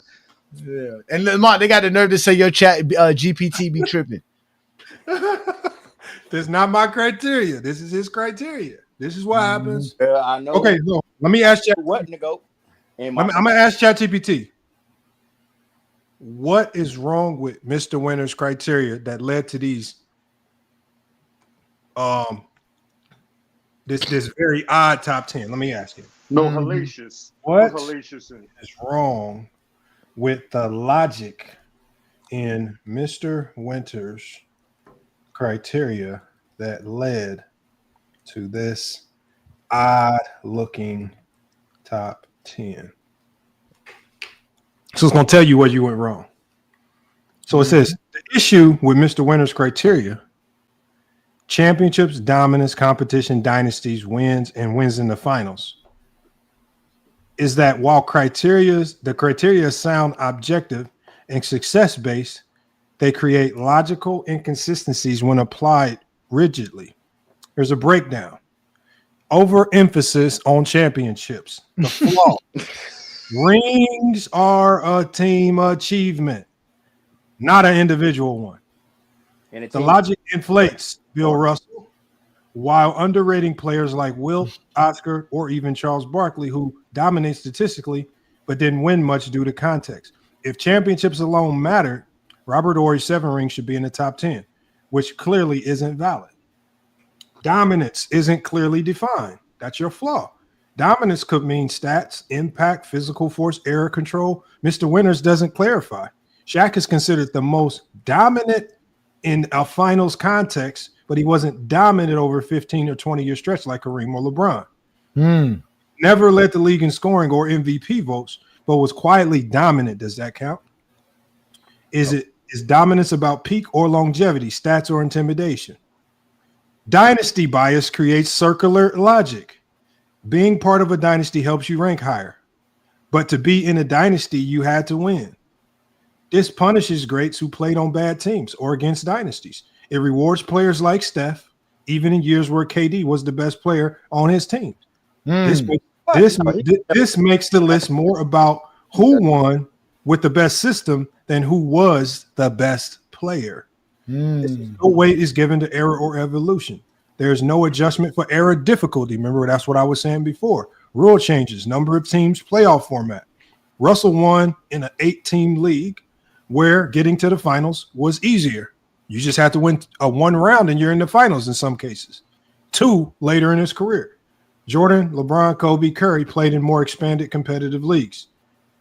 Yeah. And Lamont, they got the nerve to say your chat GPT be tripping. This is not my criteria. This is his criteria. This is what happens. I know. Okay, so let me ask Chat. What to go? I'm gonna ask ChatGPT. What is wrong with Mr. Winters' criteria that led to these this very odd top 10. Let me ask you. No hellacious. What Put hellacious in. is wrong with the logic in Mr. Winter's criteria that led to this odd-looking top 10? So it's going to tell you where you went wrong. So it says, the issue with Mr. Winter's criteria, championships, dominance, competition, dynasties, wins, and wins in the finals, is that while the criteria sound objective and success-based, they create logical inconsistencies when applied rigidly. Here's a breakdown. Overemphasis on championships. The flaw. Rings are a team achievement, not an individual one. The logic inflates Bill Russell while underrating players like Wilt, Oscar, or even Charles Barkley, who dominate statistically but didn't win much due to context. If championships alone mattered, Robert Horry's 7 rings should be in the top 10, which clearly isn't valid. Dominance isn't clearly defined. That's your flaw. Dominance could mean stats, impact, physical force, error control. Mr. Winters doesn't clarify. Shaq is considered the most dominant in a finals context, but he wasn't dominant over 15 or 20-year stretch like Kareem or LeBron. Never led the league in scoring or MVP votes, but was quietly dominant. Does that count? Is dominance about peak or longevity, stats or intimidation? Dynasty bias creates circular logic. Being part of a dynasty helps you rank higher, but to be in a dynasty, you had to win. This punishes greats who played on bad teams or against dynasties. It rewards players like Steph, even in years where KD was the best player on his team. This makes the list more about who won with the best system than who was the best player. No weight is given to error or evolution. There's no adjustment for error difficulty. Remember, that's what I was saying before. Rule changes, number of teams, playoff format. Russell won in an 8-team league where getting to the finals was easier. You just had to win one round and you're in the finals in some cases. 2 later in his career. Jordan, LeBron, Kobe, Curry played in more expanded competitive leagues.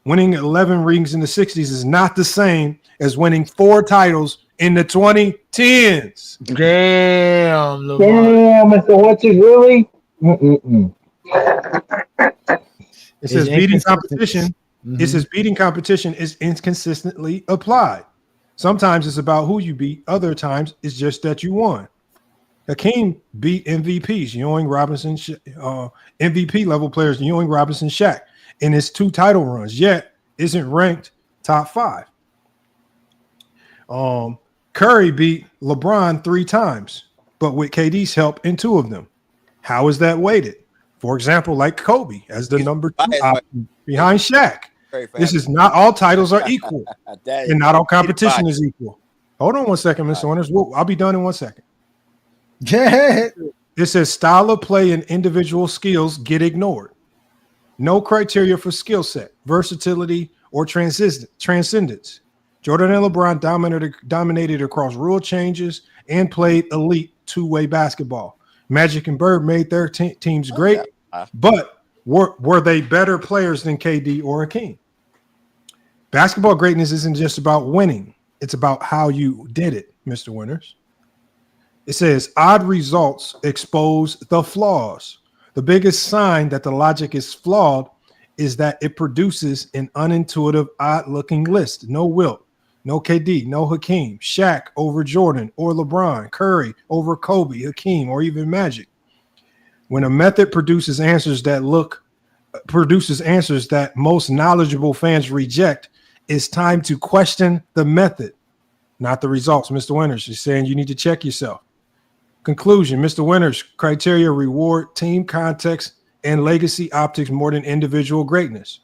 Winning 11 rings in the 60s is not the same as winning 4 titles in the 2010s. Damn, LeBron. Damn, Mr. Winters, really? It says beating competition. It says beating competition is inconsistently applied. Sometimes it's about who you beat. Other times it's just that you won. Hakeem beat MVPs, Ewing, Robinson, MVP level players, Ewing, Robinson, Shaq, in his 2 title runs, yet isn't ranked top 5. Curry beat LeBron 3 times, but with KD's help in 2 of them. How is that weighted? For example, like Kobe as the number 2 option behind Shaq. This is not all titles are equal, and not all competition is equal. Hold on 1 second, Mr. Winters. I'll be done in 1 second. It says style of play and individual skills get ignored. No criteria for skill set, versatility, or transcendence. Jordan and LeBron dominated across rule changes and played elite 2-way basketball. Magic and Bird made their teams great, but were they better players than KD or Hakeem? Basketball greatness isn't just about winning. It's about how you did it, Mr. Winters. It says odd results expose the flaws. The biggest sign that the logic is flawed is that it produces an unintuitive, odd-looking list. No Wilt, no KD, no Hakeem, Shaq over Jordan or LeBron, Curry over Kobe, Hakeem, or even Magic. When a method produces answers that most knowledgeable fans reject, it's time to question the method, not the results. Mr. Winters is saying you need to check yourself. Conclusion, Mr. Winters' criteria reward team context and legacy optics more than individual greatness.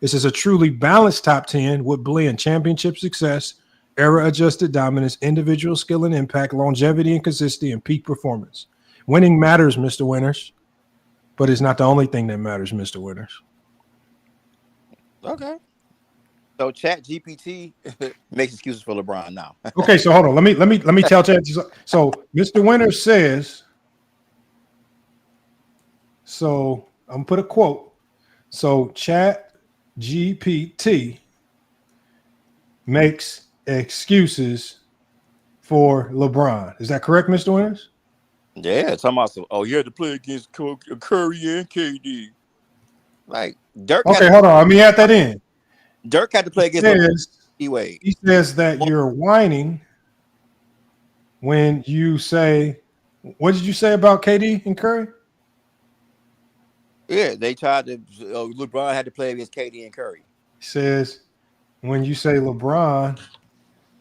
This is a truly balanced top 10 with blend championship success, era-adjusted dominance, individual skill and impact, longevity and consistency, and peak performance. Winning matters, Mr. Winters, but it's not the only thing that matters, Mr. Winters. Okay. So Chat GPT makes excuses for LeBron now. Okay, so hold on. Let me tell Chat. So Mr. Winters says So I'm gonna put a quote. So Chat GPT makes excuses for LeBron. Is that correct, Mr. Winters? Yeah, talking about some. Oh, you had to play against Curry and KD. Like Dirk. Okay, hold on. Let me add that in. Dirk had to play against Wade. He says that you're whining when you say, what did you say about KD and Curry? Yeah, they tried to. LeBron had to play against KD and Curry. He says when you say LeBron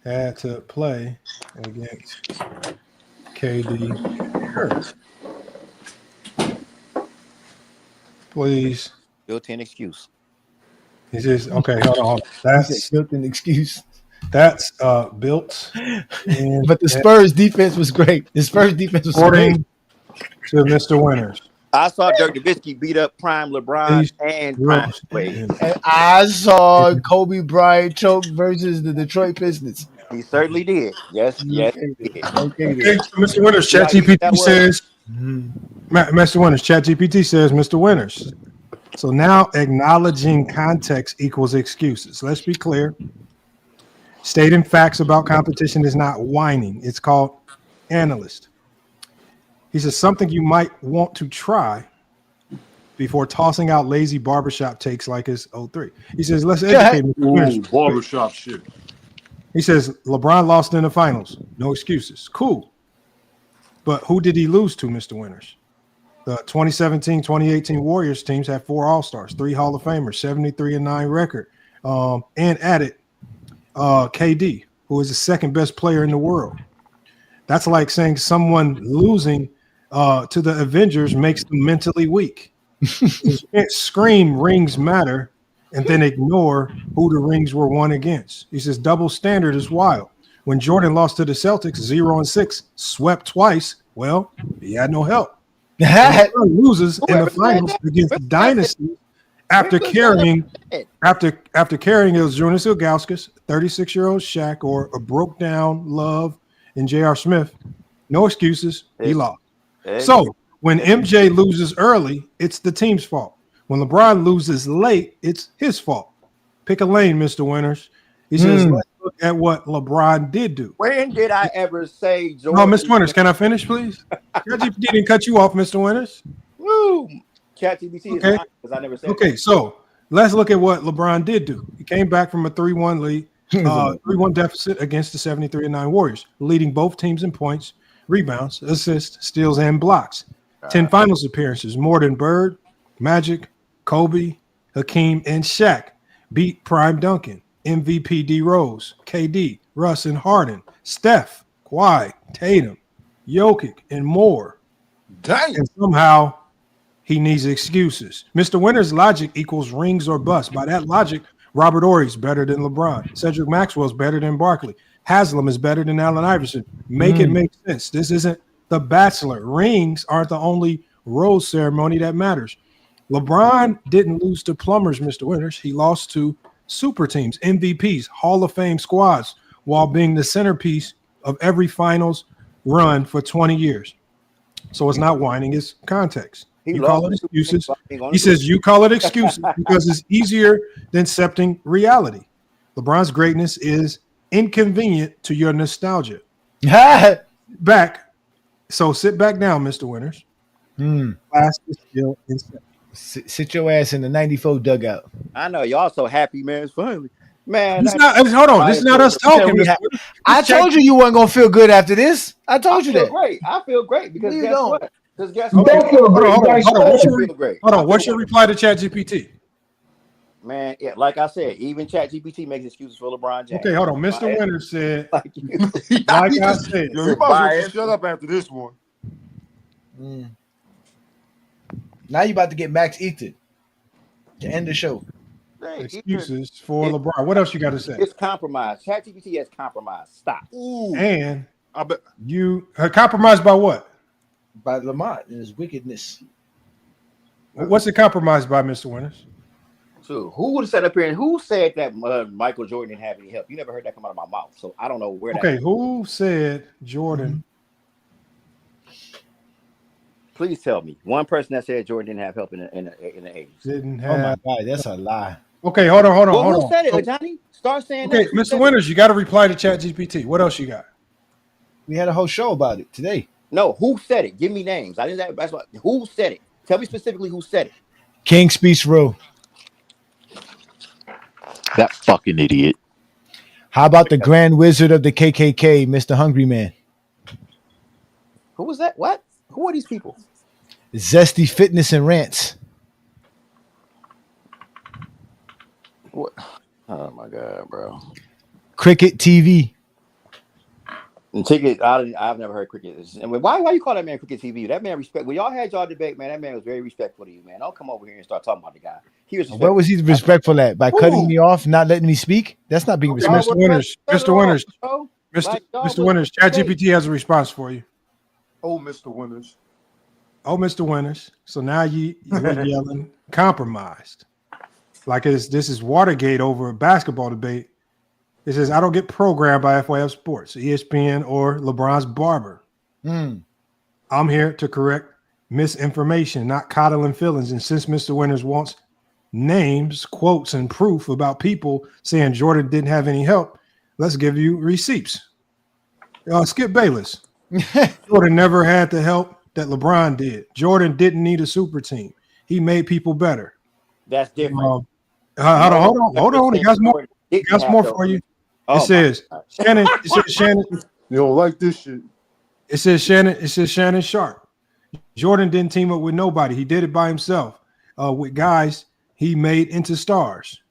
had to play against KD and Curry. Please. Built-in excuse. He says, okay, hold on. That's built-in excuse. That's built. But the Spurs defense was great. The Spurs defense was according great. to Mr. Winters. I saw Dirk Nowitzki beat up prime LeBron and prime Wade. And I saw Kobe Bryant choke versus the Detroit Pistons. He certainly did. Yes, yes. Okay, so Mr. Winters, ChatGPT says, Mr. Winters, ChatGPT says, Mr. Winters. So now acknowledging context equals excuses. Let's be clear. Stating facts about competition is not whining. It's called analyst. He says something you might want to try before tossing out lazy barbershop takes like his 03. He says, let's educate me. Barbershop shit. He says, LeBron lost in the finals. No excuses. Cool. But who did he lose to, Mr. Winters? The 2017-2018 Warriors teams had 4 All-Stars, 3 Hall of Famers, 73-9 record, and added KD, who is the second best player in the world. That's like saying someone losing to the Avengers makes them mentally weak. You can't scream rings matter and then ignore who the rings were won against. He says double standard is wild. When Jordan lost to the Celtics 0-6, swept twice, well, he had no help. Loses in the finals against Dynasty after carrying it was Jonas Ilgauskas, 36-year-old Shaq, or a broke down Love and J.R. Smith. No excuses. He lost. So when MJ loses early, it's the team's fault. When LeBron loses late, it's his fault. Pick a lane, Mr. Winters. He says, let's look at what LeBron did do. When did I ever say Jordan? No, Mr. Winters, can I finish, please? ChatGPT didn't cut you off, Mr. Winters. Woo! ChatGPT is lying because I never said Okay, so let's look at what LeBron did do. He came back from a 3-1 lead, 3-1 deficit against the 73-9 Warriors, leading both teams in points, rebounds, assists, steals, and blocks. 10 finals appearances, more than Bird, Magic, Kobe, Hakeem, and Shaq. Beat Prime Duncan, MVP D Rose, KD, Russ, and Harden, Steph, Kawhi, Tatum, Jokic, and more. Dang. And somehow he needs excuses. Mr. Winters' logic equals rings or bust. By that logic, Robert Ory's better than LeBron. Cedric Maxwell's better than Barkley. Haslam is better than Allen Iverson. Make it make sense. This isn't The Bachelor. Rings aren't the only rose ceremony that matters. LeBron didn't lose to plumbers, Mr. Winters. He lost to super teams, MVPs, Hall of Fame squads, while being the centerpiece of every finals run for 20 years. So it's not whining, it's context. You call it excuses. He says you call it excuses because it's easier than accepting reality. LeBron's greatness is inconvenient to your nostalgia. Back. So sit back down, Mr. Winters. Class is still in session. Sit your ass in the 94 dugout. I know y'all so happy, man. It's finally, man. It's not. Hold on. This is not us talking. I told you weren't gonna feel good after this. I told you that. Great. I feel great because You guess don't. what? Because guess You what? don't feel great. You guys Hold on. What's your reply to ChatGPT? Man, yeah, like I said, even ChatGPT makes excuses for LeBron James. Okay, hold on. Mr. Winters said, like you. like I said, Yo, you might as well shut up after this one. Now you about to get Max Ethan to end the show. Excuses for LeBron. What else you got to say? It's compromise. ChatGPT has compromise. Stop. And I bet you compromised by what? By Lamont and his wickedness. What's it compromised by, Mr. Winters? So who would have sat up here and who said that Michael Jordan didn't have any help? You never heard that come out of my mouth, so I don't know where that. Okay, who said Jordan Please tell me one person that said Jordan didn't have help in the 80s. Didn't Oh my have. God, that's a lie. Okay, hold on. Who said it, Johnny? Start saying Okay, that. Who Mr. said Winters, you got to reply to ChatGPT. What else you got? We had a whole show about it today. No, who said it? Give me names. I didn't. That's what. Who said it? Tell me specifically who said it. King Speech Row. That fucking idiot. How about the Grand Wizard of the KKK, Mr. Hungry Man? Who was that? What? Who are these people? Zesty Fitness and Rants. What? Oh my God, bro. Cricket TV. And Cricket, I've never heard Cricket. I mean, why you call that man Cricket TV? That man respect. When y'all had y'all debate, man, that man was very respectful to you, man. Don't come over here and start talking about the guy. He was. Where was he respectful at? By cutting me off, not letting me speak? That's not being respectful. Mr. Winters, Mr. Winters, ChatGPT has a response for you. Oh, Mr. Winters. Oh, Mr. Winters. So now you're yelling compromised. Like this is Watergate over a basketball debate. It says, I don't get programmed by FYF Sports, ESPN, or LeBron's barber. I'm here to correct misinformation, not coddling feelings. And since Mr. Winters wants names, quotes, and proof about people saying Jordan didn't have any help, let's give you receipts. Skip Bayless. Jordan never had the help that LeBron did. Jordan didn't need a super team. He made people better. That's different. Hold on. He got more for you. It says Shannon. It says Shannon. You don't like this shit. It says Shannon Sharp. Jordan didn't team up with nobody. He did it by himself. With guys he made into stars.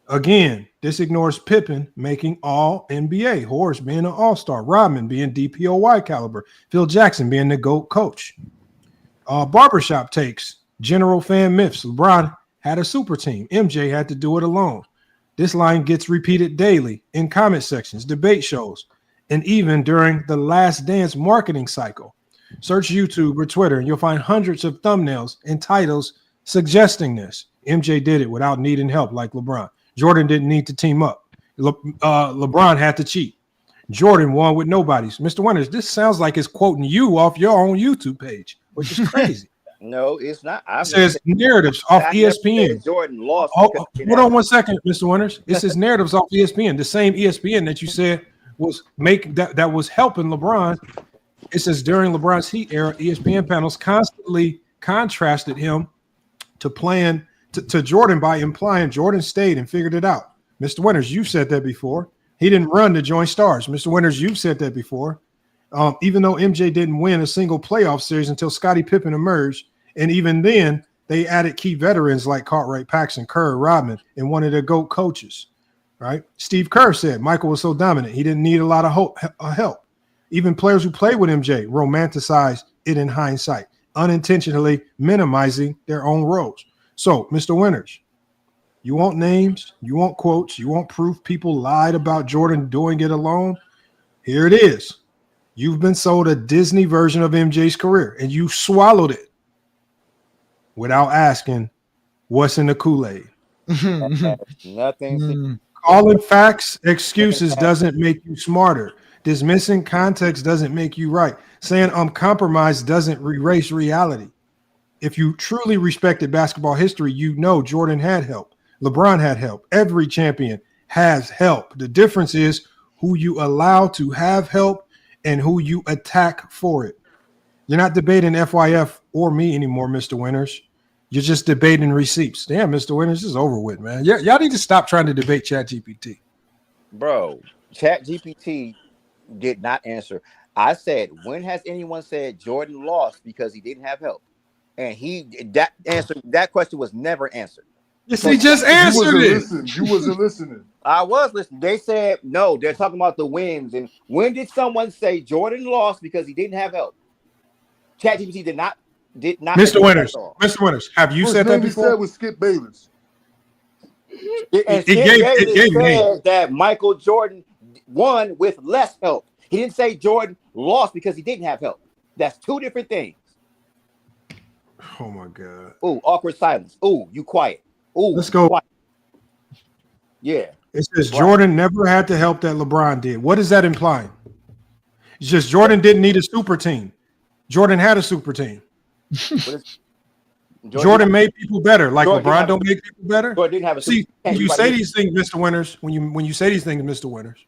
Again, this ignores Pippen making all NBA, Horace being an all-star, Rodman being DPOY caliber, Phil Jackson being the GOAT coach. Barbershop takes, general fan myths. LeBron had a super team. MJ had to do it alone. This line gets repeated daily in comment sections, debate shows, and even during the Last Dance marketing cycle. Search YouTube or Twitter, and you'll find hundreds of thumbnails and titles suggesting this. MJ did it without needing help like LeBron. Jordan didn't need to team up. LeBron had to cheat. Jordan won with nobodies. Mr. Winters, this sounds like it's quoting you off your own YouTube page, which is crazy. No, it's not. It says narratives off ESPN. Jordan lost. Hold on one second, Mr. Winters. It says narratives off ESPN. The same ESPN that you said was that was helping LeBron. It says during LeBron's Heat era, ESPN panels constantly contrasted him to Jordan by implying Jordan stayed and figured it out. Mr. Winters, you've said that before. He didn't run to join stars. Mr. Winters, you've said that before. Even though MJ didn't win a single playoff series until Scottie Pippen emerged, and even then, they added key veterans like Cartwright, Paxson, Kerr, Rodman, and one of their GOAT coaches, right? Steve Kerr said Michael was so dominant, he didn't need a lot of help. Even players who played with MJ romanticized it in hindsight, unintentionally minimizing their own roles. So, Mr. Winters, you want names, you want quotes, you want proof people lied about Jordan doing it alone? Here it is. You've been sold a Disney version of MJ's career, and you swallowed it without asking what's in the Kool-Aid. Nothing. Calling facts excuses doesn't make you smarter. Dismissing context doesn't make you right. Saying I'm compromised doesn't erase reality. If you truly respected basketball history, you know Jordan had help. LeBron had help. Every champion has help. The difference is who you allow to have help and who you attack for it. You're not debating FYF or me anymore, Mr. Winters. You're just debating receipts. Damn, Mr. Winters, this is over with, man. Y'all need to stop trying to debate ChatGPT. Bro, ChatGPT did not answer. I said, when has anyone said Jordan lost because he didn't have help? And that question was never answered. Yes, he just answered it. You wasn't listening. I was listening. They said no. They're talking about the wins. And when did someone say Jordan lost because he didn't have help? ChatGPT did not. Mr. Winters, have you said that before? Said was Skip Bayless. It gave that Michael Jordan won with less help. He didn't say Jordan lost because he didn't have help. That's two different things. Oh my God. Ooh, awkward silence. Ooh, you quiet. Ooh, let's go. Quiet. Yeah. It says Jordan never had the help that LeBron did. What is that implying? It's just Jordan didn't need a super team. Jordan had a super team. Jordan made people better, like LeBron don't make people better. Jordan didn't have a See, when you say these things, Mr. Winters, when you say these things, Mr. Winters,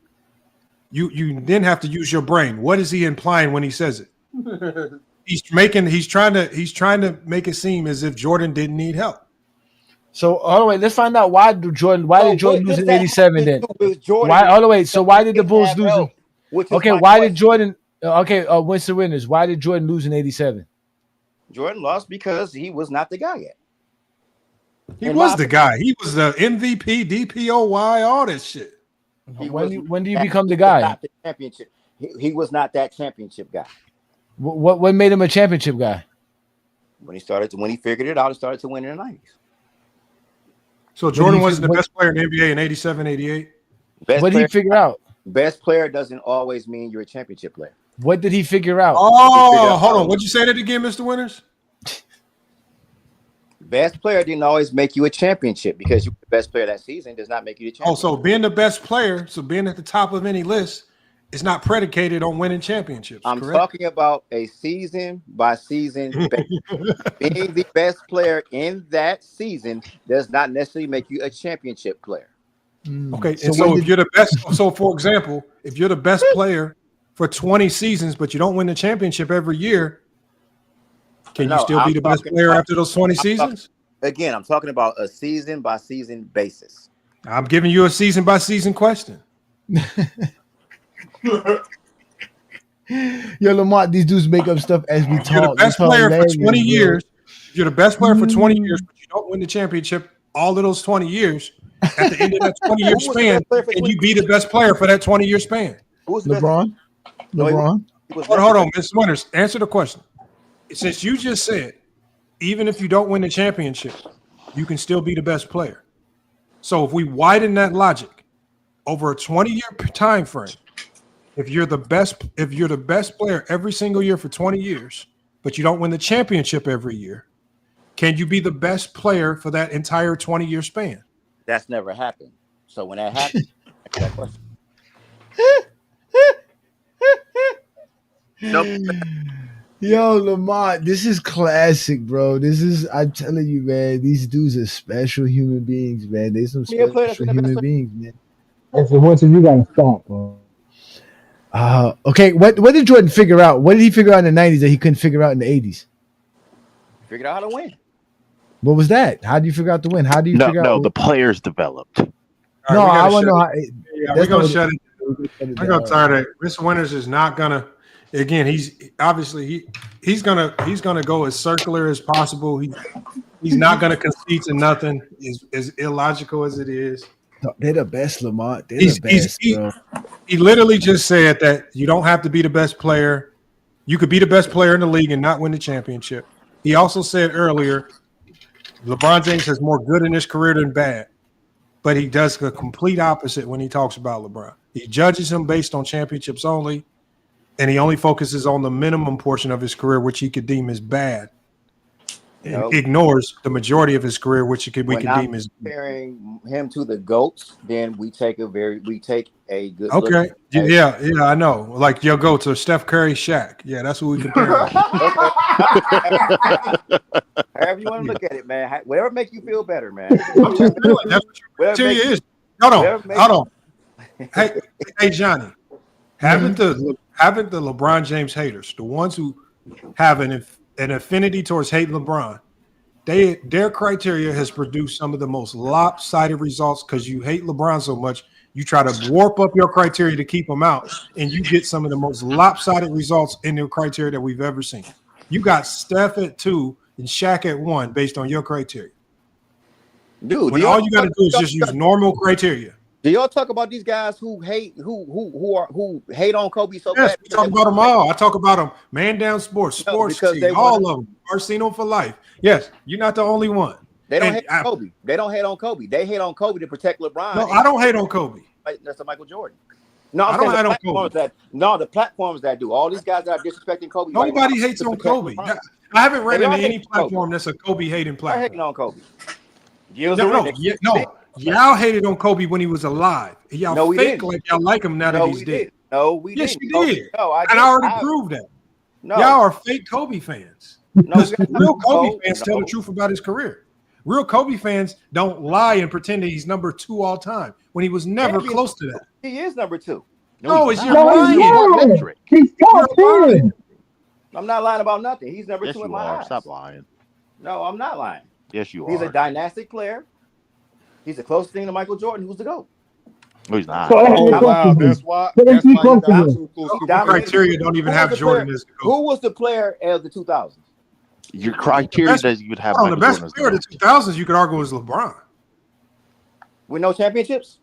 you then have to use your brain. What is he implying when he says it? He's trying to make it seem as if Jordan didn't need help. So all the way, let's find out why did Jordan lose in '87 then? Why all the way? So why did the Bulls lose? Okay, why did Jordan? Winston Winters, why did Jordan lose in '87? Jordan lost because he was not the guy yet. He was the guy. He was the MVP, DPOY, all this shit. When do you become the guy? Not the championship. He was not that championship guy. What made him a championship guy? When he figured it out and started to win in the 90s. So Jordan wasn't the best player in the NBA in '87, '88? What did he figure out? Best player doesn't always mean you're a championship player. What did he figure out? Oh, hold on. What'd you say that again, Mr. Winters? Best player didn't always make you a championship because you were the best player that season does not make you the champion. Oh, so being the best player, so being at the top of any list is not predicated on winning championships. I'm correct? talking about a season by season basis. Being the best player in that season does not necessarily make you a championship player. Okay, and so if you're the best, so for example, if you're the best player for 20 seasons, but you don't win the championship every year, can you still be the best player after those 20 seasons? Again, I'm talking about a season by season basis. I'm giving you a season by season question. Yo, Lamont, these dudes make up stuff as we talk. You're the best player for 20 years. If you're the best player for 20 years, but you don't win the championship all of those 20 years, at the end of that 20-year span, can you be the best player for that 20-year span? LeBron? Hold on, Ms. Winters, answer the question. Since you just said, even if you don't win the championship, you can still be the best player. So if we widen that logic over a 20-year time frame, if you're the best player every single year for 20 years, but you don't win the championship every year, can you be the best player for that entire 20-year span? That's never happened. So when that happens, answer that question. Yo, Lamont, this is classic, bro. I'm telling you, man, these dudes are special human beings, man. They're some special human beings, man. That's the one thing you gotta stop, bro. Okay, what did Jordan figure out? What did he figure out in the 90s that he couldn't figure out in the 80s? Figured out how to win. What was that? How do you figure out the win? How do you figure out? No, the players developed. Right, I want to know how. We're going to shut it. I'm going to tired of it. Mr. Winters is not going to. Again, he's gonna go as circular as possible. He's not gonna concede to nothing. As illogical as it is. No, they're the best, Lamont. They're the best, bro. He literally just said that you don't have to be the best player. You could be the best player in the league and not win the championship. He also said earlier, LeBron James has more good in his career than bad, but he does the complete opposite when he talks about LeBron. He judges him based on championships only. And he only focuses on the minimum portion of his career, which he could deem as bad, and ignores the majority of his career, which we can deem as comparing him to the GOATs. Then we take a good. Okay, yeah, I know. Like your GOATs are Steph Curry, Shaq. Yeah, that's what we compare. However you want to look at it, man. Whatever makes you feel better, man. I'm just doing it. That's what your criteria is. Hold on. Hey, Johnny. Haven't the LeBron James haters, the ones who have an affinity towards hating LeBron, their criteria has produced some of the most lopsided results because you hate LeBron so much, you try to warp up your criteria to keep him out, and you get some of the most lopsided results in the criteria that we've ever seen. You got Steph at 2 and Shaq at 1 based on your criteria. Dude, when all you got to do is just use normal criteria. Do y'all talk about these guys who hate on Kobe so yes, bad? We talk about them all. I talk about them. Man Down Sports, Sports Team, all of them. Arsenal for life. Yes, you're not the only one. They don't hate on Kobe. They don't hate on Kobe. They hate on Kobe to protect LeBron. No, I don't hate on Kobe. That's a Michael Jordan. No, I don't hate on Kobe. The platforms that do. All these guys that are disrespecting Kobe. Nobody hates on Kobe. I haven't read into any platform that's a Kobe hating platform. Hating on Kobe. No. Y'all hated on Kobe when he was alive. Y'all fake like y'all like him now that he's dead. No, we didn't. Yes, you did. And I already proved that. No. Y'all are fake Kobe fans. Because real Kobe fans tell the truth about his career. Real Kobe fans don't lie and pretend that he's number 2 all time when he was never close to that. He is number 2. No, it's your lying. He's top 10. I'm not lying about nothing. He's number Yes, 2 in you my are. eyes. Stop lying. No, I'm not lying. Yes, you He's are. a dynastic player. He's the closest thing to Michael Jordan, who's the GOAT. No, he's not. So wow, that's why criteria don't even have Jordan as the GOAT. Who was the player of the 2000s? Your criteria that you would have. The best player of the 2000s, you could argue, was LeBron. With no championships?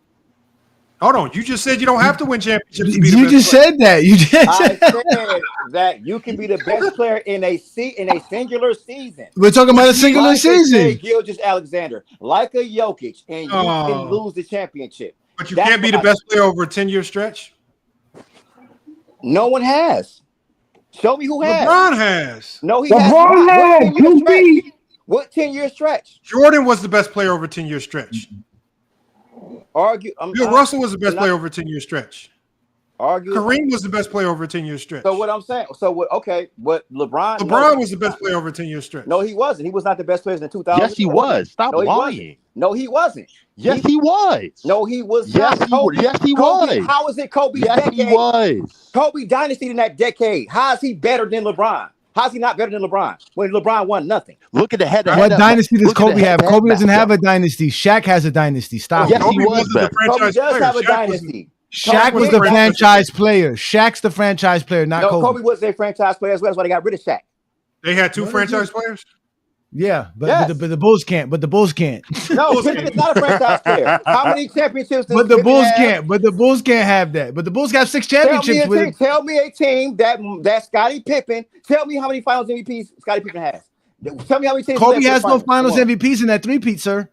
Hold on, you just said you don't have to win championships to be the You best just player. said that. You just I said said that you can be the best player in a singular season. We're talking about a singular season. Gilgeous-Alexander, like a Jokic, and you can lose the championship. But you can't be the best player over a 10-year stretch. No one has. Show me who has. LeBron has. No, he LeBron has. What 10-year stretch? Jordan was the best player over a 10-year stretch. Bill Russell was the best player over a 10-year stretch. Kareem was the best player over a 10-year stretch. So what I'm saying, what LeBron was the best player over a 10-year stretch. No, he wasn't. He was not the best player in the 2000s. Yes, he was. Stop lying. No, he wasn't. Yes, he was. No, he was Yes, not. Kobe. yes, he Kobe, was. how is it Kobe's Yes, decade? he was. Kobe dynasty in that decade. How is he better than LeBron? How's he not better than LeBron when LeBron won nothing? Look at the head. What dynasty does Kobe have? Kobe doesn't have a dynasty. Shaq has a dynasty. Stop. Yes, he was. Kobe does have a dynasty. Shaq was the franchise player. Shaq's the franchise player, not Kobe. Kobe was a franchise player as well. That's why they got rid of Shaq. They had 2 franchise players? Yeah, but the Bulls can't. But the Bulls can't. No, Pippen is not a franchise player. How many championships does But the Pippen Bulls have? can't. But the Bulls can't have that. But the Bulls got 6 championships with it. Tell me a team that Scottie Pippen. Tell me how many Finals MVPs Scottie Pippen has. Tell me how many teams. Kobe has no Finals MVPs in that 3-peat, sir.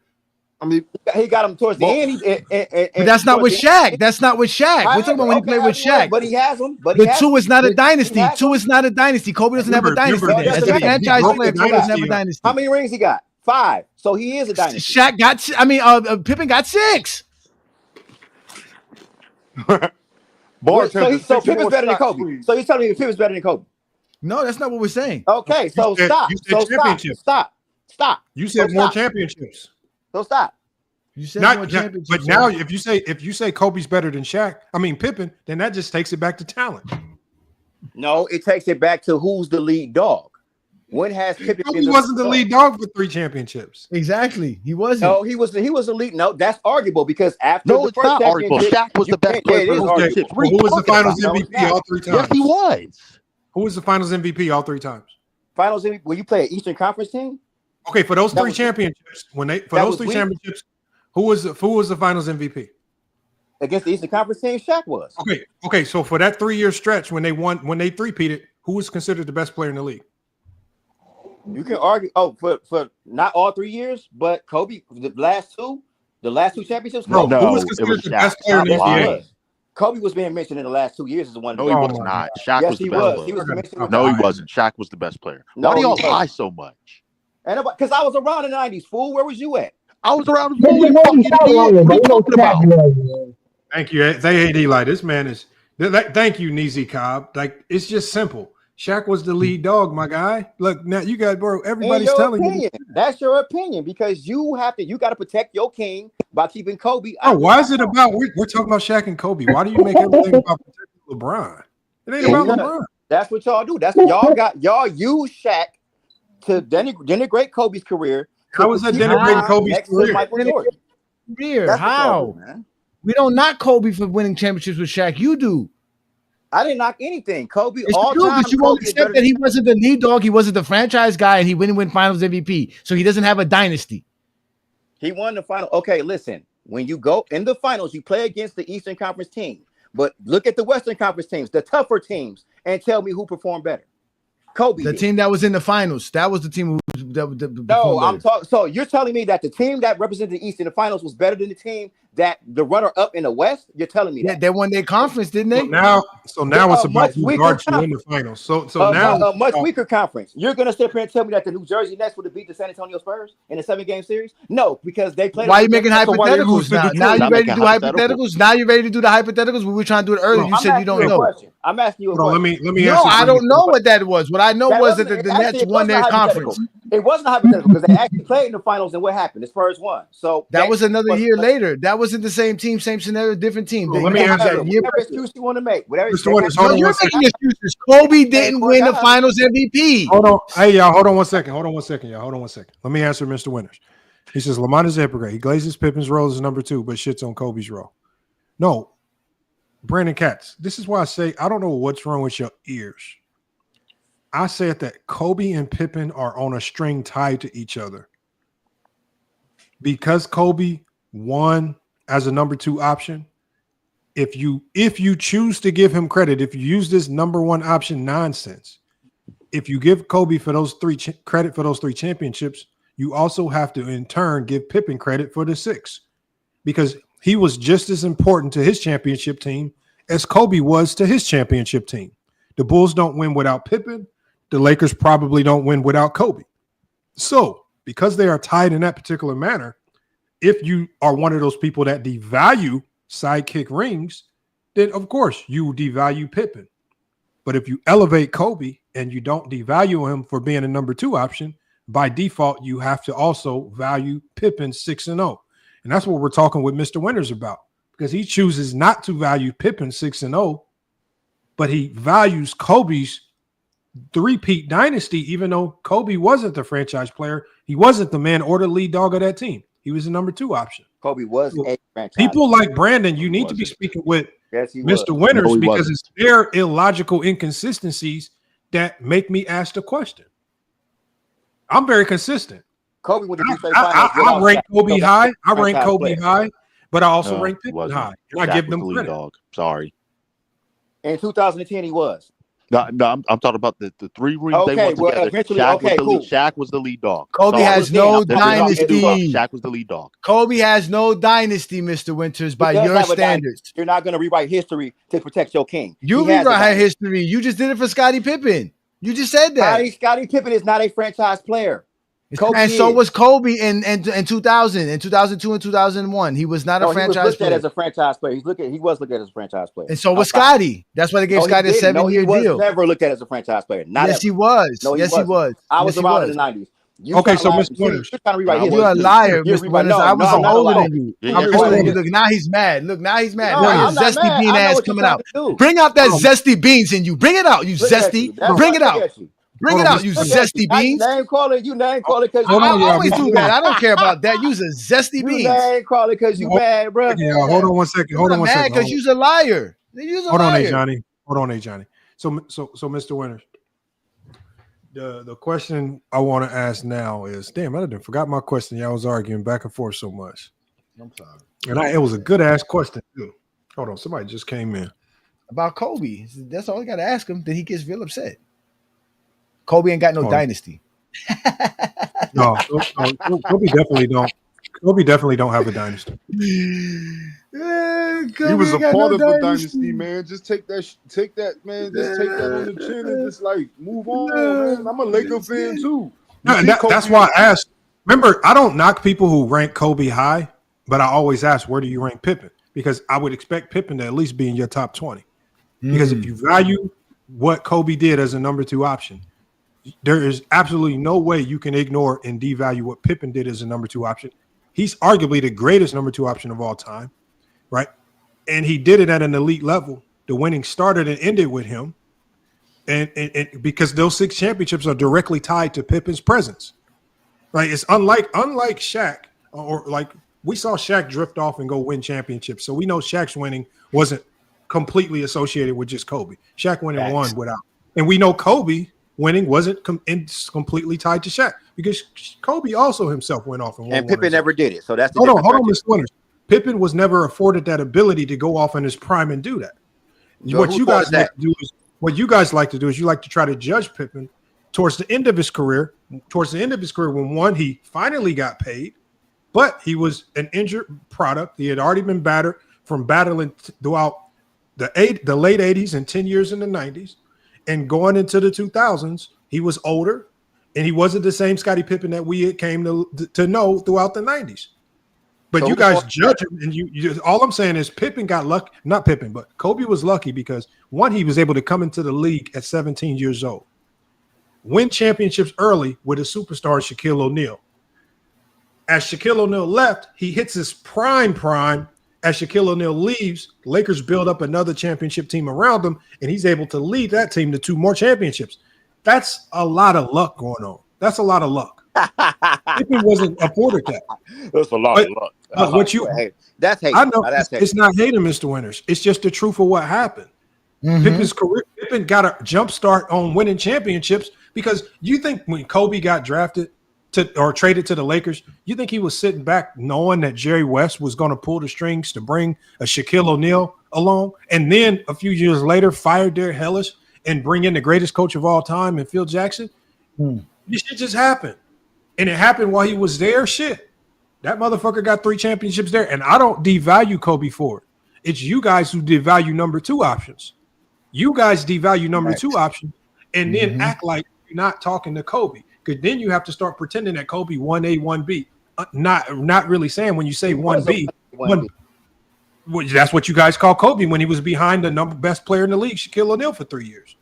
I mean, he got them towards the end. But that's not with Shaq. That's not with Shaq. We're talking about when he played with Shaq. But he has them. But 2 is not a dynasty. 2 is not a dynasty. Kobe doesn't have a dynasty. As a franchise player, Kobe doesn't have a dynasty. How many rings he got? 5. So he is a dynasty. Shaq got. Pippen got 6. So Pippen's better than Kobe. So you're telling me Pippen's better than Kobe? No, that's not what we're saying. Okay, so stop. Stop. You said more championships. So stop. You said more championships. But now, if you say Kobe's better than Pippen, then that just takes it back to talent. No, it takes it back to who's the lead dog. When has Pippen been He wasn't the lead dog for 3 championships. Exactly. He wasn't. No, he was the lead. No, that's arguable because after the it's first not arguable. Shaq was the best player. Who was the Finals MVP all 3 times? Yes, he was. Who was the Finals MVP all 3 times? Finals MVP. Will you play an Eastern Conference team? Okay, for those 3 championships, championships, who was the Finals MVP? Against the Eastern Conference team, Shaq was. Okay. So for that 3-year stretch when they 3-peated, who was considered the best player in the league? You can argue. For not all 3 years, but Kobe, the last two championships. Who was considered the best player in the NBA? Kobe was being mentioned in the last 2 years as one. No, he was not. Shaq was the best player. He was mentioned. No, he wasn't. Shaq was the best player. No, Why do y'all lie so much? And because I was around in the 90s, fool. Where was you at? I was around. What are you talking about? Thank you. They hate Eli. This man is. Thank you, Neezy Cobb. Like, it's just simple. Shaq was the lead dog, my guy. Look, now you got, bro. Everybody's telling you. That's your opinion because you got to protect your king by keeping Kobe. Oh, why is it about? We're talking about Shaq and Kobe. Why do you make everything about protecting LeBron? It ain't about LeBron. That's what y'all do. That's what y'all use Shaq to denigrate Kobe's career. How was that denigrating Kobe's career? How? We don't knock Kobe for winning championships with Shaq. You do. I didn't knock anything. Kobe it's all true, time. But you won't accept that he wasn't the lead dog. He wasn't the franchise guy, and he didn't win Finals MVP. So he doesn't have a dynasty. He won the final. Okay, listen. When you go in the finals, you play against the Eastern Conference team. But look at the Western Conference teams, the tougher teams, and tell me who performed better. Kobe. The team that was in the finals. That was the team No, I'm talking. So you're telling me that the team that represented the East in the finals was better than the team that the runner up in the West? You're telling me Yeah, that they won their conference, didn't they? So now it's about much who weaker guards you in conference. the finals. So now A much weaker conference. You're gonna sit here and tell me that the New Jersey Nets would have beat the San Antonio Spurs in a 7-game series? No, because they played. Why are you making So why they lose hypotheticals to now? Detroit? Now you I'm ready to making do hypothetical. hypotheticals? Now you ready to do the hypotheticals? We were trying to do it earlier. You I'm said you don't asking you a know. question. I'm asking you a hold on, question. let me No, answer. I don't know what that was. What I know That was that wasn't the actually, Nets it won wasn't their hypothetical. conference. It wasn't hypothetical because they actually played in the finals, and what happened? The Spurs won. So That was another year later. That wasn't the same team, same scenario, different team. Let me answer. Whatever excuse you want to make. Whatever. Mr. Winters, hold No, on you're one second. making excuses. Kobe didn't win the Finals MVP. Hold on. Hey, y'all, hold on one second. Hold on one second, y'all. Hold on one second. Let me answer Mr. Winters. He says Lamont is a hypocrite. He glazes Pippen's role as number 2, but shits on Kobe's role. No, Brandon Katz. This is why I say I don't know what's wrong with your ears. I said that Kobe and Pippen are on a string tied to each other. Because Kobe won as a number 2 option, if you choose to give him credit, if you use this number 1 option nonsense, if you give Kobe for those 3 credit for those 3 championships, you also have to in turn give Pippen credit for the 6, because he was just as important to his championship team as Kobe was to his championship team. The Bulls don't win without Pippen. The Lakers probably don't win without Kobe. So, because they are tied in that particular manner, if you are one of those people that devalue Sidekick rings, then of course you devalue Pippen. But if you elevate Kobe and you don't devalue him for being a number 2 option, by default, you have to also value Pippen 6-0. And that's what we're talking with Mr. Winters about, because he chooses not to value Pippen 6-0, but he values Kobe's three-peat dynasty, even though Kobe wasn't the franchise player. He wasn't the man or the lead dog of that team. He was the number 2 option. Kobe was a franchise. People like Brandon, you need to be speaking with Mr. Winters, No, because wasn't. it's their illogical inconsistencies that make me ask the question. I'm very consistent. Kobe went to Detroit I rank Kobe high. I rank Kobe player. high, but I also No, rank he Pippen wasn't. high. And I Shaq give was them the lead credit. dog. Sorry. In 2010, he was. No, I'm talking about the 3 rings they Okay, won well, together. eventually, Shaq okay, was the lead. cool. Shaq was the lead dog. Kobe Sorry. has no dynasty. Shaq was the lead dog. Kobe has no dynasty, Mr. Winters, by He does your have a dynasty. standards. You're not going to rewrite history to protect your king. You He has a rewrite dynasty. history. You just did it for Scottie Pippen. You just said that. Scottie Pippen is not a franchise player. Kobe And so is. was Kobe in 2000, in 2002 and 2001. He was not a No, he was franchise looked at player. as a franchise player. He was looked at as a franchise player. And so was Scotty. That's why they gave No, he Scotty a didn't. No, 7-year he was deal. never looked at as a franchise player. Not Yes, ever. he was. No, he Yes, he wasn't. was. I was Yes, he around was. in the 90s. Okay, so Mr. You're Winters, trying to rewrite history. You're a liar, You're Mr. Winters. no, I was I'm not a older liar. than you. Yeah, I you're was older than right. you. Look, now he's mad. Look, now he's mad. No, Look, I'm his not zesty mad. bean I know ass what you're coming trying out. to do. Bring out that zesty beans in you. Bring it out, you Look at zesty. you. That's Bring why it I out. look at you. Bring it Hold on, out, you Mr. Look at you. zesty Now you beans. name calling. You name calling because I always do that. I don't care about that. You's a zesty you beans. name calling because you mad, bro. Yeah, hold on one second. Hold on I'm one mad second. because you's a liar. You's a Hold on, liar. Johnny. Hold on, Johnny. So, Mr. Winters, the question I want to ask now is, damn, I didn't forgot my question. Y'all was arguing back and forth so much. I'm sorry. And it was a good ass question too. Hold on, somebody just came in. About Kobe. That's all I got to ask him. Then he gets real upset. Kobe ain't got no dynasty. No, Kobe definitely don't. Kobe definitely don't have a dynasty. He was a part of the dynasty, man. Just take that, man. Just take that on the chin and just like move on, man. I'm a Laker fan too. No, that's why I asked. Remember, I don't knock people who rank Kobe high, but I always ask, where do you rank Pippen? Because I would expect Pippen to at least be in your top 20. Because if you value what Kobe did as a number 2 option, there is absolutely no way you can ignore and devalue what Pippen did as a number 2 option. He's arguably the greatest number 2 option of all time, right? And he did it at an elite level. The winning started and ended with him. And because those 6 championships are directly tied to Pippen's presence, right? It's unlike Shaq, or like we saw Shaq drift off and go win championships. So we know Shaq's winning wasn't completely associated with just Kobe. Shaq winning won without. And we know Kobe winning wasn't completely tied to Shaq, because Kobe also himself went off and won. And Pippen never did it. So that's the hold on, Mr. Winters. Pippen was never afforded that ability to go off in his prime and do that. So What you guys like to do is you like to try to judge Pippen towards the end of his career. Towards the end of his career, when he finally got paid, but he was an injured product. He had already been battered from battling throughout the late 80s and 10 years in the 90s. And going into the 2000s, he was older, and he wasn't the same Scottie Pippen that we came to know throughout the 90s. But so you guys judge him, and you all I'm saying is Pippen got lucky. Not Pippen, but Kobe was lucky because, one, he was able to come into the league at 17 years old, win championships early with a superstar, Shaquille O'Neal. As Shaquille O'Neal left, he hits his prime. As Shaquille O'Neal leaves, Lakers build up another championship team around him, and he's able to lead that team to 2 more championships. That's a lot of luck going on. That's a lot of luck. Pippen wasn't afforded that. That's a lot of luck. That's hate. I know it's not hating, Mr. Winters. It's just the truth of what happened. Mm-hmm. Pippen's career, Pippen got a jump start on winning championships because you think when Kobe got drafted or traded to the Lakers, you think he was sitting back knowing that Jerry West was going to pull the strings to bring a Shaquille O'Neal along, and then a few years later fire Derek Ellis and bring in the greatest coach of all time and Phil Jackson? This shit just happened. And it happened while he was there. Shit. That motherfucker got 3 championships there. And I don't devalue Kobe for it. It's you guys who devalue number 2 options. You guys devalue number 2 options and then act like you're not talking to Kobe. Because then you have to start pretending that Kobe 1A, 1B. Not really saying when you say 1B. That's what you guys call Kobe when he was behind the best player in the league, Shaquille O'Neal, for 3 years.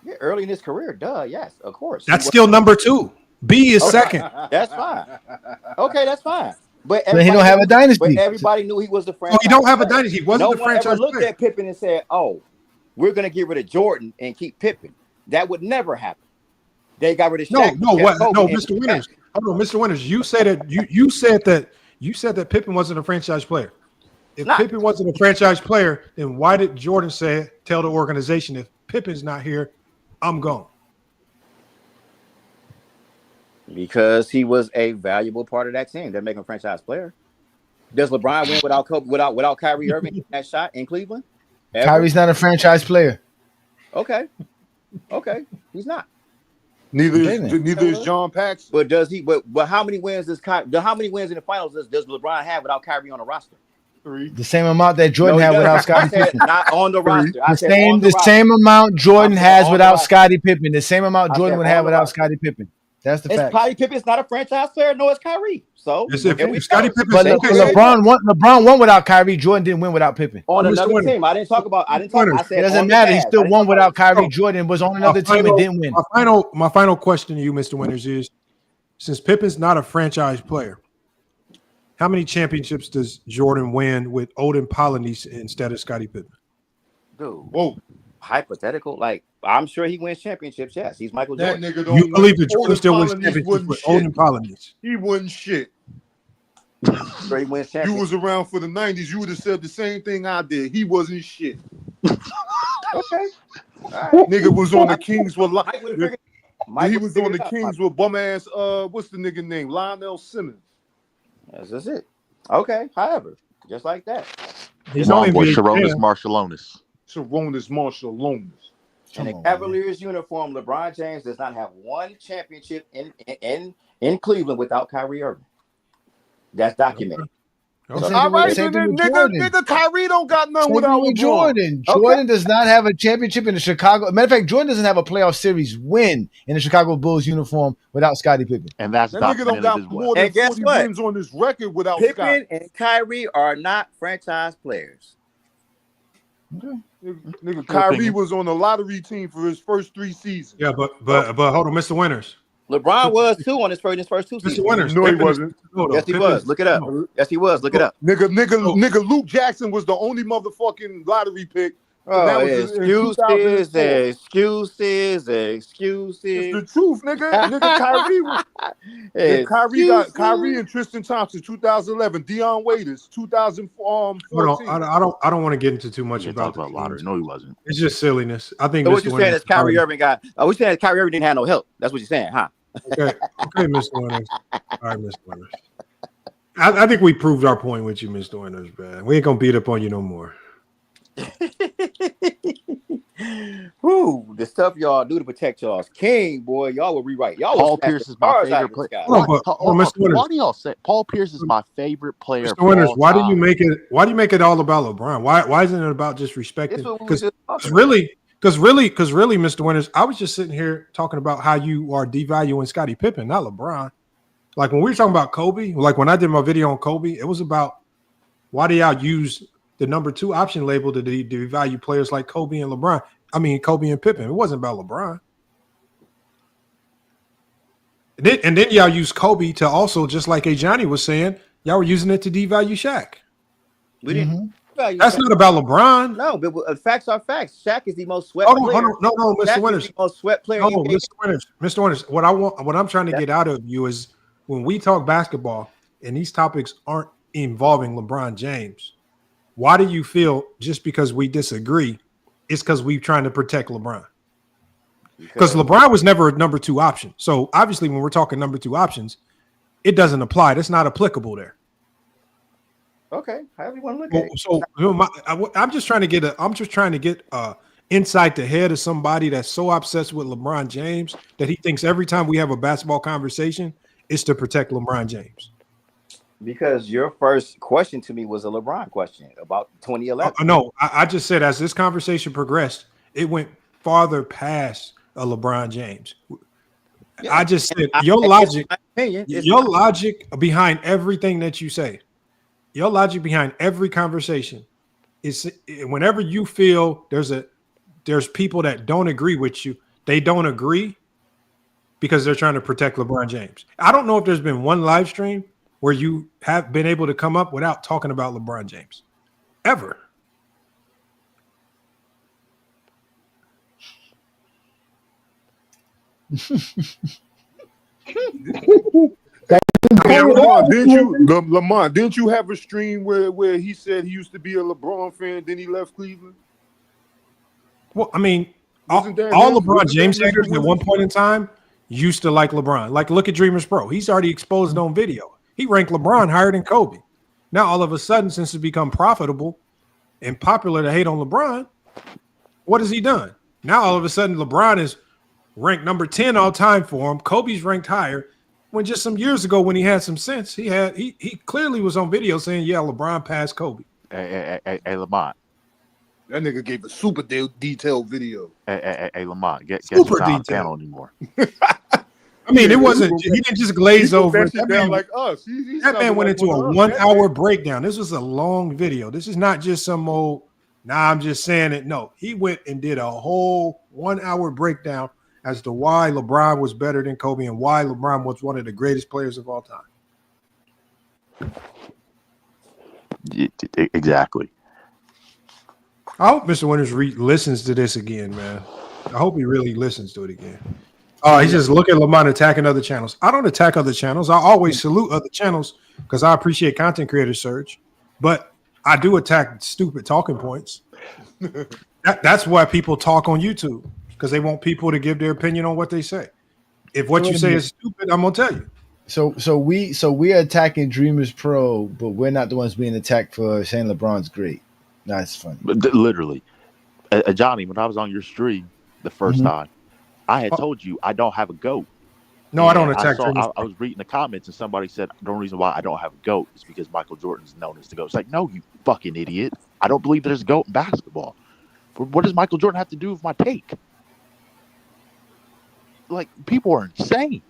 Yeah, early in his career, yes, of course. That's still number 2. B is second. That's fine. Okay, that's fine. But he don't have a dynasty. But everybody knew he was the franchise. Oh, he don't have a dynasty. He wasn't the franchise. No one ever looked at Pippen and said, "Oh, we're going to get rid of Jordan and keep Pippen." That would never happen. They got rid of Shaq. No, Mr. Winters. Hold on, Mr. Winters. You said that Pippen wasn't a franchise player. If Pippen wasn't a franchise player, then why did Jordan tell the organization, if Pippen's not here, I'm gone? Because he was a valuable part of that team. That make him a franchise player. Does LeBron win without Kobe, without Kyrie Irving that shot in Cleveland? Ever? Kyrie's not a franchise player. Okay, he's not. Neither is John Paxson. But does he? But how many wins how many wins in the finals does LeBron have without Kyrie on the roster? 3. The same amount that Jordan had without Scottie Pippen. Not on the roster. The same amount Jordan has without Scottie Pippen. The same amount Jordan would have without Scottie Pippen. That's the fact. Scottie Pippen's not a franchise player, nor is Kyrie. So if Scottie Pippen, LeBron won without Kyrie. Jordan didn't win without Pippen. On another team. I said it doesn't matter. He still won without Kyrie. Jordan was on another team and didn't win. My final question to you, Mr. Winters, is: since Pippen's not a franchise player, how many championships does Jordan win with Odin Polynice instead of Scottie Pippen? Dude, whoa. Hypothetical, like I'm sure he wins championships. Yes, he's Michael Jordan. That nigga don't you believe that Jordan still wins championships with Odin Polynice? He wouldn't shit. Sure he wins championships. You was around for the 90s. You would have said the same thing I did. He wasn't shit. Okay. Nigga was on the Kings with he was on the Kings with bum ass. What's the nigga name? Lionel Simmons. That's just it. Okay. However, just like that. He's on boy Sharonis Marshallonis. Sharonis Marshallonis. In a Cavaliers uniform, LeBron James does not have one championship in Cleveland without Kyrie Irving. That's documented. All right, nigga, Kyrie don't got none without Jordan. Jordan does not have a championship in the Chicago. Matter of fact, Jordan doesn't have a playoff series win in the Chicago Bulls uniform without Scottie Pippen. And that's that nigga don't got more than 40 wins on this record without Pippen Scott. And Kyrie are not franchise players. Okay. Nigga, Kyrie was on the lottery team for his first 3 seasons. Yeah, but hold on, Mr. Winters. LeBron was too on his first 2 seasons. Mr. Winters. No, he wasn't. Yes, he was. Look it up. Yes, he was. Look it up. Nigga, Luke Jackson was the only motherfucking lottery pick. Oh, excuses. It's the truth, nigga. Kyrie and Tristan Thompson, 2011. Deion Waiters, 2014. I don't want to get into too much about lottery. No, he wasn't. It's just silliness. I think. So what you're saying is Kyrie Irving got? We saying Kyrie Irving didn't have no help. That's what you're saying, huh? Okay, Mr. Winters. All right, Mr. Winters. I think we proved our point with you, Mr. Winters, man. We ain't gonna beat up on you no more. Whoo, the stuff y'all do to protect y'all's king, boy. Y'all will rewrite. Y'all will Paul snatch Pierce the is my stars out favorite of the player. sky. Mr. Winters, Why do y'all say Paul Pierce is my favorite player Mr. Winters, of why all do you time? make it? Why do you make it all about LeBron? Why isn't it about just respecting? That's what we were just talking about. Because really, Mr. Winters, I was just sitting here talking about how you are devaluing Scottie Pippen, not LeBron. Like when we were talking about Kobe, like when I did my video on Kobe, it was about why do y'all use the number 2 option label to devalue players like Kobe and LeBron? I mean, Kobe and Pippen. It wasn't about LeBron. And then y'all use Kobe to also, just like Johnny was saying, y'all were using it to devalue Shaq. We didn't value That's Shaq. not about LeBron. No, but facts are facts. Shaq is the most swept player. No, Mr. Shaq Winters. is the most swept player. No, in NBA. Mr. Winters. What I'm trying to get out of you is when we talk basketball and these topics aren't involving LeBron James, why do you feel just because we disagree, it's because we're trying to protect LeBron? Because LeBron was never a number 2 option. So obviously, when we're talking number 2 options, it doesn't apply. That's not applicable there. Okay, however you want to look at it. So I'm just trying to get inside the head of somebody that's so obsessed with LeBron James that he thinks every time we have a basketball conversation, it's to protect LeBron James. Because your first question to me was a LeBron question about 2011. No, I just said as this conversation progressed, it went farther past a LeBron James. Yeah, I just said your logic behind everything that you say, your logic behind every conversation is whenever you feel there's people that don't agree with you, they don't agree because they're trying to protect LeBron James. I don't know if there's been one live stream where you have been able to come up without talking about LeBron James. Ever. Lamont, didn't you have a stream where he said he used to be a LeBron fan, then he left Cleveland? Well, I mean, all LeBron James haters at one point in time used to like LeBron. Like, look at Dreamers Pro. He's already exposed on video. He ranked LeBron higher than Kobe. Now, all of a sudden, since it's become profitable and popular to hate on LeBron, what has he done? Now, all of a sudden, LeBron is ranked number 10 all time for him. Kobe's ranked higher. When just some years ago, when he had some sense, he clearly was on video saying, "Yeah, LeBron passed Kobe." Hey, Lamont. That nigga gave a super detailed video. Hey, Lamont, guess super what? detailed. I don't anymore. I mean, it wasn't. He didn't just glaze over it. That man, like us. That man went into a 1 hour breakdown. This was a long video. This is not just some old. Nah, I'm just saying it. No, he went and did a whole 1 hour breakdown as to why LeBron was better than Kobe and why LeBron was one of the greatest players of all time. Exactly. I hope Mr. Winters listens to this again, man. I hope he really listens to it again. Oh, he just look at Lamont attacking other channels. I don't attack other channels. I always salute other channels because I appreciate content creators, Surge. But I do attack stupid talking points. That's why people talk on YouTube, because they want people to give their opinion on what they say. If what you say is stupid, I'm gonna tell you. So we're attacking Dreamers Pro, but we're not the ones being attacked for saying LeBron's great. That's funny. Literally, Johnny, when I was on your stream the first time, I had told you I don't have a GOAT. No, I don't attack. I was reading the comments and somebody said the only reason why I don't have a GOAT is because Michael Jordan's known as the GOAT. It's like, no, you fucking idiot. I don't believe there's a GOAT in basketball. What does Michael Jordan have to do with my take? Like, people are insane.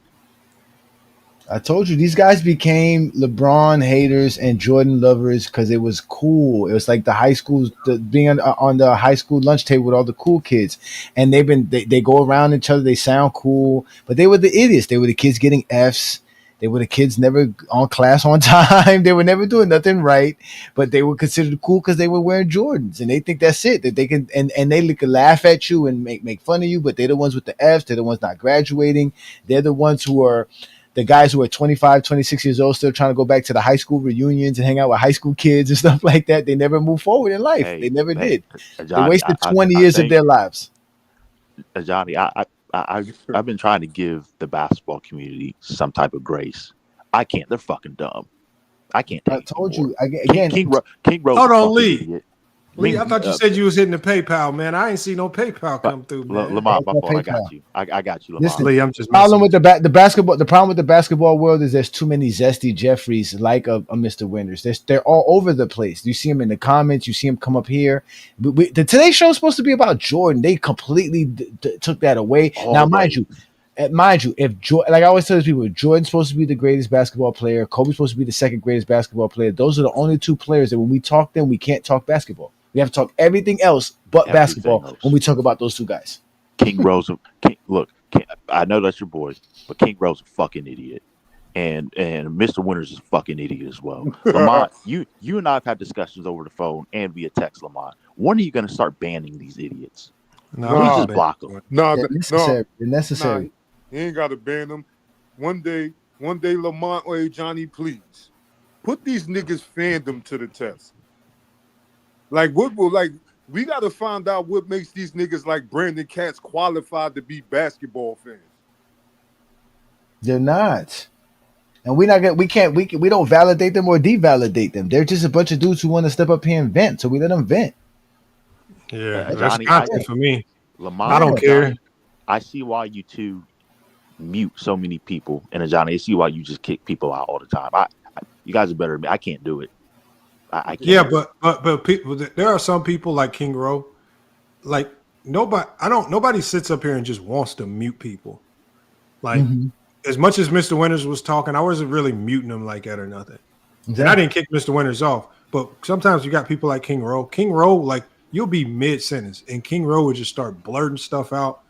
I told you these guys became LeBron haters and Jordan lovers because it was cool. It was like the high schools, being on the high school lunch table with all the cool kids, and they go around each other. They sound cool, but they were the idiots. They were the kids getting Fs. They were the kids never on class on time. They were never doing nothing right, but they were considered cool because they were wearing Jordans, and they think that's it. That they can and they can laugh at you and make fun of you, but they're the ones with the Fs. They're the ones not graduating. They're the ones who are the guys who are 25, 26 years old, still trying to go back to the high school reunions and hang out with high school kids and stuff like that. They never moved forward in life. They never did. Johnny, they wasted 20 years of their lives. Johnny, I've been trying to give the basketball community some type of grace. I can't. They're fucking dumb. I can't. I told you again. King Rose. Hold on, Lee. Lee, I thought you said you was hitting the PayPal, man. I ain't see no PayPal come through, man. Lamont, my fault. I got you. I got you, Lamont. Listen, Lee, I'm just problem with the basketball. The problem with the basketball world is there's too many zesty Jeffries like a Mr. Winters. They're all over the place. You see them in the comments. You see them come up here. The Today Show is supposed to be about Jordan. They completely took that away. Now, mind you, if like I always tell people, if Jordan's supposed to be the greatest basketball player, Kobe's supposed to be the second greatest basketball player. Those are the only two players that when we talk them, we can't talk basketball. We have to talk everything else but basketball when we talk about those two guys. King Rose, I know that's your boy, but King Rose a fucking idiot, and Mr. Winters is a fucking idiot as well. Lamont, you and I have had discussions over the phone and via text. Lamont, when are you going to start banning these idiots? No, just block them. They're necessary. You ain't got to ban them. One day, Lamont or Johnny, please put these niggas fandom to the test. Like we got to find out what makes these niggas like Brandon Katz qualified to be basketball fans. They're not, and we don't validate them or devalidate them. They're just a bunch of dudes who want to step up here and vent, so we let them vent. Yeah, Johnny, that's content for me. Lamont, I don't care. I see why you two mute so many people, and Johnny, I see why you just kick people out all the time. You guys are better than me. I can't do it. I can't. Yeah, but people, there are some people like King Rowe, like nobody sits up here and just wants to mute people. Like as much as Mr. Winters was talking, I wasn't really muting him like that or nothing. Exactly. And I didn't kick Mr. Winters off. But sometimes you got people like King Rowe. King Rowe, like you'll be mid-sentence, and King Rowe would just start blurting stuff out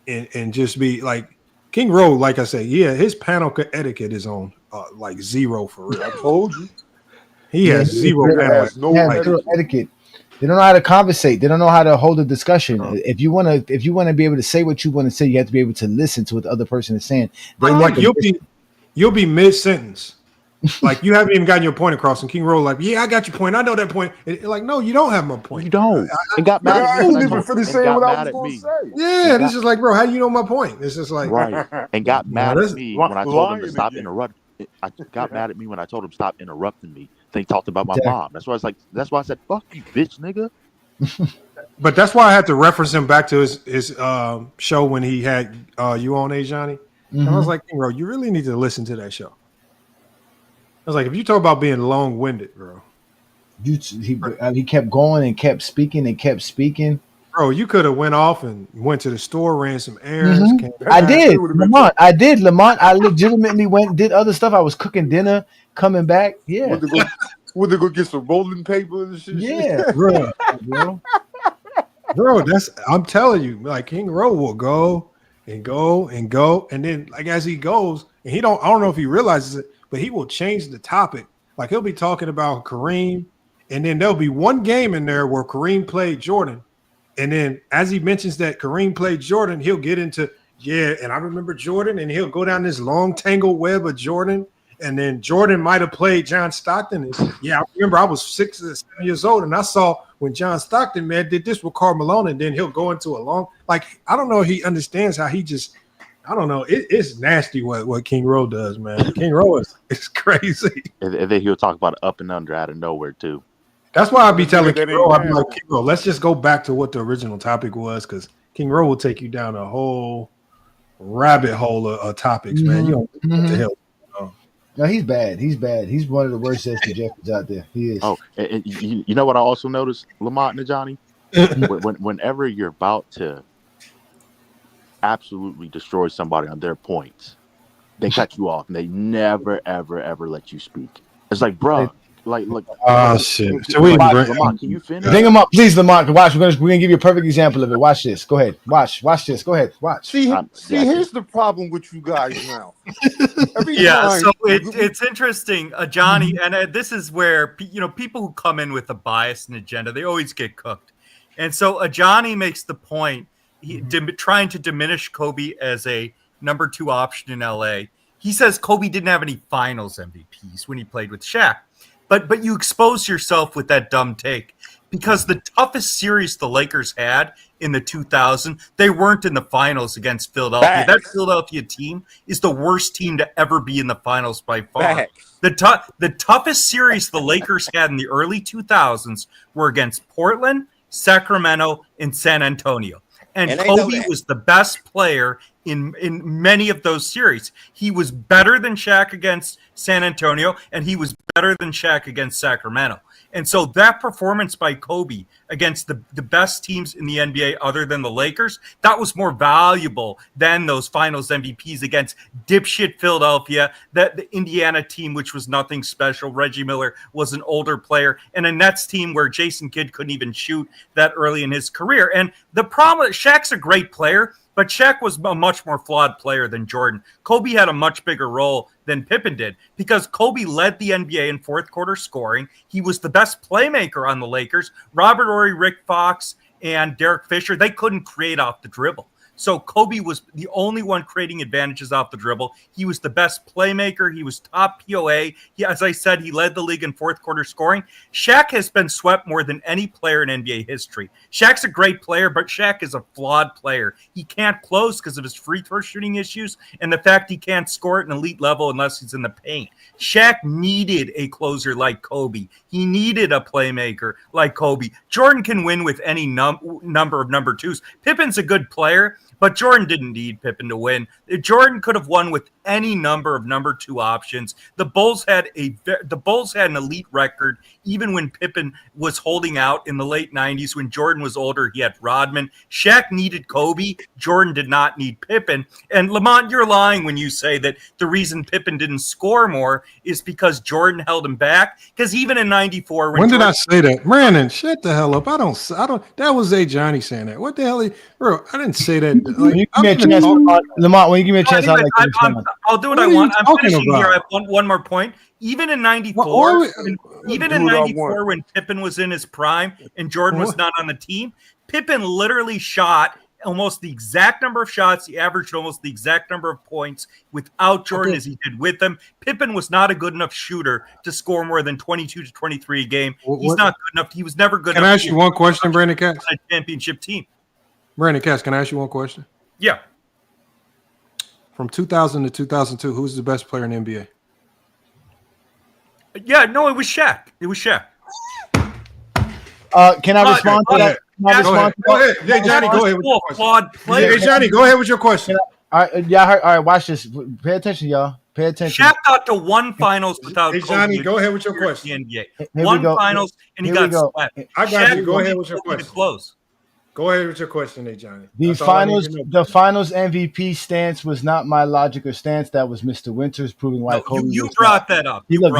and just be like King Rowe, like I said, yeah, his panel etiquette is on like zero for real. I told you. He has zero etiquette. They don't know how to conversate. They don't know how to hold a discussion. If you want to be able to say what you want to say, you have to be able to listen to what the other person is saying. Like you'll be mid-sentence. Like you haven't even gotten your point across, and King Rowe like, yeah, I got your point. I know that point. Like, no, you don't have my point. You don't. And got mad at me. Yeah, this is like, bro, how do you know my point? It's just like right. And got mad at me when I told him to stop interrupting. I got mad at me when I told him stop interrupting me. Then he talked about my mom. That's why I said, fuck you, bitch, nigga. But that's why I had to reference him back to his show when he had you on, Johnny. And I was like, bro, you really need to listen to that show. I was like, if you talk about being long-winded, bro. He kept going and kept speaking and kept speaking. Bro, you could have went off and went to the store, ran some errands. I did, Lamont. I legitimately went, did other stuff. I was cooking dinner, coming back. Yeah. Would they go get some rolling paper and shit? Yeah, bro. Bro, I'm telling you, like King Rowe will go and go and go, and then like as he goes, and I don't know if he realizes it, but he will change the topic. Like he'll be talking about Kareem, and then there'll be one game in there where Kareem played Jordan. And then as he mentions that Kareem played Jordan, he'll get into, and I remember Jordan, and he'll go down this long tangled web of Jordan. And then Jordan might have played John Stockton. I remember I was 6 or 7 years old, and I saw when John Stockton, man, did this with Karl Malone, and then he'll go into a long, like, I don't know if he understands how he just, I don't know. It's nasty what King Rowe does, man. King Rowe is crazy. And then he'll talk about up and under out of nowhere, too. That's why I'd be telling King Rowe, I'd be like, King Rowe, let's just go back to what the original topic was, because King Rowe will take you down a whole rabbit hole of topics, man. You don't know what the hell. No, he's bad. He's bad. He's one of the worst Jeffries out there. He is. Oh, and you know what I also noticed, Lamont and Johnny? Whenever you're about to absolutely destroy somebody on their points, they cut you off and they never, ever, ever let you speak. It's like, bro. Shit. So Lamont, can you finish? Bring him up, please, Lamont. Watch. We're gonna give you a perfect example of it. Watch this. Go ahead. Watch this. Go ahead. Watch. See, here's the problem with you guys now. So it's interesting, Johnny, and this is where people who come in with a bias and agenda, they always get cooked. And so Johnny makes the point, trying to diminish Kobe as a number 2 option in LA. He says Kobe didn't have any Finals MVPs when he played with Shaq. But you expose yourself with that dumb take because the toughest series the Lakers had in the 2000, they weren't in the finals against Philadelphia. That Philadelphia team is the worst team to ever be in the finals by far. The toughest series the Lakers had in the early 2000s were against Portland, Sacramento, and San Antonio. And Kobe was the best player in many of those series. He was better than Shaq against San Antonio, and he was better than Shaq against Sacramento. And so that performance by Kobe against the best teams in the NBA other than the Lakers, that was more valuable than those finals MVPs against dipshit Philadelphia, the Indiana team, which was nothing special. Reggie Miller was an older player, and a Nets team where Jason Kidd couldn't even shoot that early in his career. And the problem, Shaq's a great player, but Shaq was a much more flawed player than Jordan. Kobe had a much bigger role than Pippen did because Kobe led the NBA in fourth quarter scoring. He was the best playmaker on the Lakers. Robert Horry, Rick Fox, and Derek Fisher, they couldn't create off the dribble. So Kobe was the only one creating advantages off the dribble. He was the best playmaker. He was top POA. As I said, he led the league in fourth quarter scoring. Shaq has been swept more than any player in NBA history. Shaq's a great player, but Shaq is a flawed player. He can't close because of his free throw shooting issues and the fact he can't score at an elite level unless he's in the paint. Shaq needed a closer like Kobe. He needed a playmaker like Kobe. Jordan can win with any number of number twos. Pippen's a good player, but Jordan didn't need Pippen to win. Jordan could have won with any number of number two options. The Bulls had an elite record even when Pippen was holding out in the late 90s. When Jordan was older, he had Rodman. Shaq needed Kobe. Jordan did not need Pippen. And Lamont, you're lying when you say that the reason Pippen didn't score more is because Jordan held him back. Because even in 94, when did I say that? Brandon, shut the hell up. I don't, that was Johnny saying that. What the hell? Bro, I didn't say that. Like, Lamont, when you give me a chance, I'll do what I want. I'm finishing here. I have one more point. Even in 94, when Pippen was in his prime and Jordan was not on the team, Pippen literally shot almost the exact number of shots. He averaged almost the exact number of points without Jordan as he did with them. Pippen was not a good enough shooter to score more than 22 to 23 a game. He's not good enough. He was never good enough. Can I ask you one question, Brandon Katz? On a championship team. Brandon Katz, can I ask you one question? Yeah. From 2000 to 2002, who's the best player in the NBA? Yeah, no, it was Shaq. It was Shaq. Can I respond to that? Go ahead. Hey, Johnny, go ahead with your question. Hey, Johnny, go ahead with your question. All right, watch this. Pay attention, y'all. Pay attention. Shaq got to one finals without Kobe. Johnny, go ahead with your question. One finals, and he got swept. I got you. Go ahead with your question. Close. Go ahead with your question, Johnny. The finals MVP stance was not my logic or stance. That was Mr. Winters proving why Kobe. You brought that up. He let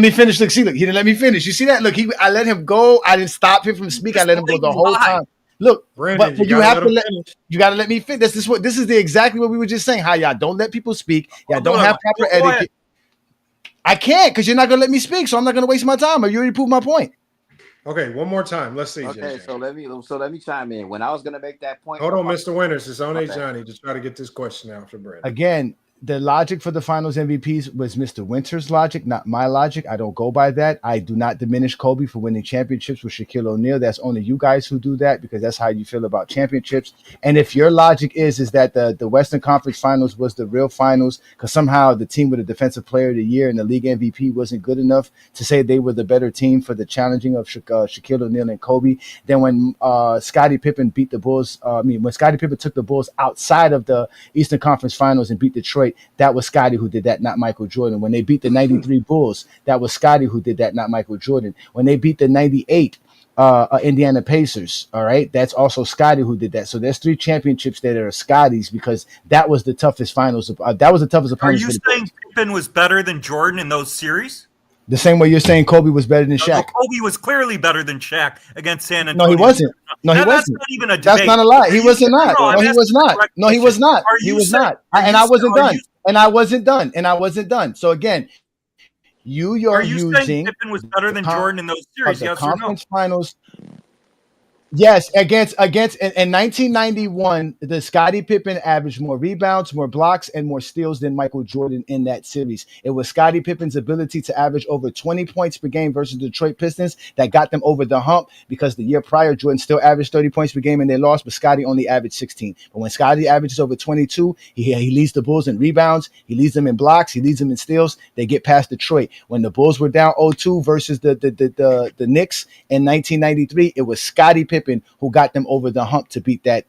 me finish. Look, he didn't let me finish. You see that? Look, I let him go. I didn't stop him from speaking. I let him go the whole time. Look, Brandon, but you have to you got to let me finish. This is exactly what we were just saying. How y'all don't let people speak. Y'all don't have proper etiquette. I can't because you're not gonna let me speak, so I'm not gonna waste my time. You already proved my point. Okay, one more time. Let's see. Okay, JJ. so let me chime in. When I was gonna make that point, hold on, Mr. Winters. It's on Johnny to try to get this question out for Brandon. Again, the logic for the finals MVPs was Mr. Winters' logic, not my logic. I don't go by that. I do not diminish Kobe for winning championships with Shaquille O'Neal. That's only you guys who do that because that's how you feel about championships. And if your logic is that the Western Conference Finals was the real finals because somehow the team with a Defensive Player of the Year and the league MVP wasn't good enough to say they were the better team for the challenging of Shaquille O'Neal and Kobe, then when Scottie Pippen beat the Bulls, when Scottie Pippen took the Bulls outside of the Eastern Conference Finals and beat Detroit, that was Scottie who did that, not Michael Jordan. When they beat the 93 Bulls, that was Scottie who did that, not Michael Jordan. When they beat the 98 Indiana Pacers, all right, that's also Scottie who did that. So there's 3 championships that are Scottie's because that was the toughest finals. That was the toughest opponent. Are you saying Pippen was better than Jordan in those series? The same way you're saying Kobe was better than Shaq. Kobe was clearly better than Shaq against San Antonio. No, he wasn't. No, he wasn't. That's not even a debate. That's not a lie. He wasn't not. No, he was not. No, he was not. He was not. And I wasn't done. And I wasn't done. And I wasn't done. So again, you're using. Saying Pippen was better than Jordan in those series? Yes or no? Finals. Yes, against in 1991, the Scottie Pippen averaged more rebounds, more blocks, and more steals than Michael Jordan in that series. It was Scottie Pippen's ability to average over 20 points per game versus the Detroit Pistons that got them over the hump, because the year prior, Jordan still averaged 30 points per game and they lost, but Scottie only averaged 16. But when Scottie averages over 22, he leads the Bulls in rebounds, he leads them in blocks, he leads them in steals. They get past Detroit. When the Bulls were down 0-2 versus the Knicks in 1993, it was Scottie Pippen who got them over the hump to beat that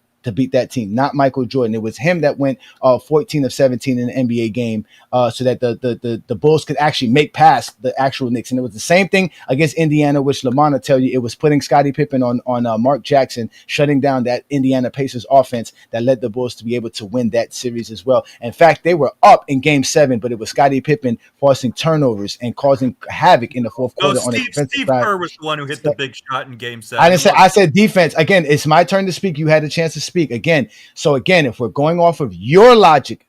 team, not Michael Jordan. It was him that went 14 of 17 in an NBA game, so that the Bulls could actually make past the actual Knicks. And it was the same thing against Indiana, which Lamont will tell you, it was putting Scottie Pippen on Mark Jackson, shutting down that Indiana Pacers offense that led the Bulls to be able to win that series as well. In fact, they were up in Game 7, but it was Scottie Pippen forcing turnovers and causing havoc in the fourth quarter. Steve Kerr was the one who hit the big shot in Game 7. I said defense. Again, it's my turn to speak. You had a chance to speak again. So again, if we're going off of your logic,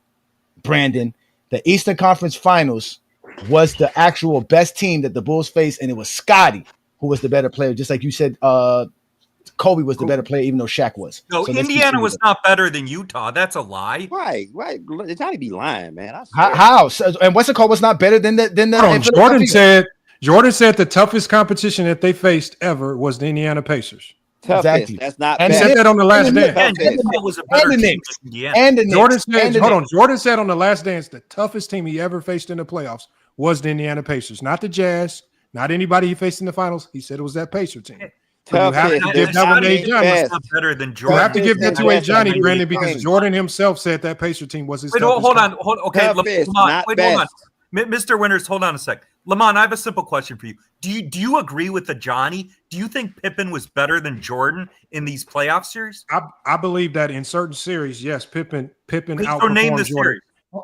Brandon, the Eastern Conference Finals was the actual best team that the Bulls faced, and it was Scottie who was the better player. Just like you said, Kobe was the better player, even though Shaq was. No, so Indiana was not better than Utah. That's a lie. Right. Johnny be lying, man. How? So, and what's it called? Was not better than the Jordan said the toughest competition that they faced ever was the Indiana Pacers. Toughest. Exactly. That's not. He said that on the Last Dance. Jordan said on the Last Dance the toughest team he ever faced in the playoffs was the Indiana Pacers, not the Jazz, not anybody he faced in the finals. He said it was that Pacer team. So you have to give that one to Johnny. Better than Jordan. You have to give that to a Johnny, Brandon, because Jordan himself said that Pacer team was his. Wait, hold on. Okay, hold on. Mr. Winters, hold on a sec. Lamont, I have a simple question for you. Do you agree with the Johnny? Do you think Pippen was better than Jordan in these playoff series? I believe that in certain series, yes, Pippen outperformed name the Jordan. series.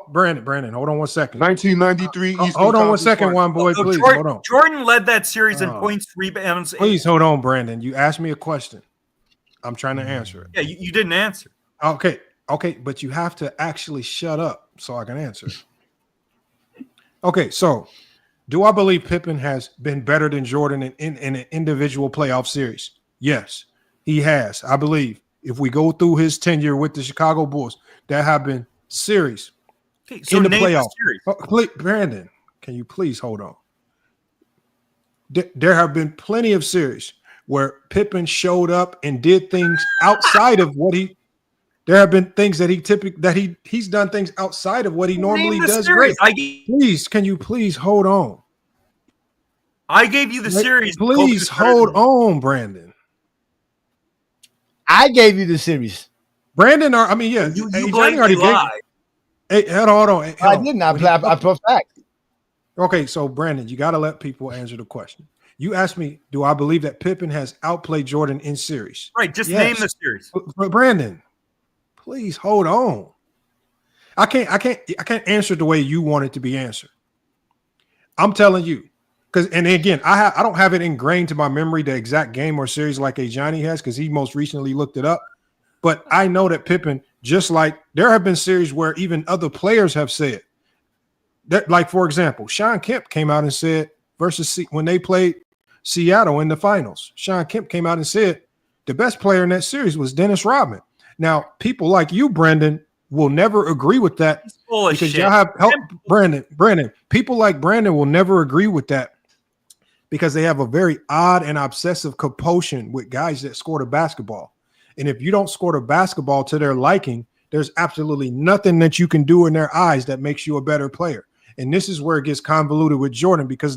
Brandon, hold on one second. 1993 Eastern hold on one Conference second, one boy, So please. Jordan, Hold on. Jordan led that series in points, rebounds. Please hold on, Brandon. You asked me a question. I'm trying to answer it. Yeah, you didn't answer. Okay, but you have to actually shut up so I can answer it. Okay, so do I believe Pippen has been better than Jordan in an individual playoff series? Yes, he has. I believe if we go through his tenure with the Chicago Bulls, there have been series so in the name playoffs. The Brandon, can you please hold on? There have been plenty of series where Pippen showed up and did things outside of what he. There have been things that he's done things outside of what he normally does. Great. Can you please hold on? I gave you the series. Please hold on, Brandon. I gave you the series. Brandon, you already lied. Hey, hold on. I did not. I put fact. Okay, so Brandon, you got to let people answer the question. You asked me, do I believe that Pippen has outplayed Jordan in series? Right. Just name the series. But Brandon, please hold on. I can't answer the way you want it to be answered. I'm telling you, and again, I don't have it ingrained to my memory the exact game or series like a Johnny has, because he most recently looked it up. But I know that Pippen, just like there have been series where even other players have said that, like for example, Sean Kemp came out and said when they played Seattle in the finals, Sean Kemp came out and said the best player in that series was Dennis Rodman. Now, people like you, Brandon, will never agree with that because y'all have help. Brandon, people like Brandon will never agree with that because they have a very odd and obsessive compulsion with guys that score the basketball. And if you don't score the basketball to their liking, there's absolutely nothing that you can do in their eyes that makes you a better player. And this is where it gets convoluted with Jordan because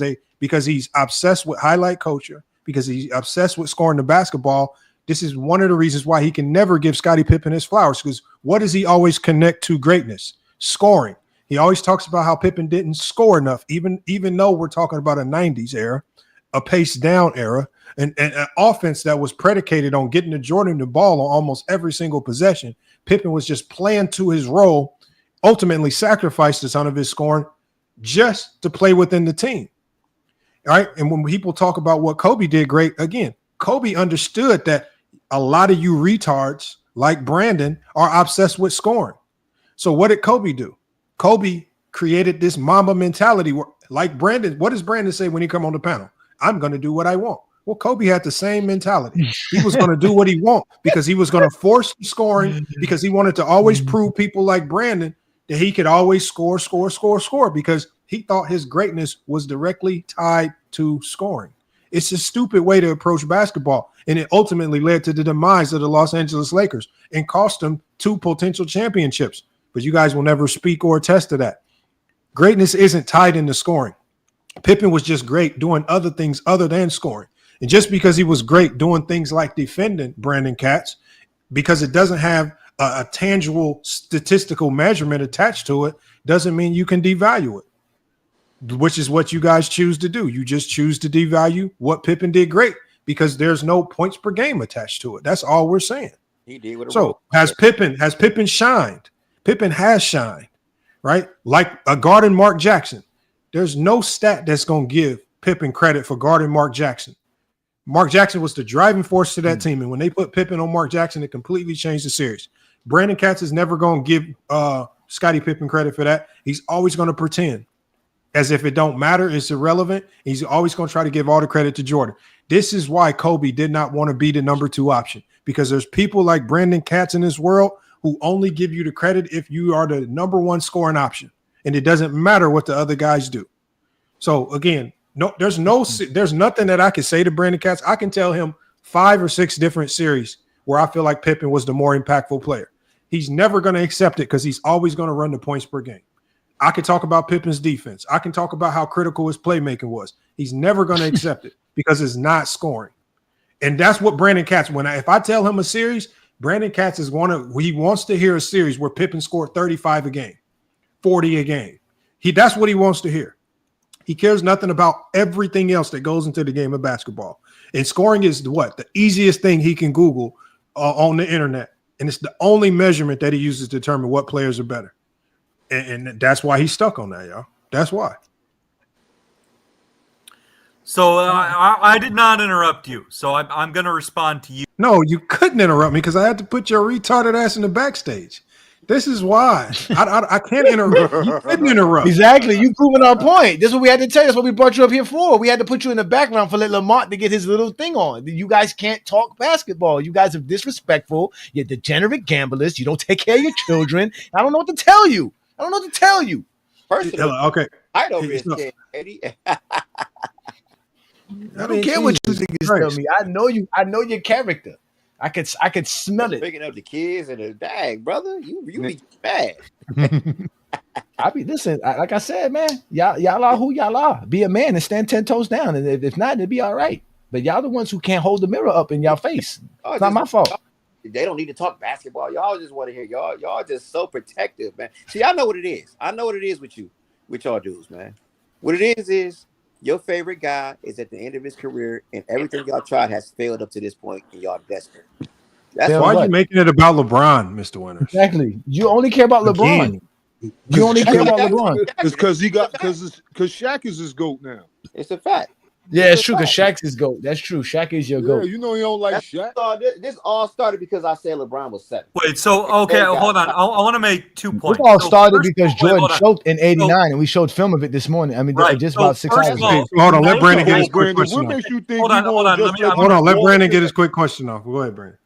he's obsessed with highlight culture, because he's obsessed with scoring the basketball. This is one of the reasons why he can never give Scottie Pippen his flowers, because what does he always connect to greatness? Scoring. He always talks about how Pippen didn't score enough, even though we're talking about a 90s era, a pace down era, and an offense that was predicated on getting to Jordan the ball on almost every single possession. Pippen was just playing to his role, ultimately sacrificed a ton of his scoring just to play within the team. All right. And when people talk about what Kobe did great, again, Kobe understood that a lot of you retards like Brandon are obsessed with scoring. So what did Kobe do? Kobe created this Mamba mentality where, like Brandon, what does Brandon say when he come on the panel? I'm going to do what I want. Well, Kobe had the same mentality. He was going to do what he want because he was going to force the scoring because he wanted to always prove people like Brandon that he could always score because he thought his greatness was directly tied to scoring. It's a stupid way to approach basketball, and it ultimately led to the demise of the Los Angeles Lakers and cost them 2 potential championships. But you guys will never speak or attest to that. Greatness isn't tied into scoring. Pippen was just great doing other things other than scoring. And just because he was great doing things like defending Brandon Katz, because it doesn't have a tangible statistical measurement attached to it, doesn't mean you can devalue it, which is what you guys choose to do. You just choose to devalue what Pippen did great because there's no points per game attached to it. That's all we're saying. He did with a So has Pippen shined? Pippen has shined, right? Like a guarding Mark Jackson. There's no stat that's going to give Pippen credit for guarding Mark Jackson. Mark Jackson was the driving force to that team. And when they put Pippen on Mark Jackson, it completely changed the series. Brandon Katz is never going to give Scottie Pippen credit for that. He's always going to pretend as if it don't matter. It's irrelevant. He's always going to try to give all the credit to Jordan. This is why Kobe did not want to be the number 2 option, because there's people like Brandon Katz in this world who only give you the credit if you are the number 1 scoring option. And it doesn't matter what the other guys do. So again, there's nothing that I can say to Brandon Katz. I can tell him 5 or 6 different series where I feel like Pippen was the more impactful player. He's never going to accept it because he's always going to run the points per game. I can talk about Pippen's defense. I can talk about how critical his playmaking was. He's never going to accept it because it's not scoring. And that's what Brandon Katz, if I tell him a series, Brandon Katz he wants to hear a series where Pippen scored 35 a game, 40 a game. That's what he wants to hear. He cares nothing about everything else that goes into the game of basketball. And scoring is the easiest thing he can Google on the internet. And it's the only measurement that he uses to determine what players are better. And that's why he's stuck on that, y'all. That's why. So I did not interrupt you. So I'm going to respond to you. No, you couldn't interrupt me because I had to put your retarded ass in the backstage. This is why I can't interrupt. You couldn't interrupt. Exactly. You proving our point. This is what we had to tell you. That's what we brought you up here for. We had to put you in the background for Lamont to get his little thing on. You guys can't talk basketball. You guys are disrespectful. You're degenerate gamblers. You don't take care of your children. I don't know what to tell you. Personally, okay. I don't really Eddie. I don't care what you niggas tell me. I know you. I know your character. I could smell it. Picking up the kids in a bag, brother. You be bad. Listen. Like I said, man. Y'all are who y'all are. Be a man and stand 10 toes down. And if not, it'll be all right. But y'all the ones who can't hold the mirror up in y'all face. It's not my fault. They don't need to talk basketball. Y'all just want to hear y'all just so protective, man. See, I know what it is. I know what it is with y'all dudes, man. What it is your favorite guy is at the end of his career, and everything y'all tried has failed up to this point, and y'all desperate. That's why are you making it about LeBron, Mr. Winters? Exactly. You only care about LeBron. You only care about LeBron. It's because Shaq is his GOAT now. It's a fact. Yeah, it's true because Shaq's his GOAT. That's true. Shaq is your GOAT. Yeah, you know he don't like Shaq. This all started because I said LeBron was 7. Wait, so okay, hold on. I want to make 2 points. This all started because Jordan choked in '89, and we showed film of it this morning. I mean, just about 6 hours ago. Hold on, let Brandon get his quick question off. Hold on. Hold on, let Brandon get his quick question off. Go ahead, Brandon.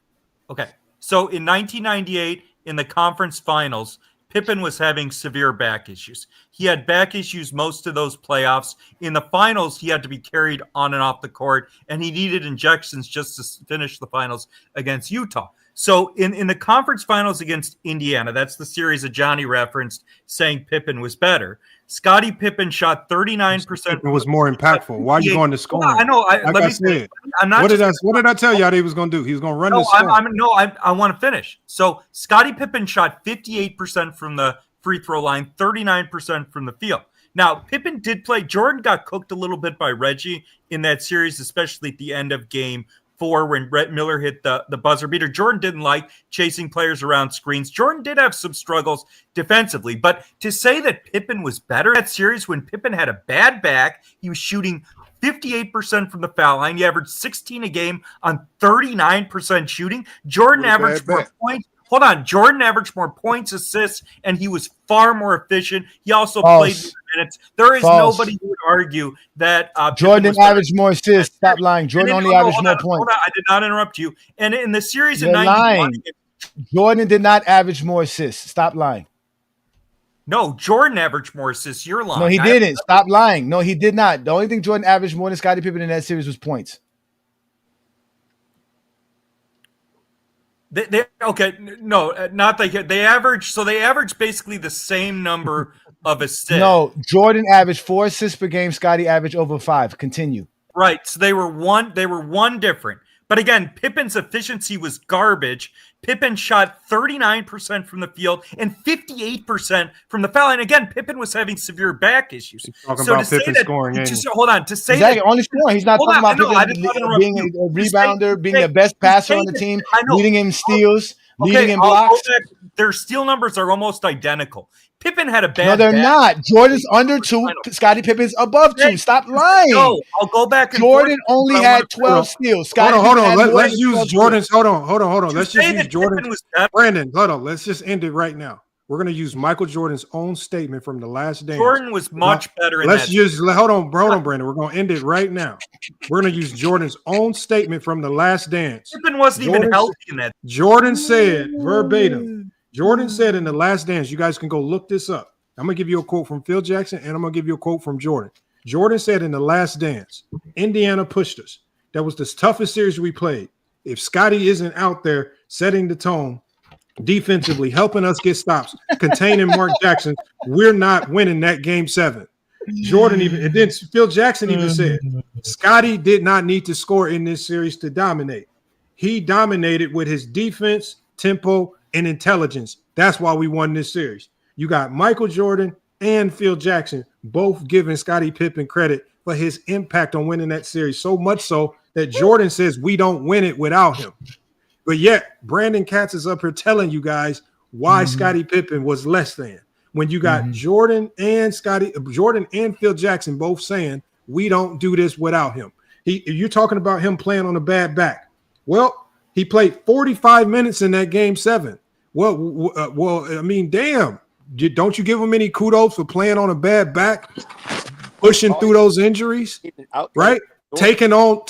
Okay, so in 1998, in the conference finals, Pippen was having severe back issues. He had back issues most of those playoffs. In the finals, he had to be carried on and off the court, and he needed injections just to finish the finals against Utah. So in the conference finals against Indiana, that's the series that Johnny referenced, saying Pippen was better. Scottie Pippen shot 39%. It was more impactful. Why are you going to score? I know. I'm not. What did I tell y'all he was going to do? He was going to run this score. I want to finish. So Scottie Pippen shot 58% from the free throw line, 39% from the field. Now, Pippen did play. Jordan got cooked a little bit by Reggie in that series, especially at the end of game 4 when Brett Miller hit the buzzer beater. Jordan didn't like chasing players around screens. Jordan did have some struggles defensively, but to say that Pippen was better that series when Pippen had a bad back, he was shooting 58% from the foul line. He averaged 16 a game on 39% shooting. Jordan averaged 4 points. Hold on. Jordan averaged more points, assists, and he was far more efficient. He also played more minutes. There is nobody who would argue that Jordan didn't average more assists. Stop lying. Jordan only averaged more points. Hold on. I did not interrupt you. And in the series You're in 91, lying. Jordan did not average more assists. Stop lying. No, Jordan averaged more assists. You're lying. No, he didn't. Stop lying. No, he did not. The only thing Jordan averaged more than Scottie Pippen in that series was points. Not they averaged. So they averaged basically the same number of assists. No, Jordan averaged 4 assists per game. Scottie averaged over 5. Continue. Right. So they were one different. But again, Pippen's efficiency was garbage. Pippen shot 39% from the field and 58% from the foul line. Again, Pippen was having severe back issues. Talking about Pippen scoring. Hold on. To say exactly. Only scoring. He's not talking about Pippen being a rebounder, being the best passer on the team, leading him steals, leading him blocks. Their steal numbers are almost identical. Pippen had a bad. No, they're not. Jordan's under 2. Scottie Pippen's above 2. Stop lying. No, I'll go back. Jordan only had 12 steals. Hold on. Let's use Jordan's. Hold on. Let's just use Jordan's. Brandon, hold on. Let's just end it right now. We're going to use Michael Jordan's own statement from The Last Dance. Jordan was much better. Hold on, Brandon. We're going to end it right now. We're going to use Jordan's own statement from The Last Dance. Pippen wasn't even healthy in that. Jordan said verbatim. Jordan said in The Last Dance, you guys can go look this up. I'm going to give you a quote from Phil Jackson, and I'm going to give you a quote from Jordan. Jordan said in The Last Dance, Indiana pushed us. That was the toughest series we played. If Scottie isn't out there setting the tone defensively, helping us get stops, containing Mark Jackson, we're not winning that game 7. Jordan and then Phil Jackson even said, Scottie did not need to score in this series to dominate. He dominated with his defense, tempo, and intelligence. That's why we won this series. You got Michael Jordan and Phil Jackson both giving Scottie Pippen credit for his impact on winning that series, so much so that Jordan says we don't win it without him. But yet, Brandon Katz is up here telling you guys why Scottie Pippen was less than. When you got Jordan and Phil Jackson both saying we don't do this without him. You're talking about him playing on a bad back. Well, he played 45 minutes in that game 7. Well, I mean, damn. Don't you give him any kudos for playing on a bad back, pushing through those injuries, right? Taking on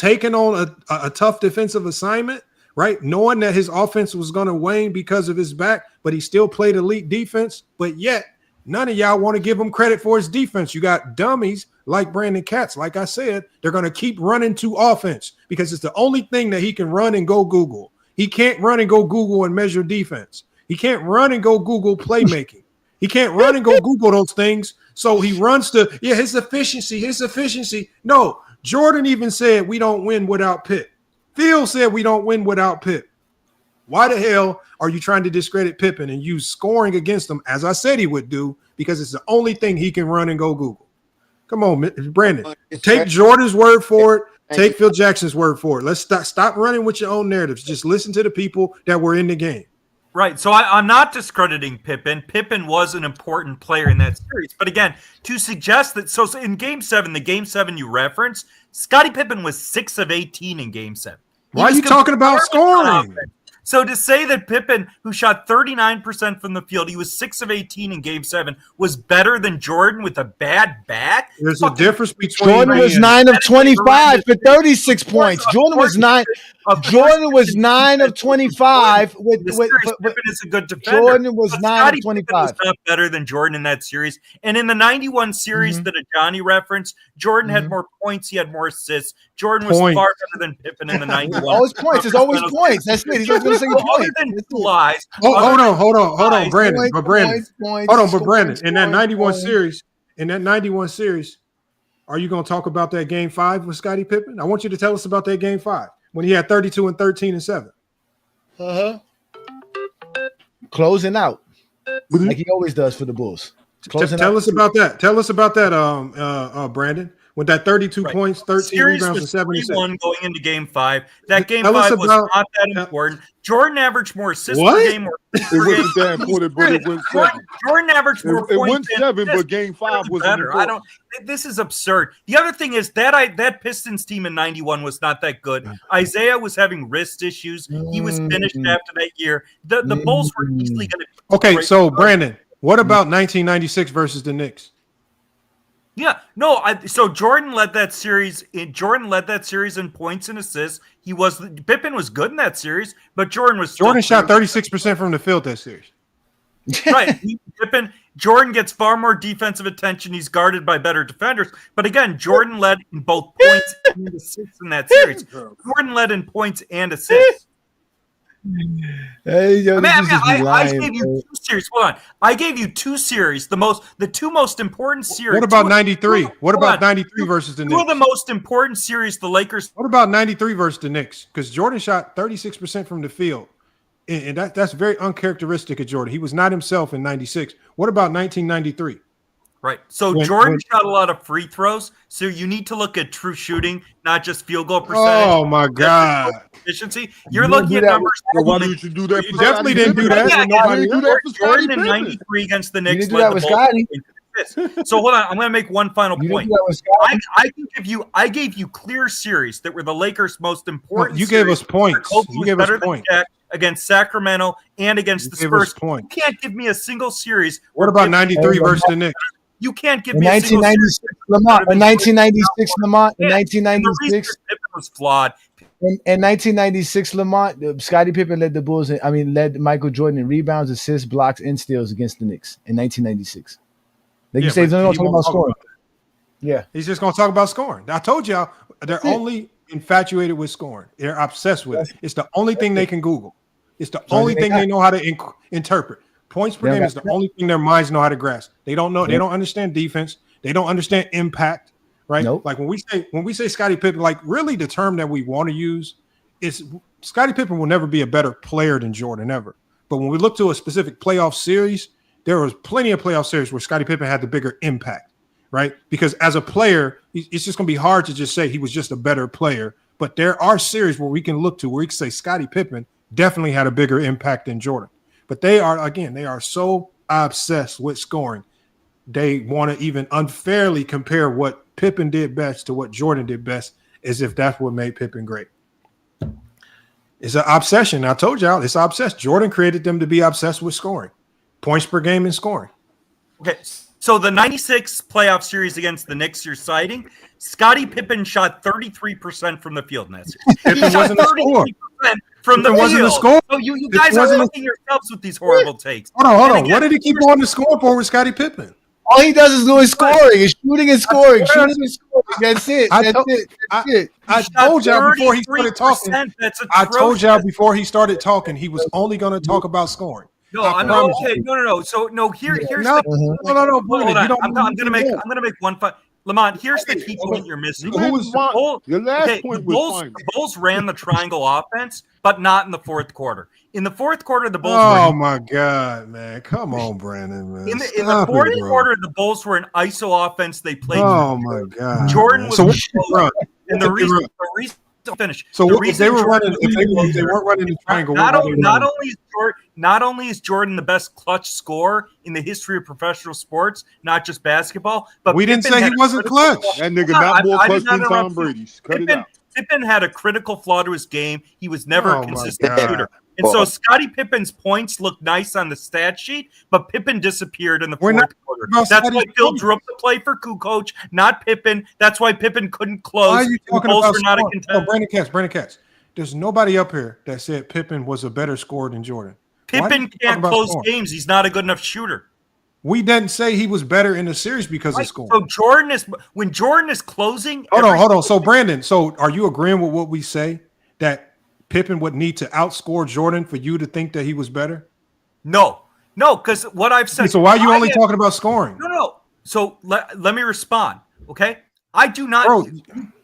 a tough defensive assignment, right? Knowing that his offense was going to wane because of his back, but he still played elite defense. But yet, none of y'all want to give him credit for his defense. You got dummies like Brandon Katz. Like I said, they're going to keep running to offense because it's the only thing that he can run and go Google. He can't run and go Google and measure defense. He can't run and go Google playmaking. He can't run and go Google those things. So he runs to, his efficiency. No, Jordan even said we don't win without Pitt. Phil said we don't win without Pitt. Why the hell are you trying to discredit Pippen and use scoring against him, as I said he would do, because it's the only thing he can run and go Google? Come on, Brandon. Take Jordan's word for it. Take Phil Jackson's word for it. Let's stop running with your own narratives. Just listen to the people that were in the game. Right. So I'm not discrediting Pippen. Pippen was an important player in that series. But again, to suggest that, so in Game 7, the Game 7 you referenced, Scottie Pippen was 6 of 18 in Game 7. Why are you talking about scoring? So to say that Pippen, who shot 39% from the field, he was 6 of 18 in Game 7, was better than Jordan with a bad back? There's a difference between Jordan was 9 of 25 for 36 points. Jordan was 9 of 25 with Pippen is a good defender. Jordan was 9 of 25. Was not better than Jordan in that series. And in the 91 series that Johnny referenced, Jordan had more points, he had more assists. Jordan was far better than Pippen in the 91. Always points. There's always points. That's it. He's always going to say other than lies. Hold on, Brandon. But Brandon, in that 91 series, are you going to talk about that Game 5 with Scottie Pippen? I want you to tell us about that Game 5 when he had 32 and 13 and 7. Closing out like he always does for the Bulls. Tell us about that. Tell us about that, Brandon. with that 32 points, 13 Series rebounds, and was 7 assists. 3-1 going into Game 5. That Game Tell us 5 was about- not that important. Jordan averaged more assists What? per game. It wasn't that important, but it went 7. Jordan averaged more It points. went 7, but Game 5 was better. important. This is absurd. The other thing is that Pistons team in '91 was not that good. Isaiah was having wrist issues. He was finished after that year. The Bulls were easily going to. Okay, so Brandon, what about 1996 versus the Knicks? Yeah, no. So Jordan led that series. Jordan led that series in points and assists. Pippen was good in that series, but Jordan shot 36% from the field that series. Right. Jordan gets far more defensive attention. He's guarded by better defenders. But again, Jordan led in both points and assists in that series. Jordan led in points and assists. Hey, yo, I gave you 2 series. Hold on. I gave you 2 series. The 2 most important series. What about 93? What about 93 versus the Knicks? 2 of the most important series, the Lakers. What about 93 versus the Knicks? Because Jordan shot 36% from the field. And that's very uncharacteristic of Jordan. He was not himself in 96. What about 1993? Right. So Jordan shot a lot of free throws. So you need to look at true shooting, not just field goal percentage. Oh, my God. Efficiency. You're looking at numbers. Why didn't you do that? You definitely didn't do that. Jordan in 93 against the Knicks. do that with Scotty. So hold on, I'm going to make one final point. I gave you clear series that were the Lakers' most important. You gave us points. You gave us points against Sacramento and against the Spurs. You can't give me a single series. What about 93 versus the Knicks? You can't give me a single series. Lamont, in 1996, Lamont, in 1996, Pippen was flawed. In 1996, Lamont, Scottie Pippen led Michael Jordan in rebounds, assists, blocks, and steals against the Knicks in 1996. Like you say, he's only talking about scoring. Yeah. He's just going to talk about scoring. I told y'all, they're only infatuated with scoring. They're obsessed with it. It's the only thing they can Google. It's the only thing they know how to interpret. Points per game is the only thing their minds know how to grasp. They don't know. They don't understand defense. They don't understand impact. Right? Nope. Like when we say Scottie Pippen, like really the term that we want to use is Scottie Pippen will never be a better player than Jordan ever. But when we look to a specific playoff series, there was plenty of playoff series where Scottie Pippen had the bigger impact, right? Because as a player, it's just going to be hard to just say he was just a better player. But there are series where we can look to where we can say Scottie Pippen definitely had a bigger impact than Jordan. But they are so obsessed with scoring. They want to even unfairly compare what Pippen did best to what Jordan did best as if that's what made Pippen great. It's an obsession. I told y'all it's obsessed. Jordan created them to be obsessed with scoring. Points per game and scoring. Okay, so the 96 playoff series against the Knicks you're citing, Scottie Pippen shot 33% from the field in that series. Pippen wasn't a scorer. From the wasn't field. a scorer. So you guys are looking yourselves with these horrible takes. Hold on. What did he keep on the scoreboard with Scottie Pippen? All he does is doing scoring. It's shooting and scoring. Shooting and scoring. That's it. That's it. I told y'all before he started talking. I told y'all before he started talking, he was only going to talk about scoring. No, I'm not okay. No. So here's no, Brandon, I'm gonna make one fun. Lamont, here's the key point you're missing. Your last point was fine. The Bulls ran the triangle offense, but not in the fourth quarter. In the fourth quarter, the Bulls Oh my God, man. Come on, Brandon, man. In the fourth quarter, the Bulls were an ISO offense. They played. Oh my God. Jordan was and the reason finish. So if they were running, if they weren't running the triangle, not only is Jordan the best clutch scorer in the history of professional sports, not just basketball, but we didn't say he wasn't clutch. That nigga not more clutch than Tom Brady. Cut it out. Pippen had a critical flaw to his game. He was never a consistent shooter. And so Scottie Pippen's points look nice on the stat sheet, but Pippen disappeared in the fourth quarter. That's why Phil drew up the play for Kukoc, not Pippen. That's why Pippen couldn't close. Why are you talking about not a contender? Brandon Katz. There's nobody up here that said Pippen was a better scorer than Jordan. Pippen can't close games. He's not a good enough shooter. We didn't say he was better in the series because of scoring. So when Jordan is closing. Hold on. So Brandon, are you agreeing with what we say that Pippen would need to outscore Jordan for you to think that he was better? No, because what I've said. So why are you only talking about scoring? No. So let me respond. Okay, I do not. Bro,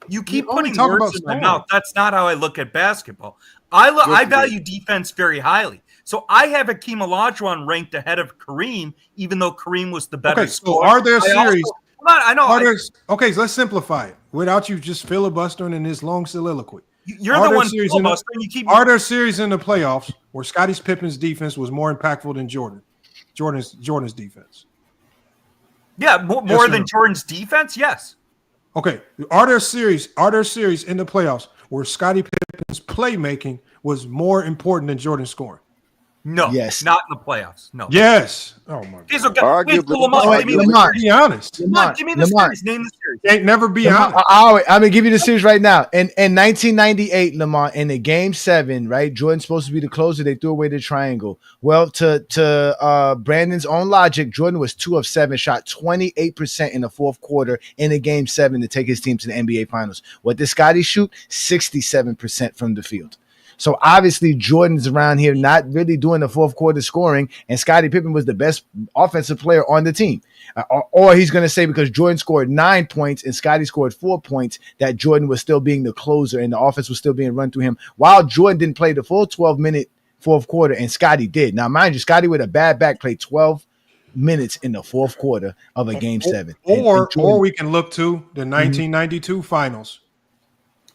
you keep putting words in my mouth. That's not how I look at basketball. I value defense very highly. So I have Hakeem Olajuwon ranked ahead of Kareem, even though Kareem was the better scorer. So are there series? I know. Okay, so let's simplify it without you just filibustering in this long soliloquy. You're the one filibustering. Are there series in the playoffs where Scottie Pippen's defense was more impactful than Jordan's defense? Yeah, more than Jordan's defense. Yes. Okay. Are there series in the playoffs where Scottie Pippen's playmaking was more important than Jordan's scoring? No. Yes. Not in the playoffs. No. Yes. Oh my God. Lamont, be honest. Lamont, give me the series. Name the series. Can't never be honest. I'm gonna give you the series right now. In 1998, Lamont, in the game 7, right? Jordan's supposed to be the closer. They threw away the triangle. Well, to Brandon's own logic, Jordan was 2 of 7, shot 28% in the fourth quarter in the game 7 to take his team to the NBA Finals. What did Scottie shoot? 67% from the field. So obviously Jordan's around here not really doing the fourth quarter scoring, and Scottie Pippen was the best offensive player on the team. Or he's going to say because Jordan scored 9 points and Scottie scored 4 points that Jordan was still being the closer and the offense was still being run through him while Jordan didn't play the full 12-minute fourth quarter and Scottie did. Now, mind you, Scottie with a bad back played 12 minutes in the fourth quarter of a game 7. Or we can look to the 1992 finals.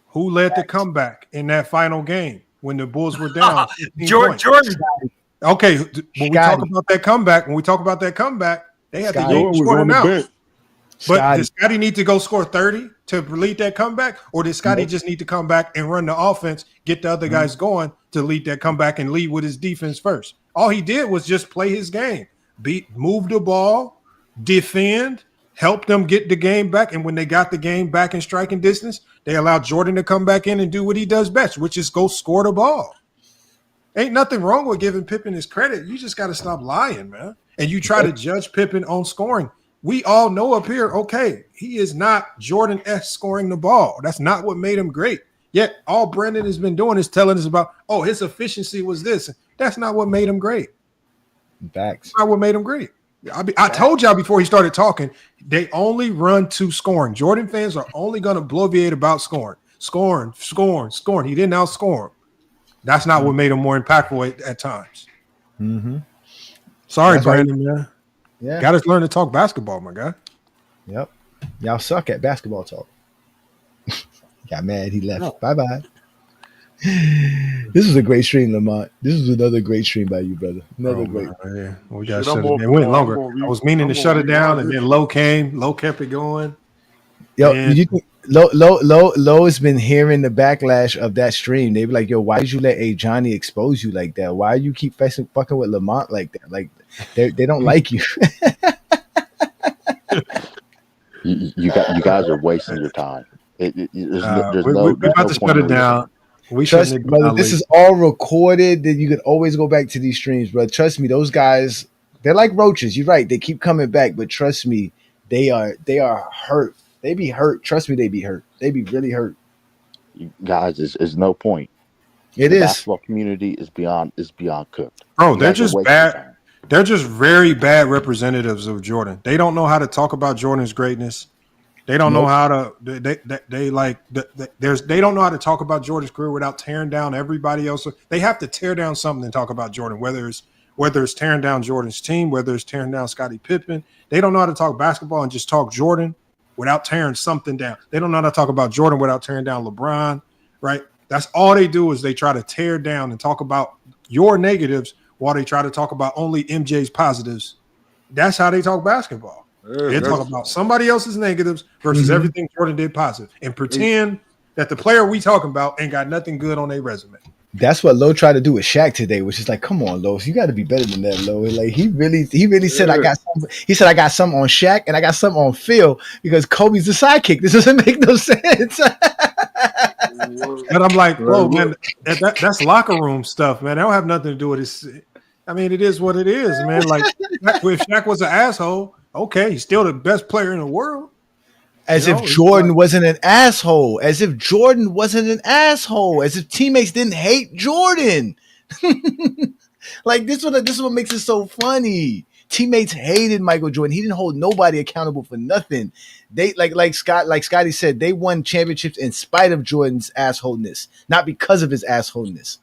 Who led the comeback in that final game? When the Bulls were down, Jordan. Okay, when we talk about that comeback, they had to get Jordan out. But did Scottie need to go score 30 to lead that comeback, or did Scottie just need to come back and run the offense, get the other guys going to lead that comeback and lead with his defense first? All he did was just play his game, move the ball, defend, help them get the game back. And when they got the game back in striking distance, they allowed Jordan to come back in and do what he does best, which is go score the ball. Ain't nothing wrong with giving Pippen his credit. You just got to stop lying, man. And you try to judge Pippen on scoring. We all know up here, okay, he is not Jordan-esque scoring the ball. That's not what made him great. Yet all Brandon has been doing is telling us about, oh, his efficiency was this. That's not what made him great. Facts. That's not what made him great. I told y'all before he started talking, they only run to scoring. Jordan fans are only going to bloviate about scoring. Scoring. He didn't outscore him. That's not what made him more impactful at times. Mm-hmm. Sorry, Brandon, man. Yeah. Got to learn to talk basketball, my guy. Yep. Y'all suck at basketball talk. Got mad. He left. Bye-bye. This was a great stream, Lamont. This is another great stream by you, brother. Another great. Man. We got to shut it down. It went longer. I was meaning to shut it down, and then Low came. Low kept it going. Yo, you think Low has been hearing the backlash of that stream. They be like, "Yo, why did you let Johnny expose you like that? Why you keep fucking with Lamont like that? Like, they don't like you." you guys are wasting your time. We're about to shut it down. Trust me, brother, this is all recorded. That you can always go back to these streams, bro. Trust me, those guys, they're like roaches. You're right. They keep coming back, but trust me, they are hurt. They be hurt. Trust me, they be hurt. They be really hurt. You guys, is no point. The basketball community is beyond cooked. Bro, they're just bad. They're just very bad representatives of Jordan. They don't know how to talk about Jordan's greatness. They don't know how to. They don't know how to talk about Jordan's career without tearing down everybody else. They have to tear down something and talk about Jordan. Whether it's tearing down Jordan's team, whether it's tearing down Scottie Pippen. They don't know how to talk basketball and just talk Jordan without tearing something down. They don't know how to talk about Jordan without tearing down LeBron. Right? That's all they do is they try to tear down and talk about your negatives while they try to talk about only MJ's positives. That's how they talk basketball. They talk about somebody else's negatives versus everything Jordan did positive and pretend that the player we talking about ain't got nothing good on their resume. That's what Lowe tried to do with Shaq today, which is like, come on, Lowe, you got to be better than that, Lowe. Like he really said, I got some. He said, I got some on Shaq and I got some on Phil because Kobe's the sidekick. This doesn't make no sense. And I'm like, bro, man, that's locker room stuff, man. That don't have nothing to do with this. I mean, it is what it is, man. Like if Shaq was an asshole. Okay, he's still the best player in the world. As if Jordan wasn't an asshole. As if Jordan wasn't an asshole. As if teammates didn't hate Jordan. Like this is what makes it so funny. Teammates hated Michael Jordan. He didn't hold nobody accountable for nothing. They like Scotty said, they won championships in spite of Jordan's assholeness, not because of his assholeness.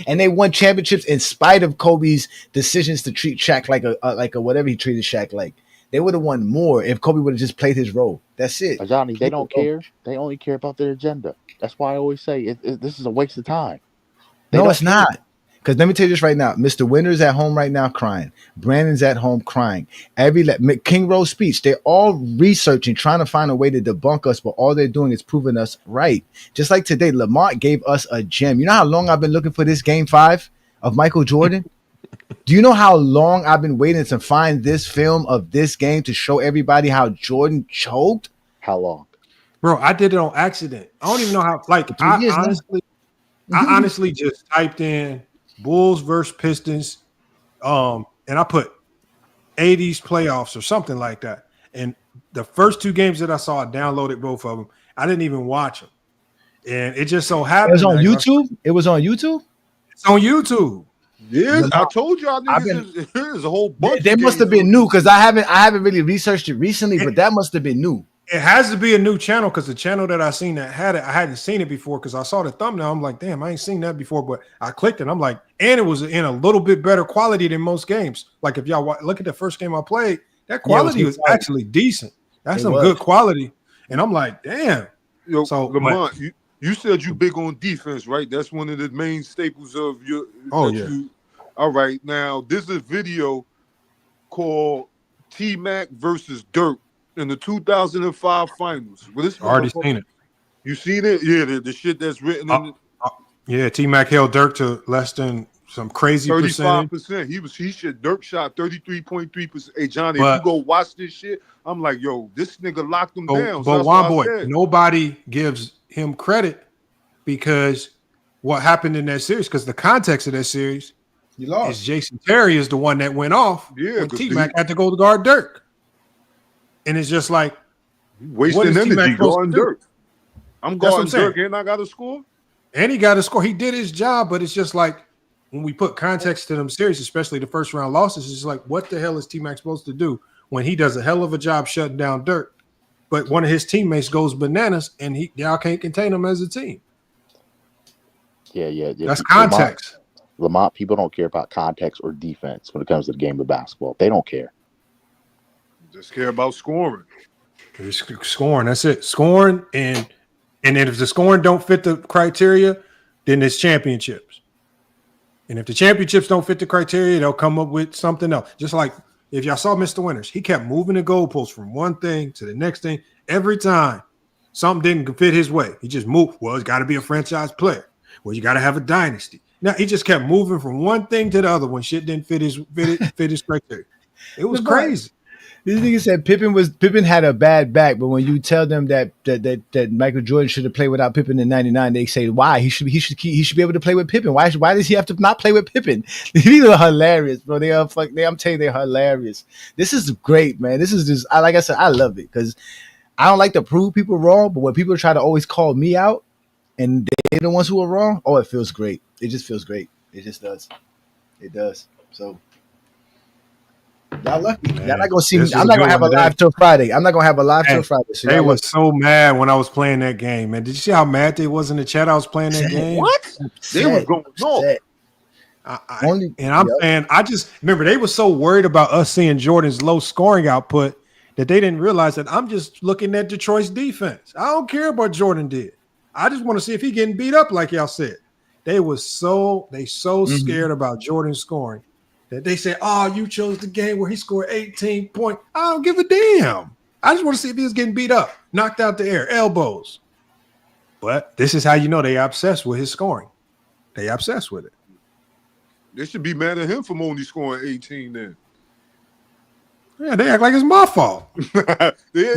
And they won championships in spite of Kobe's decisions to treat Shaq like a whatever he treated Shaq like. They would have won more if Kobe would have just played his role. That's it. Johnny, they don't care. They only care about their agenda. That's why I always say this is a waste of time. No, it's not. Because let me tell you this right now. Mr. Winter's at home right now crying. Brandon's at home crying. King Rose speech, they're all researching, trying to find a way to debunk us, but all they're doing is proving us right. Just like today, Lamont gave us a gem. You know how long I've been looking for this Game 5 of Michael Jordan? Do you know how long I've been waiting to find this film of this game to show everybody how Jordan choked? How long? Bro, I did it on accident. I don't even know how. Like, I honestly just typed in Bulls versus Pistons, and I put 80s playoffs or something like that. And the first two games that I saw, I downloaded both of them. I didn't even watch them, and it just so happened. It was on YouTube. It was on YouTube. It's on YouTube. Yeah, I told y'all niggas there's a whole bunch. They must have been new because I haven't really researched it recently, but that must have been new. It has to be a new channel because the channel that I seen that had it, I hadn't seen it before because I saw the thumbnail. I'm like, damn, I ain't seen that before. But I clicked it. I'm like, and it was in a little bit better quality than most games. Like if y'all look at the first game I played, that quality was actually decent. That's some good quality. And I'm like, damn. Yo, so Lamont, you said you big on defense, right? That's one of the main staples of your. Oh yeah. All right, now this is a video called T-Mac versus Dirk in the 2005 finals. Well, this already seen it. You seen it? Yeah, the shit that's written in yeah, T-Mac held Dirk to less than some crazy 35%. He shit. Dirk shot 33.3%. Hey Johnny, if you go watch this shit, I'm like, yo, this nigga locked him down. But one boy, nobody gives him credit because what happened in that series, because the context of that series is Jason Terry is the one that went off when T-Mac had to go to guard Dirk. And it's just like wasting energy guarding Dirk. I'm guarding Dirk and I got to score. And he got to score. He did his job, but it's just like when we put context to them series, especially the first round losses, it's like, what the hell is T-Mac supposed to do when he does a hell of a job shutting down Dirk, but one of his teammates goes bananas and y'all can't contain him as a team? Yeah. That's context. Lamont, people don't care about context or defense when it comes to the game of basketball. They don't care. Just care about scoring. Just scoring. That's it. Scoring, and then if the scoring don't fit the criteria, then it's championships. And if the championships don't fit the criteria, they'll come up with something else. Just like if y'all saw Mr. Winters, he kept moving the goalposts from one thing to the next thing. Every time something didn't fit his way, he just moved. Well, it's got to be a franchise player. Well, you got to have a dynasty. Now he just kept moving from one thing to the other when shit didn't fit his criteria. It was crazy. This nigga said Pippen had a bad back, but when you tell them that Michael Jordan should have played without Pippen in '99, they say why he should be able to play with Pippen. Why does he have to not play with Pippen? These are hilarious, bro. I'm telling you, they're hilarious. This is great, man. This is just like I said, I love it because I don't like to prove people wrong, but when people try to always call me out and they're the ones who are wrong, oh, it feels great. It just feels great. It just does. It does. So. Y'all lucky. Y'all not gonna see me. I'm not gonna have a live till Friday. So they was so mad when I was playing that game, man. Did you see how mad they was in the chat? I was playing that game. What? They was going off. I'm saying, I just remember they were so worried about us seeing Jordan's low scoring output that they didn't realize that I'm just looking at Detroit's defense. I don't care what Jordan did. I just want to see if he getting beat up, like y'all said. They scared about Jordan scoring that they said, oh, you chose the game where he scored 18 points. I don't give a damn. I just want to see if he was getting beat up, knocked out the air, elbows. But this is how you know they obsessed with his scoring. They obsessed with it. They should be mad at him for only scoring 18 then. Yeah, they act like it's my fault. They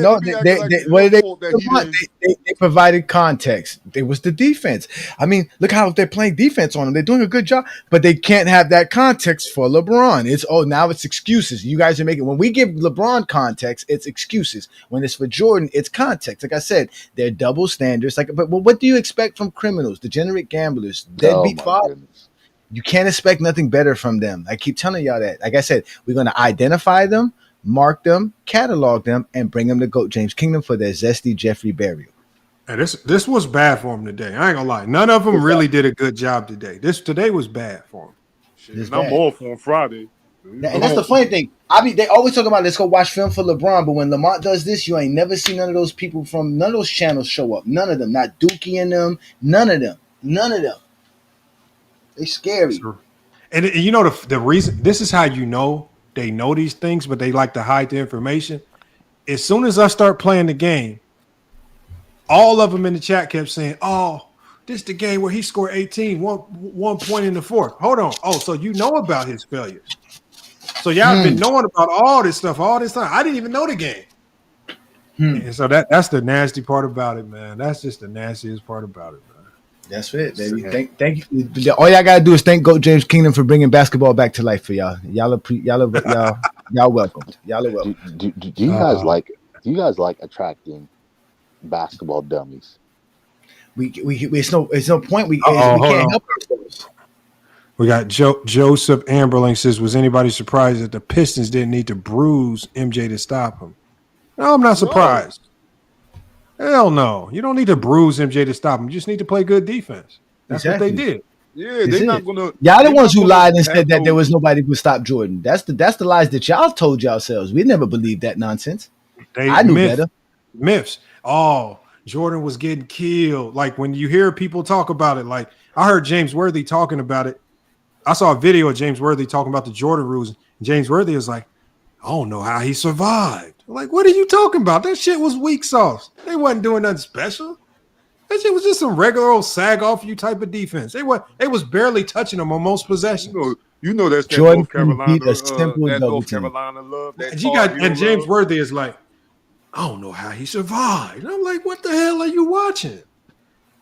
provided context. It was the defense. I mean, look how they're playing defense on them. They're doing a good job, but they can't have that context for LeBron. Now it's excuses. You guys are making, when we give LeBron context, it's excuses. When it's for Jordan, it's context. Like I said, they're double standards. But what do you expect from criminals, degenerate gamblers, deadbeat fathers? You can't expect nothing better from them. I keep telling y'all that. Like I said, we're going to identify them, mark them, catalog them, and bring them to GOAT James Kingdom for their zesty Jeffrey burial. And this was bad for him today. I ain't gonna lie. None of them really did a good job today. Today was bad for him. I'm off on Friday. And that's the funny thing. They always talk about let's go watch film for LeBron, but when Lamont does this, you ain't never seen none of those people from none of those channels show up. None of them. Not Dookie and them. None of them. None of them. They scary. Sure. And you know the reason this is how you know they know these things, but they like to hide the information. As soon as I start playing the game, all of them in the chat kept saying, "Oh, this is the game where he scored 18, one point in the fourth." Hold on. Oh, so you know about his failures. So y'all have been knowing about all this stuff all this time. I didn't even know the game. And so that's the nasty part about it, man. That's just the nastiest part about it, man. That's it, baby. Thank you. All y'all gotta do is thank Goat James Kingdom for bringing basketball back to life for y'all. Y'all welcomed. Y'all are welcome. Do you guys like? Do you guys like attracting basketball dummies? It's no point. We can't help ourselves. We got Joseph Amberling says, was anybody surprised that the Pistons didn't need to bruise MJ to stop him? No, I'm not surprised. Hell no. You don't need to bruise MJ to stop him. You just need to play good defense. That's what they did. Yeah, they're not gonna. Y'all the ones who lied and said that there was nobody who could stop Jordan. That's the lies that y'all told yourselves. We never believed that nonsense. I knew better. Myths. Oh, Jordan was getting killed. Like when you hear people talk about it, like I heard James Worthy talking about it. I saw a video of James Worthy talking about the Jordan rules. And James Worthy was like, I don't know how he survived. I'm like, what are you talking about? That shit was weak sauce. They wasn't doing nothing special. That shit was just some regular old sag off you type of defense. They was barely touching them on most possessions. You know that's that Jordan North Carolina, beat a simple that double North team. Carolina love. That And James Worthy is like, I don't know how he survived. And I'm like, what the hell are you watching?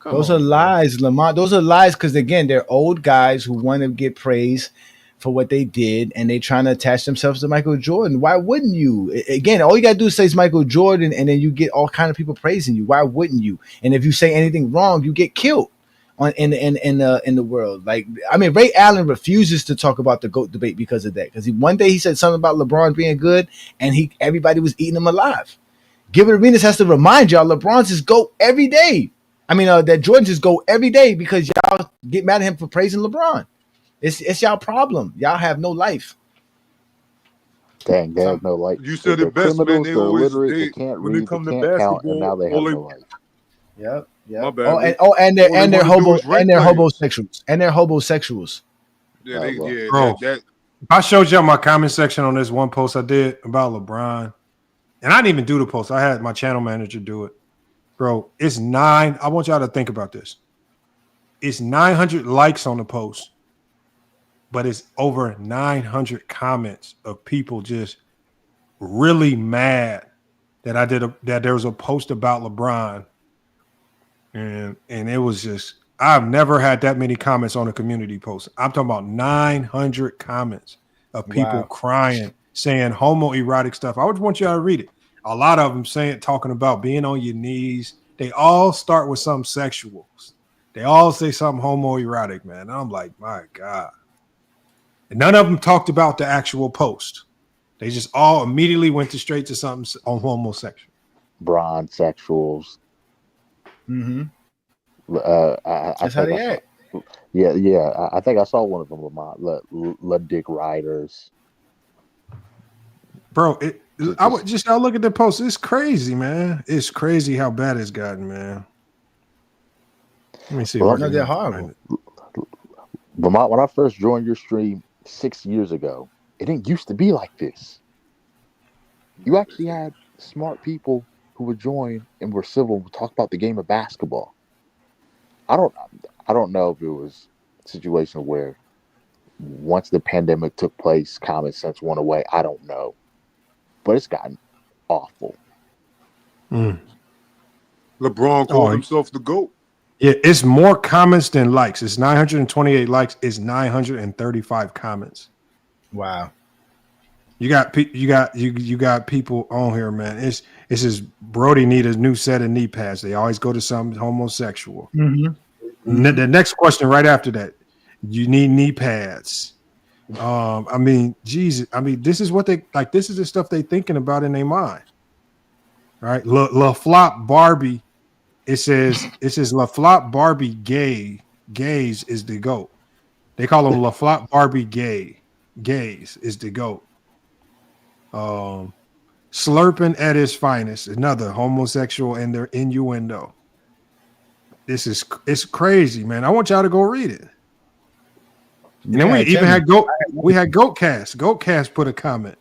Those are lies, Lamont. Those are lies because, again, they're old guys who want to get praise for what they did, and they trying to attach themselves to Michael Jordan. Why wouldn't you? Again, all you got to do is say it's Michael Jordan, and then you get all kind of people praising you. Why wouldn't you? And if you say anything wrong, you get killed in the world. Like, I mean, Ray Allen refuses to talk about the GOAT debate because of that. Because one day he said something about LeBron being good, and everybody was eating him alive. Gilbert Arenas has to remind y'all LeBron's his GOAT every day. I mean, that Jordan's his GOAT every day because y'all get mad at him for praising LeBron. It's y'all problem. Y'all have no life. Dang, they have no life. You said it best, man. They always they can't when read, it comes they to can't basketball, count, and now they have no life. Yep. My bad. And they're homosexuals. And they're homosexuals. Yeah, Bro, I showed y'all my comment section on this one post I did about LeBron. And I didn't even do the post. I had my channel manager do it. Bro, it's 9. I want y'all to think about this. It's 900 likes on the post, but it's over 900 comments of people just really mad that that there was a post about LeBron. And it was just, I've never had that many comments on a community post. I'm talking about 900 comments of people crying, saying homoerotic stuff. I would want y'all to read it. A lot of them talking about being on your knees. They all start with some sexuals. They all say something homoerotic, man. And I'm like, my God. And none of them talked about the actual post. They just all immediately went straight to something on homosexual. Bronzexuals. Mm-hmm. That's how they act. Yeah. I think I saw one of them, Lamont. Dick Riders. Bro, I would just look at the post. It's crazy, man. It's crazy how bad it's gotten, man. Let me see. They're horrible. Lamont, when I first joined your stream 6 years ago, it didn't used to be like this. You actually had smart people who would join and were civil and would talk about the game of basketball. I don't know if it was a situation where once the pandemic took place, common sense went away. I don't know. But it's gotten awful. LeBron called himself the GOAT. Yeah, it's more comments than likes. It's 928 likes. It's 935 comments. Wow. You got people on here, man. It's just Brody need a new set of knee pads. They always go to some homosexual. Mm-hmm. The next question right after that, you need knee pads. I mean, Jesus. I mean, this is what they like. This is the stuff they thinking about in their mind, right? La Flop Barbie. It says La Flop Barbie gays is the GOAT. They call him La Flop Barbie gay. gays is the GOAT. Slurping at his finest, another homosexual and their innuendo. It's crazy, man. I want y'all to go read it. And then we even had Goatcast. Goatcast put a comment.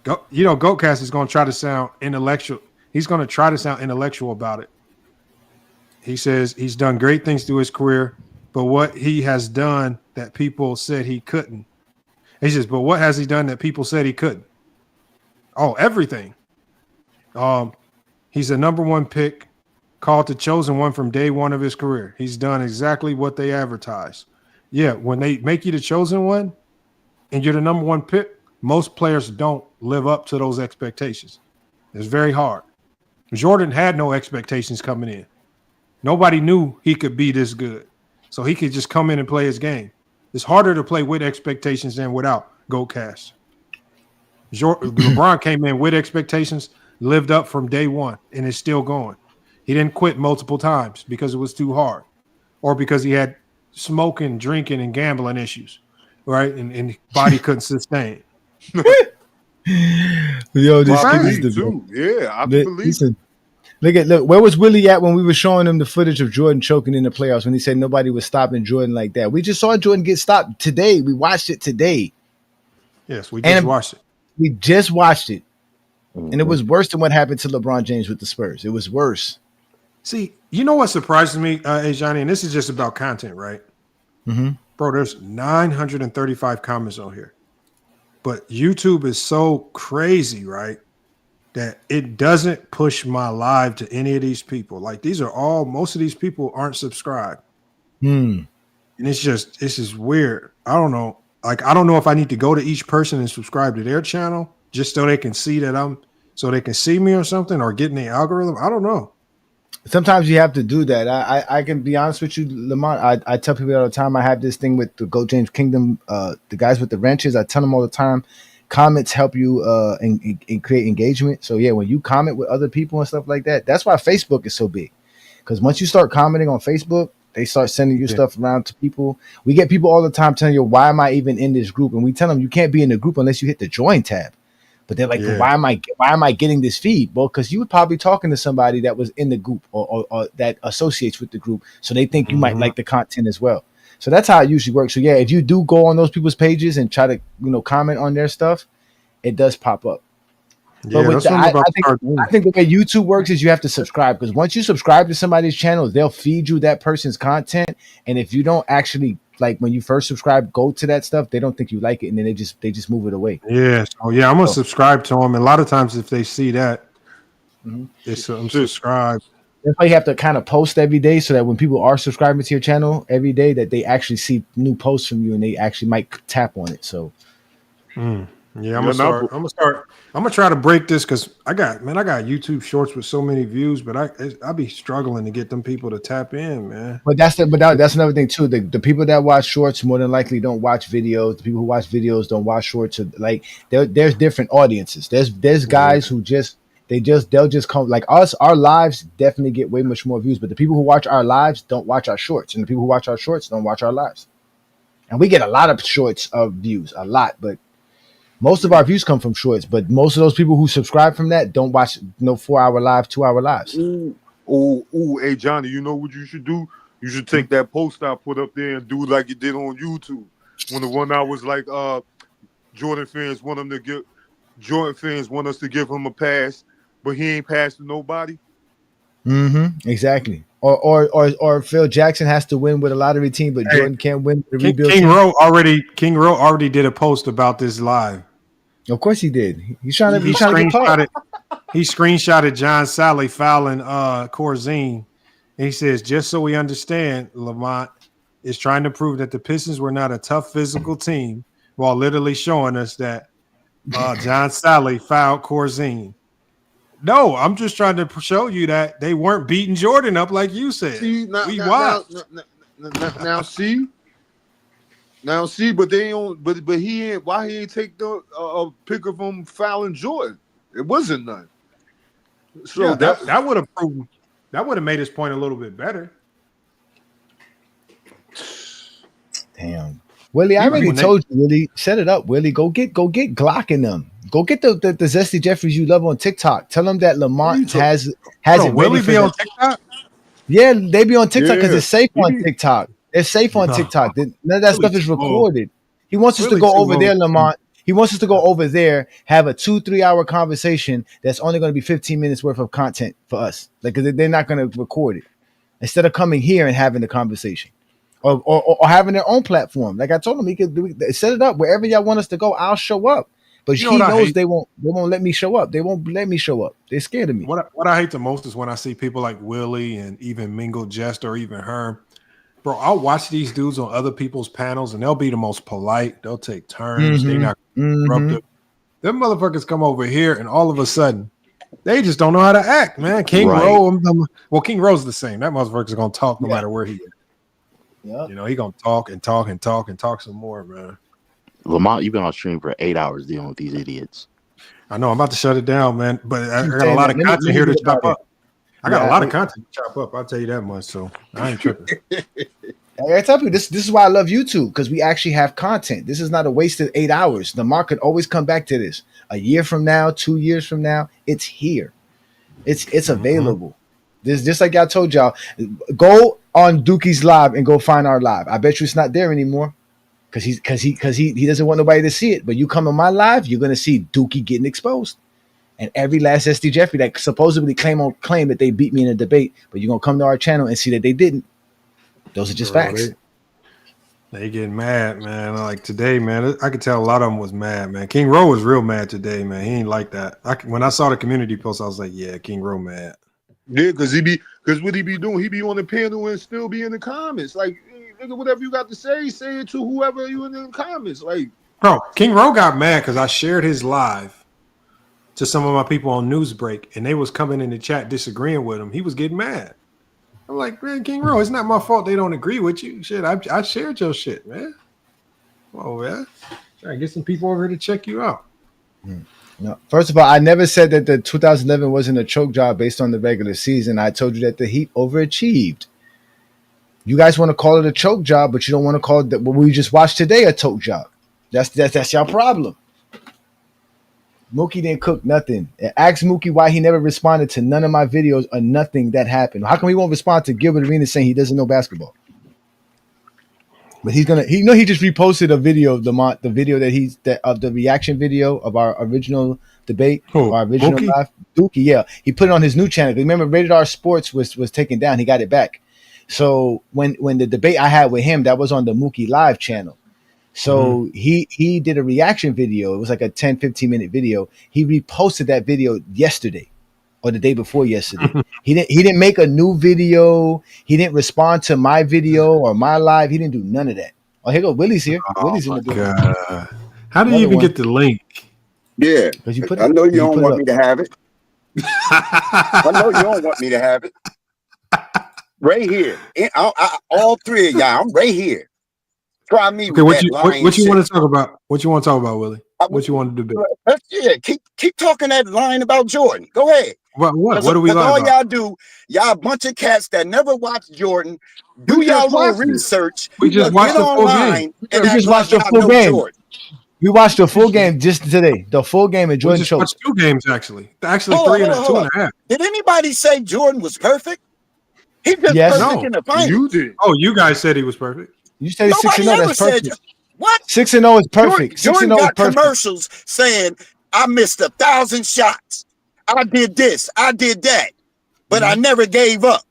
Goatcast is going to try to sound intellectual. He's going to try to sound intellectual about it. He says he's done great things through his career, but what he has done that people said he couldn't. He says, but what has he done that people said he couldn't? Oh, everything. He's a number one pick, called the chosen one from day one of his career. He's done exactly what they advertise. Yeah, when they make you the chosen one and you're the number one pick, most players don't live up to those expectations. It's very hard. Jordan had no expectations coming in. Nobody knew he could be this good. So he could just come in and play his game. It's harder to play with expectations than without Goatcast. LeBron came in with expectations, lived up from day one, and is still going. He didn't quit multiple times because it was too hard or because he had smoking, drinking, and gambling issues, right? And body couldn't sustain. Yo, this is the yeah, I believe. Listen, look, where was Willie at when we were showing him the footage of Jordan choking in the playoffs when he said nobody was stopping Jordan like that? We just saw Jordan get stopped today. We watched it today. Yes, we just watched it. We just watched it. And it was worse than what happened to LeBron James with the Spurs. It was worse. See, you know what surprises me, Johnny, and this is just about content, right? Mm-hmm. Bro, there's 935 comments on here. But YouTube is so crazy, right, that it doesn't push my live to any of these people. Like, most of these people aren't subscribed. And it's just weird. I don't know. Like, I don't know if I need to go to each person and subscribe to their channel just so they can see that so they can see me or something or get in the algorithm. I don't know. Sometimes you have to do that. I can be honest with you, Lamont. I tell people all the time, I have this thing with the Go James Kingdom, the guys with the wrenches. I tell them all the time, comments help you and create engagement. So yeah, when you comment with other people and stuff like that, that's why Facebook is so big. Because once you start commenting on Facebook, they start sending you stuff around to people. We get people all the time telling you, why am I even in this group? And we tell them you can't be in the group unless you hit the join tab. But they're like, why am I getting this feed? Well, because you were probably talking to somebody that was in the group or that associates with the group. So they think you might like the content as well. So that's how it usually works. So yeah, if you do go on those people's pages and try to, comment on their stuff, it does pop up. Yeah, but I think the way YouTube works is you have to subscribe, because once you subscribe to somebody's channel, they'll feed you that person's content. And if you don't actually, like when you first subscribe, go to that stuff, they don't think you like it, and then they just move it away. Yeah. So yeah, I'm gonna subscribe to them. And a lot of times, if they see that, it's I'm subscribed. That's why you have to kind of post every day, so that when people are subscribing to your channel every day, that they actually see new posts from you and they actually might tap on it. So. Yeah, I'm gonna try to break this, because I got YouTube Shorts with so many views, but I be struggling to get them people to tap in, man. But that's another thing too. The people that watch shorts more than likely don't watch videos. The people who watch videos don't watch shorts. Like there's different audiences. There's guys who they'll just come like us. Our lives definitely get way much more views, but the people who watch our lives don't watch our shorts, and the people who watch our shorts don't watch our lives. And we get a lot of shorts of views, a lot, but most of our views come from shorts. But most of those people who subscribe from that don't watch no 4-hour live, 2-hour lives. Hey Johnny, you know what you should do? You should take that post I put up there and do like you did on YouTube. When the one I was like, Jordan fans want us to give him a pass, but he ain't passing nobody. Exactly. Or Phil Jackson has to win with a lottery team, but Jordan can't win with a rebuild King team. Rowe already did a post about this live. Of course he did. He's trying to get He screenshotted John Sally fouling Corzine, and he says, just so we understand, Lamont is trying to prove that the Pistons were not a tough physical team, while literally showing us that John Sally fouled Corzine. No, I'm just trying to show you that they weren't beating Jordan up like you said. See, Now, but they don't. But he ain't. Why he ain't take the pick of him fouling Jordan? It wasn't none. So yeah, that would have proven. That would have made his point a little bit better. Damn. Willie, I already told you, Willie. Set it up, Willie. Go get Glock in them. Go get the Zesty Jeffries you love on TikTok. Tell them that Lamont has it Willie ready be for on them. TikTok? Yeah, they be on TikTok because Yeah. it's safe on TikTok. It's safe on TikTok. None of that stuff is recorded. He wants us to go over there, Lamont. He wants us to go over there, have a 2-3 hour conversation that's only going to be 15 minutes worth of content for us. Like, 'cause they're not going to record it. Instead of coming here and having the conversation. Or having their own platform. Like I told him, he could set it up wherever y'all want us to go. I'll show up. But he knows they won't let me show up. They won't let me show up. They're scared of me. What I hate the most is when I see people like Willie and even Mingle Jest or even Herm. Bro, I'll watch these dudes on other people's panels and they'll be the most polite. They'll take turns. They're not disruptive. Them motherfuckers come over here and all of a sudden they just don't know how to act, man. King Rowe, King Rowe's the same. That motherfucker's gonna talk no matter where he is. Yeah. You know, he gonna talk and talk and talk and talk some more, man. Lamont, you've been on stream for 8 hours dealing with these idiots. I know I'm about to shut it down, man. But I got a lot of content here to chop up. I got a lot of content to chop up. I'll tell you that much. So I ain't tripping. I tell you, this is why I love YouTube, because we actually have content. This is not a wasted 8 hours. The market always come back to this. A year from now, 2 years from now, it's here. It's available. This just like I told y'all. Go on Dookie's live and go find our live. I bet you it's not there anymore. Because he doesn't want nobody to see it. But you come on my live, you're gonna see Dookie getting exposed. And every last SD Jeffrey that supposedly claim that they beat me in a debate, but you're gonna come to our channel and see that they didn't. Those are just facts. They getting mad, man. Like today, man, I could tell a lot of them was mad, man. King Rowe was real mad today, man. He ain't like that. When I saw the community post, I was like, yeah, King Rowe mad. Yeah, because what he be doing, he be on the panel and still be in the comments. Like, nigga, whatever you got to say it to whoever you in the comments. Like, bro, King Rowe got mad because I shared his live to some of my people on Newsbreak, and they was coming in the chat disagreeing with him. He was getting mad. I'm like, man, King Rowe, it's not my fault they don't agree with you. Shit, I shared your shit, man. Oh, man. Trying to get some people over here to check you out. No. First of all, I never said that the 2011 wasn't a choke job based on the regular season. I told you that the Heat overachieved. You guys want to call it a choke job, but you don't want to call it what we just watched today a choke job. That's your problem. Mookie didn't cook nothing. Ask Mookie why he never responded to none of my videos or nothing that happened. How come he won't respond to Gilbert Arenas saying he doesn't know basketball? But he just reposted a video of the video of the reaction video of our original debate, our original Mookie? live. Dookie, yeah. He put it on his new channel. Remember, Rated R Sports was taken down. He got it back. So when the debate I had with him, that was on the Mookie Live channel. So he did a reaction video. It was like a 10-15 minute video. He reposted that video yesterday or the day before yesterday. He didn't make a new video. He didn't respond to my video or my live. He didn't do none of that. Oh, here go Willie's here. Willie's in the God. How did you even get the link? Yeah, I know you don't want me to have it. I know you don't want me to have it. Right here, all three of y'all. I'm right here. Try me. Okay, what you want to talk about? What you want to talk about, Willie? What you want to do? Yeah, keep talking that line about Jordan. Go ahead. What do we all lie y'all do? Y'all a bunch of cats that never watched Jordan. Do y'all little research. We just watched the full game. We just watched the full game. We watched the full game just today. The full game of Jordan just watched 2 games actually. Actually, Hold 3 on, and 2.5. Did anybody say Jordan was perfect? He just perfect in the final. You did. Oh, you guys said he was perfect. You said 6-0. That's perfect. What? 6-0 is perfect. Jordan got commercials saying, I missed 1,000 shots. I did this. I did that. But I never gave up.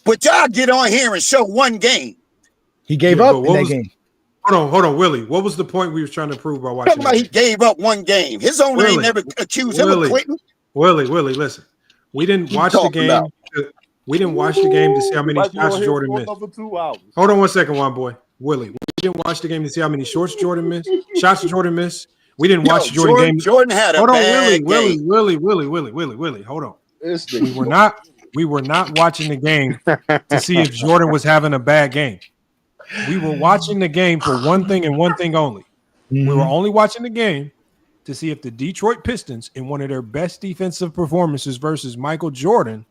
But y'all get on here and show one game. He gave up in that game. Hold on, Willie. What was the point we were trying to prove by watching? Talking about he gave up one game. His owner ain't never accused him of quitting. Willie, listen. We didn't watch the game. We didn't watch the game to see how many shots Jordan missed. Hold on one second, one boy. Willie, we didn't watch the game to see how many shots Jordan missed. We didn't watch Jordan game. Jordan had a bad game. Willie. Hold on. We were not watching the game to see if Jordan was having a bad game. We were watching the game for one thing and one thing only. We were only watching the game to see if the Detroit Pistons, in one of their best defensive performances versus Michael Jordan,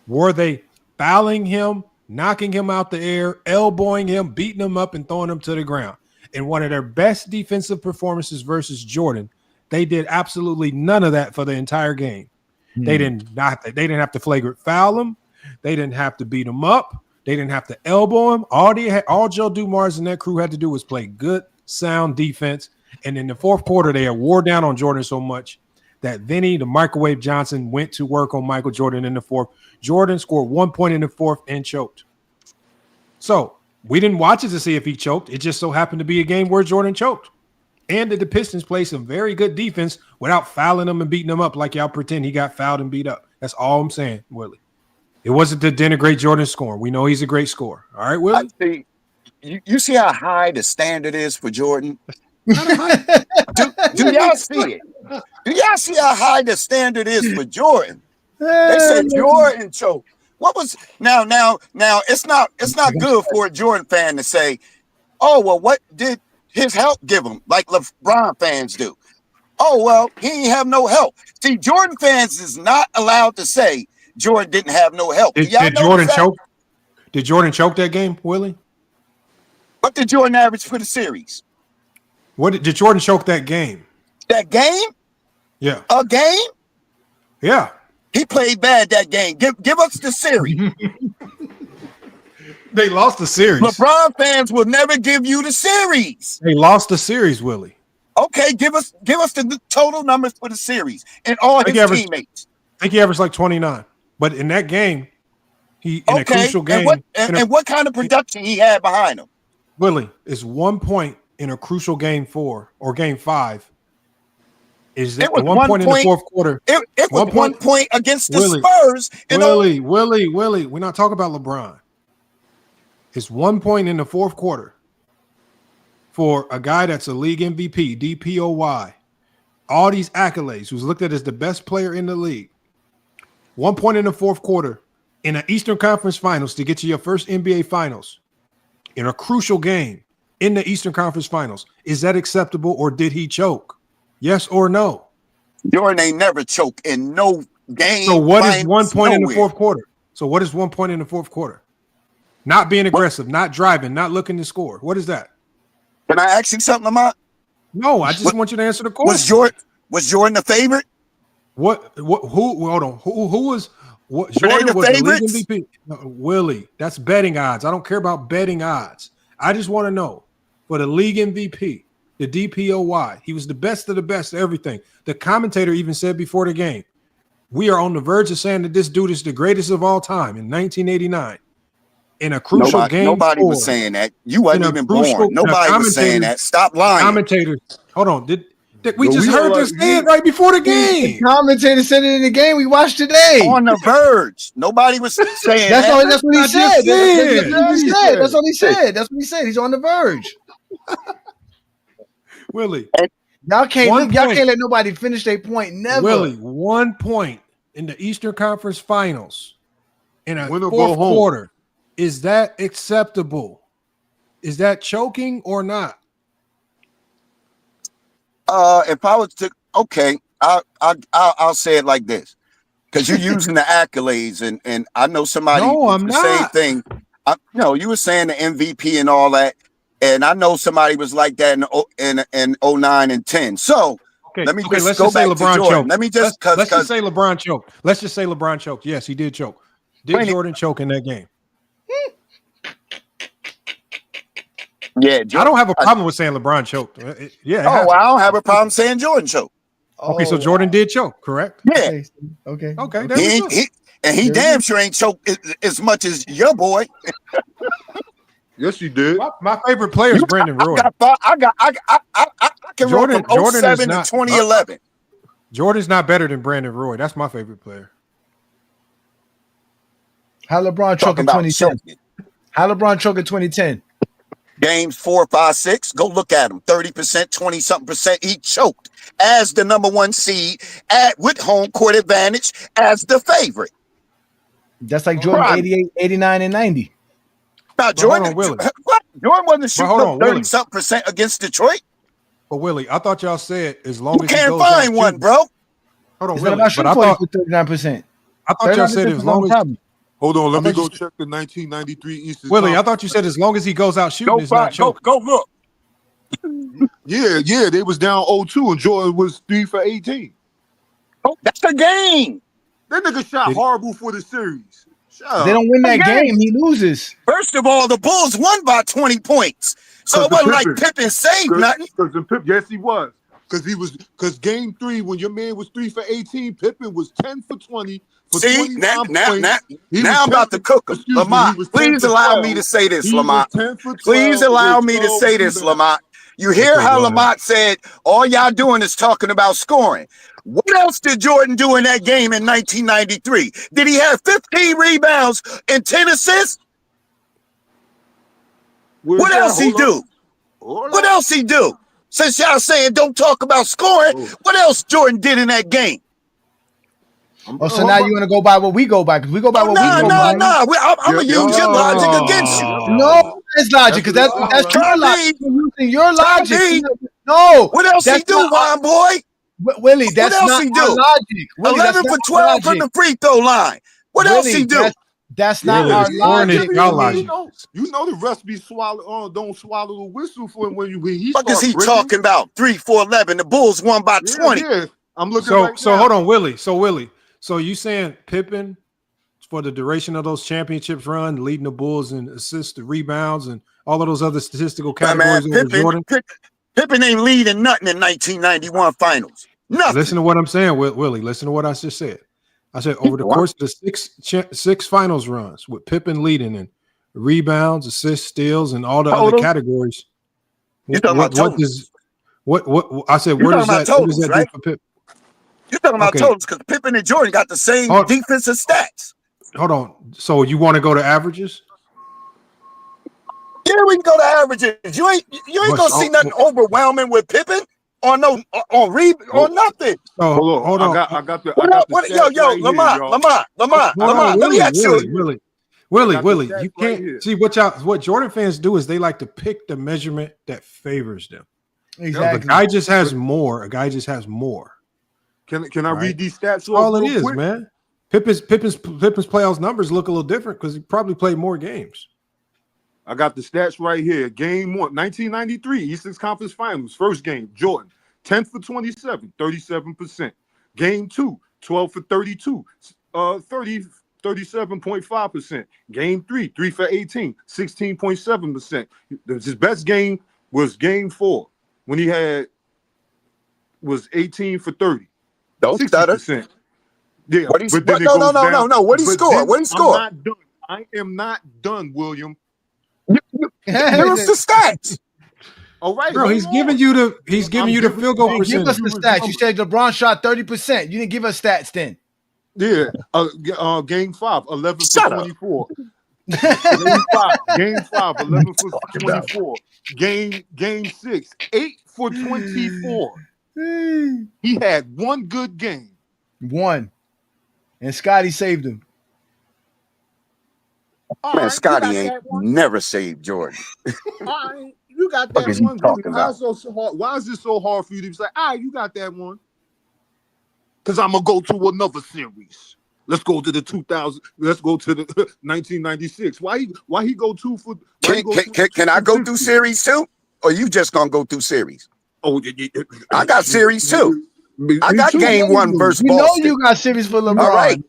were they fouling him knocking him out the air, elbowing him, beating him up, and throwing him to the ground. In one of their best defensive performances versus Jordan, they did absolutely none of that for the entire game. They didn't have to flagrant foul him. They didn't have to beat him up. They didn't have to elbow him. All Joe Dumars and that crew had to do was play good, sound defense. And in the fourth quarter, they had wore down on Jordan so much that Vinny, the microwave Johnson, went to work on Michael Jordan in the fourth. Jordan scored 1 point in the fourth and choked. So we didn't watch it to see if he choked. It just so happened to be a game where Jordan choked. And that the Pistons played some very good defense without fouling him and beating him up like y'all pretend he got fouled and beat up. That's all I'm saying, Willie. It wasn't to denigrate Jordan's score. We know he's a great scorer. All right, Willie? You see how high the standard is for Jordan? do y'all see it? Do y'all see how high the standard is for Jordan? They said Jordan choked. What was now? It's not good for a Jordan fan to say, "Oh well, what did his help give him?" Like LeBron fans do. Oh well, he ain't have no help. See, Jordan fans is not allowed to say Jordan didn't have no help. Did Jordan choke? Did Jordan choke that game, Willie? What did Jordan average for the series? What did Jordan choke that game? That game? Yeah. A game? Yeah. He played bad that game. Give us the series. They lost the series. LeBron fans will never give you the series. They lost the series, Willie. Okay, give us the total numbers for the series and all his teammates. I think he averaged like 29. But in that game, in a crucial game. And what kind of production he had behind him? Willie, is 1 point in a crucial game 4 or game 5. Is that 1 point in the fourth quarter? It was 1 point against the Willie, Spurs. Willie, we're not talking about LeBron. It's 1 point in the fourth quarter for a guy that's a league MVP, DPOY. All these accolades, who's looked at as the best player in the league. 1 point in the fourth quarter in an Eastern Conference Finals to get to your first NBA Finals in a crucial game in the Eastern Conference Finals. Is that acceptable or did he choke? Yes or no? Jordan ain't never choked in no game. So what is 1 point in the fourth quarter? So what is 1 point in the fourth quarter? Not being aggressive, not driving, not looking to score. What is that? Can I ask you something, Lamont? No, I just want you to answer the question. Was Jordan the favorite? Who hold on. Who was what Jordan was the league MVP? No, Willie, that's betting odds. I don't care about betting odds. I just want to know for the league MVP, the DPOY, he was the best of the best of everything. The commentator even said before the game, we are on the verge of saying that this dude is the greatest of all time in 1989. In a crucial game. Nobody was saying that. You wasn't even born. Nobody was saying that. Stop lying. Commentators. Hold on. We just heard this right before the game. The commentator said it in the game we watched today. On the verge. Nobody was saying that's that. That's what he said. That's what he said. That's what he said. He's on the verge. Willie. Y'all can't let nobody finish their point. Never. Willie, 1 point in the Eastern Conference Finals in a fourth quarter. Is that acceptable? Is that choking or not? If I was to, okay, I'll say it like this, because you're using the accolades, and I know somebody. No, I'm not. Same thing. You were saying the MVP and all that, and I know somebody was like that in 09 and 10. So let me let's go just say back LeBron to Jordan. choked. Let me just let's just say LeBron choked. Let's just say LeBron choked. Yes, he did choke. Did Jordan choke in that game? Yeah, I don't have a problem with saying LeBron choked. I don't have a problem saying Jordan choked. Okay, so Jordan did choke, correct? Yeah. Okay. He damn sure ain't choked as much as your boy. Yes, he did. My favorite player is Brandon Roy. I can Jordan from 07 to 2011. Jordan's not better than Brandon Roy. That's my favorite player. How LeBron choke in 2010? How LeBron choke in 2010? Games 4, 5, 6. Go look at him. 30%, 20-something%. He choked as the number 1 seed with home court advantage as the favorite. That's like Jordan 88, 89, and 90. Now, Jordan wasn't shooting 30-something% against Detroit. But Willie, I thought y'all said as long as you can't find one, bro. Hold on, Willie. But I thought 39%. I thought y'all said as long as Hold on, let me go check the 1993 Eastern Willie, I Conference. thought you said as long as he goes out shooting, it's not choking. Go look. Yeah, they was down 0-2 and Jordan was 3 for 18. Oh, that's a game. That nigga shot horrible for the series. If they don't win that game, he loses. First of all, the Bulls won by 20 points. So it wasn't like Pippen saved nothing. Yes, he was. Because game 3, when your man was 3 for 18, Pippen was 10 for 20 for 29 points. Now I'm about to cook him. Lamont, please allow me to say this, Lamont. Please allow me to say this, Lamont. You hear how Lamont said, all y'all doing is talking about scoring. What else did Jordan do in that game in 1993? Did he have 15 rebounds and 10 assists? What else he do? What else he do? Since y'all saying don't talk about scoring, what else Jordan did in that game? So now you want to go by what we go by? Because we go by what we go by. No. I'm going to use your logic against you. No, it's logic, because that's your logic. You're using your logic. No. What else he do, Juan boy? Willie, that's not our logic. Willie, 11 for 12 from the free throw line. What else he do? That's not our logic. You know the recipe don't swallow the whistle for when he What is he talking about? 3 for 11. The Bulls won by 20. Yeah. I'm looking So hold on, Willie. So you saying Pippen for the duration of those championships run, leading the Bulls in assists, rebounds, and all of those other statistical categories over Jordan? Pippen ain't leading nothing in 1991 finals. Nothing. Listen to what I'm saying, Willie. Listen to what I just said. I said over the course of the six finals runs with Pippen leading in rebounds, assists, steals, and all the other categories. You're talking about totals. What I said? Where does that do for Pippen? You're talking about totals because Pippen and Jordan got the same defensive stats. Hold on. So you want to go to averages? Yeah, we can go to averages. You ain't gonna see nothing overwhelming with Pippen or nothing. Hold on. I got the Lamont. Let me ask you. Willie, you can't see what Jordan fans do is they like to pick the measurement that favors them. Exactly. If a guy just has more. A guy just has more. Can I read these stats? That's all it is, man. Pippen's playoffs numbers look a little different because he probably played more games. I got the stats right here. Game 1, 1993, Eastern Conference Finals. First game, Jordan, 10 for 27, 37%. Game 2, 12 for 32, 37.5%. Game 3, 3 for 18, 16.7%. His best game was game 4 when he was 18 for 30. Don't stutter. Yeah, no. What he scored? I am not done, William. Give us the stats. All right, bro. He's giving you the field goal percentage. Give us the stats. You said LeBron shot 30%. You didn't give us stats then. Yeah. Game 5, 11 for 24. Game 5, 11 for 24. Game 6, 8 for 24. He had one good game. One. And Scotty saved him. Man, Scotty ain't never saved Jordan. All right, you got that one. Why is this so hard for you to say, you got that one? Because I'm going to go to another series. Let's go to the 2000. Let's go to the 1996. Why he go 2 for? Can I go through series too? Or you just going to go through series? Oh, I got series too. I got game 1 versus You know Boston. you got series for LeBron. All right.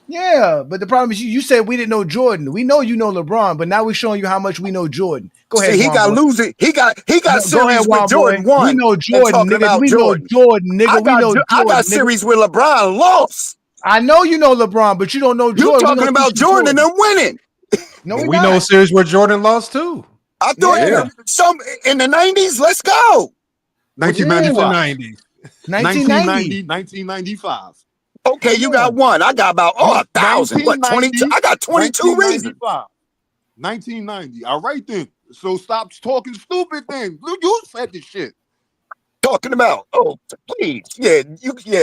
Yeah, but the problem is you said we didn't know Jordan. We know you know LeBron, but now we're showing you how much we know Jordan. Go ahead. See, he got losing. He got series with Jordan boy. 1. We know Jordan, nigga. We know Jordan, nigga. We know Jordan. I got series with LeBron lost. I know you know LeBron, but you don't know Jordan. You talking about Jordan and them winning? No, we know a series where Jordan lost too. I thought some in the 90s. Let's go. 1995. 1995. Okay, you got one. I got about 1,000. What, 22? I got 22 reasons. 1990. All right then. So stop talking stupid then. You said this shit. Talking about, please. Yeah,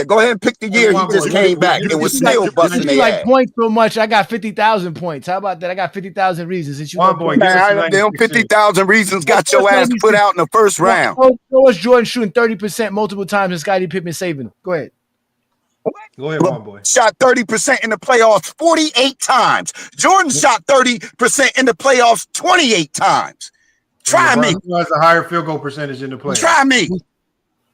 go ahead and pick the year he just came back. It was still busting their ass. Points so much, I got 50,000 points. How about that? I got 50,000 reasons. Since you them 50,000 reasons got your ass put out in the first round. So was Jordan shooting 30% multiple times and Scottie Pippen saving him. Go ahead. Go ahead, one boy. Shot 30% in the playoffs 48 times. Jordan shot 30% in the playoffs 28 times. Try me. Who has a higher field goal percentage in the playoffs? Try me.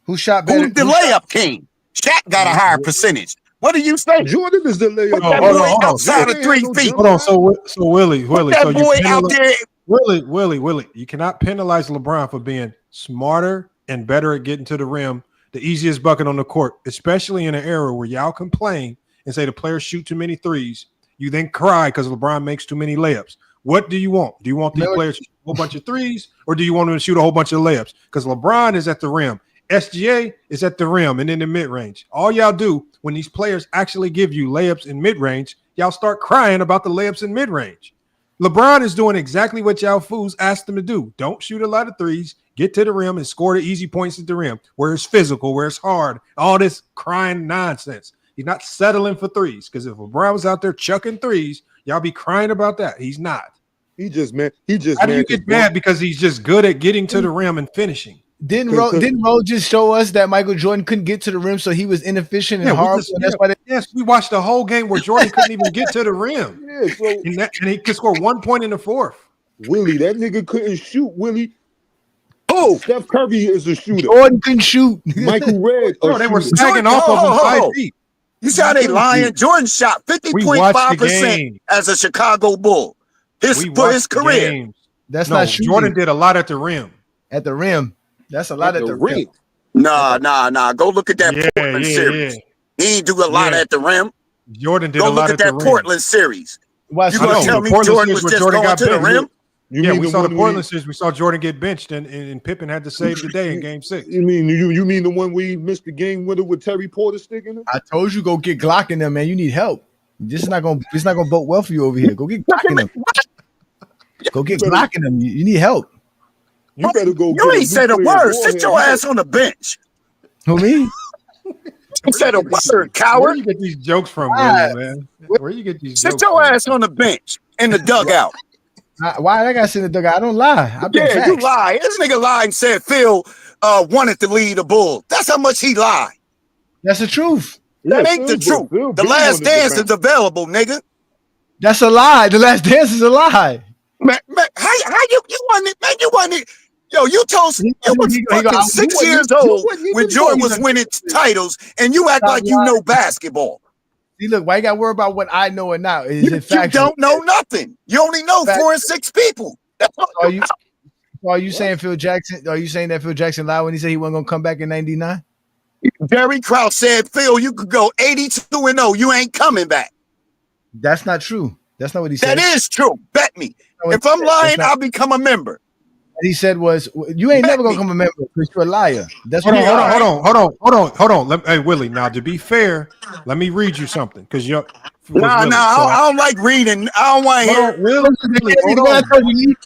Who shot better? Who's the layup king? Shaq got a higher percentage. What do you say? Jordan is the layup. Put that boy outside of 3 feet. Hold on. So Willie, Put that so boy out there. Willie, you cannot penalize LeBron for being smarter and better at getting to the rim, the easiest bucket on the court, especially in an era where y'all complain and say the players shoot too many threes. You then cry because LeBron makes too many layups. What do you want? Do you want these players to shoot a whole bunch of threes, or do you want them to shoot a whole bunch of layups? Because LeBron is at the rim. SGA is at the rim and in the mid-range. All y'all do when these players actually give you layups in mid-range, y'all start crying about the layups in mid-range. LeBron is doing exactly what y'all fools asked him to do. Don't shoot a lot of threes, get to the rim and score the easy points at the rim, where it's physical, where it's hard, all this crying nonsense. He's not settling for threes, because if LeBron was out there chucking threes, y'all be crying about that. He's not. He just How do you get mad because he's just good at getting to the rim and finishing? Didn't Ro just show us that Michael Jordan couldn't get to the rim, so he was inefficient and horrible? Yes, we watched the whole game where Jordan couldn't even get to the rim. Yeah, so and he could score 1 point in the fourth. Willie, that nigga couldn't shoot. Willie. Oh, Steph Curry is a shooter. Jordan couldn't shoot. Michael Red. Bro, they were sagging off of him 5 feet. You see how they lying? Jordan shot 50.5% as a Chicago Bull. For his career. That's not shooting. Jordan did a lot at the rim. At the rim. That's a lot at the rim. Nah. Go look at that Portland series. He ain't do a lot at the rim. Jordan did a lot at the rim. Go look at that Portland series. You gonna tell me Jordan was just going to the rim? We saw the Portland series. We saw Jordan get benched, and Pippen had to save the day in Game 6. You mean the one where he missed the game winner with Terry Porter sticking him? I told you, go get Glock in them, man. You need help. This is not gonna. It's not gonna vote well for you over here. Go get Glock in them. Go get Glock in them. You need help. You better go. You ain't said a word. Sit your ass on the bench. Who me? You said a word, coward. Where you get these jokes from, Willie, man? Where you get these? Sit your ass on the bench in the dugout. Why I gotta sit in the dugout? I don't lie. You lie. This nigga lied and said Phil wanted to lead the Bull. That's how much he lied. That's the truth. That ain't the truth. The Last Dance is available, nigga. That's a lie. The Last Dance is a lie. Man, how you want it? Man, you want it. Yo, you told you was fucking 6 years old when Jordan was winning titles, and you act like you know basketball. See, look, why you got to worry about what I know or not? You don't know nothing. You only know 4 and 6 people. That's all are you saying Phil Jackson? Are you saying that Phil Jackson lied when he said he wasn't going to come back in '99? Jerry Krause said, Phil, you could go 82-0. You ain't coming back. That's not true. That's not what he said. That is true. Bet me. If I'm lying, I'll become a member. What he said was, you ain't never gonna become a member because you're a liar. That's hold on. Hey, Willie. Now, to be fair, let me read you something because you're. I don't like reading. I don't want to hear. Really?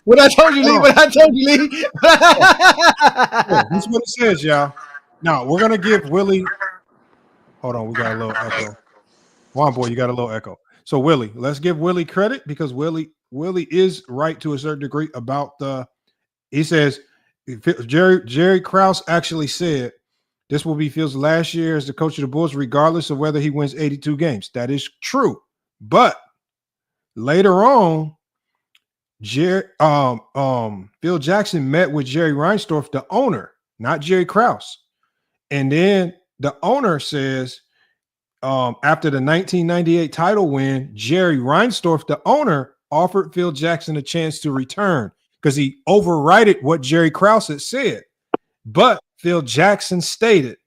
What I told you, Lee. This is what it says, y'all. Now we're gonna give Willie. Hold on, we got a little echo. One boy, you got a little echo. So Willie, let's give Willie credit because Willie is right to a certain degree about the. He says Jerry Krause actually said this will be Phil's last year as the coach of the Bulls, regardless of whether he wins 82 games. That is true. But later on, Phil Jackson met with Jerry Reinsdorf, the owner, not Jerry Krause. And then the owner says, after the 1998 title win, Jerry Reinsdorf, the owner, offered Phil Jackson a chance to return because he overrided what Jerry Krause had said. But Phil Jackson stated,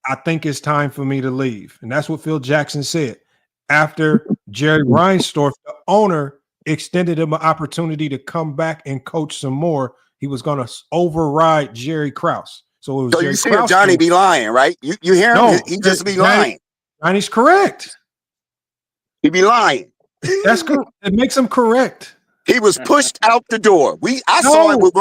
I think it's time for me to leave. And that's what Phil Jackson said. After Jerry Reinsdorf, the owner, extended him an opportunity to come back and coach some more, he was going to override Jerry Krause. So it was. So Jerry you see Krause Johnny be lying, right? You hear him? No, he just be lying. Johnny's correct. He be lying. That's correct. It makes him correct. He was pushed out the door. I saw it with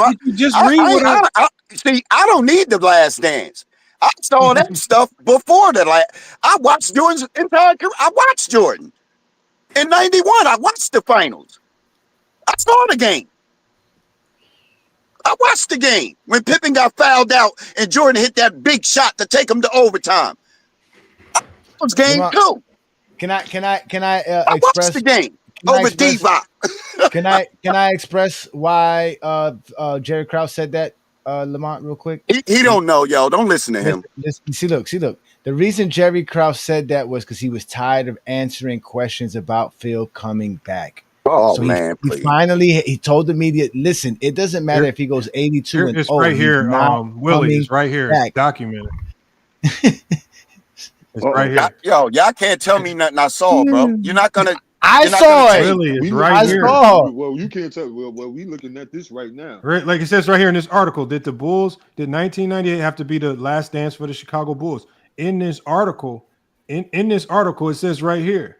see, I don't need the Last Dance. I saw that stuff before that. Like I watched Jordan's entire career. I watched Jordan in '91. I watched the finals. I saw the game. I watched the game when Pippen got fouled out and Jordan hit that big shot to take him to overtime. was game Lamont, 2. Can I I express watched the game can I over express- Divock. can I express why Jerry Krause said that, Lamont, real quick? He don't know, yo. Don't listen to him. Listen, see, look. The reason Jerry Krause said that was because he was tired of answering questions about Phil coming back. Oh, so man, he please. finally he told the media, listen, it doesn't matter if he goes 82 and it's 0. right here. He's not Willie, it's coming right here. back. It's documented. It's right here. Yo, y'all can't tell me nothing I saw, bro. You're not gonna. I you're not saw gonna it. take- Willie, it's We right looking here. at- saw. Well, you can't tell. Well, we looking at this right now. Right, like it says right here in this article, did 1998 have to be the last dance for the Chicago Bulls? In this article, in this article, it says right here.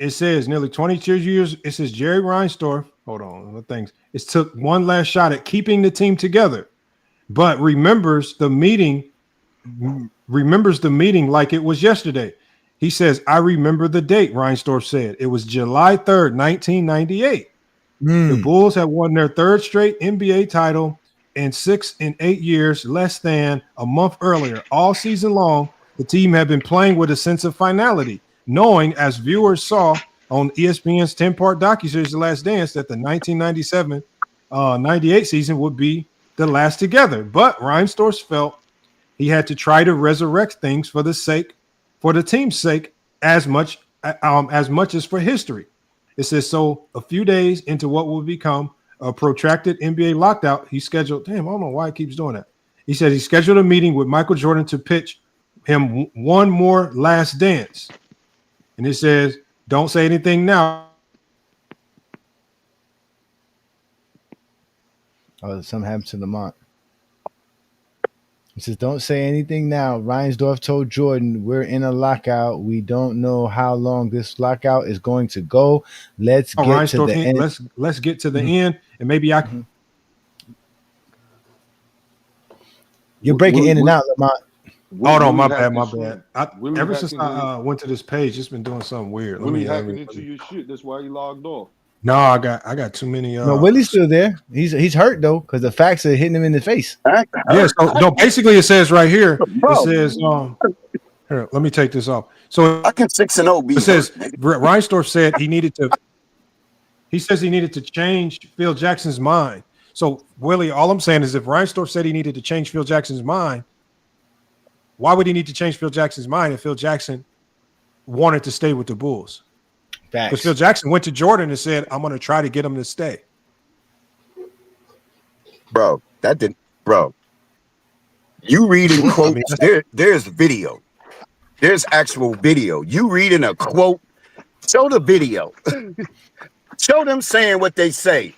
It says nearly 22 years. It says Jerry Reinsdorf. Hold on, what things? It took one last shot at keeping the team together, but remembers the meeting like it was yesterday. He says, "I remember the date." Reinsdorf said it was July 3rd, 1998. The Bulls had won their third straight NBA title in 6 and 8 years, less than a month earlier. All season long, the team had been playing with a sense of finality, knowing, as viewers saw on ESPN's 10-part docuseries The Last Dance, that the 1997-98 season would be the last together. But Reinsdorf felt he had to try to resurrect things for the team's sake, as much as for history. It says, so a few days into what will become a protracted NBA lockout, he scheduled, I don't know why he keeps doing that. He said he scheduled a meeting with Michael Jordan to pitch him one more last dance. And it says, don't say anything now. Oh, something happened to Lamont. He says, don't say anything now. Reinsdorf told Jordan, we're in a lockout. We don't know how long this lockout is going to go. Let's get to the end. Let's get to the end, and maybe I can. You're breaking in and out, Lamont. Hold on, my bad. Ever since I went to this page, it's been doing something weird. Willie hacking into your shit. That's why he logged off. No, I got too many. No, Willie's still there. He's hurt though, because the facts are hitting him in the face. Yeah, so no, basically it says right here. It says, here, let me take this off. So I can 6-0 be. It says Reinsdorf said he needed to. He says he needed to change Phil Jackson's mind. So Willie, all I'm saying is, if Reinsdorf said he needed to change Phil Jackson's mind, why would he need to change Phil Jackson's mind if Phil Jackson wanted to stay with the Bulls? Because Phil Jackson went to Jordan and said, I'm going to try to get him to stay. Bro, you reading quotes, there's video. There's actual video. You reading a quote, show the video. Show them saying what they say.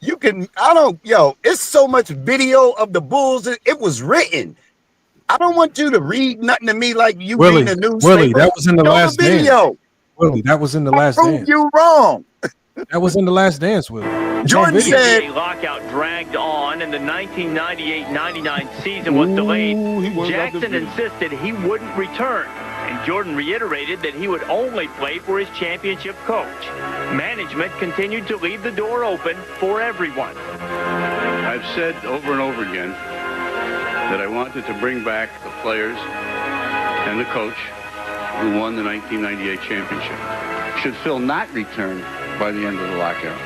You can, it's so much video of the Bulls. It was written. I don't want you to read nothing to me like you reading the newspaper. Willie, that was in the last video. Willie, that was in the last dance. You wrong. That was in the last dance, Willie. Jordan said the lockout dragged on and the 1998-99 season was delayed. Jackson insisted he wouldn't return, and Jordan reiterated that he would only play for his championship coach. Management continued to leave the door open for everyone. I've said over and over again that I wanted to bring back the players and the coach who won the 1998 championship. Should Phil not return by the end of the lockout,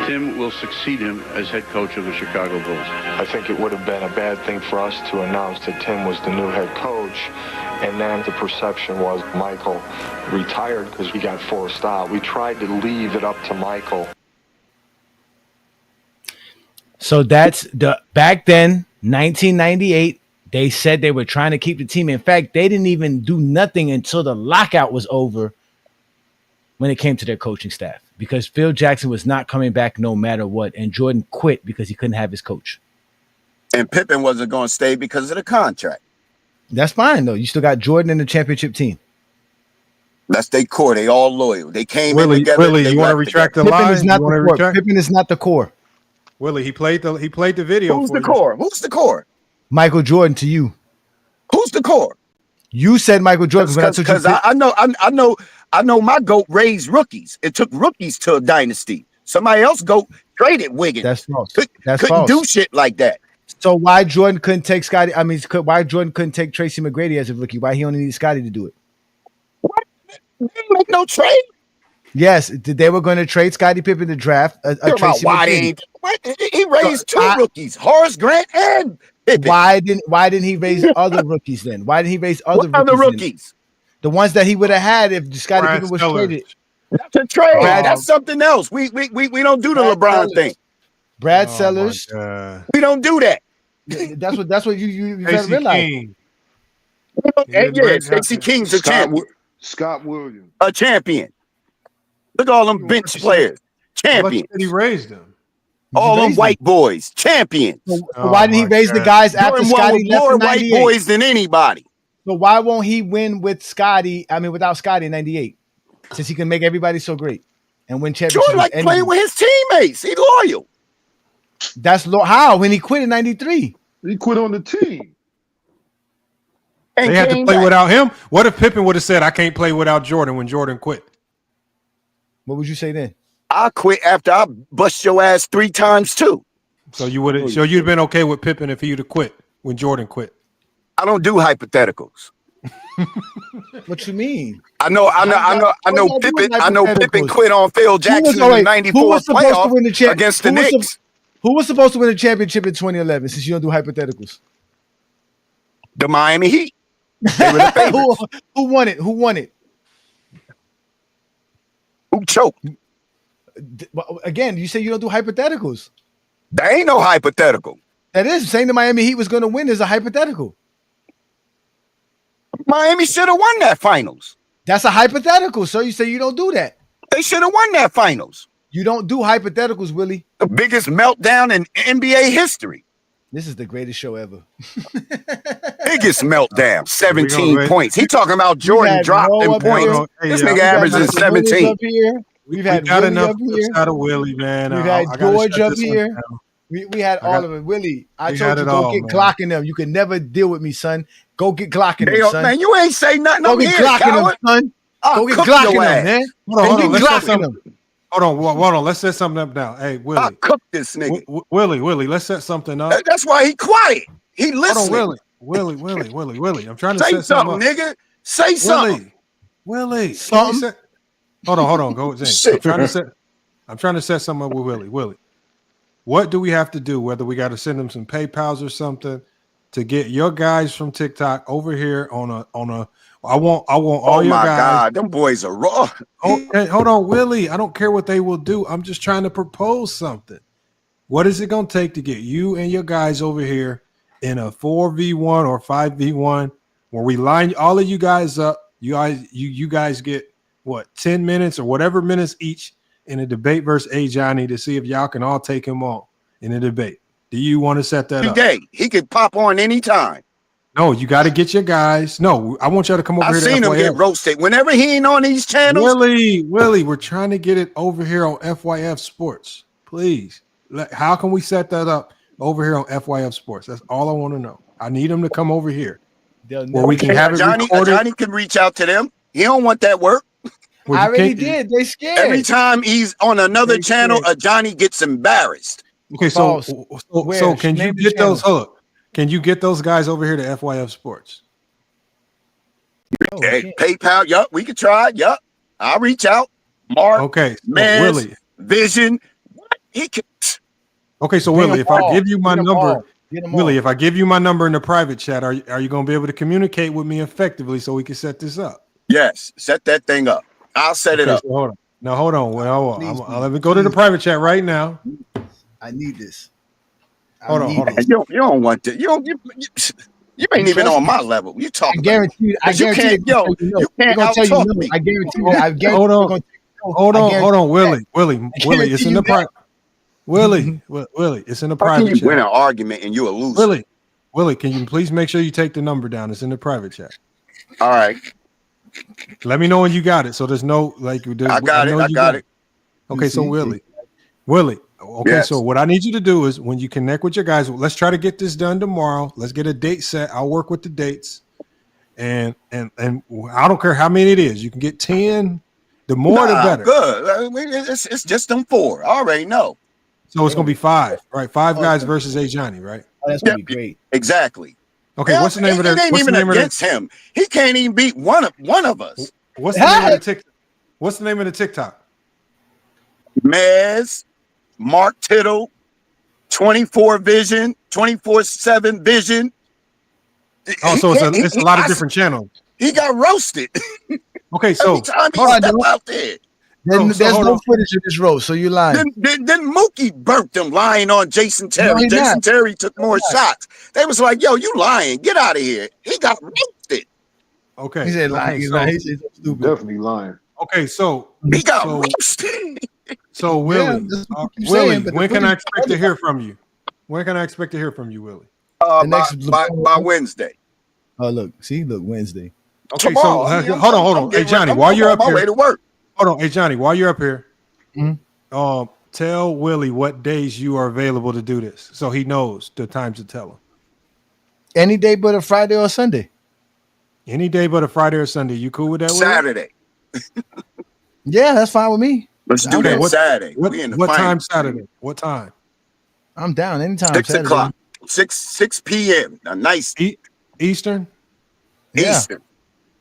Tim will succeed him as head coach of the Chicago Bulls. I think it would have been a bad thing for us to announce that Tim was the new head coach, and then the perception was Michael retired because he got forced out. We tried to leave it up to Michael. So that's back then, 1998. They said they were trying to keep the team. In fact, they didn't even do nothing until the lockout was over when it came to their coaching staff, because Phil Jackson was not coming back no matter what, and Jordan quit because he couldn't have his coach. And Pippen wasn't going to stay because of the contract. That's fine, though. You still got Jordan in the championship team. That's their core. They all loyal. They came in together. Willie, you want to retract the line? Pippen is not the core. Willie, he played the video. Who's the core? Who's the core? Michael Jordan to you. Who's the core? You said Michael Jordan because I know my GOAT raised rookies. It took rookies to a dynasty. Somebody else GOAT traded Wiggins. That's false. Couldn't do shit like that. So why Jordan couldn't take Scotty? I mean, why Jordan couldn't take Tracy McGrady as a rookie? Why he only needed Scotty to do it? They didn't make no trade. Yes, they were going to trade Scottie Pippen to draft a Tracy why they McGrady. ain't, what? He raised two rookies, Horace Grant and Pippen. Why didn't he raise other rookies then? Why didn't he raise other rookies? The ones that he would have had if Scottie Pippen was traded. That's a trade. That's something else. We don't do the LeBron thing. Brad Sellers. We don't do that. That's what you gotta realize. Stacey King's a champion. Scott Williams. A champion. Look at all them bench players. Champions. He raised them. All them white boys. Champions. So why didn't he raise the guys after Scotty left more in white 98? boys than anybody. So why won't he win with Scotty? I mean, without Scotty in 98, since he can make everybody so great and win championships. Jordan like playing with his teammates. He's loyal. That's how when he quit in 93. He quit on the team. They had to play without him. What if Pippen would have said, "I can't play without Jordan" when Jordan quit? What would you say then? I quit after I bust your ass 3 times too. So you would have. So you'd been okay with Pippen if he'd have quit when Jordan quit. I don't do hypotheticals. What you mean? I know Pippen. I know Pippen quit on Phil Jackson in the '94 playoff against the Knicks. Who was supposed to win the championship in 2011? Since you don't do hypotheticals, the Miami Heat. They were the favorites. Who won it? Who won it? Who choked? Again, you say you don't do hypotheticals. There ain't no hypothetical. That is saying the Miami Heat was going to win is a hypothetical. Miami should have won that finals. That's a hypothetical. So you say you don't do that. They should have won that finals. You don't do hypotheticals, Willie. The biggest meltdown in NBA history. This is the greatest show ever. Biggest meltdown. 17 points. He talking about Jordan dropping points. This nigga averaging 17. We've had got Willie enough up here. Out of Willie, man. We've had George up here. We had all of it. Willie, I told you go get clocking them. You can never deal with me, son. Go get clocking them, son. Man, you ain't say nothing Go over get here, clocking them, son. Go get clocking them, man. Hold on. Let's set something. Hold on. Let's set something up now. Hey, Willie. I cooked this nigga. Willie, let's set something up. That's why he quiet. He listening. Hold on, Willie. I'm trying to say set something up. Nigga. Say something. Willie. Something. Hold on. Go, James. I'm trying to set something up with Willie. Willie, what do we have to do? Whether we got to send them some PayPals or something to get your guys from TikTok over here on a. I want all your guys. Oh my God, them boys are raw. Hey, hold on, Willie. I don't care what they will do. I'm just trying to propose something. What is it going to take to get you and your guys over here in a 4v1 or 5v1 where we line all of you guys up? You guys get what 10 minutes or whatever minutes each in a debate versus A Johnny to see if y'all can all take him on in a debate. Do you want to set that up? Today, he could pop on anytime. No, you got to get your guys. No, I want y'all to come over here. I've seen him get roasted whenever he ain't on these channels. Willie, we're trying to get it over here on FYF Sports. Please. How can we set that up over here on FYF Sports? That's all I want to know. I need them to come over here where we can have it recorded. Johnny can reach out to them. He don't want that work. I already did. They scared. Every time he's on another channel, Johnny gets embarrassed. Okay, so can you get those? Hold up. Can you get those guys over here to FYF Sports? Hey, PayPal, yup, we could try. Yup, I'll reach out. Mark, okay, man, Willie, Vision. What he can. Okay, so Willie, if I give you my number, Willie, if I give you my number in the private chat, are you going to be able to communicate with me effectively so we can set this up? Yes, set that thing up. I'll set it up. So hold on. No, hold on. Well, let me go to the private chat right now. I need this. Hold on. You don't want to. You ain't even on my level. You talking? I guarantee you. You can't out talk me. I guarantee you. I guarantee hold on, Willie. It's in the private. Willie, it's in the private chat. You win an argument and you a loser. Willie, can you please make sure you take the number down? It's in the private chat. All right. Let me know when you got it. So there's no I got it. Okay, so Willie. Okay, yes. So what I need you to do is when you connect with your guys, let's try to get this done tomorrow. Let's get a date set. I'll work with the dates, and I don't care how many it is. You can get 10. The more, the better. Good. It's just them 4. I already know. So it's gonna be 5, right? 5 guys versus A Johnny, right? that's gonna be great. Exactly. Okay, what's the name of their? It ain't What's the even name of against him. He can't even beat one of us. What's the name of the TikTok? What's the name of the TikTok? Mez, Mark Tittle, 24 Vision, 24/7 Vision. Oh, so it's a lot of different channels. He got roasted. Okay, so every time he step out there. There's no footage of this roast, so you're lying. Then Mookie burnt them lying on Jason Terry. No, Jason Terry took more shots. They was like, yo, you lying. Get out of here. He got roasted. Okay. He said lying. He's lying. He said stupid. Definitely lying. Okay, so he got roasted. So Willie, saying, but when can I expect to hear from you? When can I expect to hear from you, Willie? By Wednesday. Oh, look, Wednesday. Okay, so hold on. Hey Johnny, while you're up here, way to work. Hold on, hey Johnny, while you're up here, tell Willie what days you are available to do this, so he knows the times to tell him. Any day but a Friday or Sunday. Any day but a Friday or Sunday. You cool with that? Saturday. Yeah, that's fine with me. Let's do that Saturday. What time Saturday? What time? I'm down anytime. 6 o'clock. 6 p.m. A nice Eastern. Eastern.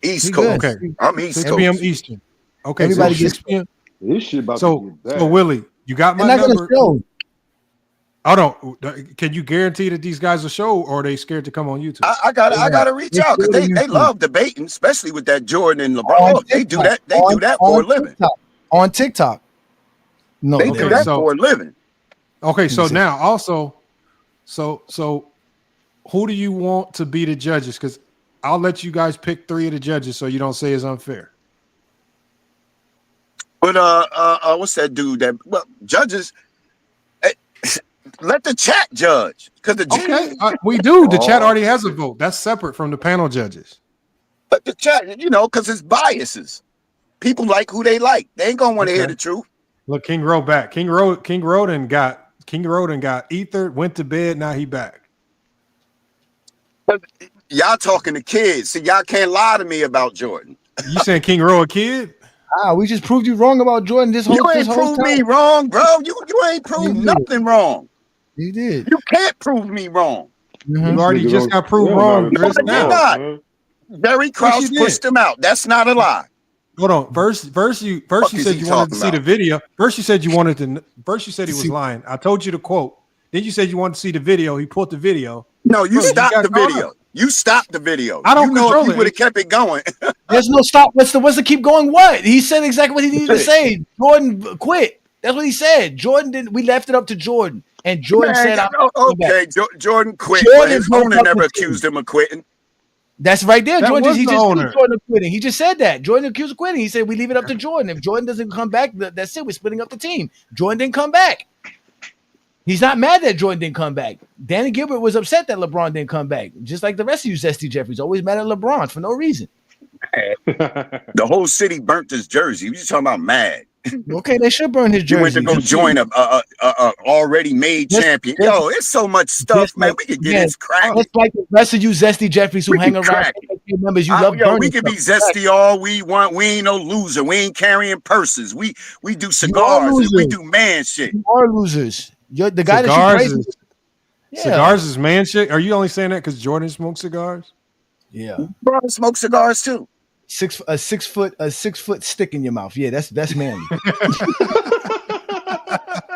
East Coast. Okay. I'm East 6 Coast. p.m. Eastern. Okay. Everybody so gets 6 p.m. This shit about So to get bad. Willie, you got my They're not number. gonna show. Hold on. Can you guarantee that these guys will show, or are they scared to come on YouTube? I gotta reach out because they love debating, especially with that Jordan and LeBron. Look, they do that. They do that for a living. On TikTok. No, They do that for a living. Okay, so now also, so who do you want to be the judges? Because I'll let you guys pick 3 of the judges, so you don't say it's unfair. But what's that dude? Judges. Let the chat judge, because we do. The chat already has a vote. That's separate from the panel judges. But the chat, because it's biases. People like who they like. They ain't gonna want to hear the truth. Look, King Rowe back. King Roden got ethered, went to bed. Now he back. Y'all talking to kids, so y'all can't lie to me about Jordan. You saying King Rowe a kid? We just proved you wrong about Jordan. You ain't proved me wrong, bro. You ain't proved nothing wrong. You did. You can't prove me wrong. You already just got proved wrong. No, I did not. Barry Krause pushed him out. That's not a lie. Hold on. First you said you wanted to see the video. First you said you wanted to. First you said he was lying. I told you to quote. Then you said you wanted to see the video. He pulled the video. No, you stopped the video. You stopped the video. I don't control if you would have kept it going. There's no stop. What's the keep going? What? He said exactly what he needed to say. Jordan quit. That's what he said. Jordan didn't. We left it up to Jordan, and Jordan said, "Okay, Jordan quit." But his owner never accused him of quitting. That's right there. That Jordan was just the owner. accused Jordan of quitting. He just said that. Jordan accused of quitting. He said we leave it up to Jordan. If Jordan doesn't come back, that's it. We're splitting up the team. Jordan didn't come back. He's not mad that Jordan didn't come back. Danny Gilbert was upset that LeBron didn't come back. Just like the rest of you, Zesty Jeffries, always mad at LeBron for no reason. The whole city burnt his jersey. You talking about mad? Okay, they should burn his jersey. You went to go join a already made champion. Yo, it's so much stuff, man. We could get this crack. It's like the rest of you Zesty Jeffries who hang around. Members, you love burning. We can be zesty all we want. We ain't no loser. We ain't carrying purses. We do cigars and we do man shit. You are losers. You're the guy cigars that you Cigars is man shit. Are you only saying that because Jordan smokes cigars? Yeah, bro, smoke cigars too. A six foot stick in your mouth. Yeah, that's manly.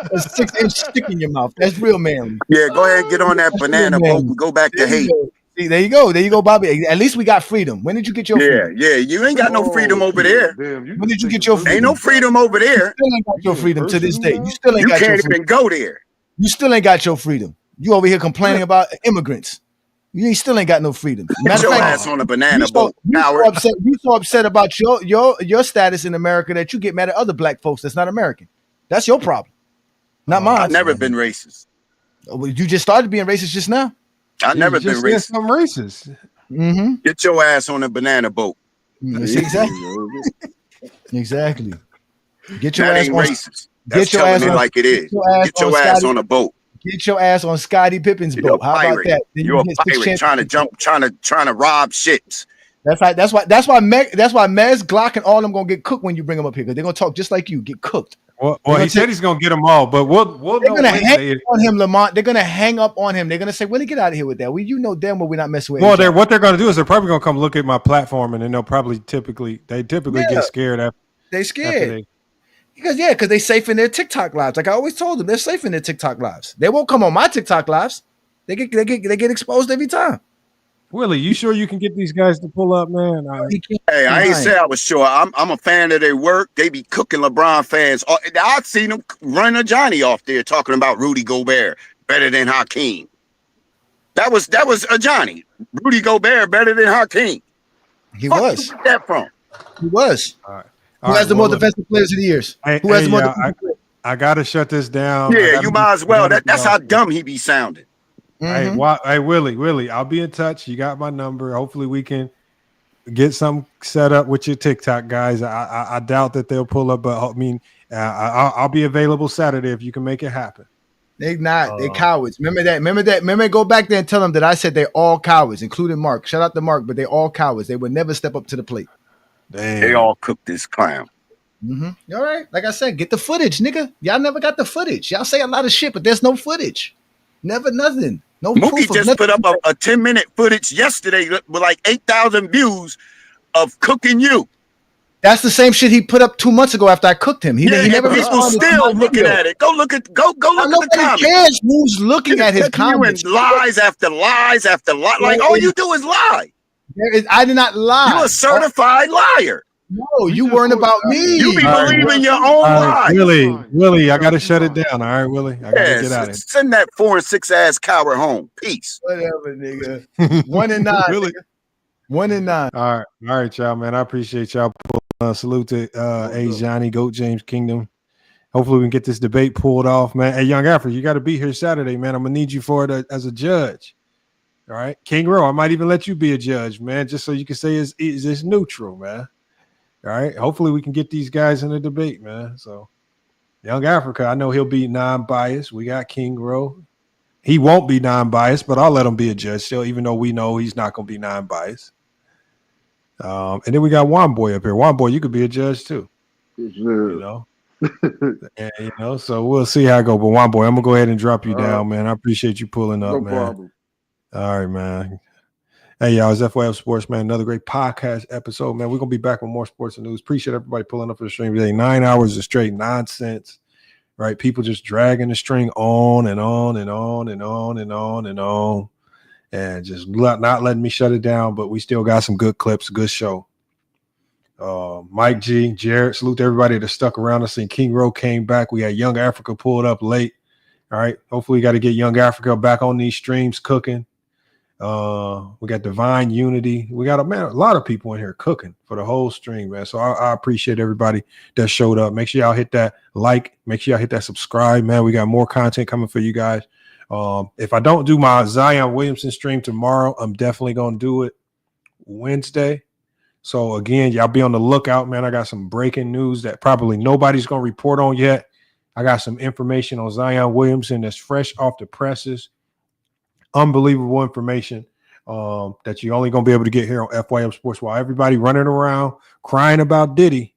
A 6-inch stick in your mouth. That's real manly. Yeah, go ahead and get on that banana boat and go back to hate. See, there you go, Bobby. At least we got freedom. When did you get your freedom? Yeah, you ain't got no freedom over there. When did you get your freedom? Ain't no freedom over there. You still ain't got your freedom to this day. You still ain't got your freedom. You can't even go there. You still ain't got your freedom. You over here complaining about immigrants. You still ain't got no freedom. Get your ass on a banana boat. You so upset about your status in America that you get mad at other black folks that's not American. That's your problem, not mine. I've never been racist. You just started being racist just now. I've never been racist. I'm racist. Mm-hmm. Get your ass on a banana boat. Exactly. Get your that ass ain't on racist. That's telling it like it is. Get your ass on a boat. Get your ass on Scottie Pippen's boat. How about that? Then You're a pirate trying to rob ships. That's right. That's why Mez, Glock, and all of them gonna get cooked when you bring them up here because they're gonna talk just like you. Get cooked. Well, he said he's gonna get them all, but we'll They're know gonna Wednesday. hang on him, Lamont. They're gonna hang up on him. They're gonna say, "Willie, get out of here with that." Well, you know damn well we're not messing with. Well, what they're gonna do is they're probably gonna come look at my platform, and then they'll probably typically get scared after. They scared because they safe in their TikTok lives. Like I always told them, they're safe in their TikTok lives. They won't come on my TikTok lives. They get exposed every time. Willie, you sure you can get these guys to pull up, man? Hey, I ain't say I was sure. I'm a fan of their work. They be cooking LeBron fans. I've seen them run a Johnny off there talking about Rudy Gobert better than Hakeem. That was a Johnny. Rudy Gobert better than Hakeem. He was. Where that from? He was. All right. Who has the more defensive players of the years? Who has the more defensive players? I gotta shut this down. Yeah, you might as well. That's how dumb he be sounding. Hey, Willie, I'll be in touch. You got my number. Hopefully we can get some set up with your TikTok guys. I doubt that they'll pull up, but I mean, I'll be available Saturday if you can make it happen. They not. They cowards. Remember that. Remember, go back there and tell them that I said they're all cowards, including Mark. Shout out to Mark, but they all cowards. They would never step up to the plate. Damn. They all cooked this clown. All right. Like I said, get the footage, nigga. Y'all never got the footage. Y'all say a lot of shit, but there's no footage. Never nothing. No proof Mookie just put up a 10-minute footage yesterday with like 8,000 views of cooking you. That's the same shit he put up 2 months ago after I cooked him. He never people still looking at it. Go look at the comments. Cares who's looking at his comments. Lies after lies after lies. Like all you do is lie. I did not lie. You're a certified liar. No, you weren't about me. You be believing your own lies. Willie, I gotta shut it down. All right, Willie. I gotta get out of here. Send that 4-6 ass coward home. Peace. Whatever, nigga. 1 and 9. Willie. 1 and 9. All right, y'all, man. I appreciate y'all. Salute to A Johnny, Goat James Kingdom. Hopefully we can get this debate pulled off, man. Hey, Young Afro, you got to be here Saturday, man. I'm gonna need you for it as a judge. All right, King Row, I might even let you be a judge, man, just so you can say it's neutral, man. All right. Hopefully we can get these guys in a debate, man. So Young Africa, I know he'll be non-biased. We got King Row. He won't be non-biased, but I'll let him be a judge still, even though we know he's not gonna be non-biased. And then we got Juan Boy up here. Juan Boy, you could be a judge too. You know, and, so we'll see how it goes. But Juan Boy, I'm gonna go ahead and drop you down, man. I appreciate you pulling up, man. Problem. All right, man. Hey, y'all, it's FYF Sports, man. Another great podcast episode, man. We're gonna be back with more sports and news. Appreciate everybody pulling up for the stream today. 9 hours of straight nonsense, right? People just dragging the string on and on and on and on and on and on. And just not letting me shut it down, but we still got some good clips, good show. Mike G, Jared, salute to everybody that stuck around us. And King Row came back. We had Young Africa pulled up late. All right. Hopefully we got to get Young Africa back on these streams cooking. We got Divine Unity. We got a lot of people in here cooking for the whole stream, man. So I appreciate everybody that showed up. Make sure y'all hit that like. Make sure y'all hit that subscribe, man. We got more content coming for you guys. If I don't do my Zion Williamson stream tomorrow, I'm definitely going to do it Wednesday. So again, y'all be on the lookout, man. I got some breaking news that probably nobody's going to report on yet. I got some information on Zion Williamson that's fresh off the presses. Unbelievable information that you're only going to be able to get here on FYF Sports while everybody running around crying about Diddy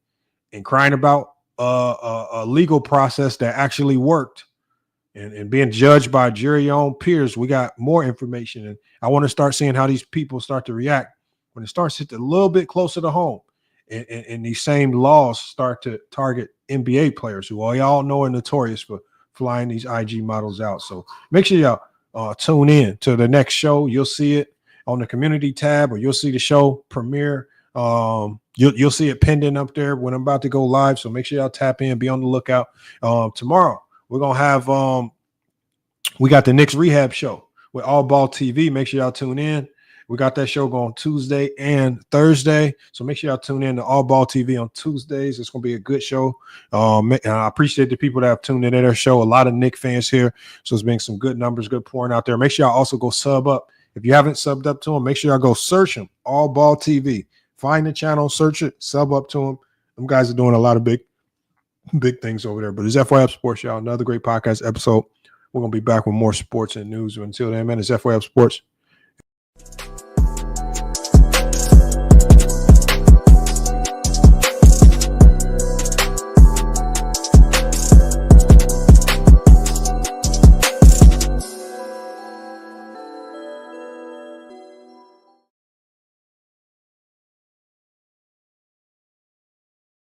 and crying about a legal process that actually worked. And being judged by a jury on peers, we got more information. And I want to start seeing how these people start to react when it starts to hit a little bit closer to home. And these same laws start to target NBA players who all know are notorious for flying these IG models out. So make sure y'all tune in to the next show. You'll see it on the community tab, or you'll see the show premiere. You'll see it pending up there when I'm about to go live. So make sure y'all tap in, be on the lookout. Tomorrow, we're going to have, we got the Knicks Rehab Show with All Ball TV. Make sure y'all tune in. We got that show going Tuesday and Thursday. So make sure y'all tune in to All Ball TV on Tuesdays. It's going to be a good show. And I appreciate the people that have tuned in to their show. A lot of Knicks fans here. So it's been some good numbers, good pouring out there. Make sure y'all also go sub up. If you haven't subbed up to them, make sure y'all go search them. All Ball TV. Find the channel, search it, sub up to them. Them guys are doing a lot of big things over there. But it's FYF Sports, y'all. Another great podcast episode. We're going to be back with more sports and news. Until then, man, it's FYF Sports.